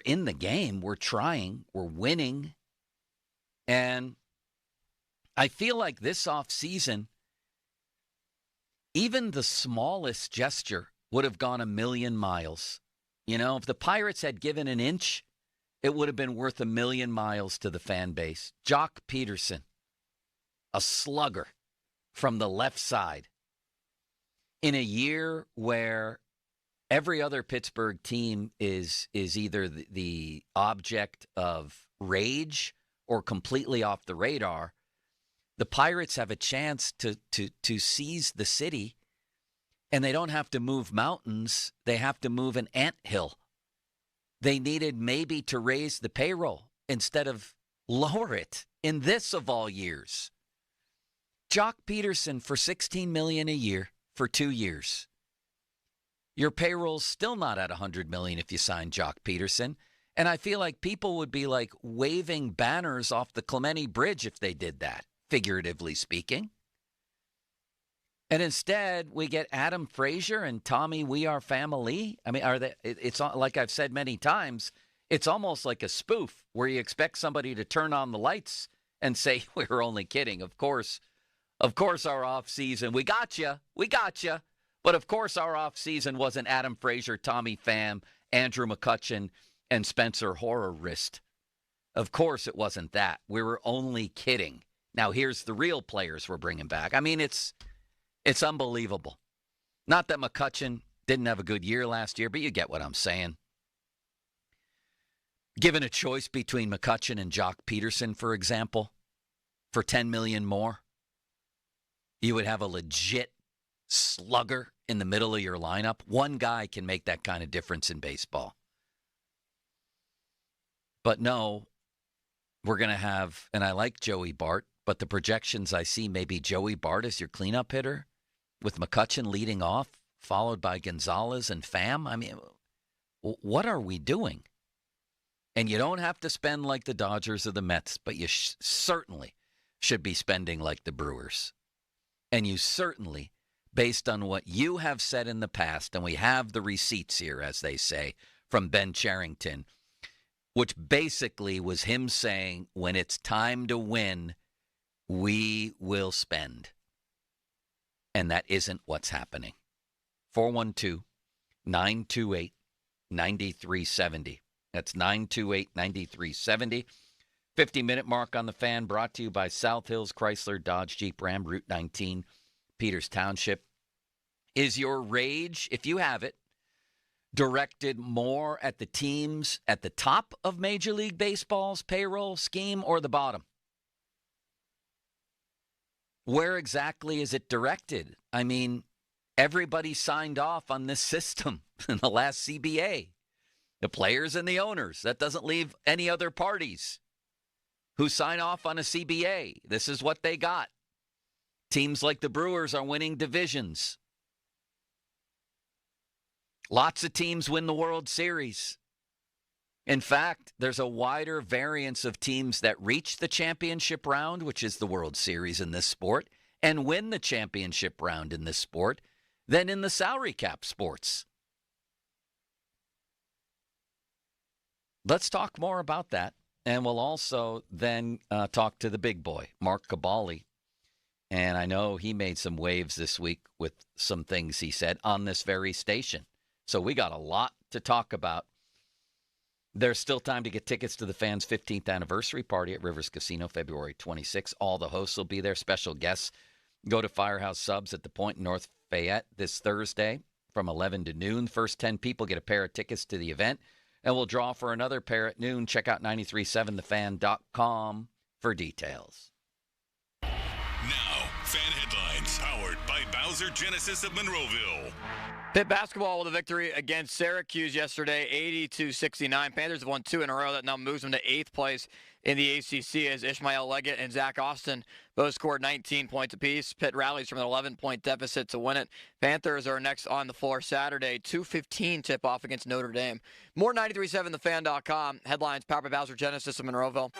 in the game. We're trying. We're winning. And I feel like this offseason, even the smallest gesture would have gone a million miles. You know, if the Pirates had given an inch, it would have been worth a million miles to the fan base. Jock Peterson, a slugger from the left side, in a year where every other Pittsburgh team is either the object of rage or completely off the radar, the Pirates have a chance to seize the city, and they don't have to move mountains. They have to move an anthill. They needed maybe to raise the payroll instead of lower it in this of all years. Jock Peterson for $16 million a year for 2 years. Your payroll's still not at $100 million if you sign Jock Peterson. And I feel like people would be like waving banners off the Clemente Bridge if they did that, figuratively speaking. And instead, we get Adam Frazier and Tommy We Are Family. I mean, it's like I've said many times, it's almost like a spoof where you expect somebody to turn on the lights and say we were only kidding. Of course, our off season, we got you. But of course, our off season wasn't Adam Frazier, Tommy Pham, Andrew McCutchen, and Spencer Horrorist. Of course, it wasn't that. We were only kidding. Now here's the real players we're bringing back. I mean, it's unbelievable. Not that McCutchen didn't have a good year last year, but you get what I'm saying. Given a choice between McCutchen and Jock Peterson, for example, for $10 million more, you would have a legit slugger in the middle of your lineup. One guy can make that kind of difference in baseball. But no, we're going to have, and I like Joey Bart, but the projections I see maybe Joey Bart as your cleanup hitter with McCutchen leading off, followed by Gonzalez and Pham. I mean, what are we doing? And you don't have to spend like the Dodgers or the Mets, but you certainly should be spending like the Brewers. And you certainly, based on what you have said in the past, and we have the receipts here, as they say, from Ben Cherington, which basically was him saying, when it's time to win, we will spend. And that isn't what's happening. 412-928-9370. That's 928-9370. 50-minute mark on the Fan, brought to you by South Hills Chrysler Dodge Jeep Ram, Route 19, Peters Township. Is your rage, if you have it, directed more at the teams at the top of Major League Baseball's payroll scheme or the bottom? Where exactly is it directed? I mean, everybody signed off on this system in the last CBA. The players and the owners. That doesn't leave any other parties who sign off on a CBA. This is what they got. Teams like the Brewers are winning divisions. Lots of teams win the World Series. In fact, there's a wider variance of teams that reach the championship round, which is the World Series in this sport, and win the championship round in this sport than in the salary cap sports. Let's talk more about that, and we'll also then talk to the big boy, Mark Cabali. And I know he made some waves this week with some things he said on this very station. So we got a lot to talk about. There's still time to get tickets to the Fans' 15th anniversary party at Rivers Casino, February 26th. All the hosts will be there. Special guests. Go to Firehouse Subs at the Point in North Fayette this Thursday from 11 to noon. First 10 people get a pair of tickets to the event. And we'll draw for another pair at noon. Check out 937thefan.com for details. Now, Fan Headlines, powered by Bowser Genesis of Monroeville. Pitt basketball with a victory against Syracuse yesterday, 80-69. Panthers have won 2 in a row. That now moves them to 8th place in the ACC as Ishmael Leggett and Zach Austin both scored 19 points apiece. Pitt rallies from an 11-point deficit to win it. Panthers are next on the floor Saturday, 2:15 tip-off against Notre Dame. More 937thefan.com. Headlines powered by Bowser Genesis of Monroeville.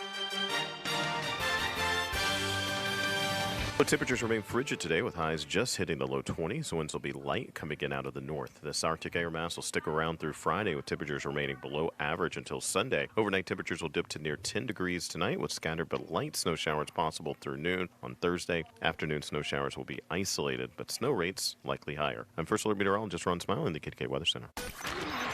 Temperatures remain frigid today with highs just hitting the low 20s. Winds will be light coming in out of the north. This Arctic air mass will stick around through Friday with temperatures remaining below average until Sunday. Overnight temperatures will dip to near 10 degrees tonight with scattered but light snow showers possible through noon. On Thursday, afternoon snow showers will be isolated, but snow rates likely higher. I'm First Alert Meteorologist Ron Smile in the KDK Weather Center.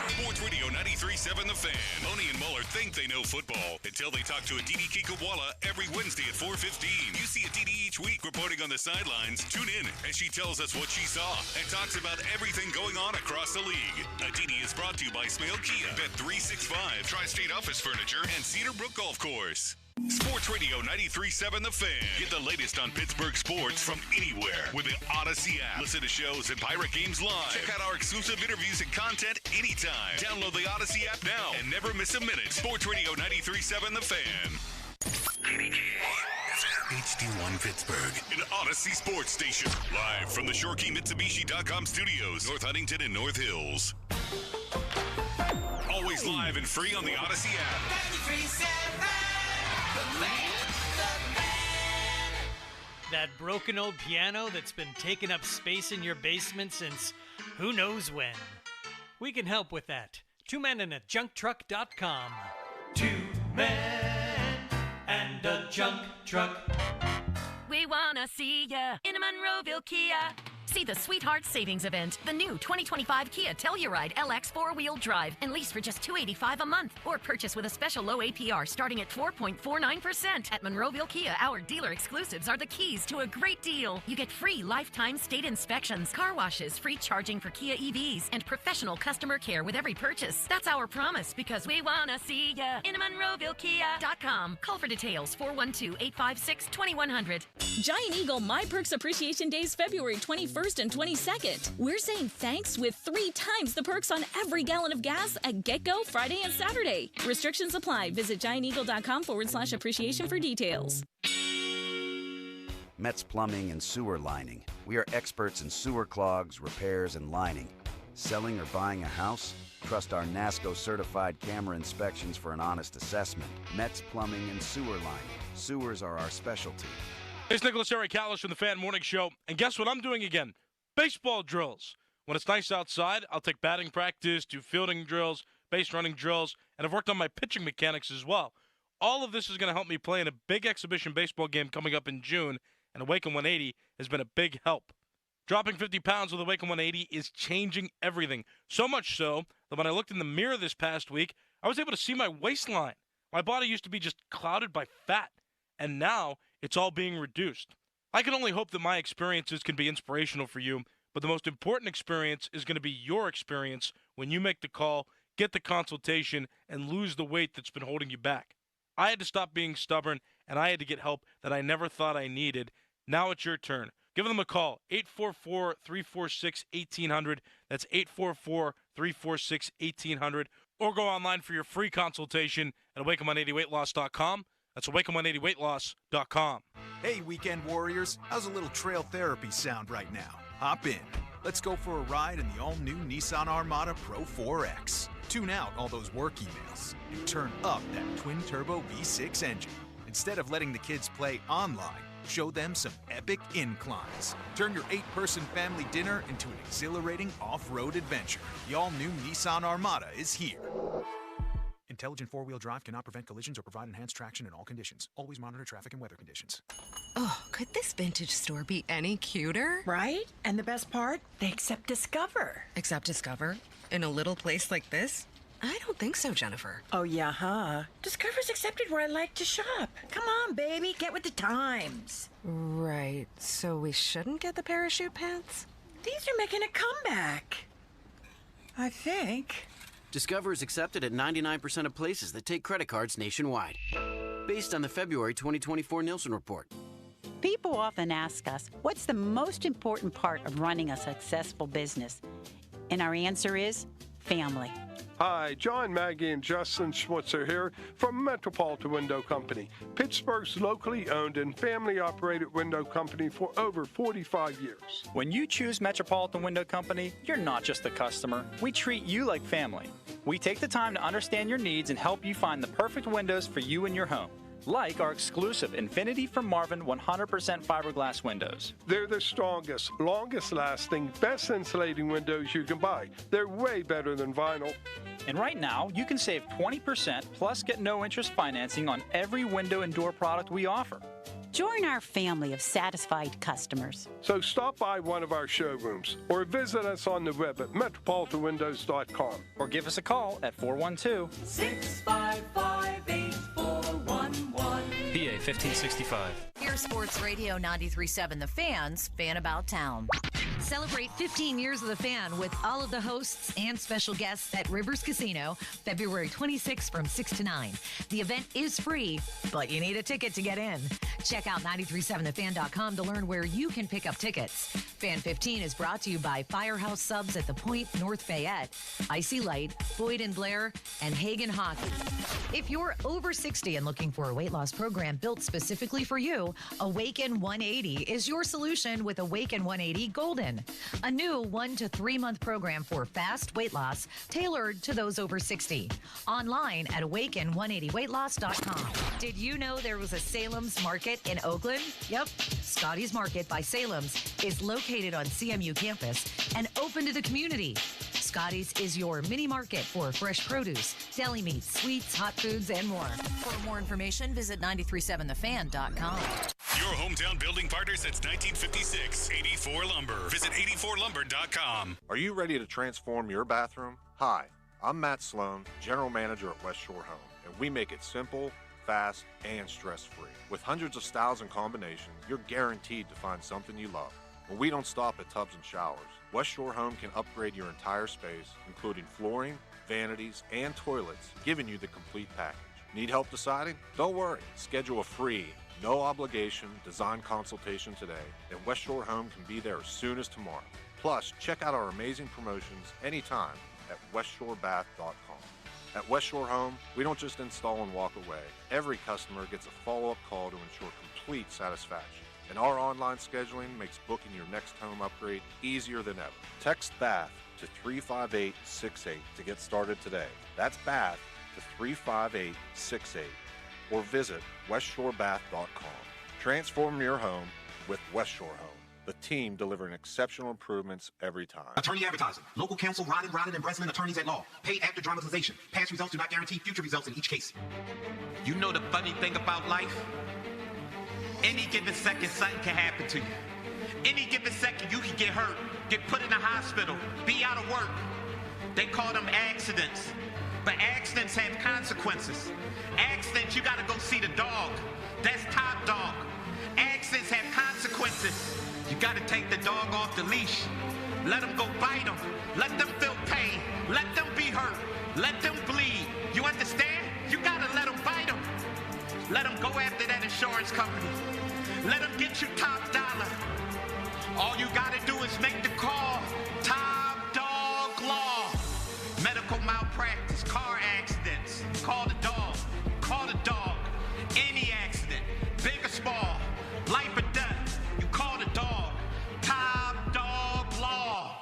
Sports Radio 93.7 The Fan. Moni and Muller think they know football until they talk to Aditi Kikawala every Wednesday at 4:15. You see Aditi each week reporting on the sidelines. Tune in as she tells us what she saw and talks about everything going on across the league. Aditi is brought to you by Smale Kia, Bet365, Tri-State Office Furniture, and Cedar Brook Golf Course. Sports Radio 93.7 The Fan. Get the latest on Pittsburgh sports from anywhere with the Odyssey app. Listen to shows and Pirate Games live. Check out our exclusive interviews and content anytime. Download the Odyssey app now and never miss a minute. Sports Radio 93.7 The Fan. HD1 Pittsburgh, an Odyssey sports station. Live from the ShoreKeyMitsubishi.com studios, North Huntington and North Hills. Always live and free on the Odyssey app. That broken old piano that's been taking up space in your basement since who knows when. We can help with that. 2menandajunktruck.com. 2 men and a junk truck. We wanna see ya in a Monroeville Kia. See the Sweetheart Savings Event, the new 2025 Kia Telluride LX 4-wheel drive, and lease for just $285 a month, or purchase with a special low APR starting at 4.49%. At Monroeville Kia, our dealer exclusives are the keys to a great deal. You get free lifetime state inspections, car washes, free charging for Kia EVs, and professional customer care with every purchase. That's our promise, because we wanna see ya in MonroevilleKia.com. Call for details, 412-856-2100. Giant Eagle My Perks Appreciation Days, February 21st and 22nd. We're saying thanks with 3 times the perks on every gallon of gas at get-go Friday and Saturday. Restrictions apply. Visit gianteagle.com/appreciation for details. Metz Plumbing and Sewer Lining. We are experts in sewer clogs, repairs, and lining. Selling or buying a house? Trust our NASCO certified camera inspections for an honest assessment. Metz Plumbing and Sewer Lining. Sewers are our specialty. It's Nicholas Eric Callis from the Fan Morning Show, and guess what I'm doing again? Baseball drills. When it's nice outside, I'll take batting practice, do fielding drills, base running drills, and I've worked on my pitching mechanics as well. All of this is going to help me play in a big exhibition baseball game coming up in June, and Awaken 180 has been a big help. Dropping 50 pounds with Awaken 180 is changing everything. So much so that when I looked in the mirror this past week, I was able to see my waistline. My body used to be just clouded by fat, and now it's all being reduced. I can only hope that my experiences can be inspirational for you, but the most important experience is going to be your experience when you make the call, get the consultation, and lose the weight that's been holding you back. I had to stop being stubborn, and I had to get help that I never thought I needed. Now it's your turn. Give them a call, 844-346-1800. That's 844-346-1800. Or go online for your free consultation at awaken180weightloss.com. That's awaken180weightloss.com. Hey, weekend warriors. How's a little trail therapy sound right now? Hop in. Let's go for a ride in the all-new Nissan Armada Pro 4X. Tune out all those work emails and turn up that twin-turbo V6 engine. Instead of letting the kids play online, show them some epic inclines. Turn your 8-person family dinner into an exhilarating off-road adventure. The all-new Nissan Armada is here. Intelligent four-wheel drive cannot prevent collisions or provide enhanced traction in all conditions. Always monitor traffic and weather conditions. Oh, could this vintage store be any cuter? Right? And the best part? They accept Discover. Accept Discover? In a little place like this? I don't think so, Jennifer. Oh, yeah, huh? Discover's accepted where I like to shop. Come on, baby, get with the times. Right, so we shouldn't get the parachute pants? These are making a comeback. I think. Discover is accepted at 99% of places that take credit cards nationwide. Based on the February 2024 Nielsen report. People often ask us, what's the most important part of running a successful business? And our answer is family. Hi, John, Maggie, and Justin Schmutzer here from Metropolitan Window Company, Pittsburgh's locally owned and family-operated window company for over 45 years. When you choose Metropolitan Window Company, you're not just a customer. We treat you like family. We take the time to understand your needs and help you find the perfect windows for you and your home. Like our exclusive Infinity from Marvin 100% fiberglass windows. They're the strongest, longest lasting, best insulating windows you can buy. They're way better than vinyl. And right now, you can save 20% plus get no interest financing on every window and door product we offer. Join our family of satisfied customers. So stop by one of our showrooms or visit us on the web at metropolitanwindows.com. Or give us a call at 412-655-8411. PA 1565. Here's Sports Radio 93.7 The Fan's Fan About Town. Celebrate 15 years of The Fan with all of the hosts and special guests at Rivers Casino, February 26th from 6 to 9. The event is free, but you need a ticket to get in. Check out 937thefan.com to learn where you can pick up tickets. Fan 15 is brought to you by Firehouse Subs at the Point, North Fayette, Icy Light, Boyd and Blair, and Hagen Hockey. If you're over 60 and looking for a weight loss program built specifically for you, Awaken 180 is your solution with Awaken 180 Golden, a new 1 to 3 month program for fast weight loss tailored to those over 60. Online at awaken180weightloss.com. Did you know there was a Salem's Market in Oakland? Yep. Scotty's Market by Salem's is located on CMU campus and open to the community. Scotty's is your mini market for fresh produce, deli meats, sweets, hot foods, and more. For more information, visit 937thefan.com. Your hometown building partner since 1956, 84 Lumber. Visit 84lumber.com. Are you ready to transform your bathroom? Hi, I'm Matt Sloan, General Manager at West Shore Home, and we make it simple, fast, and stress-free. With hundreds of styles and combinations, you're guaranteed to find something you love. But we don't stop at tubs and showers. West Shore Home can upgrade your entire space, including flooring, vanities, and toilets, giving you the complete package. Need help deciding? Don't worry. Schedule a free, no obligation design consultation today, and West Shore Home can be there as soon as tomorrow. Plus, check out our amazing promotions anytime at westshorebath.com. At West Shore Home, we don't just install and walk away. Every customer gets a follow-up call to ensure complete satisfaction. And our online scheduling makes booking your next home upgrade easier than ever. Text BATH to 35868 to get started today. That's BATH to 35868. Or visit westshorebath.com. Transform your home with West Shore Home. The team delivering exceptional improvements every time. Attorney advertising. Local counsel, Rodden and Breslin attorneys at law. Paid after dramatization. Past results do not guarantee future results in each case. You know the funny thing about life? Any given second, something can happen to you. Any given second, you can get hurt, get put in the hospital, be out of work. They call them accidents. But accidents have consequences. Accidents, you gotta go see the dog. That's top dog. Accidents have consequences. You gotta take the dog off the leash. Let them go bite them. Let them feel pain. Let them be hurt. Let them bleed. You understand? You gotta let them bite them. Let them go after that insurance company. Let them get you top dollar. All you gotta do is make the call. Top Dog Law. Medical malpractice, car accidents. Call the dog. Call the dog. Any accident, big or small, life or death, you call the dog. Top Dog Law.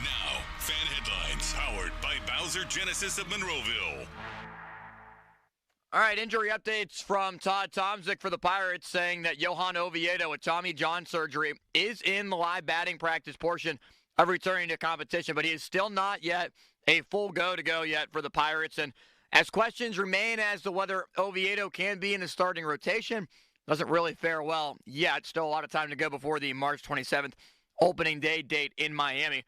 Now, fan headlines powered by Bowser Genesis of Monroeville. All right, injury updates from Todd Tomczyk for the Pirates saying that Johan Oviedo with Tommy John surgery is in the live batting practice portion of returning to competition, but he is still not yet a full go yet for the Pirates. And as questions remain as to whether Oviedo can be in the starting rotation, doesn't really fare well yet. Still a lot of time to go before the March 27th opening day date in Miami.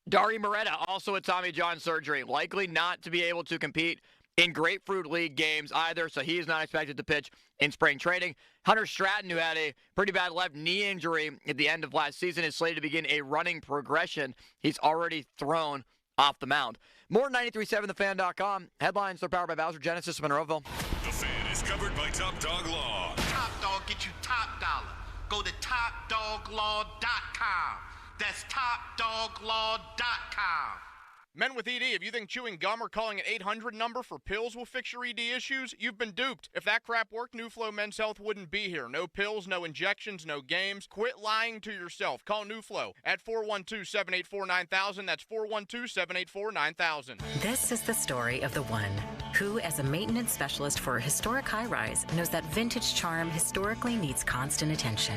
Dari Moreta also with Tommy John surgery, likely not to be able to compete in Grapefruit League games either, so he is not expected to pitch in spring training. Hunter Stratton, who had a pretty bad left knee injury at the end of last season, is slated to begin a running progression. He's already thrown off the mound. More 937thefan.com. Headlines are powered by Bowser Genesis of Monroeville. The Fan is covered by Top Dog Law. Top Dog get you top dollar. Go to topdoglaw.com. That's topdoglaw.com. Men with ED, if you think chewing gum or calling an 800 number for pills will fix your ED issues, you've been duped. If that crap worked, NuFlow Men's Health wouldn't be here. No pills, no injections, no games. Quit lying to yourself. Call NuFlow at 412-784-9000. That's 412-784-9000. This is the story of the one who, as a maintenance specialist for a historic high-rise, knows that vintage charm historically needs constant attention.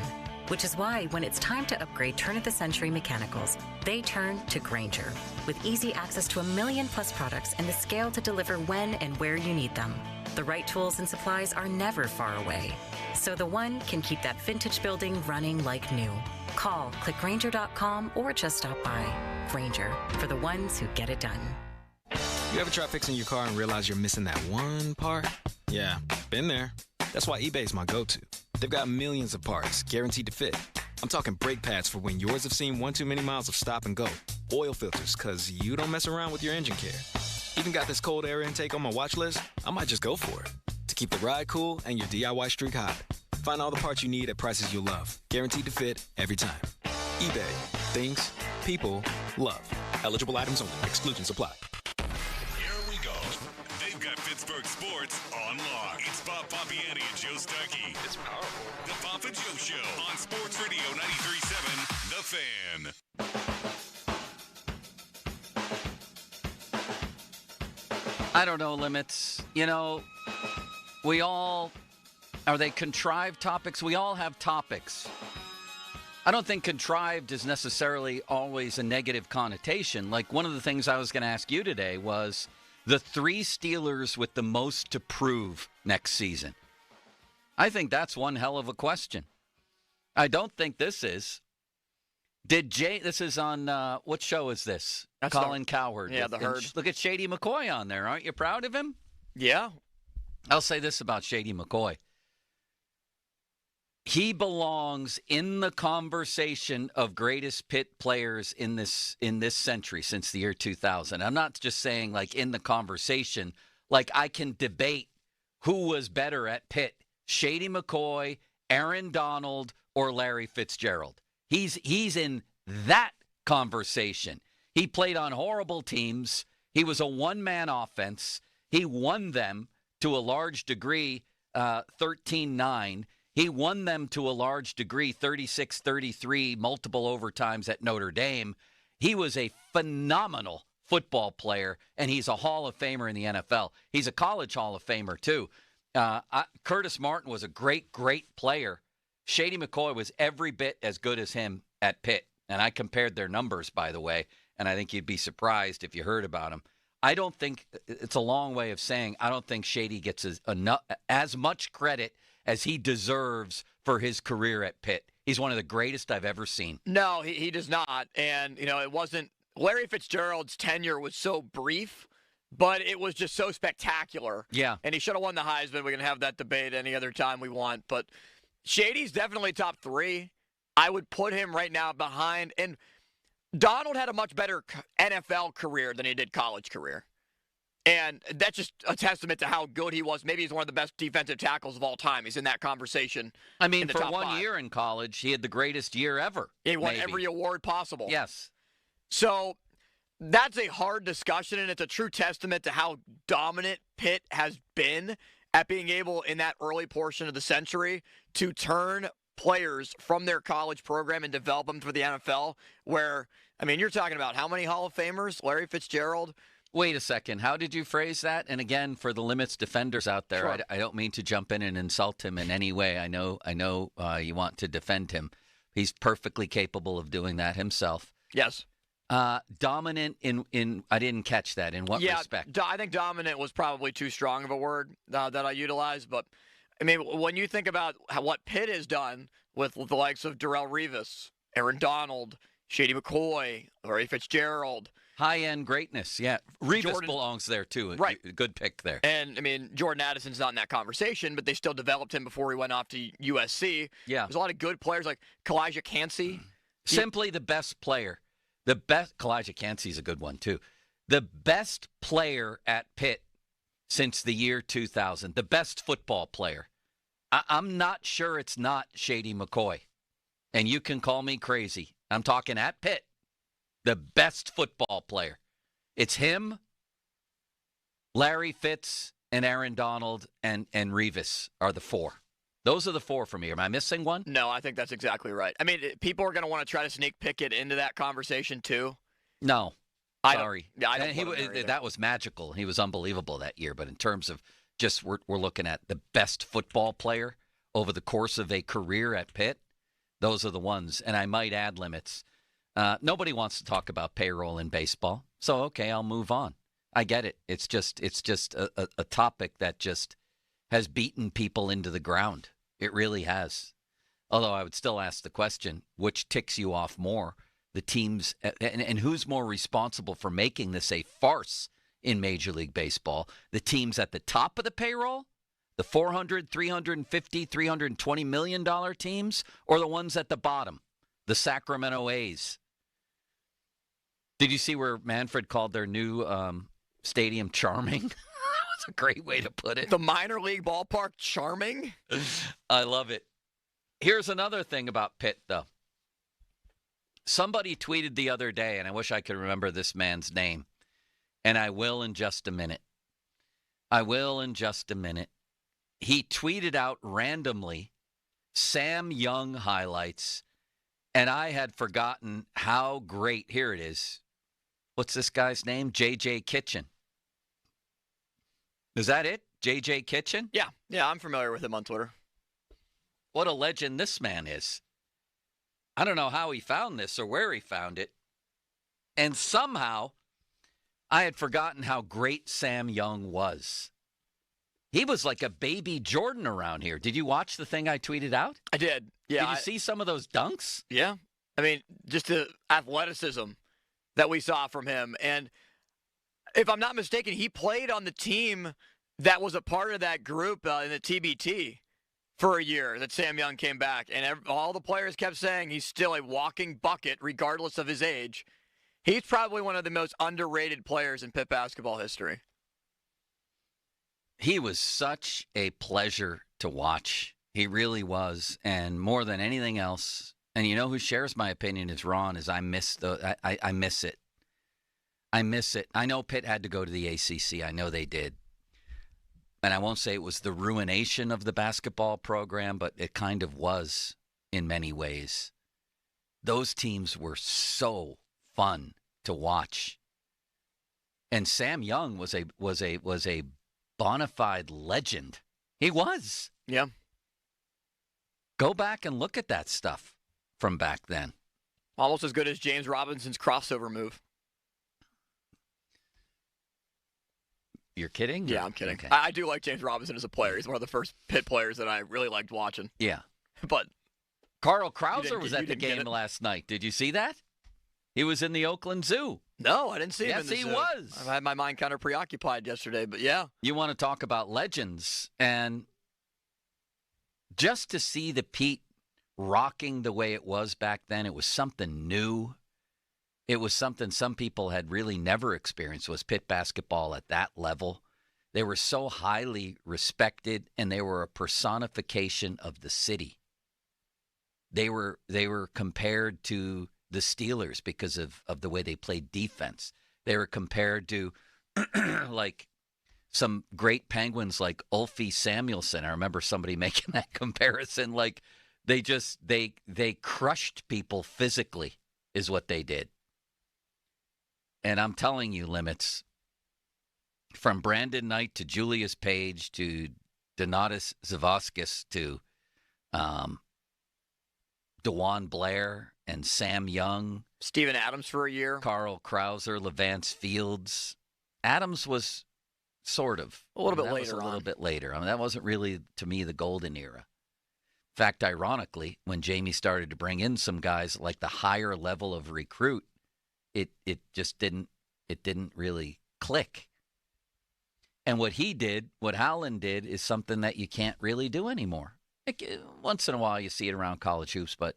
Which is why, when it's time to upgrade turn-of-the-century mechanicals, they turn to Grainger. With easy access to 1 million+ products and the scale to deliver when and where you need them. The right tools and supplies are never far away. So the one can keep that vintage building running like new. Call, click Grainger.com, or just stop by. Grainger, for the ones who get it done. You ever try fixing your car and realize you're missing that one part? Yeah, been there. That's why eBay's my go-to. They've got millions of parts, guaranteed to fit. I'm talking brake pads for when yours have seen one too many miles of stop and go. Oil filters, because you don't mess around with your engine care. Even got this cold air intake on my watch list. I might just go for it. To keep the ride cool and your DIY streak hot. Find all the parts you need at prices you'll love. Guaranteed to fit every time. eBay. Things people love. Eligible items only. Exclusions apply. Here we go. They've got Pittsburgh sports on lock. It's Bob Pompiani and Joe Stuckey. It's powerful. The Pop and Joe Show on Sports Radio 93.7 The Fan. I don't know, Limits. You know, are they contrived topics? We all have topics. I don't think contrived is necessarily always a negative connotation. Like, one of the things I was going to ask you today was the 3 Steelers with the most to prove next season. I think that's one hell of a question. I don't think this is. This is on, what show is this? That's Colin Cowherd. Yeah, The Herd. Look at Shady McCoy on there. Aren't you proud of him? Yeah. I'll say this about Shady McCoy. He belongs in the conversation of greatest Pitt players in this century since the year 2000. I'm not just saying like in the conversation. Like, I can debate who was better at Pitt, Shady McCoy, Aaron Donald, or Larry Fitzgerald. He's in that conversation. He played on horrible teams. He was a one-man offense. He won them to a large degree, 13-9. He won them to a large degree, 36-33, multiple overtimes at Notre Dame. He was a phenomenal football player, and he's a Hall of Famer in the NFL. He's a college Hall of Famer, too. Curtis Martin was a great, great player. Shady McCoy was every bit as good as him at Pitt. And I compared their numbers, by the way, and I think you'd be surprised if you heard about him. I don't think – it's a long way of saying I don't think Shady gets as much credit as he deserves for his career at Pitt. He's one of the greatest I've ever seen. No, he does not. And, it wasn't – Larry Fitzgerald's tenure was so brief, but it was just so spectacular. Yeah. And he should have won the Heisman. We can have that debate any other time we want. But Shady's definitely top 3. I would put him right now behind. And Donald had a much better NFL career than he did college career. And that's just a testament to how good he was. Maybe he's one of the best defensive tackles of all time. He's in that conversation. I mean, in the for top 1 5. year in college, he had the greatest year ever. He won maybe. every award possible. Yes. So that's a hard discussion, and it's a true testament to how dominant Pitt has been at being able, in that early portion of the century, to turn players from their college program and develop them for the NFL, where, I mean, you're talking about how many Hall of Famers? Larry Fitzgerald. Wait a second. How did you phrase that? And again, for the Limits defenders out there, Sure. I don't mean to jump in and insult him in any way. I know you want to defend him. He's perfectly capable of doing that himself. Yes. Dominant in I didn't catch that. In what respect? I think dominant was probably too strong of a word that I utilized. But, I mean, when you think about what Pitt has done with the likes of Darrelle Revis, Aaron Donald, Shady McCoy, Larry Fitzgerald. High-end greatness, yeah. Revis belongs there, too. Right. Good pick there. And, I mean, Jordan Addison's not in that conversation, but they still developed him before he went off to USC. Yeah. There's a lot of good players like Kalijah Cansey. Simply the best player. The best. Kalijah Cansey's a good one, too. The best player at Pitt since the year 2000. The best football player. I'm not sure it's not Shady McCoy. And you can call me crazy. I'm talking at Pitt. The best football player. It's him, Larry Fitz, and Aaron Donald, and Revis are the 4. Those are the 4 for me. Am I missing one? No, I think that's exactly right. I mean, people are going to want to try to sneak Pickett into that conversation, too. No. Sorry. I don't that was magical. He was unbelievable that year. But in terms of just we're looking at the best football player over the course of a career at Pitt, those are the ones. And I might add Limits. Nobody wants to talk about payroll in baseball, so okay, I'll move on. I get it. It's just a topic that just has beaten people into the ground. It really has. Although I would still ask the question, which ticks you off more? The teams, and who's more responsible for making this a farce in Major League Baseball? The teams at the top of the payroll, the $400, $350, $320 million teams, or the ones at the bottom, the Sacramento A's? Did you see where Manfred called their new stadium charming? That was a great way to put it. The minor league ballpark charming? I love it. Here's another thing about Pitt, though. Somebody tweeted the other day, and I wish I could remember this man's name, and I will in just a minute. He tweeted out randomly Sam Young highlights, and I had forgotten how great. Here it is. What's this guy's name? J.J. Kitchen. Is that it? J.J. Kitchen? Yeah, I'm familiar with him on Twitter. What a legend this man is. I don't know how he found this or where he found it. And somehow, I had forgotten how great Sam Young was. He was like a baby Jordan around here. Did you watch the thing I tweeted out? I did. Yeah. Did you see some of those dunks? Yeah. I mean, just the athleticism that we saw from him. And if I'm not mistaken, he played on the team that was a part of that group in the TBT for a year that Sam Young came back. And all the players kept saying he's still a walking bucket regardless of his age. He's probably one of the most underrated players in Pitt basketball history. He was such a pleasure to watch. He really was. And more than anything else, and you know who shares my opinion is Ron, is I miss it. I miss it. I know Pitt had to go to the ACC. I know they did. And I won't say it was the ruination of the basketball program, but it kind of was in many ways. Those teams were so fun to watch. And Sam Young was a bona fide legend. He was. Yeah. Go back and look at that stuff from back then. Almost as good as James Robinson's crossover move. You're kidding? Yeah, I'm kidding. Okay. I do like James Robinson as a player. He's one of the first Pitt players that I really liked watching. Yeah. But Carl Krauser was at the game last night. Did you see that? He was in the Oakland Zoo. No, I didn't see him yes, in the he zoo. was. I had my mind kind of preoccupied yesterday, but yeah. You want to talk about legends, and just to see the Pete rocking the way it was back then, it was something new. It was something some people had really never experienced, was Pitt basketball at that level. They were so highly respected, and they were a personification of the city. They were compared to the Steelers because of the way they played defense. They were compared to like some great Penguins like Ulfie Samuelson. I remember somebody making that comparison. Like they crushed people physically is what they did. And I'm telling you, Limits, from Brandon Knight to Julius Page to Donatas Zavaskis to DeJuan Blair and Sam Young. Steven Adams for a year. Carl Krauser, Levance Fields. Adams was sort of. A little bit that later was a on. little bit later. I mean, that wasn't really, to me, the golden era. In fact, ironically, when Jamie started to bring in some guys like the higher level of recruit, it just didn't really click. And what he did, what Howland did, is something that you can't really do anymore. Once in a while you see it around college hoops, but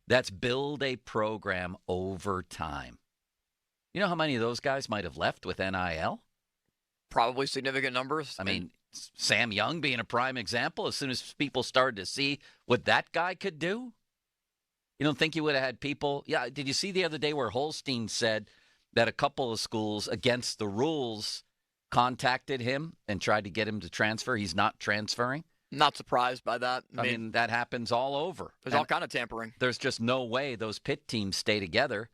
that's build a program over time. You know how many of those guys might have left with NIL? Probably significant numbers. I mean, Sam Young being a prime example, as soon as people started to see what that guy could do. You don't think you would have had people? Yeah, did you see the other day where Holstein said that a couple of schools against the rules contacted him and tried to get him to transfer? He's not transferring. Not surprised by that. I mean, that happens all over. There's all kind of tampering. There's just no way those Pitt teams stay together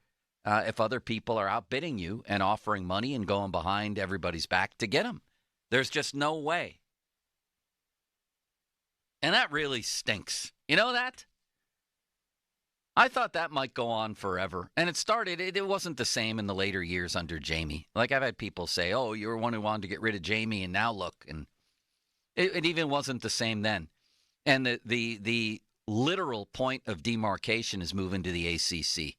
if other people are outbidding you and offering money and going behind everybody's back to get them. There's just no way. And that really stinks. You know that? I thought that might go on forever. And it wasn't the same in the later years under Jamie. Like I've had people say, oh, you were one who wanted to get rid of Jamie, and now look. And it even wasn't the same then. And the literal point of demarcation is moving to the ACC,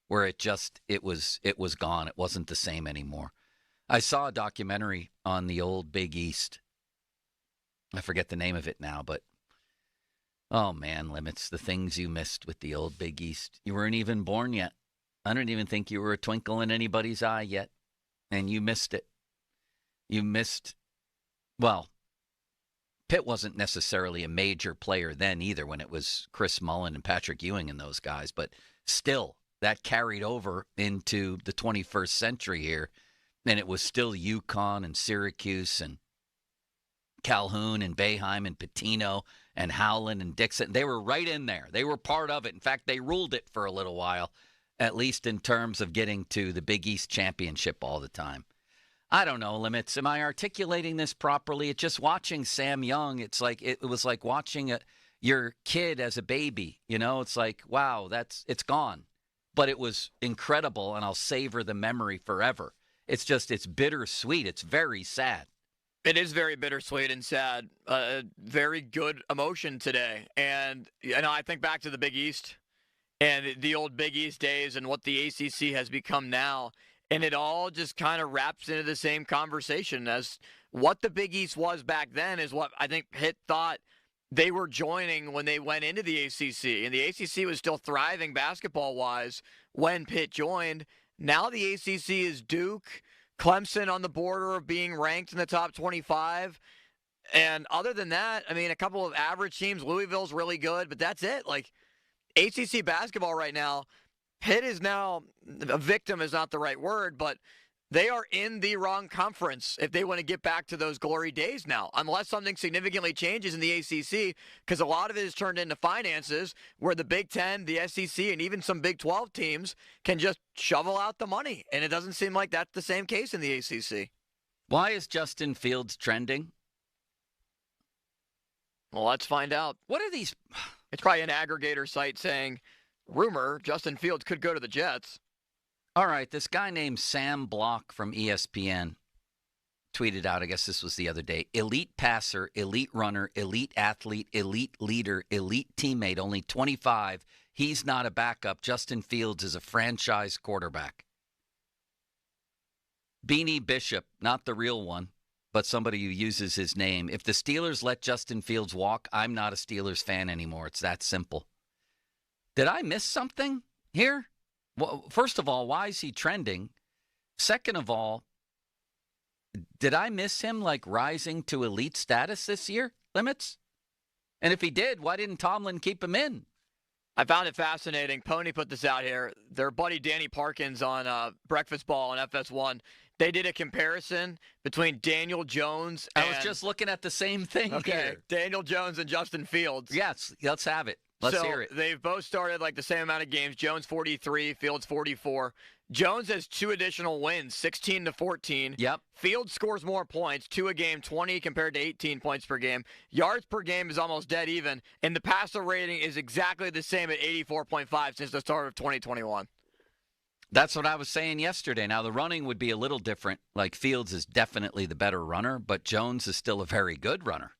where it was gone. It wasn't the same anymore. I saw a documentary on the old Big East. I forget the name of it now, but oh man, Limits, the things you missed with the old Big East. You weren't even born yet. I don't even think you were a twinkle in anybody's eye yet, and you missed it. You missed, well, Pitt wasn't necessarily a major player then either when it was Chris Mullen and Patrick Ewing and those guys, but still, that carried over into the 21st century here, and it was still UConn and Syracuse and Calhoun and Boeheim and Pitino and Howland and Dixon. They were right in there. They were part of it. In fact, they ruled it for a little while, at least in terms of getting to the Big East championship all the time. I don't know, Limits. Am I articulating this properly? It's just watching Sam Young. It's like it was like watching your kid as a baby. You know, it's like, wow, it's gone. But it was incredible, and I'll savor the memory forever. It's bittersweet. It's very sad. It is very bittersweet and sad. Very good emotion today. And I think back to the Big East and the old Big East days and what the ACC has become now. And it all just kind of wraps into the same conversation as what the Big East was back then is what I think Pitt thought they were joining when they went into the ACC. And the ACC was still thriving basketball-wise when Pitt joined. Now the ACC is Duke, Clemson on the border of being ranked in the top 25. And other than that, I mean, a couple of average teams. Louisville's really good, but that's it. Like, ACC basketball right now, Pitt is now, a victim is not the right word, but they are in the wrong conference if they want to get back to those glory days now, unless something significantly changes in the ACC, because a lot of it is turned into finances where the Big Ten, the SEC, and even some Big 12 teams can just shovel out the money. And it doesn't seem like that's the same case in the ACC. Why is Justin Fields trending? Well, let's find out. What are these? It's probably an aggregator site saying, rumor, Justin Fields could go to the Jets. All right, this guy named Sam Block from ESPN tweeted out, I guess this was the other day, elite passer, elite runner, elite athlete, elite leader, elite teammate, only 25. He's not a backup. Justin Fields is a franchise quarterback. Beanie Bishop, not the real one, but somebody who uses his name. If the Steelers let Justin Fields walk, I'm not a Steelers fan anymore. It's that simple. Did I miss something here? Well, first of all, why is he trending? Second of all, did I miss him like rising to elite status this year, Limits? And if he did, why didn't Tomlin keep him in? I found it fascinating. Pony put this out here. Their buddy Danny Parkins on Breakfast Ball on FS1, they did a comparison between Daniel Jones and... I was just looking at the same thing here. Daniel Jones and Justin Fields. Yes, let's have it. Let's hear it. They've both started like the same amount of games. Jones 43, Fields 44. Jones has 2 additional wins, 16-14. Yep. Fields scores more points, 2 a game, 20 compared to 18 points per game. Yards per game is almost dead even, and the passer rating is exactly the same at 84.5 since the start of 2021. That's what I was saying yesterday. Now, the running would be a little different. Like, Fields is definitely the better runner, but Jones is still a very good runner.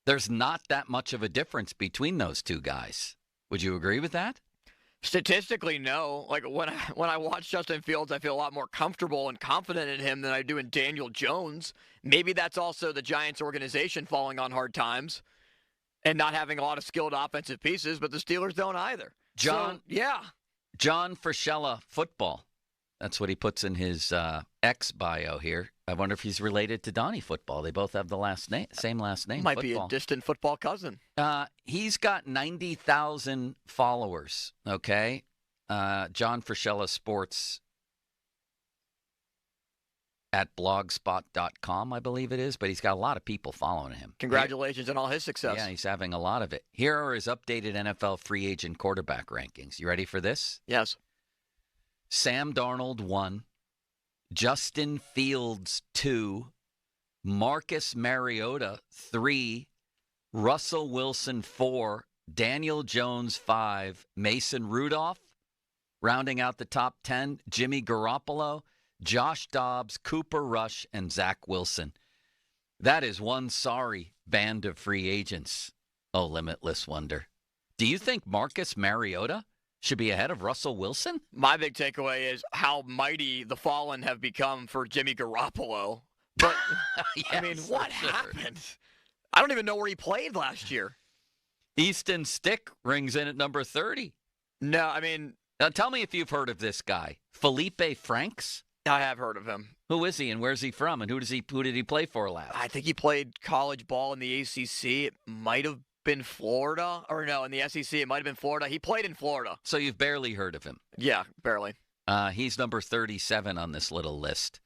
There's not that much of a difference between those two guys. Would you agree with that? Statistically, no. Like when I watch Justin Fields, I feel a lot more comfortable and confident in him than I do in Daniel Jones. Maybe that's also the Giants organization falling on hard times and not having a lot of skilled offensive pieces, but the Steelers don't either. John Frischella football. That's what he puts in his X bio here. I wonder if he's related to Donnie Football. They both have the same last name. Might be a distant football cousin. He's got 90,000 followers, okay? John Frischella Sports at blogspot.com, I believe it is, but he's got a lot of people following him. Congratulations on all his success. Yeah, he's having a lot of it. Here are his updated NFL free agent quarterback rankings. You ready for this? Yes. Sam Darnold, 1. Justin Fields, 2. Marcus Mariota, 3. Russell Wilson, 4. Daniel Jones, 5. Mason Rudolph, rounding out the top 10. Jimmy Garoppolo, Josh Dobbs, Cooper Rush, and Zach Wilson. That is one sorry band of free agents. Oh, Limitless Wonder. Do you think Marcus Mariota should be ahead of Russell Wilson? My big takeaway is how mighty the fallen have become for Jimmy Garoppolo. But, yes, I mean, what happened? I don't even know where he played last year. Easton Stick rings in at number 30. No, I mean... Now, tell me if you've heard of this guy. Felipe Franks? I have heard of him. Who is he and where's he from? And who did he play for last? I think he played college ball in the ACC. It might have been Florida, or no, in the SEC, it might have been Florida. He played in Florida. So you've barely heard of him? Yeah, barely. He's number 37 on this little list.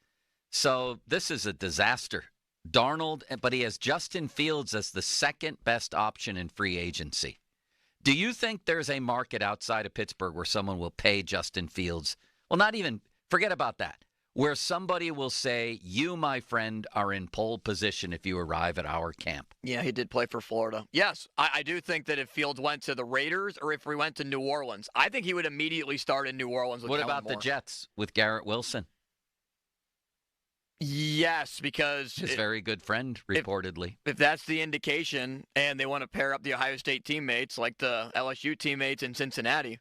So this is a disaster. Darnold, but he has Justin Fields as the second best option in free agency. Do you think there's a market outside of Pittsburgh where someone will pay Justin Fields? Well, not even, forget about that. where somebody will say, you, my friend, are in pole position if you arrive at our camp. Yeah, he did play for Florida. Yes, I do think that if Fields went to the Raiders or if we went to New Orleans, I think he would immediately start in New Orleans with What Kellen about Moore. the Jets with Garrett Wilson? Yes, because His very good friend, reportedly. If that's the indication and they want to pair up the Ohio State teammates like the LSU teammates in Cincinnati,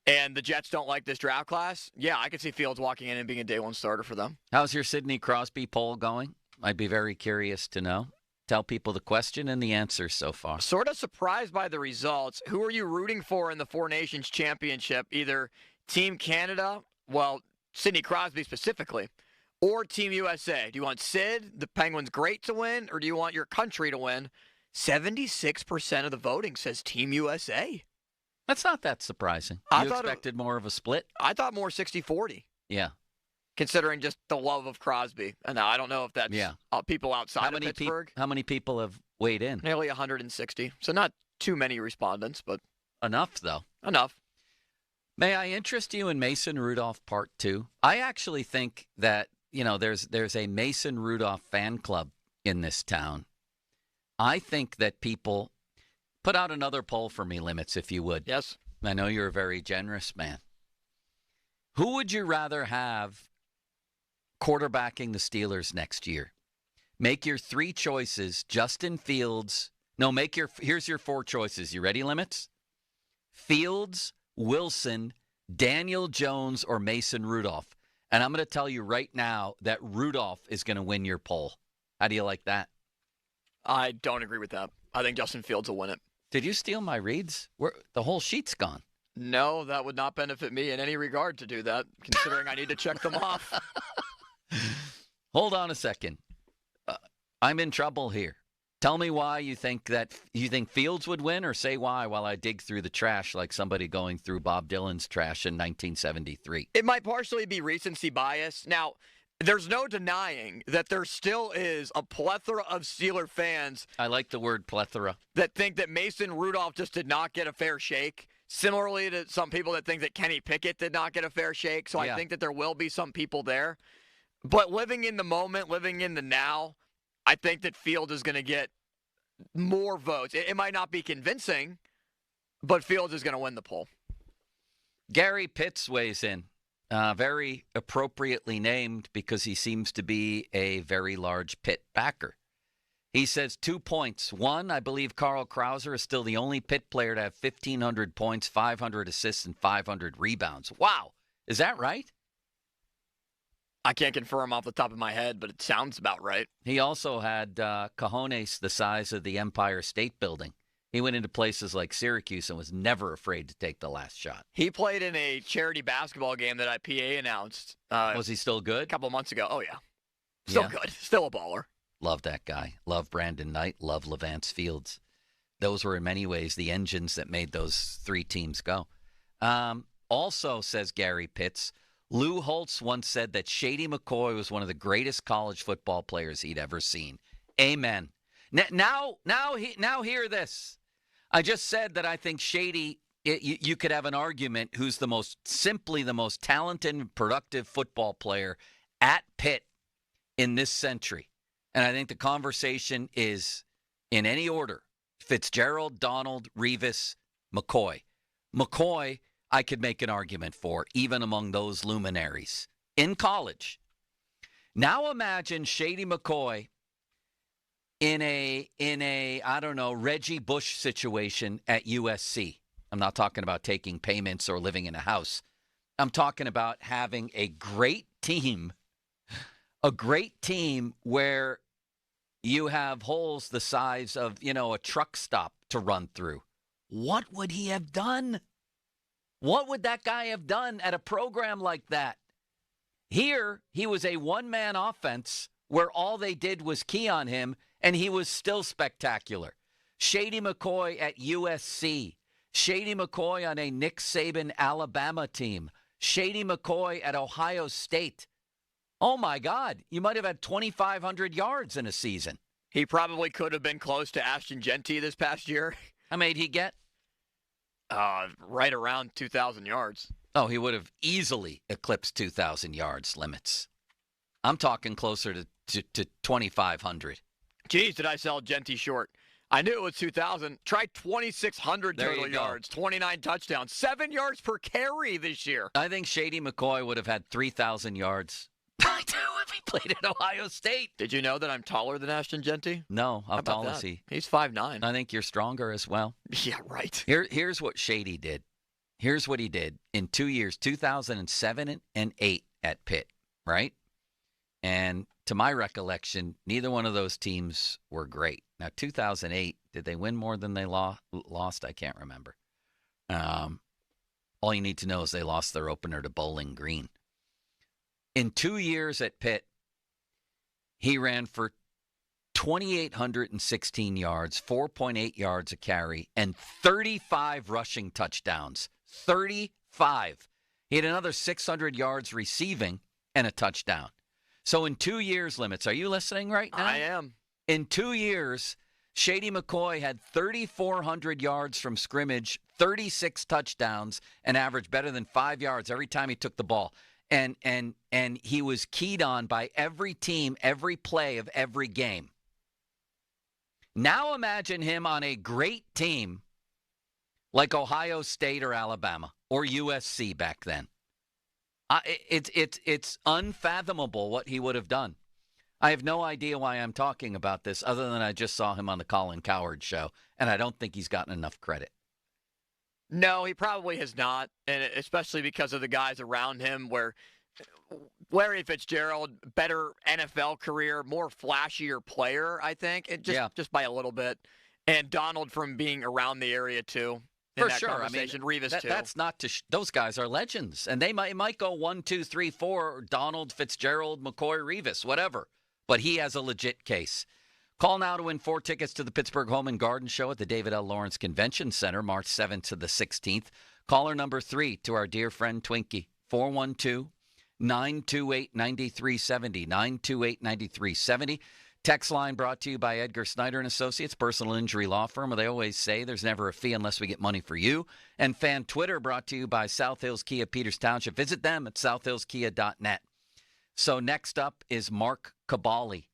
and the Jets don't like this draft class, yeah, I could see Fields walking in and being a day one starter for them. How's your Sidney Crosby poll going? I'd be very curious to know. Tell people the question and the answer so far. Sort of surprised by the results. Who are you rooting for in the Four Nations Championship? Either Team Canada, well, Sidney Crosby specifically, or Team USA? Do you want Sid, the Penguins great, to win, or do you want your country to win? 76% of the voting says Team USA. That's not that surprising. You expected more of a split? I thought more 60-40. Yeah. Considering just the love of Crosby. And I don't know if that's people outside of Pittsburgh. How many people have weighed in? Nearly 160. So not too many respondents, but enough, though. Enough. May I interest you in Mason Rudolph Part 2? I actually think that, there's a Mason Rudolph fan club in this town. I think that people put out another poll for me, Limits, if you would. Yes. I know you're a very generous man. Who would you rather have quarterbacking the Steelers next year? Make your three choices. Justin Fields. No, here's your four choices. You ready, Limits? Fields, Wilson, Daniel Jones, or Mason Rudolph. And I'm going to tell you right now that Rudolph is going to win your poll. How do you like that? I don't agree with that. I think Justin Fields will win it. Did you steal my reads? The whole sheet's gone. No, that would not benefit me in any regard to do that, considering I need to check them off. Hold on a second. I'm in trouble here. Tell me why you think Fields would win, or say why while I dig through the trash like somebody going through Bob Dylan's trash in 1973. It might partially be recency bias. Now, there's no denying that there still is a plethora of Steeler fans. I like the word plethora. That think that Mason Rudolph just did not get a fair shake. Similarly to some people that think that Kenny Pickett did not get a fair shake. So I think that there will be some people there. But living in the moment, living in the now, I think that Fields is going to get more votes. It might not be convincing, but Fields is going to win the poll. Gary Pitts weighs in. Very appropriately named because he seems to be a very large Pitt backer. He says 2 points. One, I believe Carl Krauser is still the only Pitt player to have 1,500 points, 500 assists, and 500 rebounds. Wow. Is that right? I can't confirm off the top of my head, but it sounds about right. He also had cojones the size of the Empire State Building. He went into places like Syracuse and was never afraid to take the last shot. He played in a charity basketball game that PA announced. Was he still good? A couple of months ago. Oh, yeah. Still good. Still a baller. Love that guy. Love Brandon Knight. Love Levance Fields. Those were in many ways the engines that made those three teams go. Also, says Gary Pitts, Lou Holtz once said that Shady McCoy was one of the greatest college football players he'd ever seen. Amen. Now hear this. I just said that I think Shady, you could have an argument who's the most talented and productive football player at Pitt in this century. And I think the conversation is in any order. Fitzgerald, Donald, Revis, McCoy. McCoy, I could make an argument for, even among those luminaries in college. Now imagine Shady McCoy in a I don't know, Reggie Bush situation at USC. I'm not talking about taking payments or living in a house. I'm talking about having a great team where you have holes the size of, a truck stop to run through. What would he have done? What would that guy have done at a program like that? Here, he was a one-man offense where all they did was key on him, and he was still spectacular. Shady McCoy at USC. Shady McCoy on a Nick Saban Alabama team. Shady McCoy at Ohio State. Oh, my God. You might have had 2,500 yards in a season. He probably could have been close to Ashton Genty this past year. How many did he get? Right around 2,000 yards. Oh, he would have easily eclipsed 2,000 yards limits. I'm talking closer to 2,500. Geez, did I sell Genty short? I knew it was 2,000. Try 2,600 There total you go. yards, 29 touchdowns, 7 yards per carry this year. I think Shady McCoy would have had 3,000 yards. I do if he played at Ohio State. Did you know that I'm taller than Ashton Genty? No, how about tall that? is he? He's 5'9". I think you're stronger as well. Yeah, right. Here's what Shady did. Here's what he did in 2 years, 2007 and 2008 at Pitt, right? And to my recollection, neither one of those teams were great. Now, 2008, did they win more than they lost? I can't remember. All you need to know is they lost their opener to Bowling Green. In 2 years at Pitt, he ran for 2,816 yards, 4.8 yards a carry, and 35 rushing touchdowns. 35. He had another 600 yards receiving and a touchdown. So in 2 years, Limits, are you listening right now? I am. In 2 years, Shady McCoy had 3,400 yards from scrimmage, 36 touchdowns, and averaged better than 5 yards every time he took the ball. And he was keyed on by every team, every play of every game. Now imagine him on a great team like Ohio State or Alabama or USC back then. It's unfathomable what he would have done. I have no idea why I'm talking about this other than I just saw him on the Colin Cowherd show, and I don't think he's gotten enough credit. No, he probably has not, and especially because of the guys around him where Larry Fitzgerald, better NFL career, more flashier player, I think, and just by a little bit. And Donald from being around the area, too. For sure. I mean, Revis, too. That's not to those guys are legends, and they might go 1, 2, 3, 4, Donald, Fitzgerald, McCoy, Revis, whatever. But he has a legit case. Call now to win 4 tickets to the Pittsburgh Home and Garden Show at the David L. Lawrence Convention Center, March 7th to the 16th. Caller number 3 to our dear friend Twinkie, 412-928-9370, 928-9370. Text line brought to you by Edgar Snyder & Associates, personal injury law firm, where they always say there's never a fee unless we get money for you. And fan Twitter brought to you by South Hills Kia Peters Township. Visit them at southhillskia.net. So next up is Mark Cabali,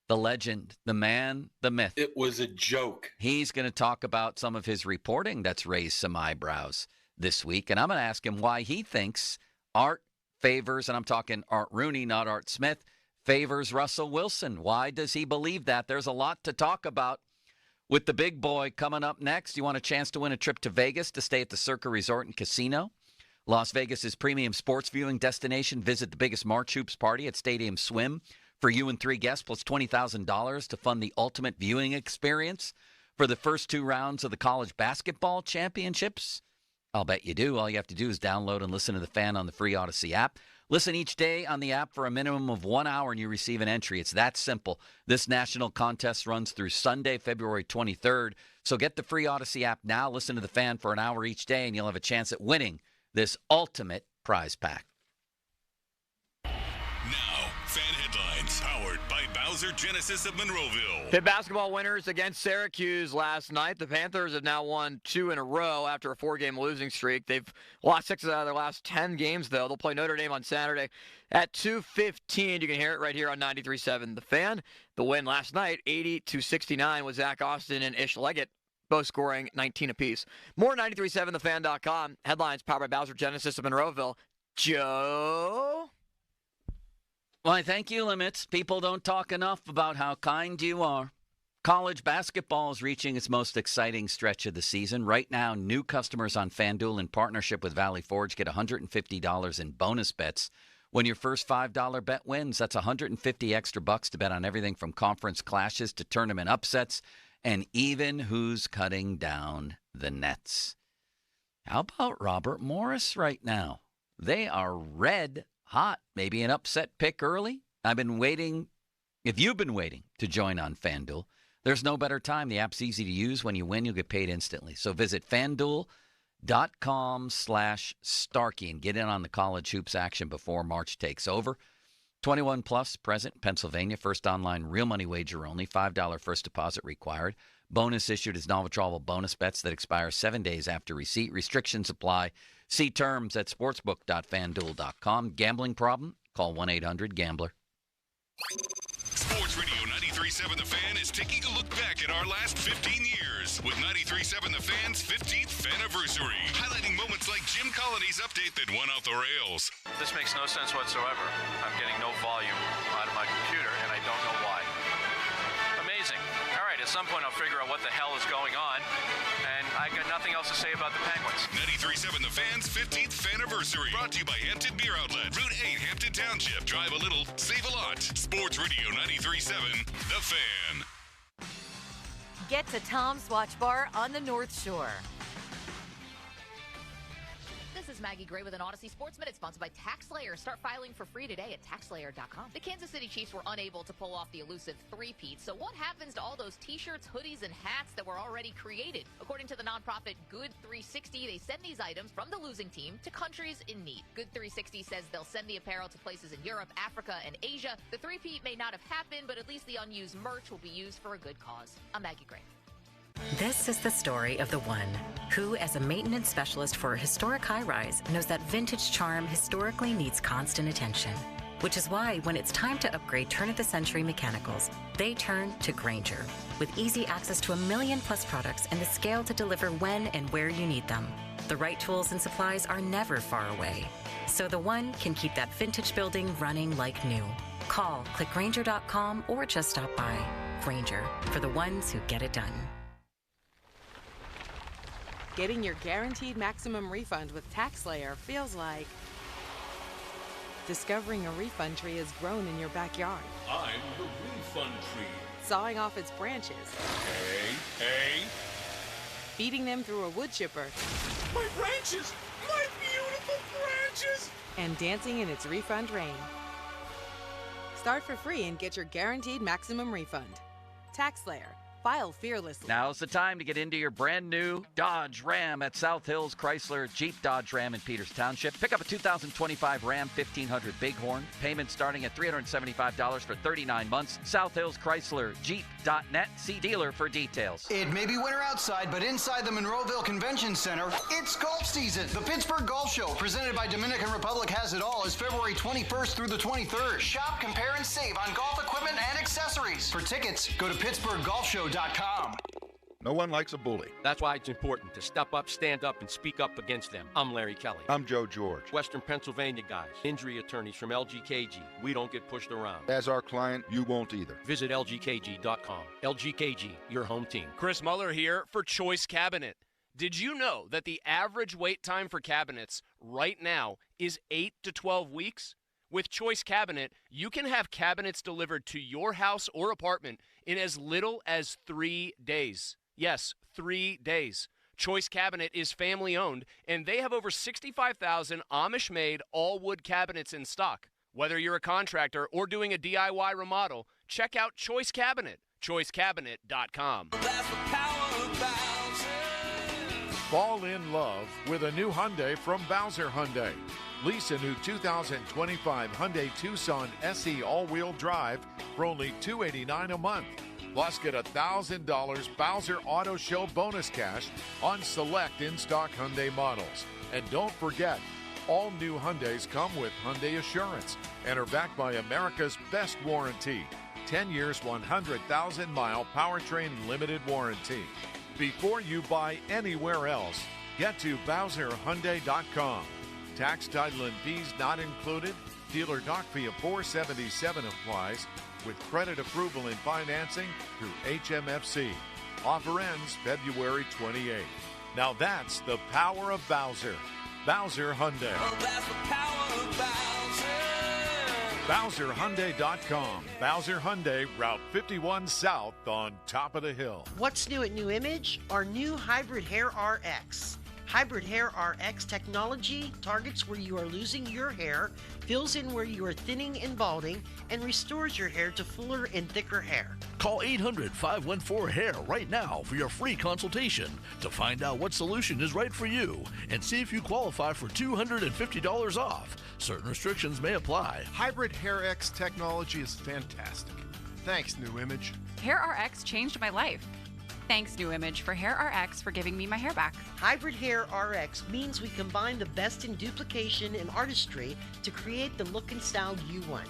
the legend, the man, the myth. It was a joke. He's going to talk about some of his reporting that's raised some eyebrows this week. And I'm going to ask him why he thinks Art favors, and I'm talking Art Rooney, not Art Smith, favors Russell Wilson. Why does he believe that? There's a lot to talk about with the big boy coming up next. You want a chance to win a trip to Vegas to stay at the Circa Resort and Casino? Las Vegas' premium sports viewing destination. Visit the biggest March Hoops party at Stadium Swim for you and 3 guests, plus $20,000 to fund the ultimate viewing experience for the first 2 rounds of the college basketball championships. I'll bet you do. All you have to do is download and listen to the Fan on the free Odyssey app. Listen each day on the app for a minimum of 1 hour and you receive an entry. It's that simple. This national contest runs through Sunday, February 23rd. So get the free Odyssey app now. Listen to the Fan for an hour each day and you'll have a chance at winning this ultimate prize pack. Now, Fan Headlines, powered by Bowser Genesis of Monroeville. Pitt basketball winners against Syracuse last night. The Panthers have now won 2 in a row after a 4-game losing streak. They've lost 6 out of their last 10 games, though. They'll play Notre Dame on Saturday at 2:15. You can hear it right here on 93.7 The Fan. The win last night, 80-69, with Zach Austin and Ish Leggett, both scoring 19 apiece. More 93.7thefan.com. Headlines powered by Bowser Genesis of Monroeville. Joe? Why, thank you, Limits. People don't talk enough about how kind you are. College basketball is reaching its most exciting stretch of the season. Right now, new customers on FanDuel in partnership with Valley Forge get $150 in bonus bets when your first $5 bet wins. That's $150 extra bucks to bet on everything from conference clashes to tournament upsets and even who's cutting down the nets. How about Robert Morris right now? They are red hot. Maybe an upset pick early. I've been waiting. If you've been waiting to join on FanDuel, there's no better time. The app's easy to use. When you win, you'll get paid instantly. So visit FanDuel.com/Starkey and get in on the college hoops action before March takes over. 21 plus, present in Pennsylvania. First online real money wager only. $5 first deposit required. Bonus issued as non-withdrawable bonus bets that expire 7 days after receipt. Restrictions apply. See terms at sportsbook.fanduel.com. Gambling problem? Call 1-800-GAMBLER. Sports Radio 93.7 The Fan is taking a look back at our last 15 years with 93.7 The Fan's 15th Faniversary, highlighting moments like Jim Colony's update that went off the rails. This makes no sense whatsoever. I'm getting no volume out of my computer, and I don't know why. Amazing. All right, at some point I'll figure out what the hell is going on, and I got nothing else to say about the Penguins. 93.7 The Fan's 15th Faniversary, brought to you by Hampton Beer Outlet, Route 8, Hampton Township. Drive a little, save a lot. Sports Radio 93.7 The Fan. Get to Tom's Watch Bar on the North Shore. This is Maggie Gray with an Odyssey Sports Minute, sponsored by TaxSlayer. Start filing for free today at TaxSlayer.com. The Kansas City Chiefs were unable to pull off the elusive three-peat. So what happens to all those T-shirts, hoodies, and hats that were already created? According to the nonprofit Good 360, they send these items from the losing team to countries in need. Good 360 says they'll send the apparel to places in Europe, Africa, and Asia. The three-peat may not have happened, but at least the unused merch will be used for a good cause. I'm Maggie Gray. This is the story of the one who, as a maintenance specialist for a historic high-rise, knows that vintage charm historically needs constant attention. Which is why, when it's time to upgrade turn-of-the-century mechanicals, they turn to Grainger. With easy access to 1 million-plus products and the scale to deliver when and where you need them. The right tools and supplies are never far away. So the one can keep that vintage building running like new. Call, click Grainger.com, or just stop by. Grainger, for the ones who get it done. Getting your guaranteed maximum refund with TaxSlayer feels like discovering a refund tree has grown in your backyard. I'm the refund tree. Sawing off its branches. Hey. Feeding them through a wood chipper. My branches! My beautiful branches! And dancing in its refund rain. Start for free and get your guaranteed maximum refund. TaxSlayer. File fearlessly. Now's the time to get into your brand new Dodge Ram at South Hills Chrysler Jeep Dodge Ram in Peters Township. Pick up a 2025 Ram 1500 Bighorn. Payment starting at $375 for 39 months. South Hills Chrysler Jeep.net. See dealer for details. It may be winter outside, but inside the Monroeville Convention Center, it's golf season. The Pittsburgh Golf Show, presented by Dominican Republic Has It All, is February 21st through the 23rd. Shop, compare, and save on golf equipment and accessories. For tickets, go to PittsburghGolfShow.com. No one likes a bully. That's why it's important to step up, stand up, and speak up against them. I'm Larry Kelly. I'm Joe George. Western Pennsylvania guys, injury attorneys from LGKG. We don't get pushed around. As our client, you won't either. Visit LGKG.com. LGKG, your home team. Chris Muller here for Choice Cabinet. Did you know that the average wait time for cabinets right now is 8 to 12 weeks? With Choice Cabinet, you can have cabinets delivered to your house or apartment in as little as 3 days. Yes, 3 days. Choice Cabinet is family-owned, and they have over 65,000 Amish-made all-wood cabinets in stock. Whether you're a contractor or doing a DIY remodel, check out Choice Cabinet, choicecabinet.com. Fall in love with a new Hyundai from Bowser Hyundai. Lease a new 2025 Hyundai Tucson SE all-wheel drive for only $289 a month. Plus, get $1,000 Bowser Auto Show bonus cash on select in-stock Hyundai models. And don't forget, all new Hyundais come with Hyundai Assurance and are backed by America's best warranty. 10 years, 100,000-mile powertrain limited warranty. Before you buy anywhere else, get to BowserHyundai.com. Tax, title, and fees not included. Dealer doc fee of $477 applies with credit approval and financing through HMFC. Offer ends February 28th. Now that's the power of Bowser. Bowser Hyundai. Oh, that's the power of Bowser. BowserHyundai.com. Bowser Hyundai, Route 51 South on top of the hill. What's new at New Image? Our new Hybrid Hair RX. Hybrid Hair RX technology targets where you are losing your hair, fills in where you are thinning and balding, and restores your hair to fuller and thicker hair. Call 800-514-HAIR right now for your free consultation to find out what solution is right for you and see if you qualify for $250 off. Certain restrictions may apply. Hybrid Hair X technology is fantastic. Thanks, New Image. Hair RX changed my life. Thanks, New Image, for Hair RX for giving me my hair back. Hybrid Hair RX means we combine the best in duplication and artistry to create the look and style you want.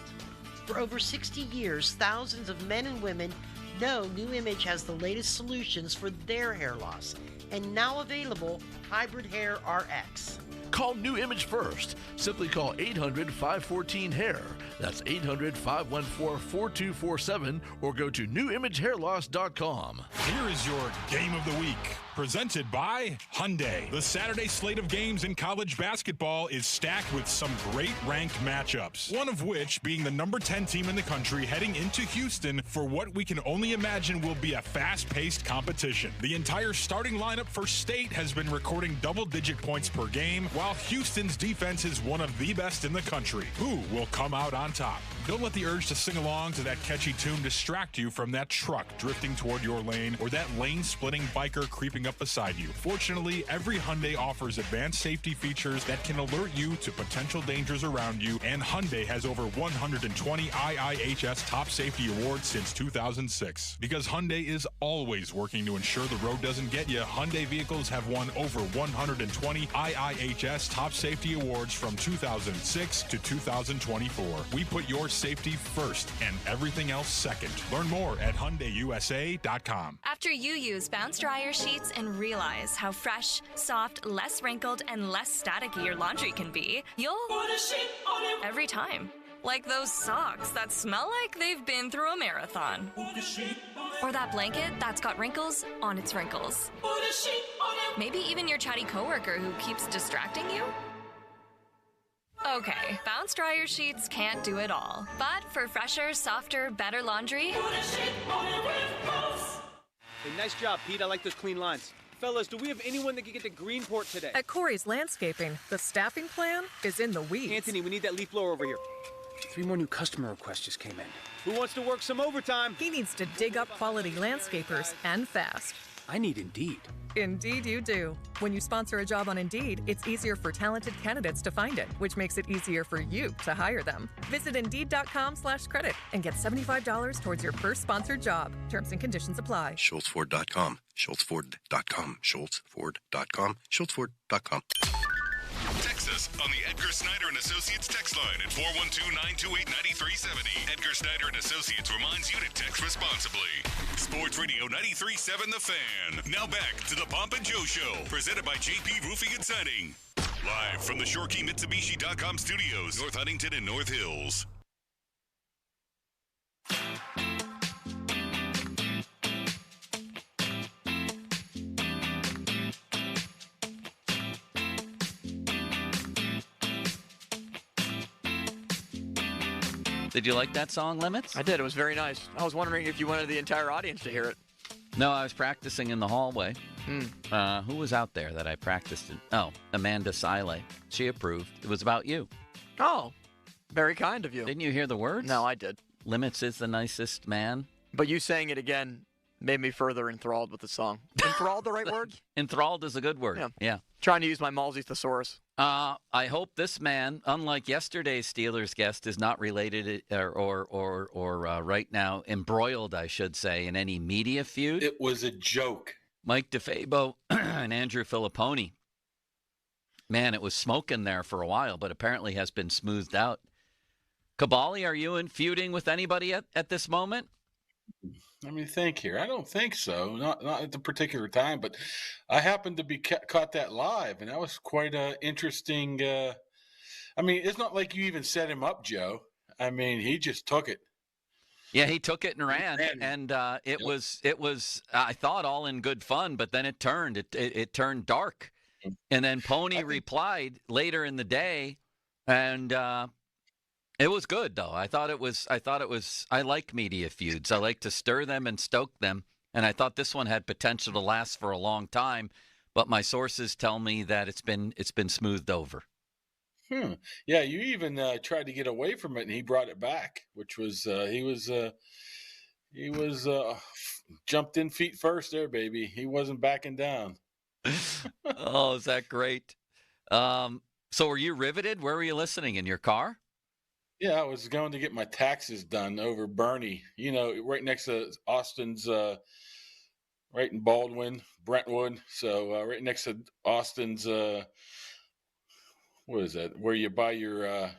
For over 60 years, thousands of men and women know New Image has the latest solutions for their hair loss. And now available, Hybrid Hair RX. Call New Image first. Simply call 800-514-HAIR. That's 800-514-4247 or go to newimagehairloss.com. Here is your Game of the Week, presented by Hyundai. The Saturday slate of games in college basketball is stacked with some great ranked matchups, one of which being the number 10 team in the country heading into Houston for what we can only imagine will be a fast-paced competition. The entire starting lineup for State has been recording double-digit points per game, while Houston's defense is one of the best in the country. Who will come out on top? Don't let the urge to sing along to that catchy tune distract you from that truck drifting toward your lane or that lane-splitting biker creeping up beside you. Fortunately, every Hyundai offers advanced safety features that can alert you to potential dangers around you, and Hyundai has over 120 IIHS top safety awards since 2006. Because Hyundai is always working to ensure the road doesn't get you, Hyundai vehicles have won over 120 IIHS top safety awards from 2006 to 2024. We put your safety first and everything else second. Learn more at HyundaiUSA.com. After you use Bounce Dryer sheets and realize how fresh, soft, less wrinkled, and less staticky your laundry can be, you'll put a sheet on it every time. Like those socks that smell like they've been through a marathon. Or that blanket that's got wrinkles on its wrinkles. Maybe even your chatty coworker who keeps distracting you. Okay, Bounce Dryer sheets can't do it all. But for fresher, softer, better laundry... Hey, nice job, Pete. I like those clean lines. Fellas, do we have anyone that can get to Greenport today? At Corey's Landscaping, the staffing plan is in the weeds. Anthony, we need that leaf blower over here. 3 more new customer requests just came in. Who wants to work some overtime? He needs to dig up quality landscapers, and fast. I need Indeed. Indeed you do. When you sponsor a job on Indeed, it's easier for talented candidates to find it, which makes it easier for you to hire them. Visit Indeed.com/credit and get $75 towards your first sponsored job. Terms and conditions apply. SchultzFord.com. SchultzFord.com. SchultzFord.com. SchultzFord.com. Text us on the Edgar Snyder and Associates text line at 412-928-9370. Edgar Snyder and Associates reminds you to text responsibly. Sports Radio 93.7 The Fan. Now back to the Pomp and Joe Show, presented by JP Roofing and Siding. Live from the ShoreKeyMitsubishi.com studios, North Huntington and North Hills. Did you like that song, Limits? I did. It was very nice. I was wondering if you wanted the entire audience to hear it. No, I was practicing in the hallway. Who was out there that I practiced in? Oh, Amanda Sile. She approved. It was about you. Oh, very kind of you. Didn't you hear the words? No, I did. Limits is the nicest man. But you saying it again made me further enthralled with the song. Enthralled the right word? Enthralled is a good word. Yeah. Trying to use my Malsey thesaurus. I hope this man, unlike yesterday's Steelers guest, is not related or right now embroiled, I should say, in any media feud. It was a joke. Mike DeFabo and Andrew Filipponi. Man, it was smoking there for a while, but apparently has been smoothed out. Kabali, are you in feuding with anybody at this moment? Let me think here. I don't think so. Not at the particular time, but I happened to be caught that live, and that was quite a interesting. I mean, it's not like you even set him up, Joe. I mean, he just took it. Yeah, he took it and ran, and it was I thought all in good fun, but then it turned dark, and then Pony replied later in the day, and. It was good, though. I like media feuds. I like to stir them and stoke them. And I thought this one had potential to last for a long time. But my sources tell me that it's been smoothed over. Yeah, you even tried to get away from it, and he brought it back, which was he was jumped in feet first there, baby. He wasn't backing down. Oh, is that great? So were you riveted? Where were you listening? In your car? Yeah, I was going to get my taxes done over Bernie, right next to Austin's, right in Baldwin, Brentwood. So right next to Austin's, what is that, where you buy your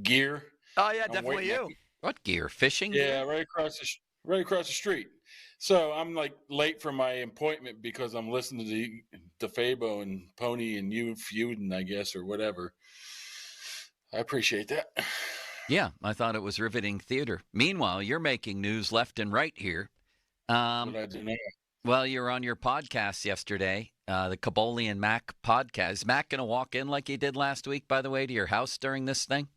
gear? Oh, yeah, definitely you. What gear? Fishing gear? Yeah, right across the street. So I'm like late for my appointment because I'm listening to Fabo and Pony and you feuding, I guess, or whatever. I appreciate that. Yeah, I thought it was riveting theater. Meanwhile, you're making news left and right here. What I do now. Well, you were on your podcast yesterday, the Caboli and Mac podcast. Is Mac going to walk in like he did last week, by the way, to your house during this thing?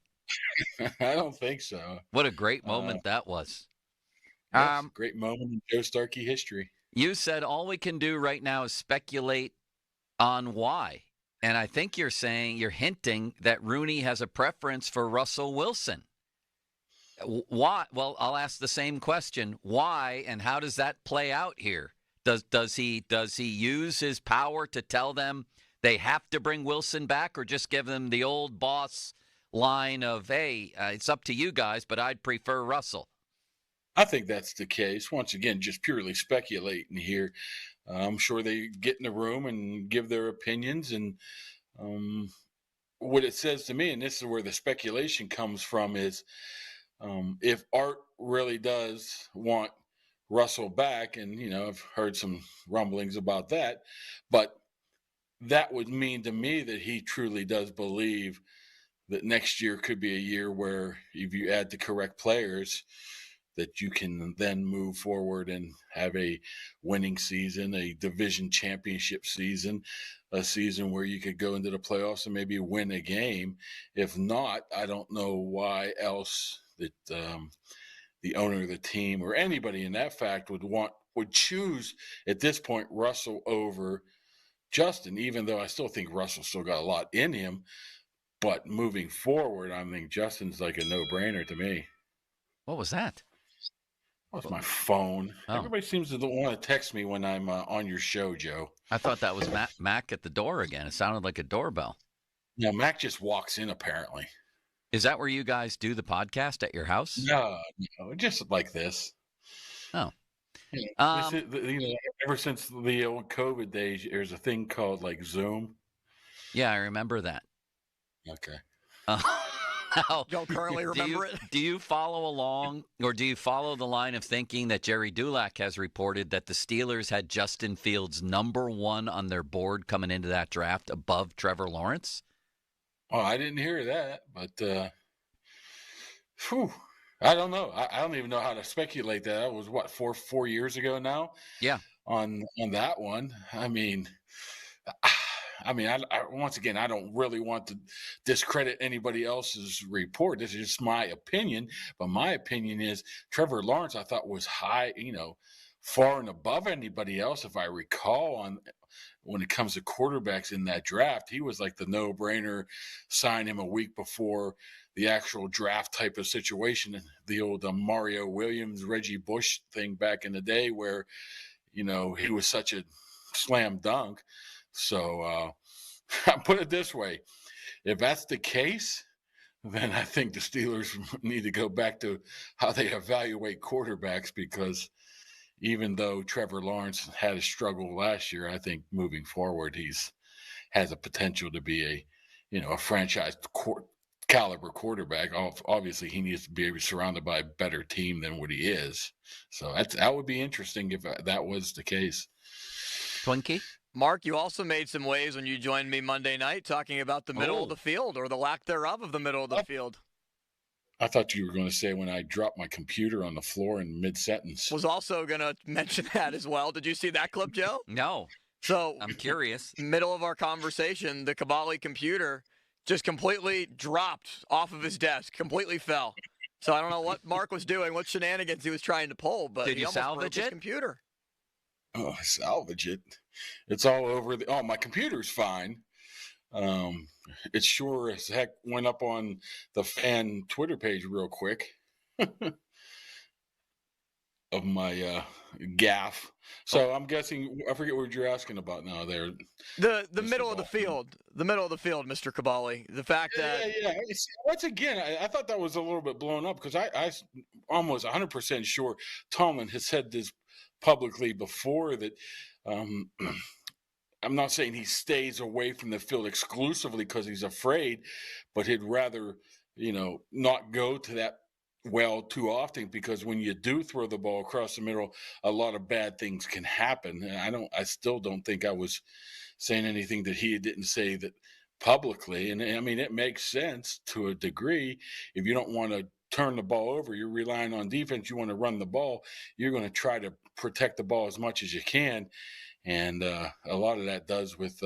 I don't think so. What a great moment that was. Yes, great moment in Joe Starkey history. You said all we can do right now is speculate on why. And I think you're hinting that Rooney has a preference for Russell Wilson. Why? Well, I'll ask the same question. Why, and how does that play out here? Does he use his power to tell them they have to bring Wilson back, or just give them the old boss line of, hey, it's up to you guys, but I'd prefer Russell? I think that's the case. Once again, just purely speculating here. I'm sure they get in the room and give their opinions. And what it says to me, and this is where the speculation comes from, is if Art really does want Russell back, and, I've heard some rumblings about that, but that would mean to me that he truly does believe that next year could be a year where if you add the correct players, that you can then move forward and have a winning season, a division championship season, a season where you could go into the playoffs and maybe win a game. If not, I don't know why else that the owner of the team or anybody in that fact would choose at this point Russell over Justin, even though I still think Russell still got a lot in him. But moving forward, I think Justin's like a no-brainer to me. What was that? That was my phone. Oh. Everybody seems to want to text me when I'm on your show, Joe. I thought that was Mac at the door again. It sounded like a doorbell. No, Mac just walks in, apparently. Is that where you guys do the podcast, at your house? No, just like this. Oh. Ever since the old COVID days, there's a thing called like Zoom. Yeah, I remember that. Okay. Y'all currently remember it? Do you follow along, or do you follow the line of thinking that Jerry Dulac has reported that the Steelers had Justin Fields #1 on their board coming into that draft above Trevor Lawrence? Oh, I didn't hear that, but I don't know. I don't even know how to speculate that. That was what, four years ago now? Yeah. On that one. I mean, once again, I don't really want to discredit anybody else's report. This is just my opinion. But my opinion is Trevor Lawrence, I thought, was high, far and above anybody else. If I recall, when it comes to quarterbacks in that draft, he was like the no-brainer, sign him a week before the actual draft type of situation. The old Mario Williams, Reggie Bush thing back in the day where, he was such a slam dunk. So I put it this way. If that's the case, then I think the Steelers need to go back to how they evaluate quarterbacks, because even though Trevor Lawrence had a struggle last year, I think moving forward has a potential to be a franchise caliber quarterback. Obviously, he needs to be surrounded by a better team than what he is. So that would be interesting if that was the case. Twinkie? Mark, you also made some waves when you joined me Monday night talking about the middle of the field, or the lack thereof of the middle of the field. I thought you were going to say when I dropped my computer on the floor in mid-sentence. Was also going to mention that as well. Did you see that clip, Joe? No. So I'm curious. Middle of our conversation, the Caboli computer just completely dropped off of his desk, completely fell. So I don't know what Mark was doing, what shenanigans he was trying to pull, but did he you almost salvage broke his it? Computer. Oh, salvage it. It's all over. My computer's fine. It sure as heck went up on the fan Twitter page real quick of my gaffe. So I'm guessing, I forget what you're asking about now there. The middle of the field. The middle of the field, Mr. Caboli. The fact that... Yeah. Once again, I thought that was a little bit blown up, because I almost 100% sure Tomlin has said this publicly before, that I'm not saying he stays away from the field exclusively because he's afraid, but he'd rather, not go to that well too often, because when you do throw the ball across the middle, a lot of bad things can happen. And I still don't think I was saying anything that he didn't say that publicly. And I mean, it makes sense to a degree. If you don't want to turn the ball over, you're relying on defense, you want to run the ball, you're going to try to protect the ball as much as you can. And a lot of that goes with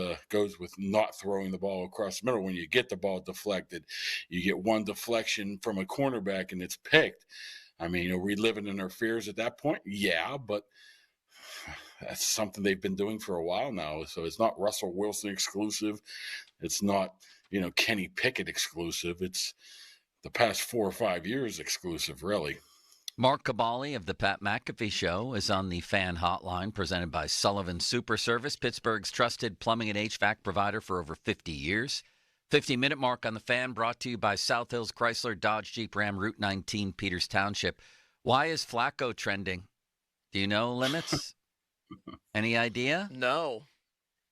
not throwing the ball across the middle. When you get the ball deflected, you get one deflection from a cornerback and it's picked. I mean, are we living in our fears at that point? Yeah, but that's something they've been doing for a while now. So it's not Russell Wilson exclusive. It's not, Kenny Pickett exclusive. It's the past 4 or 5 years exclusive, really. Mark Cabali of the Pat McAfee Show is on the fan hotline presented by Sullivan Super Service, Pittsburgh's trusted plumbing and HVAC provider for over 50 years. 50-minute mark on the fan brought to you by South Hills Chrysler Dodge Jeep Ram Route 19, Peters Township. Why is Flacco trending? Do you know, Limits? Any idea? No.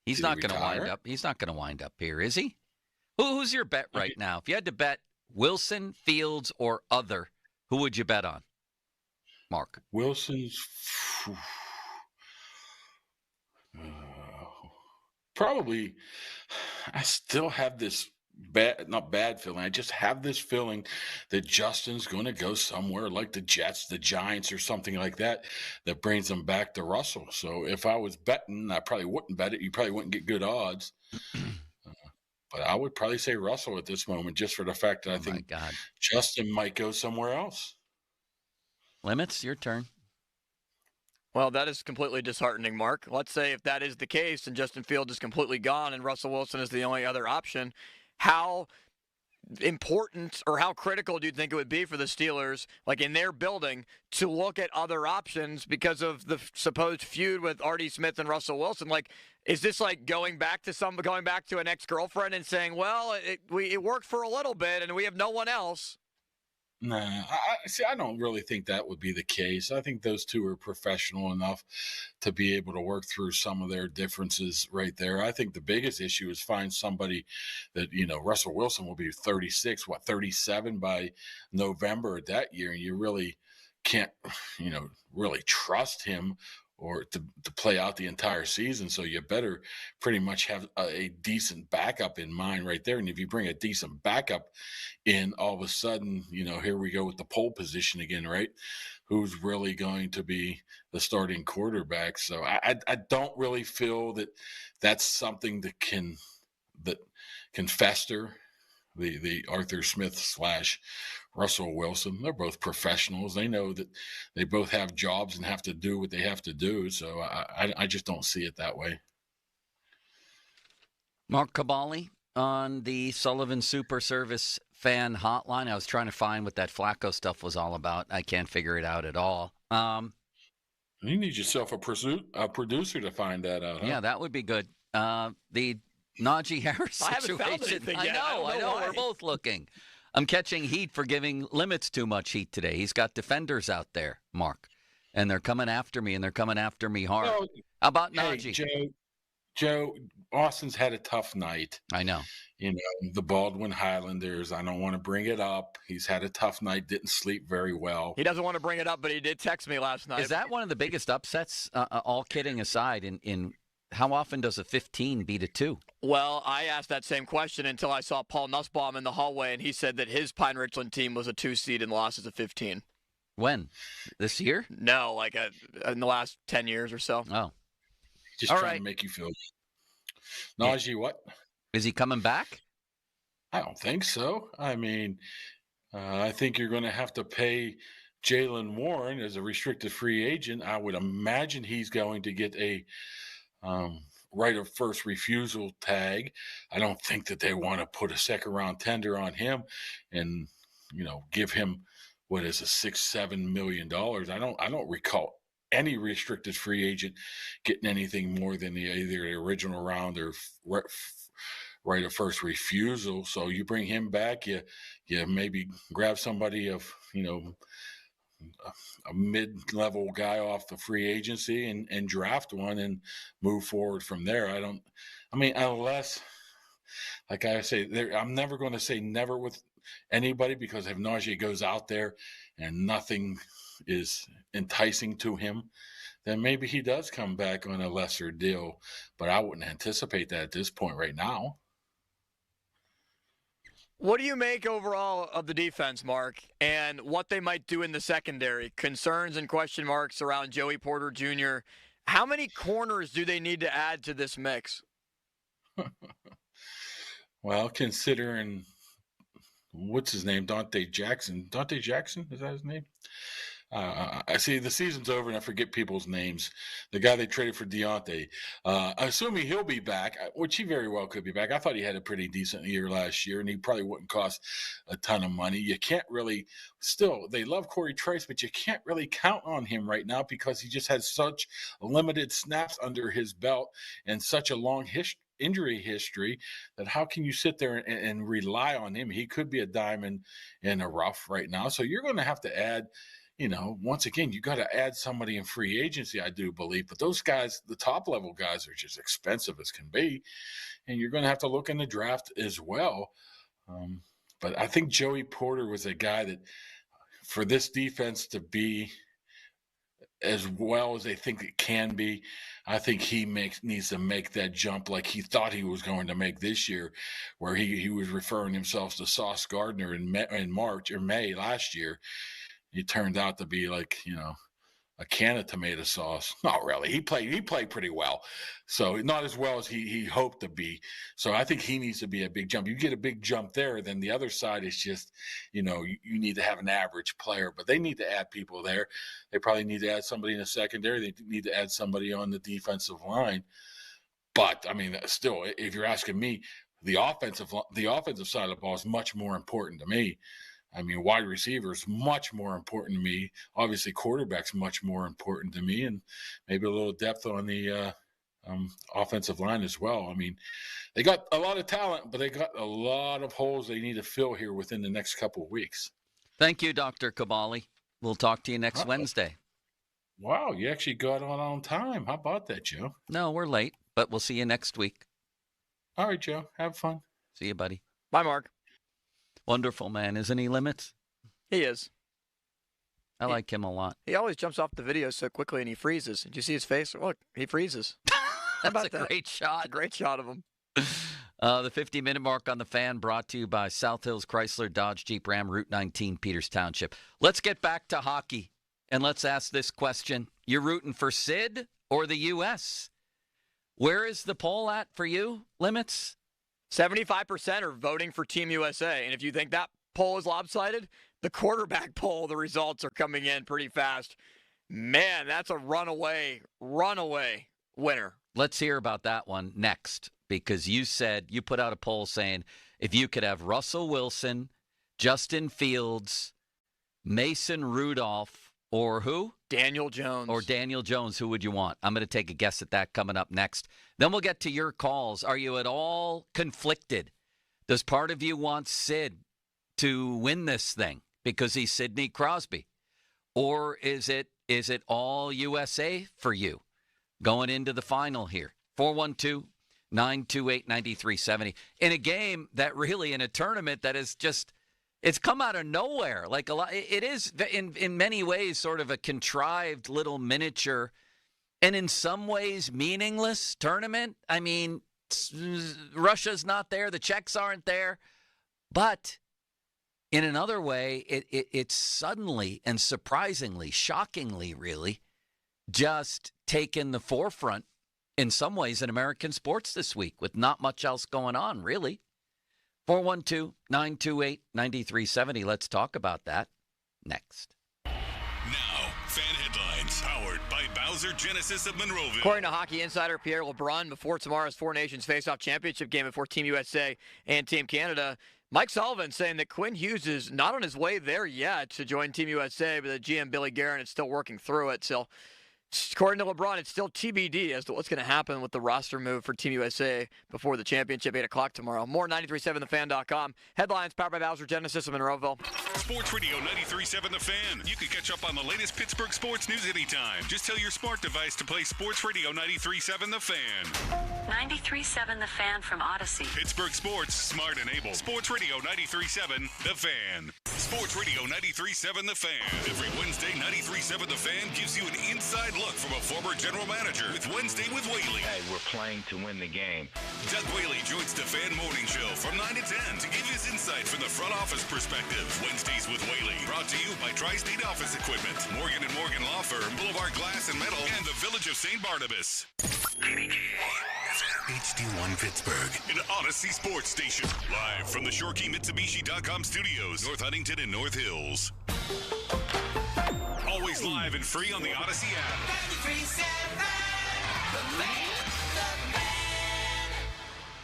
He's not going to wind up. He's not going to wind up here, is he? Who's your bet right now? If you had to bet Wilson, Fields, or other, who would you bet on? Mark. Wilson's probably. I still have this not bad feeling. I just have this feeling that Justin's going to go somewhere like the Jets, the Giants, or something like that brings him back to Russell. So if I was betting, I probably wouldn't bet it. You probably wouldn't get good odds. But I would probably say Russell at this moment, just for the fact that I think Justin might go somewhere else. Limits, your turn. Well, that is completely disheartening, Mark. Let's say if that is the case and Justin Fields is completely gone and Russell Wilson is the only other option, how important or how critical do you think it would be for the Steelers, like in their building, to look at other options because of the supposed feud with Artie Smith and Russell Wilson? Like, is this like going back to an ex-girlfriend and saying, well, it worked for a little bit and we have no one else? Nah, I don't really think that would be the case. I think those two are professional enough to be able to work through some of their differences right there. I think the biggest issue is find somebody that, Russell Wilson will be 37 by November of that year, and you really can't, really trust him or to play out the entire season. So you better pretty much have a decent backup in mind right there. And if you bring a decent backup in, all of a sudden, here we go with the pole position again, right? Who's really going to be the starting quarterback? So I don't really feel that that's something that can fester. The Arthur Smith / Russell Wilson. They're both professionals. They know that they both have jobs and have to do what they have to do. So I just don't see it that way. Mark Cabali on the Sullivan Super Service fan hotline. I was trying to find what that Flacco stuff was all about. I can't figure it out at all. You need yourself a producer to find that out. Huh? Yeah, that would be good. The Najee Harris situation. I haven't found anything yet. I know. We're both looking. I'm catching heat for giving Limits too much heat today. He's got defenders out there, Mark, and they're coming after me, and they're coming after me hard. How about Najee? Hey, Joe, Austin's had a tough night. I know. The Baldwin Highlanders, I don't want to bring it up. He's had a tough night, didn't sleep very well. He doesn't want to bring it up, but he did text me last night. Is that one of the biggest upsets, all kidding aside, in how often does a 15 beat a 2? Well, I asked that same question until I saw Paul Nussbaum in the hallway, and he said that his Pine Richland team was a 2 seed and lost as a 15. When? This year? No, like in the last 10 years or so. Oh. Just trying to make you feel. Najee, what? Is he coming back? I don't think so. I mean, I think you're going to have to pay Jaylen Warren as a restricted free agent. I would imagine he's going to get a right of first refusal tag. I don't think that they want to put a second round tender on him and, give him what is a $6-7 million. I don't recall any restricted free agent getting anything more than either the original round or right of first refusal. So you bring him back, you maybe grab somebody of, a mid-level guy off the free agency and draft one and move forward from there. Unless, like I say, I'm never going to say never with anybody, because if Najee goes out there and nothing is enticing to him, then maybe he does come back on a lesser deal. But I wouldn't anticipate that at this point right now. What do you make overall of the defense, Mark, and what they might do in the secondary? Concerns and question marks around Joey Porter Jr. How many corners do they need to add to this mix? Well, considering what's his name, Dante Jackson, is that his name? I see the season's over and I forget people's names. The guy they traded for Deontay, assuming he'll be back, which he very well could be back. I thought he had a pretty decent year last year, and he probably wouldn't cost a ton of money. You can't really, still, they love Corey Trice, but you can't really count on him right now because he just has such limited snaps under his belt and such a long injury history that how can you sit there and rely on him? He could be a diamond in a rough right now. So you're going to have to add, once again, you got to add somebody in free agency, I do believe. But those guys, the top level guys, are just expensive as can be. And you're going to have to look in the draft as well. But I think Joey Porter was a guy that, for this defense to be as well as they think it can be, I think he needs to make that jump like he thought he was going to make this year, where he was referring himself to Sauce Gardner in May last year. He turned out to be like, a can of tomato sauce. Not really. He played pretty well. So not as well as he hoped to be. So I think he needs to be a big jump. You get a big jump there, then the other side is just, you need to have an average player. But they need to add people there. They probably need to add somebody in the secondary. They need to add somebody on the defensive line. But, I mean, still, if you're asking me, the offensive side of the ball is much more important to me. I mean, wide receiver is much more important to me. Obviously, quarterback's much more important to me, and maybe a little depth on the offensive line as well. I mean, they got a lot of talent, but they got a lot of holes they need to fill here within the next couple of weeks. Thank you, Dr. Kabali. We'll talk to you next Wednesday. Wow, you actually got on time. How about that, Joe? No, we're late, but we'll see you next week. All right, Joe. Have fun. See you, buddy. Bye, Mark. Wonderful man, isn't he, Limits? He is. I like him a lot. He always jumps off the video so quickly and he freezes. Did you see his face? Look, he freezes. That's a great shot. A great shot of him. The 50-minute mark on the Fan brought to you by South Hills Chrysler Dodge Jeep Ram, Route 19, Peters Township. Let's get back to hockey, and let's ask this question. You're rooting for Sid or the U.S.? Where is the poll at for you, Limits? 75% are voting for Team USA. And if you think that poll is lopsided, the quarterback poll, the results are coming in pretty fast. Man, that's a runaway winner. Let's hear about that one next, because you put out a poll saying if you could have Russell Wilson, Justin Fields, Mason Rudolph, or who? Daniel Jones. Or Daniel Jones, who would you want? I'm going to take a guess at that coming up next. Then we'll get to your calls. Are you at all conflicted? Does part of you want Sid to win this thing because he's Sidney Crosby? Or is it all USA for you going into the final here? 412-928-9370. In a game that really, in a tournament that is just, it's come out of nowhere. Like a lot, it is in many ways sort of a contrived little miniature and in some ways meaningless tournament. I mean, Russia's not there. The Czechs aren't there. But in another way, it's suddenly and surprisingly, shockingly, really, just taken the forefront in some ways in American sports this week with not much else going on, really. 412-928-9370. Let's talk about that next. Now, fan headlines powered by Bowser Genesis of Monroeville. According to Hockey Insider Pierre LeBrun, before tomorrow's Four Nations Faceoff Championship game before Team USA and Team Canada, Mike Sullivan saying that Quinn Hughes is not on his way there yet to join Team USA, but the GM Billy Guerin is still working through it. So, according to LeBron, it's still TBD as to what's going to happen with the roster move for Team USA before the championship, 8 o'clock tomorrow. More 93.7thefan.com. Headlines powered by Bowser Genesis of Monroeville. Sports Radio 93.7 The Fan. You can catch up on the latest Pittsburgh sports news anytime. Just tell your smart device to play Sports Radio 93.7 The Fan. 93.7 The Fan from Odyssey. Pittsburgh Sports, smart and able. Sports Radio 93.7 The Fan. Sports Radio 93.7 The Fan. Every Wednesday, 93.7 The Fan gives you an inside look from a former general manager with Wednesday with Whaley. Hey, we're playing to win the game. Doug Whaley joins the Fan Morning Show from 9 to 10 to give you his insight from the front office perspective. Wednesdays with Whaley, brought to you by Tri-State Office Equipment, Morgan & Morgan Law Firm, Boulevard Glass and Metal, and the Village of St. Barnabas. HD1 Pittsburgh, an Odyssey sports station. Live from the ShoreKeyMitsubishi.com studios, North Huntington and North Hills. Always live and free on the Odyssey app.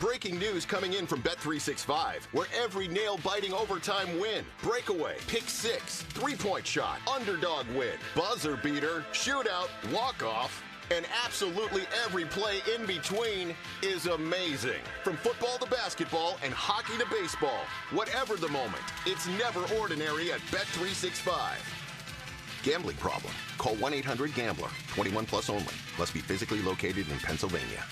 Breaking news coming in from Bet365, where every nail-biting overtime win, breakaway, pick six, three-point shot, underdog win, buzzer beater, shootout, walk-off, and absolutely every play in between is amazing. From football to basketball and hockey to baseball, whatever the moment, it's never ordinary at Bet365. Gambling problem? Call 1-800-GAMBLER. 21 plus only. Must be physically located in Pennsylvania.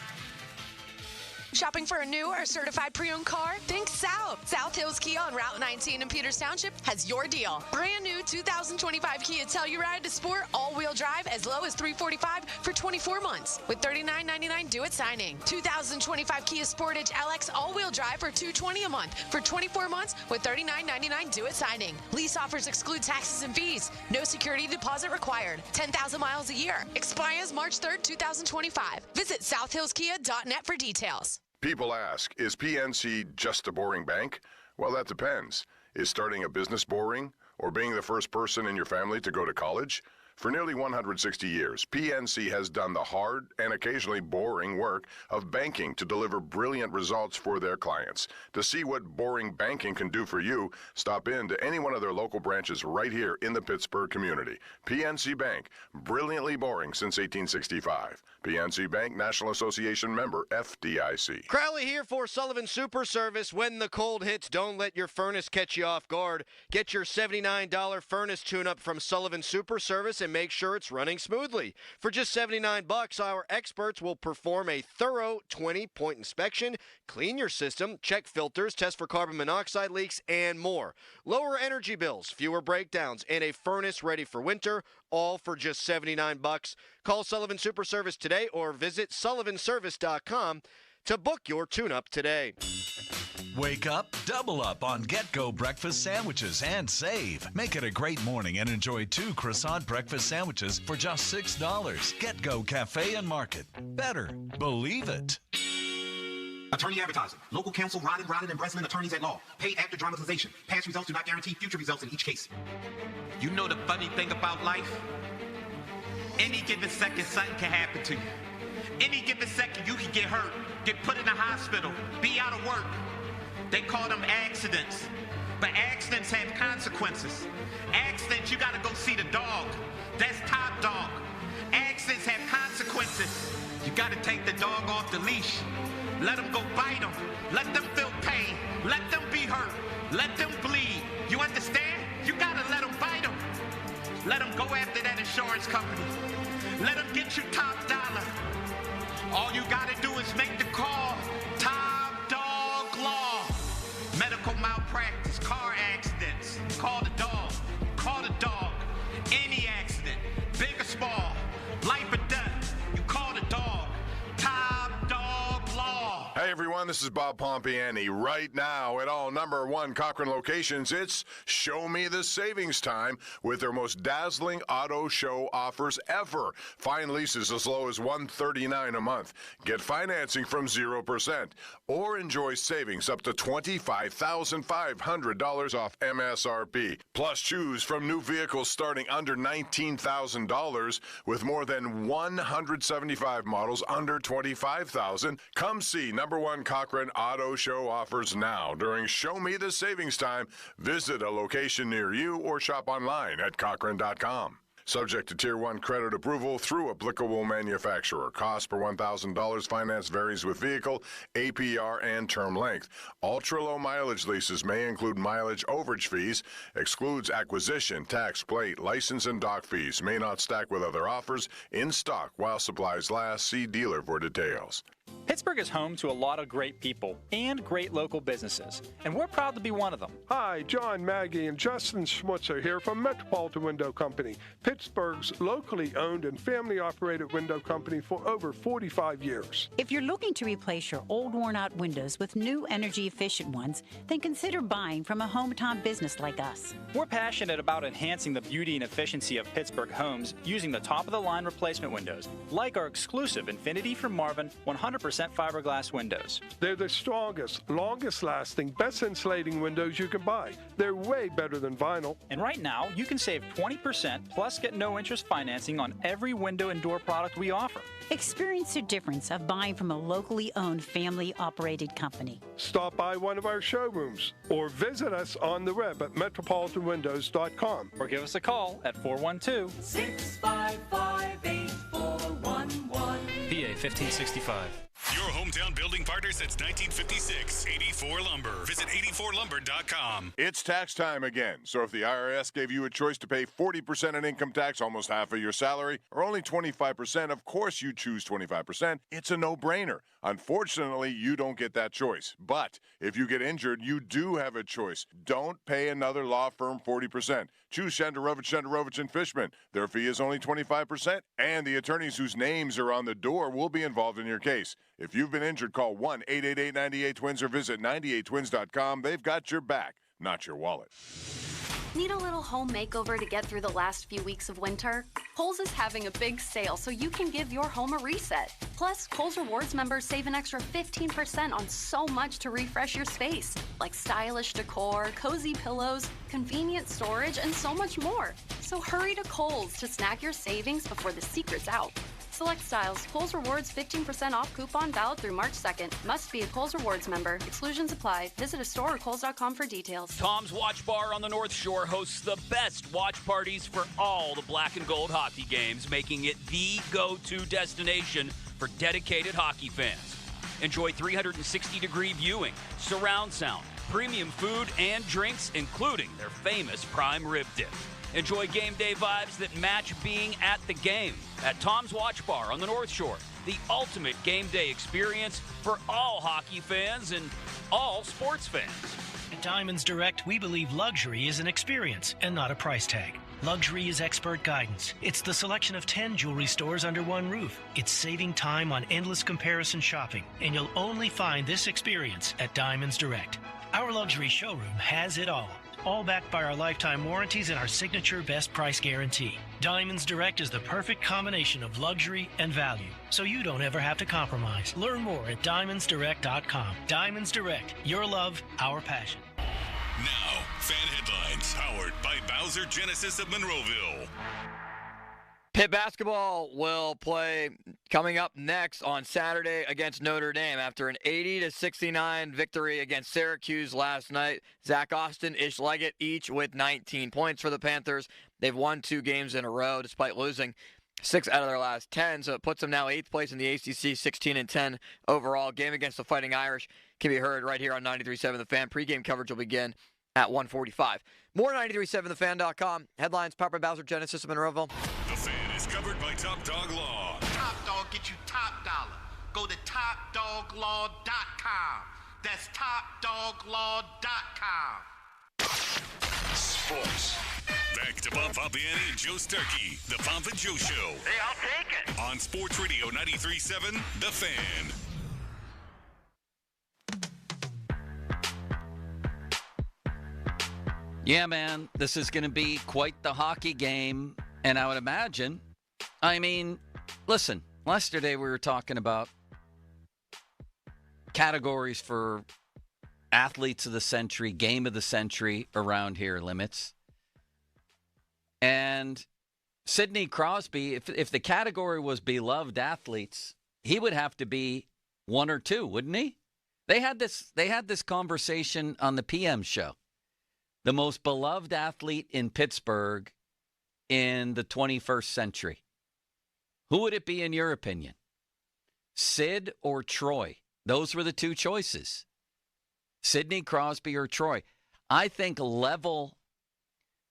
Shopping for a new or certified pre-owned car? Think South. South Hills Kia on Route 19 in Peters Township has your deal. Brand new 2025 Kia Telluride to Sport all-wheel drive as low as $345 for 24 months with $39.99 due at signing. 2025 Kia Sportage LX all-wheel drive for $220 a month for 24 months with $39.99 due at signing. Lease offers exclude taxes and fees. No security deposit required. 10,000 miles a year. Expires March 3rd, 2025. Visit southhillskia.net for details. People ask, is PNC just a boring bank? Well, that depends. Is starting a business boring? Or being the first person in your family to go to college? For nearly 160 years, PNC has done the hard and occasionally boring work of banking to deliver brilliant results for their clients. To see what boring banking can do for you, stop in to any one of their local branches right here in the Pittsburgh community. PNC Bank, brilliantly boring since 1865. PNC Bank, National Association member, FDIC. Crowley here for Sullivan Super Service. When the cold hits, don't let your furnace catch you off guard. Get your $79 furnace tune-up from Sullivan Super Service and make sure it's running smoothly. For just $79, our experts will perform a thorough 20-point inspection, clean your system, check filters, test for carbon monoxide leaks, and more. Lower energy bills, fewer breakdowns, and a furnace ready for winter, all for just $79. Call Sullivan Super Service today or visit sullivanservice.com to book your tune-up today. Wake up, double up on Get-Go breakfast sandwiches and save. Make it a great morning and enjoy 2 croissant breakfast sandwiches for just $6. Get-Go Cafe and Market. Better. Believe it. Attorney advertising. Local counsel Rodden and Breslin attorneys at law. Paid after dramatization. Past results do not guarantee future results in each case. You know the funny thing about life? Any given second, something can happen to you. Any given second, you can get hurt, get put in the hospital, be out of work. They call them accidents. But accidents have consequences. Accidents, you gotta go see the dog. That's top dog. Accidents have consequences. You gotta take the dog off the leash. Let them go bite them. Let them feel pain. Let them be hurt. Let them bleed. You understand? You gotta let them bite them. Let them go after that insurance company. Let them get you top dollar. All you gotta do is make the call. Top Dog Law. Medical malpractice, car accidents. Call the dog. Call the dog. Any accident, big or small, life or death, you call the dog. Top Dog Law. Hey everyone, this is Bob Pompiani. Right now at all number 1 Cochrane locations, it's Show Me the Savings Time with their most dazzling auto show offers ever. Find leases as low as $139 a month. Get financing from 0%. Or enjoy savings up to $25,500 off MSRP. Plus choose from new vehicles starting under $19,000 with more than 175 models under $25,000. Come see number 1 Cochrane Auto Show offers now during Show Me the Savings Time. Visit a location near you or shop online at Cochrane.com. Subject to Tier 1 credit approval through applicable manufacturer. Cost per $1,000 finance varies with vehicle, APR, and term length. Ultra-low mileage leases may include mileage overage fees. Excludes acquisition, tax, plate, license, and dock fees. May not stack with other offers. In stock while supplies last. See dealer for details. Pittsburgh is home to a lot of great people and great local businesses, and we're proud to be one of them. Hi, John, Maggie, and Justin Schmutzer here from Metropolitan Window Company, Pittsburgh's locally owned and family-operated window company for over 45 years. If you're looking to replace your old worn-out windows with new energy-efficient ones, then consider buying from a hometown business like us. We're passionate about enhancing the beauty and efficiency of Pittsburgh homes using the top-of-the-line replacement windows, like our exclusive Infinity from Marvin 100% fiberglass windows. They're the strongest, longest-lasting, best insulating windows you can buy. They're way better than vinyl. And right now, you can save 20% plus get no interest financing on every window and door product we offer. Experience the difference of buying from a locally owned, family-operated company. Stop by one of our showrooms or visit us on the web at metropolitanwindows.com. Or give us a call at 412-655-8411. PA 1565. Your hometown building partner since 1956. 84 Lumber. Visit 84lumber.com. It's tax time again, so if the IRS gave you a choice to pay 40% in income tax, almost half of your salary, or only 25%, of course you choose 25%. It's a no-brainer. Unfortunately, you don't get that choice. But if you get injured, you do have a choice. Don't pay another law firm 40%. Choose Shenderovich and Fishman. Their fee is only 25%, and the attorneys whose names are on the door will be involved in your case. If you've been injured, call 1-888-98-TWINS or visit 98twins.com. They've got your back, not your wallet. Need a little home makeover to get through the last few weeks of winter? Kohl's is having a big sale so you can give your home a reset. Plus, Kohl's Rewards members save an extra 15% on so much to refresh your space, like stylish decor, cozy pillows, convenient storage, and so much more. So hurry to Kohl's to snag your savings before the secret's out. Select styles. Kohl's Rewards 15% off coupon valid through March 2nd. Must be a Kohl's Rewards member. Exclusions apply. Visit a store or Kohls.com for details. Tom's Watch Bar on the North Shore hosts the best watch parties for all the black and gold hockey games, making it the go-to destination for dedicated hockey fans. Enjoy 360-degree viewing, surround sound, premium food and drinks, including their famous prime rib dip. Enjoy game day vibes that match being at the game at Tom's Watch Bar on the North Shore. The ultimate game day experience for all hockey fans and all sports fans. At Diamonds Direct, we believe luxury is an experience and not a price tag. Luxury is expert guidance. It's the selection of 10 jewelry stores under one roof. It's saving time on endless comparison shopping, and you'll only find this experience at Diamonds Direct. Our luxury showroom has it all backed by our lifetime warranties and our signature best price guarantee. Diamonds Direct is the perfect combination of luxury and value, so you don't ever have to compromise. Learn more at diamondsdirect.com. Diamonds Direct, your love, our passion. Now, fan headlines powered by Bowser Genesis of Monroeville. Pitt basketball will play coming up next on Saturday against Notre Dame after an 80-69 victory against Syracuse last night. Zach Austin, Ish Leggett, each with 19 points for the Panthers. They've won 2 games in a row despite losing 6 out of their last 10, so it puts them now 8th place in the ACC, 16-10 overall. Game against the Fighting Irish can be heard right here on 93.7 The Fan. Pre-game coverage will begin at 1:45. More 93.7thefan.com. Headlines powered by Bowser Genesis of Monroeville. The Fan is covered by Top Dog Law. Top Dog get you top dollar. Go to topdoglaw.com. That's topdoglaw.com. Sports. Back to Bob Fabiani and Joe Starkey. The Pomp and Joe Show. Hey, I'll take it. On Sports Radio 93.7 The Fan. Yeah, man, this is going to be quite the hockey game. And I would imagine, listen, yesterday we were talking about categories for athletes of the century, game of the century around here, limits. And Sidney Crosby, if the category was beloved athletes, he would have to be 1 or 2, wouldn't he? They had this conversation on the PM show. The most beloved athlete in Pittsburgh in the 21st century. Who would it be in your opinion? Sid or Troy? Those were the 2 choices. Sidney Crosby or Troy. I think level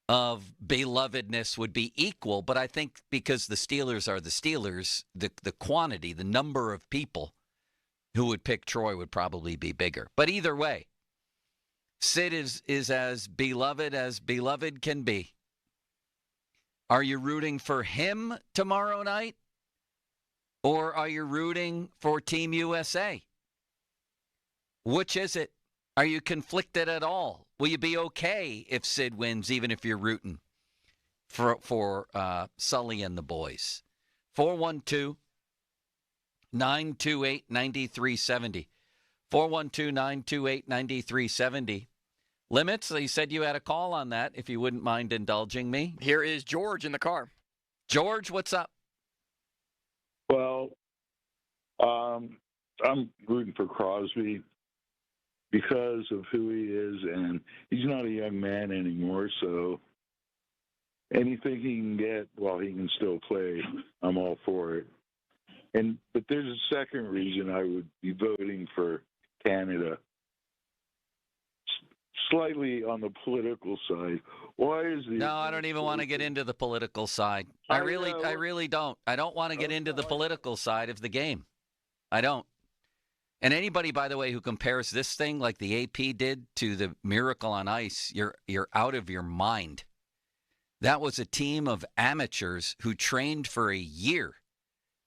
of belovedness would be equal, but I think because the Steelers are the Steelers, the quantity, the number of people who would pick Troy would probably be bigger. But either way, Sid is as beloved can be. Are you rooting for him tomorrow night? Or are you rooting for Team USA? Which is it? Are you conflicted at all? Will you be okay if Sid wins, even if you're rooting for Sully and the boys? 412-928-9370. 412-928-9370. Limits, you said you had a call on that, if you wouldn't mind indulging me. Here is George in the car. George, what's up? Well, I'm rooting for Crosby because of who he is, and he's not a young man anymore, so anything he can get while he can still play, I'm all for it. But there's a second reason I would be voting for Canada. Slightly on the political side. Why is the No, I don't even want to get into the political side. I really don't. I don't want to get into the political side of the game. I don't. And anybody, by the way, who compares this thing like the AP did to the Miracle on Ice, you're out of your mind. That was a team of amateurs who trained for a year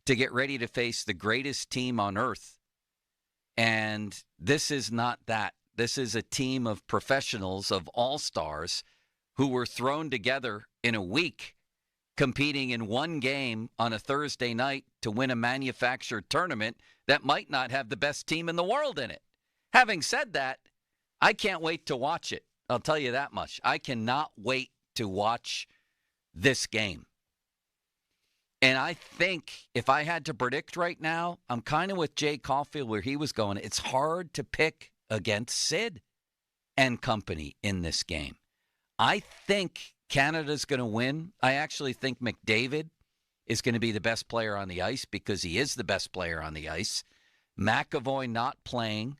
to get ready to face the greatest team on earth. And this is not that. This is a team of professionals, of all-stars, who were thrown together in a week, competing in one game on a Thursday night to win a manufactured tournament that might not have the best team in the world in it. Having said that, I can't wait to watch it. I'll tell you that much. I cannot wait to watch this game. And I think if I had to predict right now, I'm kind of with Jay Caulfield where he was going. It's hard to pick against Sid and company in this game. I think Canada's going to win. I actually think McDavid is going to be the best player on the ice because he is the best player on the ice. McAvoy not playing.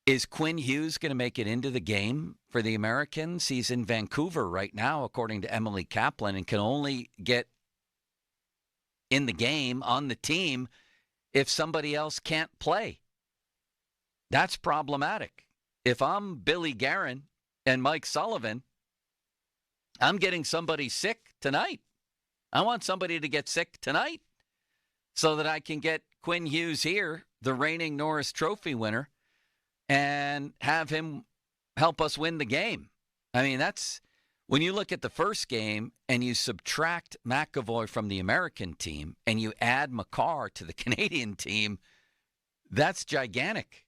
Is Quinn Hughes going to make it into the game for the Americans? He's in Vancouver right now, according to Emily Kaplan, and can only get in the game on the team if somebody else can't play. That's problematic. If I'm Billy Guerin and Mike Sullivan, I'm getting somebody sick tonight. I want somebody to get sick tonight so that I can get Quinn Hughes here, the reigning Norris Trophy winner, and have him help us win the game. I mean, that's when you look at the first game and you subtract McAvoy from the American team and you add Makar to the Canadian team, that's gigantic.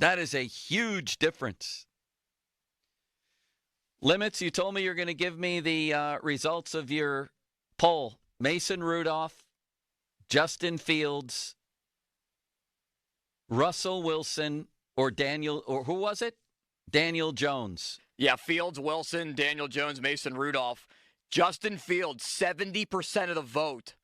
That is a huge difference. Limits, you told me you're going to give me the results of your poll. Mason Rudolph, Justin Fields, Russell Wilson, or who was it? Daniel Jones. Yeah, Fields, Wilson, Daniel Jones, Mason Rudolph. Justin Fields, 70% of the vote.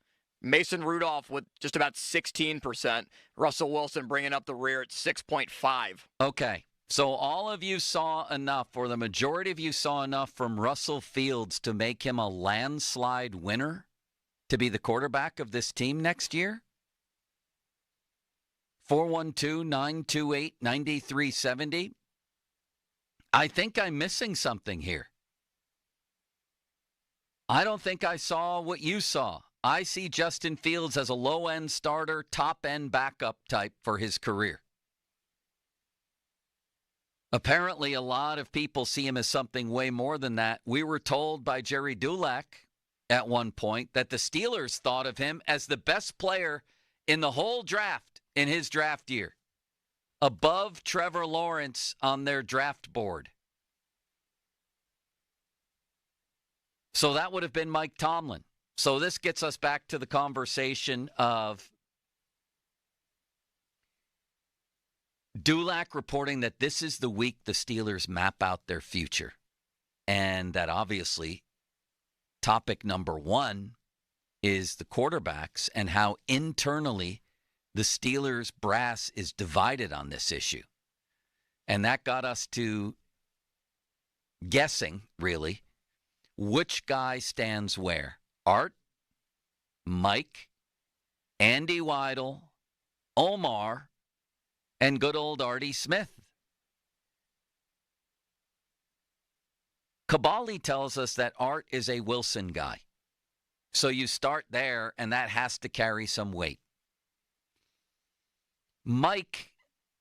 Mason Rudolph with just about 16%. Russell Wilson bringing up the rear at 6.5. Okay. So all of you saw enough, or the majority of you saw enough from Russell Fields to make him a landslide winner to be the quarterback of this team next year? 412-928-9370. I think I'm missing something here. I don't think I saw what you saw. I see Justin Fields as a low-end starter, top-end backup type for his career. Apparently, a lot of people see him as something way more than that. We were told by Jerry Dulac at one point that the Steelers thought of him as the best player in the whole draft in his draft year, above Trevor Lawrence on their draft board. So that would have been Mike Tomlin. So this gets us back to the conversation of Dulac reporting that this is the week the Steelers map out their future. And that obviously topic number one is the quarterbacks and how internally the Steelers brass is divided on this issue. And that got us to guessing, really, which guy stands where. Art, Mike, Andy Weidel, Omar and good old Artie Smith. Kabali tells us that Art is a Wilson guy. So you start there, and that has to carry some weight. Mike,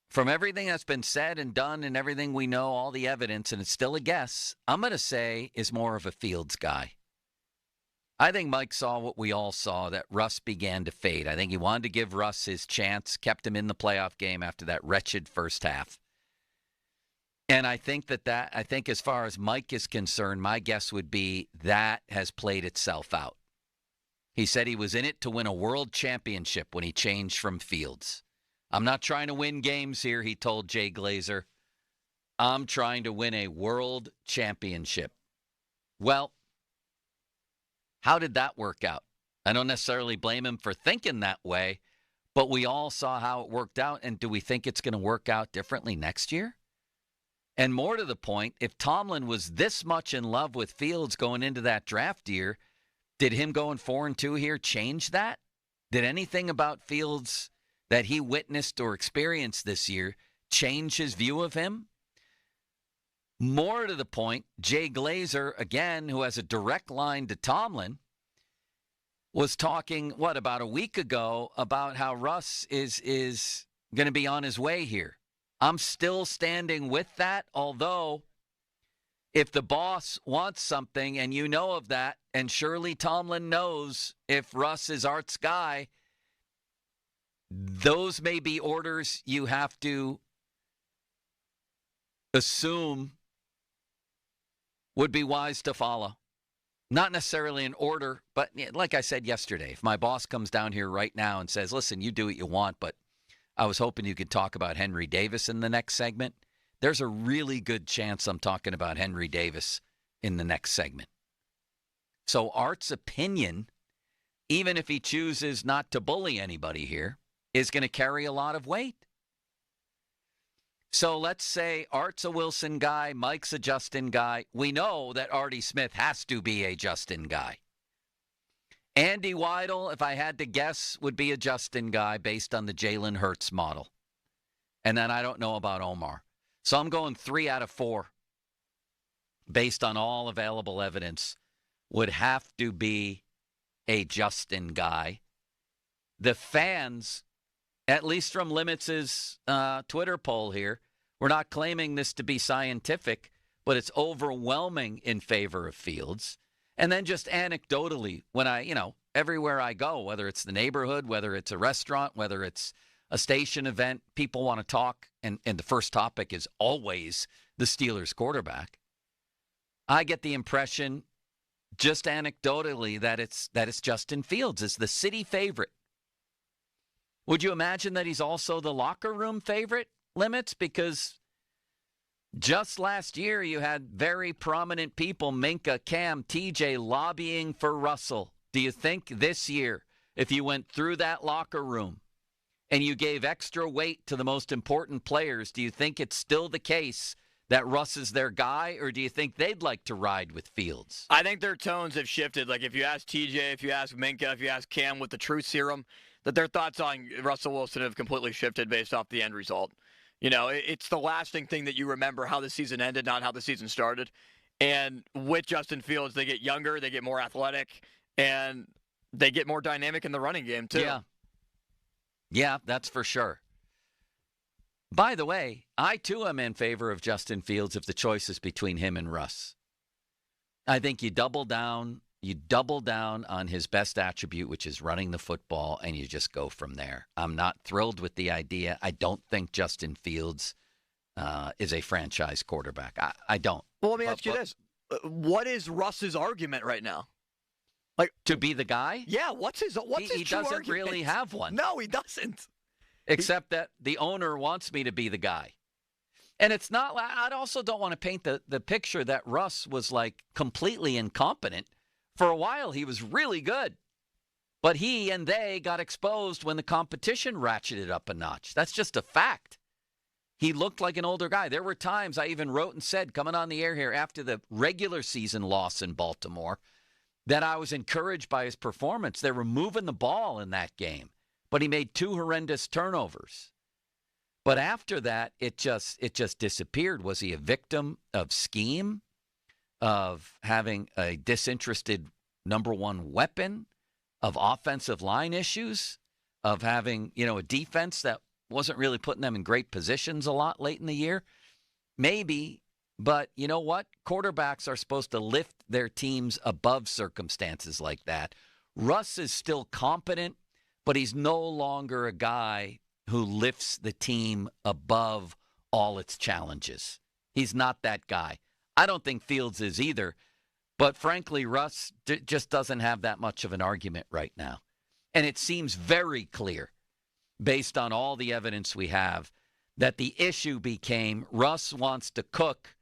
from everything that's been said and done and everything we know, all the evidence, and it's still a guess, I'm going to say is more of a Fields guy. I think Mike saw what we all saw, that Russ began to fade. I think he wanted to give Russ his chance, kept him in the playoff game after that wretched first half. And I think I think as far as Mike is concerned, my guess would be that has played itself out. He said he was in it to win a world championship when he changed from Fields. I'm not trying to win games here, he told Jay Glazer. I'm trying to win a world championship. Well, how did that work out? I don't necessarily blame him for thinking that way, but we all saw how it worked out, and do we think it's going to work out differently next year? And more to the point, if Tomlin was this much in love with Fields going into that draft year, did him going 4-2 here change that? Did anything about Fields that he witnessed or experienced this year change his view of him? More to the point, Jay Glazer, again, who has a direct line to Tomlin, was talking, about a week ago about how Russ is going to be on his way here. I'm still standing with that, although if the boss wants something and you know of that, and surely Tomlin knows if Russ is Art's guy, those may be orders you have to assume would be wise to follow. Not necessarily an order, but like I said yesterday, if my boss comes down here right now and says, listen, you do what you want, but I was hoping you could talk about Henry Davis in the next segment, there's a really good chance I'm talking about Henry Davis in the next segment. So Art's opinion, even if he chooses not to bully anybody here, is going to carry a lot of weight. So let's say Art's a Wilson guy, Mike's a Justin guy. We know that Artie Smith has to be a Justin guy. Andy Weidel, if I had to guess, would be a Justin guy based on the Jalen Hurts model. And then I don't know about Omar. So I'm going 3 out of 4 based on all available evidence. Would have to be a Justin guy. The fans, at least from Limits' Twitter poll here, we're not claiming this to be scientific, but it's overwhelming in favor of Fields. And then just anecdotally, when everywhere I go, whether it's the neighborhood, whether it's a restaurant, whether it's a station event, people want to talk, and the first topic is always the Steelers quarterback. I get the impression, just anecdotally, that it's Justin Fields. It's the city favorite. Would you imagine that he's also the locker room favorite, Limits? Because just last year you had very prominent people, Minka, Cam, TJ, lobbying for Russell. Do you think this year, if you went through that locker room and you gave extra weight to the most important players, do you think it's still the case that Russ is their guy, or do you think they'd like to ride with Fields? I think their tones have shifted. Like if you ask TJ, if you ask Minka, if you ask Cam with the truth serum, that their thoughts on Russell Wilson have completely shifted based off the end result. It's the lasting thing that you remember how the season ended, not how the season started. And with Justin Fields, they get younger, they get more athletic, and they get more dynamic in the running game, too. Yeah, that's for sure. By the way, I, too, am in favor of Justin Fields if the choice is between him and Russ. I think you double down on his best attribute, which is running the football, and you just go from there. I'm not thrilled with the idea. I don't think Justin Fields is a franchise quarterback. I don't. Well, let me ask you this. What is Russ's argument right now? Like to be the guy? Yeah, what's his He doesn't argument? really have one. No, he doesn't. Except that the owner wants me to be the guy. And it's not, I also don't want to paint the picture that Russ was like completely incompetent. For a while, he was really good. But he and they got exposed when the competition ratcheted up a notch. That's just a fact. He looked like an older guy. There were times I even wrote and said, coming on the air here after the regular season loss in Baltimore, that I was encouraged by his performance. They were moving the ball in that game. but he made 2 horrendous turnovers. But after that, it just disappeared. Was he a victim of scheme, of having a disinterested number one weapon, of offensive line issues, of having, a defense that wasn't really putting them in great positions a lot late in the year? Maybe, but you know what? Quarterbacks are supposed to lift their teams above circumstances like that. Russ is still competent, but he's no longer a guy who lifts the team above all its challenges. He's not that guy. I don't think Fields is either, but frankly, Russ just doesn't have that much of an argument right now. And it seems very clear, based on all the evidence we have, that the issue became Russ wants to cook,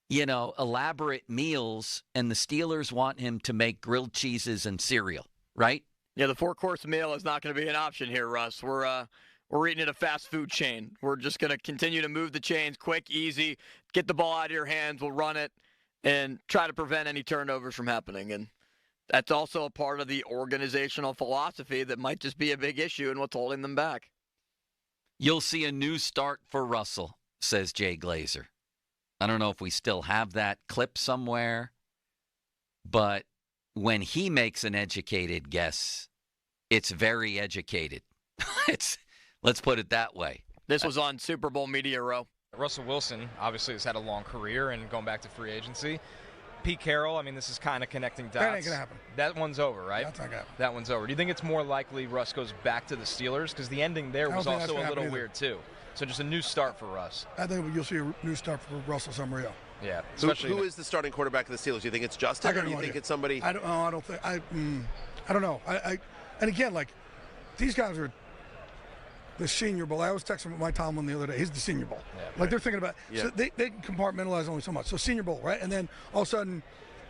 elaborate meals, and the Steelers want him to make grilled cheeses and cereal, right? Yeah, the 4-course meal is not going to be an option here, Russ. We're eating at a fast food chain. We're just going to continue to move the chains quick, easy, get the ball out of your hands, we'll run it, and try to prevent any turnovers from happening. And that's also a part of the organizational philosophy that might just be a big issue in what's holding them back. You'll see a new start for Russell, says Jay Glazer. I don't know if we still have that clip somewhere, but when he makes an educated guess, it's very educated. Let's put it that way. This was on Super Bowl Media Row. Russell Wilson obviously has had a long career and going back to free agency. Pete Carroll, this is kind of connecting dots. That ain't going to happen. That one's over, right? That's not going to happen. That one's over. Do you think it's more likely Russ goes back to the Steelers? Because the ending there was also a little weird, too. So just a new start for Russ. I think you'll see a new start for Russell somewhere else. Yeah. Who is the starting quarterback of the Steelers? Do you think it's Justin, or do you think it's somebody? I don't think. I don't know. And again, these guys are the Senior Bowl. I was texting with Mike Tomlin the other day. He's the Senior Bowl. Yeah, right. They're thinking about. Yeah. So they compartmentalize only so much. So Senior Bowl, right? And then all of a sudden,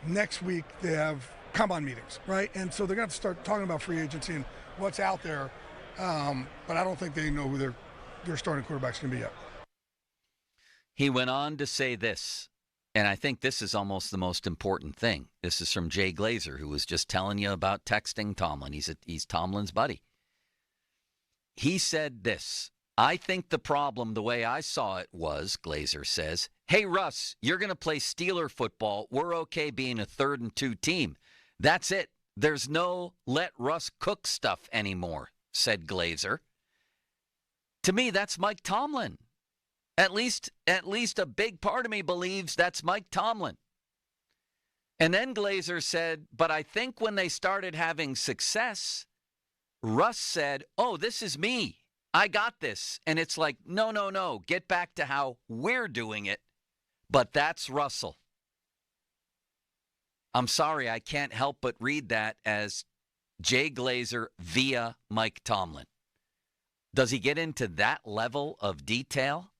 next week they have combine meetings, right? And so they're going to have to start talking about free agency and what's out there. But I don't think they know who their starting quarterback's going to be yet. He went on to say this, and I think this is almost the most important thing. This is from Jay Glazer, who was just telling you about texting Tomlin. He's Tomlin's buddy. He said this: I think the problem, the way I saw it was, Glazer says, hey, Russ, you're going to play Steeler football. We're okay being a 3rd and 2 team. That's it. There's no let Russ cook stuff anymore, said Glazer. To me, that's Mike Tomlin. At least a big part of me believes that's Mike Tomlin. And then Glazer said, but I think when they started having success, Russ said, oh, this is me. I got this. And it's like, no. Get back to how we're doing it. But that's Russell. I'm sorry, I can't help but read that as Jay Glazer via Mike Tomlin. Does he get into that level of detail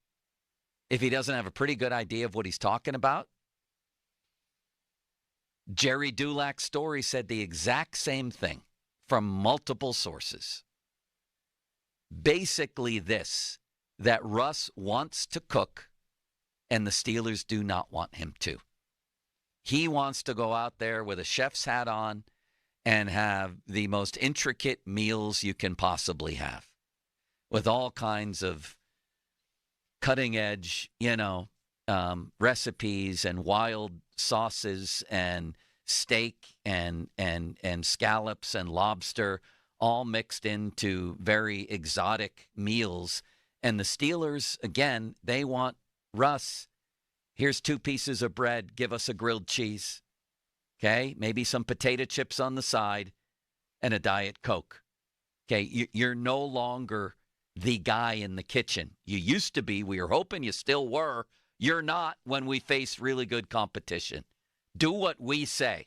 if he doesn't have a pretty good idea of what he's talking about? Jerry Dulac's story said the exact same thing from multiple sources. Basically this, that Russ wants to cook and the Steelers do not want him to. He wants to go out there with a chef's hat on and have the most intricate meals you can possibly have, with all kinds of cutting edge, recipes and wild sauces and steak and scallops and lobster, all mixed into very exotic meals. And the Steelers, again, they want Russ, here's 2 pieces of bread, give us a grilled cheese. Okay, maybe some potato chips on the side and a Diet Coke. Okay, you're no longer the guy in the kitchen. You used to be. We were hoping you still were. You're not when we face really good competition. Do what we say.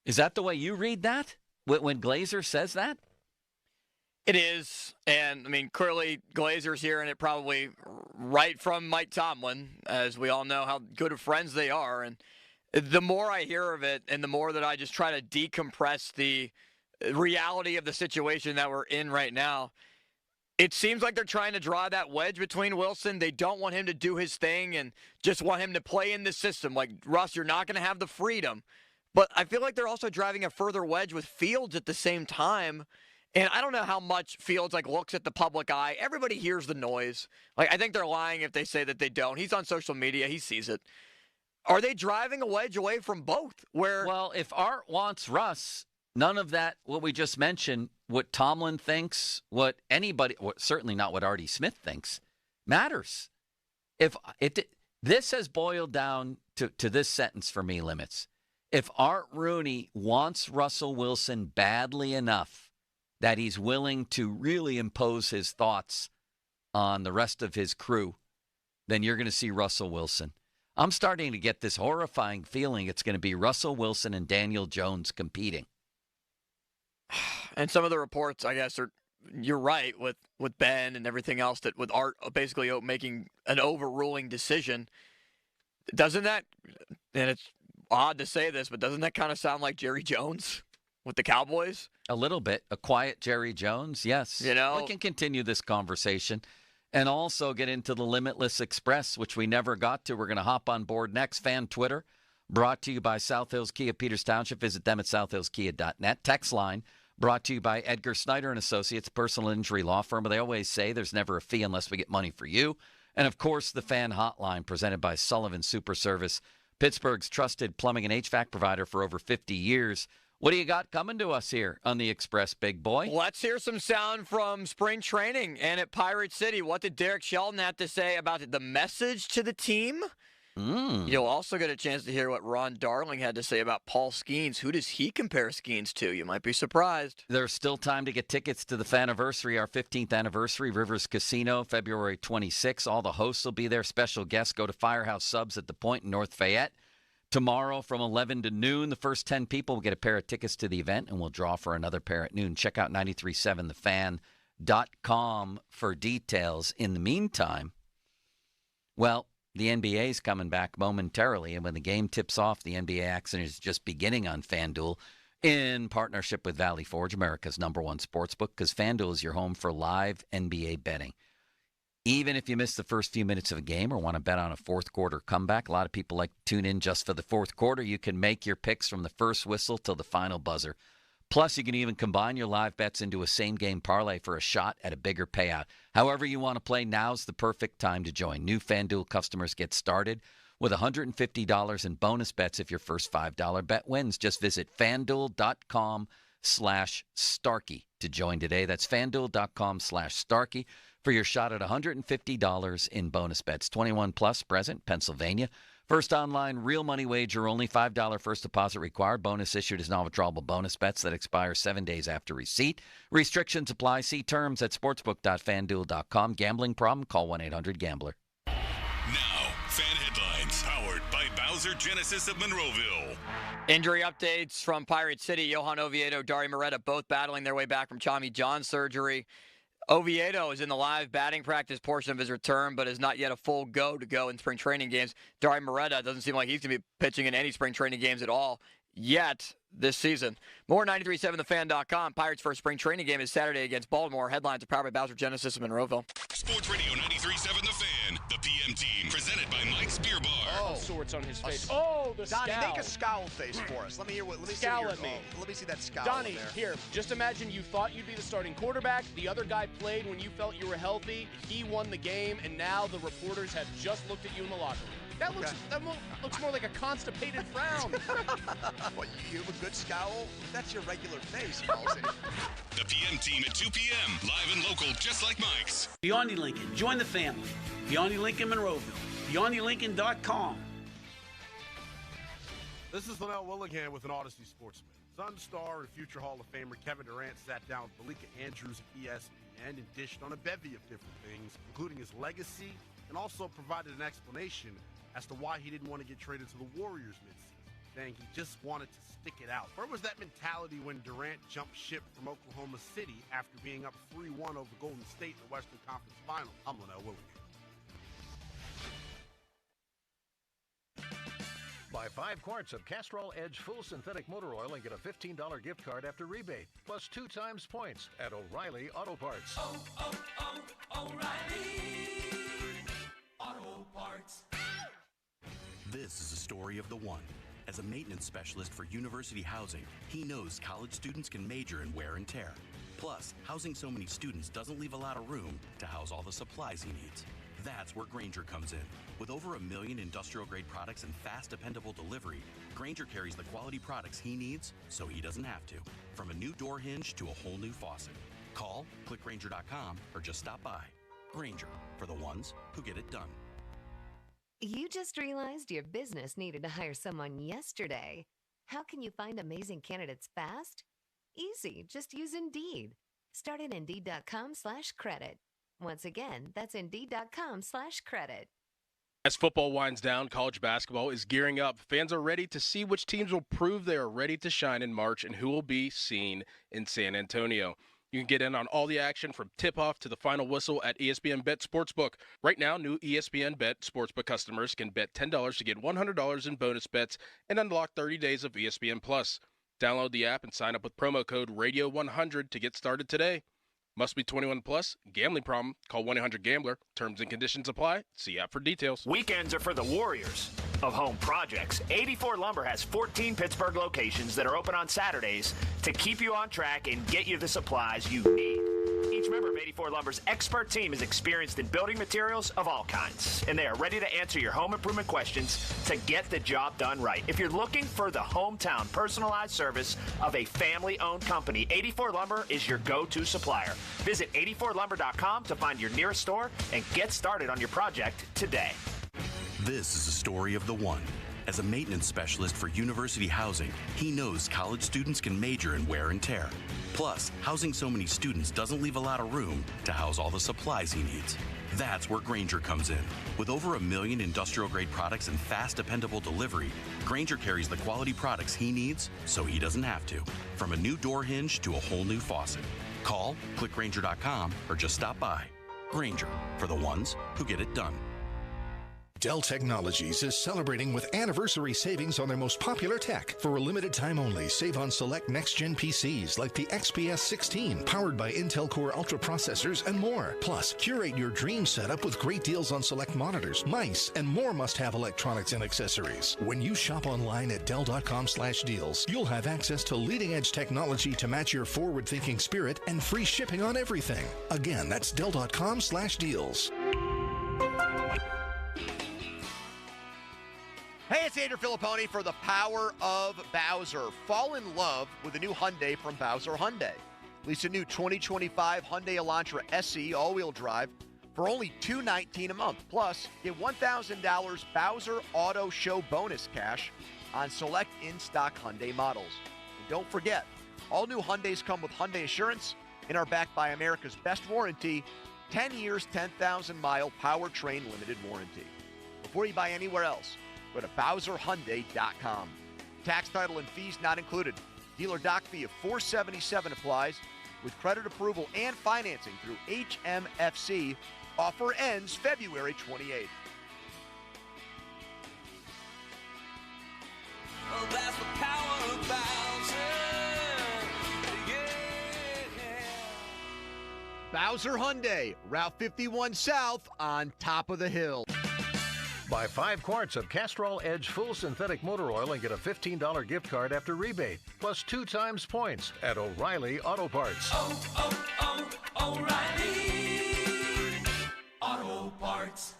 Is that the way you read that? When Glazer says that? It is. And, clearly Glazer's hearing it probably right from Mike Tomlin, as we all know how good of friends they are. And the more I hear of it and the more that I just try to decompress the reality of the situation that we're in right now, it seems like they're trying to draw that wedge between Wilson. They don't want him to do his thing and just want him to play in the system. Like, Russ, you're not going to have the freedom, But I feel like they're also driving a further wedge with Fields at the same time. And I don't know how much Fields looks at the public eye. Everybody hears the noise. I think they're lying if they say that they don't. He's on social media. He sees it. Are they driving a wedge away from both? Well, if Art wants Russ, none of that, what we just mentioned, what Tomlin thinks, what anybody, certainly not what Artie Smith thinks, matters. This has boiled down to this sentence for me, Limits. If Art Rooney wants Russell Wilson badly enough that he's willing to really impose his thoughts on the rest of his crew, then you're going to see Russell Wilson. I'm starting to get this horrifying feeling it's going to be Russell Wilson and Daniel Jones competing. And some of the reports, I guess, you're right with Ben and everything else, that with Art basically making an overruling decision. Doesn't that, and it's odd to say this, but doesn't that kind of sound like Jerry Jones with the Cowboys? A little bit. A quiet Jerry Jones, yes. We can continue this conversation and also get into the Limitless Express, which we never got to. We're going to hop on board next. Fan Twitter, brought to you by South Hills Kia, Peters Township. Visit them at southhillskia.net. Text line, brought to you by Edgar Snyder & Associates, personal injury law firm. They always say there's never a fee unless we get money for you. And, of course, the Fan Hotline, presented by Sullivan Super Service, Pittsburgh's trusted plumbing and HVAC provider for over 50 years. What do you got coming to us here on the Express, big boy? Let's hear some sound from spring training and at Pirate City. What did Derek Shelton have to say about the message to the team? You'll also get a chance to hear what Ron Darling had to say about Paul Skeens. Who does he compare Skeens to? You might be surprised. There's still time to get tickets to the Faniversary, our 15th anniversary, Rivers Casino, February 26th. All the hosts will be there. Special guests go to Firehouse Subs at the Point in North Fayette. Tomorrow from 11 to noon, the first 10 people will get a pair of tickets to the event, and we'll draw for another pair at noon. Check out 937thefan.com for details. In the meantime, well, the NBA is coming back momentarily, and when the game tips off, the NBA action is just beginning on FanDuel in partnership with Valley Forge, America's #1 sportsbook, because FanDuel is your home for live NBA betting. Even if you miss the first few minutes of a game or want to bet on a fourth quarter comeback, a lot of people like to tune in just for the fourth quarter. You can make your picks from the first whistle till the final buzzer. Plus, you can even combine your live bets into a same-game parlay for a shot at a bigger payout. However you want to play, now's the perfect time to join. New FanDuel customers get started with $150 in bonus bets if your first $5 bet wins. Just visit FanDuel.com/Starkey to join today. That's FanDuel.com/Starkey for your shot at $150 in bonus bets. 21 plus, present, Pennsylvania. First online, real money wager only. $5 first deposit required. Bonus issued as non-withdrawable bonus bets that expire 7 days after receipt. Restrictions apply. See terms at sportsbook.fanduel.com. Gambling problem? Call 1-800-GAMBLER. Now, fan headlines powered by Bowser Genesis of Monroeville. Injury updates from Pirate City. Johan Oviedo, Dari Moreta, both battling their way back from Tommy John surgery. Oviedo is in the live batting practice portion of his return, but is not yet a full go in spring training games. Dari Moreta doesn't seem like he's going to be pitching in any spring training games at all yet this season. More 937thefan.com. Pirates' first spring training game is Saturday against Baltimore. Headlines are powered by Bowser Genesis of Monroeville. Sports Radio 93.7 The Fan, the PM team, presented by Mike's Beer Bar. Oh, sorts on his face. Oh, the Donnie, scowl. make a scowl face for us. Let me hear what. Let me scowl see at me. Let me see that scowl. Donnie, there. here. Just imagine you thought you'd be the starting quarterback. The other guy played when you felt you were healthy. He won the game, and now the reporters have just looked at you in the locker room. That looks more like a constipated frown. What, you have a good scowl? That's your regular face, Halsey. The PM team at 2 p.m. Live and local, just like Mike's. Beyond Lincoln. Join the family. Beyond Lincoln, Monroeville. BeyondLincoln.com. This is Linnell Willingham with an Odyssey Sportsman. Sun star and future Hall of Famer Kevin Durant sat down with Malika Andrews of ESPN and dished on a bevy of different things, including his legacy, and also provided an explanation as to why he didn't want to get traded to the Warriors midseason, saying he just wanted to stick it out. Where was that mentality when Durant jumped ship from Oklahoma City after being up 3-1 over Golden State in the Western Conference Final? I'm Linnell Willingham. Buy 5 quarts of Castrol Edge Full Synthetic Motor Oil and get a $15 gift card after rebate, plus 2 times points at O'Reilly Auto Parts. O'Reilly Auto Parts. This is the story of the one. As a maintenance specialist for university housing, he knows college students can major in wear and tear. Plus, housing so many students doesn't leave a lot of room to house all the supplies he needs. That's where Grainger comes in. With over 1 million industrial-grade products and fast, dependable delivery, Grainger carries the quality products he needs so he doesn't have to. From a new door hinge to a whole new faucet. Call, click Grainger.com, or just stop by. Grainger, for the ones who get it done. You just realized your business needed to hire someone yesterday. How can you find amazing candidates fast? Easy, just use Indeed. Start at Indeed.com/credit. Once again, that's Indeed.com/credit. As football winds down, college basketball is gearing up. Fans are ready to see which teams will prove they are ready to shine in March and who will be seen in San Antonio. You can get in on all the action from tip-off to the final whistle at ESPN Bet Sportsbook. Right now, new ESPN Bet Sportsbook customers can bet $10 to get $100 in bonus bets and unlock 30 days of ESPN Plus. Download the app and sign up with promo code Radio100 to get started today. Must be 21 plus. Gambling problem? Call 1-800-GAMBLER. Terms and conditions apply. See app for details. Weekends are for the warriors of home projects. 84 Lumber has 14 Pittsburgh locations that are open on Saturdays to keep you on track and get you the supplies you need. Each member of 84 Lumber's expert team is experienced in building materials of all kinds, and they are ready to answer your home improvement questions to get the job done right. If you're looking for the hometown personalized service of a family-owned company, 84 Lumber is your go-to supplier. Visit 84lumber.com to find your nearest store and get started on your project today. This is the story of the one. As a maintenance specialist for university housing, he knows college students can major in wear and tear. Plus, housing so many students doesn't leave a lot of room to house all the supplies he needs. That's where Grainger comes in. With over 1 million industrial-grade products and fast, dependable delivery, Grainger carries the quality products he needs so he doesn't have to. From a new door hinge to a whole new faucet. Call, click Grainger.com, or just stop by. Grainger, for the ones who get it done. Dell Technologies is celebrating with anniversary savings on their most popular tech. For a limited time only, save on select next-gen PCs like the XPS 16, powered by Intel Core Ultra processors and more. Plus, curate your dream setup with great deals on select monitors, mice, and more must-have electronics and accessories. When you shop online at Dell.com/deals, you'll have access to leading-edge technology to match your forward-thinking spirit and free shipping on everything. Again, that's Dell.com/deals. Hey, it's Andrew Filipponi for the Power of Bowser. Fall in love with the new Hyundai from Bowser Hyundai. Lease a new 2025 Hyundai Elantra SE all-wheel drive for only $219 a month. Plus, get $1,000 Bowser Auto Show bonus cash on select in-stock Hyundai models. And don't forget, all new Hyundais come with Hyundai Assurance and are backed by America's best warranty, 10 years, 10,000-mile powertrain limited warranty. Before you buy anywhere else, go to BowserHyundai.com. Tax, title, and fees not included. Dealer doc fee of $477 applies with credit approval and financing through HMFC. Offer ends February 28th. Oh, that's the power of Bowser. Bowser Hyundai, Route 51 South on top of the hill. Buy 5 quarts of Castrol Edge Full Synthetic Motor Oil and get a $15 gift card after rebate, plus 2 times points at O'Reilly Auto Parts. O'Reilly Auto Parts.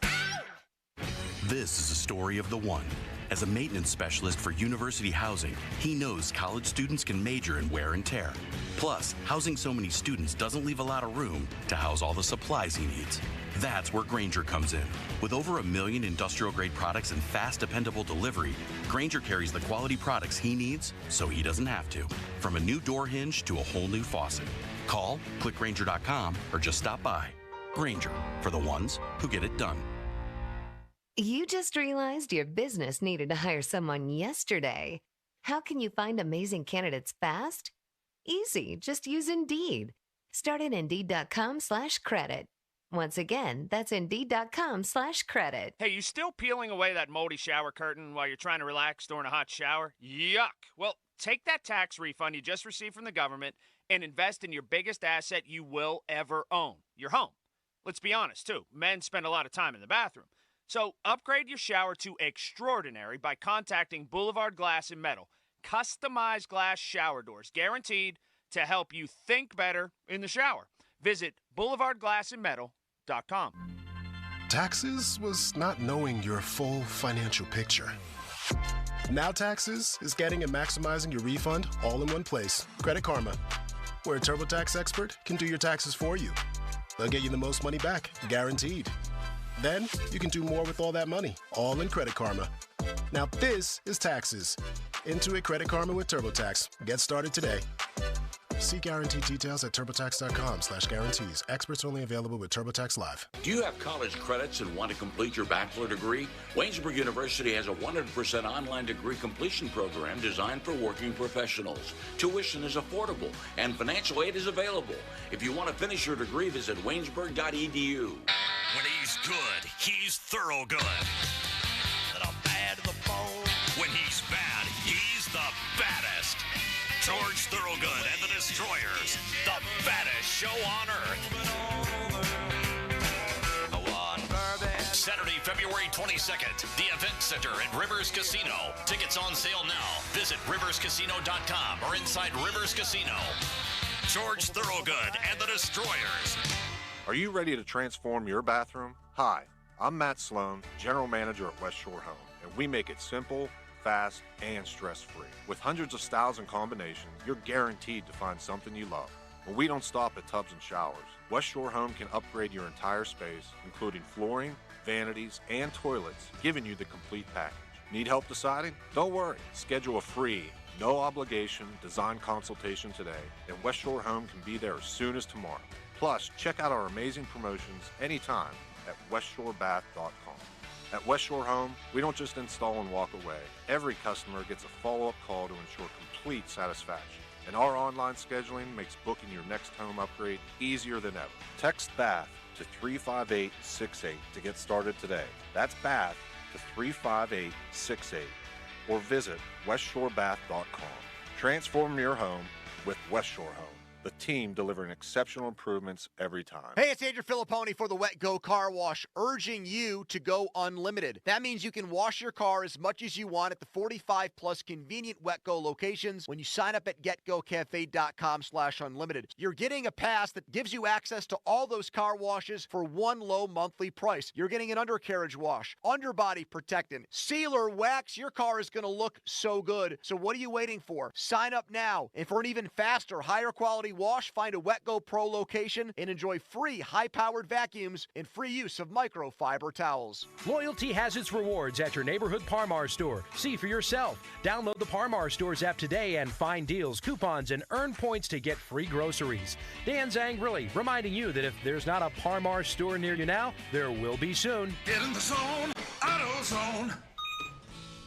This is the story of the one. As a maintenance specialist for university housing, he knows college students can major in wear and tear. Plus, housing so many students doesn't leave a lot of room to house all the supplies he needs. That's where Grainger comes in. With over 1 million industrial-grade products and fast, dependable delivery, Grainger carries the quality products he needs so he doesn't have to. From a new door hinge to a whole new faucet. Call, click Grainger.com, or just stop by. Grainger, for the ones who get it done. You just realized your business needed to hire someone yesterday. How can you find amazing candidates fast? Easy, just use Indeed. Start at Indeed.com/credit. Once again, that's Indeed.com/credit. Hey, you still peeling away that moldy shower curtain while you're trying to relax during a hot shower? Yuck. Well, take that tax refund you just received from the government and invest in your biggest asset you will ever own, your home. Let's be honest, too. Men spend a lot of time in the bathroom. So upgrade your shower to extraordinary by contacting Boulevard Glass and Metal. Customized glass shower doors, guaranteed to help you think better in the shower. Visit boulevardglassandmetal.com. Taxes was not knowing your full financial picture. Now Taxes is getting and maximizing your refund all in one place. Credit Karma, where a TurboTax expert can do your taxes for you. They'll get you the most money back, guaranteed. Then you can do more with all that money, all in Credit Karma. Now this is Taxes. Intuit Credit Karma with TurboTax. Get started today. See guarantee details at turbotax.com/guarantees. Experts only available with TurboTax Live. Do you have college credits and want to complete your bachelor degree? Waynesburg University has a 100% online degree completion program designed for working professionals. Tuition is affordable and financial aid is available. If you want to finish your degree, visit waynesburg.edu. When he's good, he's thorough good. Bad to the bone. When he's bad, he's the baddest. George Thorogood and the Destroyers, the baddest show on earth. Saturday, February 22nd, the Event Center at Rivers Casino. Tickets on sale now. Visit riverscasino.com or inside Rivers Casino. George Thorogood and the Destroyers. Are you ready to transform your bathroom? Hi, I'm Matt Sloan, General Manager at West Shore Home, and we make it simple, fast, and stress-free. With hundreds of styles and combinations, you're guaranteed to find something you love. But we don't stop at tubs and showers. West Shore Home can upgrade your entire space, including flooring, vanities, and toilets, giving you the complete package. Need help deciding? Don't worry. Schedule a free, no-obligation design consultation today, and West Shore Home can be there as soon as tomorrow. Plus, check out our amazing promotions anytime at westshorebath.com. At West Shore Home, we don't just install and walk away. Every customer gets a follow-up call to ensure complete satisfaction. And our online scheduling makes booking your next home upgrade easier than ever. Text BATH to 35868 to get started today. That's BATH to 35868. Or visit westshorebath.com. Transform your home with West Shore Home. The team delivering exceptional improvements every time. Hey, it's Andrew Filipponi for the Wet Go Car Wash, urging you to go unlimited. That means you can wash your car as much as you want at the 45-plus convenient Wet Go locations when you sign up at getgocafe.com/unlimited. You're getting a pass that gives you access to all those car washes for one low monthly price. You're getting an undercarriage wash, underbody protectant, sealer, wax. Your car is going to look so good. So what are you waiting for? Sign up now. And for an even faster, higher quality wash, find a Wet Go Pro location and enjoy free high-powered vacuums and free use of microfiber towels. Loyalty has its rewards at your neighborhood Par-Mar store. See for yourself. Download the Par-Mar stores app today and find deals, coupons, and earn points to get free groceries. Dan Zangrilli reminding you that if there's not a Par-Mar store near you now, there will be soon. Get in the zone, AutoZone.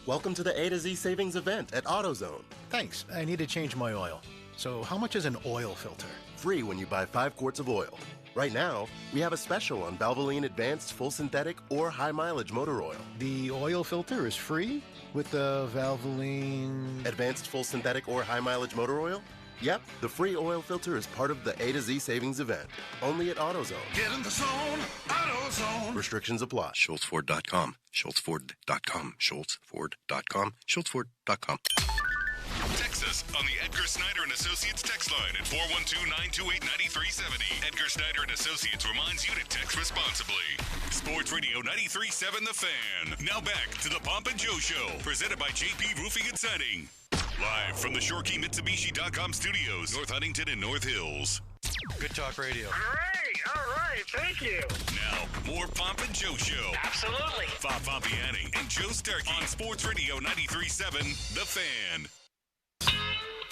Welcome to the A to Z savings event at AutoZone. Thanks. I need to change my oil. So how much is an oil filter? Free when you buy 5 quarts of oil. Right now, we have a special on Valvoline Advanced Full Synthetic or High Mileage Motor Oil. The oil filter is free with the Valvoline Advanced Full Synthetic or High Mileage Motor Oil? Yep, the free oil filter is part of the A to Z savings event. Only at AutoZone. Get in the zone, AutoZone. Restrictions apply. SchultzFord.com. SchultzFord.com. SchultzFord.com. SchultzFord.com. Text us on the Edgar Snyder & Associates text line at 412-928-9370. Edgar Snyder & Associates reminds you to text responsibly. Sports Radio 93.7 The Fan. Now back to the Pomp and Joe Show, presented by JP Roofing and Siding. Live from the ShoreKeyMitsubishi.com studios, North Huntington and North Hills. Good talk radio. Great. All right. Thank you. Now, more Pomp and Joe Show. Absolutely. Bob Pompiani and Joe Starkey on Sports Radio 93.7 The Fan.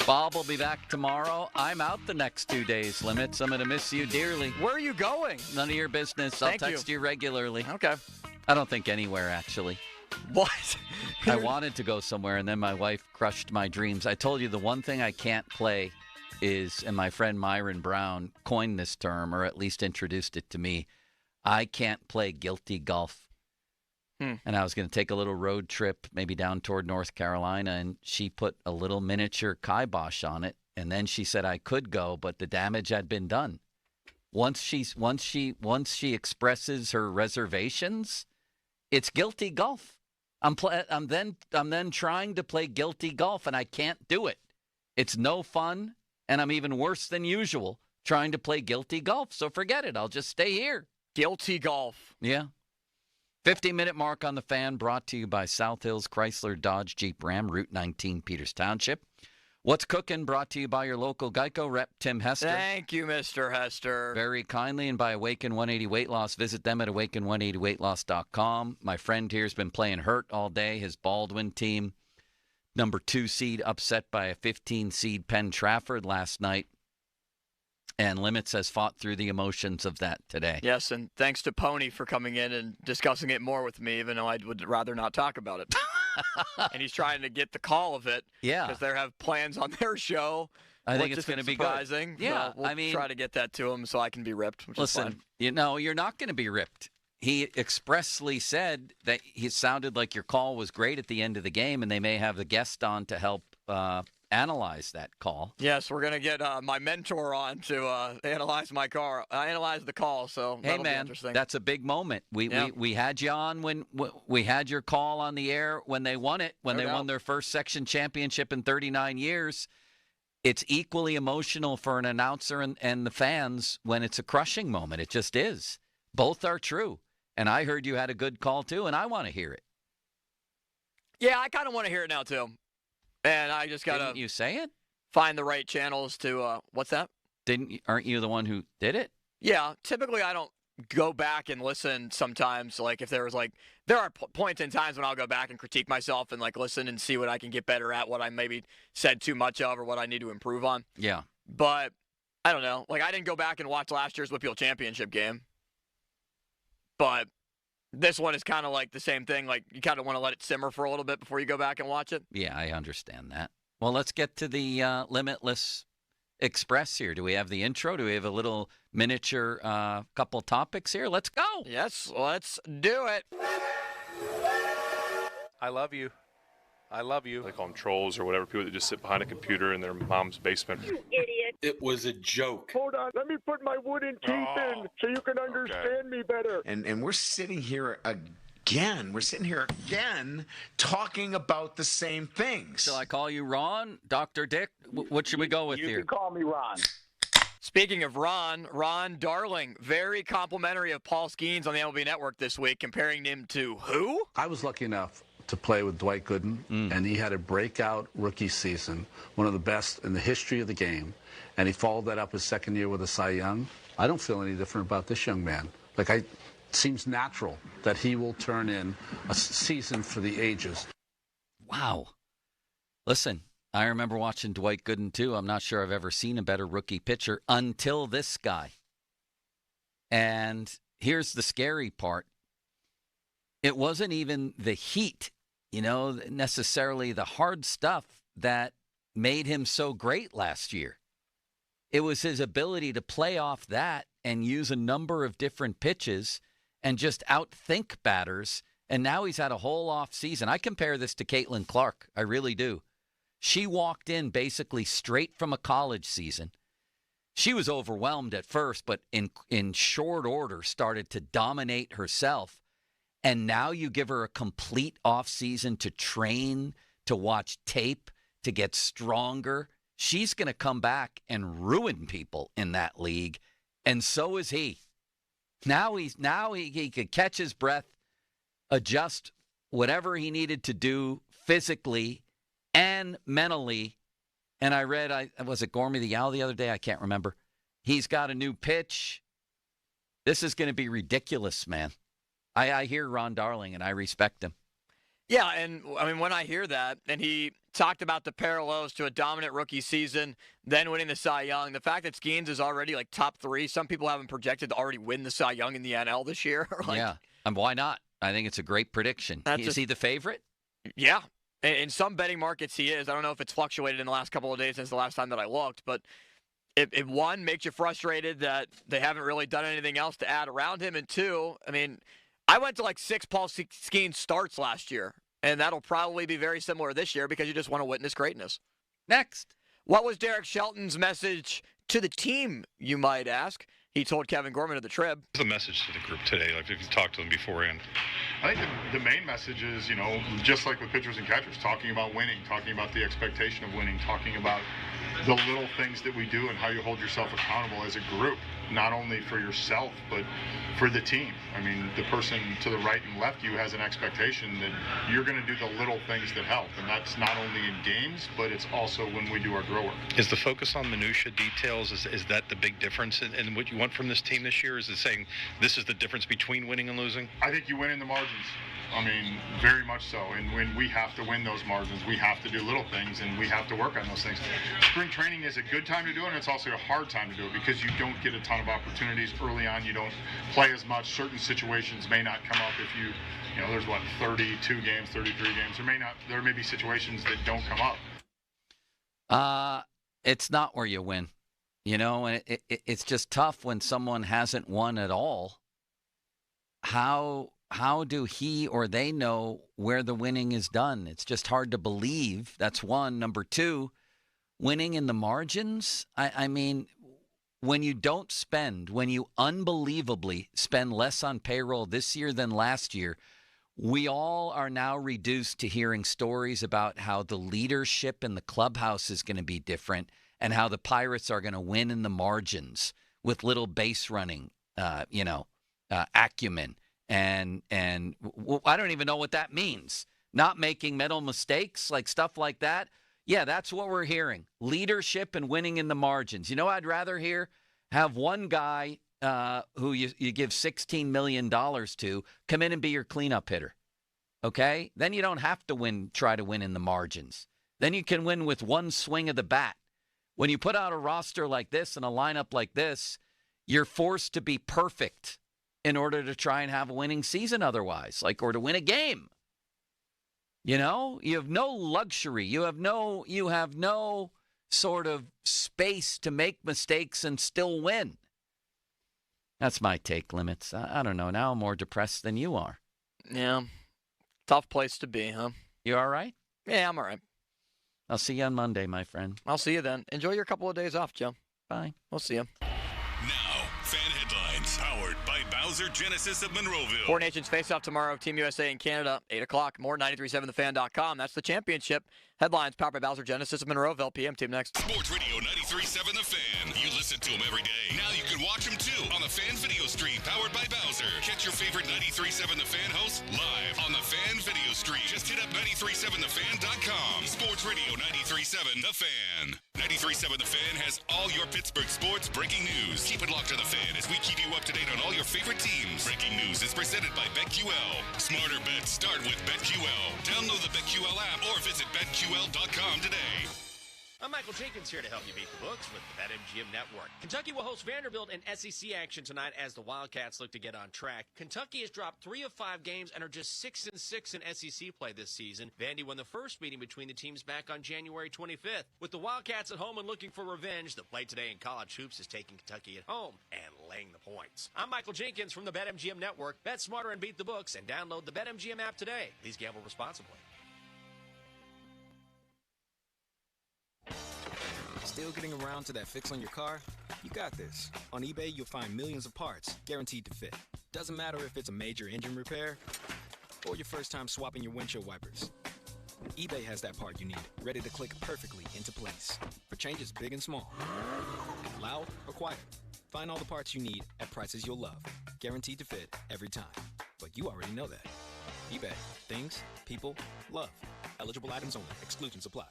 Bob will be back tomorrow. I'm out the next 2 days, Limits. I'm going to miss you dearly. Where are you going? None of your business. I'll text you regularly. Okay. I don't think anywhere, actually. What? I wanted to go somewhere, and then my wife crushed my dreams. I told you the one thing I can't play is, and my friend Myron Brown coined this term, or at least introduced it to me, I can't play guilty golf. And I was going to take a little road trip, maybe down toward North Carolina, and she put a little miniature kibosh on it. And then she said I could go, but the damage had been done. Once she expresses her reservations, It's guilty golf. I'm then trying to play guilty golf, and I can't do it. It's no fun, and I'm even worse than usual trying to play guilty golf. So forget it. I'll just stay here. Guilty golf. Yeah. 50-minute mark on the Fan, brought to you by South Hills Chrysler Dodge Jeep Ram, Route 19, Peters Township. What's Cooking, brought to you by your local Geico rep, Tim Hester. Thank you, Mr. Hester. Very kindly, and by Awaken 180 Weight Loss. Visit them at awaken180weightloss.com. My friend here has been playing hurt all day. His Baldwin team, number 2 seed, upset by a 15 seed Penn Trafford last night. And Limits has fought through the emotions of that today. Yes, and thanks to Pony for coming in and discussing it more with me, even though I would rather not talk about it. And he's trying to get the call of it. Yeah. Because they have plans on their show. I think it's going to be surprising. Good. Yeah, so we'll try to get that to him so I can be ripped, which is fine. You're not going to be ripped. He expressly said that he sounded like your call was great at the end of the game, and they may have the guest on to help analyze that call. Yes, we're going to get my mentor on to analyze analyze the call. So hey, man, that's a big moment. We had you on when we had your call on the air when they won it, when they won their first section championship in 39 years. It's equally emotional for an announcer and the fans when it's a crushing moment. It just is. Both are true. And I heard you had a good call, too, and I want to hear it. Yeah, I kind of want to hear it now, too. And I just got to... Didn't you say it? Find the right channels to... what's that? Aren't you the one who did it? Yeah, typically I don't go back and listen sometimes. Like, if there was, there are points in times when I'll go back and critique myself and, listen and see what I can get better at, what I maybe said too much of or what I need to improve on. Yeah. But, I don't know. I didn't go back and watch last year's Whitfield Championship game. But this one is kind of the same thing. You kind of want to let it simmer for a little bit before you go back and watch it. Yeah, I understand that. Well, let's get to the Limitless Express here. Do we have the intro? Do we have a little miniature couple topics here? Let's go. Yes, let's do it. I love you. I love you. They call them trolls or whatever, people that just sit behind a computer in their mom's basement. You idiot. It was a joke. Hold on. Let me put my wooden teeth in so you can understand me better. And we're sitting here again. We're sitting here again talking about the same things. Shall I call you Ron? Dr. Dick? What should we go with here? You can call me Ron. Speaking of Ron Darling, very complimentary of Paul Skeens on the MLB Network this week, comparing him to who? I was lucky enough to play with Dwight Gooden, and he had a breakout rookie season, one of the best in the history of the game, and he followed that up his second year with a Cy Young. I don't feel any different about this young man. It seems natural that he will turn in a season for the ages. Wow. Listen, I remember watching Dwight Gooden, too. I'm not sure I've ever seen a better rookie pitcher until this guy. And here's the scary part. It wasn't even the heat, necessarily the hard stuff that made him so great last year. It was his ability to play off that and use a number of different pitches and just outthink batters. And now he's had a whole off season. I compare this to Caitlin Clark. I really do. She walked in basically straight from a college season. She was overwhelmed at first, but in short order started to dominate herself. And now you give her a complete offseason to train, to watch tape, to get stronger. She's going to come back and ruin people in that league, and so is he. Now he could catch his breath, adjust whatever he needed to do physically and mentally. And I read, was it Gormy the Owl the other day? I can't remember. He's got a new pitch. This is going to be ridiculous, man. I hear Ron Darling, and I respect him. Yeah, and when I hear that, and he talked about the parallels to a dominant rookie season, then winning the Cy Young, the fact that Skeens is already top 3, some people have him projected to already win the Cy Young in the NL this year. Yeah, and why not? I think it's a great prediction. Is he the favorite? Yeah, in some betting markets he is. I don't know if it's fluctuated in the last couple of days since the last time that I looked, but it one, makes you frustrated that they haven't really done anything else to add around him, and 2, I went to 6 Paul Skeens starts last year, and that'll probably be very similar this year because you just want to witness greatness. Next. What was Derek Shelton's message to the team, you might ask? he told Kevin Gorman of the Trib. What's the message to the group today? Like, if you talked to them beforehand. I think the main message is, just like with pitchers and catchers, talking about winning, talking about the expectation of winning, talking about the little things that we do and how you hold yourself accountable as a group, not only for yourself, but for the team. I mean, the person to the right and left you has an expectation that you're going to do the little things that help. And that's not only in games, but it's also when we do our grill work. Is the focus on minutia details, is that the big difference in what you want from this team this year? Is it saying this is the difference between winning and losing? I think you win in the margins. I mean, very much so. And when we have to win those margins, we have to do little things, and we have to work on those things. Spring training is a good time to do it, and it's also a hard time to do it because you don't get a ton of opportunities early on. You don't play as much. Certain situations may not come up if there's 32 games, 33 games. There may be situations that don't come up. It's not where you win, and it's just tough when someone hasn't won at all. How do he or they know where the winning is done? It's just hard to believe. That's one. Number two, winning in the margins. I mean, when you don't spend, when you unbelievably spend less on payroll this year than last year, we all are now reduced to hearing stories about how the leadership in the clubhouse is going to be different and how the Pirates are going to win in the margins with little base running, acumen. And I don't even know what that means. Not making mental mistakes, like stuff like that. Yeah, that's what we're hearing. Leadership and winning in the margins. I'd rather hear have one guy who you give $16 million to come in and be your cleanup hitter. Okay? Then you don't have to try to win in the margins. Then you can win with one swing of the bat. When you put out a roster like this and a lineup like this, you're forced to be perfect in order to try and have a winning season otherwise, or to win a game. You have no luxury. You have no sort of space to make mistakes and still win. That's my take, Limits. I don't know. Now I'm more depressed than you are. Yeah. Tough place to be, huh? You all right? Yeah, I'm all right. I'll see you on Monday, my friend. I'll see you then. Enjoy your couple of days off, Joe. Bye. We'll see you. Now, fan headlines powered by Bowser Genesis of Monroeville. 4 Nations Faceoff tomorrow. Team USA and Canada, 8 o'clock. More 937thefan.com. That's the championship. Headlines powered by Bowser Genesis of Monroeville. PM team next. Sports Radio 93.7 The Fan. You listen to them every day. Now you can watch them too on the Fan Video Stream powered by Bowser. Catch your favorite 93.7 The Fan hosts live on the Fan Video Stream. Just hit up 937thefan.com. Sports Radio 93.7 The Fan. 93.7 The Fan has all your Pittsburgh sports breaking news. Keep it locked to The Fan as we keep you up to date on all your favorite teams. Breaking news is presented by BetQL. Smarter bets start with BetQL. Download the BetQL app or visit BetQL.com today. I'm Michael Jenkins here to help you beat the books with the BetMGM Network. Kentucky will host Vanderbilt in SEC action tonight as the Wildcats look to get on track. Kentucky has dropped 3 of 5 games and are just 6-6 in SEC play this season. Vandy won the first meeting between the teams back on January 25th. With the Wildcats at home and looking for revenge, the play today in college hoops is taking Kentucky at home and laying the points. I'm Michael Jenkins from the BetMGM Network. Bet smarter and beat the books and download the BetMGM app today. Please gamble responsibly. Still getting around to that fix on your car? You got this. On eBay, you'll find millions of parts, guaranteed to fit. Doesn't matter if it's a major engine repair or your first time swapping your windshield wipers. eBay has that part you need, ready to click perfectly into place for changes big and small. Loud or quiet. Find all the parts you need at prices you'll love. Guaranteed to fit every time. But you already know that. eBay. Things, people, love. Eligible items only. Exclusions apply.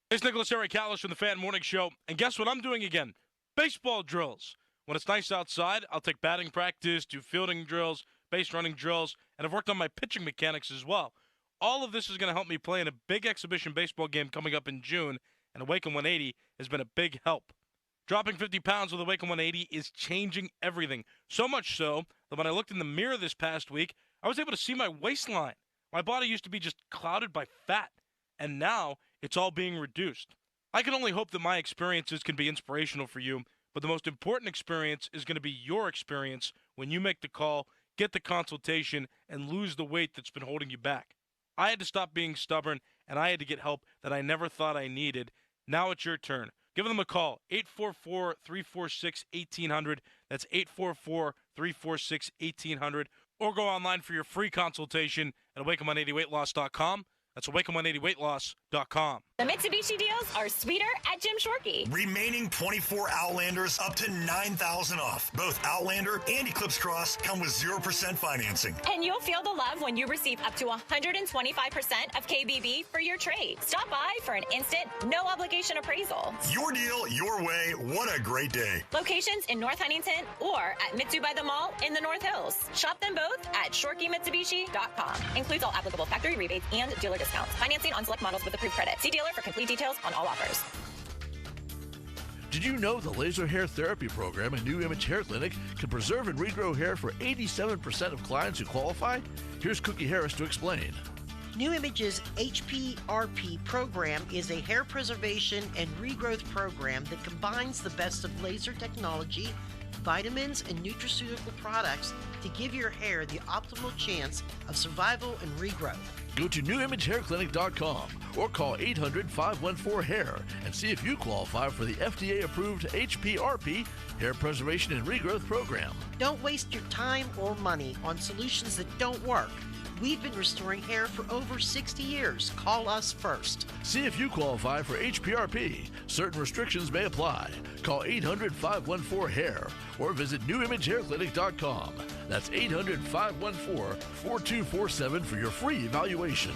It's Nicholas Eric Callis from the Fan Morning Show. And guess what I'm doing again? Baseball drills. When it's nice outside, I'll take batting practice, do fielding drills, base running drills, and I've worked on my pitching mechanics as well. All of this is going to help me play in a big exhibition baseball game coming up in June, and Awaken 180 has been a big help. Dropping 50 pounds with Awaken 180 is changing everything. So much so that when I looked in the mirror this past week, I was able to see my waistline. My body used to be just clouded by fat, and now it's all being reduced. I can only hope that my experiences can be inspirational for you, but the most important experience is going to be your experience when you make the call, get the consultation, and lose the weight that's been holding you back. I had to stop being stubborn, and I had to get help that I never thought I needed. Now it's your turn. Give them a call, 844-346-1800. That's 844-346-1800. Or go online for your free consultation at awakehim180weightloss.com. That's awakehim180weightloss.com. The Mitsubishi deals are sweeter at Jim Shorkey. Remaining 24 Outlanders up to $9,000 off. Both Outlander and Eclipse Cross come with 0% financing. And you'll feel the love when you receive up to 125% of KBB for your trade. Stop by for an instant, no-obligation appraisal. Your deal, your way. What a great day. Locations in North Huntington or at Mitsu by the Mall in the North Hills. Shop them both at ShorkeyMitsubishi.com. Includes all applicable factory rebates and dealer discounts. Financing on select models with approved credit. See dealer for complete details on all offers. Did you know the laser hair therapy program at New Image Hair Clinic can preserve and regrow hair for 87% of clients who qualify? Here's Cookie Harris to explain. New Image's HPRP program is a hair preservation and regrowth program that combines the best of laser technology, vitamins, and nutraceutical products to give your hair the optimal chance of survival and regrowth. Go to newimagehairclinic.com or call 800-514-HAIR and see if you qualify for the FDA-approved HPRP Hair Preservation and Regrowth Program. Don't waste your time or money on solutions that don't work. We've been restoring hair for over 60 years. Call us first. See if you qualify for HPRP. Certain restrictions may apply. Call 800-514-HAIR or visit newimagehairclinic.com. That's 800-514-4247 for your free evaluation.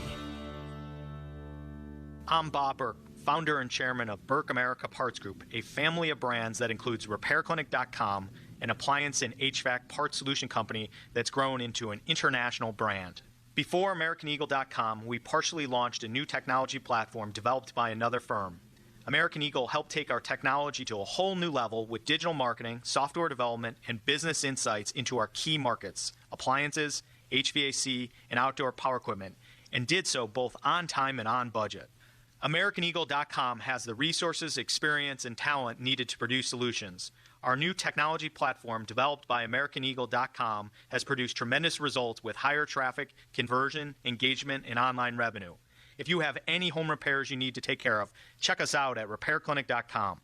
I'm Bob Burke, founder and chairman of Burke America Parts Group, a family of brands that includes RepairClinic.com, an appliance and HVAC parts solution company that's grown into an international brand. Before AmericanEagle.com, we partially launched a new technology platform developed by another firm. American Eagle helped take our technology to a whole new level with digital marketing, software development, and business insights into our key markets, appliances, HVAC, and outdoor power equipment, and did so both on time and on budget. AmericanEagle.com has the resources, experience, and talent needed to produce solutions. Our new technology platform, developed by AmericanEagle.com, has produced tremendous results with higher traffic, conversion, engagement, and online revenue. If you have any home repairs you need to take care of, check us out at RepairClinic.com.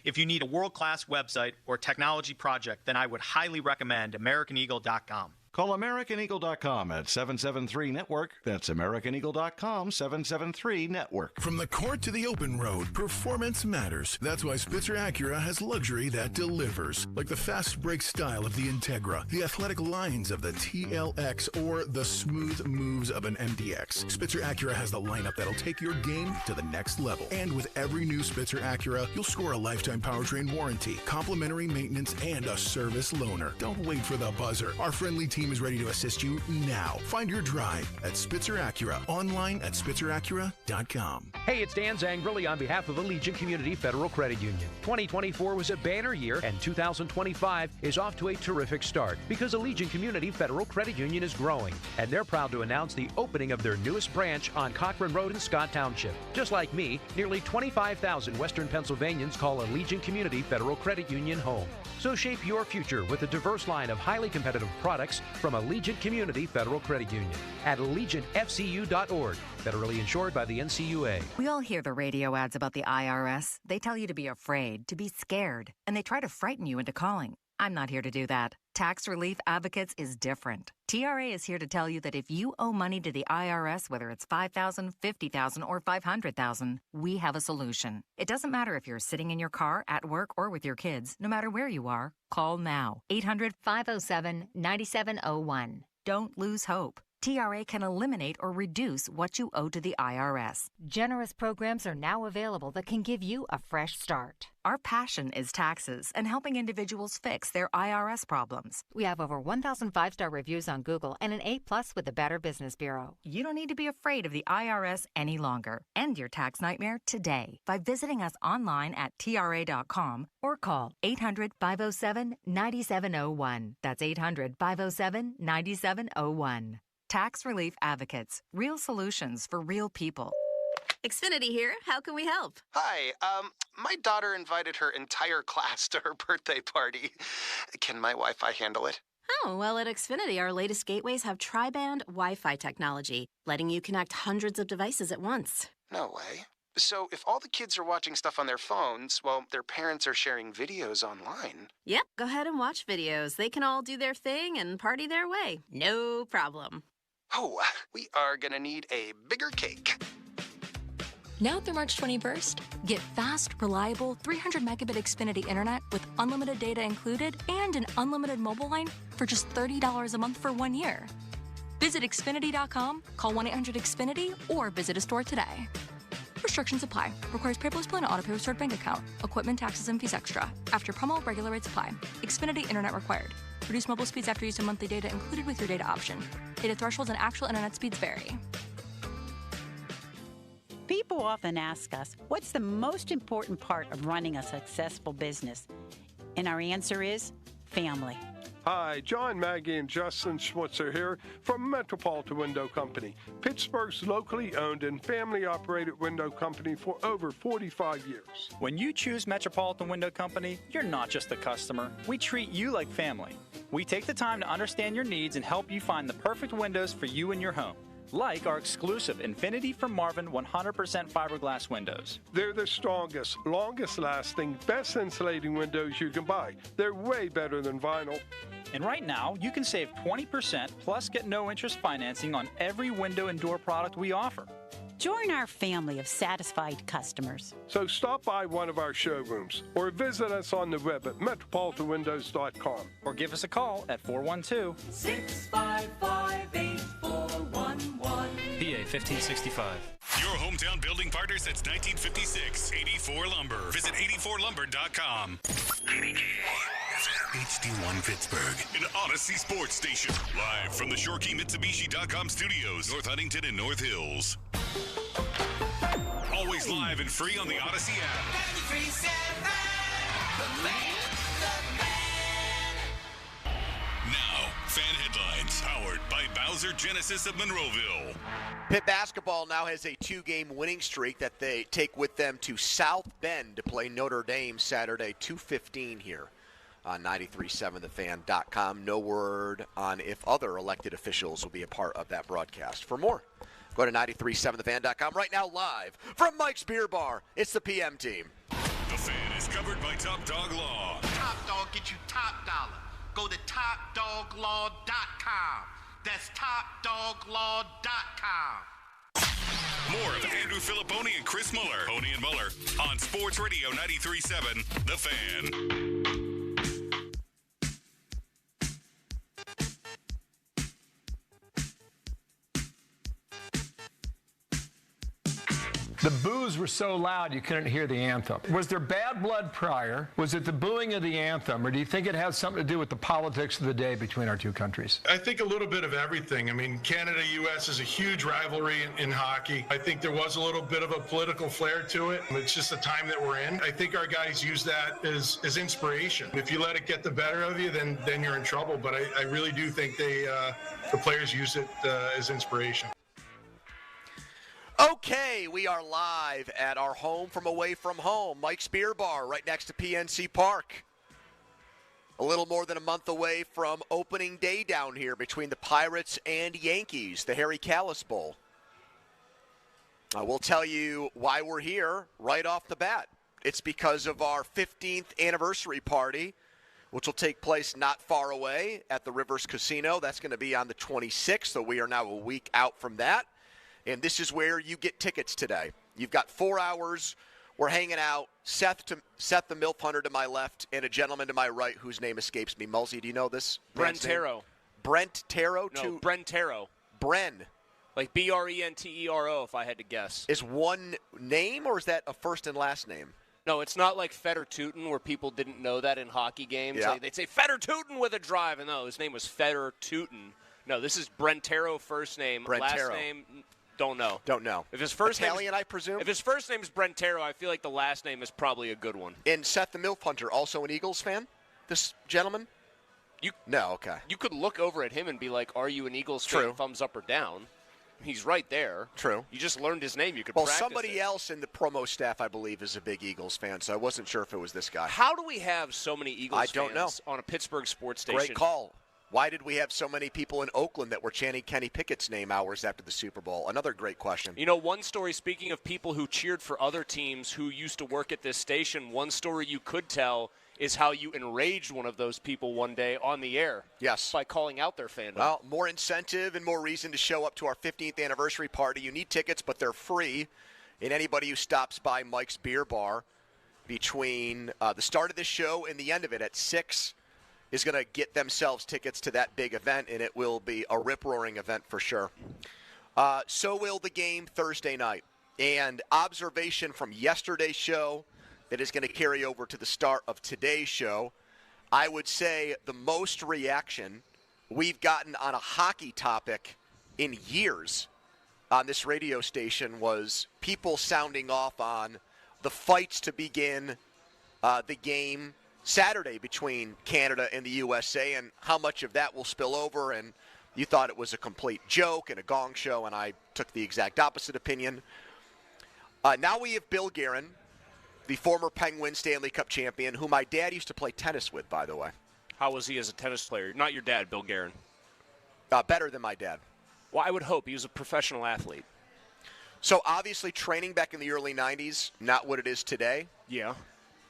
If you need a world-class website or technology project, then I would highly recommend AmericanEagle.com. Call AmericanEagle.com at 773-NETWORK. That's AmericanEagle.com, 773-NETWORK. From the court to the open road, performance matters. That's why Spitzer Acura has luxury that delivers. Like the fast brake style of the Integra, the athletic lines of the TLX, or the smooth moves of an MDX. Spitzer Acura has the lineup that'll take your game to the next level. And with every new Spitzer Acura, you'll score a lifetime powertrain warranty, complimentary maintenance, and a service loaner. Don't wait for the buzzer. Our friendly team is ready to assist you now. Find your drive at Spitzer Acura. Online at spitzeracura.com. Hey, it's Dan Zangrilli on behalf of Allegiant Community Federal Credit Union. 2024 was a banner year, and 2025 is off to a terrific start because Allegiant Community Federal Credit Union is growing, and they're proud to announce the opening of their newest branch on Cochran Road in Scott Township. Just like me, nearly 25,000 Western Pennsylvanians call Allegiant Community Federal Credit Union home. So shape your future with a diverse line of highly competitive products from Allegiant Community Federal Credit Union at AllegiantFCU.org. Federally insured by the NCUA. We all hear the radio ads about the IRS. They tell you to be afraid, to be scared, and they try to frighten you into calling. I'm not here to do that. Tax Relief Advocates is different. TRA is here to tell you that if you owe money to the IRS, whether it's $5,000, $50,000, or $500,000, we have a solution. It doesn't matter if you're sitting in your car, at work, or with your kids. No matter where you are, call now. 800-507-9701. Don't lose hope. TRA can eliminate or reduce what you owe to the IRS. Generous programs are now available that can give you a fresh start. Our passion is taxes and helping individuals fix their IRS problems. We have over 1,000 5-star reviews on Google and an A+ with the Better Business Bureau. You don't need to be afraid of the IRS any longer. End your tax nightmare today by visiting us online at TRA.com or call 800-507-9701. That's 800-507-9701. Tax Relief Advocates. Real solutions for real people. Xfinity here. How can we help? Hi. My daughter invited her entire class to her birthday party. Can my Wi-Fi handle it? Oh, well, at Xfinity, our latest gateways have tri-band Wi-Fi technology, letting you connect hundreds of devices at once. No way. So if all the kids are watching stuff on their phones, well, their parents are sharing videos online. Yep, go ahead and watch videos. They can all do their thing and party their way. No problem. Oh, we are gonna need a bigger cake. Now through March 21st, get fast, reliable 300 megabit Xfinity internet with unlimited data included and an unlimited mobile line for just $30 a month for 1 year. Visit Xfinity.com, call 1-800-XFINITY, or visit a store today. Restrictions apply. Requires paperless plan and auto-pay with stored bank account. Equipment, taxes, and fees extra. After promo, regular rates apply. Xfinity internet required. Reduce mobile speeds after use of monthly data included with your data option. Data thresholds and actual internet speeds vary. People often ask us, what's the most important part of running a successful business? And our answer is family. Hi, John, Maggie, and Justin Schmutzer here from Metropolitan Window Company, Pittsburgh's locally owned and family-operated window company for over 45 years. When you choose Metropolitan Window Company, you're not just a customer. We treat you like family. We take the time to understand your needs and help you find the perfect windows for you and your home. Like our exclusive Infinity from Marvin 100% fiberglass windows. They're the strongest, longest lasting, best insulating windows you can buy. They're way better than vinyl. And right now, you can save 20% plus get no interest financing on every window and door product we offer. Join our family of satisfied customers. So stop by one of our showrooms or visit us on the web at metropolitanwindows.com. Or give us a call at 412-655-8411. PA 1565. Your hometown building partner since 1956. 84 Lumber. Visit 84lumber.com. HD1 Pittsburgh, an Odyssey sports station. Live from the ShoreKeyMitsubishi.com studios, North Huntington and North Hills. Always live and free on the Odyssey app. Now, fan headlines powered by Bowser Genesis of Monroeville. Pitt basketball now has a 2-game winning streak that they take with them to South Bend to play Notre Dame Saturday, 2:15 here on 93.7thefan.com. No word on if other elected officials will be a part of that broadcast. For more, go to 93.7thefan.com. Right now, live from Mike's Beer Bar, it's the PM team. The Fan is covered by Top Dog Law. Top Dog get you top dollar. Go to topdoglaw.com. That's topdoglaw.com. More of Andrew Filipponi and Chris Muller, Pony and Muller, on Sports Radio 93.7 The Fan. The boos were so loud you couldn't hear the anthem. Was there bad blood prior? Was it the booing of the anthem? Or do you think it has something to do with the politics of the day between our two countries? I think a little bit of everything. I mean, Canada-U.S. is a huge rivalry in hockey. I think there was a little bit of a political flair to it. It's just the time that we're in. I think our guys use that as inspiration. If you let it get the better of you, then you're in trouble. But I really do think the players use it as inspiration. Okay, we are live at our home from away from home, Mike's Beer Bar, right next to PNC Park. A little more than a month away from opening day down here between the Pirates and Yankees, the Harry Kalas Bowl. We'll tell you why we're here right off the bat. It's because of our 15th anniversary party, which will take place not far away at the Rivers Casino. That's going to be on the 26th, so we are now a week out from that. And this is where you get tickets today. You've got 4 hours. We're hanging out. Seth the MILF Hunter to my left and a gentleman to my right whose name escapes me. Mulsey, do you know this? Brent Taro. Brent Taro? No, Brent Taro. Bren. Like Brentero, if I had to guess. Is one name or is that a first and last name? No, it's not like Feder Tootin, where people didn't know that in hockey games. Yeah. Like, they'd say Feder Tootin with a drive, and no, his name was Feder Tootin. No, this is Brentero first name. Last name, don't know. Don't know. If his first Italian, I presume? If his first name is Brentero, I feel like the last name is probably a good one. And Seth the MILF Hunter, also an Eagles fan, this gentleman? No, okay. You could look over at him and be like, are you an Eagles fan, thumbs up or down? He's right there. True. You just learned his name. You could practice somebody else in the promo staff, I believe, is a big Eagles fan, so I wasn't sure if it was this guy. How do we have so many Eagles fans on a Pittsburgh sports station? Great call. Why did we have so many people in Oakland that were chanting Kenny Pickett's name hours after the Super Bowl? Another great question. You know, one story, speaking of people who cheered for other teams who used to work at this station, one story you could tell is how you enraged one of those people one day on the air. Yes. By calling out their fandom. Well, more incentive and more reason to show up to our 15th anniversary party. You need tickets, but they're free. And anybody who stops by Mike's Beer Bar between the start of this show and the end of it at 6 is going to get themselves tickets to that big event, and it will be a rip-roaring event for sure. So will the game Thursday night. And observation from yesterday's show that is going to carry over to the start of today's show, I would say the most reaction we've gotten on a hockey topic in years on this radio station was people sounding off on the fights to begin the game Saturday between Canada and the USA and how much of that will spill over. And you thought it was a complete joke and a gong show, and I took the exact opposite opinion. Now we have Bill Guerin, the former Penguin Stanley Cup champion, who my dad used to play tennis with, by the way. How was he as a tennis player? Not your dad, Bill Guerin. Better than my dad. Well, I would hope. He was a professional athlete. So obviously training back in the early 90s, not what it is today. Yeah.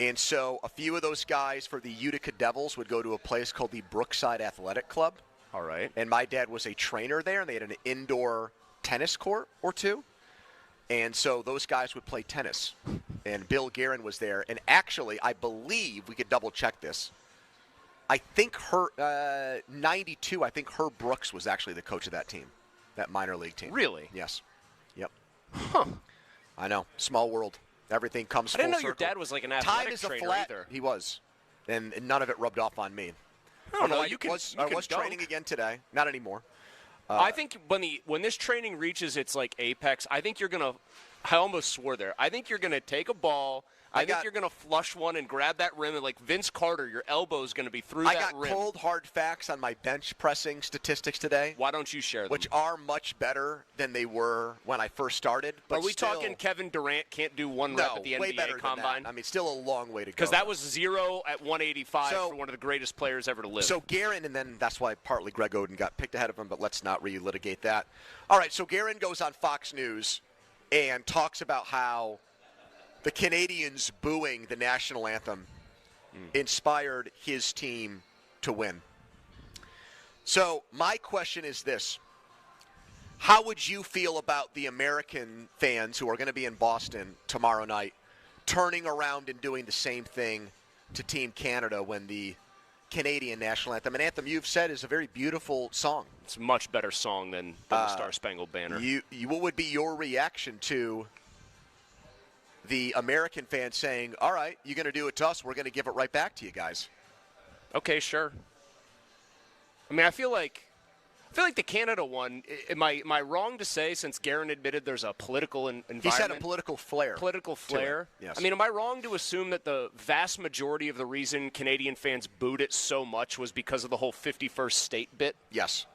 And so a few of those guys for the Utica Devils would go to a place called the Brookside Athletic Club. All right. And my dad was a trainer there, and they had an indoor tennis court or two. And so those guys would play tennis. And Bill Guerin was there. And actually, I believe, we could double-check this, I think 92, I think Herb Brooks was actually the coach of that team, that minor league team. Really? Yes. Yep. Huh. I know. Small world. Everything comes full circle. I didn't know your dad was like an athletic trainer either. He was. And none of it rubbed off on me. I don't know. I was training again today. Not anymore. I think when this training reaches its like apex, I think you're going to – I almost swore there. I think you're going to take a ball – I think you're going to flush one and grab that rim, and like Vince Carter, your elbow is going to be through that rim. I got cold, hard facts on my bench pressing statistics today. Why don't you share them? Which are much better than they were when I first started. But are we talking Kevin Durant can't do one rep at the way NBA better Combine? Than that. I mean, still a long way to go. Because that was 0 at 185 for one of the greatest players ever to live. So Guerin, and then that's why partly Greg Oden got picked ahead of him, but let's not relitigate that. All right, so Guerin goes on Fox News and talks about how the Canadians booing the national anthem inspired his team to win. So my question is this. How would you feel about the American fans who are going to be in Boston tomorrow night turning around and doing the same thing to Team Canada when the Canadian national anthem, an anthem you've said is a very beautiful song. It's a much better song than the Star-Spangled Banner. What would be your reaction to the American fans saying, all right, you're going to do it to us, we're going to give it right back to you guys? Okay, sure. I mean, I feel like the Canada one, am I wrong to say, since Guerin admitted there's a political environment? He said a political flair. Political flair? Yes. I mean, am I wrong to assume that the vast majority of the reason Canadian fans booed it so much was because of the whole 51st state bit? Yes.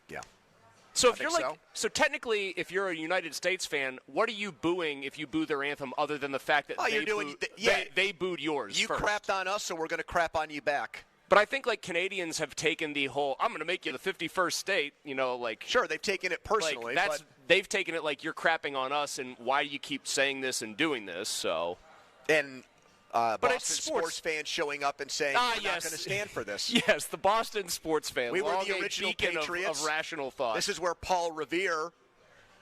Yeah. So if you're so technically, if you're a United States fan, what are you booing if you boo their anthem, other than the fact that they booed yours? You first? crapped on us, so we're going to crap on you back. But I think like Canadians have taken the whole "I'm going to make you the 51st state," Sure, they've taken it personally. They've taken it like you're crapping on us, and why do you keep saying this and doing this? So, but Boston it's sports fans showing up and saying, we're not going to stand for this. Yes, the Boston sports fan. We were the original Patriots. Of rational thought. This is where Paul Revere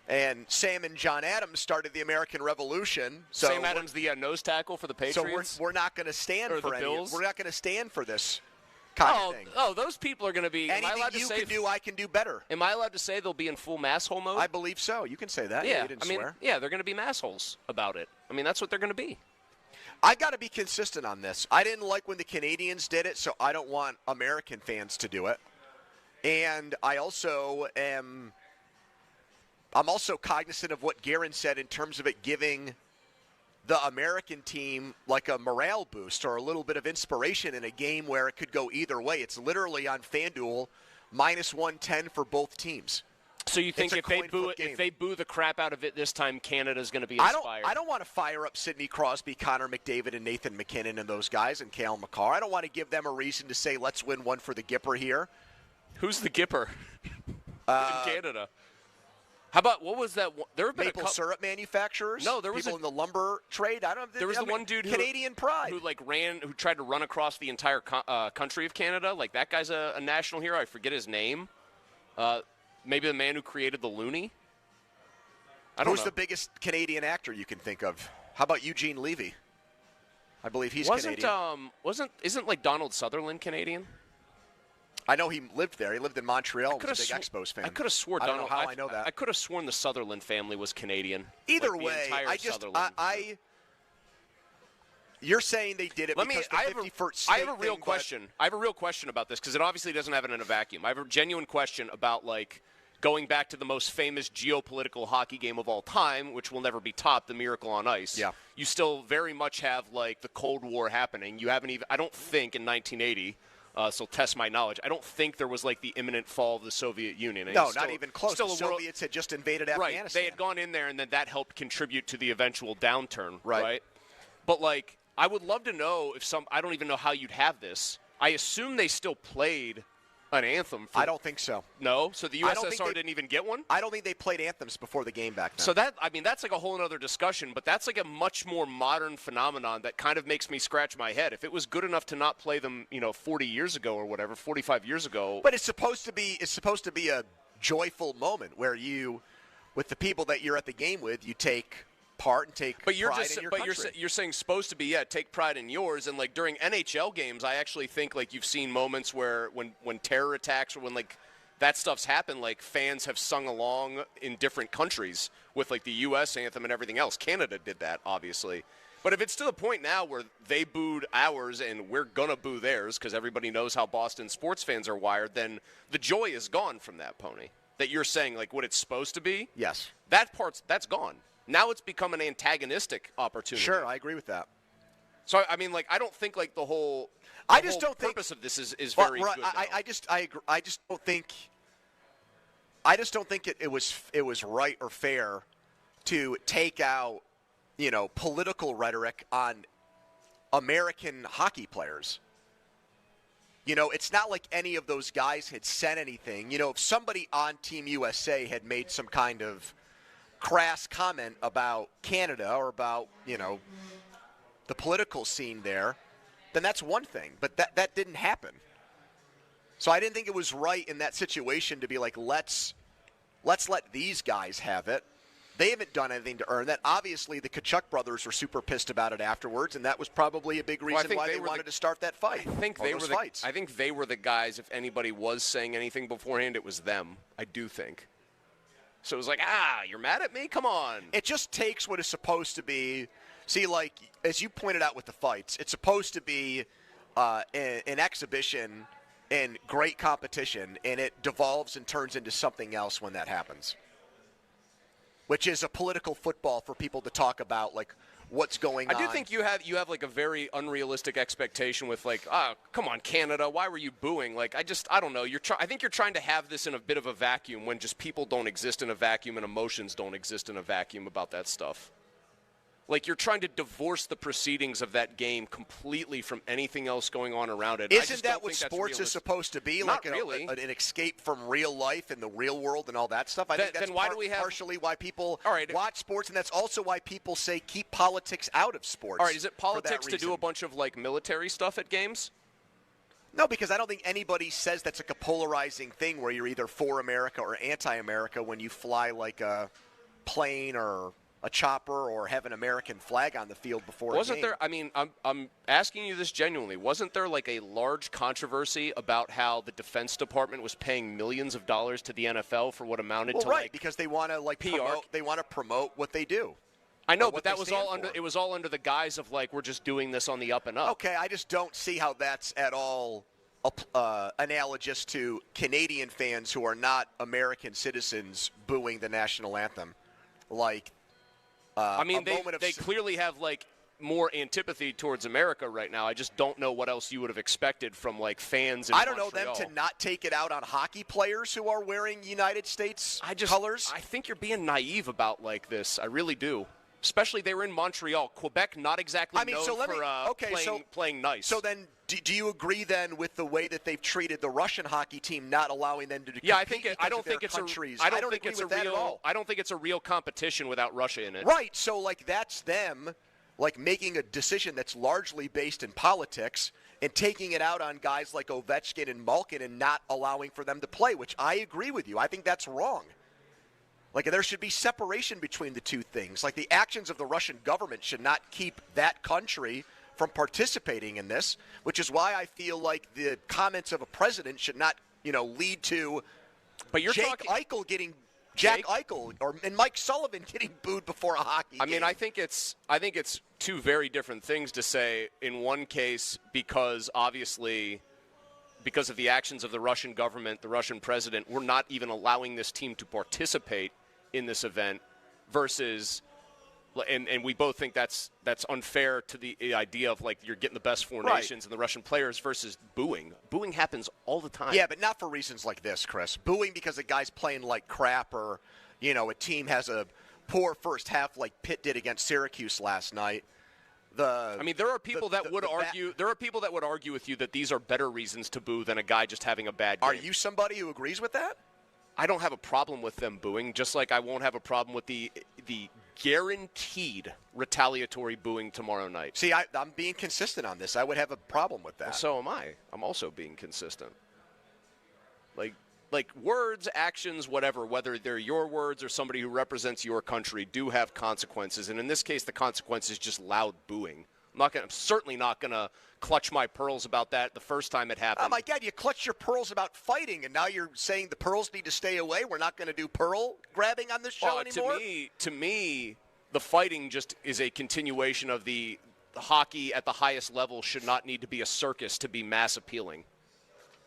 and Sam and John Adams started the American Revolution. So Sam Adams, the nose tackle for the Patriots. So we're not going to stand for any. Bills? We're not going to stand for this kind of thing. Oh, those people are going to be. Anything you can do, I can do better. Am I allowed to say they'll be in full masshole mode? I believe so. You can say that. Yeah, you didn't swear. Yeah, they're going to be massholes about it. I mean, that's what they're going to be. I got to be consistent on this. I didn't like when the Canadians did it, so I don't want American fans to do it. And I'm also cognizant of what Guerin said in terms of it giving the American team like a morale boost or a little bit of inspiration in a game where it could go either way. It's literally on FanDuel -110 for both teams. So you think if they boo the crap out of it this time, Canada's going to be inspired? I don't want to fire up Sidney Crosby, Connor McDavid, and Nathan McKinnon and those guys and Cale Makar. I don't want to give them a reason to say, let's win one for the Gipper here. Who's the Gipper in Canada? How about what was that? There have been maple syrup manufacturers. No, there was people in the lumber trade. There was the one dude Canadian pride who tried to run across the entire country of Canada. Like that guy's a national hero. I forget his name. Maybe the man who created the loonie. I don't know. Who's the biggest Canadian actor you can think of? How about Eugene Levy? I believe he's Canadian. Isn't like Donald Sutherland Canadian? I know he lived there. He lived in Montreal. Was a big Expos fan. I could have sworn. I don't know how I know that. I could have sworn the Sutherland family was Canadian. Either way, you're saying they did it because the 51st state I have a real question. I have a real question about this because it obviously doesn't happen in a vacuum. I have a genuine question about like going back to the most famous geopolitical hockey game of all time, which will never be topped, the Miracle on Ice. Yeah. You still very much have like the Cold War happening. You haven't even. I don't think in 1980. So test my knowledge. I don't think there was like the imminent fall of the Soviet Union. No, not even close. The Soviets had just invaded Afghanistan. Right. They had gone in there, and then that helped contribute to the eventual downturn. Right. But like, I would love to know if I don't even know how you'd have this. I assume they still played an anthem. I don't think so. No? So the USSR didn't even get one? I don't think they played anthems before the game back then. So that's like a whole other discussion, but that's like a much more modern phenomenon that kind of makes me scratch my head. If it was good enough to not play them, 40 years ago or whatever, 45 years ago. But it's supposed to be a joyful moment where you, with the people that you're at the game with, you take part and take pride in your country. You're saying supposed to be take pride in yours, and like during NHL games I actually think like you've seen moments where when terror attacks or when like that stuff's happened, like fans have sung along in different countries with like the US anthem and everything else. Canada did that obviously, but if it's to the point now where they booed ours and we're gonna boo theirs because everybody knows how Boston sports fans are wired, then the joy is gone from that, Pony, that you're saying like what it's supposed to be. Yes, that's gone. Now it's become an antagonistic opportunity. Sure, I agree with that. So I mean, like, I don't think like the whole purpose of this is very good. I just don't think. I just don't think it was right or fair to take out political rhetoric on American hockey players. It's not like any of those guys had said anything. If somebody on Team USA had made some kind of crass comment about Canada or about, the political scene there, then that's one thing. But that didn't happen. So I didn't think it was right in that situation to be like, let's let these guys have it. They haven't done anything to earn that. Obviously, the Tkachuk brothers were super pissed about it afterwards, and that was probably a big reason why they wanted to start that fight. I think they were the guys, if anybody was saying anything beforehand, it was them. I do think. So it was like, you're mad at me? Come on. It just takes what is supposed to be. See, like, as you pointed out with the fights, it's supposed to be an exhibition and great competition, and it devolves and turns into something else when that happens, which is a political football for people to talk about, like, what's going on. I do think you have like a very unrealistic expectation with like, come on, Canada, why were you booing? Like, I don't know. I think you're trying to have this in a bit of a vacuum when just people don't exist in a vacuum and emotions don't exist in a vacuum about that stuff. Like, you're trying to divorce the proceedings of that game completely from anything else going on around it. Isn't that what sports is supposed to be? Not like really. An escape from real life and the real world and all that stuff? I think that's partially why people watch sports, and that's also why people say keep politics out of sports. All right, is it politics to do a bunch of, like, military stuff at games? No, because I don't think anybody says that's like a polarizing thing where you're either for America or anti-America when you fly like a plane or a chopper or have an American flag on the field before Wasn't a game. there, I mean, I'm asking you this genuinely, wasn't there like a large controversy about how the Defense Department was paying millions of dollars to the NFL for what amounted to right, like because they want to like PR? They want to promote what they do. I know, but that was all under. It was all under the guise of like we're just doing this on the up and up. Okay, I just don't see how that's at all analogous to Canadian fans who are not American citizens booing the national anthem. Like, I mean, they clearly have like more antipathy towards America right now. I just don't know what else you would have expected from like fans in Montreal. Montreal. Know them to not take it out on hockey players who are wearing United States colors. I think you're being naive about like this. I really do. Especially they were in Montreal. Quebec, not exactly known for playing nice. So then, do you agree then with the way that they've treated the Russian hockey team, not allowing them to compete? Yeah, I don't think it's a real competition without Russia in it. Right. So like that's them like making a decision that's largely based in politics and taking it out on guys like Ovechkin and Malkin and not allowing for them to play, which I agree with you. I think that's wrong. Like, there should be separation between the two things. Like, the actions of the Russian government should not keep that country from participating in this, which is why I feel like the comments of a president should not, lead to Eichel getting and Mike Sullivan getting booed before a hockey game. I mean, I think it's two very different things to say. In one case, because obviously, because of the actions of the Russian government, the Russian president, we're not even allowing this team to participate in this event versus, and we both think that's unfair to the idea of like you're getting the best four nations and the Russian players versus booing. Booing happens all the time. Yeah, but not for reasons like this, Chris. Booing because a guy's playing like crap or, a team has a poor first half like Pitt did against Syracuse last night. There are people that would argue. There are people that would argue with you that these are better reasons to boo than a guy just having a bad game. Are you somebody who agrees with that? I don't have a problem with them booing, just like I won't have a problem with the guaranteed retaliatory booing tomorrow night. See, I'm being consistent on this. I would have a problem with that. Well, so am I. I'm also being consistent. Like words, actions, whatever, whether they're your words or somebody who represents your country, do have consequences. And in this case, the consequence is just loud booing. I'm certainly not going to clutch my pearls about that the first time it happened. Oh, my God, you clutched your pearls about fighting, and now you're saying the pearls need to stay away? We're not going to do pearl grabbing on this show anymore? To me, the fighting just is a continuation of the hockey at the highest level should not need to be a circus to be mass appealing.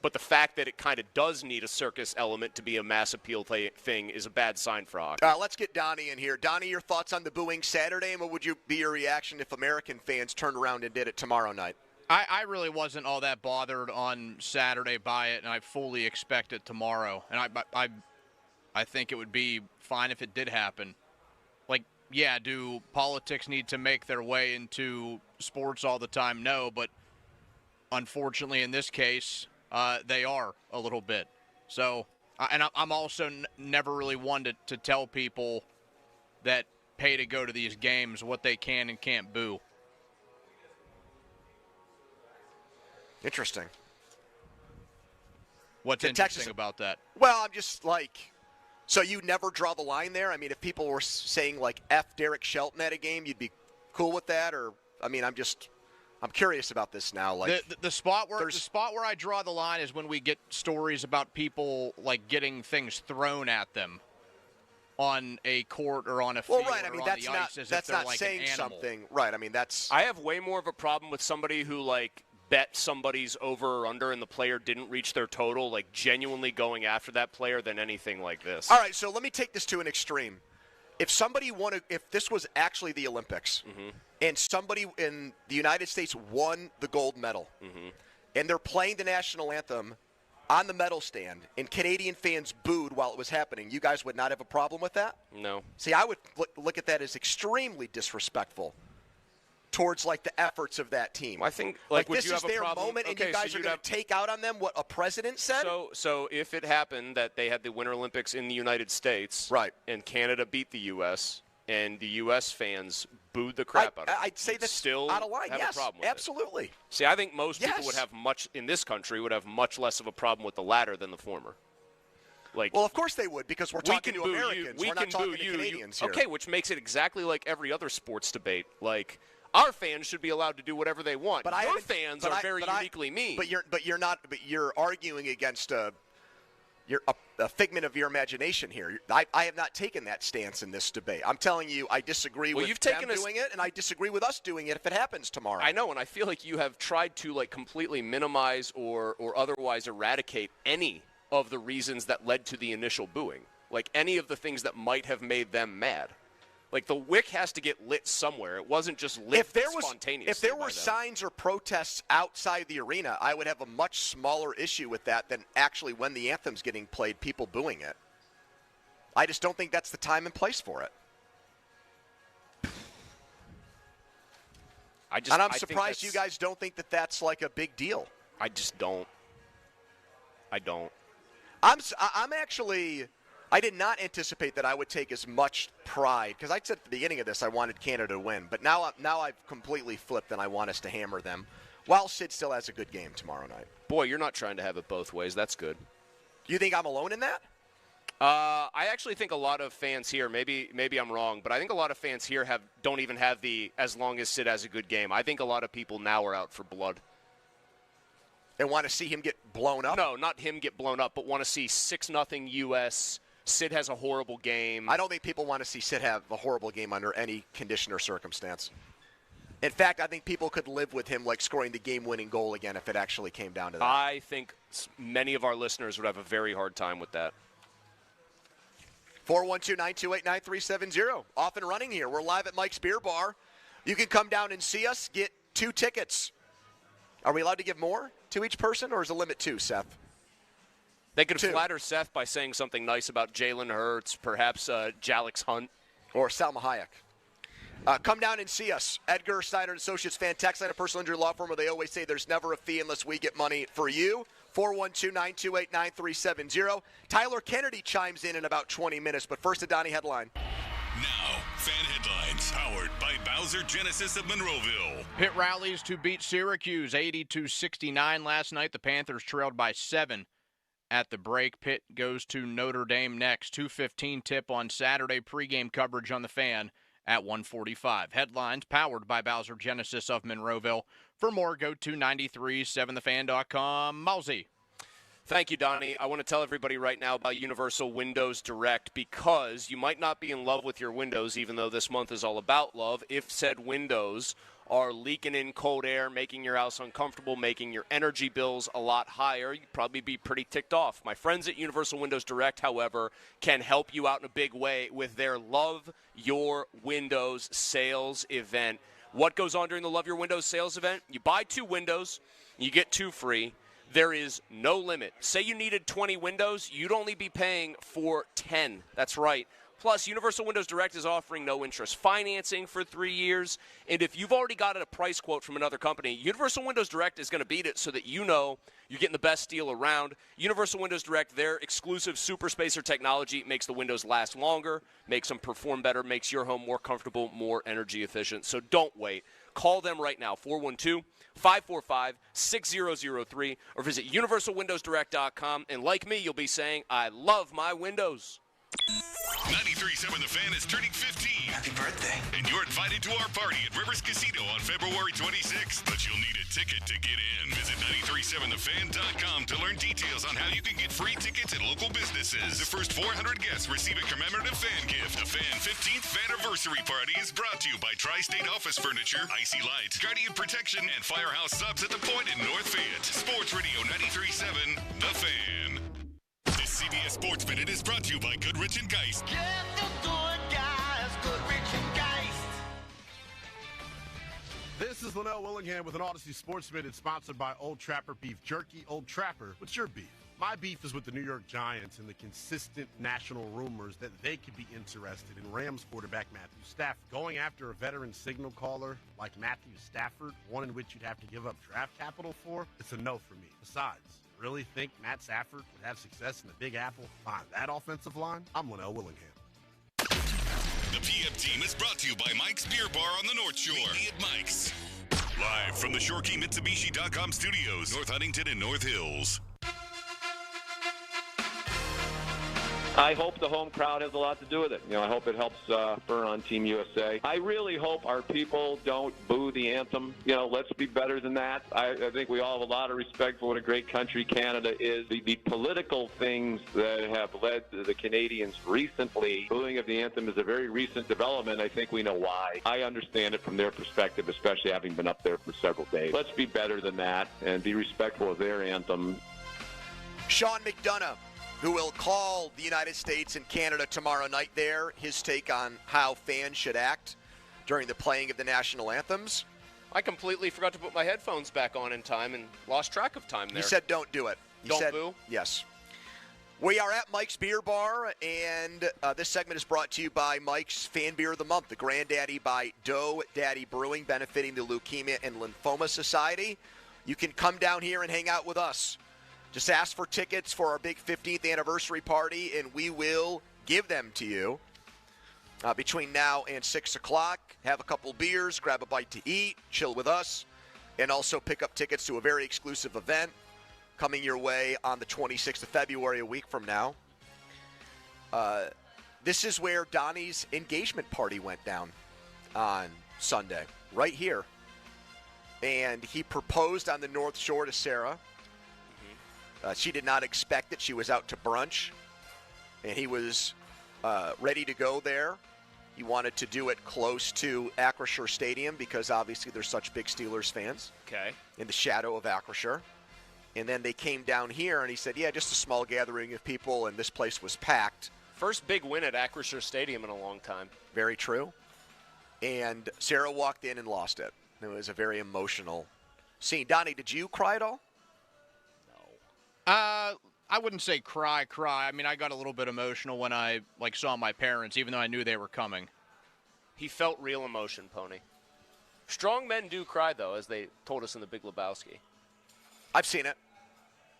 But the fact that it kind of does need a circus element to be a mass appeal thing is a bad sign for hockey. Let's get Donnie in here. Donnie, your thoughts on the booing Saturday, and what would be your reaction if American fans turned around and did it tomorrow night? I really wasn't all that bothered on Saturday by it, and I fully expect it tomorrow. And I think it would be fine if it did happen. Like, yeah, do politics need to make their way into sports all the time? No, but unfortunately in this case, they are a little bit. So, and I'm also never really one to tell people that pay to go to these games what they can and can't boo. Interesting. What's interesting about that? Well, I'm just like, so you never draw the line there? I mean, if people were saying like F Derek Shelton at a game, you'd be cool with that? Or, I mean, I'm curious about this now. Like the spot where I draw the line is when we get stories about people like getting things thrown at them on a court or on a field. Well, right. I mean, that's not like saying something. Right. I mean, I have way more of a problem with somebody who like bet somebody's over or under and the player didn't reach their total, like genuinely going after that player, than anything like this. All right. So let me take this to an extreme. If this was actually the Olympics, and somebody in the United States won the gold medal, and they're playing the national anthem on the medal stand, and Canadian fans booed while it was happening, you guys would not have a problem with that? No. See, I would look at that as extremely disrespectful towards like the efforts of that team. I think this is their moment, and you guys are going to take out on them what a president said? So if it happened that they had the Winter Olympics in the United States, right, and Canada beat the U.S., and the U.S. fans booed the crap out of it, I'd say that's still out of line. Have Yes, a problem with absolutely. It. See, I think most people would have in this country would have much less of a problem with the latter than the former. Well, of course they would, because we're talking to Americans. We're not talking to Canadians here. Okay, which makes it exactly like every other sports debate. Like, our fans should be allowed to do whatever they want. But your fans are very uniquely mean. But you're arguing against a figment of your imagination here. I have not taken that stance in this debate. I'm telling you, I disagree with them doing it, and I disagree with us doing it if it happens tomorrow. I know, and I feel like you have tried to like completely minimize or otherwise eradicate any of the reasons that led to the initial booing, like any of the things that might have made them mad. Like, the wick has to get lit somewhere. It wasn't just lit spontaneously. If there were signs or protests outside the arena, I would have a much smaller issue with that than actually when the anthem's getting played, people booing it. I just don't think that's the time and place for it. I'm surprised you guys don't think that that's like a big deal. I just don't. I don't. I'm actually. I did not anticipate that I would take as much pride, because I said at the beginning of this I wanted Canada to win, but now I've completely flipped and I want us to hammer them, while Sid still has a good game tomorrow night. Boy, you're not trying to have it both ways. That's good. Do you think I'm alone in that? I actually think a lot of fans here, maybe I'm wrong, but I think a lot of fans here don't even have the as long as Sid has a good game. I think a lot of people now are out for blood. And want to see him get blown up? No, not him get blown up, but want to see 6-0 U.S., Sid has a horrible game. I don't think people want to see Sid have a horrible game under any condition or circumstance. In fact, I think people could live with him like scoring the game-winning goal again if it actually came down to that. I think many of our listeners would have a very hard time with that. 412-928-9370. Off and running here. We're live at Mike's Beer Bar. You can come down and see us, get 2 tickets. Are we allowed to give more to each person, or is the limit 2, Seth? They could flatter Seth by saying something nice about Jalen Hurts, perhaps Jalix Hunt. Or Salma Hayek. Come down and see us. Edgar Snyder & Associates, Fantex, a personal injury law firm where they always say there's never a fee unless we get money for you. 412-928-9370. Tyler Kennedy chimes in about 20 minutes, but first a Donnie headline. Now, fan headlines powered by Bowser Genesis of Monroeville. Pitt rallies to beat Syracuse 80-69 last night. The Panthers trailed by 7 at the break. Pitt goes to Notre Dame next. 2:15 tip on Saturday. Pregame coverage on the Fan at 1:45. Headlines powered by Bowser Genesis of Monroeville. For more, go to 937thefan.com. Mousy. Thank you, Donnie. I want to tell everybody right now about Universal Windows Direct, because you might not be in love with your windows, even though this month is all about love, if said windows are leaking in cold air, making your house uncomfortable, making your energy bills a lot higher. You'd probably be pretty ticked off. My friends at Universal Windows Direct, however, can help you out in a big way with their Love Your Windows sales event. What goes on during the Love Your Windows sales event? You buy 2 windows, you get 2 free. There is no limit. Say you needed 20 windows, you'd only be paying for 10. That's right. Plus, Universal Windows Direct is offering no-interest financing for 3 years. And if you've already got a price quote from another company, Universal Windows Direct is going to beat it so that you know you're getting the best deal around. Universal Windows Direct, their exclusive Super Spacer technology makes the windows last longer, makes them perform better, makes your home more comfortable, more energy efficient. So don't wait. Call them right now, 412-545-6003, or visit universalwindowsdirect.com. And like me, you'll be saying, I love my windows. 93.7 The Fan is turning 15. Happy birthday. And you're invited to our party at Rivers Casino on February 26th. But you'll need a ticket to get in. Visit 937thefan.com to learn details on how you can get free tickets at local businesses. The first 400 guests receive a commemorative fan gift. The Fan 15th Faniversary Party is brought to you by Tri-State Office Furniture, Icy Lights, Guardian Protection, and Firehouse Subs at the Point in North Fayette. Sports Radio 93.7 The Fan. This CBS Sports Minute is brought to you by Goodrich & Geist. Get the good guys, Goodrich & Geist. This is Linnell Willingham with an Odyssey Sports Minute sponsored by Old Trapper Beef Jerky. Old Trapper, what's your beef? My beef is with the New York Giants and the consistent national rumors that they could be interested in Rams quarterback Matthew Stafford. Going after a veteran signal caller like Matthew Stafford, one in which you'd have to give up draft capital for, it's a no for me. Besides, really think Matt Stafford would have success in the Big Apple behind that offensive line? I'm Linnell Willingham. The PM team is brought to you by Mike's Beer Bar on the North Shore. Meet me at Mike's. Live from the ShoreKeyMitsubishi.com studios, North Huntington and North Hills. I hope the home crowd has a lot to do with it. You know, I hope it helps burn on Team USA. I really hope our people don't boo the anthem. You know, let's be better than that. I think we all have a lot of respect for what a great country Canada is. The political things that have led to the Canadians recently, booing of the anthem is a very recent development. I think we know why. I understand it from their perspective, especially having been up there for several days. Let's be better than that and be respectful of their anthem. Sean McDonough, who will call the United States and Canada tomorrow night there, his take on how fans should act during the playing of the national anthems. I completely forgot to put my headphones back on in time and lost track of time there. You said don't do it. Don't boo? Yes. We are at Mike's Beer Bar, and this segment is brought to you by Mike's Fan Beer of the Month, the Granddaddy by Dough Daddy Brewing, benefiting the Leukemia and Lymphoma Society. You can come down here and hang out with us. Just ask for tickets for our big 15th anniversary party, and we will give them to you between now and 6 o'clock. Have a couple beers, grab a bite to eat, chill with us, and also pick up tickets to a very exclusive event coming your way on the 26th of February, a week from now. This is where Donnie's engagement party went down on Sunday, right here. And he proposed on the North Shore to Sarah. She did not expect it. She was out to brunch, and he was ready to go there. He wanted to do it close to Acrisure Stadium because obviously they're such big Steelers fans. Okay. In the shadow of Acrisure. And then they came down here, and he said, yeah, just a small gathering of people, and this place was packed. First big win at Acrisure Stadium in a long time. Very true. And Sarah walked in and lost it. It was a very emotional scene. Donnie, did you cry at all? I wouldn't say cry. I mean, I got a little bit emotional when I saw my parents, even though I knew they were coming. He felt real emotion, Pony. Strong men do cry, though, as they told us in The Big Lebowski. I've seen it.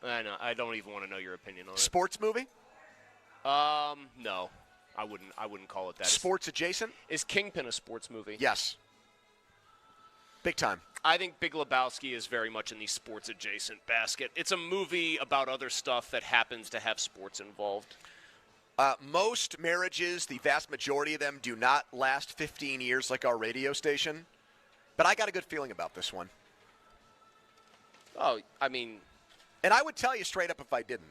I know. I don't even want to know your opinion on it. Sports movie? No. I wouldn't call it that. Sports adjacent? Is Kingpin a sports movie? Yes. Big time. I think Big Lebowski is very much in the sports adjacent basket. It's a movie about other stuff that happens to have sports involved. Most marriages, the vast majority of them, do not last 15 years like our radio station. But I got a good feeling about this one. Oh, I mean... And I would tell you straight up if I didn't.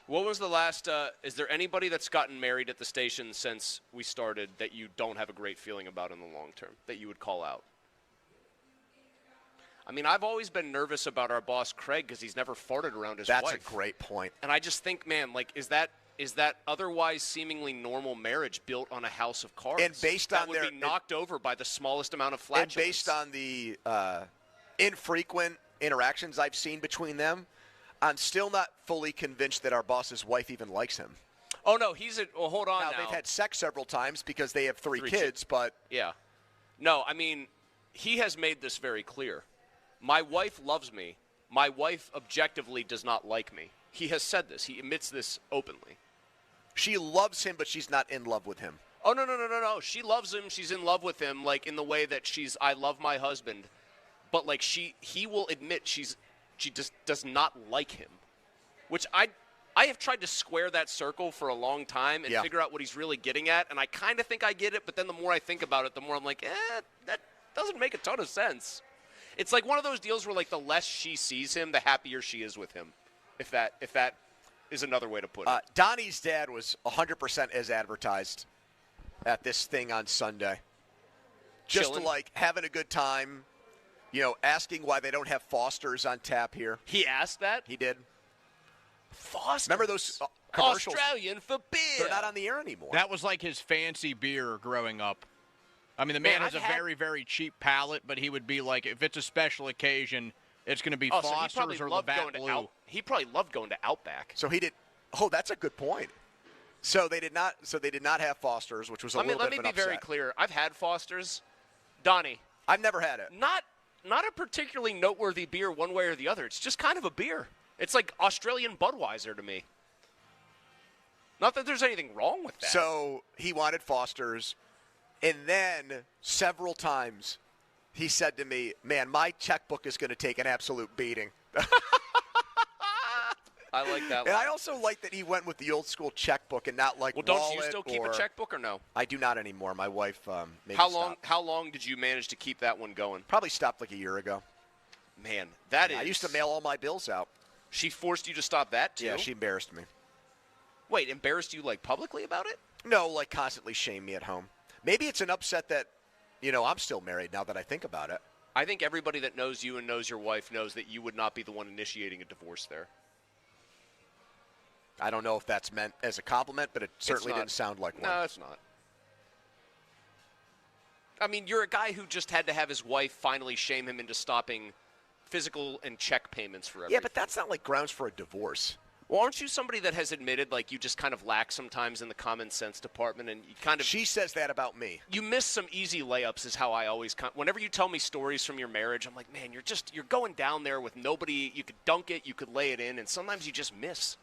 What was the last... is there anybody that's gotten married at the station since we started that you don't have a great feeling about in the long term, that you would call out? I mean, I've always been nervous about our boss, Craig, because he's never farted around his wife. That's a great point. And I just think, man, is that otherwise seemingly normal marriage built on a house of cards? And based that on would be knocked over by the smallest amount of flatulence. And based on the infrequent interactions I've seen between them, I'm still not fully convinced that our boss's wife even likes him. Oh, no, hold on now. They've had sex several times because they have three kids, but... Yeah. No, I mean, he has made this very clear. My wife loves me. My wife objectively does not like me. He has said this. He admits this openly. She loves him, but she's not in love with him. Oh, no. She loves him. She's in love with him, in the way that I love my husband. But, he will admit she just does not like him. Which I have tried to square that circle for a long time and figure out what he's really getting at. And I kind of think I get it, but then the more I think about it, the more I'm like, that doesn't make a ton of sense. It's like one of those deals where, the less she sees him, the happier she is with him, if that is another way to put it. Donnie's dad was 100% as advertised at this thing on Sunday. Just having a good time, asking why they don't have Foster's on tap here. He asked that? He did. Foster's? Remember those commercials? Australian for beer. They're not on the air anymore. That was his fancy beer growing up. I mean, the man has a very, very cheap palate, but he would be if it's a special occasion, it's going to be Foster's or Labatt Blue. He probably loved going to Outback. So he did. Oh, that's a good point. So they did not. So they did not have Foster's, which was a little bit of an upset. Let me be very clear. I've had Foster's. Donnie. I've never had it. Not a particularly noteworthy beer one way or the other. It's just kind of a beer. It's like Australian Budweiser to me. Not that there's anything wrong with that. So he wanted Foster's. And then several times he said to me, man, my checkbook is going to take an absolute beating. I like that. And I also like that he went with the old school checkbook and not Well, don't you still keep a checkbook or no? I do not anymore. My wife made me stop. How long did you manage to keep that one going? Probably stopped a year ago. Man, I used to mail all my bills out. She forced you to stop that too? Yeah, she embarrassed me. Wait, embarrassed you publicly about it? No, constantly shame me at home. Maybe it's an upset that, I'm still married now that I think about it. I think everybody that knows you and knows your wife knows that you would not be the one initiating a divorce there. I don't know if that's meant as a compliment, but it certainly didn't sound like one. No, it's not. I mean, you're a guy who just had to have his wife finally shame him into stopping physical and check payments for everything. Yeah, but that's not grounds for a divorce. Well, aren't you somebody that has admitted, like, you just kind of lack sometimes in the common sense department, and you kind of... She says that about me. You miss some easy layups is how I always... Whenever you tell me stories from your marriage, I'm like, man, you're going down there with nobody. You could dunk it, you could lay it in, and sometimes you just miss.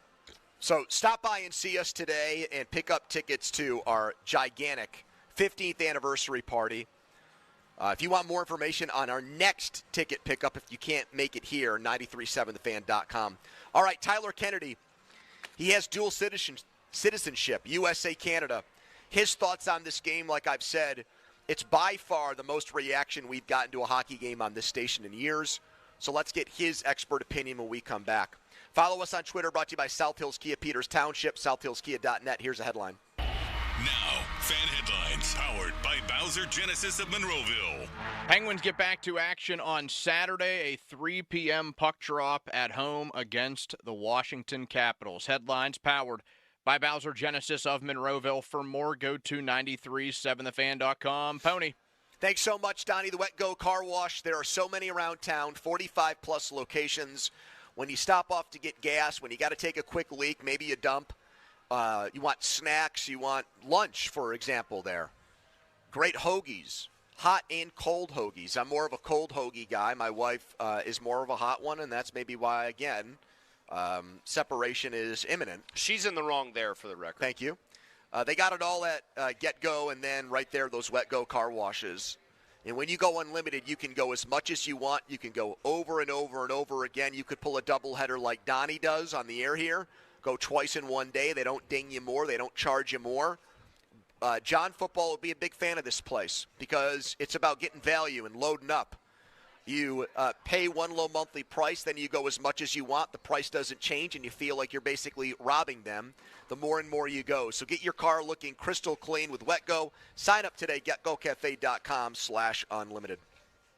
So stop by and see us today and pick up tickets to our gigantic 15th anniversary party. If you want more information on our next ticket pickup, if you can't make it here, 937thefan.com. All right, Tyler Kennedy, he has dual citizenship, USA, Canada. His thoughts on this game, like I've said, it's by far the most reaction we've gotten to a hockey game on this station in years. So let's get his expert opinion when we come back. Follow us on Twitter, brought to you by South Hills Kia Peters Township, southhillskia.net. Here's a headline. Now, fan headlines powered by Bowser Genesis of Monroeville. Penguins get back to action on Saturday, a 3 p.m. puck drop at home against the Washington Capitals. Headlines powered by Bowser Genesis of Monroeville. For more, go to 937thefan.com. Pony. Thanks so much, Donnie. The Wet Go Car Wash. There are so many around town, 45-plus locations. When you stop off to get gas, when you got to take a quick leak, maybe you dump. You want snacks, you want lunch, for example, there. Great hoagies, hot and cold hoagies. I'm more of a cold hoagie guy. My wife is more of a hot one, and that's maybe why, again, separation is imminent. She's in the wrong there, for the record. Thank you. They got it all at Get Go, and then right there, those Wet Go car washes. And when you go unlimited, you can go as much as you want. You can go over and over and over again. You could pull a doubleheader like Donnie does on the air here. Go twice in one day. They don't ding you more. They don't charge you more. John Football will be a big fan of this place because it's about getting value and loading up. You pay one low monthly price, then you go as much as you want. The price doesn't change, and you feel like you're basically robbing them the more and more you go. So get your car looking crystal clean with WetGo. Sign up today, getgocafe.com/unlimited.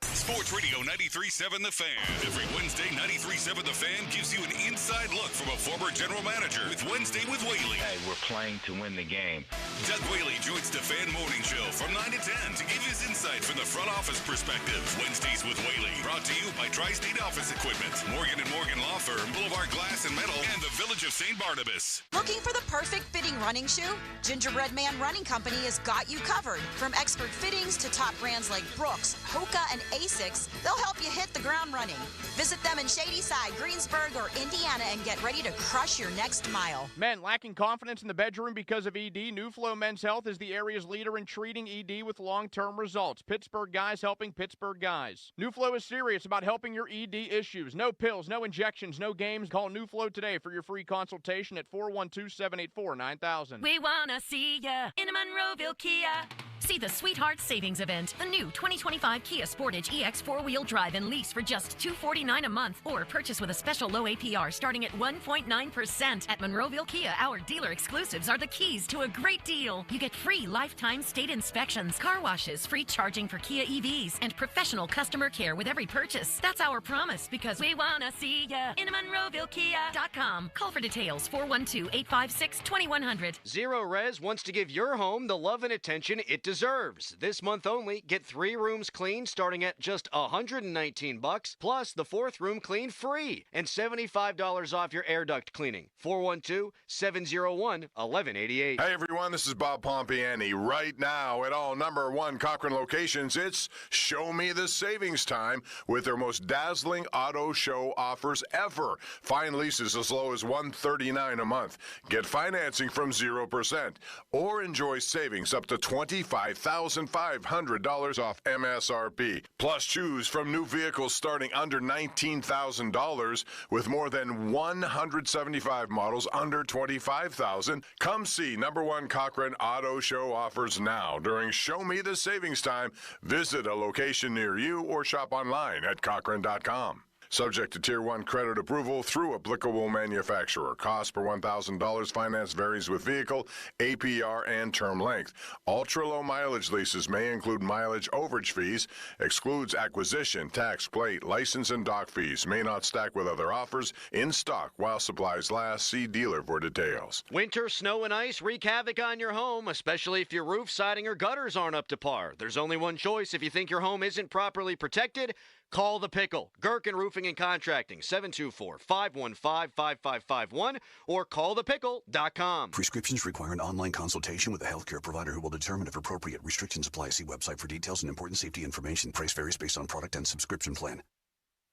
Sports Radio 93.7 The Fan. Every Wednesday, 93.7 The Fan gives you an inside look from a former general manager with Wednesday with Whaley. Hey, we're playing to win the game. Doug Whaley joins the Fan Morning Show from 9 to 10 to give his insight from the front office perspective. Wednesdays with Whaley, brought to you by Tri-State Office Equipment, Morgan & Morgan Law Firm, Boulevard Glass and Metal, and the Village of St. Barnabas. Looking for the perfect fitting running shoe? Gingerbread Man Running Company has got you covered. From expert fittings to top brands like Brooks, Hoka, and Asics, they'll help you hit the ground running. Visit them in Shadyside, Greensburg, or Indiana and get ready to crush your next mile. Men lacking confidence in the bedroom because of ED? New Flow Men's Health is the area's leader in treating ED with long-term results. Pittsburgh guys helping Pittsburgh guys. New Flow is serious about helping your ED issues. No pills, no injections, no games. Call New Flow today for your free consultation at 412-784-9000. We want to see ya in a Monroeville Kia. See the Sweetheart Savings Event, the new 2025 Kia Sportage EX 4-wheel drive and lease for just $249 a month, or purchase with a special low APR starting at 1.9%. At Monroeville Kia, our dealer exclusives are the keys to a great deal. You get free lifetime state inspections, car washes, free charging for Kia EVs, and professional customer care with every purchase. That's our promise, because we want to see ya in MonroevilleKia.com. Call for details, 412-856-2100. Zero Res wants to give your home the love and attention it deserves. This month only, get 3 rooms clean starting at just $119, plus the 4th room clean free, and $75 off your air duct cleaning. 412-701-1188. Hey everyone, this is Bob Pompiani. Right now at all number 1 Cochrane locations, it's Show Me the Savings Time with their most dazzling auto show offers ever. Find leases as low as $139 a month. Get financing from 0%, or enjoy savings up to $25,500 off MSRP. Plus, choose from new vehicles starting under $19,000 with more than 175 models under $25,000. Come see number 1 Cochrane Auto Show offers now during Show Me the Savings Time. Visit a location near you or shop online at Cochrane.com. Subject to Tier 1 credit approval through applicable manufacturer. Cost per $1,000. Finance varies with vehicle, APR, and term length. Ultra-low mileage leases may include mileage overage fees. Excludes acquisition, tax, plate, license, and dock fees. May not stack with other offers. In stock while supplies last. See dealer for details. Winter, snow, and ice wreak havoc on your home, especially if your roof, siding, or gutters aren't up to par. There's only one choice if you think your home isn't properly protected. Call the Pickle, Gherkin Roofing and Contracting, 724-515-5551, or callthepickle.com. Prescriptions require an online consultation with a healthcare provider who will determine if appropriate. Restrictions apply. See website for details and important safety information. Price varies based on product and subscription plan.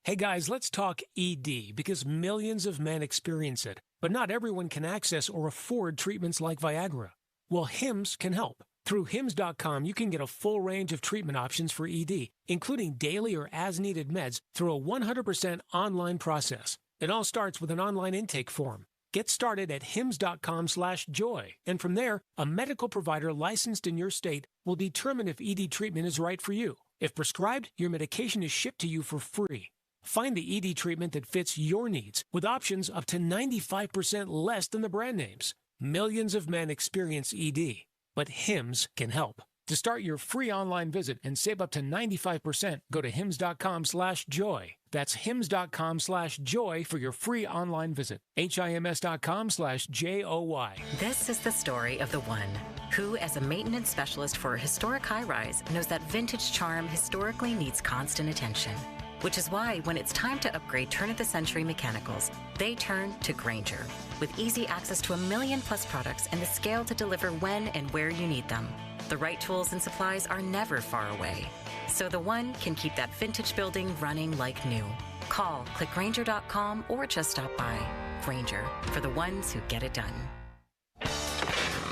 Hey guys, let's talk ED, because millions of men experience it, but not everyone can access or afford treatments like Viagra. Well, Hims can help. Through Hims.com, you can get a full range of treatment options for ED, including daily or as-needed meds, through a 100% online process. It all starts with an online intake form. Get started at Hims.com/joy, and from there, a medical provider licensed in your state will determine if ED treatment is right for you. If prescribed, your medication is shipped to you for free. Find the ED treatment that fits your needs, with options up to 95% less than the brand names. Millions of men experience ED, but Hims can help. To start your free online visit and save up to 95%, go to Hims.com/joy. That's Hims.com/joy for your free online visit. HIMS.com/JOY. This is the story of the one who, as a maintenance specialist for a historic high-rise, knows that vintage charm historically needs constant attention. Which is why, when it's time to upgrade turn-of-the-century mechanicals, they turn to Grainger. With easy access to 1 million-plus products and the scale to deliver when and where you need them. The right tools and supplies are never far away. So the one can keep that vintage building running like new. Call, click Grainger.com, or just stop by. Grainger, for the ones who get it done.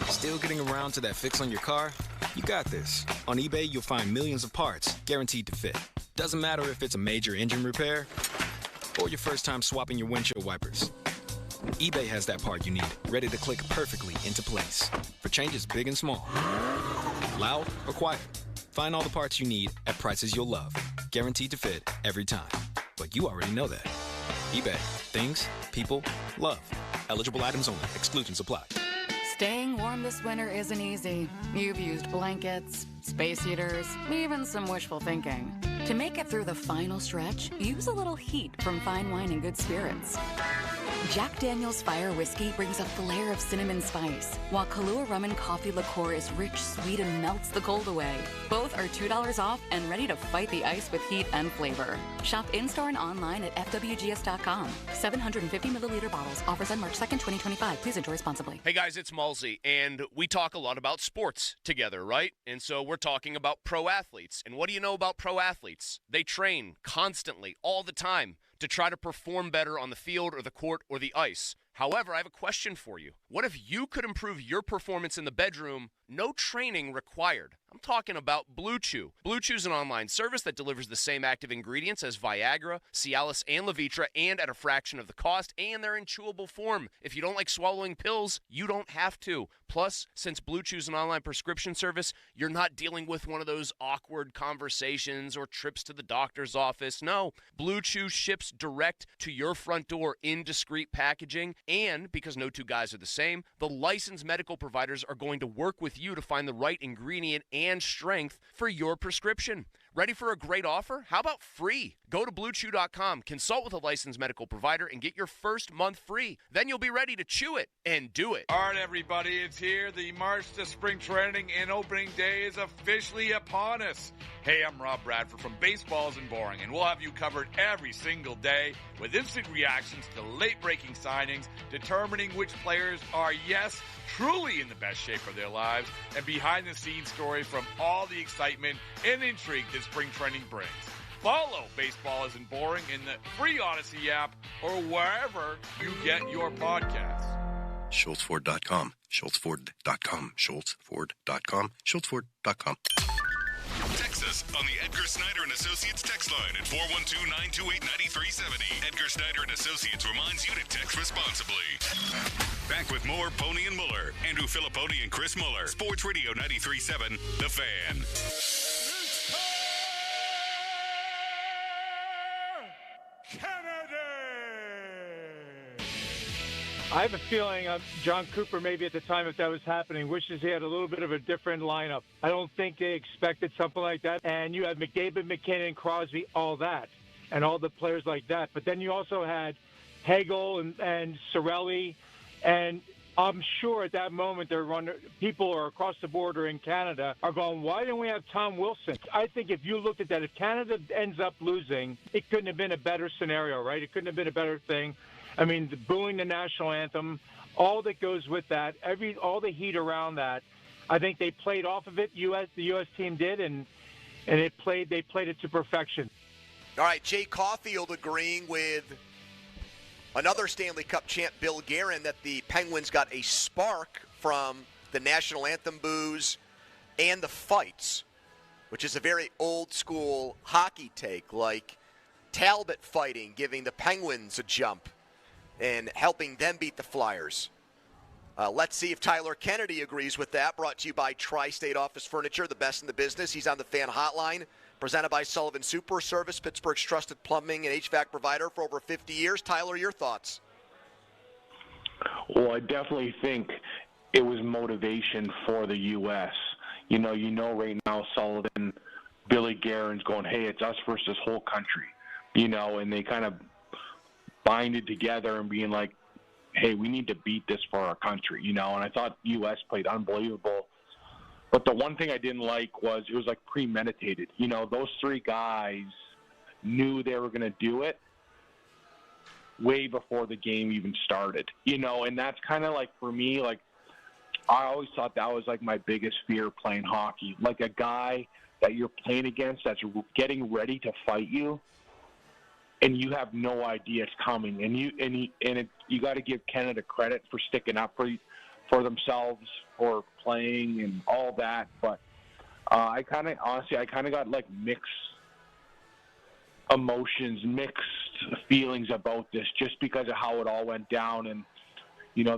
Still getting around to that fix on your car? You got this. On eBay, you'll find millions of parts, guaranteed to fit. Doesn't matter if it's a major engine repair or your first time swapping your windshield wipers. eBay has that part you need, ready to click perfectly into place for changes big and small. Loud or quiet. Find all the parts you need at prices you'll love. Guaranteed to fit every time. But you already know that. eBay. Things, people, love. Eligible items only. Exclusions apply. Staying warm this winter isn't easy. You've used blankets, space heaters, even some wishful thinking. To make it through the final stretch, use a little heat from fine wine and good spirits. Jack Daniel's Fire Whiskey brings a flair of cinnamon spice, while Kahlua Rum and Coffee liqueur is rich, sweet, and melts the cold away. Both are $2 off and ready to fight the ice with heat and flavor. Shop in-store and online at FWGS.com. 750-milliliter bottles. Offers on March 2nd, 2025. Please enjoy responsibly. Hey guys, it's Malsey, and we talk a lot about sports together, right? And so we're talking about pro athletes. And what do you know about pro athletes? They train constantly, all the time, to try to perform better on the field or the court or the ice. However, I have a question for you. What if you could improve your performance in the bedroom, no training required? I'm talking about Blue Chew. Blue Chew is an online service that delivers the same active ingredients as Viagra, Cialis, and Levitra, and at a fraction of the cost, and they're in chewable form. If you don't like swallowing pills, you don't have to. Plus, since Blue Chew is an online prescription service, you're not dealing with one of those awkward conversations or trips to the doctor's office. No, Blue Chew ships direct to your front door in discreet packaging, and because no two guys are the same, the licensed medical providers are going to work with you to find the right ingredient and strength for your prescription. Ready for a great offer? How about free? Go to BlueChew.com, consult with a licensed medical provider, and get your first month free. Then you'll be ready to chew it and do it. All right, everybody, it's here. The march to spring training and opening day is officially upon us. Hey, I'm Rob Bradford from Baseball Isn't Boring, and we'll have you covered every single day with instant reactions to late-breaking signings, determining which players are, yes, truly in the best shape of their lives, and behind-the-scenes story from all the excitement and intrigue that spring training brings. Follow Baseball Isn't Boring in the free Odyssey app or wherever you get your podcasts. SchultzFord.com. SchultzFord.com. SchultzFord.com. SchultzFord.com. Text us on the Edgar Snyder and Associates text line at 412-928-9370. Edgar Snyder and Associates reminds you to text responsibly. Back with more Pony and Muller. Andrew Filipponi and Chris Muller. Sports Radio 93.7, The Fan. I have a feeling John Cooper, maybe at the time if that was happening, wishes he had a little bit of a different lineup. I don't think they expected something like that. And you had McDavid, McKinnon, Crosby, all that, and all the players like that. But then you also had Hagel and Cirelli, and I'm sure at that moment people are across the border in Canada are going, why didn't we have Tom Wilson? I think if you looked at that, if Canada ends up losing, it couldn't have been a better scenario, right? It couldn't have been a better thing. I mean, booing the national anthem, all that goes with that, all the heat around that, I think they played off of it. The U.S. team did, and they played it to perfection. All right, Jay Caulfield agreeing with another Stanley Cup champ, Bill Guerin, that the Penguins got a spark from the national anthem boos and the fights, which is a very old-school hockey take, like Talbot fighting, giving the Penguins a jump and helping them beat the Flyers. Let's see if Tyler Kennedy agrees with that. Brought to you by Tri-State Office Furniture, the best in the business. He's on the Fan Hotline. Presented by Sullivan Super Service, Pittsburgh's trusted plumbing and HVAC provider for over 50 years. Tyler, your thoughts? Well, I definitely think it was motivation for the U.S. You know, right now Sullivan, Billy Guerin's going, hey, it's us versus this whole country. And they kind of bind it together and being like, hey, we need to beat this for our country, and I thought U.S. played unbelievable. But the one thing I didn't like was it was like premeditated. Those three guys knew they were going to do it way before the game even started, and that's kind of like, for me, like, I always thought that was like my biggest fear playing hockey. Like a guy that you're playing against that's getting ready to fight you, and you have no idea it's coming. And you got to give Canada credit for sticking up for themselves, for playing and all that. But I kind of got like mixed emotions, mixed feelings about this, just because of how it all went down. And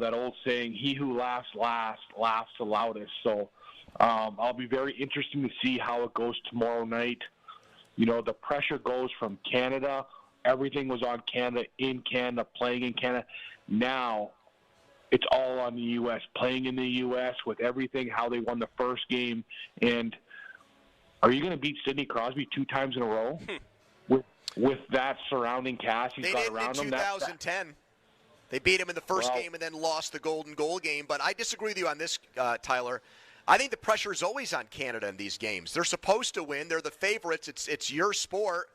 that old saying, he who laughs last laughs the loudest. So I'll be very interested to see how it goes tomorrow night. The pressure goes from Canada. Everything was on Canada, in Canada, playing in Canada. Now it's all on the U.S., playing in the U.S. with everything, how they won the first game. And are you going to beat Sidney Crosby 2 times in a row with that surrounding cast he's got around him? They did in 2010. They beat him in the first game and then lost the golden goal game. But I disagree with you on this, Tyler. I think the pressure is always on Canada in these games. They're supposed to win. They're the favorites. It's your sport.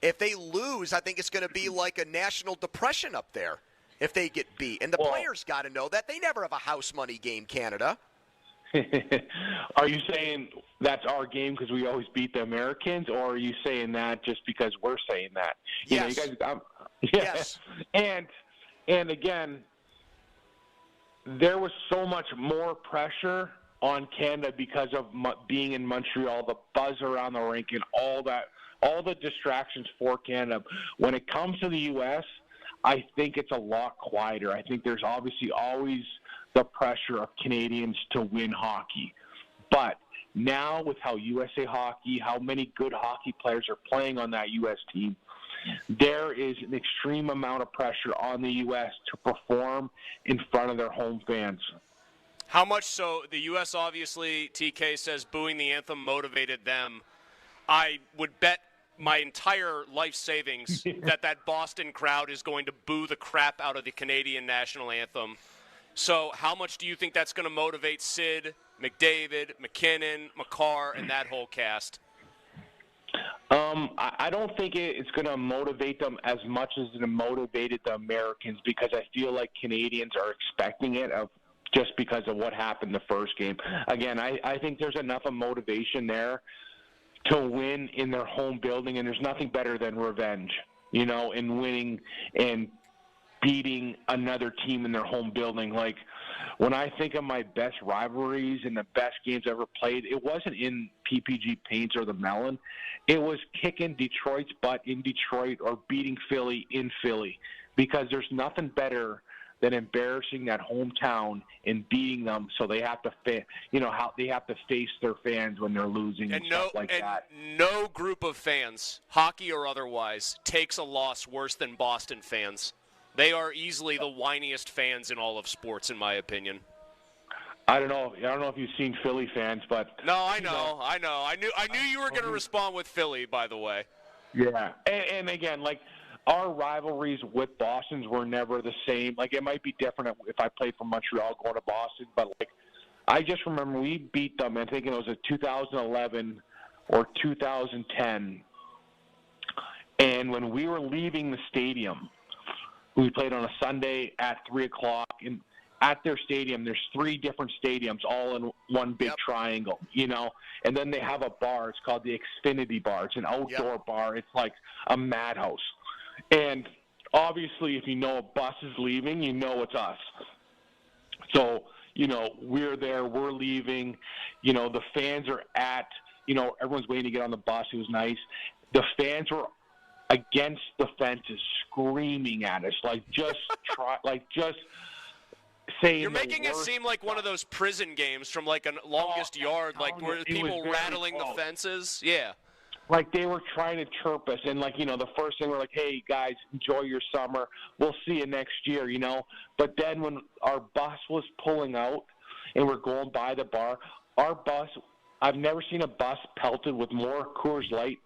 If they lose, I think it's going to be like a national depression up there if they get beat. And the players got to know that. They never have a house money game, Canada. Are you saying that's our game because we always beat the Americans, or are you saying that just because we're saying that? Yes. You guys, yes. And again, there was so much more pressure on Canada because of being in Montreal, the buzz around the rink, and all that, all the distractions for Canada. When it comes to the U.S., I think it's a lot quieter. I think there's obviously always the pressure of Canadians to win hockey. But now with how USA Hockey, how many good hockey players are playing on that U.S. team, there is an extreme amount of pressure on the U.S. to perform in front of their home fans. How much so? The U.S. obviously, TK says, booing the anthem motivated them. I would bet my entire life savings that Boston crowd is going to boo the crap out of the Canadian national anthem. So how much do you think that's going to motivate Sid, McDavid, McKinnon, McCarr, and that whole cast? I don't think it's going to motivate them as much as it motivated the Americans, because I feel like Canadians are expecting it just because of what happened the first game. Again, I think there's enough of motivation there to win in their home building, and there's nothing better than revenge, in winning and beating another team in their home building. Like, when I think of my best rivalries and the best games I ever played, it wasn't in PPG Paints or the Mellon. It was kicking Detroit's butt in Detroit or beating Philly in Philly, because there's nothing better than embarrassing that hometown and beating them, so they have to how they have to face their fans when they're losing and stuff like that. No group of fans, hockey or otherwise, takes a loss worse than Boston fans. They are easily the whiniest fans in all of sports, in my opinion. I don't know if you've seen Philly fans, but no, I know. I knew you were going to respond with Philly, by the way. Yeah, and again, like, our rivalries with Boston's were never the same. Like, it might be different if I played for Montreal going to Boston, but, like, I just remember we beat them, I think it was in 2011 or 2010, and when we were leaving the stadium, we played on a Sunday at 3 o'clock, and at their stadium, there's 3 different stadiums all in one big triangle, you know, and then they have a bar. It's called the Xfinity Bar. It's an outdoor bar. It's like a madhouse. And obviously, if you know a bus is leaving, you know it's us. So, you know, we're there, we're leaving, you know, the fans are at, you know, everyone's waiting to get on the bus. It was nice. The fans were against the fences screaming at us, just saying. You're making it seem like one of those prison games from like a Longest Yard, like where people rattling the fences. Yeah. Like they were trying to chirp us, and like, you know, the first thing we're like, hey guys, enjoy your summer. We'll see you next year, you know. But then when our bus was pulling out and we're going by the bar, our bus, I've never seen a bus pelted with more Coors Light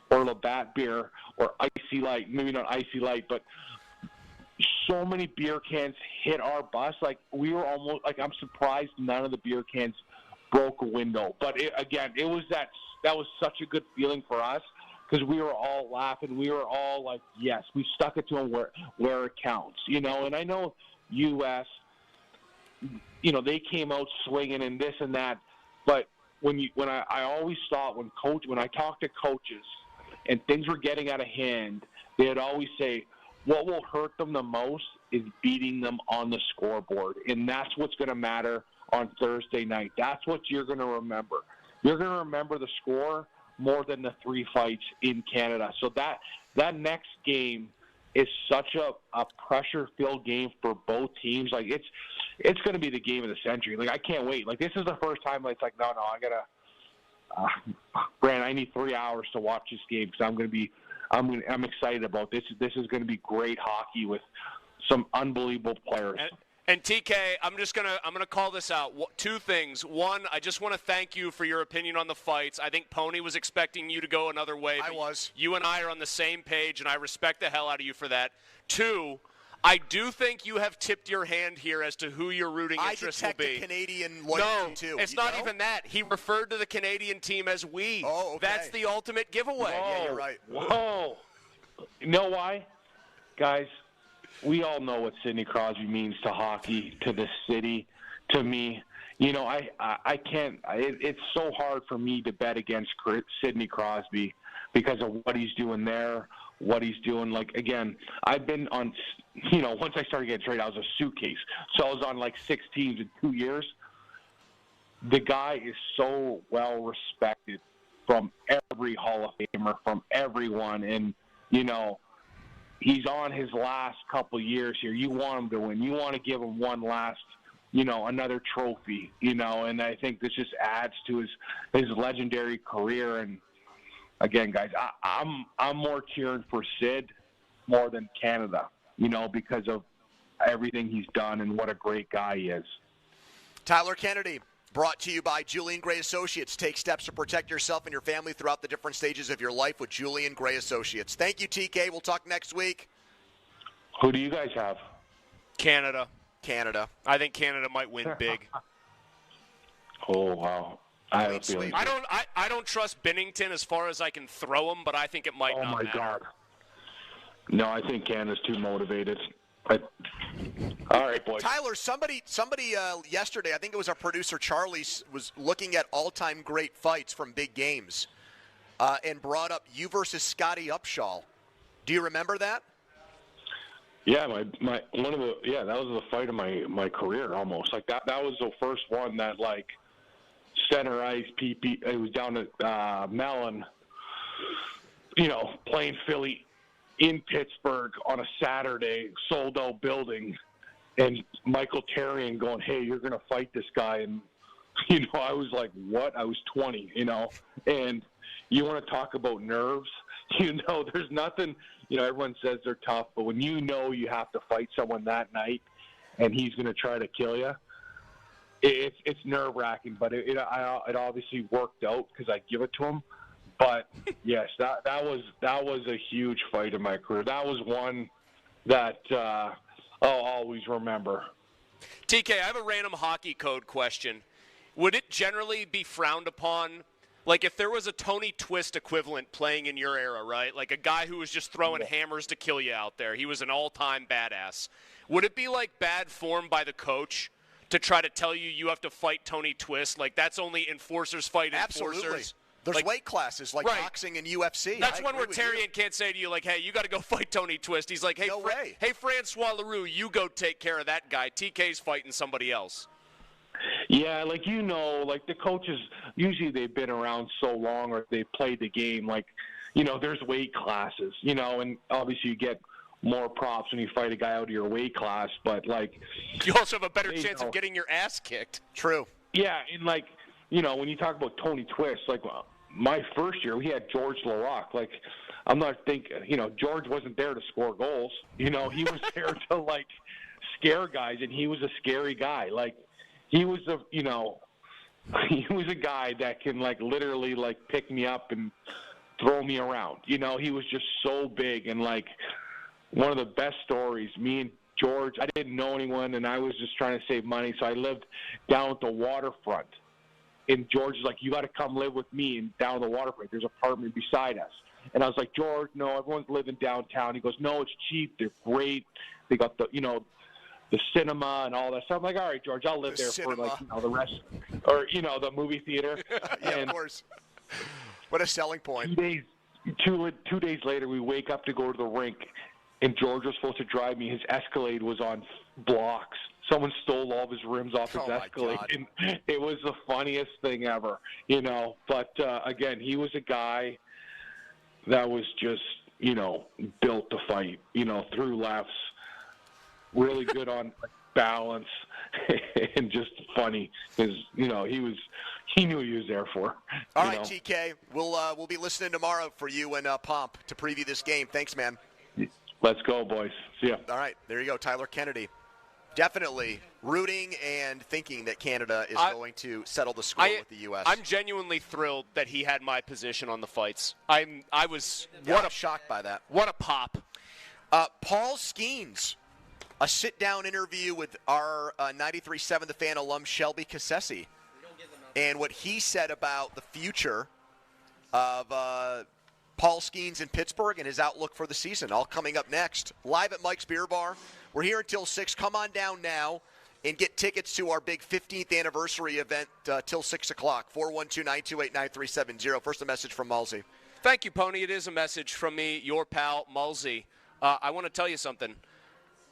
or Labatt beer or Icy Light, maybe not Icy Light, but so many beer cans hit our bus. Like, we were almost, like, I'm surprised none of the beer cans broke a window. But it was that was such a good feeling for us because we were all laughing. We were all like, yes, we stuck it to them where it counts, you know. And I know U.S., you know, they came out swinging and this and that, but I always thought when I talked to coaches and things were getting out of hand, they'd always say, what will hurt them the most is beating them on the scoreboard. And that's what's going to matter on Thursday night. That's what you're going to remember. You're going to remember the score more than the 3 fights in Canada. So that next game is such a pressure-filled game for both teams. Like, it's going to be the game of the century. Like, I can't wait. Like, this is the first time it's like, no, I got to Brand, I need 3 hours to watch this game because I'm excited about this. This is going to be great hockey with some unbelievable players. And TK, I'm gonna call this out. 2 things. One, I just want to thank you for your opinion on the fights. I think Pony was expecting you to go another way. I was. You and I are on the same page, and I respect the hell out of you for that. 2, I do think you have tipped your hand here as to who your rooting interest will be. I detect a Canadian loyalty, too. No, it's not even that. He referred to the Canadian team as we. Oh, okay. That's the ultimate giveaway. Yeah, you're right. Whoa. You know why? Guys, we all know what Sidney Crosby means to hockey, to this city, to me. You know, I can't – it's so hard for me to bet against Sidney Crosby because of what he's doing there, what he's doing. Like, again, I've been on – you know, once I started getting traded, I was a suitcase. So I was on, like, 6 teams in 2 years. The guy is so well respected from every Hall of Famer, from everyone. And, you know, he's on his last couple years here. You want him to win. You want to give him one last, you know, another trophy, you know, and I think this just adds to his legendary career. And again, guys, I'm more cheering for Sid more than Canada, you know, because of everything he's done and what a great guy he is. Tyler Kennedy, brought to you by Julian Gray Associates. Take steps to protect yourself and your family throughout the different stages of your life with Julian Gray Associates. Thank you, TK. We'll talk next week. Who do you guys have? Canada. I think Canada might win big. Oh, wow. I have a feeling. I don't trust Binnington as far as I can throw him, but I think it might not matter. Oh, my God. No, I think Canada's too motivated. All right, boys. Tyler, somebody yesterday, I think it was our producer Charlie, was looking at all-time great fights from big games and brought up you versus Scotty Upshaw. Do you remember that? Yeah, that was the fight of my career almost. Like that was the first one that like center ice PP. It was down at Mellon, you know, playing Philly in Pittsburgh on a Saturday, sold out building, and Michael Therrien going, hey, you're going to fight this guy. And, you know, I was like, what? I was 20, you know. And you want to talk about nerves? You know, there's nothing, you know, everyone says they're tough, but when you know you have to fight someone that night and he's going to try to kill you, it's nerve-wracking. But it obviously worked out because I give it to him. But yes, that was a huge fight in my career. That was one that I'll always remember. TK, I have a random hockey code question. Would it generally be frowned upon, like if there was a Tony Twist equivalent playing in your era, right? Like a guy who was just throwing hammers to kill you out there. He was an all-time badass. Would it be like bad form by the coach to try to tell you have to fight Tony Twist? Like that's only enforcers fight enforcers? Absolutely. There's weight classes like boxing and UFC. That's one where Terrian can't say to you, like, hey, you got to go fight Tony Twist. He's like, hey, hey, Francois Leroux, you go take care of that guy. TK's fighting somebody else. Yeah, like like the coaches, usually they've been around so long or they played the game. Like, there's weight classes, and obviously you get more props when you fight a guy out of your weight class. But, like, you also have a better chance of getting your ass kicked. True. Yeah, and, like, when you talk about Tony Twist, like, my first year, we had George Larocque. Like, I'm not thinking, George wasn't there to score goals. He was there to, like, scare guys, and he was a scary guy. Like, he was he was a guy that can, like, literally, like, pick me up and throw me around. He was just so big. And, like, one of the best stories, me and George, I didn't know anyone, and I was just trying to save money, so I lived down at the waterfront. And George is like, you got to come live with me and down the waterfront. There's an apartment beside us. And I was like, George, no, everyone's living downtown. He goes, no, it's cheap. They're great. They got the cinema and all that stuff. I'm like, all right, George, I'll live there for like, the rest, or, the movie theater. Yeah, of course. What a selling point. 2 days later, we wake up to go to the rink, and George was supposed to drive me. His Escalade was on blocks. Someone stole all of his rims off his Escalade. And it was the funniest thing ever, But, again, he was a guy that was just, built to fight, through lefts, really good on balance, and just funny. Because, he knew he was there for. All right, TK, we'll be listening tomorrow for you and Pomp to preview this game. Thanks, man. Let's go, boys. See ya. All right, there you go, Tyler Kennedy. Definitely rooting and thinking that Canada is going to settle the score with the U.S. I'm genuinely thrilled that he had my position on the fights. I'm shocked by that. What a pop. Paul Skeens, a sit-down interview with our 93.7 The Fan alum Shelby Cassi, and what he said about the future of Paul Skeens in Pittsburgh and his outlook for the season. All coming up next, live at Mike's Beer Bar. We're here until 6. Come on down now and get tickets to our big 15th anniversary event till 6 o'clock. 412-928-9370. First, a message from Mulsey. Thank you, Pony. It is a message from me, your pal, Mulsey. I want to tell you something.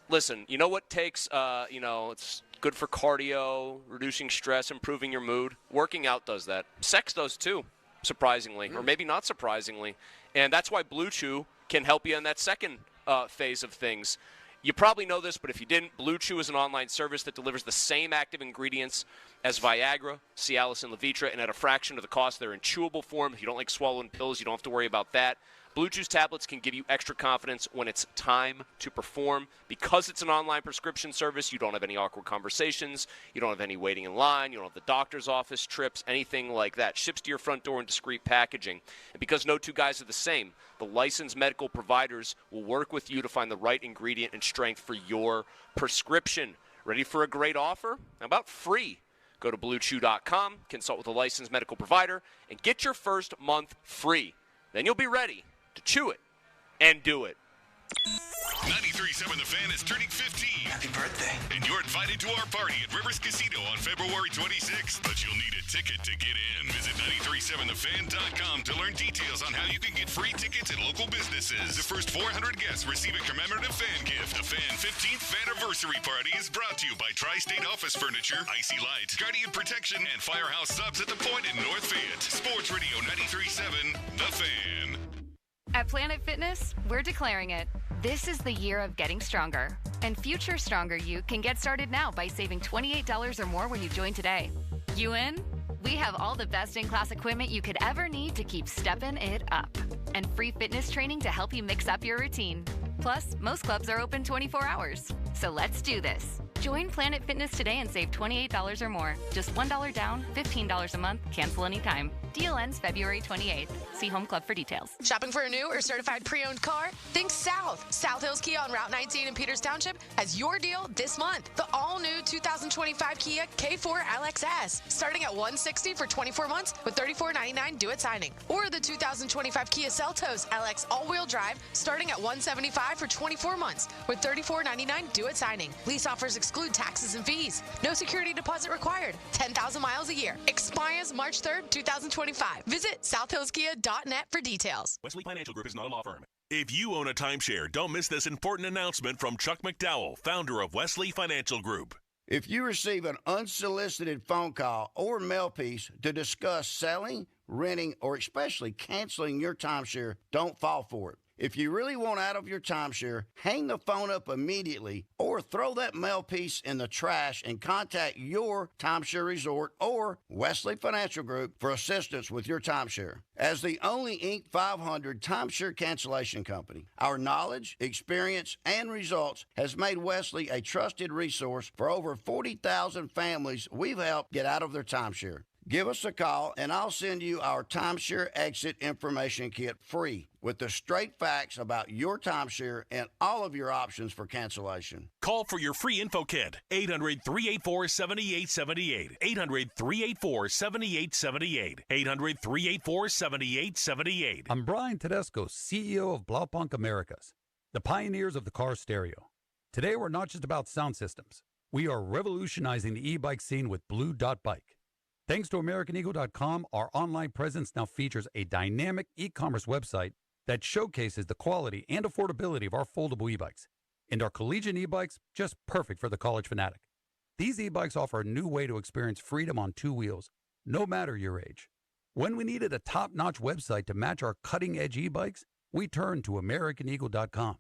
Listen, you know what takes, it's good for cardio, reducing stress, improving your mood. Working out does that. Sex does too, surprisingly, or maybe not surprisingly. And that's why Blue Chew can help you in that second phase of things. You probably know this, but if you didn't, Blue Chew is an online service that delivers the same active ingredients as Viagra, Cialis, and Levitra, and at a fraction of the cost. They're in chewable form. If you don't like swallowing pills, you don't have to worry about that. Blue Chew's tablets can give you extra confidence when it's time to perform. Because it's an online prescription service, you don't have any awkward conversations. You don't have any waiting in line. You don't have the doctor's office trips, anything like that. Ships to your front door in discreet packaging. And because no two guys are the same, the licensed medical providers will work with you to find the right ingredient and strength for your prescription. Ready for a great offer? How about free? Go to BlueChew.com, consult with a licensed medical provider, and get your first month free. Then you'll be ready to chew it and do it. 93.7 The Fan is turning 15. Happy birthday. And you're invited to our party at Rivers Casino on February 26th. But you'll need a ticket to get in. Visit 937thefan.com to learn details on how you can get free tickets at local businesses. The first 400 guests receive a commemorative fan gift. The Fan 15th Faniversary Party is brought to you by Tri-State Office Furniture, Icy Light, Guardian Protection, and Firehouse Subs at the Point in North Fayette. Sports Radio 93.7 The Fan. At Planet Fitness, we're declaring it. This is the year of getting stronger. And future stronger you can get started now by saving $28 or more when you join today. You in? We have all the best in-class equipment you could ever need to keep stepping it up. And free fitness training to help you mix up your routine. Plus, most clubs are open 24 hours. So let's do this. Join Planet Fitness today and save $28 or more. Just $1 down, $15 a month, cancel anytime. Deal ends February 28th. See Home Club for details. Shopping for a new or certified pre-owned car? Think South. South Hills Kia on Route 19 in Peters Township has your deal this month. The all-new 2025 Kia K4 LXS, starting at $160 for 24 months with $34.99 due at signing. Or the 2025 Kia Seltos LX all-wheel drive, starting at $175 for 24 months with $34.99 due at signing. Lease offers exclude taxes and fees. No security deposit required. 10,000 miles a year. Expires March 3rd, 2025. Visit southhillskia.net for details. Wesley Financial Group is not a law firm. If you own a timeshare, don't miss this important announcement from Chuck McDowell, founder of Wesley Financial Group. If you receive an unsolicited phone call or mail piece to discuss selling, renting, or especially canceling your timeshare, don't fall for it. If you really want out of your timeshare, hang the phone up immediately or throw that mail piece in the trash and contact your timeshare resort or Wesley Financial Group for assistance with your timeshare. As the only Inc. 500 timeshare cancellation company, our knowledge, experience, and results has made Wesley a trusted resource for over 40,000 families we've helped get out of their timeshare. Give us a call, and I'll send you our timeshare exit information kit free with the straight facts about your timeshare and all of your options for cancellation. Call for your free info kit, 800-384-7878, 800-384-7878, 800-384-7878. I'm Brian Tedesco, CEO of Blaupunk Americas, the pioneers of the car stereo. Today, we're not just about sound systems. We are revolutionizing the e-bike scene with Blue Dot Bike. Thanks to AmericanEagle.com, our online presence now features a dynamic e-commerce website that showcases the quality and affordability of our foldable e-bikes. And our collegiate e-bikes, just perfect for the college fanatic. These e-bikes offer a new way to experience freedom on two wheels, no matter your age. When we needed a top-notch website to match our cutting-edge e-bikes, we turned to AmericanEagle.com.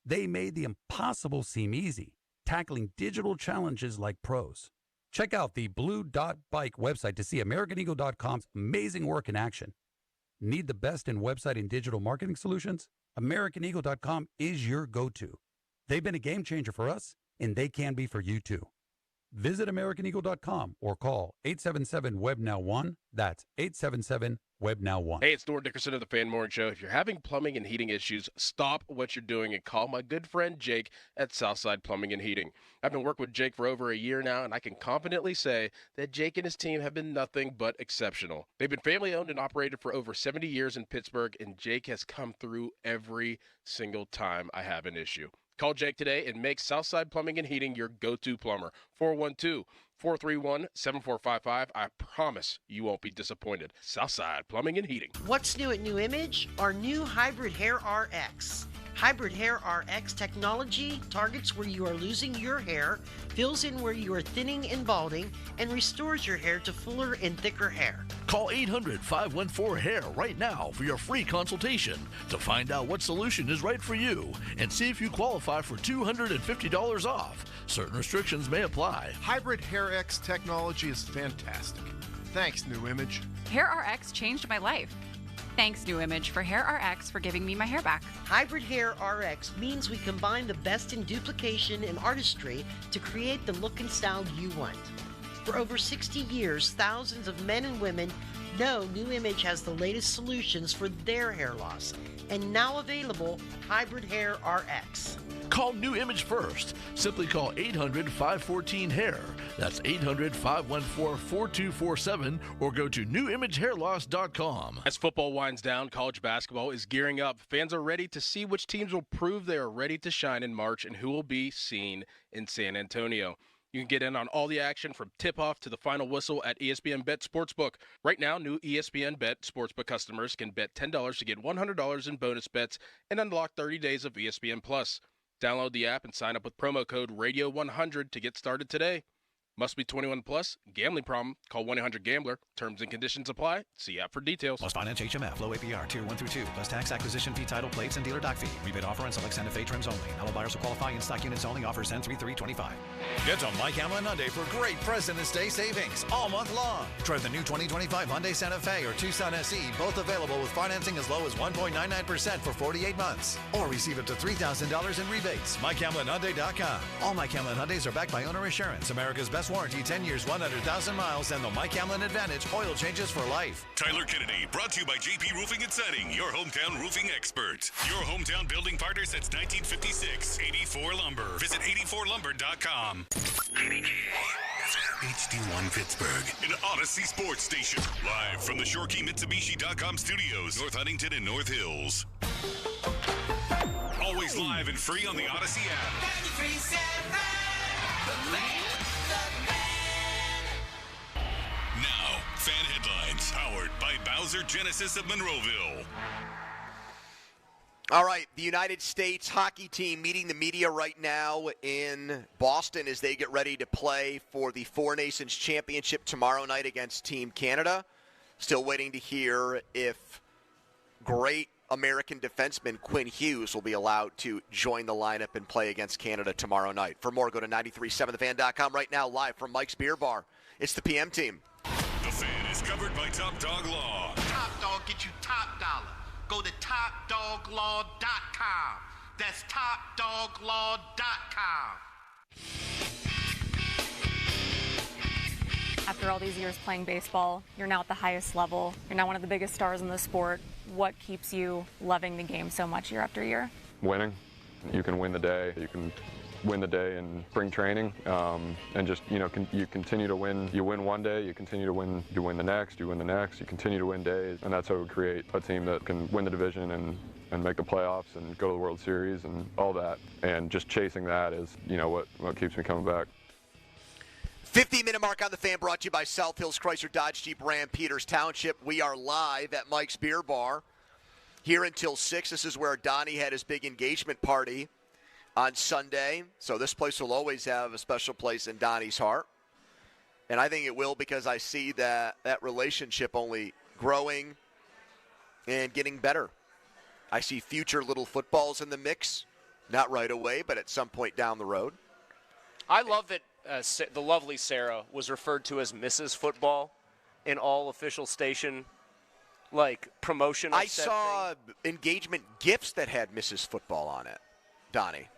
They made the impossible seem easy, tackling digital challenges like pros. Check out the Blue Dot Bike website to see AmericanEagle.com's amazing work in action. Need the best in website and digital marketing solutions? AmericanEagle.com is your go-to. They've been a game changer for us, and they can be for you too. Visit AmericanEagle.com or call 877-WEB-NOW-1. That's 877-WEB-NOW-1. Hey, it's Nor Dickerson of the Fan Morning Show. If you're having plumbing and heating issues, stop what you're doing and call my good friend Jake at Southside Plumbing and Heating. I've been working with Jake for over a year now, and I can confidently say that Jake and his team have been nothing but exceptional. They've been family-owned and operated for over 70 years in Pittsburgh, and Jake has come through every single time I have an issue. Call Jake today and make Southside Plumbing and Heating your go-to plumber. 412-431-7455. I promise you won't be disappointed. Southside Plumbing and Heating. What's new at New Image? Our new Hybrid Hair RX. Hybrid Hair RX technology targets where you are losing your hair, fills in where you are thinning and balding, and restores your hair to fuller and thicker hair. Call 800-514-HAIR right now for your free consultation to find out what solution is right for you and see if you qualify for $250 off. Certain restrictions may apply. Hybrid Hair X technology is fantastic. Thanks, New Image. Hair RX changed my life. Thanks, New Image, for Hair RX for giving me my hair back. Hybrid Hair RX means we combine the best in duplication and artistry to create the look and style you want. For over 60 years, thousands of men and women know New Image has the latest solutions for their hair loss. And now available, Hybrid Hair RX. Call New Image first. Simply call 800-514-HAIR. That's 800-514-4247 or go to newimagehairloss.com. As football winds down, college basketball is gearing up. Fans are ready to see which teams will prove they are ready to shine in March and who will be seen in San Antonio. You can get in on all the action from tip-off to the final whistle at ESPN Bet Sportsbook. Right now, new ESPN Bet Sportsbook customers can bet $10 to get $100 in bonus bets and unlock 30 days of ESPN Plus. Download the app and sign up with promo code RADIO100 to get started today. Must be 21 plus. Gambling problem? Call 1-800-GAMBLER. Terms and conditions apply. See app for details. Plus finance HMF. Low APR. Tier 1 through 2. Plus tax, acquisition fee, title, plates, and dealer dock fee. Rebate offer on select Santa Fe trims only. Hello buyers will qualify. In-stock units only. Offers end 3/3/25. Get to Mike Hamlin Hyundai for great President's Day savings all month long. Try the new 2025 Hyundai Santa Fe or Tucson SE. Both available with financing as low as 1.99% for 48 months. Or receive up to $3,000 in rebates. MikeHamlinHyundai.com. All Mike Hamlin Hyundais are backed by owner assurance. America's best warranty, 10 years, 100,000 miles, and the Mike Hamlin Advantage oil changes for life. Tyler Kennedy, brought to you by JP Roofing and Siding, your hometown roofing expert. Your hometown building partner since 1956. 84 Lumber. Visit 84lumber.com. HD1 Pittsburgh, an Odyssey sports station. Live from the ShoreKeyMitsubishi.com studios, North Huntington and North Hills. Always live and free on the Odyssey app. Now, fan headlines powered by Bowser Genesis of Monroeville. All right, the United States hockey team meeting the media right now in Boston as they get ready to play for the Four Nations Championship tomorrow night against Team Canada. Still waiting to hear if great American defenseman Quinn Hughes will be allowed to join the lineup and play against Canada tomorrow night. For more, go to 937thefan.com right now, live from Mike's Beer Bar. It's the PM team. The Fan is covered by Top Dog Law. Top Dog get you top dollar. Go to TopDogLaw.com. That's TopDogLaw.com. After all these years playing baseball, you're now at the highest level. You're now one of the biggest stars in the sport. What keeps you loving the game so much year after year? Winning. You can win the day. You can win the day in spring training, and just, you continue to win. You win one day, you continue to win, you win the next, you win the next, you continue to win days, and that's how we create a team that can win the division and make the playoffs and go to the World Series and all that. And just chasing that is, what keeps me coming back. 50-minute mark on the Fan, brought to you by South Hills Chrysler Dodge Jeep Ram Peters Township. We are live at Mike's Beer Bar here until 6. This is where Donnie had his big engagement party on Sunday. So this place will always have a special place in Donnie's heart. And I think it will, because I see that relationship only growing and getting better. I see future little footballs in the mix. Not right away, but at some point down the road. I love that the lovely Sarah was referred to as Mrs. Football in all official station, promotion. I saw engagement gifts that had Mrs. Football on it, Donnie.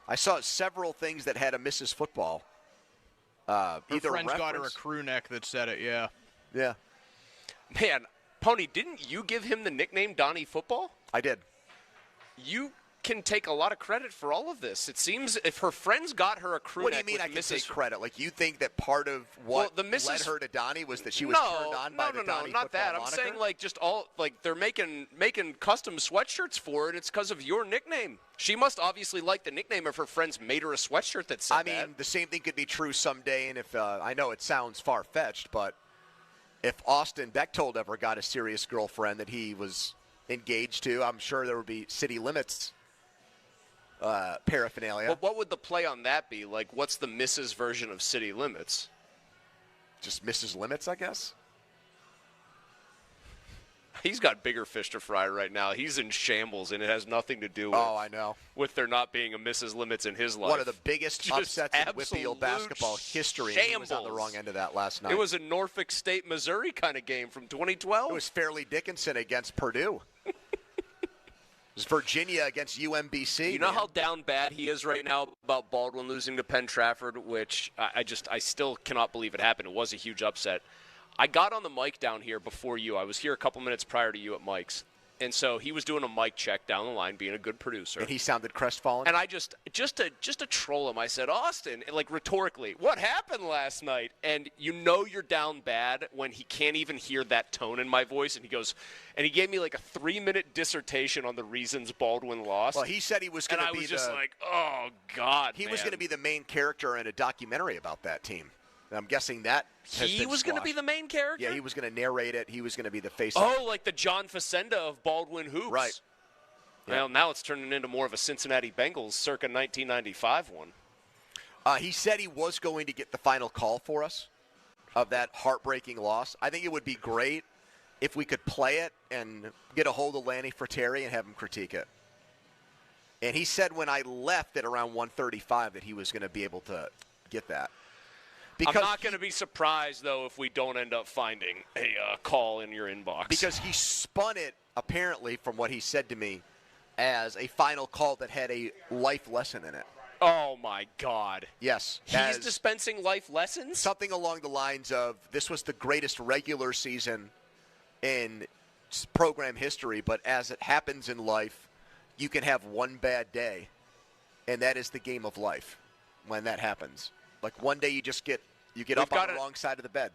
I saw several things that had a Mrs. Football. Her Either friends reference. got her a crew neck that said it, yeah. Yeah. Man, Pony, didn't you give him the nickname Donnie Football? I did. You can take a lot of credit for all of this. It seems if her friends got her a crew What do neck you mean I with can Mrs. take credit? You think that part of what led her to Donnie was that she was turned on by the Donnie not that. Football I'm saying moniker? just all they're making custom sweatshirts for it. It's because of your nickname. She must obviously like the nickname if her friends made her a sweatshirt that said that. The same thing could be true someday, and if I know it sounds far-fetched, but if Austin Bechtold ever got a serious girlfriend that he was engaged to, I'm sure there would be city limits paraphernalia. But what would the play on that be? What's the Mrs. version of City Limits? Just Mrs. Limits, I guess? He's got bigger fish to fry right now. He's in shambles, and it has nothing to do with, I know, with there not being a Mrs. Limits in his life. One of the biggest upsets in Whitfield basketball history. And he was on the wrong end of that last night. It was a Norfolk State, Missouri kind of game from 2012. It was Fairleigh Dickinson against Purdue. It was Virginia against UMBC. You know how down bad he is right now about Baldwin losing to Penn Trafford, which I still cannot believe it happened. It was a huge upset. I got on the mic down here before you. I was here a couple minutes prior to you at Mike's. And so he was doing a mic check down the line, being a good producer. And he sounded crestfallen? And I just to troll him, I said, Austin, rhetorically, what happened last night? And you're down bad when he can't even hear that tone in my voice. And he goes, and he gave me a 3-minute dissertation on the reasons Baldwin lost. Well, he said he was going to be And I was just oh, God, He was going to be the main character in a documentary about that team. And I'm guessing that he was going to be the main character? Yeah, he was going to narrate it. He was going to be the face. Oh, like the John Facenda of Baldwin Hoops. Right. Well, now it's turning into more of a Cincinnati Bengals circa 1995 one. He said he was going to get the final call for us of that heartbreaking loss. I think it would be great if we could play it and get a hold of Lanny Fratteri and have him critique it. And he said when I left at around 1:35 that he was going to be able to get that. I'm not going to be surprised, though, if we don't end up finding a call in your inbox. Because he spun it, apparently, from what he said to me, as a final call that had a life lesson in it. Oh, my God. Yes. He's dispensing life lessons? Something along the lines of, this was the greatest regular season in program history, but as it happens in life, you can have one bad day, and that is the game of life when that happens. Like one day you get up on the wrong side of the bed.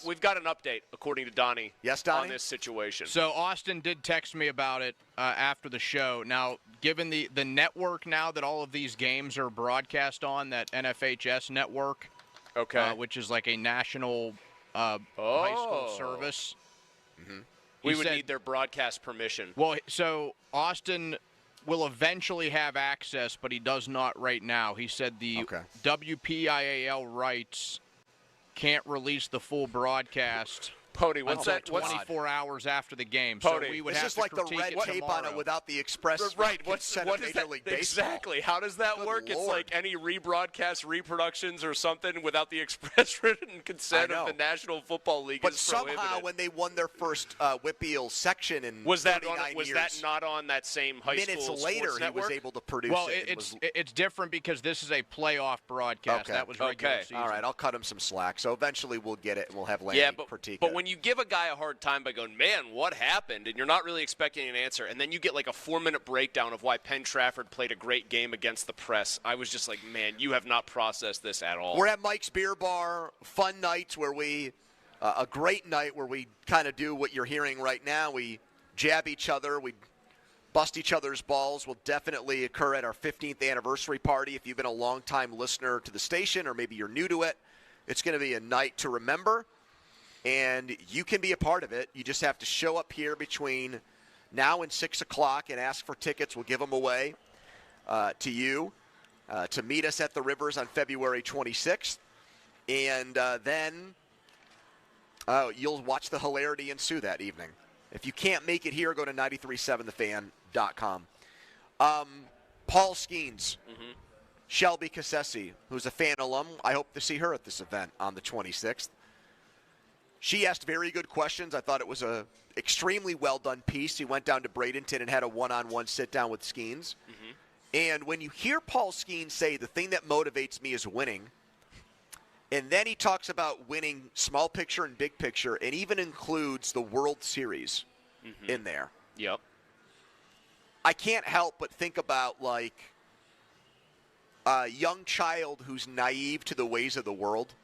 We've got an update, according to Donnie. Yes, Donnie? On this situation. So Austin did text me about it after the show. Now, given the network now that all of these games are broadcast on, that NFHS network, which is like a national high school service. Mm-hmm. We would need their broadcast permission. Well, so Austin will eventually have access, but he does not right now. He said the WPIAL rights can't release the full broadcast. Pody, what's that? 24 hours after the game. Pody, so we would it's have just to like the critique red it tape tomorrow. on it without the express consent of Major League Baseball. Exactly. How does that work? Lord. It's like any rebroadcast, reproductions, or something without the express written consent of the National Football League. But is somehow, prohibited. when they won their first Whippeal section in was that 39 was years, that not on that same high minutes school later sports he network? was able to produce Well, it. it's different because this is a playoff broadcast. That was regular season. All right, I'll cut him some slack. So eventually we'll get it, and we'll have Lanny critique but it. when you give a guy a hard time by going, man, what happened? And you're not really expecting an answer. And then you get like a 4-minute breakdown of why Penn Trafford played a great game against the press. I was just like, man, you have not processed this at all. We're at Mike's Beer Bar. Fun nights where a great night where we kind of do what you're hearing right now. We jab each other. We bust each other's balls. Will definitely occur at our 15th anniversary party. If you've been a long-time listener to the station or maybe you're new to it, it's going to be a night to remember. And you can be a part of it. You just have to show up here between now and 6 o'clock and ask for tickets. We'll give them away to you to meet us at the Rivers on February 26th. And then you'll watch the hilarity ensue that evening. If you can't make it here, go to 937thefan.com. Paul Skeens, Shelby Cassi, who's a fan alum. I hope to see her at this event on the 26th. She asked very good questions. I thought it was a extremely well-done piece. He went down to Bradenton and had a one-on-one sit-down with Skeens. And when you hear Paul Skeens say the thing that motivates me is winning, and then he talks about winning small picture and big picture and even includes the World Series in there. Yep. I can't help but think about, like, a young child who's naive to the ways of the world.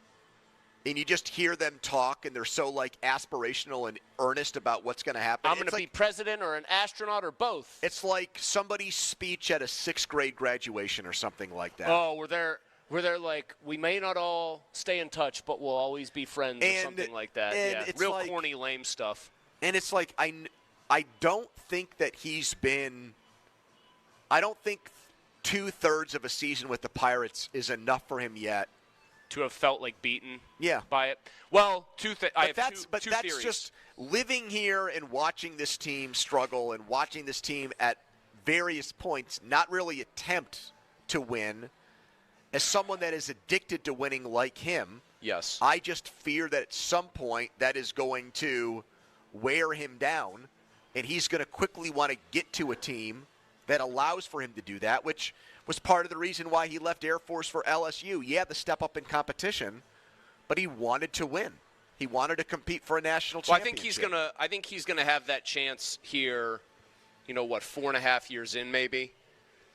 And you just hear them talk, and they're so, like, aspirational and earnest about what's going to happen. I'm going to be president or an astronaut or both. It's like somebody's speech at a 6th grade graduation or something like that. Oh, where they're like, we may not all stay in touch, but we'll always be friends or something like that. And yeah, it's real like, corny, lame stuff. And it's like, I don't think that he's been – I don't think 2/3 of a season with the Pirates is enough for him yet. To have felt like beaten by it. Well, I have two that's theories. Just living here and watching this team struggle and watching this team at various points not really attempt to win. As someone that is addicted to winning like him, yes, I just fear that at some point that is going to wear him down, and he's going to quickly want to get to a team that allows for him to do that, which was part of the reason why he left Air Force for LSU. Yeah, the step up in competition, but he wanted to win. He wanted to compete for a national championship. I think he's gonna have that chance here. 4.5 years in, maybe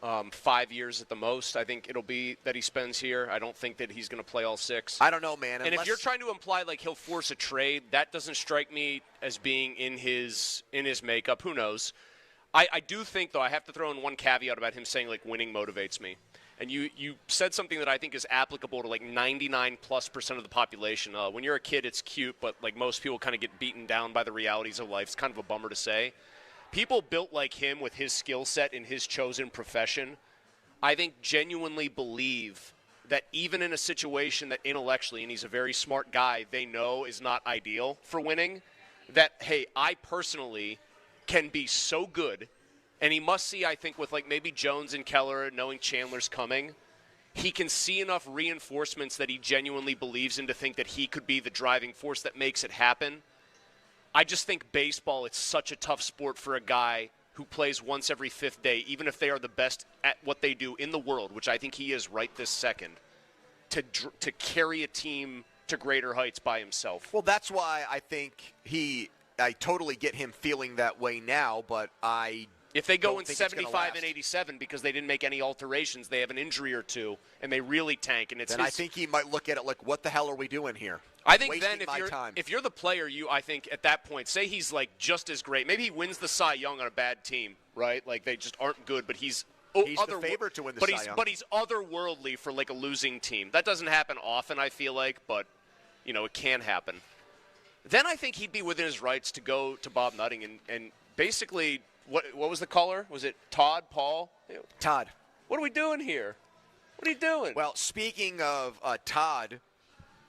5 years at the most. I think it'll be that he spends here. I don't think that he's gonna play all 6. I don't know, man. And if you're trying to imply like he'll force a trade, that doesn't strike me as being in his makeup. Who knows? I do think, though, I have to throw in one caveat about him saying, like, winning motivates me. And you said something that I think is applicable to, like, 99+% of the population. When you're a kid, it's cute, but, like, most people kind of get beaten down by the realities of life. It's kind of a bummer to say. People built like him with his skill set in his chosen profession, I think genuinely believe that even in a situation that intellectually, and he's a very smart guy, they know is not ideal for winning, that, hey, I personally can be so good, and he must see, I think, with like maybe Jones and Keller knowing Chandler's coming, he can see enough reinforcements that he genuinely believes in to think that he could be the driving force that makes it happen. I just think baseball, it's such a tough sport for a guy who plays once every fifth day, even if they are the best at what they do in the world, which I think he is right this second, to carry a team to greater heights by himself. Well, that's why I think I totally get him feeling that way now, but if they go in 75 and 87 because they didn't make any alterations, they have an injury or two, and they really tank. And I think he might look at it like, what the hell are we doing here? I think then if you're the player, I think at that point, say he's like just as great. Maybe he wins the Cy Young on a bad team, right? Like they just aren't good, but he's the favorite to win the Cy Young. But he's otherworldly for like a losing team. That doesn't happen often, I feel like, but it can happen. Then I think he'd be within his rights to go to Bob Nutting and basically what was the caller? Was it Todd, Paul? Todd. What are we doing here? What are you doing? Well, speaking of Todd,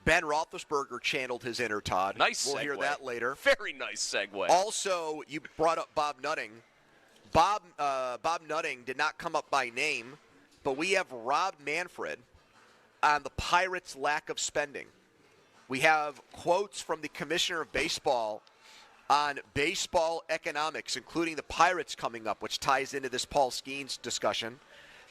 Ben Roethlisberger channeled his inner Todd. Nice segue. We'll hear that later. Very nice segue. Also, you brought up Bob Nutting. Bob Nutting did not come up by name, but we have Rob Manfred on the Pirates' lack of spending. We have quotes from the Commissioner of Baseball on baseball economics, including the Pirates coming up, which ties into this Paul Skeens discussion.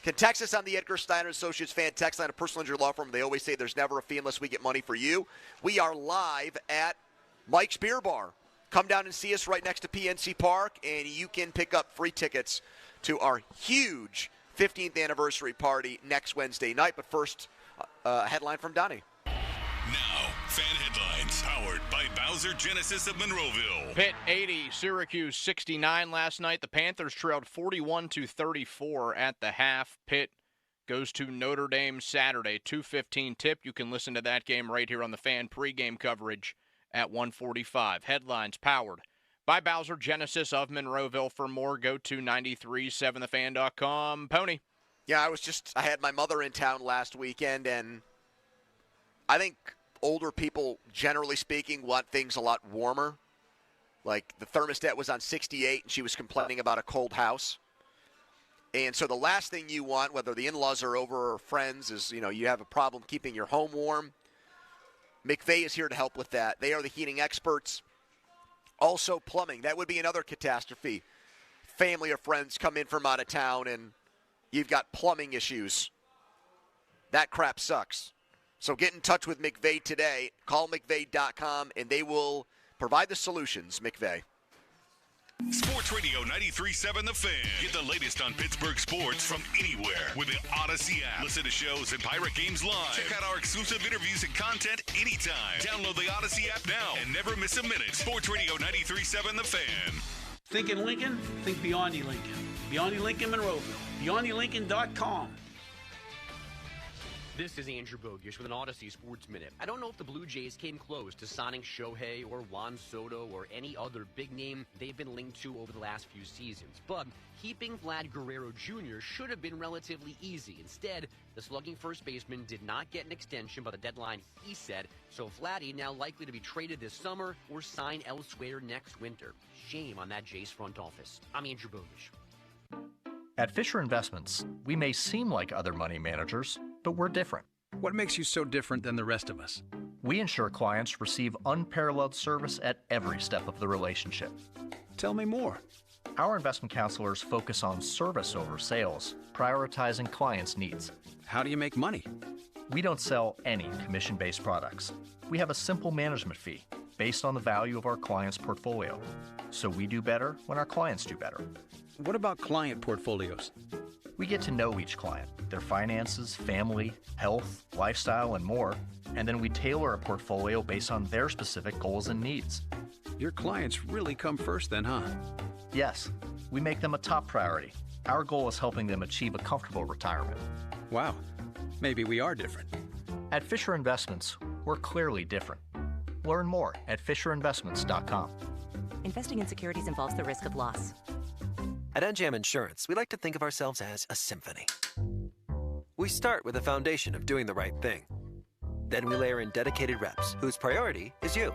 Can text us on the Edgar Steiner Associates fan text line, a personal injury law firm. They always say there's never a fee unless we get money for you. We are live at Mike's Beer Bar. Come down and see us right next to PNC Park, and you can pick up free tickets to our huge 15th anniversary party next Wednesday night. But first, a headline from Donnie. Now, fan headlines powered by Bowser Genesis of Monroeville. Pitt 80, Syracuse 69 last night. The Panthers trailed 41-34 at the half. Pitt goes to Notre Dame Saturday, 2:15 tip. You can listen to that game right here on the Fan pregame coverage at 1:45. Headlines powered by Bowser Genesis of Monroeville. For more, go to 937thefan.com. Pony. Yeah, I had my mother in town last weekend, and I think older people, generally speaking, want things a lot warmer. Like the thermostat was on 68, and she was complaining about a cold house. And so the last thing you want, whether the in-laws are over or friends, is, you have a problem keeping your home warm. McVay is here to help with that. They are the heating experts. Also plumbing. That would be another catastrophe. Family or friends come in from out of town, and you've got plumbing issues. That crap sucks. So get in touch with McVay today. Call McVay.com, and they will provide the solutions, McVay. Sports Radio 93.7 The Fan. Get the latest on Pittsburgh sports from anywhere with the Odyssey app. Listen to shows and Pirate Games live. Check out our exclusive interviews and content anytime. Download the Odyssey app now and never miss a minute. Sports Radio 93.7 The Fan. Thinking Lincoln? Think Beyond Lincoln. Beyond Lincoln Monroeville. BeyondLincoln.com. This is Andrew Bogish with an Odyssey Sports Minute. I don't know if the Blue Jays came close to signing Shohei or Juan Soto or any other big name they've been linked to over the last few seasons, but keeping Vlad Guerrero Jr. should have been relatively easy. Instead, the slugging first baseman did not get an extension by the deadline, he said, so Vladdy now likely to be traded this summer or sign elsewhere next winter. Shame on that Jays front office. I'm Andrew Bogish. At Fisher Investments, we may seem like other money managers, but we're different. What makes you so different than the rest of us? We ensure clients receive unparalleled service at every step of the relationship. Tell me more. Our investment counselors focus on service over sales, prioritizing clients' needs. How do you make money? We don't sell any commission-based products. We have a simple management fee based on the value of our clients' portfolio. So we do better when our clients do better. What about client portfolios? We get to know each client, their finances, family, health, lifestyle, and more, and then we tailor a portfolio based on their specific goals and needs. Your clients really come first then, huh? Yes, we make them a top priority. Our goal is helping them achieve a comfortable retirement. Wow, maybe we are different. At Fisher Investments, we're clearly different. Learn more at FisherInvestments.com. Investing in securities involves the risk of loss. At NJM Insurance, we like to think of ourselves as a symphony. We We start with a foundation of doing the right thing. Then we layer in dedicated reps, whose priority is you.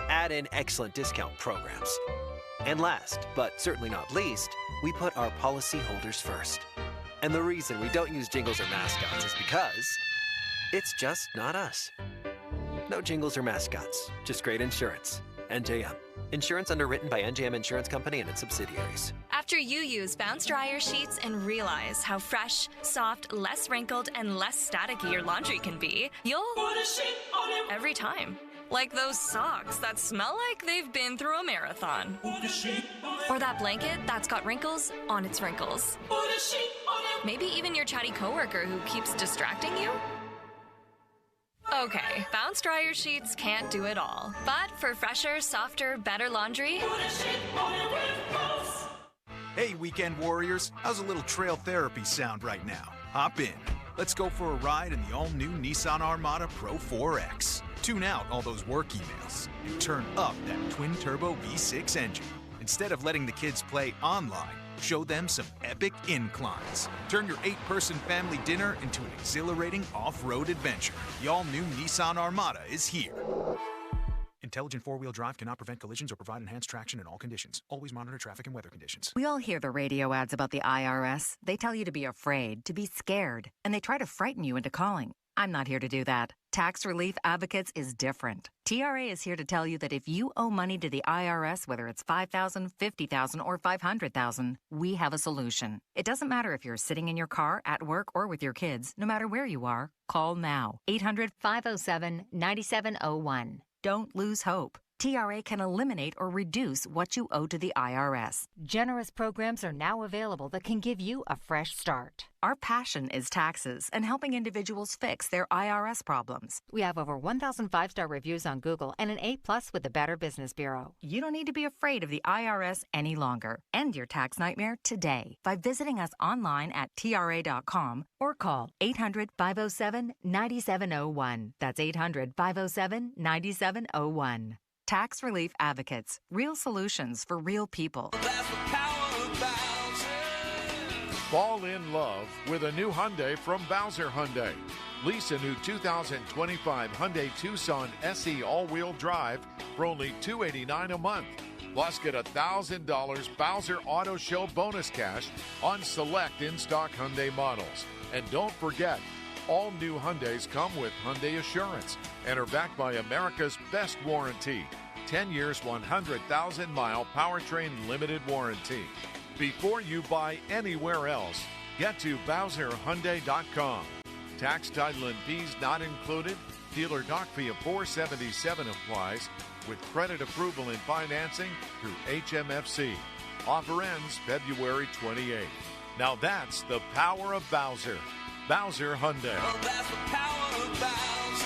Add in excellent discount programs. And last, but certainly not least, we put our policyholders first. And the reason we don't use jingles or mascots is because it's just not us. No jingles or mascots, just great insurance. NJM. Insurance underwritten by NJM Insurance Company and its subsidiaries. After you use Bounce Dryer Sheets and realize how fresh, soft, less wrinkled, and less staticky your laundry can be, you'll put a sheet on it every time. Like those socks that smell like they've been through a marathon. Put a sheet on it. Or that blanket that's got wrinkles on its wrinkles. Put a sheet on it. Maybe even your chatty coworker who keeps distracting you. Okay, Bounce Dryer Sheets can't do it all. But for fresher, softer, better laundry, put a sheet on it with Bounce. Hey, weekend warriors, how's a little trail therapy sound right now? Hop in. Let's go for a ride in the all-new Nissan Armada Pro 4X. Tune out all those work emails and turn up that twin-turbo V6 engine. Instead of letting the kids play online, show them some epic inclines. Turn your 8-person family dinner into an exhilarating off-road adventure. The all-new Nissan Armada is here. Intelligent four-wheel drive cannot prevent collisions or provide enhanced traction in all conditions. Always monitor traffic and weather conditions. We all hear the radio ads about the IRS. They tell you to be afraid, to be scared, and they try to frighten you into calling. I'm not here to do that. Tax Relief Advocates is different. TRA is here to tell you that if you owe money to the IRS, whether it's $5,000, $50,000, or $500,000, we have a solution. It doesn't matter if you're sitting in your car, at work, or with your kids. No matter where you are, call now. 800-507-9701. Don't lose hope. TRA can eliminate or reduce what you owe to the IRS. Generous programs are now available that can give you a fresh start. Our passion is taxes and helping individuals fix their IRS problems. We have over 1,000 5-star reviews on Google and an A+ with the Better Business Bureau. You don't need to be afraid of the IRS any longer. End your tax nightmare today by visiting us online at TRA.com or call 800-507-9701. That's 800-507-9701. Tax Relief Advocates. Real solutions for real people. Fall in love with a new Hyundai from Bowser Hyundai. Lease a new 2025 Hyundai Tucson SE all-wheel drive for only $289 a month. Plus, get $1,000 Bowser Auto Show bonus cash on select in-stock Hyundai models. And don't forget, all new Hyundais come with Hyundai Assurance and are backed by America's best warranty. 10 years, 100,000-mile powertrain limited warranty. Before you buy anywhere else, get to BowserHyundai.com. Tax, title, and fees not included. Dealer doc fee of $477 applies with credit approval and financing through HMFC. Offer ends February 28th. Now that's the power of Bowser. Bowser Hyundai. Well, that's the power of Bowser.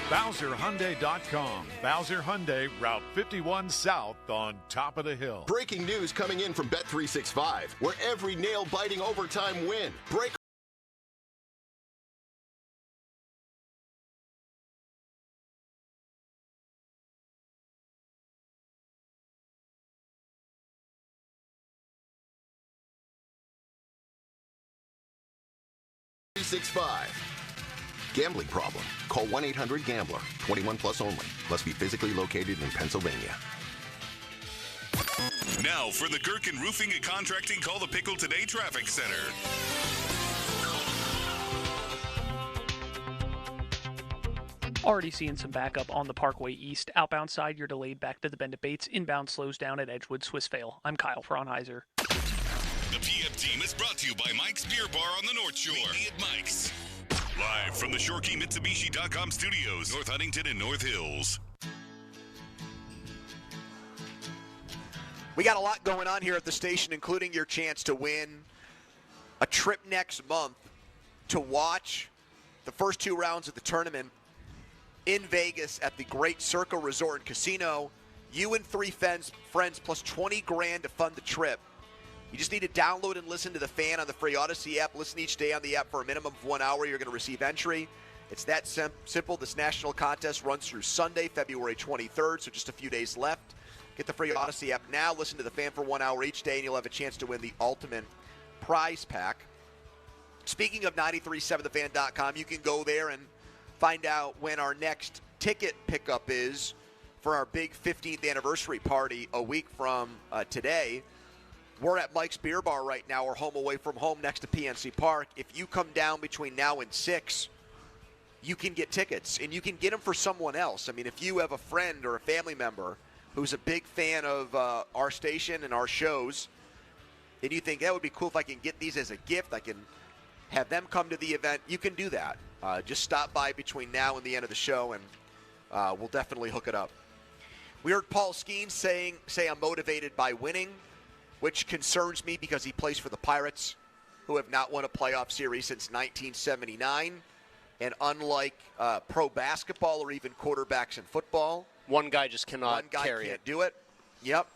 BowserHyundai.com. Bowser Hyundai, Route 51 South on top of the hill. Breaking news coming in from Bet365, where every nail-biting overtime win. Break. Gambling problem? Call 1-800-GAMBLER. 21 plus only. Must be physically located in Pennsylvania. Now for the Gherkin Roofing and Contracting Call the Pickle Today Traffic Center. Already seeing some backup on the Parkway East. Outbound side, you're delayed back to the Bend at Bates. Inbound slows down at Edgewood, Swissvale. I'm Kyle Fraunheiser. The PM team is brought to you by Mike's Beer Bar on the North Shore. Meet me at Mike's. Live from the ShoreKeyMitsubishi.com studios, North Huntington and North Hills. We got a lot going on here at the station, including your chance to win a trip next month to watch the first two rounds of the tournament in Vegas at the Great Circle Resort and Casino. You and three friends plus $20,000 to fund the trip. You just need to download and listen to The Fan on the free Odyssey app. Listen each day on the app for a minimum of 1 hour. You're going to receive entry. It's that simple. This national contest runs through Sunday, February 23rd, so just a few days left. Get the free Odyssey app now. Listen to The Fan for 1 hour each day, and you'll have a chance to win the ultimate prize pack. Speaking of 937thefan.com, you can go there and find out when our next ticket pickup is for our big 15th anniversary party a week from today. We're at Mike's Beer Bar right now. We're home away from home next to PNC Park. If you come down between now and 6, you can get tickets, and you can get them for someone else. I mean, if you have a friend or a family member who's a big fan of our station and our shows, and you think that would be cool if I can get these as a gift, I can have them come to the event, you can do that. Just stop by between now and the end of the show, and we'll definitely hook it up. We heard Paul Skeens say I'm motivated by winning, which concerns me because he plays for the Pirates, who have not won a playoff series since 1979. And unlike pro basketball or even quarterbacks in football, one guy just cannot carry can't do it. Yep.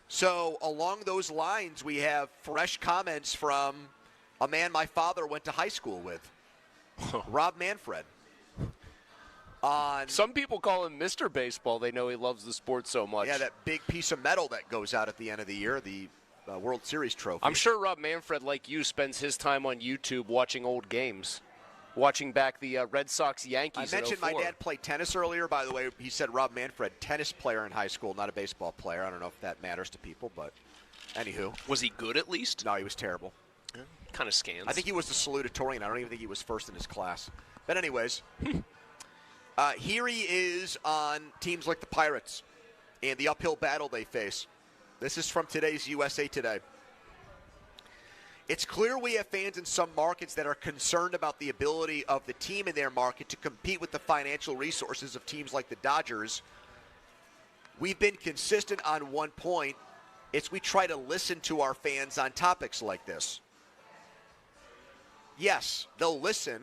So along those lines, we have fresh comments from a man my father went to high school with, Rob Manfred. Some people call him Mr. Baseball. They know he loves the sport so much. Yeah, that big piece of metal that goes out at the end of the year, the World Series trophy. I'm sure Rob Manfred, like you, spends his time on YouTube watching old games, watching back the Red Sox-Yankees. I mentioned my dad played tennis earlier. By the way, he said Rob Manfred, tennis player in high school, not a baseball player. I don't know if that matters to people, but anywho. Was he good at least? No, he was terrible. Yeah, kind of scans. I think he was the salutatorian. I don't even think he was first in his class. But anyways, here he is on teams like the Pirates and the uphill battle they face. This is from today's USA Today. It's clear we have fans in some markets that are concerned about the ability of the team in their market to compete with the financial resources of teams like the Dodgers. We've been consistent on one point. It's we try to listen to our fans on topics like this. Yes, they'll listen,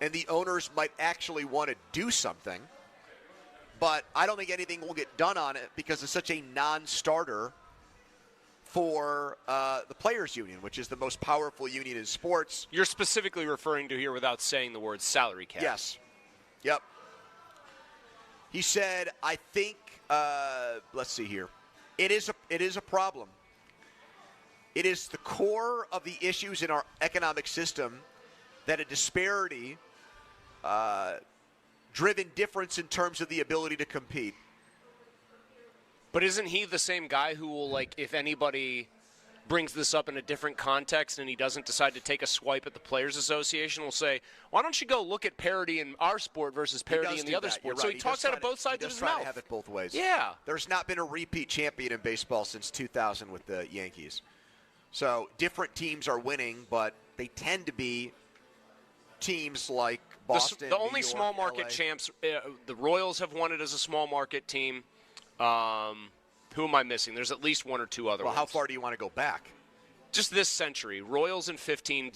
and the owners might actually want to do something, but I don't think anything will get done on it because it's such a non-starter for the Players Union, which is the most powerful union in sports. You're specifically referring to here without saying the word salary cap. Yes. Yep. He said, I think, let's see here. It is a problem. It is the core of the issues in our economic system that a disparity driven difference in terms of the ability to compete. But isn't he the same guy who will, like, if anybody brings this up in a different context and he doesn't decide to take a swipe at the Players Association, will say, why don't you go look at parity in our sport versus parity in the other sport? So he talks out of both sides of his mouth. To have it both ways. Yeah. There's not been a repeat champion in baseball since 2000 with the Yankees. So different teams are winning, but they tend to be teams like Boston, the only New York, small market LA. champs, the Royals have won it as a small market team. Who am I missing? There's at least one or two other ones. How far do you want to go back? Just this century. Royals in 15,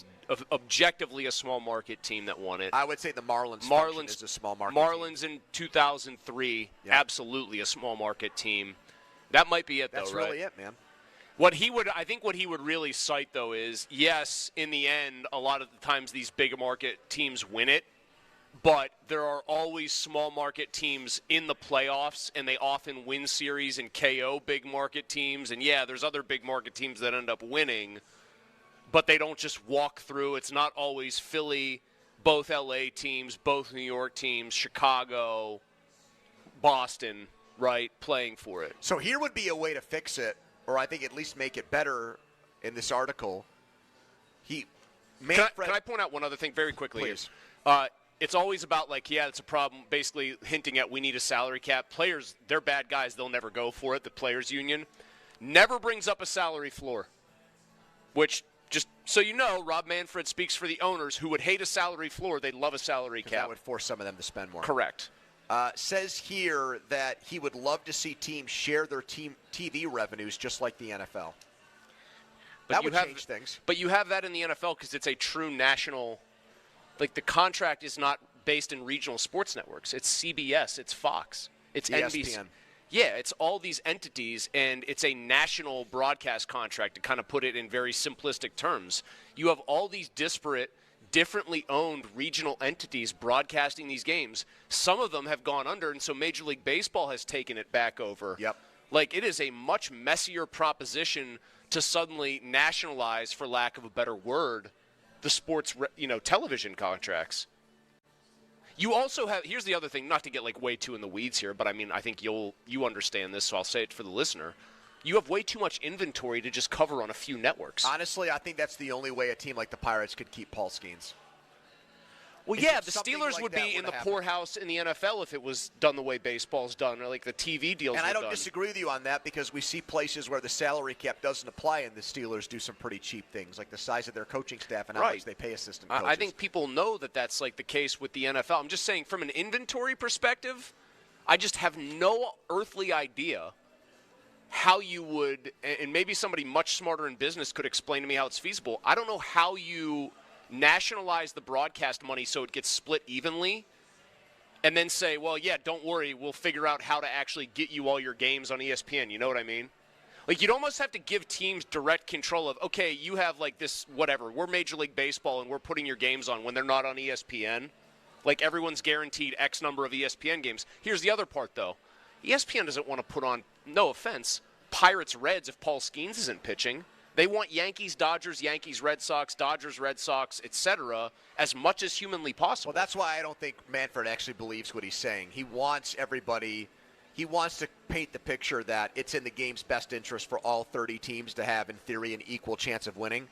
objectively a small market team that won it. I would say the Marlins is a small market Marlins team. in 2003, absolutely a small market team. That might be it, That's though, right? really it, man. I think what he would really cite, though, is, yes, in the end, a lot of the times these big market teams win it, but there are always small market teams in the playoffs, and they often win series and KO big market teams. And, yeah, there's other big market teams that end up winning, but they don't just walk through. It's not always Philly, both L.A. teams, both New York teams, Chicago, Boston, right, playing for it. So here would be a way to fix it, or I think at least make it better in this article. Can I point out one other thing very quickly? Please. It's always about, like, yeah, it's a problem, basically hinting at we need a salary cap. Players, they're bad guys. They'll never go for it. The Players Union never brings up a salary floor, which, just so you know, Rob Manfred speaks for the owners who would hate a salary floor. They'd love a salary cap. That would force some of them to spend more. Correct. Says here that he would love to see teams share their team TV revenues just like the NFL. That would change things. But you have that in the NFL because it's a true national. Like, the contract is not based in regional sports networks. It's CBS. It's Fox. It's ESPN. NBC. Yeah, it's all these entities, and it's a national broadcast contract, to kind of put it in very simplistic terms. You have all these disparate, differently owned regional entities broadcasting these games. Some of them have gone under, and so Major League Baseball has taken it back over. Yep. Like, it is a much messier proposition to suddenly nationalize, for lack of a better word, the sports, television contracts. You also have, here's the other thing, not to get like way too in the weeds here, but I mean, I think you understand this, so I'll say it for the listener. You have way too much inventory to just cover on a few networks. Honestly, I think that's the only way a team like the Pirates could keep Paul Skeens. Well, yeah, the Steelers would be in the poorhouse in the NFL if it was done the way baseball's done, or like the TV deals. And I don't disagree with you on that, because we see places where the salary cap doesn't apply, and the Steelers do some pretty cheap things, like the size of their coaching staff and how much they pay assistant coaches. I think people know that that's like the case with the NFL. I'm just saying, from an inventory perspective, I just have no earthly idea how you would, and maybe somebody much smarter in business could explain to me how it's feasible. I don't know how you nationalize the broadcast money so it gets split evenly, and then say, well, yeah, don't worry, we'll figure out how to actually get you all your games on ESPN. You know what I mean? Like, you'd almost have to give teams direct control of, okay, you have like this, whatever, we're Major League Baseball and we're putting your games on when they're not on ESPN. Like, everyone's guaranteed X number of ESPN games. Here's the other part, though. ESPN doesn't want to put on, no offense, Pirates-Reds if Paul Skeens isn't pitching. They want Yankees-Dodgers, Yankees-Red Sox, Dodgers-Red Sox, etc., as much as humanly possible. Well, that's why I don't think Manfred actually believes what he's saying. He wants everybody – he wants to paint the picture that it's in the game's best interest for all 30 teams to have, in theory, an equal chance of winning.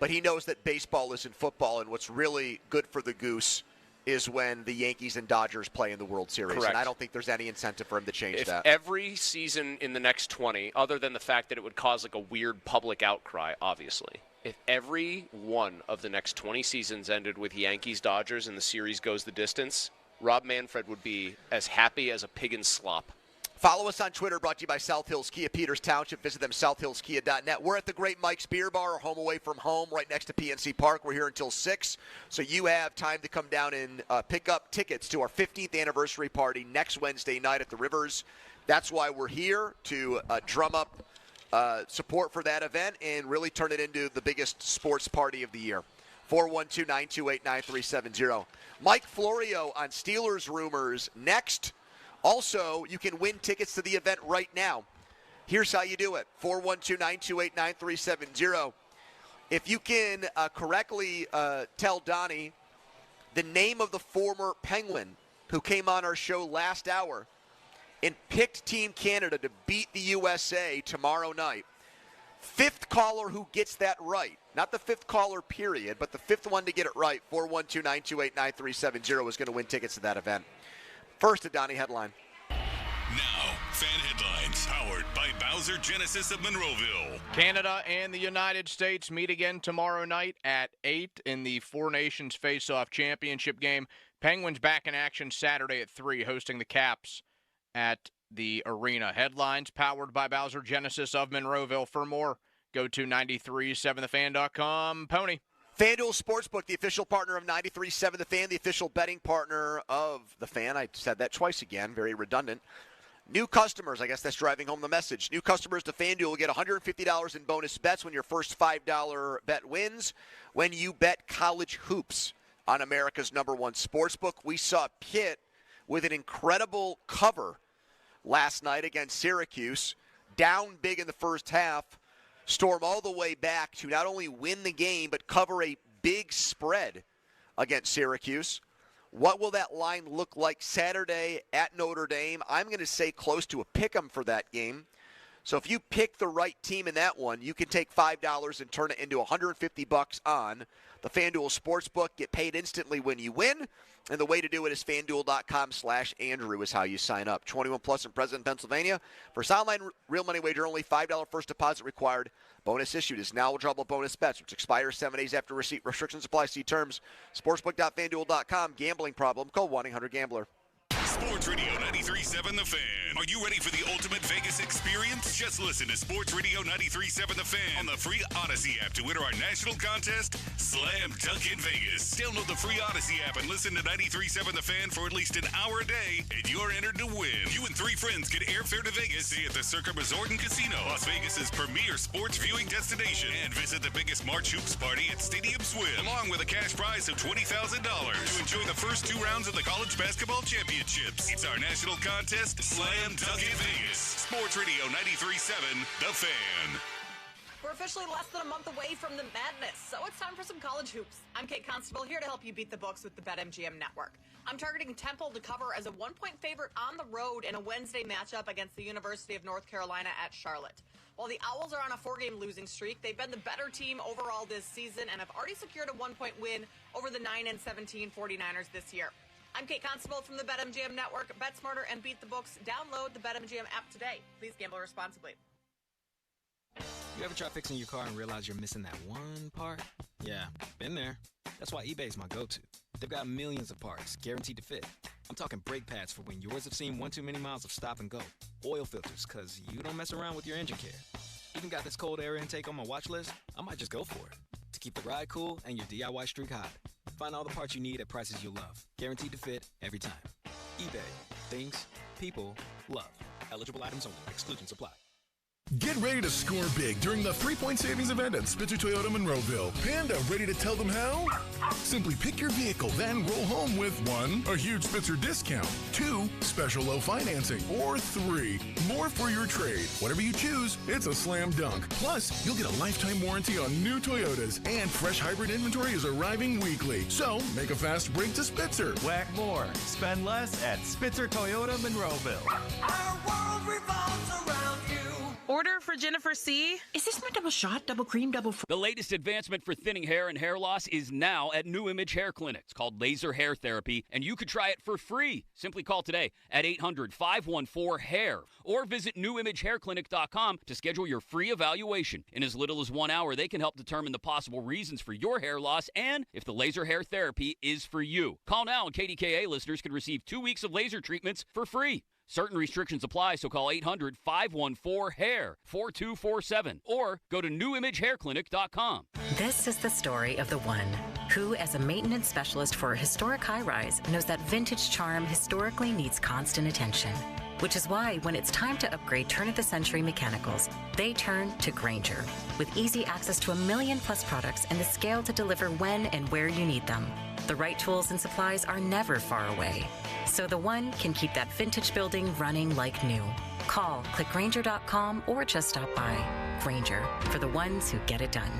But he knows that baseball isn't football, and what's really good for the goose is when the Yankees and Dodgers play in the World Series. Correct. And I don't think there's any incentive for him to change that. Every season in the next 20, other than the fact that it would cause like a weird public outcry, obviously, if every one of the next 20 seasons ended with Yankees-Dodgers and the series goes the distance, Rob Manfred would be as happy as a pig in slop. Follow us on Twitter, brought to you by South Hills Kia, Peters Township. Visit them, southhillskia.net. We're at the Great Mike's Beer Bar, our home away from home, right next to PNC Park. We're here until 6, so you have time to come down and pick up tickets to our 15th anniversary party next Wednesday night at the Rivers. That's why we're here, to drum up support for that event and really turn it into the biggest sports party of the year. 412-928-9370. Mike Florio on Steelers Rumors next. Also, you can win tickets to the event right now. Here's how you do it. 412-928-9370. If you can correctly tell Donnie the name of the former Penguin who came on our show last hour and picked Team Canada to beat the USA tomorrow night, fifth caller who gets that right, not the fifth caller period, but the fifth one to get it right, 412-928-9370 is going to win tickets to that event. First, a Donnie headline. Now, fan headlines powered by Bowser Genesis of Monroeville. Canada and the United States meet again tomorrow night at 8 in the Four Nations Faceoff Championship game. Penguins back in action Saturday at 3, hosting the Caps at the arena. Headlines powered by Bowser Genesis of Monroeville. For more, go to 937thefan.com. Pony. FanDuel Sportsbook, the official partner of 93.7 The Fan, the official betting partner of The Fan. I said that twice again, very redundant. New customers, I guess that's driving home the message. New customers to FanDuel will get $150 in bonus bets when your first $5 bet wins when you bet college hoops on America's #1 sportsbook. We saw Pitt with an incredible cover last night against Syracuse, down big in the first half, storm all the way back to not only win the game, but cover a big spread against Syracuse. What will that line look like Saturday at Notre Dame? I'm going to say close to a pick'em for that game. So if you pick the right team in that one, you can take $5 and turn it into $150 on the FanDuel Sportsbook. Get paid instantly when you win. And the way to do it is FanDuel.com/Andrew is how you sign up. 21 plus in President, Pennsylvania. For online real money wager only, $5 first deposit required. Bonus issued is now withdrawable bonus bets, which expires 7 days after receipt. Restrictions apply. See terms. Sportsbook.FanDuel.com. Gambling problem? Call 1-800-GAMBLER. Sports Radio 93.7 The Fan. Are you ready for the ultimate Vegas experience? Just listen to Sports Radio 93.7 The Fan on the free Odyssey app to enter our national contest, Slam Dunk in Vegas. Download the free Odyssey app and listen to 93.7 The Fan for at least an hour a day, and you're entered to win. You and 3 friends get airfare to Vegas, stay at the Circa Resort and Casino, Las Vegas's premier sports viewing destination, and visit the biggest March Hoops party at Stadium Swim, along with a cash prize of $20,000 to enjoy the first 2 rounds of the College Basketball Championship. It's our national contest, Slam Dunk in Vegas. Sports Radio 93.7, The Fan. We're officially less than a month away from the madness, so it's time for some college hoops. I'm Kate Constable, here to help you beat the books with the BetMGM Network. I'm targeting Temple to cover as a 1-point favorite on the road in a Wednesday matchup against the University of North Carolina at Charlotte. While the Owls are on a 4-game losing streak, they've been the better team overall this season and have already secured a 1-point win over the 9-17 49ers this year. I'm Kate Constable from the BetMGM Network. Bet smarter and beat the books. Download the BetMGM app today. Please gamble responsibly. You ever try fixing your car and realize you're missing that one part? Yeah, been there. That's why eBay's my go-to. They've got millions of parts, guaranteed to fit. I'm talking brake pads for when yours have seen one too many miles of stop and go. Oil filters, because you don't mess around with your engine care. Even got this cold air intake on my watch list. I might just go for it. To keep the ride cool and your DIY streak hot. Find all the parts you need at prices you'll love. Guaranteed to fit every time. eBay. Things, people, love. Eligible items only. Exclusions apply. Get ready to score big during the 3-point savings event at Spitzer Toyota Monroeville. Panda, ready to tell them how? Simply pick your vehicle, then roll home with 1, a huge Spitzer discount, 2, special low financing, or 3, more for your trade. Whatever you choose, it's a slam dunk. Plus, you'll get a lifetime warranty on new Toyotas, and fresh hybrid inventory is arriving weekly. So, make a fast break to Spitzer. Whack more. Spend less at Spitzer Toyota Monroeville. Our world revolves around you. Order for Jennifer C. Is this my double shot, double cream, double... The latest advancement for thinning hair and hair loss is now at New Image Hair Clinic. It's called laser hair therapy, and you could try it for free. Simply call today at 800-514-HAIR or visit newimagehairclinic.com to schedule your free evaluation. In as little as 1 hour, they can help determine the possible reasons for your hair loss and if the laser hair therapy is for you. Call now, and KDKA listeners can receive 2 weeks of laser treatments for free. Certain restrictions apply, so call 800-514-HAIR 4247 or go to newimagehairclinic.com. This is the story of the one who, as a maintenance specialist for a historic high-rise, knows that vintage charm historically needs constant attention. Which is why, when it's time to upgrade turn-of-the-century mechanicals, they turn to Grainger. With easy access to 1 million-plus products and the scale to deliver when and where you need them. The right tools and supplies are never far away. So the one can keep that vintage building running like new. Call, click Grainger.com, or just stop by. Grainger, for the ones who get it done.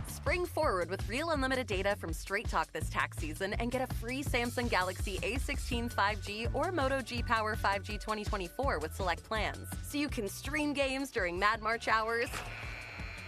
Spring forward with real unlimited data from Straight Talk this tax season and get a free Samsung Galaxy A16 5G or Moto G Power 5G 2024 with select plans. So you can stream games during Mad March hours,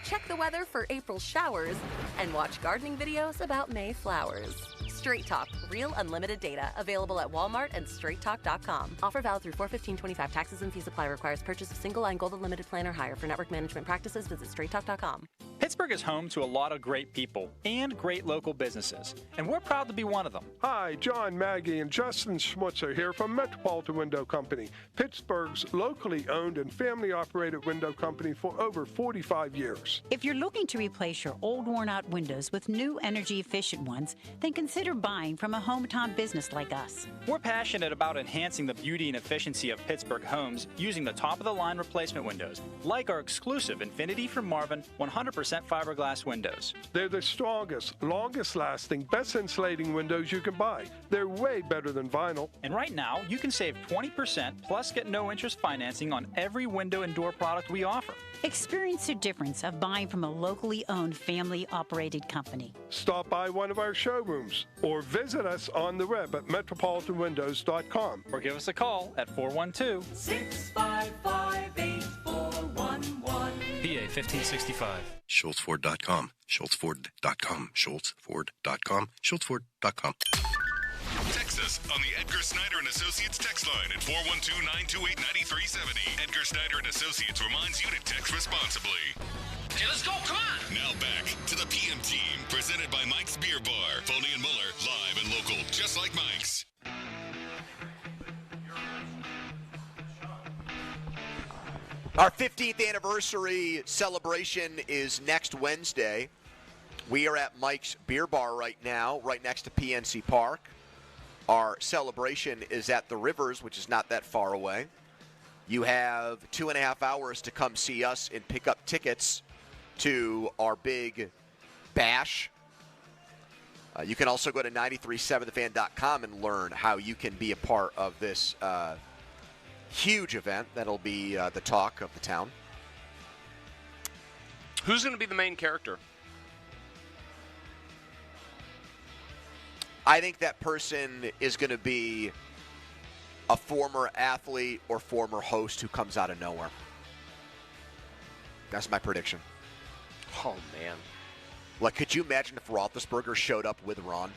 check the weather for April showers, and watch gardening videos about May flowers. Straight Talk, real unlimited data, available at Walmart and StraightTalk.com. Offer valid through 4/15/25. Taxes and fees apply. Requires purchase of single line gold unlimited plan or higher. For network management practices, visit StraightTalk.com. Pittsburgh is home to a lot of great people and great local businesses, and we're proud to be one of them. Hi, John, Maggie, and Justin Schmutzer here from Metropolitan Window Company, Pittsburgh's locally owned and family-operated window company for over 45 years. If you're looking to replace your old worn-out windows with new energy-efficient ones, then consider buying from a hometown business like us. We're passionate about enhancing the beauty and efficiency of Pittsburgh homes using the top-of-the-line replacement windows, like our exclusive Infinity from Marvin 100% fiberglass windows. They're the strongest, longest-lasting, best insulating windows you can buy. They're way better than vinyl. And right now, you can save 20% plus get no-interest financing on every window and door product we offer. Experience the difference of buying from a locally owned, family-operated company. Stop by one of our showrooms or visit us on the web at metropolitanwindows.com. Or give us a call at 412-655-8411. PA 1565. SchultzFord.com. SchultzFord.com. SchultzFord.com. SchultzFord.com. Text us on the Edgar Snyder & Associates text line at 412-928-9370. Edgar Snyder & Associates reminds you to text responsibly. Okay, let's go. Come on. Now back to the PM Team, presented by Mike's Beer Bar. Foley and Muller, live and local, just like Mike's. Our 15th anniversary celebration is next Wednesday. We are at Mike's Beer Bar right now, right next to PNC Park. Our celebration is at the Rivers, which is not that far away. You have 2.5 hours to come see us and pick up tickets to our big bash. You can also go to 937thefan.com and learn how you can be a part of this huge event that'll be the talk of the town. Who's going to be the main character? I think that person is going to be a former athlete or former host who comes out of nowhere. That's my prediction. Oh, man. Like, could you imagine if Roethlisberger showed up with Ron?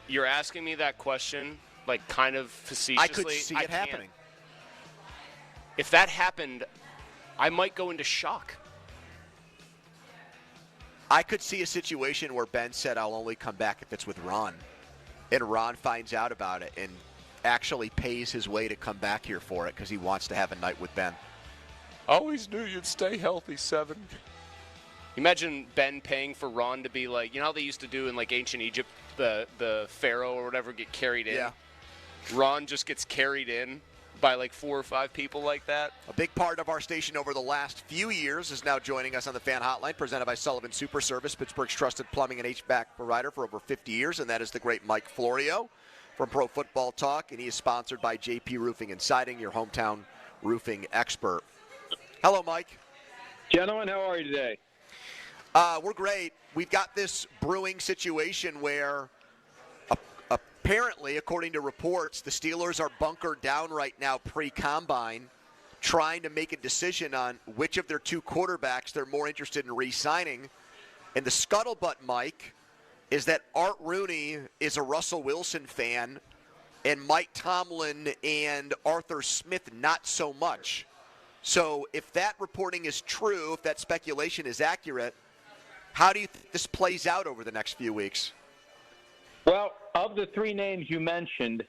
You're asking me that question, like, kind of facetiously. I could see it happening. If that happened, I might go into shock. I could see a situation where Ben said, I'll only come back if it's with Ron. And Ron finds out about it and actually pays his way to come back here for it because he wants to have a night with Ben. I always knew you'd stay healthy, Seven. Imagine Ben paying for Ron to be like, you know how they used to do in like ancient Egypt, the pharaoh or whatever get carried in? Yeah. Ron just gets carried in by like 4 or 5 people like that. A big part of our station over the last few years is now joining us on the Fan Hotline, presented by Sullivan Super Service, Pittsburgh's trusted plumbing and HVAC provider for over 50 years, and that is the great Mike Florio from Pro Football Talk, and he is sponsored by JP Roofing and Siding, your hometown roofing expert. Hello, Mike. Gentlemen, how are you today? We're great. We've got this brewing situation where apparently, according to reports, the Steelers are bunkered down right now pre-combine, trying to make a decision on which of their 2 quarterbacks they're more interested in re-signing. And the scuttlebutt, Mike, is that Art Rooney is a Russell Wilson fan, and Mike Tomlin and Arthur Smith not so much. So if that reporting is true, if that speculation is accurate, how do you think this plays out over the next few weeks? Well, of the 3 names you mentioned,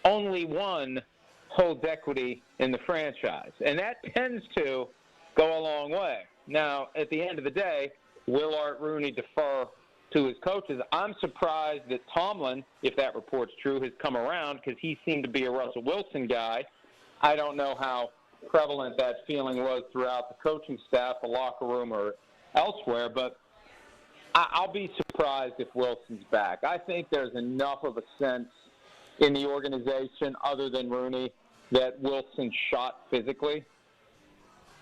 only one holds equity in the franchise, and that tends to go a long way. Now, at the end of the day, will Art Rooney defer to his coaches? I'm surprised that Tomlin, if that report's true, has come around because he seemed to be a Russell Wilson guy. I don't know how prevalent that feeling was throughout the coaching staff, the locker room, or elsewhere, but I'll be surprised if Wilson's back. I think there's enough of a sense in the organization, other than Rooney, that Wilson's shot physically,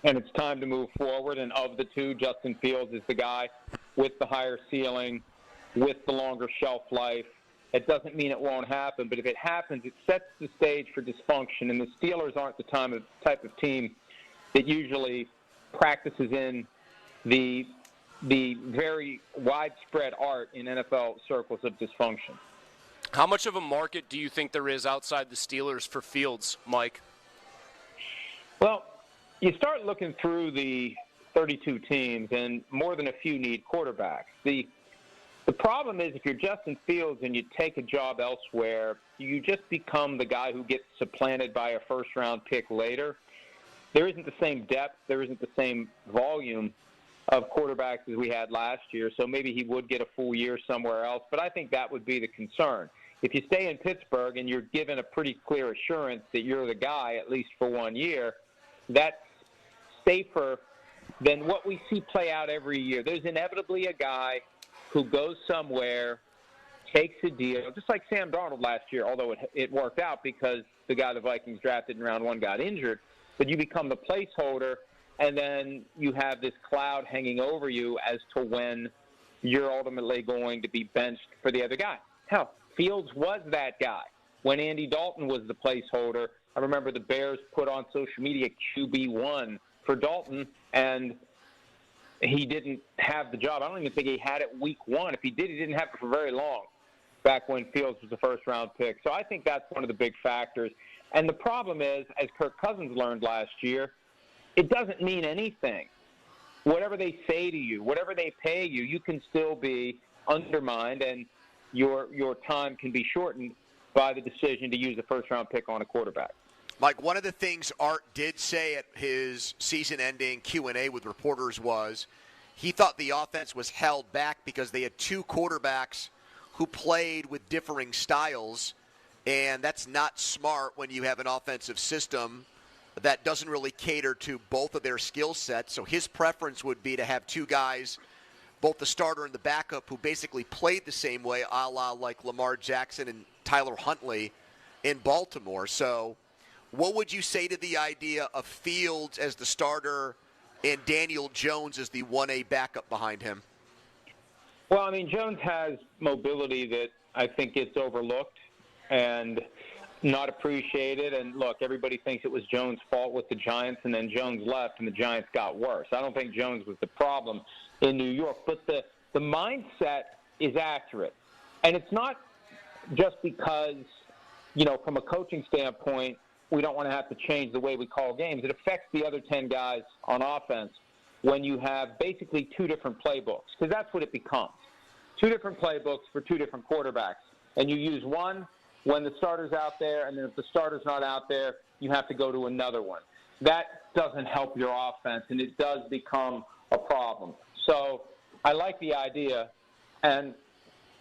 and it's time to move forward. And of the 2, Justin Fields is the guy with the higher ceiling, with the longer shelf life. It doesn't mean it won't happen, but if it happens, it sets the stage for dysfunction. And the Steelers aren't the type of team that usually practices in the very widespread art in NFL circles of dysfunction. How much of a market do you think there is outside the Steelers for Fields, Mike? Well, you start looking through the 32 teams, and more than a few need quarterbacks. The problem is if you're Justin Fields and you take a job elsewhere, you just become the guy who gets supplanted by a first-round pick later. There isn't the same depth. There isn't the same volume of quarterbacks as we had last year, so maybe he would get a full year somewhere else, but I think that would be the concern. If you stay in Pittsburgh and you're given a pretty clear assurance that you're the guy, at least for 1 year, that's safer than what we see play out every year. There's inevitably a guy who goes somewhere, takes a deal, just like Sam Darnold last year, although it worked out because the guy the Vikings drafted in round 1 got injured, but you become the placeholder, and then you have this cloud hanging over you as to when you're ultimately going to be benched for the other guy. Hell, Fields was that guy. When Andy Dalton was the placeholder, I remember the Bears put on social media QB1 for Dalton, and he didn't have the job. I don't even think he had it week 1. If he did, he didn't have it for very long, back when Fields was the first-round pick. So I think that's one of the big factors. And the problem is, as Kirk Cousins learned last year, it doesn't mean anything. Whatever they say to you, whatever they pay you, you can still be undermined, and your time can be shortened by the decision to use a first-round pick on a quarterback. Mike, one of the things Art did say at his season-ending Q&A with reporters was he thought the offense was held back because they had 2 quarterbacks who played with differing styles, and that's not smart when you have an offensive system that doesn't really cater to both of their skill sets. So his preference would be to have 2 guys, both the starter and the backup, who basically played the same way, a la like Lamar Jackson and Tyler Huntley in Baltimore. So what would you say to the idea of Fields as the starter and Daniel Jones is the 1A backup behind him? Well, I mean, Jones has mobility that I think gets overlooked and not appreciated. And look, everybody thinks it was Jones' fault with the Giants, and then Jones left and the Giants got worse. I don't think Jones was the problem in New York, but the mindset is accurate. And it's not just because, from a coaching standpoint, we don't want to have to change the way we call games. It affects the other 10 guys on offense when you have basically two different playbooks, because that's what it becomes. Two different playbooks for two different quarterbacks. And you use one when the starter's out there, and then if the starter's not out there, you have to go to another one. That doesn't help your offense, and it does become a problem. So I like the idea, and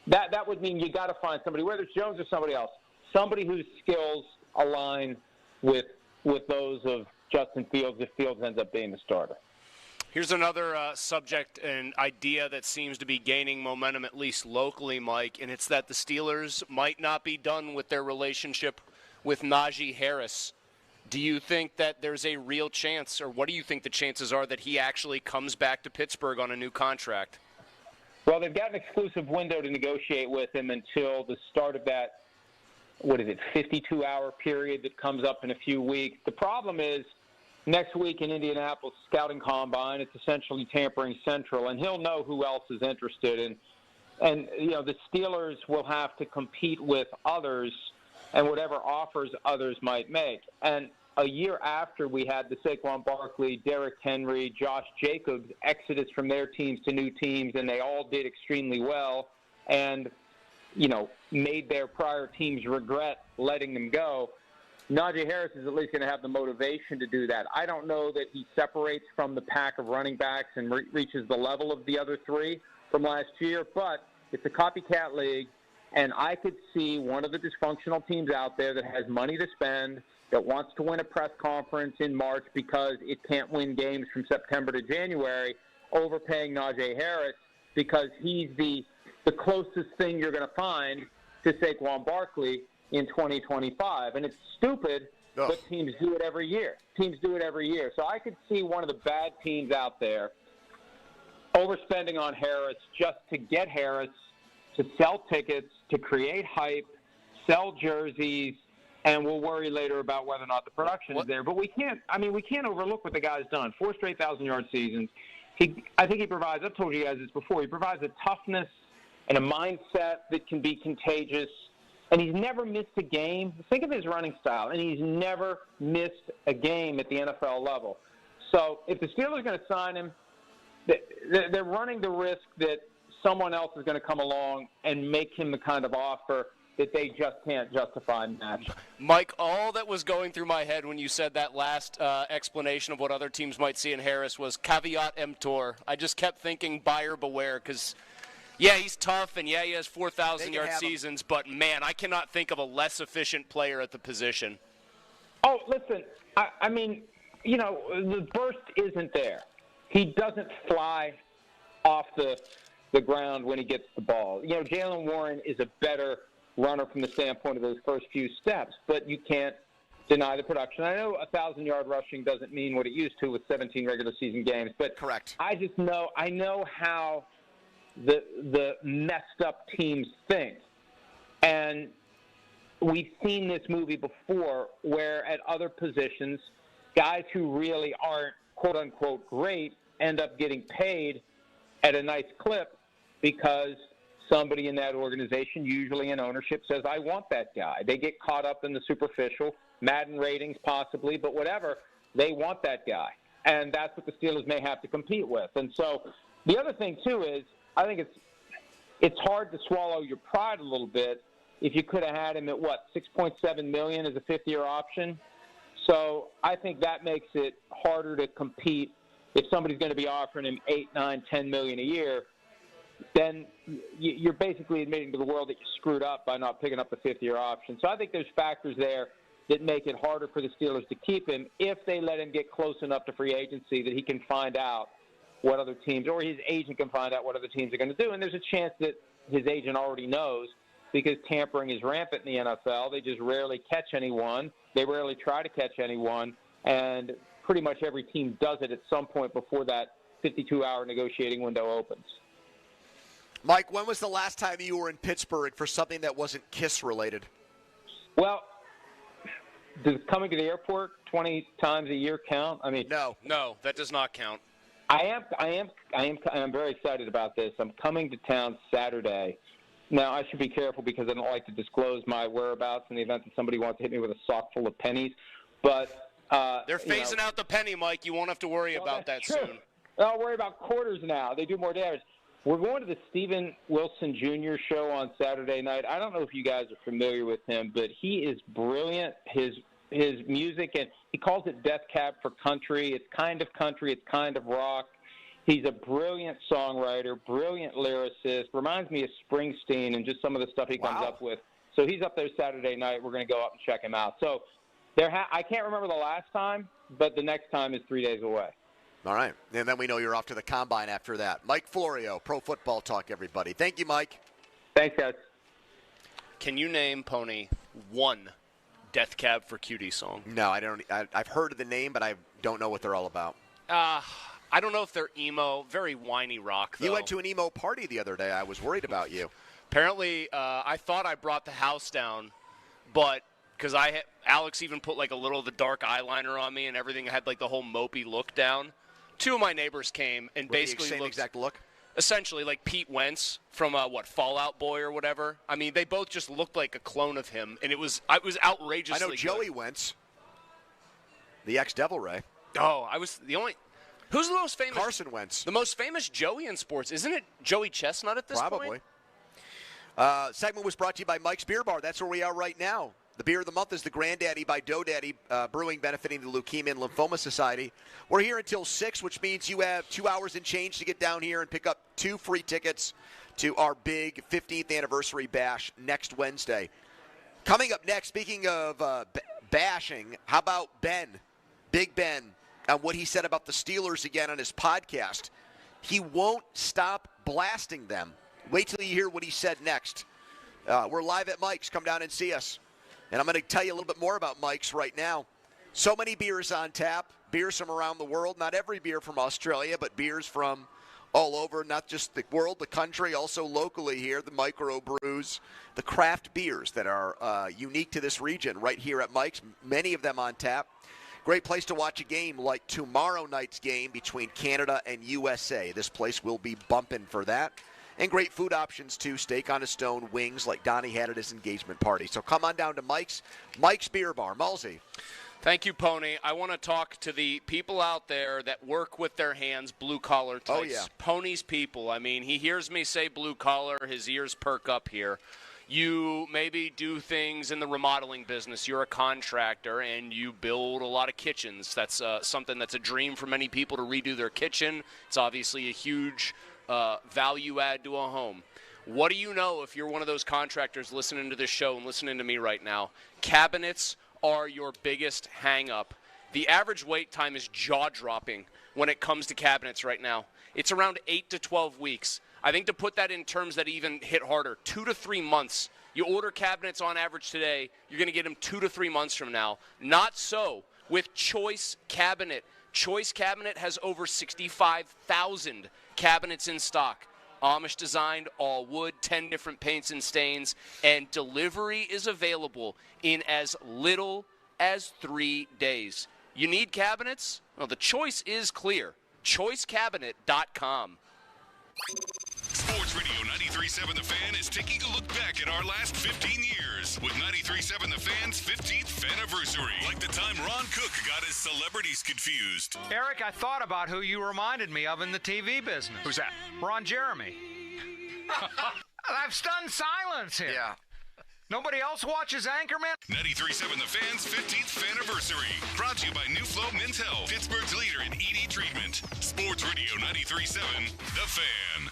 that would mean you got to find somebody, whether it's Jones or somebody else, somebody whose skills align with those of Justin Fields if Fields ends up being the starter. Here's another subject and idea that seems to be gaining momentum, at least locally, Mike, and it's that the Steelers might not be done with their relationship with Najee Harris. Do you think that there's a real chance, or what do you think the chances are that he actually comes back to Pittsburgh on a new contract? Well, they've got an exclusive window to negotiate with him until the start of that, 52-hour period that comes up in a few weeks. The problem is, next week in Indianapolis scouting combine, it's essentially tampering central, and he'll know who else is interested. And the Steelers will have to compete with others and whatever offers others might make. And a year after we had the Saquon Barkley, Derrick Henry, Josh Jacobs exodus from their teams to new teams, and they all did extremely well and, made their prior teams regret letting them go. Najee Harris is at least going to have the motivation to do that. I don't know that he separates from the pack of running backs and reaches the level of the other three from last year, but it's a copycat league, and I could see one of the dysfunctional teams out there that has money to spend, that wants to win a press conference in March because it can't win games from September to January, overpaying Najee Harris because he's the closest thing you're going to find to Saquon Barkley in 2025. And it's stupid, but teams do it every year. So I could see one of the bad teams out there overspending on Harris just to get Harris, to sell tickets, to create hype, sell jerseys, and we'll worry later about whether or not the production is there. But we can't overlook what the guy's done. 4 straight 1,000-yard seasons. I think he provides, I've told you guys this before, he provides a toughness and a mindset that can be contagious. And he's never missed a game. Think of his running style, and he's never missed a game at the NFL level. So if the Steelers are going to sign him, they're running the risk that someone else is going to come along and make him the kind of offer that they just can't justify and match. Mike, all that was going through my head when you said that last explanation of what other teams might see in Harris was caveat emptor. I just kept thinking buyer beware because, yeah, he's tough, and, yeah, he has 4,000-yard seasons, but, man, I cannot think of a less efficient player at the position. Oh, listen, I mean, the burst isn't there. He doesn't fly off the ground when he gets the ball. Jaylen Warren is a better runner from the standpoint of those first few steps, but you can't deny the production. I know 1,000-yard rushing doesn't mean what it used to with 17 regular season games, but correct. I know how the messed up teams think. And we've seen this movie before where at other positions, guys who really aren't quote-unquote great end up getting paid at a nice clip because somebody in that organization, usually in ownership, says, I want that guy. They get caught up in the superficial, Madden ratings possibly, but whatever, they want that guy. And that's what the Steelers may have to compete with. And so the other thing, too, is I think it's hard to swallow your pride a little bit if you could have had him at, $6.7 million as a fifth-year option. So I think that makes it harder to compete. If somebody's going to be offering him $8, $9, $10 million a year, then you're basically admitting to the world that you screwed up by not picking up the fifth-year option. So I think there's factors there that make it harder for the Steelers to keep him if they let him get close enough to free agency that he can find out what other teams, or his agent can find out what other teams are going to do. And there's a chance that his agent already knows because tampering is rampant in the NFL. They just rarely catch anyone. They rarely try to catch anyone. And pretty much every team does it at some point before that 52-hour negotiating window opens. Mike, when was the last time you were in Pittsburgh for something that wasn't KISS-related? Well, does coming to the airport 20 times a year count? I mean, no, that does not count. I'm very excited about this. I'm coming to town Saturday. Now, I should be careful because I don't like to disclose my whereabouts in the event that somebody wants to hit me with a sock full of pennies. But they're phasing out the penny, Mike. You won't have to worry about that true. soon. I'll worry about quarters now. They do more damage. We're going to the Stephen Wilson Jr. show on Saturday night. I don't know if you guys are familiar with him, but he is brilliant. His music, and he calls it Death Cab for Country. It's kind of country. It's kind of rock. He's a brilliant songwriter, brilliant lyricist. Reminds me of Springsteen and just some of the stuff he comes up with. So he's up there Saturday night. We're going to go up and check him out. So I can't remember the last time, but the next time is 3 days away. All right. And then we know you're off to the Combine after that. Mike Florio, Pro Football Talk, everybody. Thank you, Mike. Thanks, guys. Can you name, Pony, one Death Cab for Cutie song? No, I don't. I've heard of the name, but I don't know what they're all about. I don't know if they're emo, very whiny rock, though. You went to an emo party the other day. I was worried about you. Apparently, I thought I brought the house down, but because Alex even put like a little of the dark eyeliner on me and everything had like the whole mopey look down. Two of my neighbors came and basically the same exact look? Essentially like Pete Wentz from Fallout Boy or whatever. I mean, they both just looked like a clone of him, and it was outrageously I know Joey good. Wentz, the ex-Devil Ray. Oh, I was the only. Who's the most famous? Carson Wentz. The most famous Joey in sports, isn't it? Joey Chestnut at this point? Probably. Segment was brought to you by Mike's Beer Bar. That's where we are right now. The beer of the month is the Granddaddy by Dough Daddy Brewing, benefiting the Leukemia and Lymphoma Society. We're here until 6, which means you have 2 hours and change to get down here and pick up 2 free tickets to our big 15th anniversary bash next Wednesday. Coming up next, speaking of bashing, how about Big Ben, and what he said about the Steelers again on his podcast. He won't stop blasting them. Wait till you hear what he said next. We're live at Mike's. Come down and see us. And I'm going to tell you a little bit more about Mike's right now. So many beers on tap, beers from around the world. Not every beer from Australia, but beers from all over, not just the world, the country, also locally here, the micro brews, the craft beers that are unique to this region right here at Mike's, many of them on tap. Great place to watch a game like tomorrow night's game between Canada and USA. This place will be bumping for that. And great food options, too. Steak on a stone, wings like Donnie had at his engagement party. So come on down to Mike's Beer Bar. Mulsey. Thank you, Pony. I want to talk to the people out there that work with their hands, blue-collar types. Oh, yeah. Pony's people. I mean, he hears me say blue-collar, his ears perk up here. You maybe do things in the remodeling business. You're a contractor, and you build a lot of kitchens. That's something that's a dream for many people to redo their kitchen. It's obviously a huge value add to a home. What do you know if you're one of those contractors listening to this show and listening to me right now? Cabinets are your biggest hang-up. The average wait time is jaw-dropping when it comes to cabinets right now. It's around 8 to 12 weeks. I think to put that in terms that even hit harder, 2 to 3 months. You order cabinets on average today, you're going to get them 2 to 3 months from now. Not so with Choice Cabinet. Choice Cabinet has over 65,000 cabinets in stock. Amish designed, all wood, 10 different paints and stains, and delivery is available in as little as 3 days. You need cabinets? Well, the choice is clear. ChoiceCabinet.com. Sports Radio 93.7 The Fan is taking a look back at our last 15 years with 93.7 The Fan's 15th anniversary. Like the time Ron Cook got his celebrities confused. Eric, I thought about who you reminded me of in the TV business. Who's that? Ron Jeremy. I've stunned silence here. Yeah. Nobody else watches Anchorman? 93.7 The Fan's 15th anniversary. Brought to you by New Flow Men's Health, Pittsburgh's leader in ED treatment. Sports Radio 93.7 The Fan.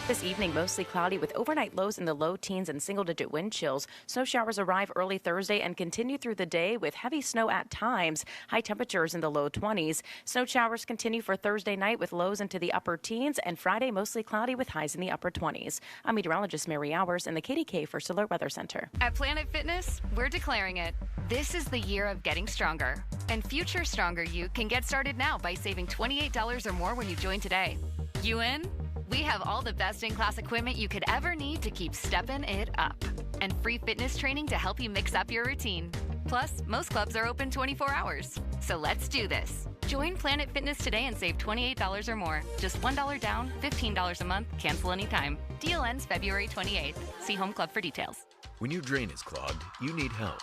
This evening, mostly cloudy with overnight lows in the low teens and single-digit wind chills. Snow showers arrive early Thursday and continue through the day with heavy snow at times. High temperatures in the low 20s. Snow showers continue for Thursday night with lows into the upper teens, and Friday mostly cloudy with highs in the upper 20s. I'm meteorologist Mary Hours in the KDK First Alert Weather Center. At Planet Fitness, we're declaring it. This is the year of getting stronger. And future stronger you can get started now by saving $28 or more when you join today. You in? We have all the best in-class equipment you could ever need to keep stepping it up. And free fitness training to help you mix up your routine. Plus, most clubs are open 24 hours. So let's do this. Join Planet Fitness today and save $28 or more. Just $1 down, $15 a month, cancel anytime. Deal ends February 28th. See Home Club for details. When your drain is clogged, you need help.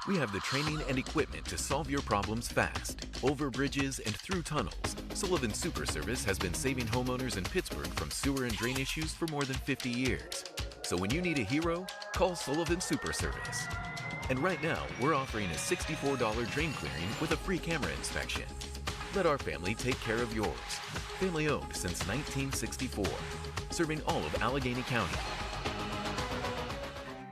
We have the training and equipment to solve your problems fast, over bridges and through tunnels. Sullivan Super Service has been saving homeowners in Pittsburgh from sewer and drain issues for more than 50 years. So when you need a hero, call Sullivan Super Service. And right now, we're offering a $64 drain clearing with a free camera inspection. Let our family take care of yours. Family owned since 1964, serving all of Allegheny County.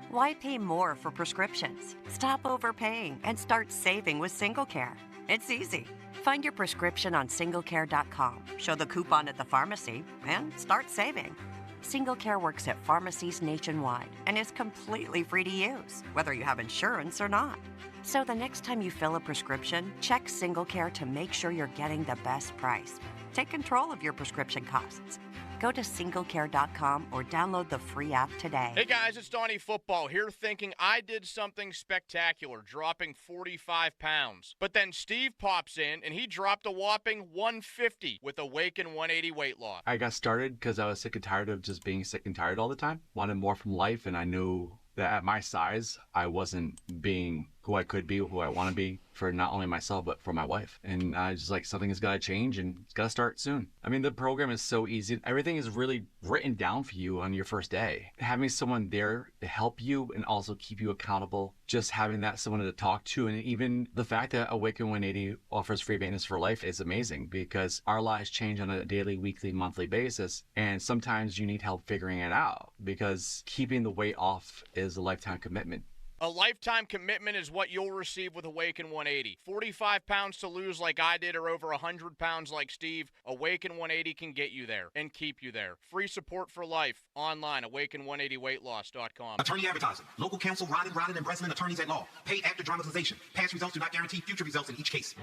Why pay more for prescriptions? Stop overpaying and start saving with SingleCare. It's easy. Find your prescription on singlecare.com, show the coupon at the pharmacy, and start saving. SingleCare works at pharmacies nationwide and is completely free to use, whether you have insurance or not. So the next time you fill a prescription, check SingleCare to make sure you're getting the best price. Take control of your prescription costs. Go to singlecare.com or download the free app today. Hey guys, it's Donnie Football here thinking I did something spectacular, dropping 45 pounds. But then Steve pops in and he dropped a whopping 150 with Awaken 180 weight loss. I got started because I was sick and tired of just being sick and tired all the time. Wanted more from life, and I knew that at my size, I wasn't being who I could be, who I want to be for not only myself, but for my wife. And I just like, something has got to change and it's got to start soon. I mean, the program is so easy. Everything is really written down for you on your first day. Having someone there to help you and also keep you accountable, just having that someone to talk to, and even the fact that Awaken 180 offers free maintenance for life is amazing, because our lives change on a daily, weekly, monthly basis. And sometimes you need help figuring it out, because keeping the weight off is a lifetime commitment. A lifetime commitment is what you'll receive with Awaken 180. 45 pounds to lose like I did, or over 100 pounds like Steve, Awaken 180 can get you there and keep you there. Free support for life online, awaken180weightloss.com. Attorney advertising. Local counsel, Rodden and Breslin, attorneys at law. Paid after dramatization. Past results do not guarantee future results in each case.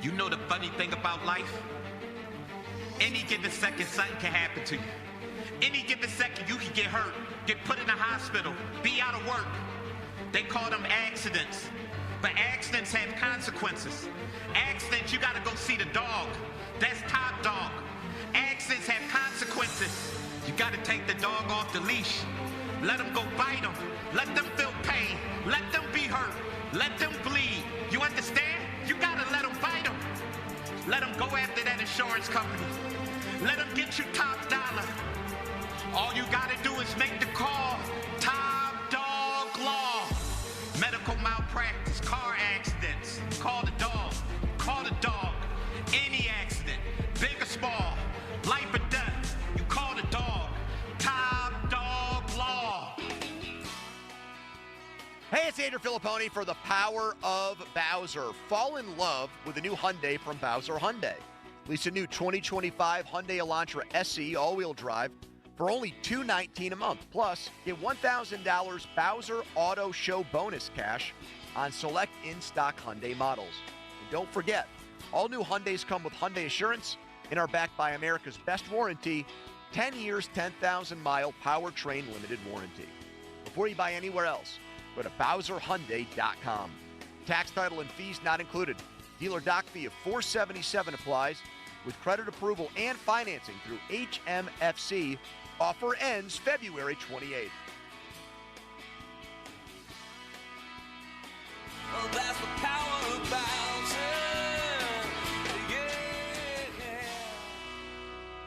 You know the funny thing about life? Any given second, something can happen to you. Any given second, you can get hurt, get put in the hospital, be out of work. They call them accidents, but accidents have consequences. Accidents, you gotta go see the dog. That's top dog. Accidents have consequences. You gotta take the dog off the leash. Let them go bite them. Let them feel pain. Let them be hurt. Let them bleed. You understand? You gotta let them bite them. Let them go after that insurance company. Let them get you top dollar. All you gotta do is make the call. Top dog law. Medical malpractice, car accidents. Call the dog. Call the dog. Any accident, big or small, life or death, you call the dog. Top dog law. Hey, it's Andrew Filipponi for the Power of Bowser. Fall in love with the new Hyundai from Bowser Hyundai. Lease a new 2025 Hyundai Elantra SE all-wheel drive for only $219 a month. Plus, get $1,000 Bowser Auto Show bonus cash on select in-stock Hyundai models. And don't forget, all new Hyundais come with Hyundai Assurance and are backed by America's best warranty, 10 years, 10,000-mile powertrain limited warranty. Before you buy anywhere else, go to BowserHyundai.com. Tax, title, and fees not included. Dealer doc fee of $477 applies with credit approval and financing through HMFC. Offer ends February 28th. Oh, that's the power of Bowser.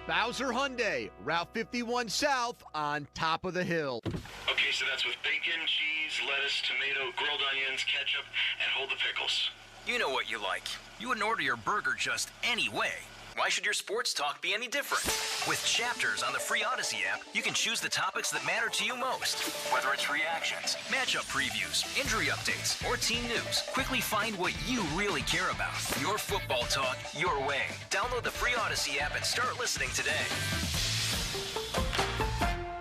Bowser Hyundai, Route 51 South on top of the hill. Okay, so that's with bacon, cheese, lettuce, tomato, grilled onions, ketchup, and hold the pickles. You know what you like. You wouldn't order your burger just any way. Why should your sports talk be any different? With chapters on the free Odyssey app, you can choose the topics that matter to you most. Whether it's reactions, matchup previews, injury updates, or team news, quickly find what you really care about. Your football talk, your way. Download the free Odyssey app and start listening today.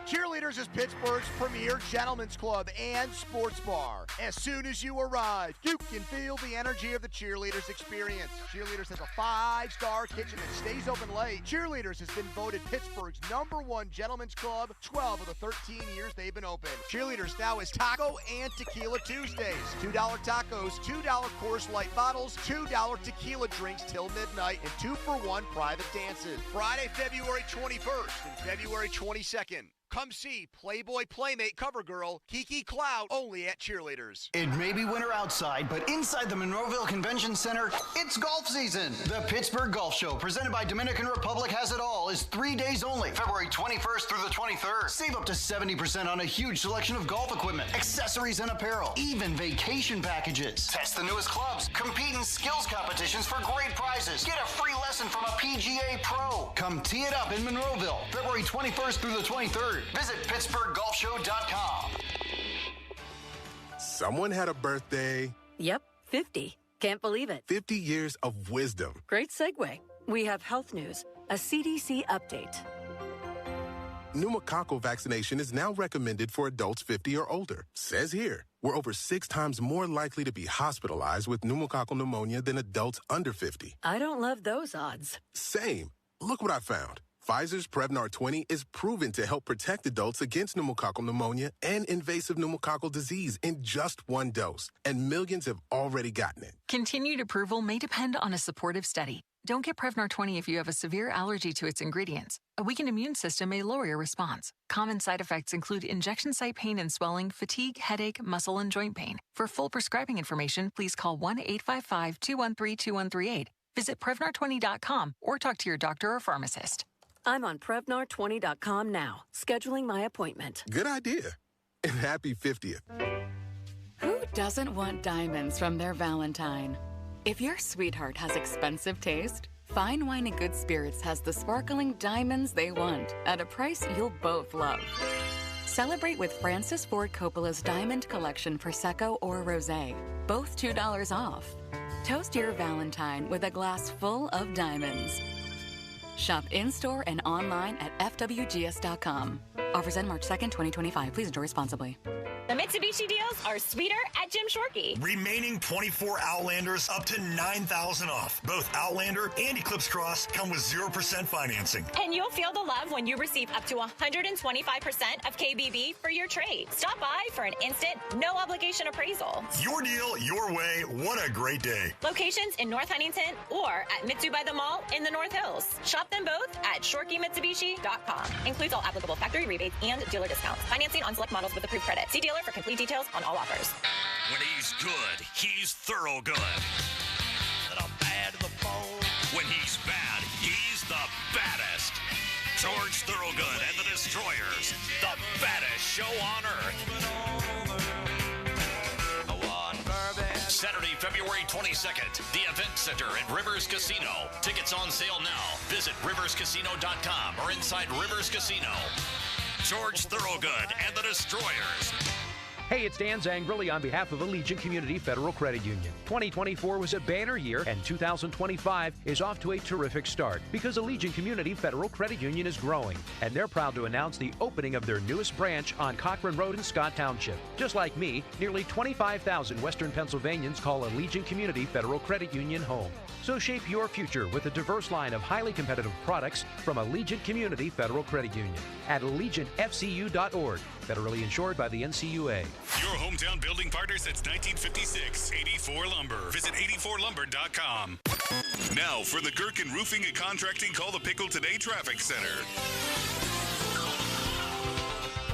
Cheerleaders is Pittsburgh's premier gentlemen's club and sports bar. As soon as you arrive, you can feel the energy of the Cheerleaders experience. Cheerleaders has a 5-star kitchen that stays open late. Cheerleaders has been voted Pittsburgh's #1 gentlemen's club 12 of the 13 years they've been open. Cheerleaders now is Taco and Tequila Tuesdays. $2 tacos, $2 Coors Light bottles, $2 tequila drinks till midnight, and 2-for-1 private dances. Friday, February 21st and February 22nd. Come see Playboy Playmate cover girl Kiki Cloud only at Cheerleaders. It may be winter outside, but inside the Monroeville Convention Center, it's golf season. The Pittsburgh Golf Show, presented by Dominican Republic Has It All, is 3 days only, February 21st through the 23rd. Save up to 70% on a huge selection of golf equipment, accessories, and apparel, even vacation packages. Test the newest clubs, compete in skills competitions for great prizes, get a free lesson from a PGA pro. Come tee it up in Monroeville, February 21st through the 23rd. Visit PittsburghGolfShow.com. Someone had a birthday. Yep, 50. Can't believe it. 50 years of wisdom. Great segue. We have health news, a CDC update. Pneumococcal vaccination is now recommended for adults 50 or older. Says here, we're over 6 times more likely to be hospitalized with pneumococcal pneumonia than adults under 50. I don't love those odds. Same. Look what I found. Pfizer's Prevnar 20 is proven to help protect adults against pneumococcal pneumonia and invasive pneumococcal disease in just 1 dose, and millions have already gotten it. Continued approval may depend on a supportive study. Don't get Prevnar 20 if you have a severe allergy to its ingredients. A weakened immune system may lower your response. Common side effects include injection site pain and swelling, fatigue, headache, muscle, and joint pain. For full prescribing information, please call 1-855-213-2138. Visit Prevnar20.com or talk to your doctor or pharmacist. I'm on Prevnar20.com now, scheduling my appointment. Good idea. And happy 50th. Who doesn't want diamonds from their Valentine? If your sweetheart has expensive taste, Fine Wine and Good Spirits has the sparkling diamonds they want at a price you'll both love. Celebrate with Francis Ford Coppola's Diamond Collection Prosecco or Rosé, both $2 off. Toast your Valentine with a glass full of diamonds. Shop in-store and online at FWGS.com. Offers end March 2nd, 2025. Please enjoy responsibly. The Mitsubishi deals are sweeter at Jim Shorkey. Remaining 24 Outlanders up to $9,000 off. Both Outlander and Eclipse Cross come with 0% financing. And you'll feel the love when you receive up to 125% of KBB for your trade. Stop by for an instant, no-obligation appraisal. Your deal, your way. What a great day. Locations in North Huntington or at Mitsu by the Mall in the North Hills. Shop them both at ShorkeyMitsubishi.com. Includes all applicable factory rebates and dealer discounts. Financing on select models with approved credit. See dealer for complete details on all offers. When he's good, he's thorough good. Little bad to the bone. When he's bad, he's the baddest. George Thorogood and the Destroyers, the baddest show on earth. Saturday, February 22nd, the Event Center at Rivers Casino. Tickets on sale now. Visit riverscasino.com or inside Rivers Casino. George Thorogood and the Destroyers. Hey, it's Dan Zangrilli on behalf of Allegiant Community Federal Credit Union. 2024 was a banner year, and 2025 is off to a terrific start because Allegiant Community Federal Credit Union is growing, and they're proud to announce the opening of their newest branch on Cochran Road in Scott Township. Just like me, nearly 25,000 Western Pennsylvanians call Allegiant Community Federal Credit Union home. So shape your future with a diverse line of highly competitive products from Allegiant Community Federal Credit Union at AllegiantFCU.org. Federally insured by the NCUA. Your hometown building partner since 1956, 84 Lumber. Visit 84lumber.com. Now for the Gherkin Roofing and Contracting Call the Pickle Today Traffic Center.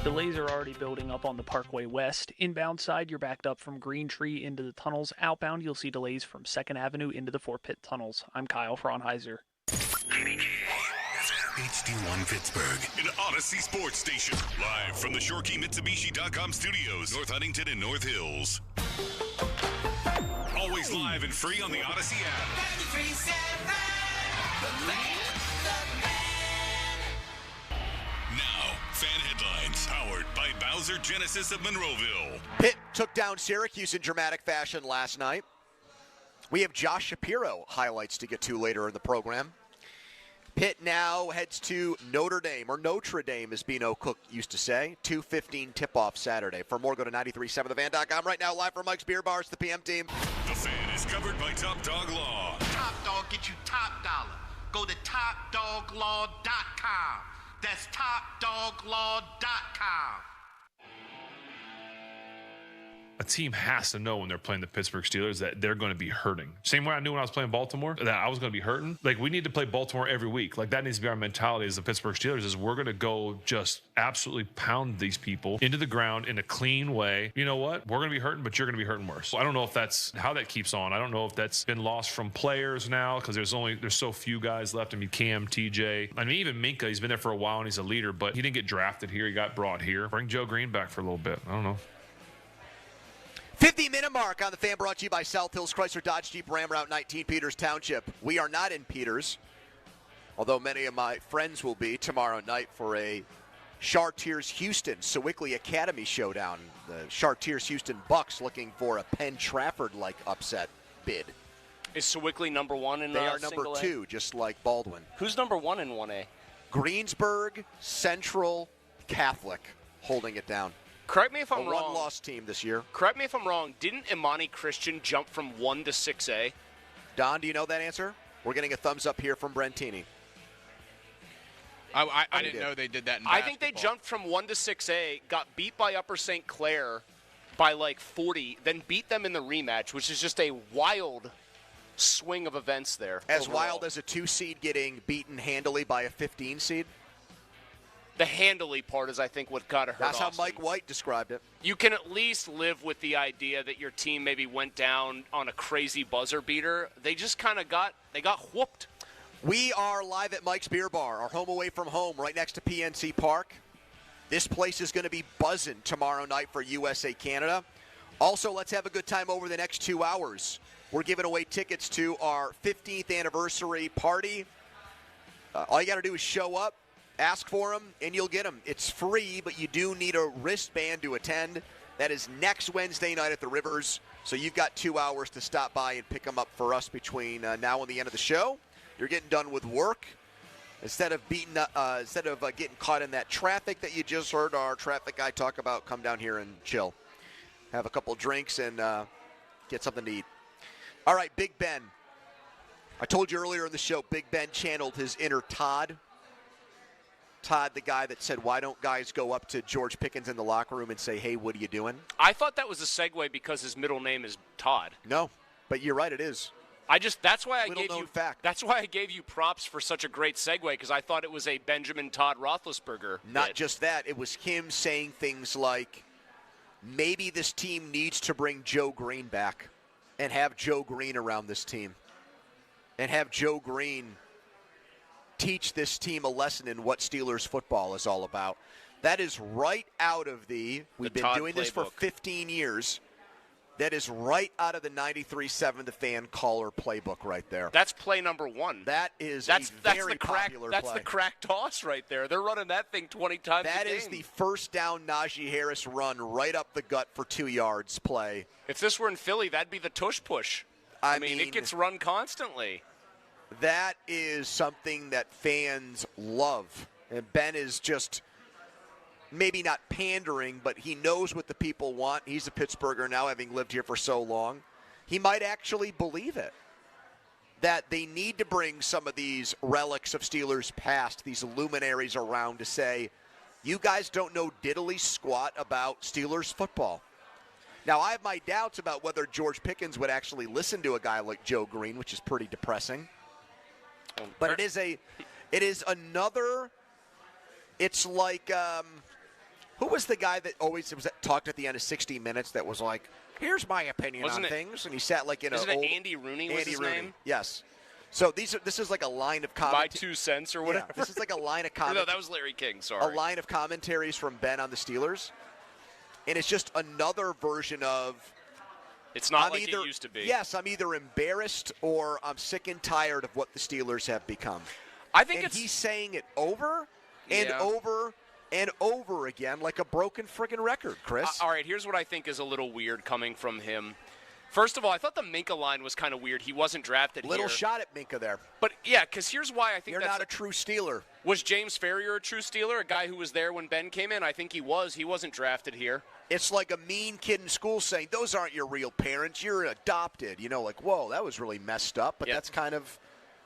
Delays are already building up on the Parkway West. Inbound side, you're backed up from Green Tree into the tunnels. Outbound, you'll see delays from 2nd Avenue into the Fort Pitt tunnels. I'm Kyle Fraunheiser. HD1 Pittsburgh, an Odyssey sports station. Live from the ShorkeyMitsubishi.com studios, North Huntington and North Hills. Always live and free on the Odyssey app. Sports, powered by Bowser Genesis of Monroeville. Pitt took down Syracuse in dramatic fashion last night. We have Josh Shapiro highlights to get to later in the program. Pitt now heads to Notre Dame, or Notre Dame, as Bino Cook used to say. 2:15 tip-off Saturday. For more, go to 93.7thevan.com. Right now, live from Mike's Beer Bar, it's the PM team. The Fan is covered by Top Dog Law. Top Dog get you top dollar. Go to topdoglaw.com. That's topdoglaw.com. A team has to know when they're playing the Pittsburgh Steelers that they're going to be hurting. Same way I knew when I was playing Baltimore that I was going to be hurting. Like, we need to play Baltimore every week. Like, that needs to be our mentality as the Pittsburgh Steelers, is we're going to go just absolutely pound these people into the ground in a clean way. You know what? We're going to be hurting, but you're going to be hurting worse. So I don't know if that's how that keeps on. I don't know if that's been lost from players now, because there's so few guys left. I mean, Cam, TJ. I mean, even Minka, he's been there for a while and he's a leader, but he didn't get drafted here. He got brought here. Bring Joe Green back for a little bit. I don't know. 50-minute mark on the Fan, brought to you by South Hills Chrysler Dodge Jeep Ram Route 19, Peters Township. We are not in Peters, although many of my friends will be tomorrow night for a Chartiers Houston Sewickley Academy showdown. The Chartiers Houston Bucks looking for a Penn Trafford-like upset bid. Is Sewickley number one in They are number two, just like Baldwin. Who's number one in 1A? Greensburg Central Catholic holding it down. Correct me if I'm wrong. A one-loss team this year. Correct me if I'm wrong. Didn't Imani Christian jump from 1 to 6A? Don, do you know that answer? We're getting a thumbs up here from Brentini. I didn't know they did that in basketball. I think they jumped from 1 to 6A, got beat by Upper St. Clair by like 40, then beat them in the rematch, which is just a wild swing of events there. As overall. Wild as a 2-seed getting beaten handily by a 15-seed? The handily part is, I think, what got hurt. That's Austin. how Mike White described it. You can at least live with the idea that your team maybe went down on a crazy buzzer beater. They just kind of got whooped. We are live at Mike's Beer Bar, our home away from home, right next to PNC Park. This place is going to be buzzing tomorrow night for USA-Canada. Also, let's have a good time over the next 2 hours. We're giving away tickets to our 15th anniversary party. All you got to do is show up. Ask for them, and you'll get them. It's free, but you do need a wristband to attend. That is next Wednesday night at the Rivers, so you've got 2 hours to stop by and pick them up for us between now and the end of the show. You're getting done with work. Instead of getting caught in that traffic that you just heard our traffic guy talk about, come down here and chill. Have a couple drinks and get something to eat. All right, Big Ben. I told you earlier in the show, Big Ben channeled his inner Todd. Todd, the guy that said, why don't guys go up to George Pickens in the locker room and say, hey, what are you doing? I thought that was a segue because his middle name is Todd. No, but you're right, it is. That's why I gave you props for such a great segue, because I thought it was a Benjamin Todd Roethlisberger. Not just that, it was him saying things like, maybe this team needs to bring Joe Green back and have Joe Green around this team and have Joe Green teach this team a lesson in what Steelers football is all about. That is right out of we've been Todd doing this for 15 years. That is right out of the 93.7 The Fan caller playbook right there. That's play number one. That's very popular That's play. the crack toss right there. They're running that thing 20 times a game. That is the first down Najee Harris run right up the gut for 2 yards play. If this were in Philly, that'd be the tush push. I mean, it gets run constantly. That is something that fans love. And Ben is just maybe not pandering, but he knows what the people want. He's a Pittsburgher now, having lived here for so long. He might actually believe it, that they need to bring some of these relics of Steelers past, these luminaries around to say, you guys don't know diddly squat about Steelers football. Now, I have my doubts about whether George Pickens would actually listen to a guy like Joe Green, which is pretty depressing. But it is another, it's like, who was the guy that always talked at the end of 60 Minutes that was like, here's my opinion on things, and he sat like in a old... Isn't it Andy Rooney was his name? Yes. So this is like a line of commentary. My 2 cents or whatever. Yeah, this is like a line of commentary. No, that was Larry King, sorry. A line of commentaries from Ben on the Steelers. And it's just another version of... It's not like it used to be. Yes, I'm either embarrassed or I'm sick and tired of what the Steelers have become. I think he's saying it over and over and over again like a broken friggin' record, Chris. All right, here's what I think is a little weird coming from him. First of all, I thought the Minka line was kind of weird. He wasn't drafted Little here. shot at Minka there. But, yeah, because here's why I think You're not a true Steeler. Was James Ferrier a true Steeler, a guy who was there when Ben came in? I think he was. He wasn't drafted here. It's like a mean kid in school saying, those aren't your real parents. You're adopted. You know, like, whoa, that was really messed up. But that's kind of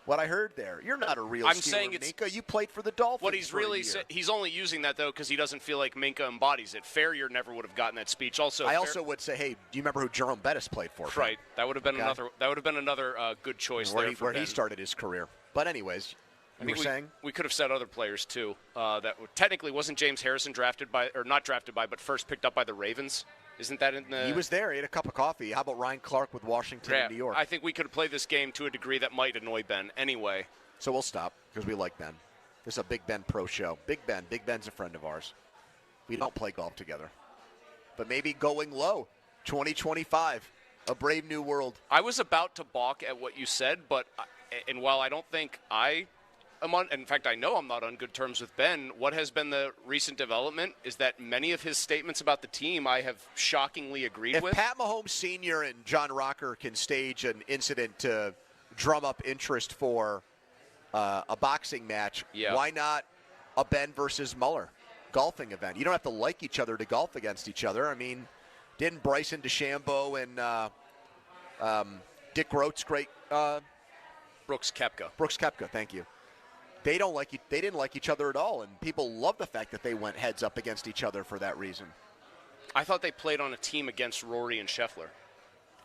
what I heard there. You're not a real Steeler, Minka. You played for the Dolphins. What he's really he's only using that, though, because he doesn't feel like Minka embodies it. Ferrier never would have gotten that speech. Also, I also would say, hey, do you remember who Jerome Bettis played for? Right. That would have been another good choice where there he started his career. But anyways, you were saying? We could have said other players, too. That technically wasn't James Harrison not drafted by, but first picked up by the Ravens. Isn't that in the... He was there. He had a cup of coffee. How about Ryan Clark with Washington and New York? I think we could have played this game to a degree that might annoy Ben. Anyway. So we'll stop because we like Ben. This is a Big Ben Pro show. Big Ben's a friend of ours. We don't play golf together. But maybe going low, 2025, a brave new world. I was about to balk at what you said, and while I don't think I am in fact, I know I'm not on good terms with Ben, what has been the recent development is that many of his statements about the team I have shockingly agreed with. If Pat Mahomes Sr. and John Rocker can stage an incident to drum up interest for a boxing match, why not a Ben versus Muller golfing event? You don't have to like each other to golf against each other. I mean, didn't Bryson DeChambeau and Dick Groat's great Brooks Koepka, thank you. They didn't like each other at all, and people love the fact that they went heads up against each other for that reason. I thought they played on a team against Rory and Scheffler.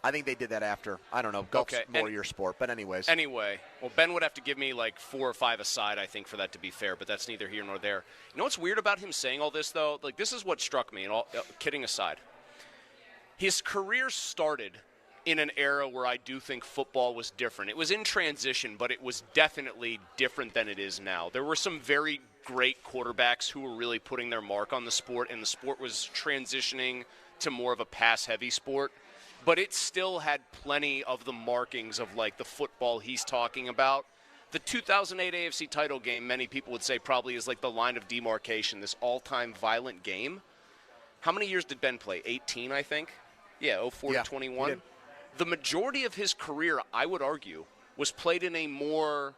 I think they did that after. I don't know. Golf's more your sport, but anyways. Anyway, well, Ben would have to give me like 4 or 5 aside, I think, for that to be fair, but that's neither here nor there. You know what's weird about him saying all this, though? Like, this is what struck me, and all kidding aside. His career started in an era where I do think football was different. It was in transition, but it was definitely different than it is now. There were some very great quarterbacks who were really putting their mark on the sport, and the sport was transitioning to more of a pass-heavy sport. But it still had plenty of the markings of, like, the football he's talking about. The 2008 AFC title game, many people would say probably is like the line of demarcation, this all-time violent game. How many years did Ben play? 18, I think? Yeah, 04 to 21. The majority of his career, I would argue, was played in a more,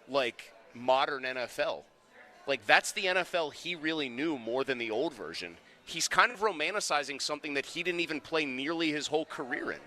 like, modern NFL. Like, that's the NFL he really knew more than the old version. He's kind of romanticizing something that he didn't even play nearly his whole career in.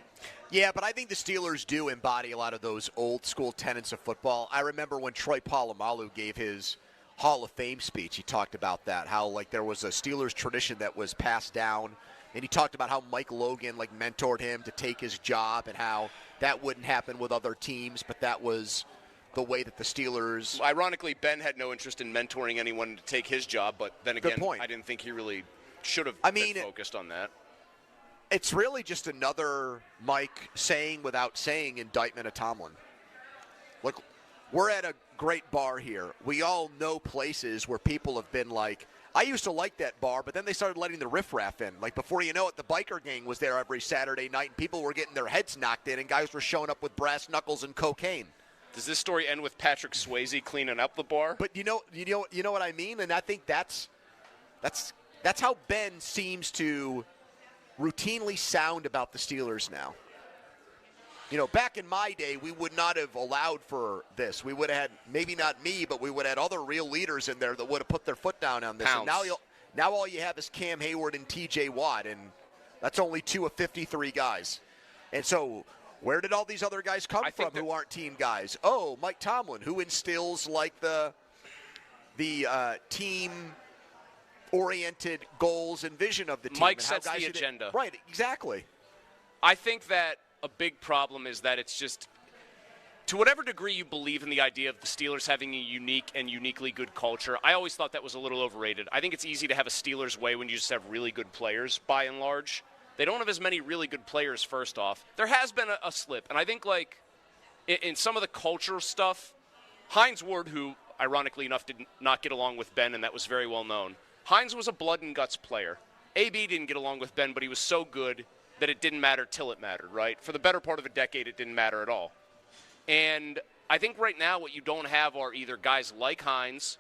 Yeah, but I think the Steelers do embody a lot of those old-school tenets of football. I remember when Troy Polamalu gave his Hall of Fame speech, he talked about that, how, like, there was a Steelers tradition that was passed down, and he talked about how Mike Logan, like, mentored him to take his job and how that wouldn't happen with other teams, but that was the way that the Steelers... Ironically, Ben had no interest in mentoring anyone to take his job, but then again, I didn't think he really should have been focused on that. It's really just another Mike saying without saying indictment of Tomlin. Look, we're at a great bar here. We all know places where people have been like, I used to like that bar, but then they started letting the riffraff in. Like, before you know it, the biker gang was there every Saturday night, and people were getting their heads knocked in, and guys were showing up with brass knuckles and cocaine. Does this story end with Patrick Swayze cleaning up the bar? But you know what I mean? And I think that's how Ben seems to routinely sound about the Steelers now. You know, back in my day, we would not have allowed for this. We would have had, maybe not me, but we would have had other real leaders in there that would have put their foot down on this. And now all you have is Cam Hayward and T.J. Watt, and that's only 2 of 53 guys. And so where did all these other guys come from who aren't team guys? Oh, Mike Tomlin, who instills like the team-oriented goals and vision of the team. Mike sets the agenda. Right, exactly. I think that a big problem is that it's just, to whatever degree you believe in the idea of the Steelers having a unique and uniquely good culture, I always thought that was a little overrated. I think it's easy to have a Steelers way when you just have really good players, by and large. They don't have as many really good players, first off. There has been a slip, and I think, like, in some of the cultural stuff, Hines Ward, who, ironically enough, did not get along with Ben, and that was very well known. Hines was a blood and guts player. AB didn't get along with Ben, but he was so good that it didn't matter till it mattered, right? For the better part of a decade, it didn't matter at all. And I think right now what you don't have are either guys like Hines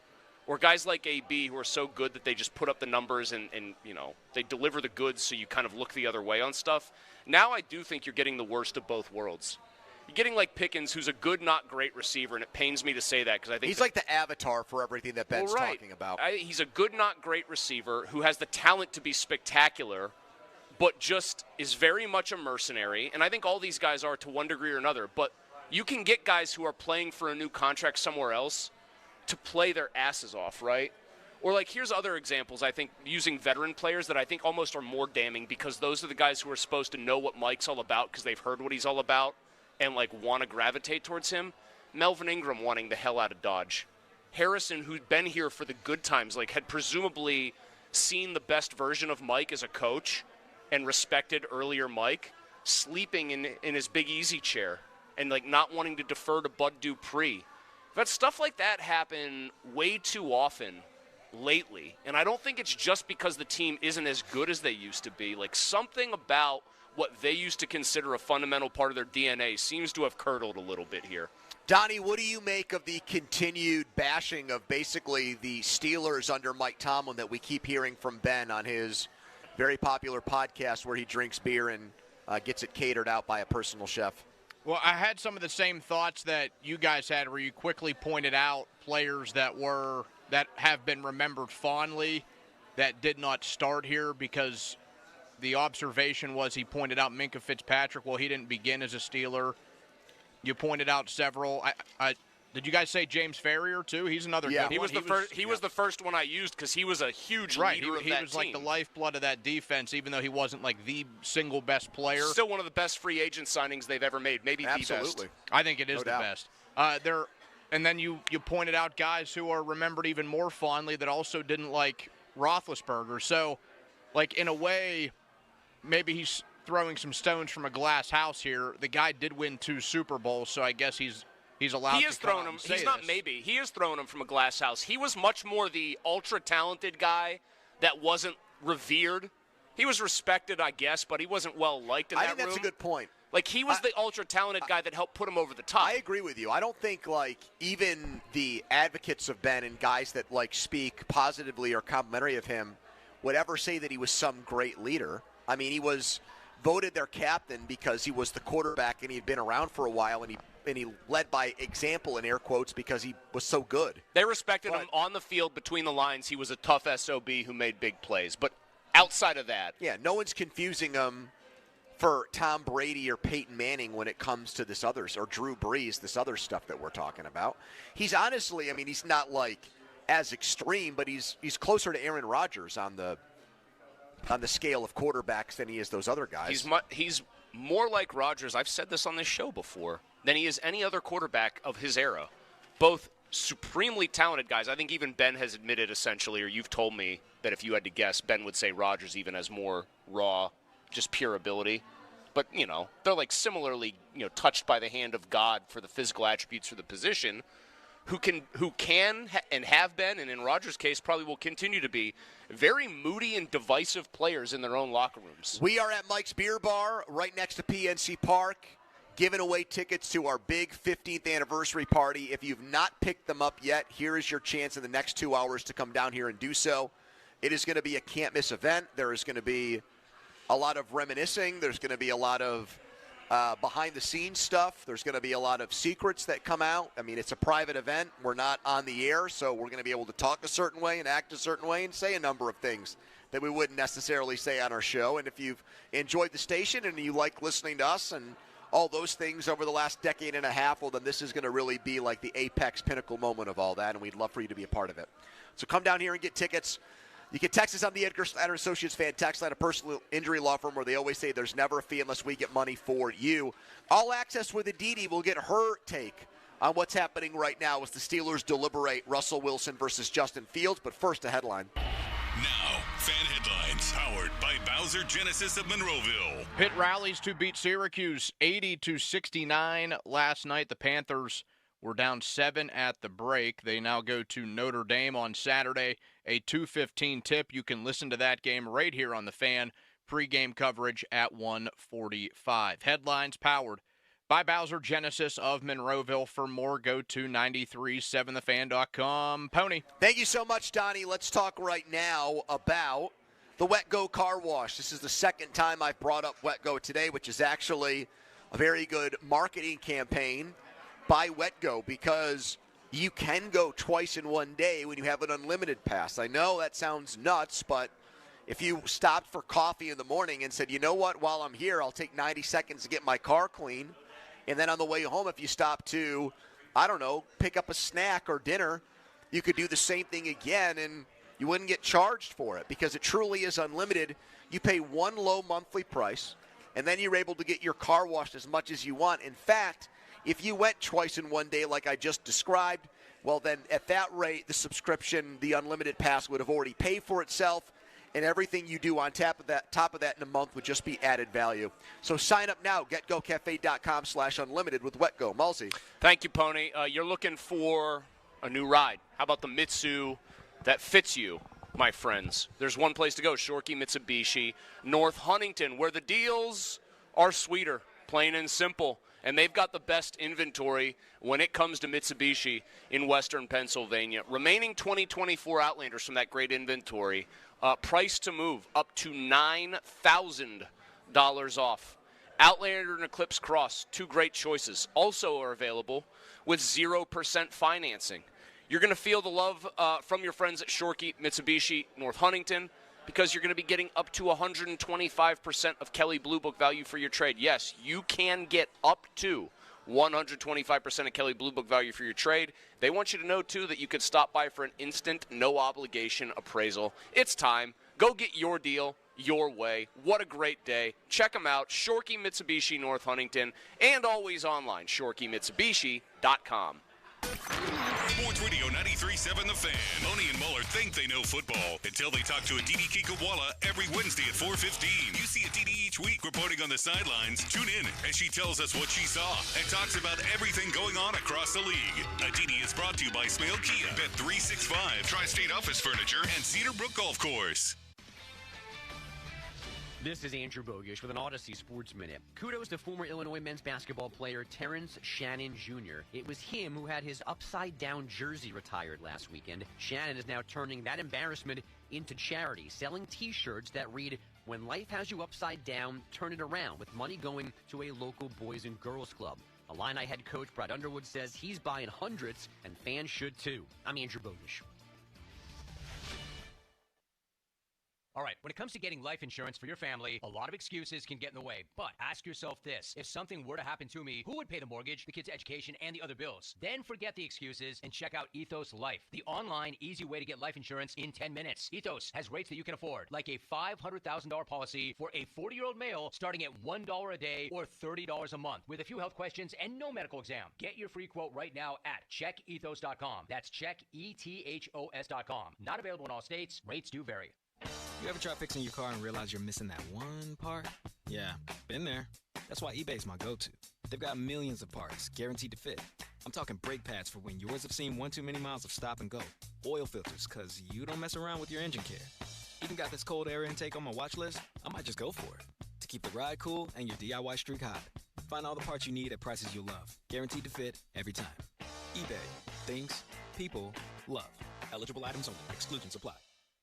or guys like AB who are so good that they just put up the numbers and they deliver the goods so you kind of look the other way on stuff. Now I do think you're getting the worst of both worlds. You're getting like Pickens, who's a good, not great receiver, and it pains me to say that because I think he's like the avatar for everything that Ben's talking about. He's a good, not great receiver who has the talent to be spectacular, but just is very much a mercenary. And I think all these guys are to one degree or another. But you can get guys who are playing for a new contract somewhere else to play their asses off, right? Or like here's other examples, I think, using veteran players that I think almost are more damning because those are the guys who are supposed to know what Mike's all about because they've heard what he's all about and like want to gravitate towards him. Melvin Ingram wanting the hell out of Dodge. Harrison, who'd been here for the good times, like had presumably seen the best version of Mike as a coach and respected earlier Mike, sleeping in his big easy chair and like not wanting to defer to Bud Dupree. But stuff like that happen way too often lately. And I don't think it's just because the team isn't as good as they used to be. Like something about what they used to consider a fundamental part of their DNA seems to have curdled a little bit here. Donnie, what do you make of the continued bashing of basically the Steelers under Mike Tomlin that we keep hearing from Ben on his very popular podcast where he drinks beer and gets it catered out by a personal chef? Well, I had some of the same thoughts that you guys had where you quickly pointed out players that have been remembered fondly that did not start here because the observation was he pointed out Minkah Fitzpatrick. Well, he didn't begin as a Steeler. You pointed out several. Did you guys say James Ferrier too? He's another good one. He was the first one I used because he was a huge leader of that team. He was like the lifeblood of that defense, even though he wasn't like the single best player. Still one of the best free agent signings they've ever made. Maybe the best. I think it is the best. And then you pointed out guys who are remembered even more fondly that also didn't like Roethlisberger. So, like in a way, maybe he's throwing some stones from a glass house here. The guy did win 2 Super Bowls, so I guess he's allowed he to has thrown him. He's not maybe. He has thrown him from a glass house. He was much more the ultra-talented guy that wasn't revered. He was respected, I guess, but he wasn't well-liked in that room. I think that's a good point. Like, he was the ultra-talented guy that helped put him over the top. I agree with you. I don't think, like, even the advocates of Ben and guys that, like, speak positively or complimentary of him would ever say that he was some great leader. I mean, he was voted their captain because he was the quarterback and he had been around for a while and he led by example in air quotes because he was so good. They respected him on the field between the lines. He was a tough SOB who made big plays. But outside of that. Yeah, no one's confusing him for Tom Brady or Peyton Manning when it comes to this others or Drew Brees, this other stuff that we're talking about. He's honestly, I mean, he's not like as extreme, but he's closer to Aaron Rodgers on the scale of quarterbacks than he is those other guys. He's more like Rodgers. I've said this on this show before. Than he is any other quarterback of his era. Both supremely talented guys. I think even Ben has admitted essentially, or you've told me that if you had to guess, Ben would say Rodgers even has more raw, just pure ability. But, they're like similarly, touched by the hand of God for the physical attributes for the position, who can and have been, and in Rodgers' case probably will continue to be, very moody and divisive players in their own locker rooms. We are at Mike's Beer Bar right next to PNC Park, giving away tickets to our big 15th anniversary party. If you've not picked them up yet, here is your chance in the next 2 hours to come down here and do so. It is going to be a can't-miss event. There is going to be a lot of reminiscing. There's going to be a lot of behind-the-scenes stuff. There's going to be a lot of secrets that come out. I mean, it's a private event. We're not on the air, so we're going to be able to talk a certain way and act a certain way and say a number of things that we wouldn't necessarily say on our show. And if you've enjoyed the station and you like listening to us and all those things over the last decade and a half, well, then this is going to really be like the apex pinnacle moment of all that, and we'd love for you to be a part of it. So come down here and get tickets. You can text us on the Edgar Snyder Associates fan text line, a personal injury law firm where they always say there's never a fee unless we get money for you. All Access with Aditi will get her take on what's happening right now as the Steelers deliberate Russell Wilson versus Justin Fields. But first, a headline. Now, fan headlines powered by Bowser Genesis of Monroeville. Pitt rallies to beat Syracuse 80-69 last night. The Panthers were down 7 at the break. They now go to Notre Dame on Saturday, a 2:15 tip. You can listen to that game right here on The Fan. Pre-game coverage at 1:45. Headlines powered By Bowser Genesis of Monroeville. For more, go to 937thefan.com. Pony. Thank you so much, Donnie. Let's talk right now about the Wet Go Car Wash. This is the second time I've brought up Wet Go today, which is actually a very good marketing campaign by Wet Go, because you can go twice in one day when you have an unlimited pass. I know that sounds nuts, but if you stopped for coffee in the morning and said, you know what, while I'm here, I'll take 90 seconds to get my car clean, and then on the way home, if you stop to, I don't know, pick up a snack or dinner, you could do the same thing again, and you wouldn't get charged for it because it truly is unlimited. You pay one low monthly price, and then you're able to get your car washed as much as you want. In fact, if you went twice in one day like I just described, well, then at that rate, the subscription, the unlimited pass would have already paid for itself, and everything you do on top of that in a month would just be added value. So sign up now, getgocafe.com/unlimited with WetGo. Mulsey. Thank you, Pony. You're looking for a new ride. How about the Mitsu that fits you, my friends? There's one place to go, Shorkey Mitsubishi, North Huntington, where the deals are sweeter, plain and simple. And they've got the best inventory when it comes to Mitsubishi in Western Pennsylvania. Remaining 2024 Outlanders from that great inventory, price to move up to $9,000 off. Outlander and Eclipse Cross, two great choices, also are available with 0% financing. You're going to feel the love from your friends at Shorkey Mitsubishi North Huntington, because you're going to be getting up to 125% of Kelley Blue Book value for your trade. Yes, you can get up to 125% of Kelley Blue Book value for your trade. They want you to know, too, that you could stop by for an instant, no-obligation appraisal. It's time. Go get your deal your way. What a great day. Check them out, Shorkey Mitsubishi North Huntington, and always online, ShorkeyMitsubishi.com. Sports Radio 93.7 The Fan. Moni and Muller think they know football until they talk to Aditi Kikawala every Wednesday at 4:15. You see Aditi each week reporting on the sidelines. Tune in as she tells us what she saw and talks about everything going on across the league. Aditi is brought to you by Smale Kia, Bet365, Tri-State Office Furniture, and Cedar Brook Golf Course. This is Andrew Bogish with an Odyssey Sports Minute. Kudos to former Illinois men's basketball player Terrence Shannon Jr. It was him who had his upside-down jersey retired last weekend. Shannon is now turning that embarrassment into charity, selling T-shirts that read, "When life has you upside down, turn it around," with money going to a local Boys and Girls Club. Illini head coach Brad Underwood says he's buying hundreds, and fans should too. I'm Andrew Bogish. All right, when it comes to getting life insurance for your family, a lot of excuses can get in the way. But ask yourself this: if something were to happen to me, who would pay the mortgage, the kids' education, and the other bills? Then forget the excuses and check out Ethos Life, the online, easy way to get life insurance in 10 minutes. Ethos has rates that you can afford, like a $500,000 policy for a 40-year-old male starting at $1 a day or $30 a month, with a few health questions and no medical exam. Get your free quote right now at checkethos.com. That's checkethos.com. Not available in all states. Rates do vary. You ever try fixing your car and realize you're missing that one part? Yeah, been there. That's why eBay's my go-to. They've got millions of parts, guaranteed to fit. I'm talking brake pads for when yours have seen one too many miles of stop and go. Oil filters, because you don't mess around with your engine care. Even got this cold air intake on my watch list. I might just go for it. To keep the ride cool and your DIY streak hot. Find all the parts you need at prices you'll love. Guaranteed to fit every time. eBay. Things people love. Eligible items only. Exclusions apply.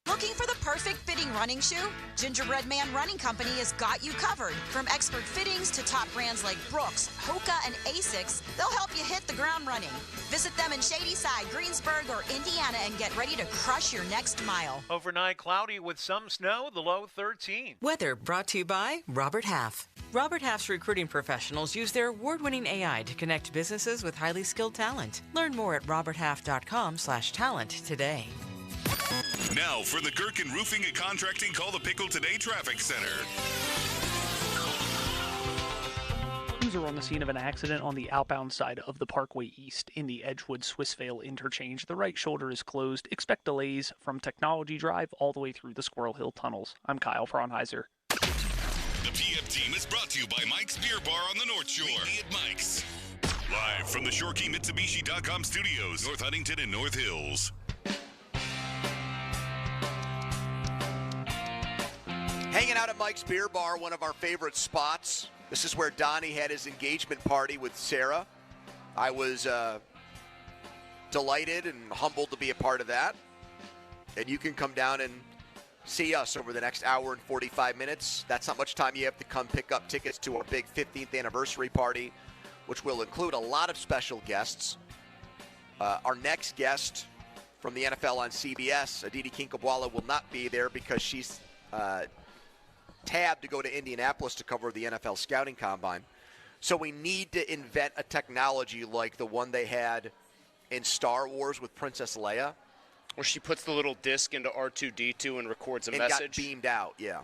Looking for the perfect fitting running shoe? Gingerbread Man Running Company has got you covered. From expert fittings to top brands like Brooks, Hoka, and Asics, they'll help you hit the ground running. Visit them in Shadyside, Greensburg, or Indiana and get ready to crush your next mile. Overnight cloudy with some snow, the low 13. Weather brought to you by Robert Half. Robert Half's recruiting professionals use their award-winning AI to connect businesses with highly skilled talent. Learn more at roberthalf.com/talent today. Now for the Gherkin Roofing and Contracting Call the Pickle Today Traffic Center. Crews are on the scene of an accident on the outbound side of the Parkway East in the Edgewood-Swissvale interchange. The right shoulder is closed. Expect delays from Technology Drive all the way through the Squirrel Hill tunnels. I'm Kyle Fraunheiser. The PF Team is brought to you by Mike's Beer Bar on the North Shore. Meet me at Mike's. Live from the ShorkeyMitsubishi.com studios, North Huntington and North Hills. Hanging out at Mike's Beer Bar, one of our favorite spots This is where Donnie had his engagement party with Sarah. I was delighted and humbled to be a part of that. And you can come down and see us over the next hour and 45 minutes. That's not much time you have to come pick up tickets to our big 15th anniversary party, which will include a lot of special guests. Our next guest from the NFL on CBS, Aditi Kinkhabwala, will not be there because she's tabbed to go to Indianapolis to cover the NFL Scouting Combine. So we need to invent a technology like the one they had in Star Wars with Princess Leia. Where she puts the little disc into R2-D2 and records a and message. Got beamed out, yeah.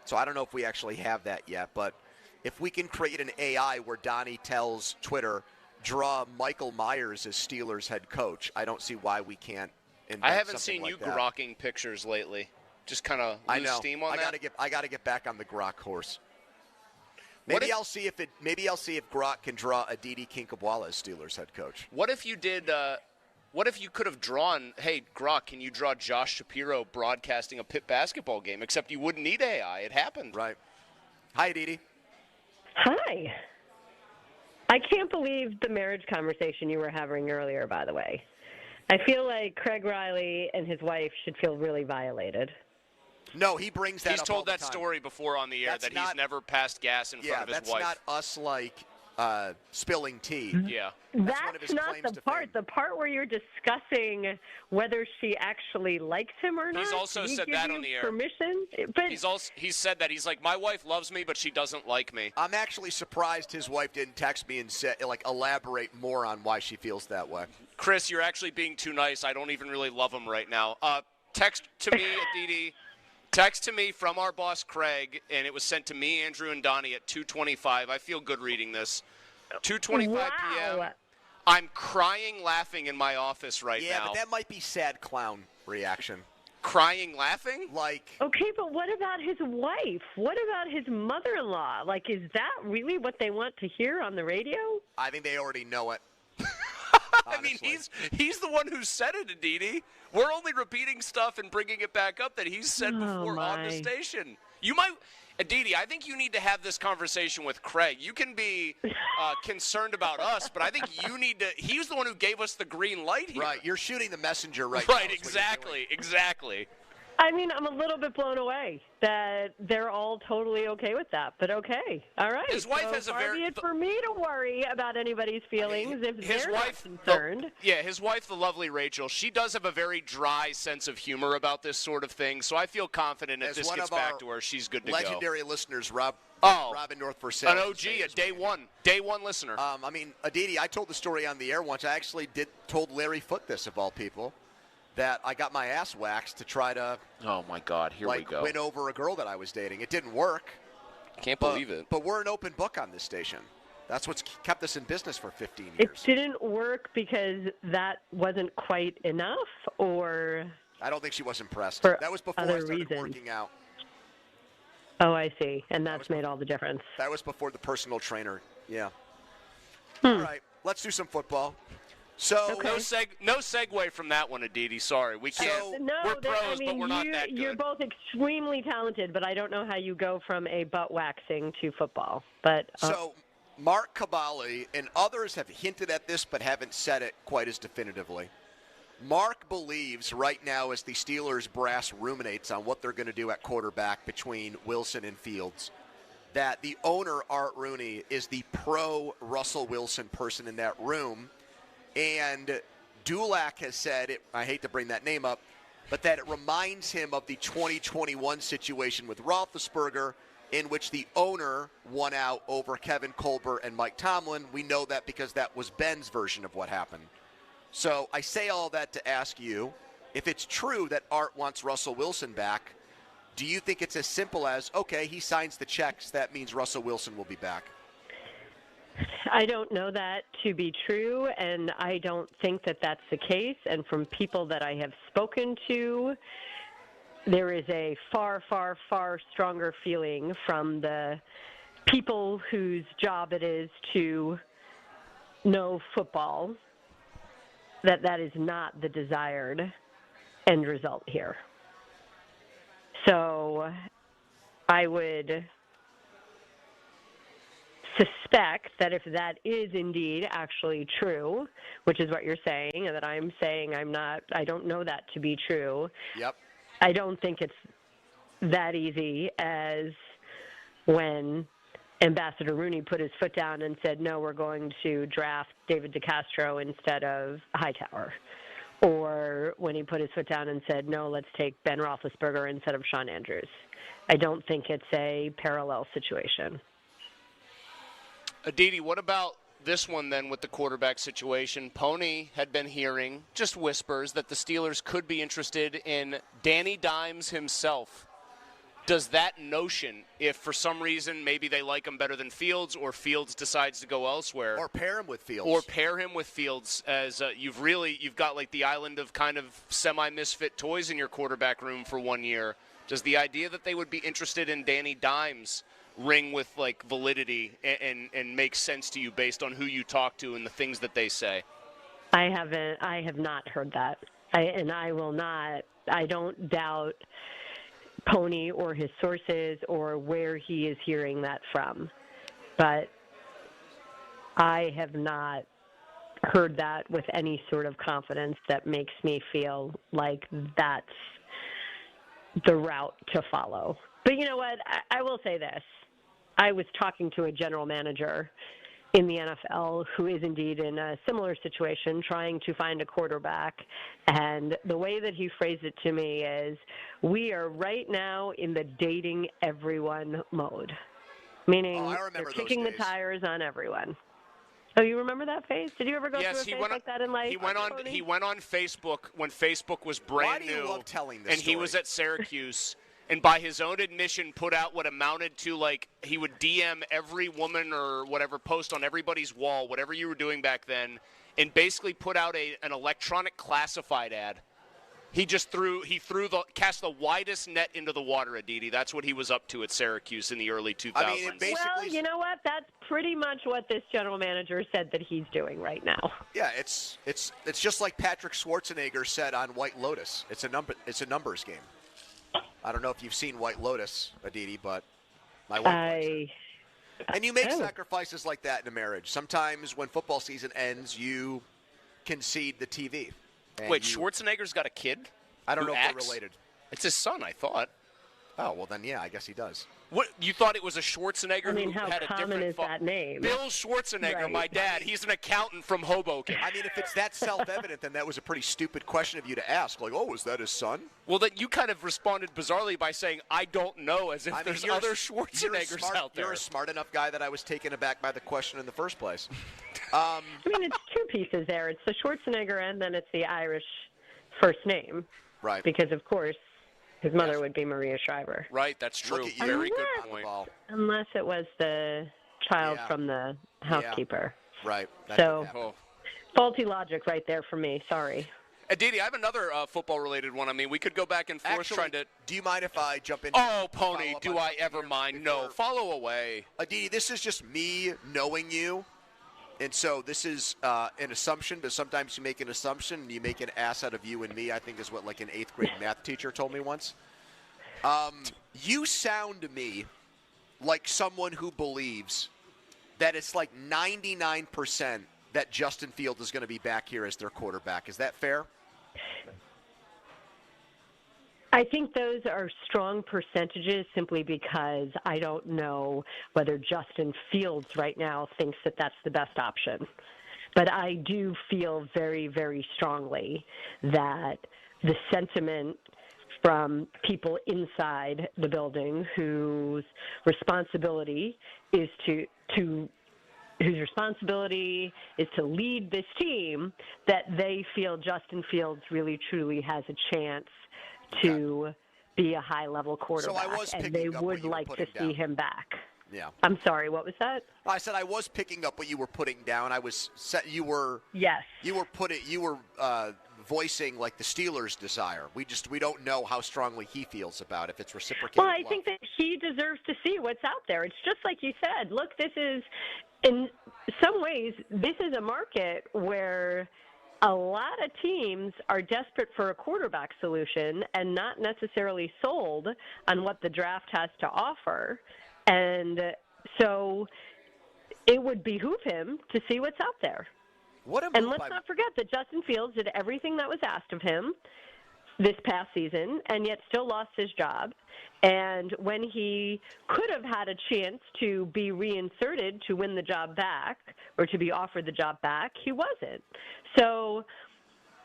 So I don't know if we actually have that yet, but if we can create an AI where Donnie tells Twitter, draw Michael Myers as Steelers head coach, I don't see why we can't invent I haven't seen like you that. grokking pictures lately. Just kind of lose steam on that. I got to get back on the grok horse. Maybe I'll see if Grok can draw Aditi Kinkhabwala as Steelers head coach. What if you did? What if you could have drawn? Hey, Grok, can you draw Josh Shapiro broadcasting a Pitt basketball game? Except you wouldn't need AI. It happened. Right. Hi, Aditi. Hi. I can't believe the marriage conversation you were having earlier, by the way. I feel like Craig Riley and his wife should feel really violated. No, he brings that up. He's told all the that time. story before on the air That's that not, he's never passed gas in front of his wife. Yeah, that's not us like spilling tea. Yeah. That's not the part. The part where you're discussing whether she actually likes him or not. He's also said that on the air. Permission? But he's said that. He's like, my wife loves me, but she doesn't like me. I'm actually surprised his wife didn't text me and say, elaborate more on why she feels that way. Chris, you're actually being too nice. I don't even really love him right now. Text to me, Aditi. Text to me from our boss, Craig, and it was sent to me, Andrew, and Donnie at 2:25. I feel good reading this. 2:25 p.m. I'm crying, laughing in my office right now. Yeah, but that might be sad clown reaction. Crying, laughing? Okay, but what about his wife? What about his mother-in-law? Is that really what they want to hear on the radio? I think they already know it. I mean, he's the one who said it, Aditi. We're only repeating stuff and bringing it back up that he's said before on the station. You might, Aditi, I think you need to have this conversation with Craig. You can be concerned about us, but I think you need to. He's the one who gave us the green light here. Right, you're shooting the messenger right now. Right, exactly. I mean, I'm a little bit blown away that they're all totally okay with that, but okay. All right. His wife has a very... Far be it for me to worry about anybody's feelings if they're not concerned. His wife, the lovely Rachel, she does have a very dry sense of humor about this sort of thing, so I feel confident if this gets back to her, she's good to go. Legendary listeners, Robin North for Sale. An OG, a day one listener. I mean, Aditi, I told the story on the air once. I actually told Larry Foote this, of all people, that I got my ass waxed to try to oh my God, here we go. Win over a girl that I was dating. It didn't work. Can't believe it. But we're an open book on this station. That's what's kept us in business for 15 years. It didn't work because that wasn't quite enough, or I don't think she was impressed. For that was before other I started reasons. working out. Oh, I see. And that's made all the difference. That was before the personal trainer. Yeah. Hmm. All right. Let's do some football. So no segue from that one, Aditi. Sorry, we can't. We're pros, but we're not that good. You're both extremely talented, but I don't know how you go from a butt waxing to football. But so Mark Cavalli and others have hinted at this, but haven't said it quite as definitively. Mark believes right now, as the Steelers brass ruminates on what they're going to do at quarterback between Wilson and Fields, that the owner, Art Rooney, is the pro-Russell Wilson person in that room. And Dulac has said, I hate to bring that name up, but that it reminds him of the 2021 situation with Roethlisberger, in which the owner won out over Kevin Colbert and Mike Tomlin. We know that because that was Ben's version of what happened. So I say all that to ask you, if it's true that Art wants Russell Wilson back, do you think it's as simple as, okay, he signs the checks, that means Russell Wilson will be back? I don't know that to be true, and I don't think that that's the case. And from people that I have spoken to, there is a far, far, far stronger feeling from the people whose job it is to know football that that is not the desired end result here. So I would suspect that if that is indeed actually true, which is what you're saying, and that I'm saying I don't know that to be true. Yep. I don't think it's that easy as when Ambassador Rooney put his foot down and said, no, we're going to draft David DeCastro instead of Hightower. Or when he put his foot down and said, no, let's take Ben Roethlisberger instead of Shawn Andrews. I don't think it's a parallel situation. Aditi, what about this one then with the quarterback situation? Pony had been hearing just whispers that the Steelers could be interested in Danny Dimes himself. Does that notion, if for some reason maybe they like him better than Fields, or Fields decides to go elsewhere, or pair him with Fields, as you've got like the island of kind of semi-misfit toys in your quarterback room for 1 year. Does the idea that they would be interested in Danny Dimes ring with like validity and make sense to you based on who you talk to and the things that they say? I have not heard that. I will not. I don't doubt Pony or his sources or where he is hearing that from. But I have not heard that with any sort of confidence that makes me feel like that's the route to follow. But you know what? I will say this. I was talking to a general manager in the NFL who is indeed in a similar situation, trying to find a quarterback. And the way that he phrased it to me is, we are right now in the dating everyone mode, meaning they're kicking the tires on everyone. Oh, you remember that phase? Did you ever go through a phase like that in life? He went on Facebook when Facebook was brand new. Why do you love telling this and story? He was at Syracuse. And by his own admission, put out what amounted to, like, he would DM every woman or whatever, post on everybody's wall, whatever you were doing back then, and basically put out an electronic classified ad. He just cast the widest net into the water, Aditi. That's what he was up to at Syracuse in the early 2000s. I mean, well, you know what? That's pretty much what this general manager said that he's doing right now. Yeah, it's just like Patrick Schwarzenegger said on White Lotus. It's a numbers game. I don't know if you've seen White Lotus, Aditi, but my wife likes it. And you make sacrifices like that in a marriage. Sometimes when football season ends, you concede the TV. Wait, Schwarzenegger's got a kid? I don't know if they're related. It's his son, I thought. Oh, well then, yeah, I guess he does. What, you thought it was a Schwarzenegger who had a different... how common is that name? Bill Schwarzenegger, right. My dad. He's an accountant from Hoboken. I mean, if it's that self-evident, then that was a pretty stupid question of you to ask. Like, oh, is that his son? Well, then you kind of responded bizarrely by saying, I don't know, as if there's other Schwarzeneggers out there. You're a smart enough guy that I was taken aback by the question in the first place. I mean, it's two pieces there. It's the Schwarzenegger and then it's the Irish first name. Right. Because, of course, his mother would be Maria Shriver. Right, that's true. Very good point. Unless it was the child from the housekeeper. Yeah. Right. So, faulty logic right there for me. Sorry. Aditi, I have another football-related one. I mean, we could go back and forth trying to... Do you mind if I jump in? Oh, Pony, do I ever mind? No, follow away. Aditi, this is just me knowing you. And so this is an assumption, but sometimes you make an assumption and you make an ass out of you and me, I think is what like an 8th grade math teacher told me once. You sound to me like someone who believes that it's like 99% that Justin Fields is going to be back here as their quarterback. Is that fair? I think those are strong percentages simply because I don't know whether Justin Fields right now thinks that that's the best option. But I do feel very, very strongly that the sentiment from people inside the building whose responsibility is to lead this team, that they feel Justin Fields really truly has a chance to be a high-level quarterback, and they would like to see him back. Yeah. I'm sorry, what was that? I said I was picking up what you were putting down. You were voicing like the Steelers' desire. We don't know how strongly he feels about it, if it's reciprocated. Well, I think that he deserves to see what's out there. It's just like you said. Look, this is, in some ways, this is a market where a lot of teams are desperate for a quarterback solution and not necessarily sold on what the draft has to offer. And so it would behoove him to see what's out there. And let's not forget that Justin Fields did everything that was asked of him this past season and yet still lost his job. And when he could have had a chance to be reinserted to win the job back or to be offered the job back, he wasn't. So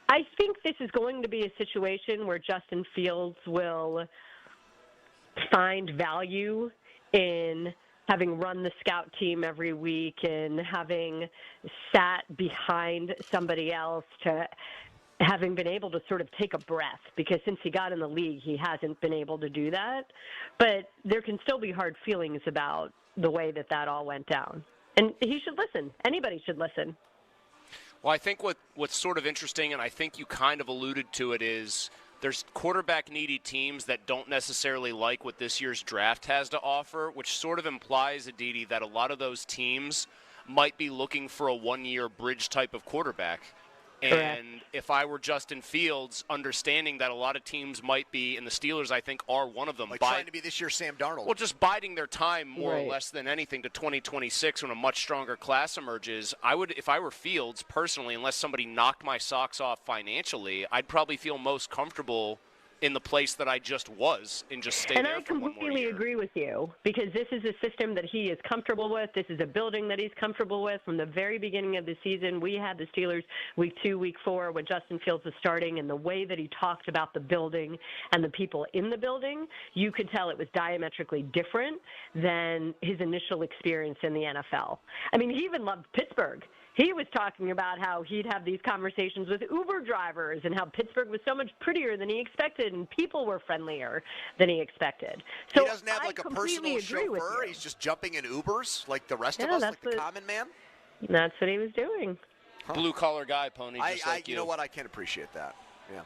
I think this is going to be a situation where Justin Fields will find value in having run the scout team every week and having sat behind somebody else, to having been able to sort of take a breath, because since he got in the league, he hasn't been able to do that. But there can still be hard feelings about the way that all went down. And he should listen. Anybody should listen. Well, I think what's sort of interesting, and I think you kind of alluded to it, is there's quarterback-needy teams that don't necessarily like what this year's draft has to offer, which sort of implies, Aditi, that a lot of those teams might be looking for a one-year bridge type of quarterback. And if I were Justin Fields, understanding that a lot of teams might be, and the Steelers, I think, are one of them. Like trying to be this year's Sam Darnold. Well, just biding their time more or less than anything to 2026 when a much stronger class emerges. I would, if I were Fields, personally, unless somebody knocked my socks off financially, I'd probably feel most comfortable in the place that I just was and just stay there for one more year. And I completely agree with you, because this is a system that he is comfortable with. This is a building that he's comfortable with. From the very beginning of the season, we had the Steelers week 2, week 4 when Justin Fields was starting, and the way that he talked about the building and the people in the building, you could tell it was diametrically different than his initial experience in the NFL. I mean, he even loved Pittsburgh. He was talking about how he'd have these conversations with Uber drivers and how Pittsburgh was so much prettier than he expected and people were friendlier than he expected. So he doesn't have like a personal chauffeur. He's just jumping in Ubers like the rest of us, like the common man. That's what he was doing. Blue-collar guy, Pony, just like you. You know what? I can appreciate that. Yeah.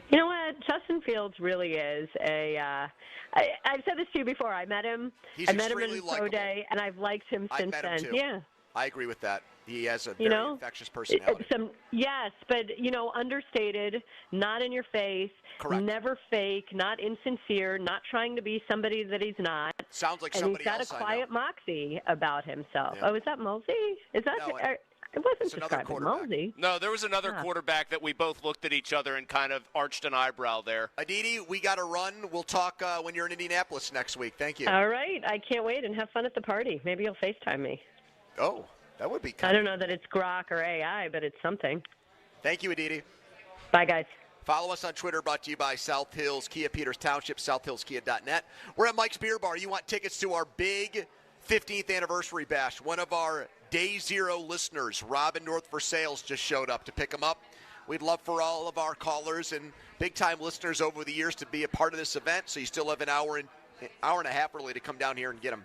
You know what? Justin Fields really is a I've said this to you before. I met him. He's I met him in extremely pro day, and I've liked him since met him then. too. Yeah. I agree with that. He has a very infectious personality. Yes, but, understated, not in your face, never fake, not insincere, not trying to be somebody that he's not. Sounds like somebody else. And he's got a quiet moxie about himself. Yeah. Oh, is that Mosey? Is that it wasn't describing Mosey. No, there was another quarterback that we both looked at each other and kind of arched an eyebrow there. Aditi, we got to run. We'll talk when you're in Indianapolis next week. Thank you. All right. I can't wait, and have fun at the party. Maybe you'll FaceTime me. Oh, that would be I don't know that it's Grok or AI, but it's something. Thank you, Aditi. Bye, guys. Follow us on Twitter, brought to you by South Hills Kia Peters Township, southhillskia.net. We're at Mike's Beer Bar. You want tickets to our big 15th anniversary bash. One of our Day Zero listeners, Robin North for Sales, just showed up to pick them up. We'd love for all of our callers and big-time listeners over the years to be a part of this event, so you still have an hour and a half early to come down here and get them.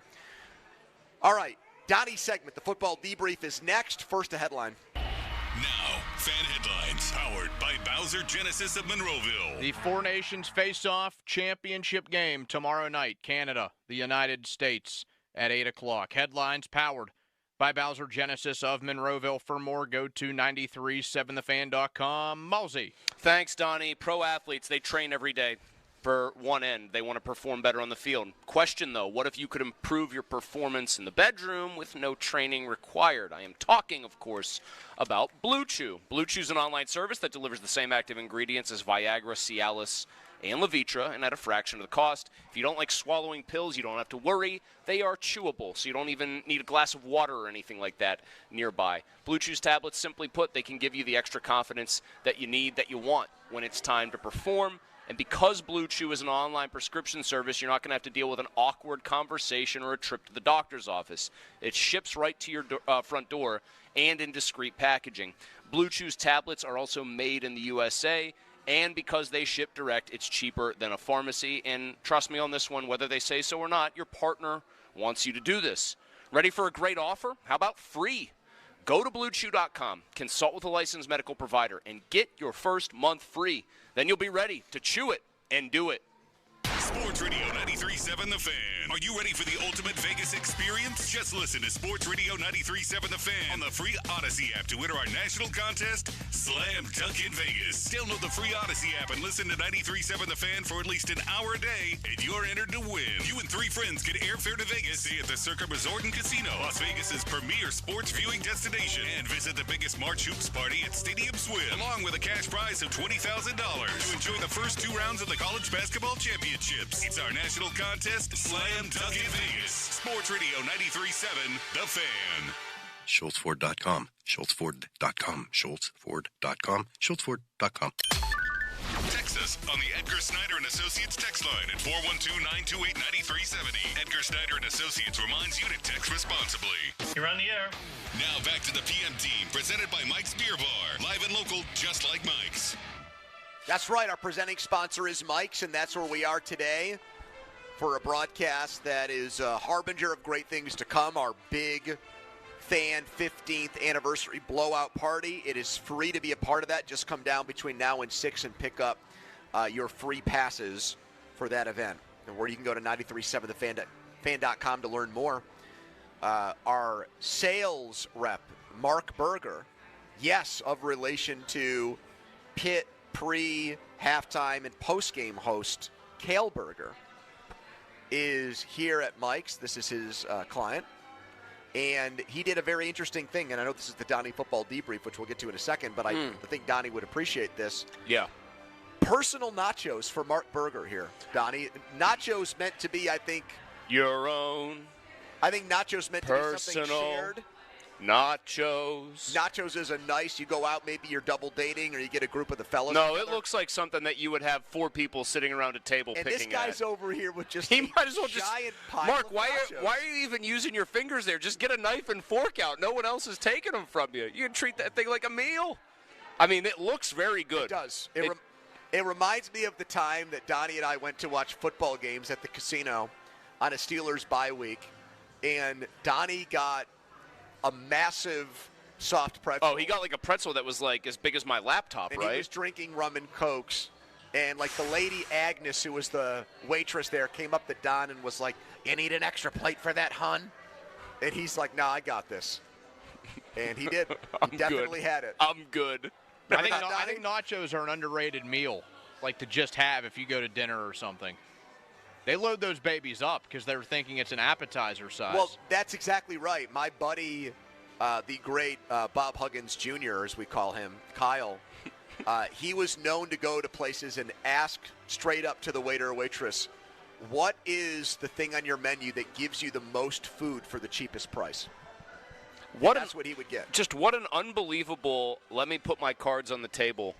All right. Donnie's segment, the football debrief, is next. First, a headline. Now, fan headlines powered by Bowser Genesis of Monroeville. The Four Nations Faceoff championship game tomorrow night. Canada, the United States at 8 o'clock. Headlines powered by Bowser Genesis of Monroeville. For more, go to 937thefan.com. Mulsey. Thanks, Donnie. Pro athletes, they train every day. For one end, they want to perform better on the field. Question, though, what if you could improve your performance in the bedroom with no training required? I am talking, of course, about Blue Chew. Blue Chew is an online service that delivers the same active ingredients as Viagra, Cialis, and Levitra, and at a fraction of the cost. If you don't like swallowing pills, you don't have to worry. They are chewable, so you don't even need a glass of water or anything like that nearby. Blue Chew's tablets, simply put, they can give you the extra confidence that you need, that you want when it's time to perform. And because Blue Chew is an online prescription service, you're not going to have to deal with an awkward conversation or a trip to the doctor's office. It ships right to your front door and in discreet packaging. Blue Chew's tablets are also made in the USA, and because they ship direct, it's cheaper than a pharmacy. And trust me on this one, whether they say so or not, your partner wants you to do this. Ready for a great offer? How about free? Go to BlueChew.com, consult with a licensed medical provider, and get your first month free. Then you'll be ready to chew it and do it. Sports Radio 93.7 The Fan. Are you ready for the ultimate Vegas experience? Just listen to Sports Radio 93.7 The Fan on the free Odyssey app to enter our national contest, Slam Dunk in Vegas. Download the free Odyssey app and listen to 93.7 The Fan for at least an hour a day, and you're entered to win. You and 3 friends get airfare to Vegas, stay at the Circa Resort and Casino, Las Vegas's premier sports viewing destination, and visit the biggest March Hoops party at Stadium Swim, along with a cash prize of $20,000 to enjoy the first 2 rounds of the college basketball championships. It's our national contest, Slam Dunk in Vegas. Sports Radio 93.7 The Fan. SchultzFord.com. SchultzFord.com. SchultzFord.com. SchultzFord.com. Text us on the Edgar Snyder and Associates text line at 412-928-9370. Edgar Snyder and Associates reminds you to text responsibly. You're on the air. Now back to the PM team, presented by Mike's Beer Bar. Live and local, just like Mike's. That's right. Our presenting sponsor is Mike's, and that's where we are today for a broadcast that is a harbinger of great things to come. Our big fan 15th anniversary blowout party. It is free to be a part of that. Just come down between now and 6 and pick up your free passes for that event. And where you can go to 937thefan.com to learn more. Our sales rep, Mark Berger, yes, of relation to Pitt pre-halftime and post-game host Cale Berger, is here at Mike's. This is his client. And he did a very interesting thing, and I know this is the Donnie Football Debrief, which we'll get to in a second, but I think Donnie would appreciate this. Yeah. Personal nachos for Mark Berger here, Donnie. Nachos meant to be, I think... Your own. I think nachos meant to be something shared. Nachos. Nachos is a nice, you go out, maybe you're double dating or you get a group of the fellas. No, together. it looks like something that you would have 4 people sitting around a table and picking this guy's at. over here with just he might as well giant just, pile Mark, of why nachos. are you even using your fingers there? Just get a knife and fork out. No one else is taking them from you. You can treat that thing like a meal. I mean, it looks very good. It does. It reminds me of the time that Donnie and I went to watch football games at the casino on a Steelers bye week, and Donnie got a massive soft pretzel. Oh, he got like a pretzel that was like as big as my laptop, and right? He was drinking rum and Cokes. And like the lady Agnes, who was the waitress there, came up to Don and was like, "You need an extra plate for that, hun?" And he's like, "Nah, I got this." And he did. He definitely had it. I'm good. I think nachos are an underrated meal, like to just have if you go to dinner or something. They load those babies up because they're thinking it's an appetizer size. Well, that's exactly right. My buddy, the great Bob Huggins Jr., as we call him, Kyle, he was known to go to places and ask straight up to the waiter or waitress, what is the thing on your menu that gives you the most food for the cheapest price? That's what he would get. Just what an unbelievable, let me put my cards on the table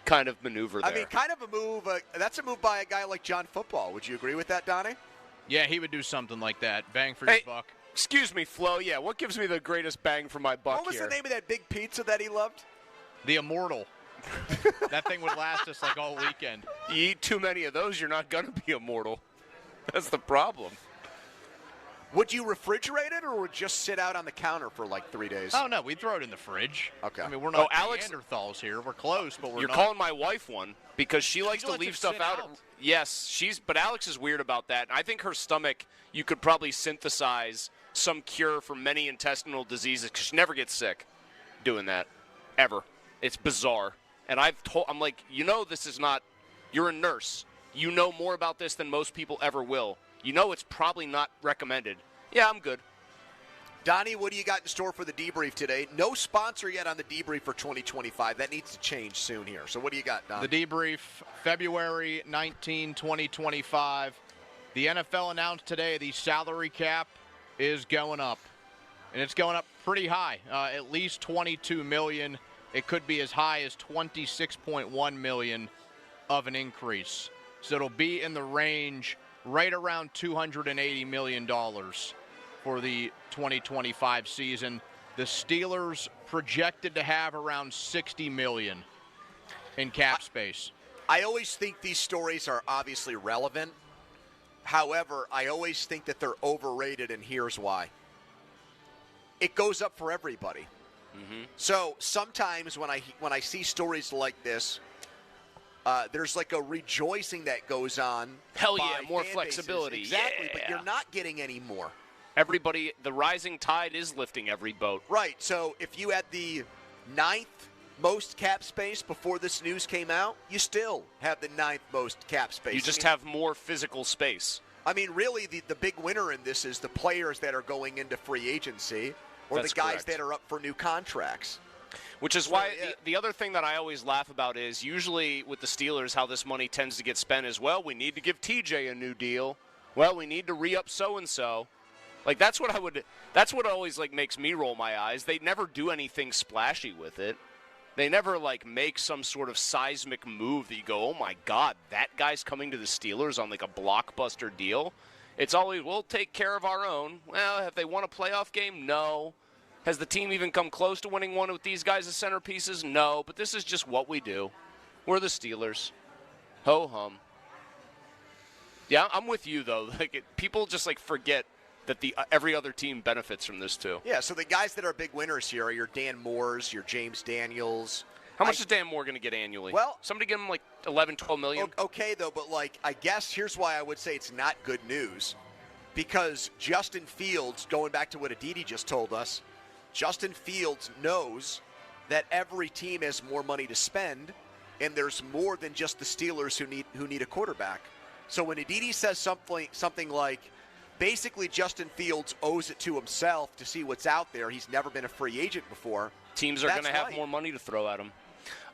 kind of maneuver there. I mean, kind of a move. That's a move by a guy like John Football. Would you agree with that, Donnie? Yeah, he would do something like that. Bang for your buck. Excuse me, Flo. Yeah, what gives me the greatest bang for my buck What was here? the name of that big pizza that he loved? The Immortal. That thing would last us like all weekend. You eat too many of those, you're not going to be immortal. That's the problem. Would you refrigerate it, or would it just sit out on the counter for like 3 days? Oh, no, we'd throw it in the fridge. Okay. I mean, we're not Neanderthals here. We're close, but we're You're not. calling my wife one because she likes to lets leave it stuff sit out. Yes, but Alex is weird about that. I think her stomach, you could probably synthesize some cure for many intestinal diseases because she never gets sick doing that, ever. It's bizarre. And I'm like, this is not, you're a nurse. You know more about this than most people ever will. You know it's probably not recommended. Yeah, I'm good. Donnie, what do you got in store for the debrief today? No sponsor yet on the debrief for 2025. That needs to change soon here. So what do you got, Don? The debrief, February 19, 2025. The NFL announced today the salary cap is going up. And it's going up pretty high, at least $22 million. It could be as high as $26.1 million of an increase. So it'll be in the range right around $280 million for the 2025 season. The Steelers projected to have around $60 million in cap space. I always think these stories are obviously relevant. However, I always think that they're overrated, and here's why. It goes up for everybody. Mm-hmm. So sometimes when I see stories like this, There's like a rejoicing that goes on. Hell by yeah, more fan flexibility. bases. Exactly, Yeah. but you're not getting any more. Everybody, the rising tide is lifting every boat. Right, so if you had the 9th most cap space before this news came out, you still have the 9th most cap space. You just have more physical space. I mean, really, the big winner in this is the players that are going into free agency or That's the guys correct. that are up for new contracts. Which is why the other thing that I always laugh about is usually with the Steelers how this money tends to get spent as well. We need to give TJ a new deal. Well, we need to re-up so-and-so. Like, that's what always, like, makes me roll my eyes. They never do anything splashy with it. They never, like, make some sort of seismic move that you go, oh, my God, that guy's coming to the Steelers on, like, a blockbuster deal. It's always, we'll take care of our own. Well, have they won a playoff game? No. Has the team even come close to winning one with these guys as centerpieces? No. But this is just what we do. We're the Steelers. Ho-hum. Yeah, I'm with you, though. Like, people just, like, forget that every other team benefits from this, too. Yeah, so the guys that are big winners here are your Dan Moores, your James Daniels. How much is Dan Moore going to get annually? Well, somebody give him like 11, 12 million? Okay, though, but, like, I guess here's why I would say it's not good news. Because Justin Fields, going back to what Aditi just told us, Justin Fields knows that every team has more money to spend, and there's more than just the Steelers who need a quarterback. So when Aditi says something like, basically Justin Fields owes it to himself to see what's out there. He's never been a free agent before. Teams are going to have more money to throw at him.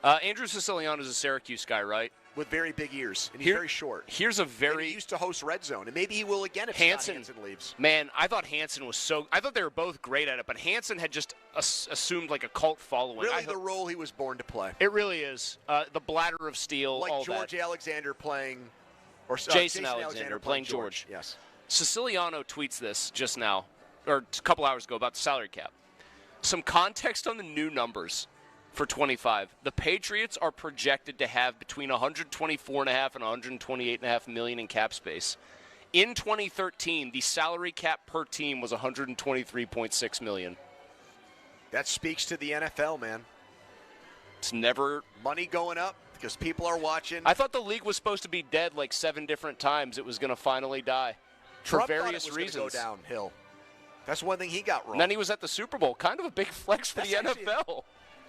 Andrew Siciliano is a Syracuse guy, right? With very big ears, and he's very short. Here's a very... And he used to host Red Zone, and maybe he will again if Hansen leaves. Man, I thought Hansen was I thought they were both great at it, but Hansen had just assumed like a cult following. Really the role he was born to play. It really is. The bladder of steel, like all George that. Alexander playing... Or Jason Alexander playing George. Yes. Siciliano tweets this just now, or a couple hours ago, about the salary cap. Some context on the new numbers for 25. The Patriots are projected to have between 124.5 and 128.5 million in cap space. In 2013, the salary cap per team was 123.6 million. That speaks to the NFL, man. It's never money going up because people are watching. I thought the league was supposed to be dead like 7 different times. It was going to finally die. Trump for various thought it was reasons. Go downhill. That's one thing he got wrong. And then he was at the Super Bowl. Kind of a big flex for the NFL.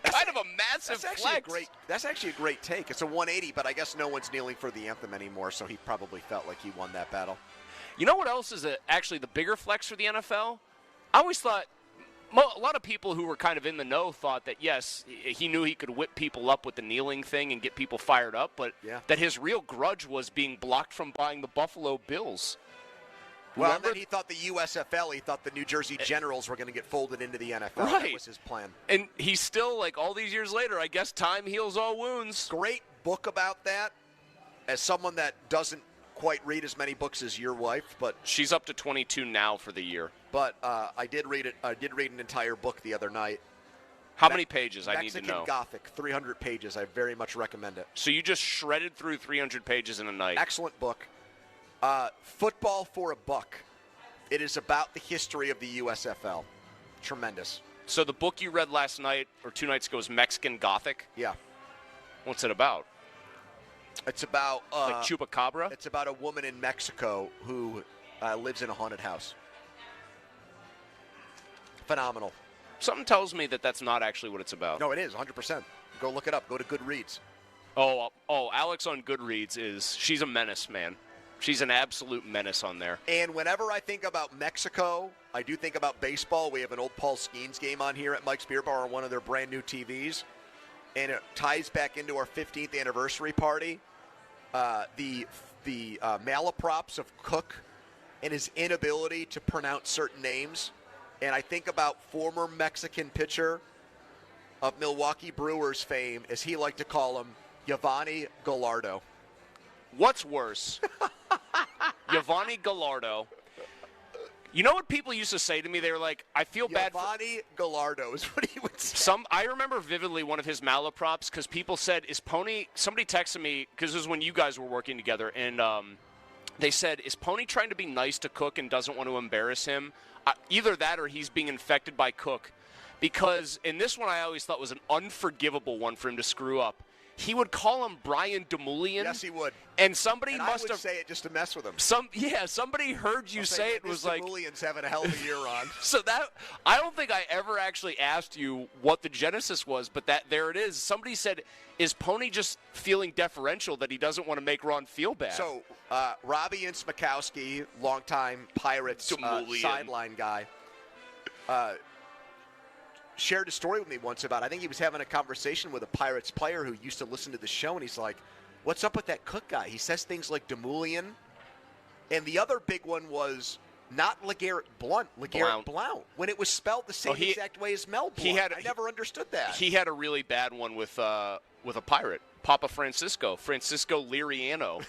Kind of a massive flex. That's actually a great take. It's a 180, but I guess no one's kneeling for the anthem anymore, so he probably felt like he won that battle. You know what else is actually the bigger flex for the NFL? I always thought a lot of people who were kind of in the know thought that, yes, he knew he could whip people up with the kneeling thing and get people fired up, but that his real grudge was being blocked from buying the Buffalo Bills. Well, and then he thought the USFL, he thought the New Jersey Generals were going to get folded into the NFL. Right. That was his plan. And he's still, like, all these years later, I guess time heals all wounds. Great book about that. As someone that doesn't quite read as many books as your wife, but she's up to 22 now for the year. But I did read it. I did read an entire book the other night. How many pages? I need to know. Mexican Gothic, 300 pages. I very much recommend it. So you just shredded through 300 pages in a night. Excellent book. Football for a Buck. It is about the history of the USFL. Tremendous. So the book you read last night or 2 nights ago is Mexican Gothic? Yeah. What's it about? It's about... like Chupacabra? It's about a woman in Mexico who lives in a haunted house. Phenomenal. Something tells me that that's not actually what it's about. No, it is, 100%. Go look it up. Go to Goodreads. Oh, Alex on Goodreads she's a menace, man. She's an absolute menace on there. And whenever I think about Mexico, I do think about baseball. We have an old Paul Skeens game on here at Mike's Beer Bar on one of their brand new TVs. And it ties back into our 15th anniversary party. The malaprops of Cook and his inability to pronounce certain names. And I think about former Mexican pitcher of Milwaukee Brewers fame, as he liked to call him, Yovani Gallardo. What's worse? Yovani Gallardo. You know what people used to say to me? They were like, I feel bad for... Yovani Gallardo is what he would say. I remember vividly one of his malaprops because people said, somebody texted me, because this was when you guys were working together, and they said, is Pony trying to be nice to Cook and doesn't want to embarrass him? Either that or he's being infected by Cook. Because in this one I always thought was an unforgivable one for him to screw up. he would call him Brian Demoulian. Yes, he would. And somebody and must I would have say it just to mess with him. Somebody heard you say it was like Demoulian's having a hell of a year on. So that I don't think I ever actually asked you what the genesis was, but that there it is. Somebody said, "Is Pony just feeling deferential that he doesn't want to make Ron feel bad?" So Robbie and Smikowski, longtime Pirates sideline guy, shared a story with me once about, I think he was having a conversation with a Pirates player who used to listen to the show, and he's like, what's up with that Cook guy? He says things like Demoulian. And the other big one was not LeGarrette Blount, LeGarrette Blount, when it was spelled the same exact way as Mel Blount. I never understood that. He had a really bad one with a Pirate, Papa Francisco Liriano.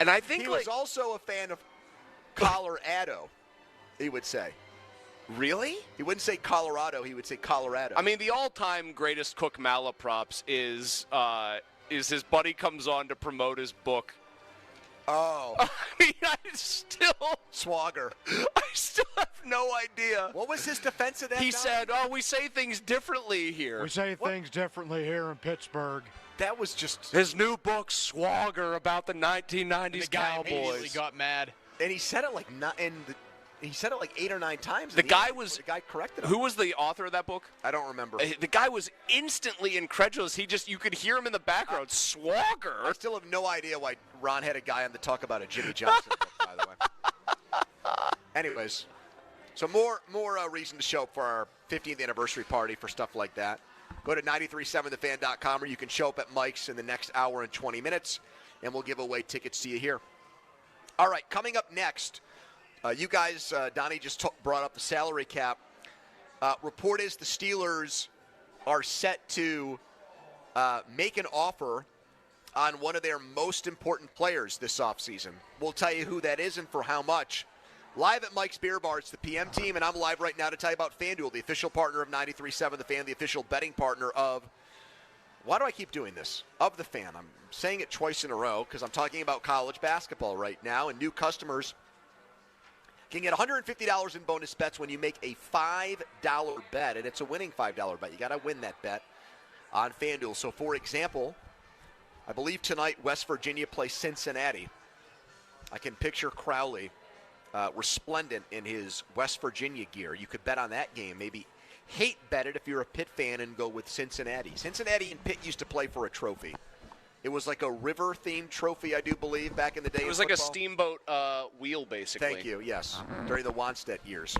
And I think he was also a fan of Colorado. He would say. Really? He wouldn't say Colorado. He would say Colorado. I mean, the all-time greatest Cook malaprops is his buddy comes on to promote his book. Oh. I mean, Swagger. I still have no idea. What was his defense of that? He said, we say things differently here. We say things differently here in Pittsburgh. That was just... His new book, Swagger, about the 1990s the guy Cowboys. immediately got mad. And he said it like he said it like 8 or 9 times. The guy corrected him. Who was the author of that book? I don't remember. The guy was instantly incredulous. You could hear him in the background. Swagger. I still have no idea why Ron had a guy on the Talk About a Jimmy Johnson book, by the way. Anyways, so more reason to show up for our 15th anniversary party for stuff like that. Go to 937thefan.com, or you can show up at Mike's in the next hour and 20 minutes, and we'll give away tickets to you here. All right, coming up next, you guys, Donnie just brought up the salary cap. Report is the Steelers are set to make an offer on one of their most important players this offseason. We'll tell you who that is and for how much. Live at Mike's Beer Bar, it's the PM team, and I'm live right now to tell you about FanDuel, the official partner of 93.7 The Fan, the official betting partner of, why do I keep doing this? Of The Fan. I'm saying it twice in a row because I'm talking about college basketball right now, and new customers can get $150 in bonus bets when you make a $5 bet, and it's a winning $5 bet. You got to win that bet on FanDuel. So, for example, I believe tonight West Virginia plays Cincinnati. I can picture Crowley resplendent in his West Virginia gear. You could bet on that game. Maybe hate bet it if you're a Pitt fan and go with Cincinnati. Cincinnati and Pitt used to play for a trophy. It was like a river-themed trophy, I do believe, back in the day. It was like a steamboat wheel, basically. Thank you, yes, during the Wanstead years.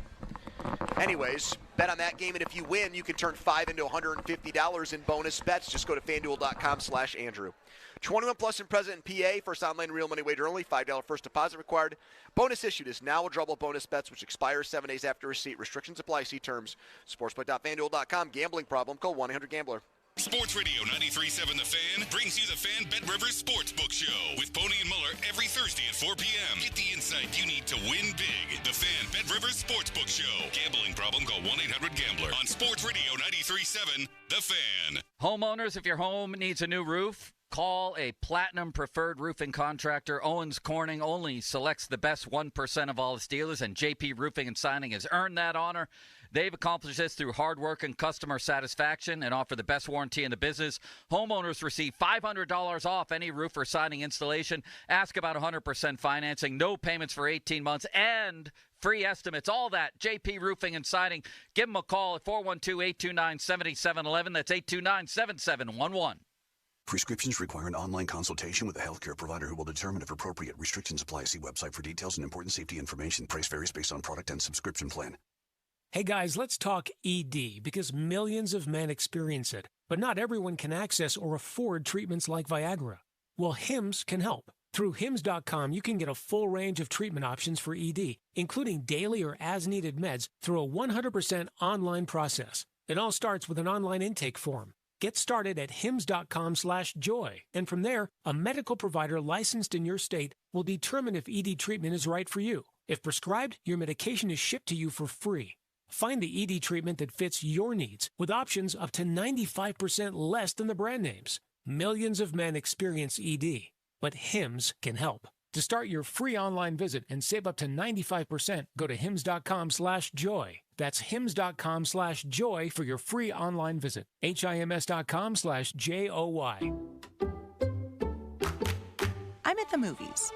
Anyways, bet on that game, and if you win, you can turn $5 into $150 in bonus bets. Just go to FanDuel.com/Andrew. 21 plus and present in PA. First online real money wager only. $5 first deposit required. Bonus issued is now withdrawable bonus bets, which expires 7 days after receipt. Restrictions apply. See terms. Sportsbook.FanDuel.com. Gambling problem? Call 1-800-GAMBLER. Sports Radio 93.7 The Fan brings you the Fan Bet Rivers Sportsbook Show with Pony and Muller every Thursday at 4 p.m. Get the insight you need to win big. The Fan Bet Rivers Sportsbook Show. Gambling problem? Call 1-800-GAMBLER. On Sports Radio 93.7 The Fan. Homeowners, if your home needs a new roof, call a Platinum Preferred Roofing Contractor. Owens Corning only selects the best 1% of all its dealers, and JP Roofing and Signing has earned that honor. They've accomplished this through hard work and customer satisfaction and offer the best warranty in the business. Homeowners receive $500 off any roof or siding installation. Ask about 100% financing, no payments for 18 months, and free estimates. All that, JP Roofing and Siding. Give them a call at 412-829-7711. That's 829-7711. Prescriptions require an online consultation with a healthcare provider who will determine if appropriate. Restrictions apply. See website for details and important safety information. Price varies based on product and subscription plan. Hey guys, let's talk ED, because millions of men experience it, but not everyone can access or afford treatments like Viagra. Well, Hims can help. Through Hims.com, you can get a full range of treatment options for ED, including daily or as-needed meds through a 100% online process. It all starts with an online intake form. Get started at hims.com/joy, and from there, a medical provider licensed in your state will determine if ED treatment is right for you. If prescribed, your medication is shipped to you for free. Find the ED treatment that fits your needs with options up to 95% less than the brand names. Millions of men experience ED, but Hims can help. To start your free online visit and save up to 95%, go to hims.com/joy. That's hims.com/joy for your free online visit. HIMS.com/JOY. I'm at the movies,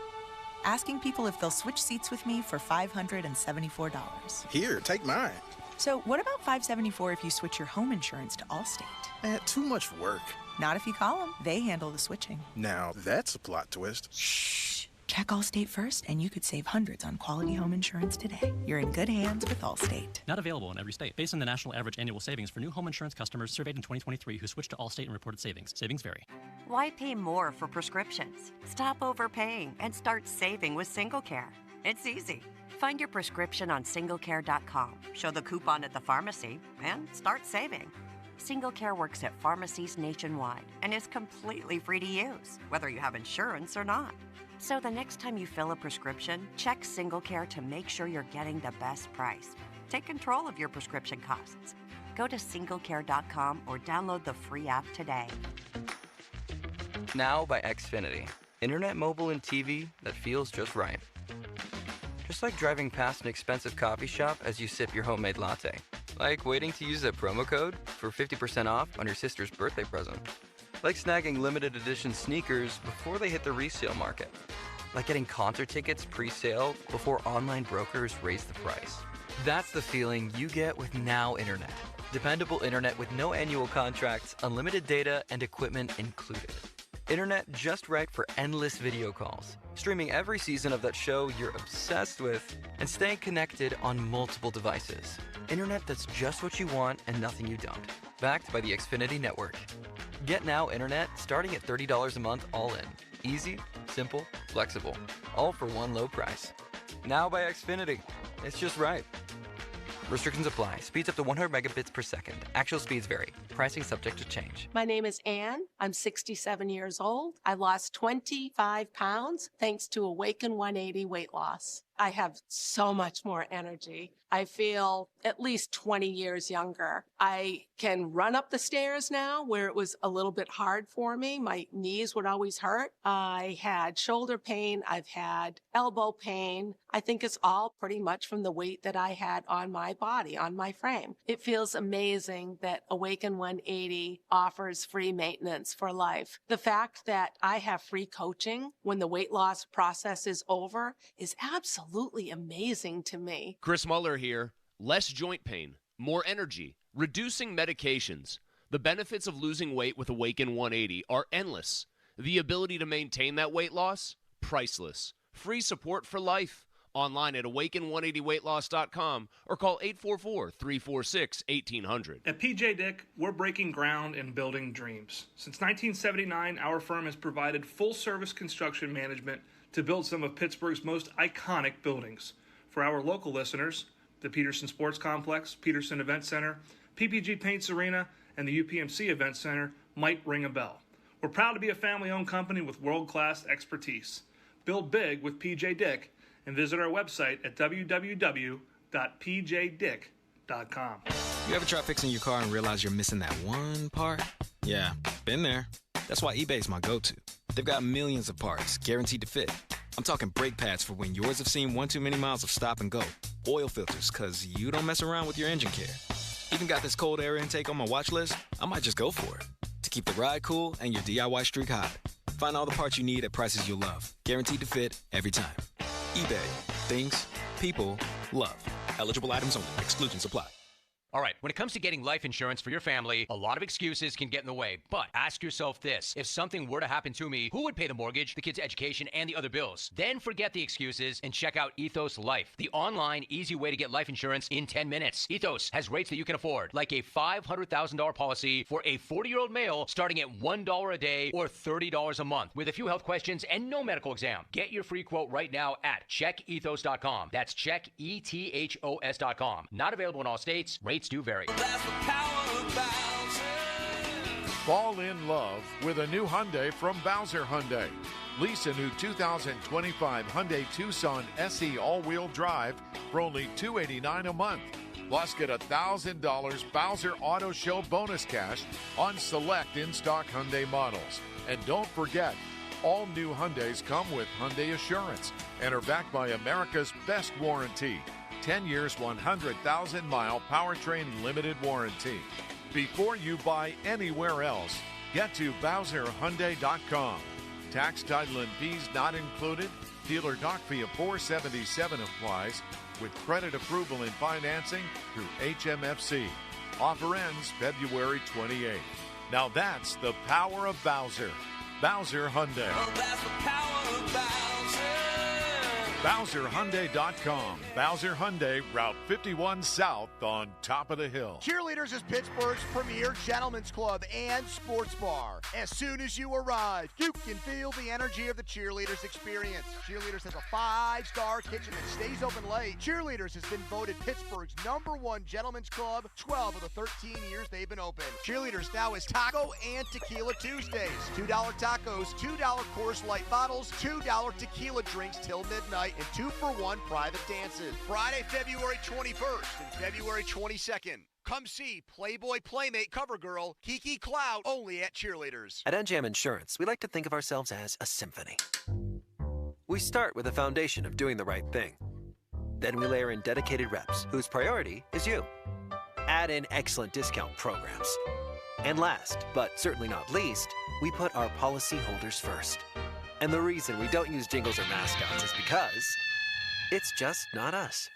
asking people if they'll switch seats with me for $574. Here, take mine. So what about $574 if you switch your home insurance to Allstate? Too much work. Not if you call them. They handle the switching. Now, that's a plot twist. Shh. Check Allstate first, and you could save hundreds on quality home insurance today. You're in good hands with Allstate. Not available in every state. Based on the national average annual savings for new home insurance customers surveyed in 2023 who switched to Allstate and reported savings. Savings vary. Why pay more for prescriptions? Stop overpaying and start saving with SingleCare. It's easy. Find your prescription on singlecare.com, show the coupon at the pharmacy, and start saving. SingleCare works at pharmacies nationwide and is completely free to use, whether you have insurance or not. So the next time you fill a prescription, check SingleCare to make sure you're getting the best price. Take control of your prescription costs. Go to singlecare.com or download the free app today. Now by Xfinity. Internet, mobile, and TV that feels just right. Just like driving past an expensive coffee shop as you sip your homemade latte. Like waiting to use a promo code for 50% off on your sister's birthday present. Like snagging limited edition sneakers before they hit the resale market. Like getting concert tickets pre-sale before online brokers raise the price. That's the feeling you get with Now Internet. Dependable internet with no annual contracts, unlimited data, and equipment included. Internet just right for endless video calls, streaming every season of that show you're obsessed with, and staying connected on multiple devices. Internet that's just what you want and nothing you don't. Backed by the Xfinity Network. Get Now Internet starting at $30 a month all in. Easy, simple, flexible. All for one low price. Now by Xfinity. It's just right. Restrictions apply. Speeds up to 100 megabits per second. Actual speeds vary. Pricing subject to change. My name is Ann. I'm 67 years old. I lost 25 pounds thanks to Awaken 180 weight loss. I have so much more energy. I feel at least 20 years younger. I can run up the stairs now where it was a little bit hard for me. My knees would always hurt. I had shoulder pain. I've had elbow pain. I think it's all pretty much from the weight that I had on my body, on my frame. It feels amazing that Awaken 180 offers free maintenance for life. The fact that I have free coaching when the weight loss process is over is absolutely amazing to me. Chris Muller here. Less joint pain, more energy, reducing medications. The benefits of losing weight with Awaken 180 are endless. The ability to maintain that weight loss, priceless. Free support for life. Online at awaken180weightloss.com or call 844-346-1800. At PJ Dick, we're breaking ground and building dreams. Since 1979, our firm has provided full-service construction management to build some of Pittsburgh's most iconic buildings. For our local listeners, the Peterson Sports Complex, Peterson Event Center, PPG Paints Arena, and the UPMC Event Center might ring a bell. We're proud to be a family-owned company with world-class expertise. Build big with PJ Dick and visit our website at www.pjdick.com. You ever try fixing your car and realize you're missing that one part? Yeah, been there. That's why eBay's my go-to. They've got millions of parts, guaranteed to fit. I'm talking brake pads for when yours have seen one too many miles of stop and go. Oil filters, because you don't mess around with your engine care. Even got this cold air intake on my watch list. I might just go for it. To keep the ride cool and your DIY streak hot. Find all the parts you need at prices you'll love. Guaranteed to fit every time. eBay. Things people love. Eligible items only. Exclusions apply. All right, when it comes to getting life insurance for your family, a lot of excuses can get in the way. But ask yourself this. If something were to happen to me, who would pay the mortgage, the kids' education, and the other bills? Then forget the excuses and check out Ethos Life, the online, easy way to get life insurance in 10 minutes. Ethos has rates that you can afford, like a $500,000 policy for a 40-year-old male starting at $1 a day or $30 a month with a few health questions and no medical exam. Get your free quote right now at checkethos.com. That's checkethos.com. Not available in all states. Rates do vary. Fall in love with a new Hyundai from Bowser Hyundai. Lease a new 2025 Hyundai Tucson SE all-wheel drive for only $289 a month. Plus, get $1,000 Bowser Auto Show bonus cash on select in-stock Hyundai models. And don't forget, All new Hyundais come with Hyundai Assurance and are backed by America's best warranty. 10 years, 100,000-mile powertrain limited warranty. Before you buy anywhere else, get to BowserHyundai.com. Tax, title, and fees not included. Dealer doc fee of $477 applies with credit approval and financing through HMFC. Offer ends February 28th. Now that's the power of Bowser. Bowser Hyundai. Well, that's the power of Bowser. BowserHyundai.com. Bowser Hyundai, Route 51 South on top of the hill. Cheerleaders is Pittsburgh's premier gentlemen's club and sports bar. As soon as you arrive, you can feel the energy of the Cheerleaders experience. Cheerleaders has a 5-star kitchen that stays open late. Cheerleaders has been voted Pittsburgh's #1 gentlemen's club 12 of the 13 years they've been open. Cheerleaders now is Taco and Tequila Tuesdays. $2 tacos, $2 Coors Light bottles, $2 tequila drinks till midnight, and 2-for-1 private dances. Friday, February 21st and February 22nd. Come see Playboy Playmate cover girl Kiki Cloud only at Cheerleaders. At NJM Insurance, we like to think of ourselves as a symphony. We start with a foundation of doing the right thing. Then we layer in dedicated reps whose priority is you. Add in excellent discount programs. And last, but certainly not least, we put our policyholders first. And the reason we don't use jingles or mascots is because it's just not us.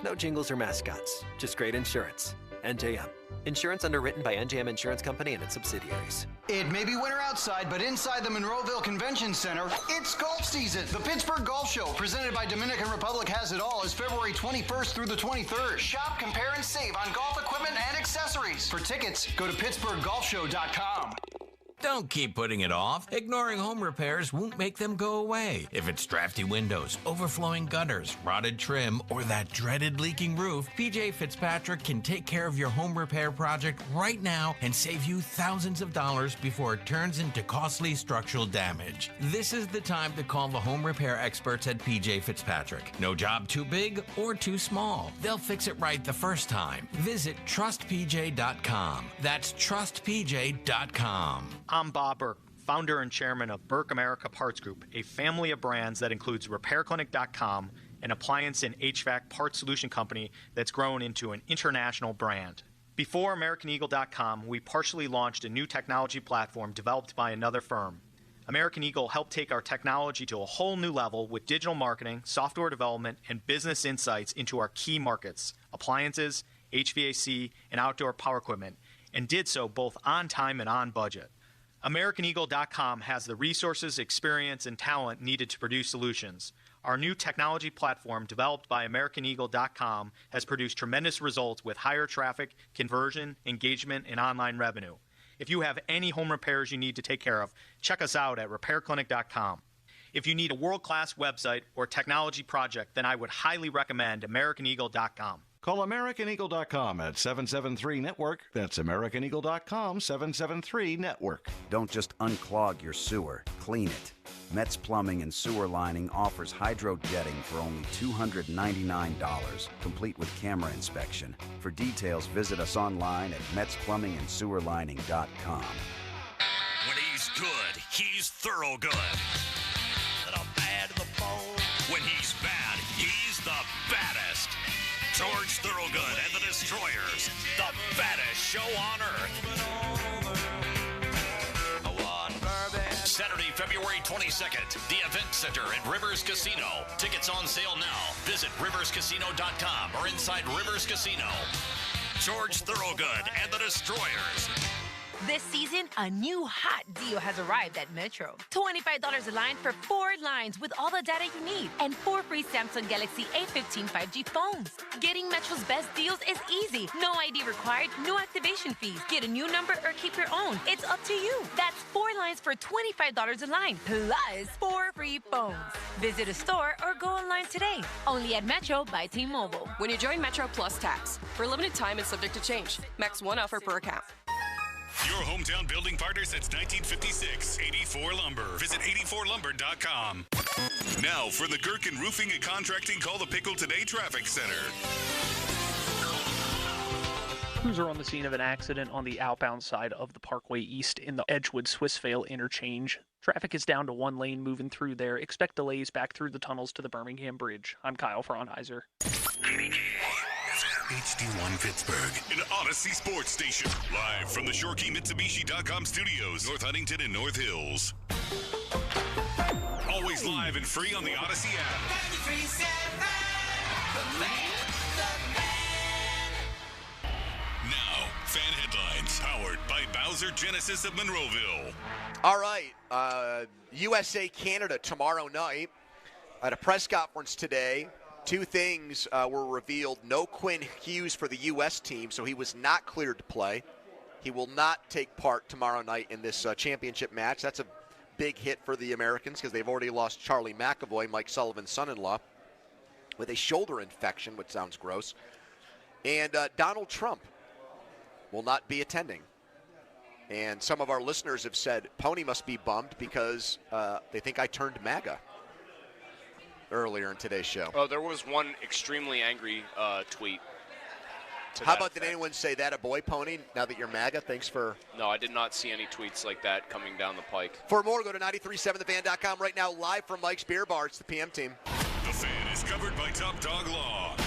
No jingles or mascots, just great insurance. NJM. Insurance underwritten by NJM Insurance Company and its subsidiaries. It may be winter outside, but inside the Monroeville Convention Center, it's golf season. The Pittsburgh Golf Show, presented by Dominican Republic Has It All, is February 21st through the 23rd. Shop, compare, and save on golf equipment and accessories. For tickets, go to PittsburghGolfShow.com. Don't keep putting it off. Ignoring home repairs won't make them go away. If it's drafty windows, overflowing gutters, rotted trim, or that dreaded leaking roof, PJ Fitzpatrick can take care of your home repair project right now and save you thousands of dollars before it turns into costly structural damage. This is the time to call the home repair experts at PJ Fitzpatrick. No job too big or too small. They'll fix it right the first time. Visit TrustPJ.com. That's TrustPJ.com. I'm Bob Burke, founder and chairman of Burke America Parts Group, a family of brands that includes RepairClinic.com, an appliance and HVAC parts solution company that's grown into an international brand. Before AmericanEagle.com, we partially launched a new technology platform developed by another firm. American Eagle helped take our technology to a whole new level with digital marketing, software development, and business insights into our key markets, appliances, HVAC, and outdoor power equipment, and did so both on time and on budget. AmericanEagle.com has the resources, experience, and talent needed to produce solutions. Our new technology platform, developed by AmericanEagle.com, has produced tremendous results with higher traffic, conversion, engagement, and online revenue. If you have any home repairs you need to take care of, check us out at RepairClinic.com. If you need a world-class website or technology project, then I would highly recommend AmericanEagle.com. Call AmericanEagle.com at 773-NETWORK. That's AmericanEagle.com, 773-NETWORK. Don't just unclog your sewer, clean it. Metz Plumbing and Sewer Lining offers hydro jetting for only $299, complete with camera inspection. For details, visit us online at MetzPlumbingandSewerLining.com. When he's good, he's thorough good. And I'm bad to the bone. When he's bad, he's the baddest. George Thorogood and the Destroyers, the baddest show on earth. Saturday, February 22nd, the Event Center at Rivers Casino. Tickets on sale now. Visit riverscasino.com or inside Rivers Casino. George Thorogood and the Destroyers. This season, a new hot deal has arrived at Metro. $25 a line for 4 lines with all the data you need and 4 free Samsung Galaxy A15 5G phones. Getting Metro's best deals is easy. No ID required, no activation fees. Get a new number or keep your own. It's up to you. That's 4 lines for $25 a line, plus 4 free phones. Visit a store or go online today. Only at Metro by T-Mobile. When you join Metro Plus Tax, for a limited time and subject to change. Max 1 offer per account. Your hometown building partner since 1956, 84 Lumber. Visit 84lumber.com. Now for the Gherkin Roofing and Contracting Call the Pickle Today Traffic Center. Crews are on the scene of an accident on the outbound side of the Parkway East in the Edgewood-Swissvale interchange. Traffic is down to one lane moving through there. Expect delays back through the tunnels to the Birmingham Bridge. I'm Kyle Fraunheiser. HD1 Pittsburgh, an Odyssey sports station. Live from the ShoreKeyMitsubishi.com studios, North Huntington and North Hills. Always live and free on the Odyssey app. Now, fan headlines powered by Bowser Genesis of Monroeville. All right, USA-Canada tomorrow night. At a press conference today, two things were revealed. No Quinn Hughes for the U.S. team, so he was not cleared to play. He will not take part tomorrow night in this championship match. That's a big hit for the Americans because they've already lost Charlie McAvoy, Mike Sullivan's son-in-law, with a shoulder infection, which sounds gross. And Donald Trump will not be attending. And some of our listeners have said, Pony must be bummed because they think I turned MAGA earlier in today's show. Oh, there was one extremely angry tweet. How about, did anyone say that a boy, Pony, now that you're MAGA? Thanks for... No, I did not see any tweets like that coming down the pike. For more, go to 937thefan.com right now, live from Mike's Beer Bar. It's the PM team. The Fan is covered by Top Dog Law.